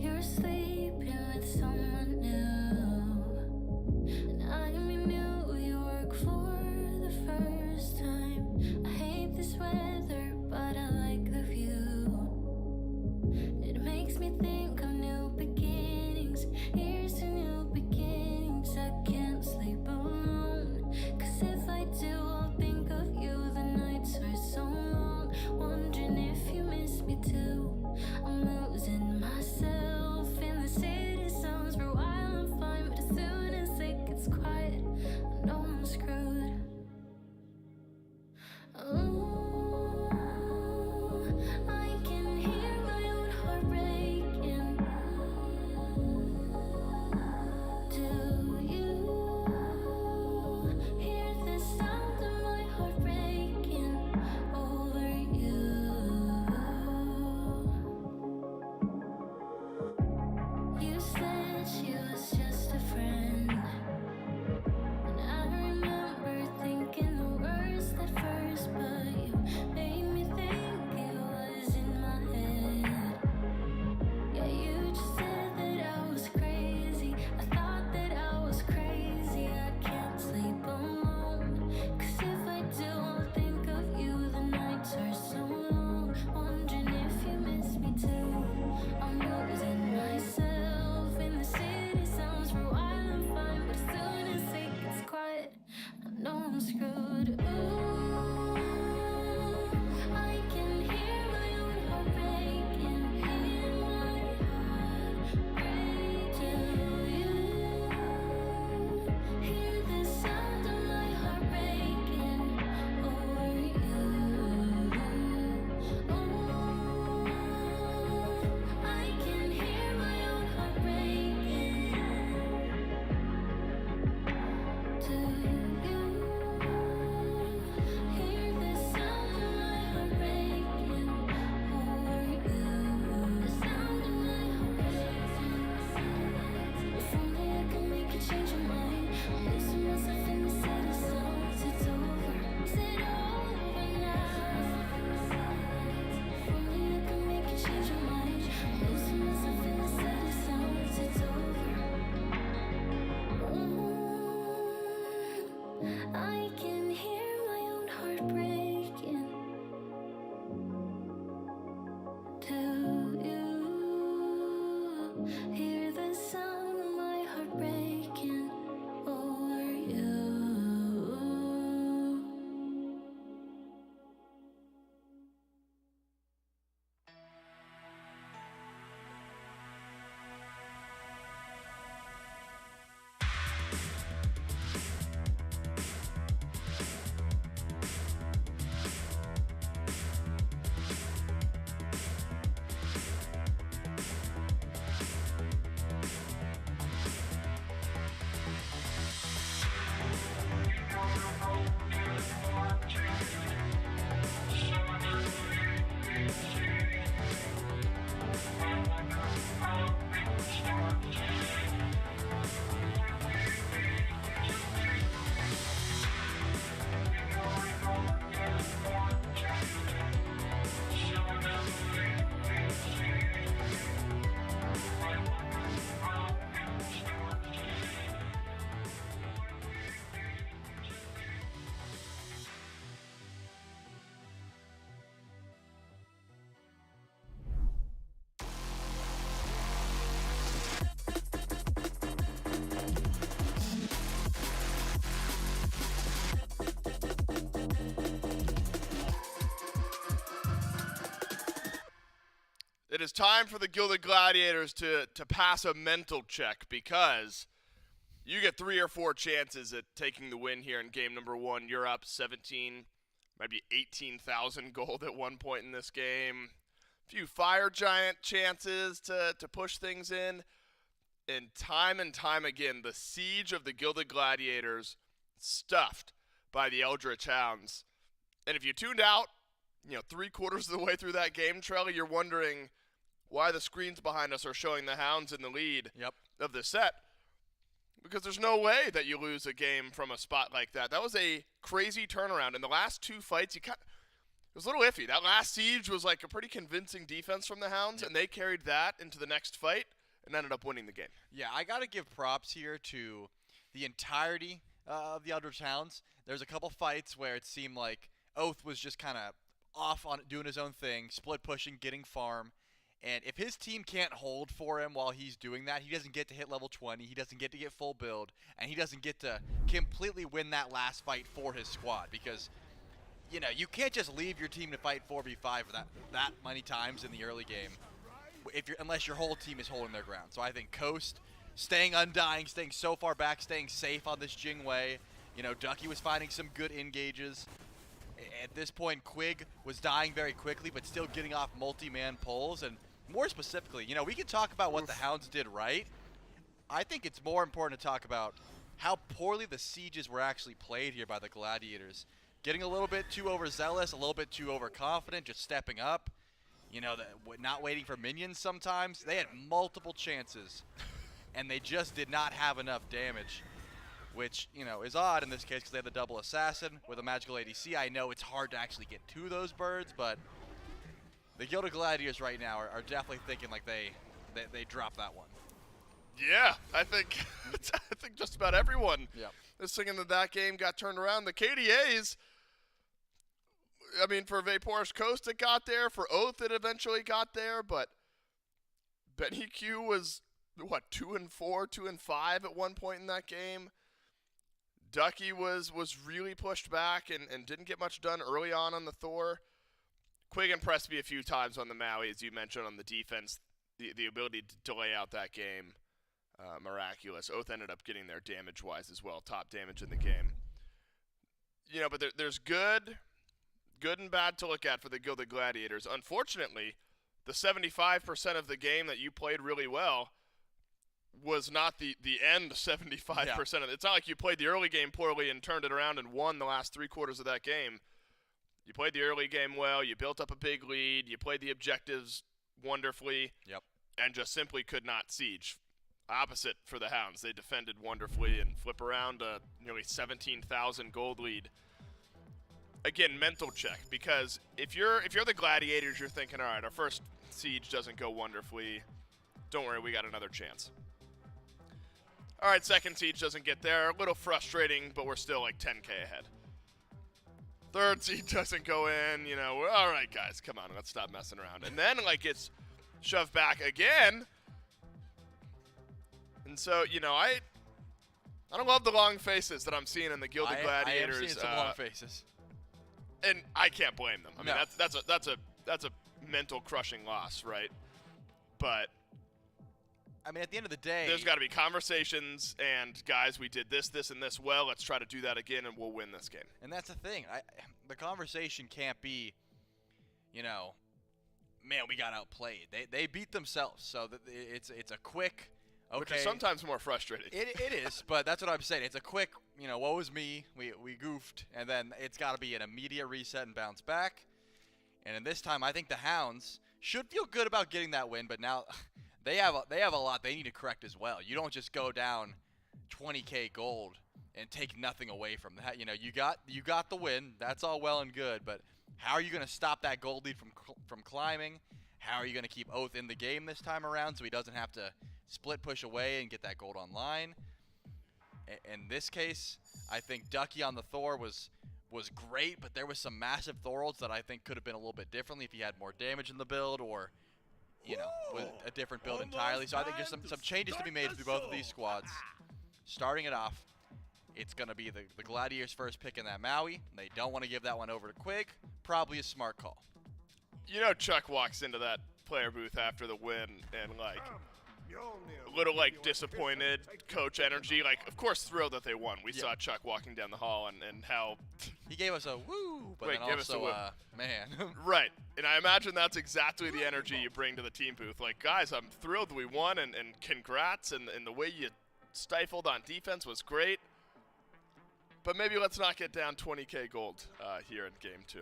You're sleeping with someone new, and I'm in New York for the first time. I hate this weather, but I like the view. It makes me think of new beginnings. Here's to new beginnings. I can't sleep alone, 'cause if I do, I'll think of you. The nights are so long, wondering if you miss me too. I'm losing myself in the city sounds. For a while I'm fine, but as soon as it gets quiet, I know I'm screwed. Oh, I can hear my own heart breaking. Do you I'm screwed. Ooh, I can hear my own heart breaking. Hear my heart breaking. Hear the sound of my heart breaking over you. Oh, I can hear my own heart breaking to you. Hear the sound of my heart breaking over you. The sound of my heart breaking. If only I could make you change your mind. I'm losing myself in the city songs. It's over. Is it over now? If only I could make you change your mind. I'm losing myself in the city songs. It's over. I can hear my own heart breaking to you. Hear the sound of my heart breaking over you. It is time for the Gilded Gladiators to pass a mental check because you get 3 or 4 chances at taking the win here in game number 1. You're up 17, maybe 18,000 gold at one point in this game. A few Fire Giant chances to push things in. And time again, the siege of the Gilded Gladiators stuffed by the Eldritch Hounds. And if you tuned out, 3/4 of the way through that game, Trelly, you're wondering why the screens behind us are showing the Hounds in the lead of the set. Because there's no way that you lose a game from a spot like that. That was a crazy turnaround. In the last 2 fights, it was a little iffy. That last siege was like a pretty convincing defense from the Hounds, and they carried that into the next fight and ended up winning the game. Yeah, I got to give props here to the entirety of the Eldritch Hounds. There's a couple fights where it seemed like Oath was just kind of off on doing his own thing, split pushing, getting farm. And if his team can't hold for him while he's doing that, he doesn't get to hit level 20, he doesn't get to get full build, and he doesn't get to completely win that last fight for his squad. Because, you can't just leave your team to fight 4v5 for that many times in the early game unless your whole team is holding their ground. So I think Coast staying undying, staying so far back, staying safe on this Jingwei. Ducky was finding some good engages. At this point, Quig was dying very quickly, but still getting off multi-man pulls. And more specifically, we can talk about what the Hounds did right. I think it's more important to talk about how poorly the sieges were actually played here by the Gladiators. Getting a little bit too overzealous, a little bit too overconfident, just stepping up. Not waiting for minions sometimes. They had multiple chances, and they just did not have enough damage. Which, is odd in this case because they have the double assassin with a magical ADC. I know it's hard to actually get to those birds, but the Gilded Gladiators right now are definitely thinking like they dropped that one. Yeah, I think just about everyone is thinking that game got turned around. The KDAs, for Vaporous Coast it got there, for Oath it eventually got there, but Benny Q was, 2-4, 2-5 at one point in that game. Ducky was really pushed back and didn't get much done early on the Thor. Quig impressed me a few times on the Maui, as you mentioned, on the defense. The ability to delay out that game, miraculous. Oath ended up getting there damage-wise as well, top damage in the game. You know, but there's good and bad to look at for the Gilded Gladiators. Unfortunately, the 75% of the game that you played really well was not the end 75% of it. It's not like you played the early game poorly and turned it around and won the last 3 quarters of that game. You played the early game well, you built up a big lead, you played the objectives wonderfully, and just simply could not siege. Opposite for the Hounds. They defended wonderfully and flip around a nearly 17,000 gold lead. Again, mental check, because if you're the Gladiators, you're thinking, all right, our first siege doesn't go wonderfully. Don't worry, we got another chance. All right, second siege doesn't get there. A little frustrating, but we're still like 10K ahead. Third siege doesn't go in. You know, we're all right, guys, come on, let's stop messing around. And then like it's shoved back again. And so, you know, I don't love the long faces that I'm seeing in the Gilded Gladiators. I am seeing some long faces. And I can't blame them. I mean, that's a mental crushing loss, right? But I mean, at the end of the day, there's got to be conversations and guys, we did this, and this well. Let's try to do that again, and we'll win this game. And that's the thing. The conversation can't be, you know, man, we got outplayed. They beat themselves, so it's a quick. Okay. Which is sometimes more frustrating. It is, but that's what I'm saying. It's a quick, you know, woe is me, we goofed, and then it's got to be an immediate reset and bounce back. And in this time, I think the Hounds should feel good about getting that win, but now they have a lot they need to correct as well. You don't just go down 20K gold and take nothing away from that. You know, you got the win. That's all well and good, but how are you going to stop that gold lead from climbing? How are you going to keep Oath in the game this time around so he doesn't have to split push away and get that gold online? In this case, I think Ducky on the Thor was great, but there was some massive Thorolds that I think could have been a little bit differently if he had more damage in the build or, you know, with a different build entirely. So I think there's some changes to be made to both of these squads. Starting it off, it's going to be the Gladiators' first pick in that Maui. They don't want to give that one over to Quig. Probably a smart call. You know, Chuck walks into that player booth after the win and, like, a little, like, disappointed coach energy. Like, of course, thrilled that they won. We saw Chuck walking down the hall and how he gave us a woo, but then also man. Right. And I imagine that's exactly the energy you bring to the team booth. Like, guys, I'm thrilled we won, and congrats, and the way you stifled on defense was great. But maybe let's not get down 20K gold here in Game 2.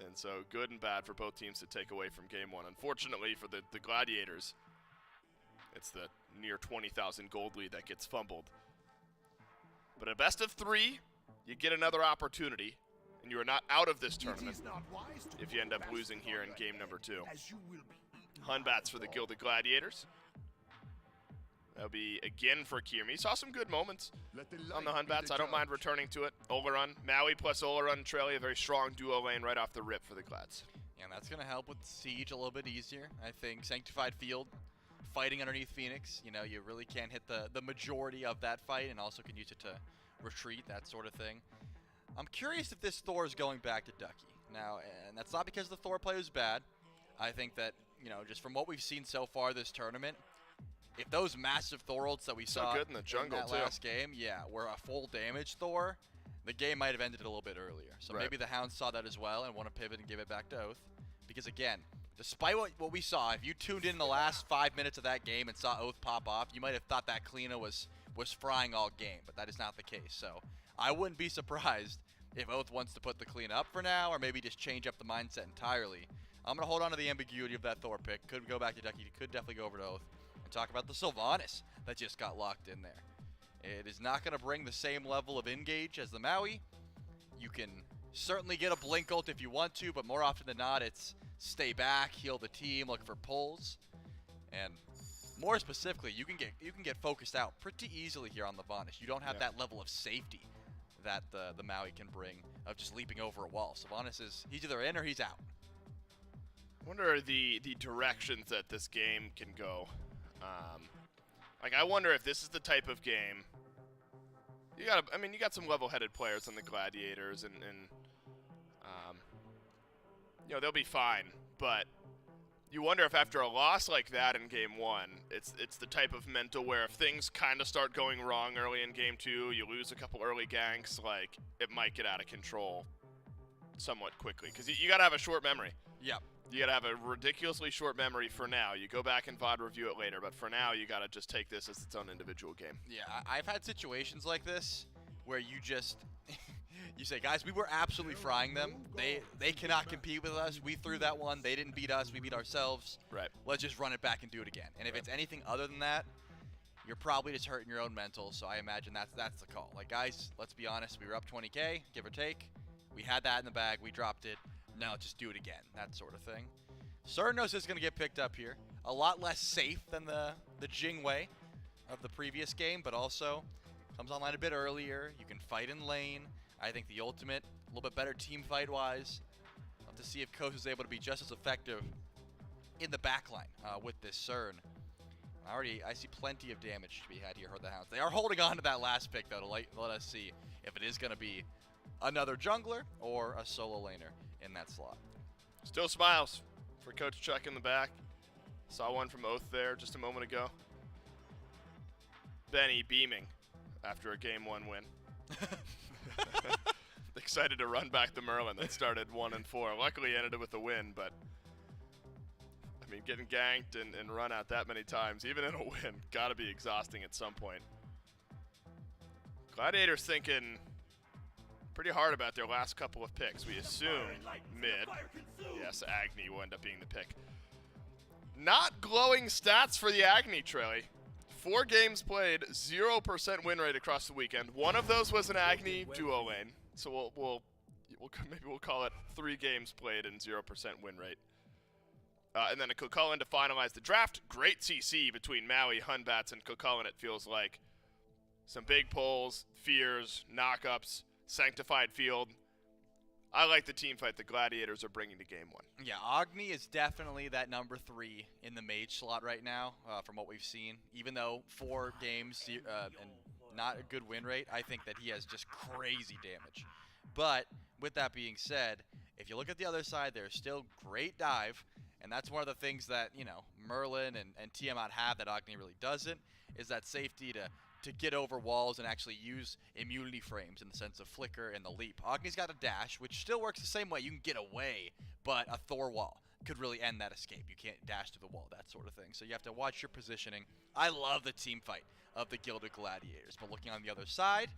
And so good and bad for both teams to take away from Game 1. Unfortunately for the Gladiators, it's the near 20,000 gold lead that gets fumbled. But a best of 3, you get another opportunity, and you are not out of this tournament if you end up losing here in game number 2. Hunbats for the Gilded Gladiators. That'll be again for Kirmi. Saw some good moments on the Hunbats. I don't mind returning to it. Oleron, Maui plus Oleron and Trelli, a very strong duo lane right off the rip for the Glads. Yeah, and that's going to help with Siege a little bit easier. I think Sanctified Field, fighting underneath Phoenix, you know, you really can't hit the majority of that fight and also can use it to retreat, that sort of thing. I'm curious if this Thor is going back to Ducky. Now, and that's not because the Thor play was bad. I think that, you know, just from what we've seen so far this tournament, if those massive Thorolds that we saw good in the jungle in that last game, were a full damage Thor, the game might have ended a little bit earlier. So maybe the Hounds saw that as well and want to pivot and give it back to Oath. Because again, despite what we saw, if you tuned in the last 5 minutes of that game and saw Oath pop off, you might have thought that Kleena was frying all game, but that is not the case. So I wouldn't be surprised if Oath wants to put the Kleena up for now or maybe just change up the mindset entirely. I'm going to hold on to the ambiguity of that Thor pick. Could go back to Ducky, could definitely go over to Oath. And talk about the Sylvanas that just got locked in there. It is not going to bring the same level of engage as the Maui. You can certainly get a blink ult if you want to, but more often than not, it's stay back, heal the team, look for pulls. And more specifically, you can get focused out pretty easily here on the Vanish. You don't have that level of safety that the Maui can bring of just leaping over a wall. Sylvanas he's either in or he's out. I wonder the directions that this game can go. Like, I wonder if this is the type of game. you got some level-headed players on the Gladiators, and they'll be fine. But you wonder if after a loss like that in Game 1, it's the type of mental where if things kind of start going wrong early in Game 2, you lose a couple early ganks, like it might get out of control somewhat quickly. Because you got to have a short memory. Yep. You got to have a ridiculously short memory for now. You go back and VOD review it later, but for now, you got to just take this as its own individual game. Yeah, I've had situations like this where you just you say, guys, we were absolutely frying them. They cannot compete with us. We threw that one. They didn't beat us. We beat ourselves. Right. Let's just run it back and do it again. And if it's anything other than that, you're probably just hurting your own mental. So I imagine that's the call. Like, guys, let's be honest. We were up 20K, give or take. We had that in the bag. We dropped it. Now just do it again. That sort of thing. Cernos is going to get picked up here. A lot less safe than the Jing way of the previous game, but also comes online a bit earlier. You can fight in lane. I think the ultimate, a little bit better team fight-wise. Love to see if Coast is able to be just as effective in the backline with this Cern. I see plenty of damage to be had here for the Hounds. They are holding on to that last pick, though, to let us see if it is going to be another jungler or a solo laner in that slot. Still smiles for Coach Chuck in the back. Saw one from Oath there just a moment ago. Benny beaming after a Game 1 win. Excited to run back the Merlin that started 1-4. Luckily, ended it with a win, but I mean, getting ganked and run out that many times, even in a win, gotta be exhausting at some point. Gladiators thinking pretty hard about their last couple of picks. We assume mid. Yes, Agni will end up being the pick. Not glowing stats for the Agni, Trelly. 4 games played, 0% win rate across the weekend. One of those was an Agni duo lane, so maybe we'll call it 3 games played and 0% win rate. And then a Kokulin to finalize the draft. Great CC between Maui, Hunbats, and Kokulin, it feels like. Some big pulls, fears, knockups, sanctified field. I like the team fight the Gladiators are bringing to Game 1. Yeah, Agni is definitely that number 3 in the mage slot right now, from what we've seen. Even though 4 games and not a good win rate, I think that he has just crazy damage. But with that being said, if you look at the other side, there's still great dive, and that's one of the things that, Merlin and Tiamat have that Agni really doesn't, is that safety to get over walls and actually use immunity frames in the sense of flicker and the leap. Agni's got a dash, which still works the same way. You can get away, but a Thor wall could really end that escape. You can't dash to the wall, that sort of thing. So you have to watch your positioning. I love the team fight of the Gilded Gladiators, but looking on the other side,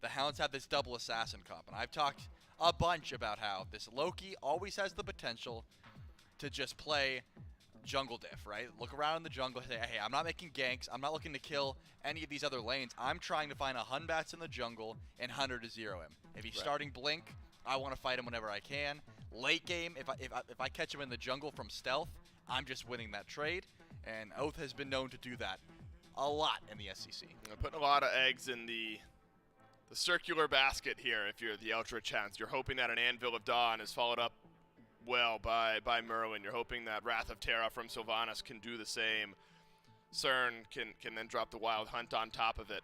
the Hounds have this double assassin comp, and I've talked a bunch about how this Loki always has the potential to just play jungle diff, right? Look around in the jungle, say, hey, I'm not making ganks, I'm not looking to kill any of these other lanes, I'm trying to find a Hunbats in the jungle and Hunter to zero him. If he's starting Blink, I want to fight him whenever I can. Late game, if I catch him in the jungle from stealth, I'm just winning that trade, and Oath has been known to do that a lot in the SEC. Putting a lot of eggs in the circular basket here if you're the Ultra Chance. You're hoping that an Anvil of Dawn is followed up well by Merwin. You're hoping that Wrath of Terra from Sylvanas can do the same. Cern can then drop the Wild Hunt on top of it.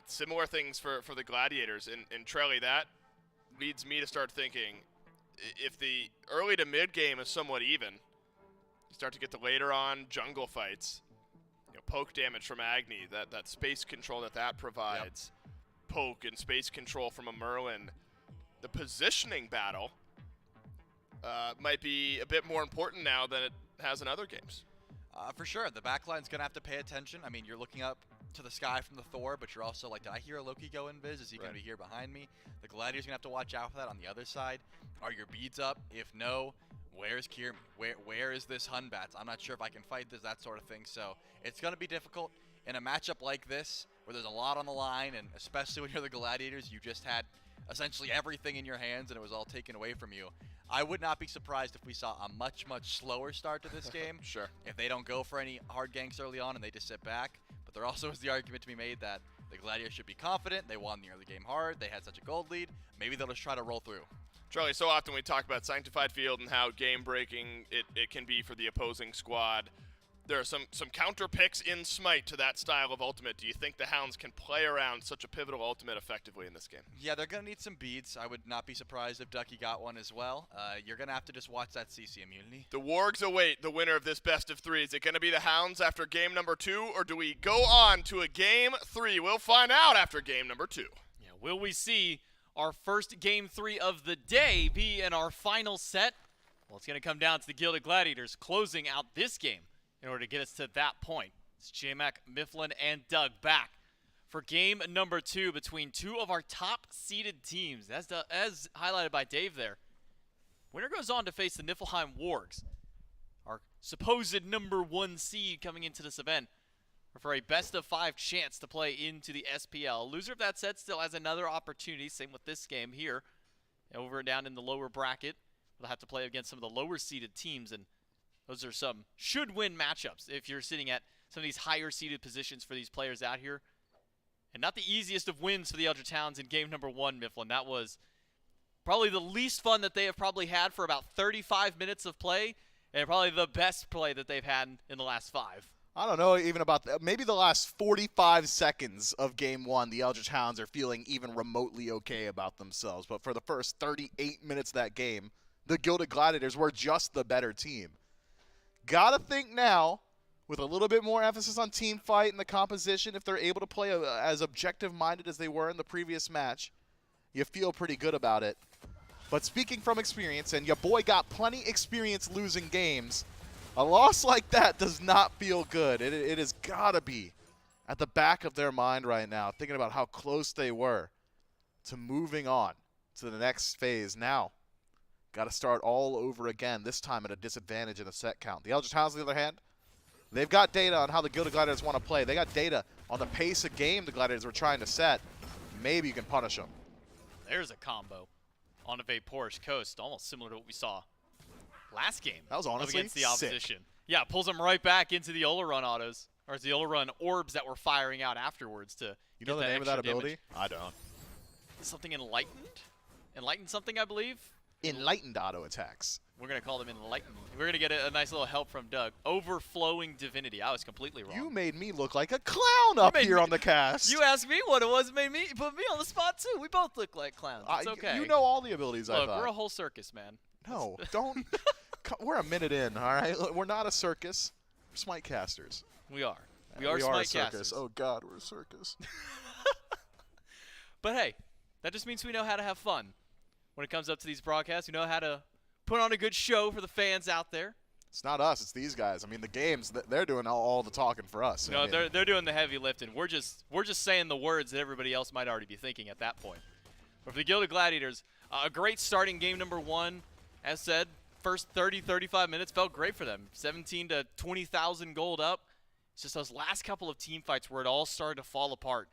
Similar things for the Gladiators. And Trelly, that leads me to start thinking, if the early to mid game is somewhat even, you start to get the later on jungle fights, poke damage from Agni, that space control that provides, poke and space control from a Merlin. The positioning battle might be a bit more important now than it has in other games. For sure. The backline's going to have to pay attention. I mean, you're looking up to the sky from the Thor, but you're also like, did I hear a Loki go invis? Is he going to be here behind me? The Gladiators going to have to watch out for that on the other side. Are your beads up? If no, where's Kiermi? Where is this Hunbats? I'm not sure if I can fight this, that sort of thing. So it's going to be difficult in a matchup like this where there's a lot on the line, and especially when you're the Gladiators, you just had essentially everything in your hands and it was all taken away from you. I would not be surprised if we saw a much, much slower start to this game. Sure. If they don't go for any hard ganks early on and they just sit back. But there also is the argument to be made that the Gladiators should be confident. They won the early game hard. They had such a gold lead. Maybe they'll just try to roll through. Charlie, so often we talk about Sanctified Field and how game-breaking it can be for the opposing squad. There are some counter picks in Smite to that style of ultimate. Do you think the Hounds can play around such a pivotal ultimate effectively in this game? Yeah, they're going to need some beads. I would not be surprised if Ducky got one as well. You're going to have to just watch that CC immunity. The Wargs await the winner of this best of 3. Is it going to be the Hounds after game number 2, or do we go on to a game 3? We'll find out after game number 2. Yeah, will we see our first game 3 of the day be in our final set? Well, it's going to come down to the Gilded Gladiators closing out this game in order to get us to that point. It's J-Mac, Mifflin, and Doug back for game number 2 between 2 of our top-seeded teams. As highlighted by Dave there. Winner goes on to face the Niflheim Wargs, our supposed number 1 seed coming into this event, for a best-of-5 chance to play into the SPL. Loser of that set still has another opportunity, same with this game here. Over and down in the lower bracket, they'll have to play against some of the lower-seeded teams, and those are some should-win matchups if you're sitting at some of these higher-seeded positions for these players out here. And not the easiest of wins for the Elder Towns in game number 1, Mifflin. That was probably the least fun that they have probably had for about 35 minutes of play, and probably the best play that they've had in the last 5. I don't know even about maybe the last 45 seconds of game 1, the Eldritch Hounds are feeling even remotely okay about themselves. But for the first 38 minutes of that game, the Gilded Gladiators were just the better team. Gotta think now, with a little bit more emphasis on team fight and the composition, if they're able to play as objective-minded as they were in the previous match, you feel pretty good about it. But speaking from experience, and your boy got plenty experience losing games, a loss like that does not feel good. It has got to be at the back of their mind right now, thinking about how close they were to moving on to the next phase. Now, got to start all over again, this time at a disadvantage in the set count. The Eldritch Hounds, on the other hand, they've got data on how the Gilded Gladiators want to play. They got data on the pace of game the Gladiators were trying to set. Maybe you can punish them. There's a combo on a Vaporish Coast, almost similar to what we saw last game. That was honestly against the opposition. sick. Yeah, pulls them right back into the Ola-Run autos, or it's the Ola-Run orbs that were firing out afterwards to You know the name of that ability? I don't. Something Enlightened? Enlightened something, I believe? Enlightened auto attacks. We're going to call them Enlightened. We're going to get a nice little help from Doug. Overflowing Divinity. I was completely wrong. You made me look like a clown up here on the cast. You asked me what it was, put me on the spot too. We both look like clowns. It's okay. You know all the abilities, I Look, thought. we're a whole circus, man. No, don't. We're a minute in, all right? We're not a circus. We're Smite casters. We are. We are a Smite circus. casters. Oh, God, we're a circus. But hey, that just means we know how to have fun. When it comes up to these broadcasts, we know how to put on a good show for the fans out there. It's not us. It's these guys. I mean, the games, they're doing all the talking for us. No, they're doing the heavy lifting. We're just saying the words that everybody else might already be thinking at that point. But for the Gilded Gladiators, a great starting game number 1. As said, first 30, 35 minutes felt great for them. 17 to 20,000 gold up. It's just those last couple of team fights where it all started to fall apart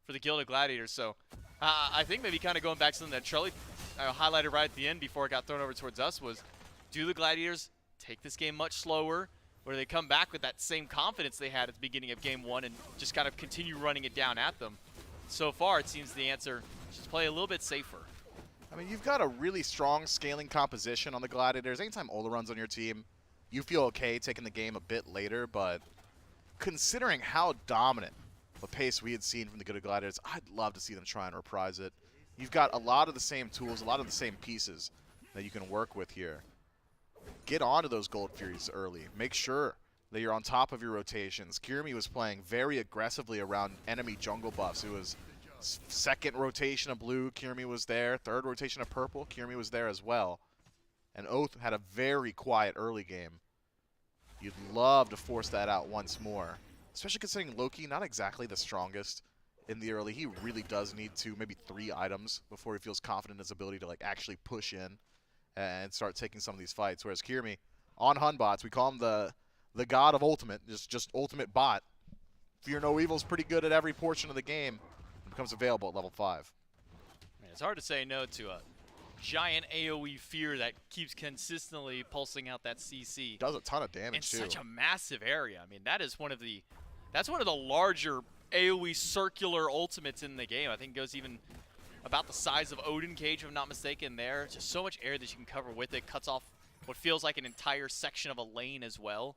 for the Gilded Gladiators. So I think maybe kind of going back to something that Charlie highlighted right at the end before it got thrown over towards us was, do the Gladiators take this game much slower, or do they come back with that same confidence they had at the beginning of game 1 and just kind of continue running it down at them? So far, it seems the answer is just play a little bit safer. I mean, you've got a really strong scaling composition on the Gladiators. Anytime Ola runs on your team, you feel okay taking the game a bit later, but considering how dominant the pace we had seen from the Gilded Gladiators, I'd love to see them try and reprise it. You've got a lot of the same tools, a lot of the same pieces that you can work with here. Get onto those Gold Furies early. Make sure that you're on top of your rotations. Kirimi was playing very aggressively around enemy jungle buffs. It was second rotation of blue, Kirimi was there. Third rotation of purple, Kirimi was there as well. And Oath had a very quiet early game. You'd love to force that out once more. Especially considering Loki, not exactly the strongest in the early. He really does need 2, maybe 3 items before he feels confident in his ability to actually push in and start taking some of these fights. Whereas Kirimi, on Hunbots, we call him the god of ultimate, just ultimate bot. Fear No Evil's pretty good at every portion of the game. It becomes available at level 5. Man, it's hard to say no to a giant AoE fear that keeps consistently pulsing out that CC. Does a ton of damage in too. Such a massive area. I mean, that's one of the larger AoE circular ultimates in the game. I think it goes even about the size of Odin Cage, if I'm not mistaken there. Just so much area that you can cover with it. Cuts off what feels like an entire section of a lane as well.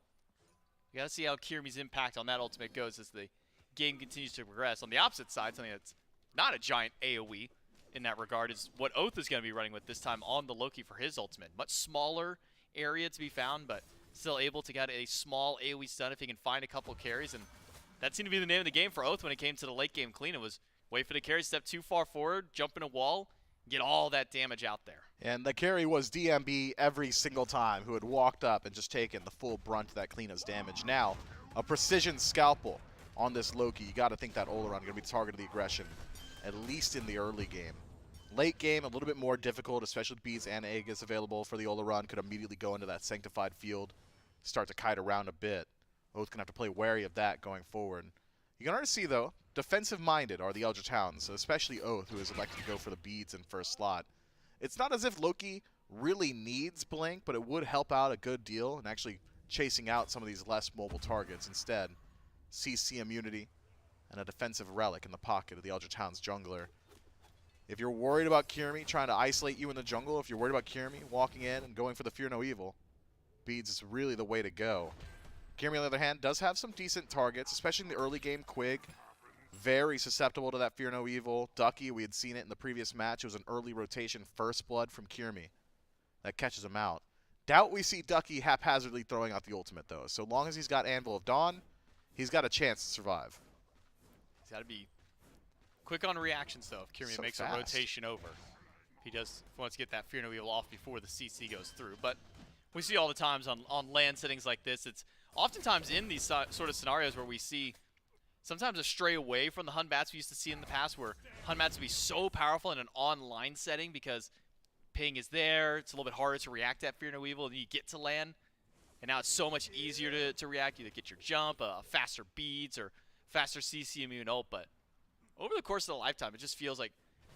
We got to see how Kirmi's impact on that ultimate goes as the game continues to progress. On the opposite side, something that's not a giant AoE in that regard is what Oath is going to be running with this time on the Loki for his ultimate. Much smaller area to be found, but still able to get a small AoE stun if he can find a couple carries. And that seemed to be the name of the game for Oath when it came to the late game clean. It was wait for the carry, step too far forward, jump in a wall, get all that damage out there. And the carry was DMB every single time, who had walked up and just taken the full brunt of that Cleana's damage. Now, a precision scalpel on this Loki. You got to think that Olaron going to be targeting the aggression, at least in the early game. Late game, a little bit more difficult, especially with beads and Aegis available for the Olaron. Could immediately go into that sanctified field, start to kite around a bit. Oath going to have to play wary of that going forward. You can already see, though, defensive-minded are the Eldritch Hounds, especially Oath, who is elected to go for the beads in first slot. It's not as if Loki really needs Blink, but it would help out a good deal in actually chasing out some of these less mobile targets. Instead, CC immunity and a defensive relic in the pocket of the Eldritch Hounds jungler. If you're worried about Kirmi trying to isolate you in the jungle, if you're worried about Kirmi walking in and going for the Fear No Evil, beads is really the way to go. Kirmi, on the other hand, does have some decent targets, especially in the early game. Quig, very susceptible to that Fear No Evil. Ducky, we had seen it in the previous match. It was an early rotation first blood from Kirmi that catches him out. Doubt we see Ducky haphazardly throwing out the ultimate, though. So long as he's got Anvil of Dawn, he's got a chance to survive. He's got to be quick on reactions, though, if Kirmi makes a rotation over. He wants to get that Fear No Evil off before the CC goes through. But we see all the times on land settings like this, it's oftentimes in these sort of scenarios where we see sometimes a stray away from the Hun Bats we used to see in the past, where Hun Bats would be so powerful in an online setting because ping is there, it's a little bit harder to react to that Fear No Evil, and you get to land. And now it's so much easier to react. You get your jump, faster beads, or faster CC immune ult. But over the course of the lifetime, it just feels like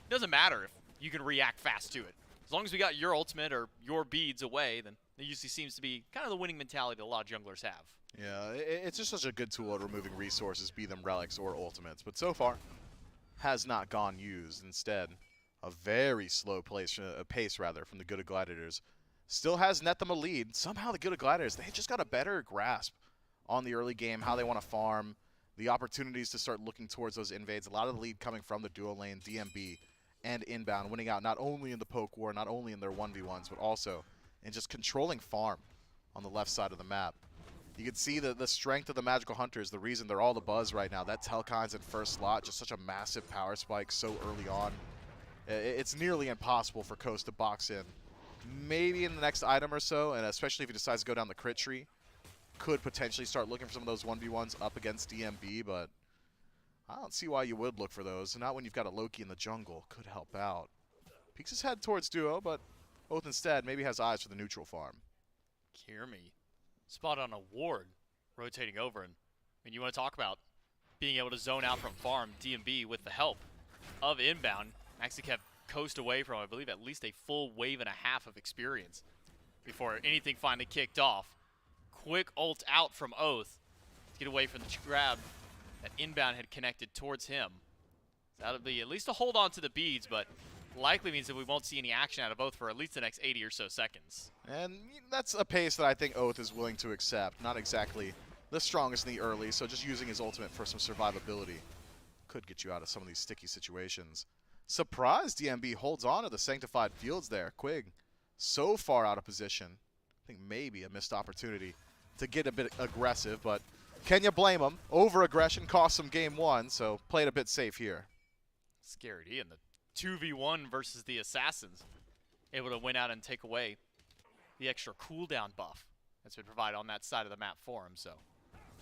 it doesn't matter if you can react fast to it. As long as we got your ultimate or your beads away, then it usually seems to be kind of the winning mentality that a lot of junglers have. Yeah, it's just such a good tool at removing resources, be them relics or ultimates. But so far, has not gone used. Instead, a very slow pace from the Good Gladiators. Still has net them a lead. Somehow the Good Gladiators, they just got a better grasp on the early game, how they want to farm, the opportunities to start looking towards those invades. A lot of the lead coming from the dual lane, DMB, and inbound, winning out not only in the poke war, not only in their 1v1s, but also in just controlling farm on the left side of the map. You can see the strength of the Magical Hunters, the reason they're all the buzz right now. That Telkine's in first slot, just such a massive power spike so early on. It's nearly impossible for Coast to box in. Maybe in the next item or so, and especially if he decides to go down the crit tree, could potentially start looking for some of those 1v1s up against DMB, but I don't see why you would look for those. Not when you've got a Loki in the jungle. Could help out. Peeks his head towards duo, but Oath instead maybe has eyes for the neutral farm. Kirmi spot on a ward rotating over, and I mean, you want to talk about being able to zone out from farm. DMB with the help of inbound actually kept Coast away from, I believe, at least a full wave and a half of experience before anything finally kicked off. Quick ult out from Oath to get away from the grab that inbound had connected towards him. So that'll be at least a hold on to the beads, but likely means that we won't see any action out of Oath for at least the next 80 or so seconds. And that's a pace that I think Oath is willing to accept. Not exactly the strongest in the early, so just using his ultimate for some survivability could get you out of some of these sticky situations. Surprised DMB holds on to the Sanctified Fields there. Quig so far out of position. I think maybe a missed opportunity to get a bit aggressive, but can you blame him? Over-aggression cost him game one, so played a bit safe here. Scared he in the 2v1 versus the Assassins, able to win out and take away the extra cooldown buff that's been provided on that side of the map for him. So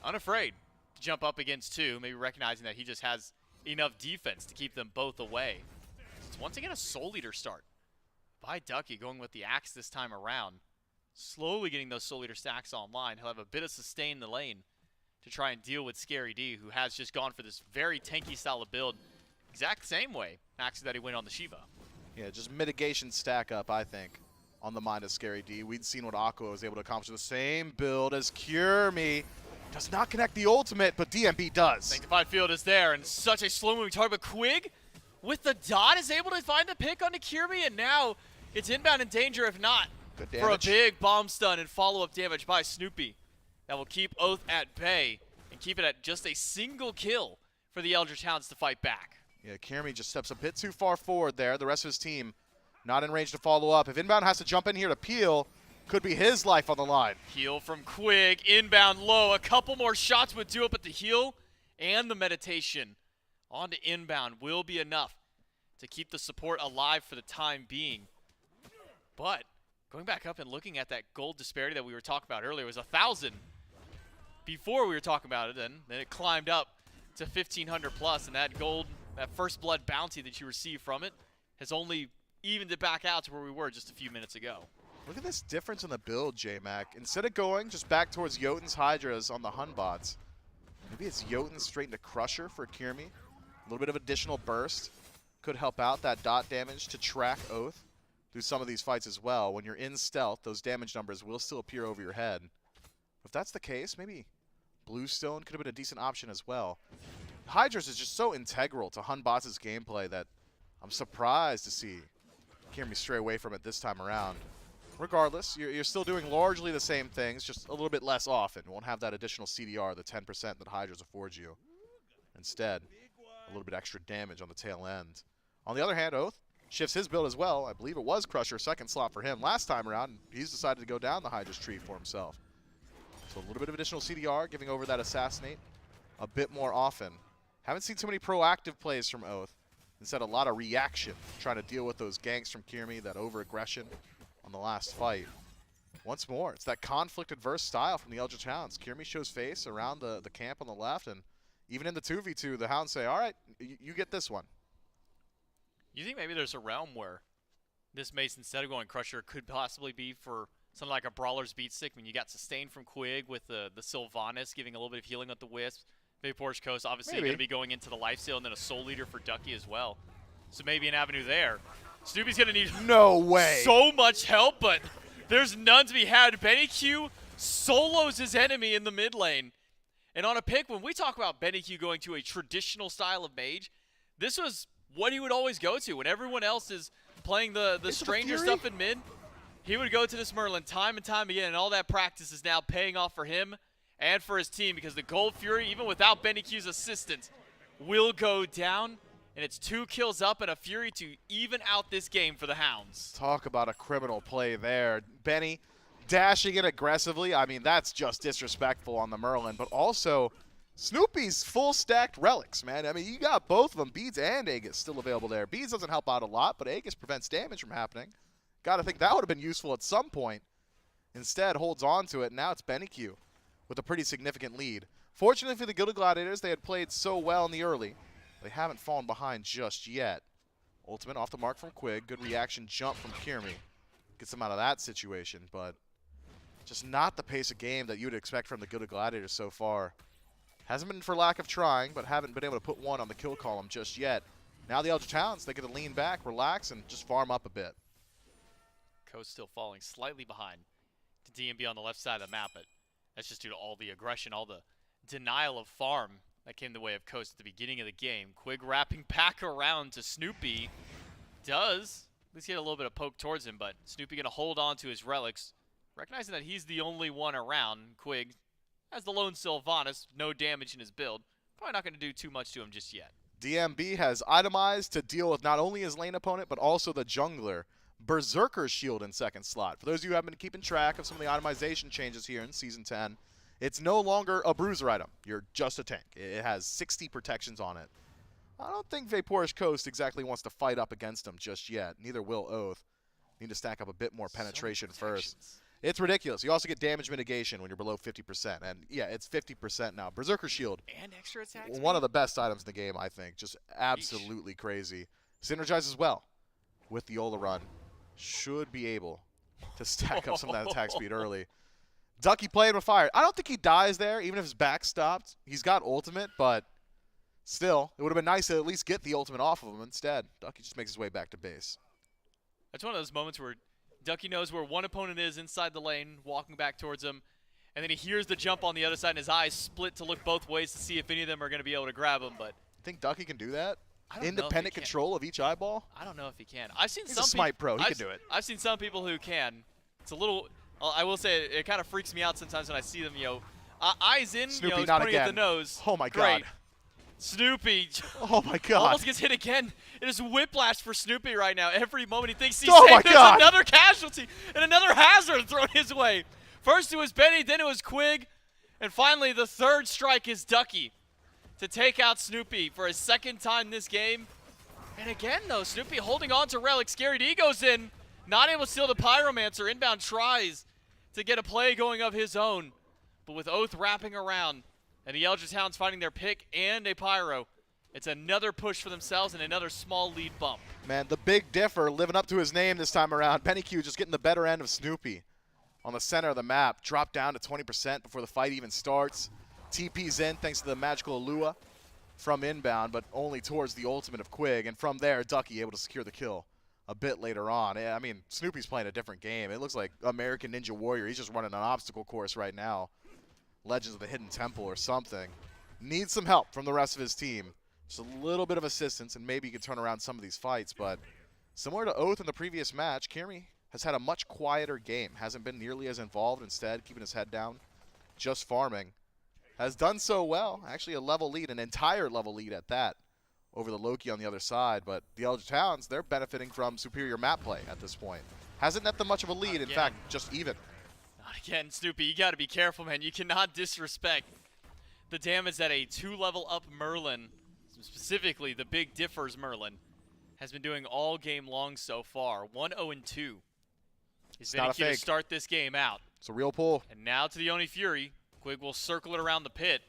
unafraid to jump up against two, maybe recognizing that he just has enough defense to keep them both away. It's once again a Soul Eater start by Ducky, going with the axe this time around. Slowly getting those Soul Eater stacks online. He'll have a bit of sustain in the lane to try and deal with Scary D, who has just gone for this very tanky style of build. Exact same way, actually, that he went on the Shiva. Yeah, just mitigation stack up, I think, on the mind of Scary D. We'd seen what Aqua was able to accomplish with the same build as Cure Me. Does not connect the ultimate, but DMB does. Sanctified Field is there, and such a slow-moving target. But Quig, with the dot, is able to find the pick onto Kirby, and now it's inbound in danger if not. Good for a damage. big bomb stun and follow-up damage by Snoopy. that will keep Oath at bay and keep it at just a single kill for the Eldritch Hounds to fight back. Yeah, Kiermy just steps a bit too far forward there. The rest of his team not in range to follow up. If Inbound has to jump in here to peel, could be his life on the line. Heal from Quig, Inbound low. A couple more shots would do it, but the heal and the meditation on to Inbound will be enough to keep the support alive for the time being. But going back up and looking at that gold disparity that we were talking about earlier, it was 1,000 before we were talking about it, then it climbed up to 1,500 plus, and that gold, that first blood bounty that you receive from it has only evened it back out to where we were just a few minutes ago. Look at this difference in the build, J-Mac. Instead of going just back towards Jotun's Hydras on the Hun bots, maybe it's Jotun straight into Crusher for Kiermy. A little bit of additional burst could help out that dot damage to track Oath through some of these fights as well. When you're in stealth, those damage numbers will still appear over your head. If that's the case, maybe Bluestone could have been a decent option as well. Hydras is just so integral to Hun bots' gameplay that I'm surprised to see Kiermy stray away from it this time around. Regardless, you're still doing largely the same things, just a little bit less often. You won't have that additional CDR, the 10% that Hydras affords you. Instead, a little bit extra damage on the tail end. On the other hand, Oath shifts his build as well. I believe it was Crusher, second slot for him last time around. He's decided to go down the Hydras tree for himself. So a little bit of additional CDR, giving over that Assassinate a bit more often. Haven't seen too many proactive plays from Oath. Instead, a lot of reaction, trying to deal with those ganks from Kiermy, that over-aggression on the last fight. Once more, it's that conflict-adverse style from the Eldritch Hounds. Kiermy shows face around the camp on the left, and even in the 2v2, the Hounds say, all right, you get this one. You think maybe there's a realm where this Mace, instead of going Crusher, could possibly be for something like a Brawler's Beat Stick? I mean, you got Sustained from Quig with the Sylvanas, giving a little bit of healing with the Wisp. Vapor's Coast obviously going to be going into the lifesteal, and then a Soul Leader for Ducky as well. So maybe an avenue there. Snoopy's going to need no way so much help, but there's none to be had. Benny Q solos his enemy in the mid lane. And on a pick, when we talk about Benny Q going to a traditional style of mage, this was what he would always go to. When everyone else is playing the stranger stuff in mid, he would go to this Merlin time and time again, and all that practice is now paying off for him and for his team, because the Gold Fury, even without Benny Q's assistance, will go down. And it's 2 kills up and a Fury to even out this game for the Hounds. Talk about a criminal play there. Benny dashing it aggressively. I mean, that's just disrespectful on the Merlin. But also, Snoopy's full stacked relics, man. I mean, you got both of them, Beads and Aegis, still available there. Beads doesn't help out a lot, but Aegis prevents damage from happening. Got to think that would have been useful at some point. Instead, holds on to it. Now it's Benny Q with a pretty significant lead. Fortunately for the Gilded Gladiators, they had played so well in the early. They haven't fallen behind just yet. Ultimate off the mark from Quig. Good reaction jump from Kiermy. Gets them out of that situation, but just not the pace of game that you would expect from the Gilded Gladiators so far. Hasn't been for lack of trying, but haven't been able to put one on the kill column just yet. Now the Eldritch Hounds, they get to lean back, relax, and just farm up a bit. Coast still falling slightly behind to DMB on the left side of the map, but that's just due to all the aggression, all the denial of farm that came the way of Coast at the beginning of the game. Quig wrapping back around to Snoopy. Does at least get a little bit of poke towards him, but Snoopy going to hold on to his relics, recognizing that he's the only one around. Quig has the lone Sylvanas, no damage in his build. Probably not going to do too much to him just yet. DMB has itemized to deal with not only his lane opponent, but also the jungler. Berserker's Shield in second slot. For those of you who haven't been keeping track of some of the itemization changes here in Season 10, it's no longer a bruiser item. You're just a tank. It has 60 protections on it. I don't think Vaporish Coast exactly wants to fight up against him just yet. Neither will Oath. Need to stack up a bit more penetration first. It's ridiculous. You also get damage mitigation when you're below 50%. And yeah, it's 50% now. Berserker Shield. And extra attacks. One of the best items in the game, I think. Just absolutely crazy. Synergizes well with the Yola run. Should be able to stack up some of that attack speed early. Ducky playing with fire. I don't think he dies there, even if his back stopped. He's got ultimate, but still, it would have been nice to at least get the ultimate off of him instead. Ducky just makes his way back to base. That's one of those moments where Ducky knows where one opponent is inside the lane, walking back towards him, and then he hears the jump on the other side, and his eyes split to look both ways to see if any of them are going to be able to grab him. But think Ducky can do that? I don't Independent control of each eyeball? I don't know if he can. I've seen He's some a Smite pro. He can do it. I've seen some people who can. It's a little. I will say it kind of freaks me out sometimes when I see them, Eyes in, Snoopy, he's not pointing at the again. nose. Oh my Great. God. Snoopy. Oh my God. Almost gets hit again. It is whiplash for Snoopy right now. Every moment he thinks he's Oh safe, my there's God. another casualty and another hazard thrown his way. First it was Benny, then it was Quig, and finally the third strike is Ducky to take out Snoopy for his second time this game. And again, though, Snoopy holding on to Relic. Scary D goes in, not able to steal the Pyromancer. Inbound tries to get a play going of his own, but with Oath wrapping around and the Eldritch Hounds finding their pick and a Pyro, it's another push for themselves and another small lead bump. Man, the Big Differ living up to his name this time around. Benny Q just getting the better end of Snoopy on the center of the map. Dropped down to 20% before the fight even starts. TP's in thanks to the magical Lua from inbound, but only towards the ultimate of Quig. And from there, Ducky able to secure the kill a bit later on. I mean, Snoopy's playing a different game. It looks like American Ninja Warrior. He's just running an obstacle course right now. Legends of the Hidden Temple or something. Needs some help from the rest of his team. Just a little bit of assistance, and maybe he can turn around some of these fights. But similar to Oath in the previous match, Kirmi has had a much quieter game. Hasn't been nearly as involved, instead keeping his head down, just farming. Has done so well. Actually a level lead, an entire level lead at that, over the Loki on the other side. But the Eldritch Hounds, they're benefiting from superior map play at this point. Hasn't net them much of a lead, in fact, just even. Not again, Snoopy. You got to be careful, man. You cannot disrespect the damage that a 2-level up Merlin, specifically the Big Differ's Merlin, has been doing all game long so far. 1-0-2. He's been to start this game out. It's a real pull. And now to the Oni Fury. Quig will circle it around the pit.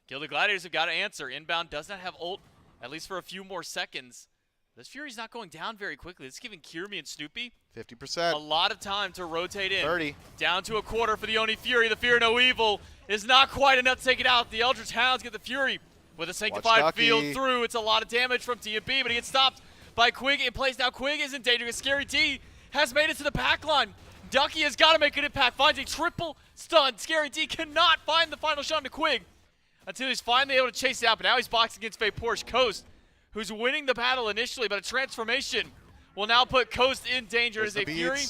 Gilded Gladiators have got to answer. Inbound does not have ult, at least for a few more seconds. This Fury's not going down very quickly. It's giving Kirmi and Snoopy 50%. a lot of time to rotate in. 30. Down to a quarter for the Oni Fury. The Fear No Evil is not quite enough to take it out. The Eldritch Hounds get the Fury with a Sanctified Field through. It's a lot of damage from TMB, but he gets stopped by Quig in place. Now Quig is in danger. Scary D has made it to the back line. Ducky has got to make an impact. Finds a triple stun. Scary D cannot find the final shot to Quig until he's finally able to chase it out. But now he's boxing against Faye Porsche Coast, who's winning the battle initially, but a transformation will now put Coast in danger as a Fury.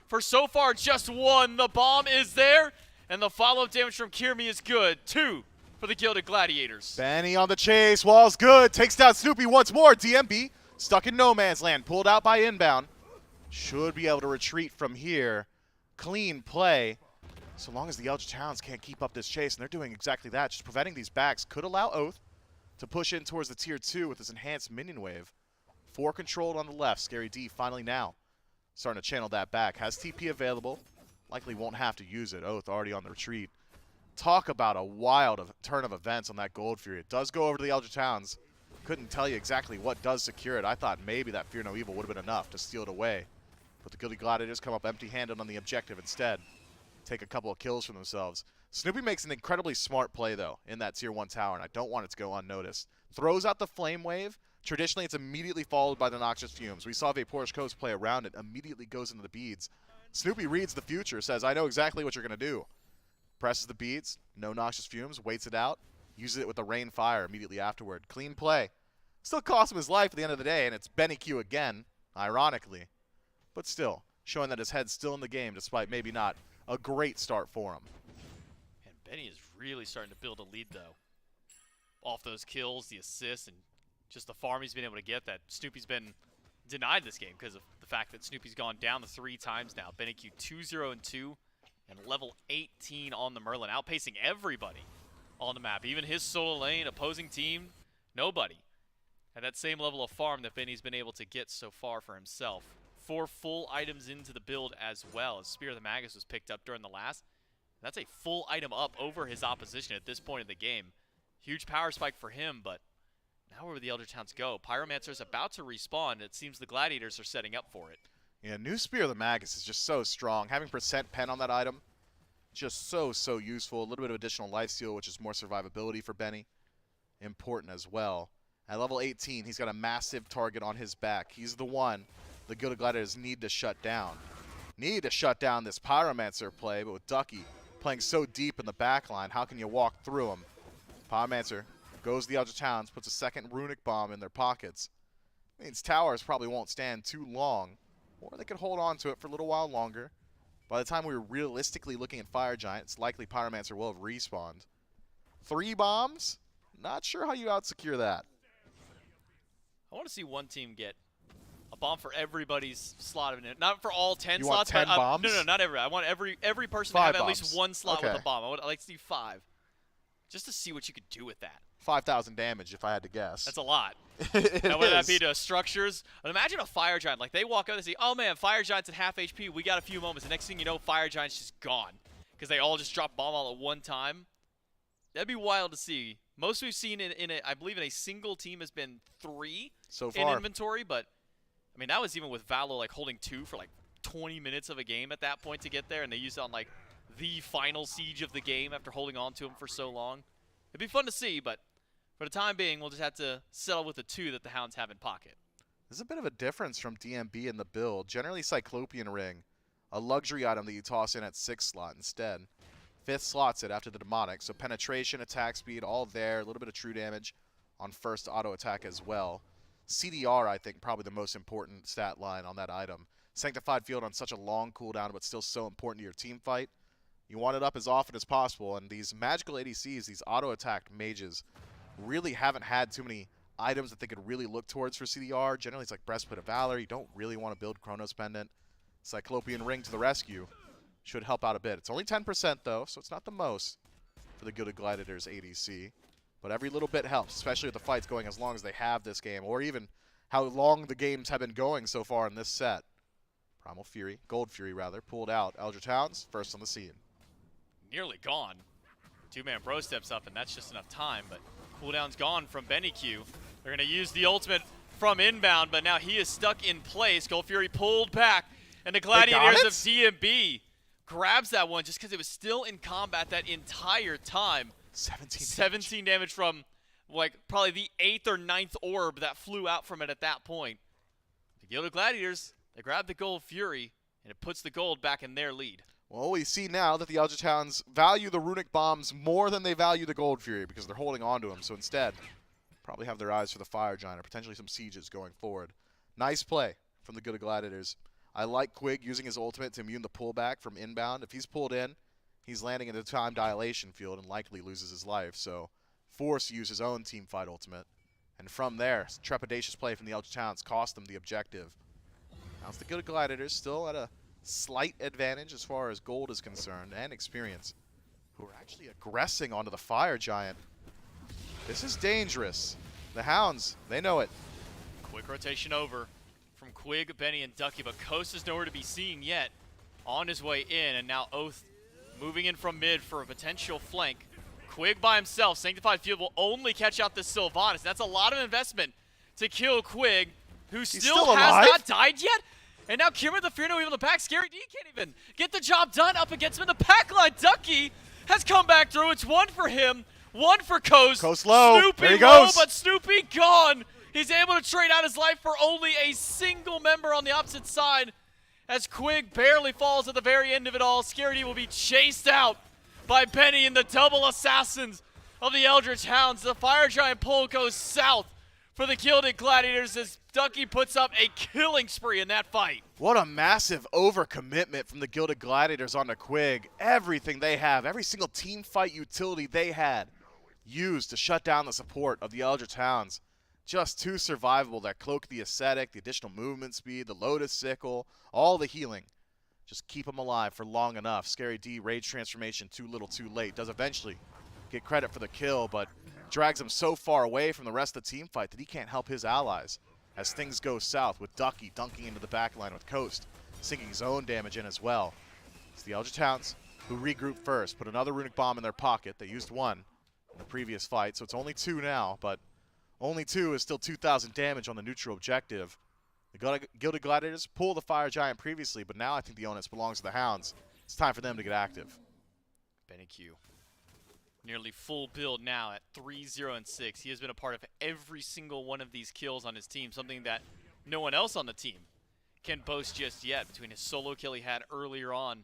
For so far, just one. The bomb is there, and the follow-up damage from Kirmi is good. 2 for the Gilded Gladiators. Benny on the chase. Wall's good. Takes down Snoopy once more. DMB stuck in no man's land. Pulled out by inbound. Should be able to retreat from here. Clean play. So long as the Eldritch Hounds can't keep up this chase, and they're doing exactly that. Just preventing these backs. Could allow Oath to push in towards the tier 2 with his enhanced minion wave. 4 controlled on the left. Scary D finally now starting to channel that back. Has TP available. Likely won't have to use it. Oath already on the retreat. Talk about a wild turn of events on that Gold Fury. It does go over to the Eldritch Hounds. Couldn't tell you exactly what does secure it. I thought maybe that Fear No Evil would have been enough to steal it away. But the Gilded Gladiators come up empty-handed on the objective instead. Take a couple of kills for themselves. Snoopy makes an incredibly smart play, though, in that tier 1 tower, and I don't want it to go unnoticed. Throws out the Flame Wave. Traditionally, it's immediately followed by the Noxious Fumes. We saw Vapor's Coast play around it, immediately goes into the beads. Snoopy reads the future, says, I know exactly what you're going to do. Presses the beads, no Noxious Fumes, waits it out, uses it with the Rain Fire immediately afterward. Clean play. Still cost him his life at the end of the day, and it's Benny Q again, ironically. But still, showing that his head's still in the game, despite maybe not a great start for him. And Benny is really starting to build a lead, though. Off those kills, the assists, and just the farm he's been able to get, that Snoopy's been denied this game because of the fact that Snoopy's gone down to 3 times now. Benny Q 2-0-2 and level 18 on the Merlin, outpacing everybody on the map. Even his solo lane, opposing team, nobody at that same level of farm that Benny's been able to get so far for himself. 4 full items into the build as well, as Spear of the Magus was picked up during the last. That's a full item up over his opposition at this point in the game. Huge power spike for him, but now where would the Eldritch Hounds go? Pyromancer's about to respawn, and it seems the Gladiators are setting up for it. Yeah, new Spear of the Magus is just so strong. Having percent pen on that item, just so useful. A little bit of additional lifesteal, which is more survivability for Benny. Important as well. At level 18, he's got a massive target on his back. He's the one the Gilded Gladiators need to shut down. Need to shut down this Pyromancer play, but with Ducky playing so deep in the back line, how can you walk through him? Pyromancer goes to the Eldritch Hounds, puts a second Runic Bomb in their pockets. Means towers probably won't stand too long, or they could hold on to it for a little while longer. By the time we were realistically looking at Fire Giant, it's likely Pyromancer will have respawned. 3 bombs? Not sure how you out-secure that. I want to see one team get a bomb for everybody's slot of it. Not for all 10 You slots. want 10 but, bombs? No, not every. I want every person to 5 have at bombs. least one slot Okay. with a bomb. I'd like to see 5. Just to see what you could do with that. 5,000 damage, if I had to guess. That's a lot. It Now, whether that be is. to structures. But imagine a Fire Giant. Like, they walk up and say, oh, man, Fire Giant's at half HP. We got a few moments. The next thing you know, Fire Giant's just gone. Because they all just drop bomb all at one time. That'd be wild to see. Most we've seen I believe in a single team has been 3 so in far. inventory. But, I mean, that was even with Valo, like, holding 2 for, like, 20 minutes of a game at that point to get there. And they used it on, like, the final siege of the game after holding on to him for so long. It'd be fun to see, but for the time being, we'll just have to settle with the 2 that the Hounds have in pocket. There's a bit of a difference from DMB in the build. Generally, Cyclopean Ring, a luxury item that you toss in at 6th slot instead. 5th slots it after the Demonic, so penetration, attack speed, all there. A little bit of true damage on first auto attack as well. CDR, I think, probably the most important stat line on that item. Sanctified Field on such a long cooldown, but still so important to your team fight. You want it up as often as possible, and these magical ADCs, these auto-attacked mages, really haven't had too many items that they could really look towards for CDR. Generally, it's like Breastplate of Valor. You don't really want to build Chronos Pendant. Cyclopean Ring to the rescue should help out a bit. It's only 10% though, so it's not the most for the Gilded Gladiators ADC. But every little bit helps, especially with the fights going as long as they have this game, or even how long the games have been going so far in this set. Primal Fury, Gold Fury rather, pulled out. Eldritch Hounds, first on the scene. Nearly gone. 2-man Bro steps up, and that's just enough time, but cooldown's gone from Benny Q. They're going to use the ultimate from inbound, but now he is stuck in place. Gold Fury pulled back, and the Gladiators of DMB grabs that one just because it was still in combat that entire time. 17 damage from, like, probably the 8th or 9th orb that flew out from it at that point. The Gilded Gladiators, they grab the Gold Fury, and it puts the gold back in their lead. Well, we see now that the Eldritch Hounds value the Runic Bombs more than they value the Gold Fury because they're holding on to them. So instead, probably have their eyes for the Fire Giant or potentially some sieges going forward. Nice play from the Gilded Gladiators. I like Quig using his ultimate to immune the pullback from inbound. If he's pulled in, he's landing in the time dilation field and likely loses his life. So forced to use his own team fight ultimate. And from there, trepidatious play from the Eldritch Hounds cost them the objective. Now it's the Gilded Gladiators still at a slight advantage as far as gold is concerned and experience, who are actually aggressing onto the Fire Giant. This is dangerous. The Hounds, they know it. Quick rotation over from Quig, Benny, and Ducky, but Coast is nowhere to be seen yet. On his way in, and now Oath moving in from mid for a potential flank. Quig by himself. Sanctified Field will only catch out the Sylvanas. That's a lot of investment to kill Quig, who still has not died yet. And now Kieran the Fear no Evil in the back. Scary D can't even get the job done up against him in the pack line. Ducky has come back through. It's 1 for him, 1 for Coast. Coast low. Snoopy there he low, goes. but Snoopy gone. He's able to trade out his life for only a single member on the opposite side. As Quig barely falls at the very end of it all, Scary D will be chased out by Benny and the double assassins of the Eldritch Hounds. The Fire Giant pull goes south for the Gilded Gladiators as Ducky puts up a killing spree in that fight. What a massive overcommitment from the Gilded Gladiators onto Quig. Everything they have, every single team fight utility they had, used to shut down the support of the Eldritch Hounds. Just too survivable. That Cloak the Ascetic, the additional movement speed, the Lotus Sickle, all the healing. Just keep them alive for long enough. Scary D, Rage Transformation, too little too late. Does eventually get credit for the kill, but drags him so far away from the rest of the team fight that he can't help his allies as things go south with Ducky dunking into the backline with Coast, sinking his own damage in as well. It's the Eldritch Hounds who regroup first, put another Runic Bomb in their pocket. They used 1 in the previous fight, so it's only 2 now, but only 2 is still 2,000 damage on the neutral objective. The Gilded Gladiators pulled the Fire Giant previously, but now I think the onus belongs to the Hounds. It's time for them to get active. Benny Q. Nearly full build now at 3-0-6. He has been a part of every single one of these kills on his team, something that no one else on the team can boast just yet, between his solo kill he had earlier on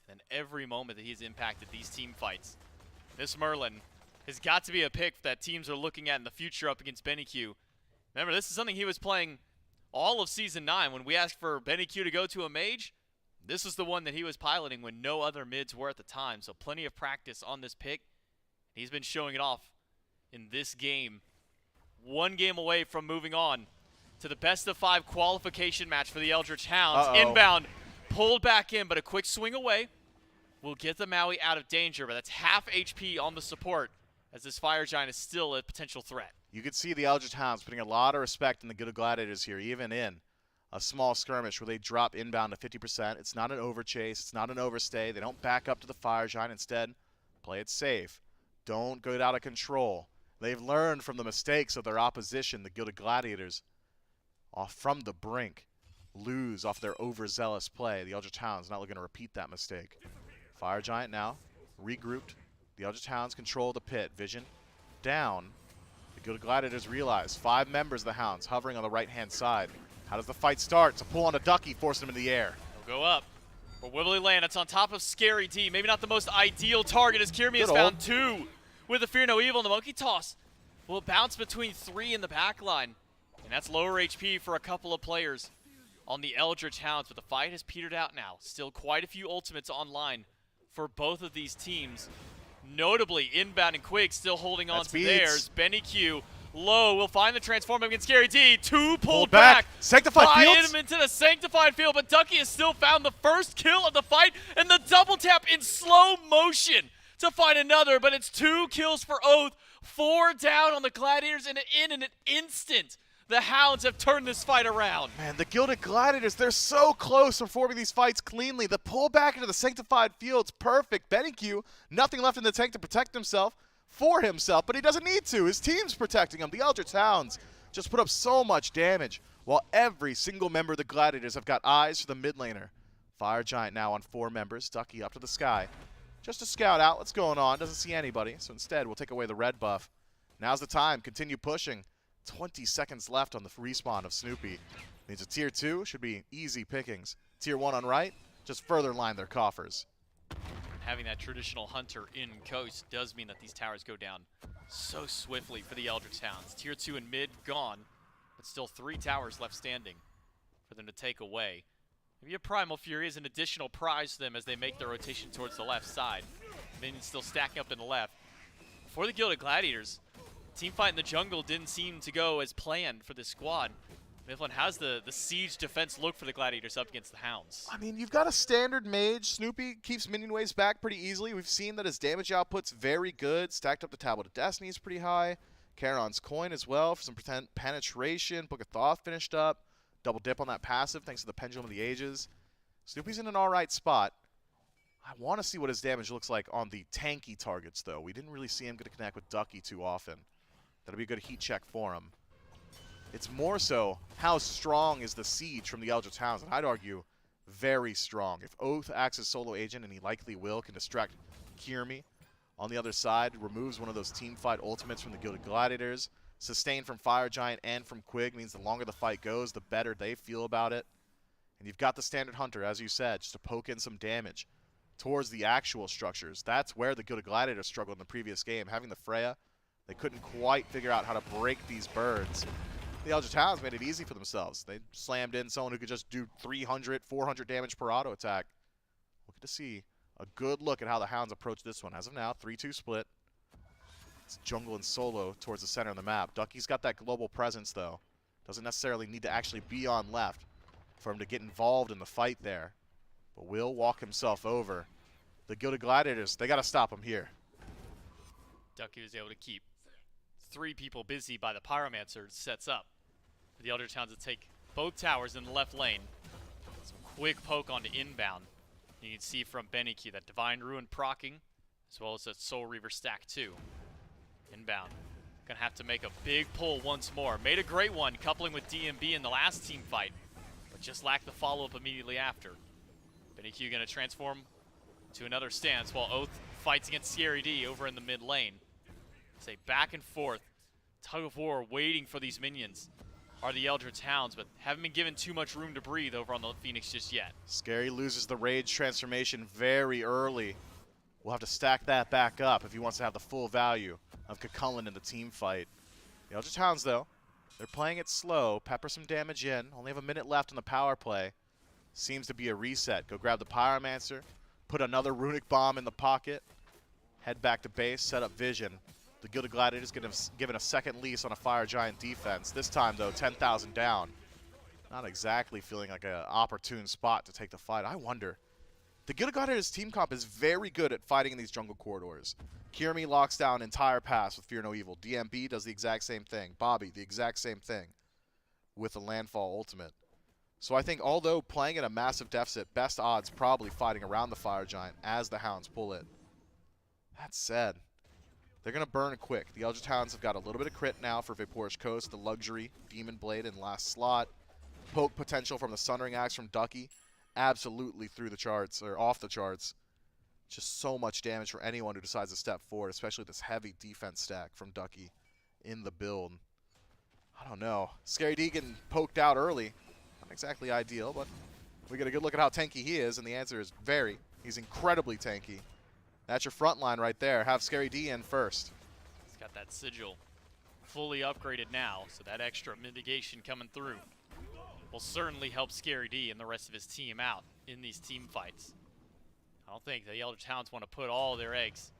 and every moment that he's impacted these team fights. This Merlin has got to be a pick that teams are looking at in the future up against Benny Q. Remember, this is something he was playing all of Season 9. When we asked for Benny Q to go to a mage, This was the one that he was piloting when no other mids were at the time, so plenty of practice on this pick. He's been showing it off in this game. One game away from moving on to the best of 5 qualification match for the Eldritch Hounds. Inbound, pulled back in, but a quick swing away will get the Maui out of danger, but that's half HP on the support as this Fire Giant is still a potential threat. You can see the Eldritch Hounds putting a lot of respect in the Good Gladiators here, even in a small skirmish where they drop inbound to 50%. It's not an overchase. It's not an overstay. They don't back up to the Fire Giant. Instead, play it safe. Don't get out of control. They've learned from the mistakes of their opposition, the Gilded Gladiators, off from the brink, lose off their overzealous play. The Eldritch Hounds not looking to repeat that mistake. Fire Giant now regrouped. The Eldritch Hounds control the pit. Vision down. The Gilded Gladiators realize 5 members of the Hounds hovering on the right-hand side. How does the fight start? It's a pull on a Ducky, forcing him in the air. He'll go up. But Wibbly land, it's on top of Scary D. Maybe not the most ideal target as Kirmi has found 2 with the Fear No Evil. And the Monkey Toss will bounce between 3 in the back line. And that's lower HP for a couple of players on the Eldritch Hounds. But the fight has petered out now. Still quite a few ultimates online for both of these teams. Notably, Inbound and Quig still holding on to theirs. Benny Q low will find the transform against Scary D. 2 pulled back. Sanctified Fields. Him into the Sanctified Field, but Ducky has still found the first kill of the fight, and the double tap in slow motion to find another, but it's 2 kills for Oath, 4 down on the Gladiators, and in an instant, the Hounds have turned this fight around. Man, the Gilded Gladiators, they're so close to performing these fights cleanly. The pull back into the Sanctified Field's perfect. Benny Q, nothing left in the tank to protect himself. For himself, but he doesn't need to. His team's protecting him. The Eldritch Hounds just put up so much damage, while every single member of the Gladiators have got eyes for the mid laner. Fire Giant now on 4 members. Ducky up to the sky. Just to scout out what's going on. Doesn't see anybody, so instead we'll take away the red buff. Now's the time. Continue pushing. 20 seconds left on the respawn of Snoopy. Needs a tier 2. Should be easy pickings. Tier 1 on right. Just further line their coffers. Having that traditional hunter in coast does mean that these towers go down so swiftly for the Eldritch Hounds. Tier 2 and mid gone, but still 3 towers left standing for them to take away. Maybe a Primal Fury is an additional prize to them as they make their rotation towards the left side. Minions still stacking up in the left. For the Gilded Gladiators, team fight in the jungle didn't seem to go as planned for this squad. Mifflin, how's the siege defense look for the Gladiators up against the Hounds? I mean, you've got a standard mage. Snoopy keeps minion waves back pretty easily. We've seen that his damage output's very good. Stacked up the Tablet of Destiny is pretty high. Charon's Coin as well for some penetration. Book of Thoth finished up. Double dip on that passive thanks to the Pendulum of the Ages. Snoopy's in an alright spot. I want to see what his damage looks like on the tanky targets, though. We didn't really see him get to connect with Ducky too often. That'll be a good heat check for him. It's more so, how strong is the siege from the Eldritch Hounds? And I'd argue, very strong. If Oath acts as solo agent, and he likely will, can distract Kirmi on the other side, removes one of those team fight ultimates from the Gilded Gladiators. Sustain from Fire Giant and from Quig means the longer the fight goes, the better they feel about it. And you've got the standard hunter, as you said, just to poke in some damage towards the actual structures. That's where the Gilded Gladiators struggled in the previous game. Having the Freya, they couldn't quite figure out how to break these birds. The Eldritch Hounds made it easy for themselves. They slammed in someone who could just do 300, 400 damage per auto attack. We'll get to see a good look at how the Hounds approach this one. As of now, 3-2 split. It's jungle and solo towards the center of the map. Ducky's got that global presence, though. Doesn't necessarily need to actually be on left for him to get involved in the fight there. But will walk himself over. The Gilded Gladiators, they got to stop him here. Ducky was able to keep 3 people busy by the Pyromancer. Sets up for the Eldritch Hounds to take both towers in the left lane. Some quick poke onto inbound. You can see from Benny Q that Divine Ruin proccing, as well as that Soul Reaver stack too. Inbound. Gonna have to make a big pull once more. Made a great one, coupling with DMB in the last team fight, but just lacked the follow-up immediately after. Benny Q gonna transform to another stance while Oath fights against Scary D over in the mid lane. Say back and forth, tug of war waiting for these minions are the Eldritch Hounds, but haven't been given too much room to breathe over on the Phoenix just yet. Scary loses the Rage transformation very early. We'll have to stack that back up if he wants to have the full value of Kakullen in the team fight. The Eldritch Hounds, though, they're playing it slow, pepper some damage in, only have a minute left on the power play. Seems to be a reset. Go grab the Pyromancer, put another Runic Bomb in the pocket, head back to base, set up vision. The Gilded Gladiators given a second lease on a Fire Giant defense. This time, though, 10,000 down. Not exactly feeling like an opportune spot to take the fight. I wonder. The Gilded Gladiators team comp is very good at fighting in these jungle corridors. Kirmi locks down entire pass with Fear No Evil. DMB does the exact same thing. Bobby, the exact same thing with the Landfall ultimate. So I think although playing at a massive deficit, best odds probably fighting around the Fire Giant as the Hounds pull it. That said, they're going to burn quick. The Eldritch Hounds have got a little bit of crit now for Vapourish Coast, the Luxury, Demon Blade in last slot. Poke potential from the Sundering Axe from Ducky. Absolutely through the charts, or off the charts. Just so much damage for anyone who decides to step forward, especially this heavy defense stack from Ducky in the build. I don't know. Scary D getting poked out early. Not exactly ideal, but we get a good look at how tanky he is, and the answer is very. He's incredibly tanky. That's your front line right there. Have Scary D in first. He's got that sigil fully upgraded now, so that extra mitigation coming through will certainly help Scary D and the rest of his team out in these team fights. I don't think the Eldritch Hounds want to put all their eggs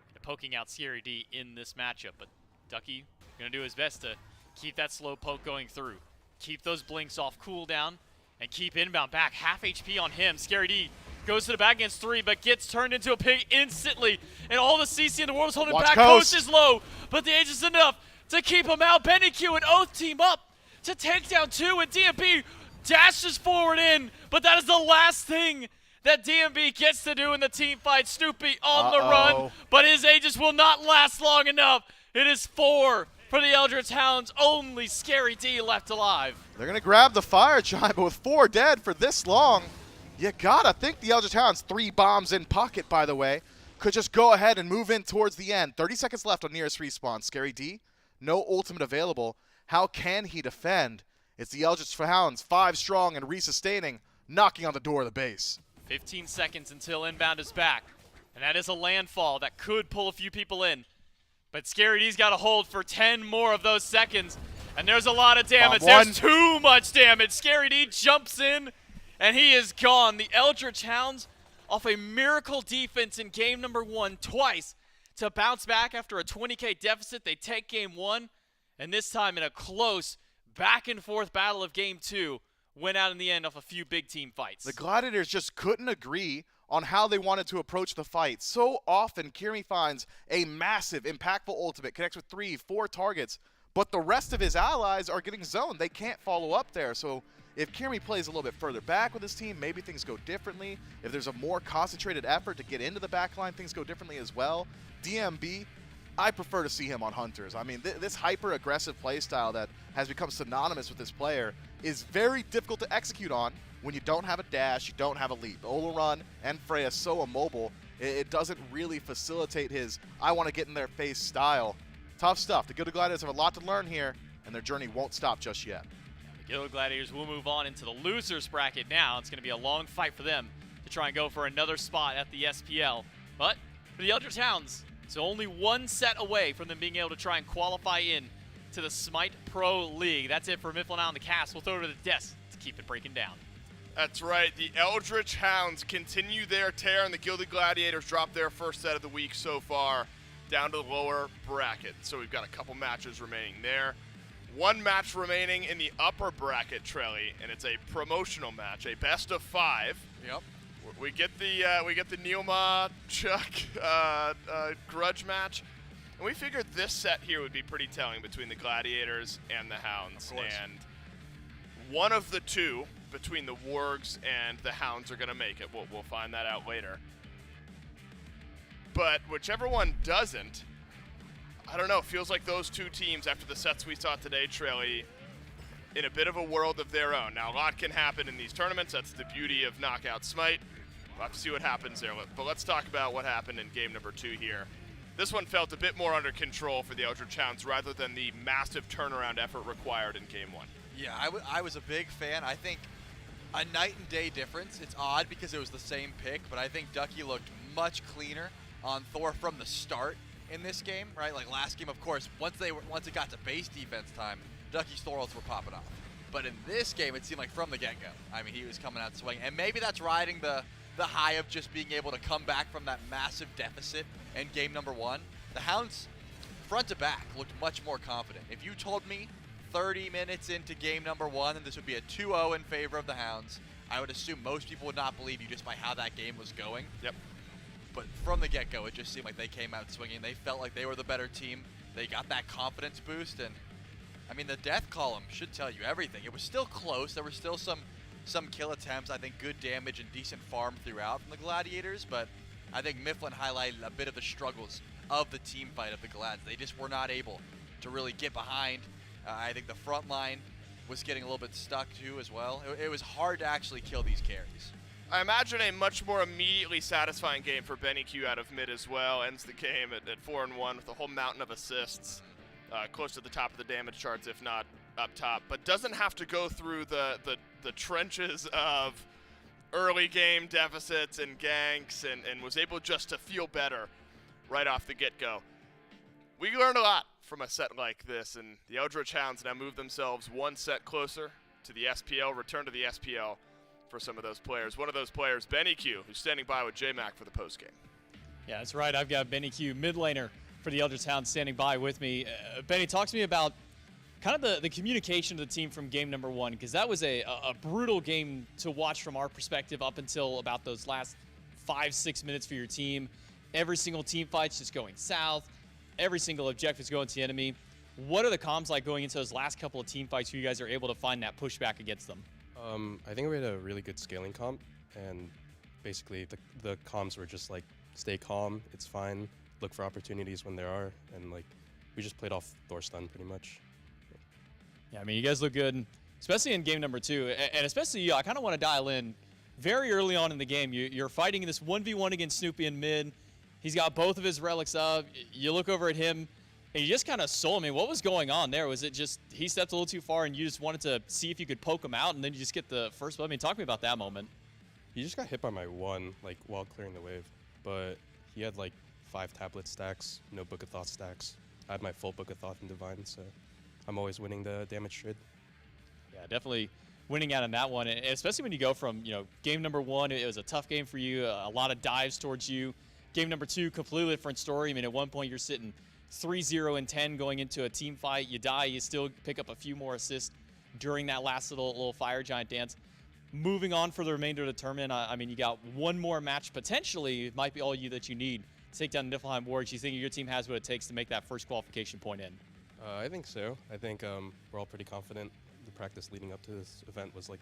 into poking out Scary D in this matchup, but Ducky going to do his best to keep that slow poke going through. Keep those blinks off cooldown and keep inbound back. Half HP on him. Scary D goes to the back against 3, but gets turned into a pig instantly. And all the CC in the world is holding back. Coast is low, but the age is enough to keep him out. Benny Q and Oath team up to take down 2, and DMB dashes forward in, but that is the last thing that DMB gets to do in the team fight. Snoopy on the run, but his Aegis will not last long enough. It is 4 for the Eldritch Hounds. Only Scary D left alive. They're going to grab the Fire Giant, but with 4 dead for this long, you gotta think the Eldritch Hounds, 3 bombs in pocket, by the way, could just go ahead and move in towards the end. 30 seconds left on nearest respawn. Scary D, no ultimate available. How can he defend? It's the Eldritch Hounds, 5 strong and resustaining, knocking on the door of the base. 15 seconds until inbound is back, and that is a landfall that could pull a few people in. But Scary D's got to hold for 10 more of those seconds, and there's a lot of damage. There's too much damage. Scary D jumps in, and he is gone. The Eldritch Hounds, off a miracle defense in game number 1 twice, to bounce back after a 20k deficit. They take game 1, and this time in a close back-and-forth battle of game 2, went out in the end off a few big team fights. The Gladiators just couldn't agree on how they wanted to approach the fight. So often, Kirmi finds a massive, impactful ultimate, connects with 3, 4 targets, but the rest of his allies are getting zoned. They can't follow up there. So if Kirmi plays a little bit further back with his team, maybe things go differently. If there's a more concentrated effort to get into the backline, things go differently as well. DMB, I prefer to see him on Hunters. I mean, this hyper-aggressive playstyle that has become synonymous with this player is very difficult to execute on when you don't have a dash, you don't have a leap. Olorun and Freya so immobile, it doesn't really facilitate his I want to get in their face style. Tough stuff. The Gilded Gladiators have a lot to learn here, and their journey won't stop just yet. The Gilded Gladiators will move on into the losers bracket now. It's going to be a long fight for them to try and go for another spot at the SPL. But for the Eldritch Hounds, it's only 1 set away from them being able to try and qualify in to the Smite Pro League. That's it for Mifflin on the cast. We'll throw it to the desk to keep it breaking down. That's right. The Eldritch Hounds continue their tear, and the Gilded Gladiators drop their first set of the week so far down to the lower bracket. So we've got a couple matches remaining there. 1 match remaining in the upper bracket, Trelly, and it's a promotional match, a best of 5. Yep. We get the Neoma Chuck grudge match, and we figured this set here would be pretty telling between the Gladiators and the Hounds. And one of the two between the Wargs and the Hounds are going to make it. We'll find that out later. But whichever one doesn't, I don't know, feels like those two teams, after the sets we saw today, Trelly, in a bit of a world of their own. Now, a lot can happen in these tournaments. That's the beauty of Knockout Smite. We'll have to see what happens there. But let's talk about what happened in game number 2 here. This one felt a bit more under control for the Eldritch Hounds rather than the massive turnaround effort required in game 1. Yeah, I was a big fan. I think a night and day difference. It's odd because it was the same pick, but I think Ducky looked much cleaner on Thor from the start in this game, right? Like last game, of course, once it got to base defense time, Ducky's Thor ults were popping off. But in this game, it seemed like from the get-go, I mean, he was coming out swinging. And maybe that's riding the high of just being able to come back from that massive deficit in game number 1. The Hounds, front to back, looked much more confident. If you told me 30 minutes into game number 1 that this would be a 2-0 in favor of the Hounds, I would assume most people would not believe you just by how that game was going. Yep. But from the get-go, it just seemed like they came out swinging. They felt like they were the better team. They got that confidence boost, and I mean, the death column should tell you everything. It was still close. There were still some kill attempts. I think good damage and decent farm throughout from the Gladiators, but I think Mifflin highlighted a bit of the struggles of the team fight of the Glads. They just were not able to really get behind. I think the front line was getting a little bit stuck too as well. It was hard to actually kill these carries. I imagine a much more immediately satisfying game for Benny Q out of mid as well. Ends the game at 4-1 with a whole mountain of assists. Close to the top of the damage charts, if not up top, but doesn't have to go through the trenches of early game deficits and ganks, and was able just to feel better right off the get-go. We learned a lot from a set like this, and the Eldritch Hounds now move themselves one set closer to the SPL, return to the SPL for some of those players. One of those players, Benny Q, who's standing by with J-Mac for the postgame. Yeah, that's right. I've got Benny Q, mid laner for the Eldritch Hounds, standing by with me. Benny, talk to me about kind of the communication of the team from game number 1, because that was a brutal game to watch from our perspective up until about those last 5-6 minutes for your team. Every single team fight's just going south. Every single objective is going to the enemy. What are the comms like going into those last couple of team fights where you guys are able to find that pushback against them? I think we had a really good scaling comp, and basically the comms were just like, stay calm, it's fine, look for opportunities when there are, and like we just played off Thor stun pretty much. Yeah, I mean, you guys look good, especially in game number 2, and especially you. I kind of want to dial in very early on in the game. You're fighting this 1v1 against Snoopy in mid. He's got both of his relics up. You look over at him, and you just kind of sold me. What was going on there? Was it just he stepped a little too far, and you just wanted to see if you could poke him out, and then you just get the first blood? I mean, talk to me about that moment. He just got hit by my 1, like, while clearing the wave, but he had like 5 tablet stacks, no Book of Thought stacks. I had my full Book of Thought and Divine, so I'm always winning the damage trade. Yeah, definitely winning out on that one, and especially when you go from, game number 1, it was a tough game for you, a lot of dives towards you. Game number 2, completely different story. I mean, at one point you're sitting 3-0-10 going into a team fight. You die, you still pick up a few more assists during that last little Fire Giant dance. Moving on for the remainder of the tournament, I mean, you got one more match potentially. It might be all you that you need to take down the Niflheim Wargs. You think your team has what it takes to make that first qualification point in? I think so. I think we're all pretty confident. The practice leading up to this event was like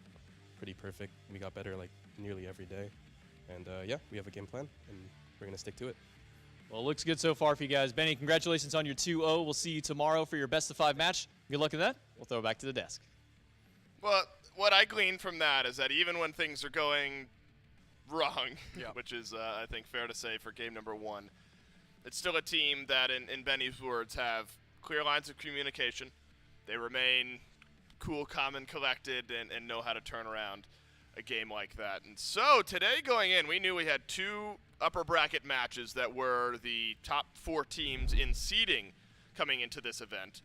pretty perfect. We got better like nearly every day. And yeah, we have a game plan, and we're going to stick to it. Well, it looks good so far for you guys. Benny, congratulations on your 2-0. We'll see you tomorrow for your best of 5 match. Good luck in that. We'll throw it back to the desk. Well, what I gleaned from that is that even when things are going wrong, which is, I think, fair to say for game number 1, it's still a team that, in Benny's words, have clear lines of communication. They remain cool, calm, and collected, and know how to turn around a game like that. And so today going in, we knew we had 2 upper bracket matches that were the top 4 teams in seeding coming into this event.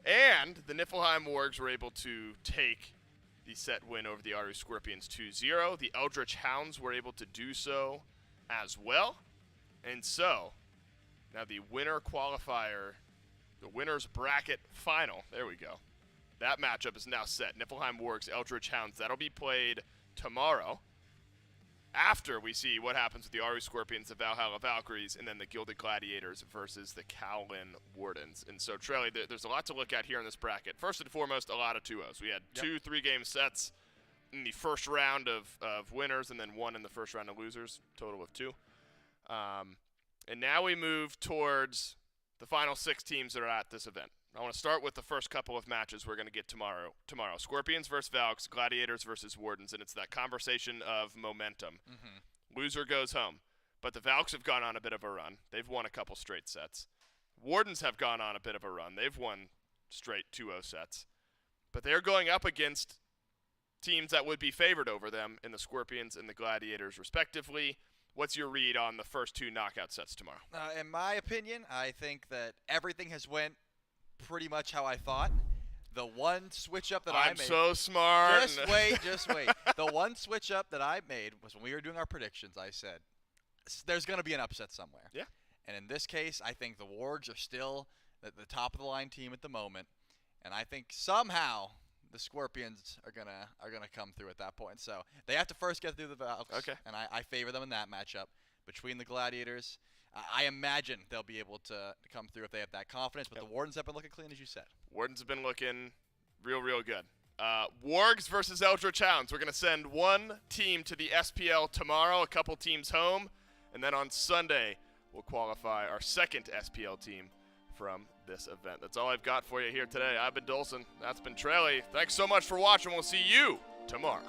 And the Niflheim Wargs were able to take the set win over the Aru Scorpions 2-0. The Eldritch Hounds were able to do so as well. And so, now the winner qualifier, the winner's bracket final, there we go. That matchup is now set. Niflheim Wargs, Eldritch Hounds. That'll be played tomorrow after we see what happens with the Aru Scorpions, the Valhalla Valkyries, and then the Gilded Gladiators versus the Kowlin Wardens. And so, Trelly, there's a lot to look at here in this bracket. First and foremost, a lot of 2-0s. We had 2 3-game sets in the first round of winners, and then 1 in the first round of losers, total of 2. And now we move towards the final 6 teams that are at this event. I want to start with the first couple of matches we're going to get tomorrow. Scorpions versus Valks, Gladiators versus Wardens, and it's that conversation of momentum. Loser goes home. But the Valks have gone on a bit of a run. They've won a couple straight sets. Wardens have gone on a bit of a run. They've won straight 2-0 sets. But they're going up against teams that would be favored over them in the Scorpions and the Gladiators, respectively. What's your read on the first 2 knockout sets tomorrow? In my opinion, I think that everything has went pretty much how I thought. The one switch up that I I'm made. so smart. Just wait. The one switch up that I made was when we were doing our predictions. I said, there's going to be an upset somewhere. Yeah. And in this case, I think the Wargs are still the top of the line team at the moment, and I think somehow the Scorpions are gonna come through at that point. So they have to first get through the Valks. Okay. And I favor them in that matchup. Between the Gladiators, I imagine they'll be able to come through if they have that confidence. But the Wardens have been looking clean, as you said. Wardens have been looking real good. Wargs versus Eldritch Hounds. We're going to send one team to the SPL tomorrow, a couple teams home, and then on Sunday we'll qualify our second SPL team from this event. That's all I've got for you here today. I've been Dolson. That's been Trelly. Thanks so much for watching. We'll see you tomorrow.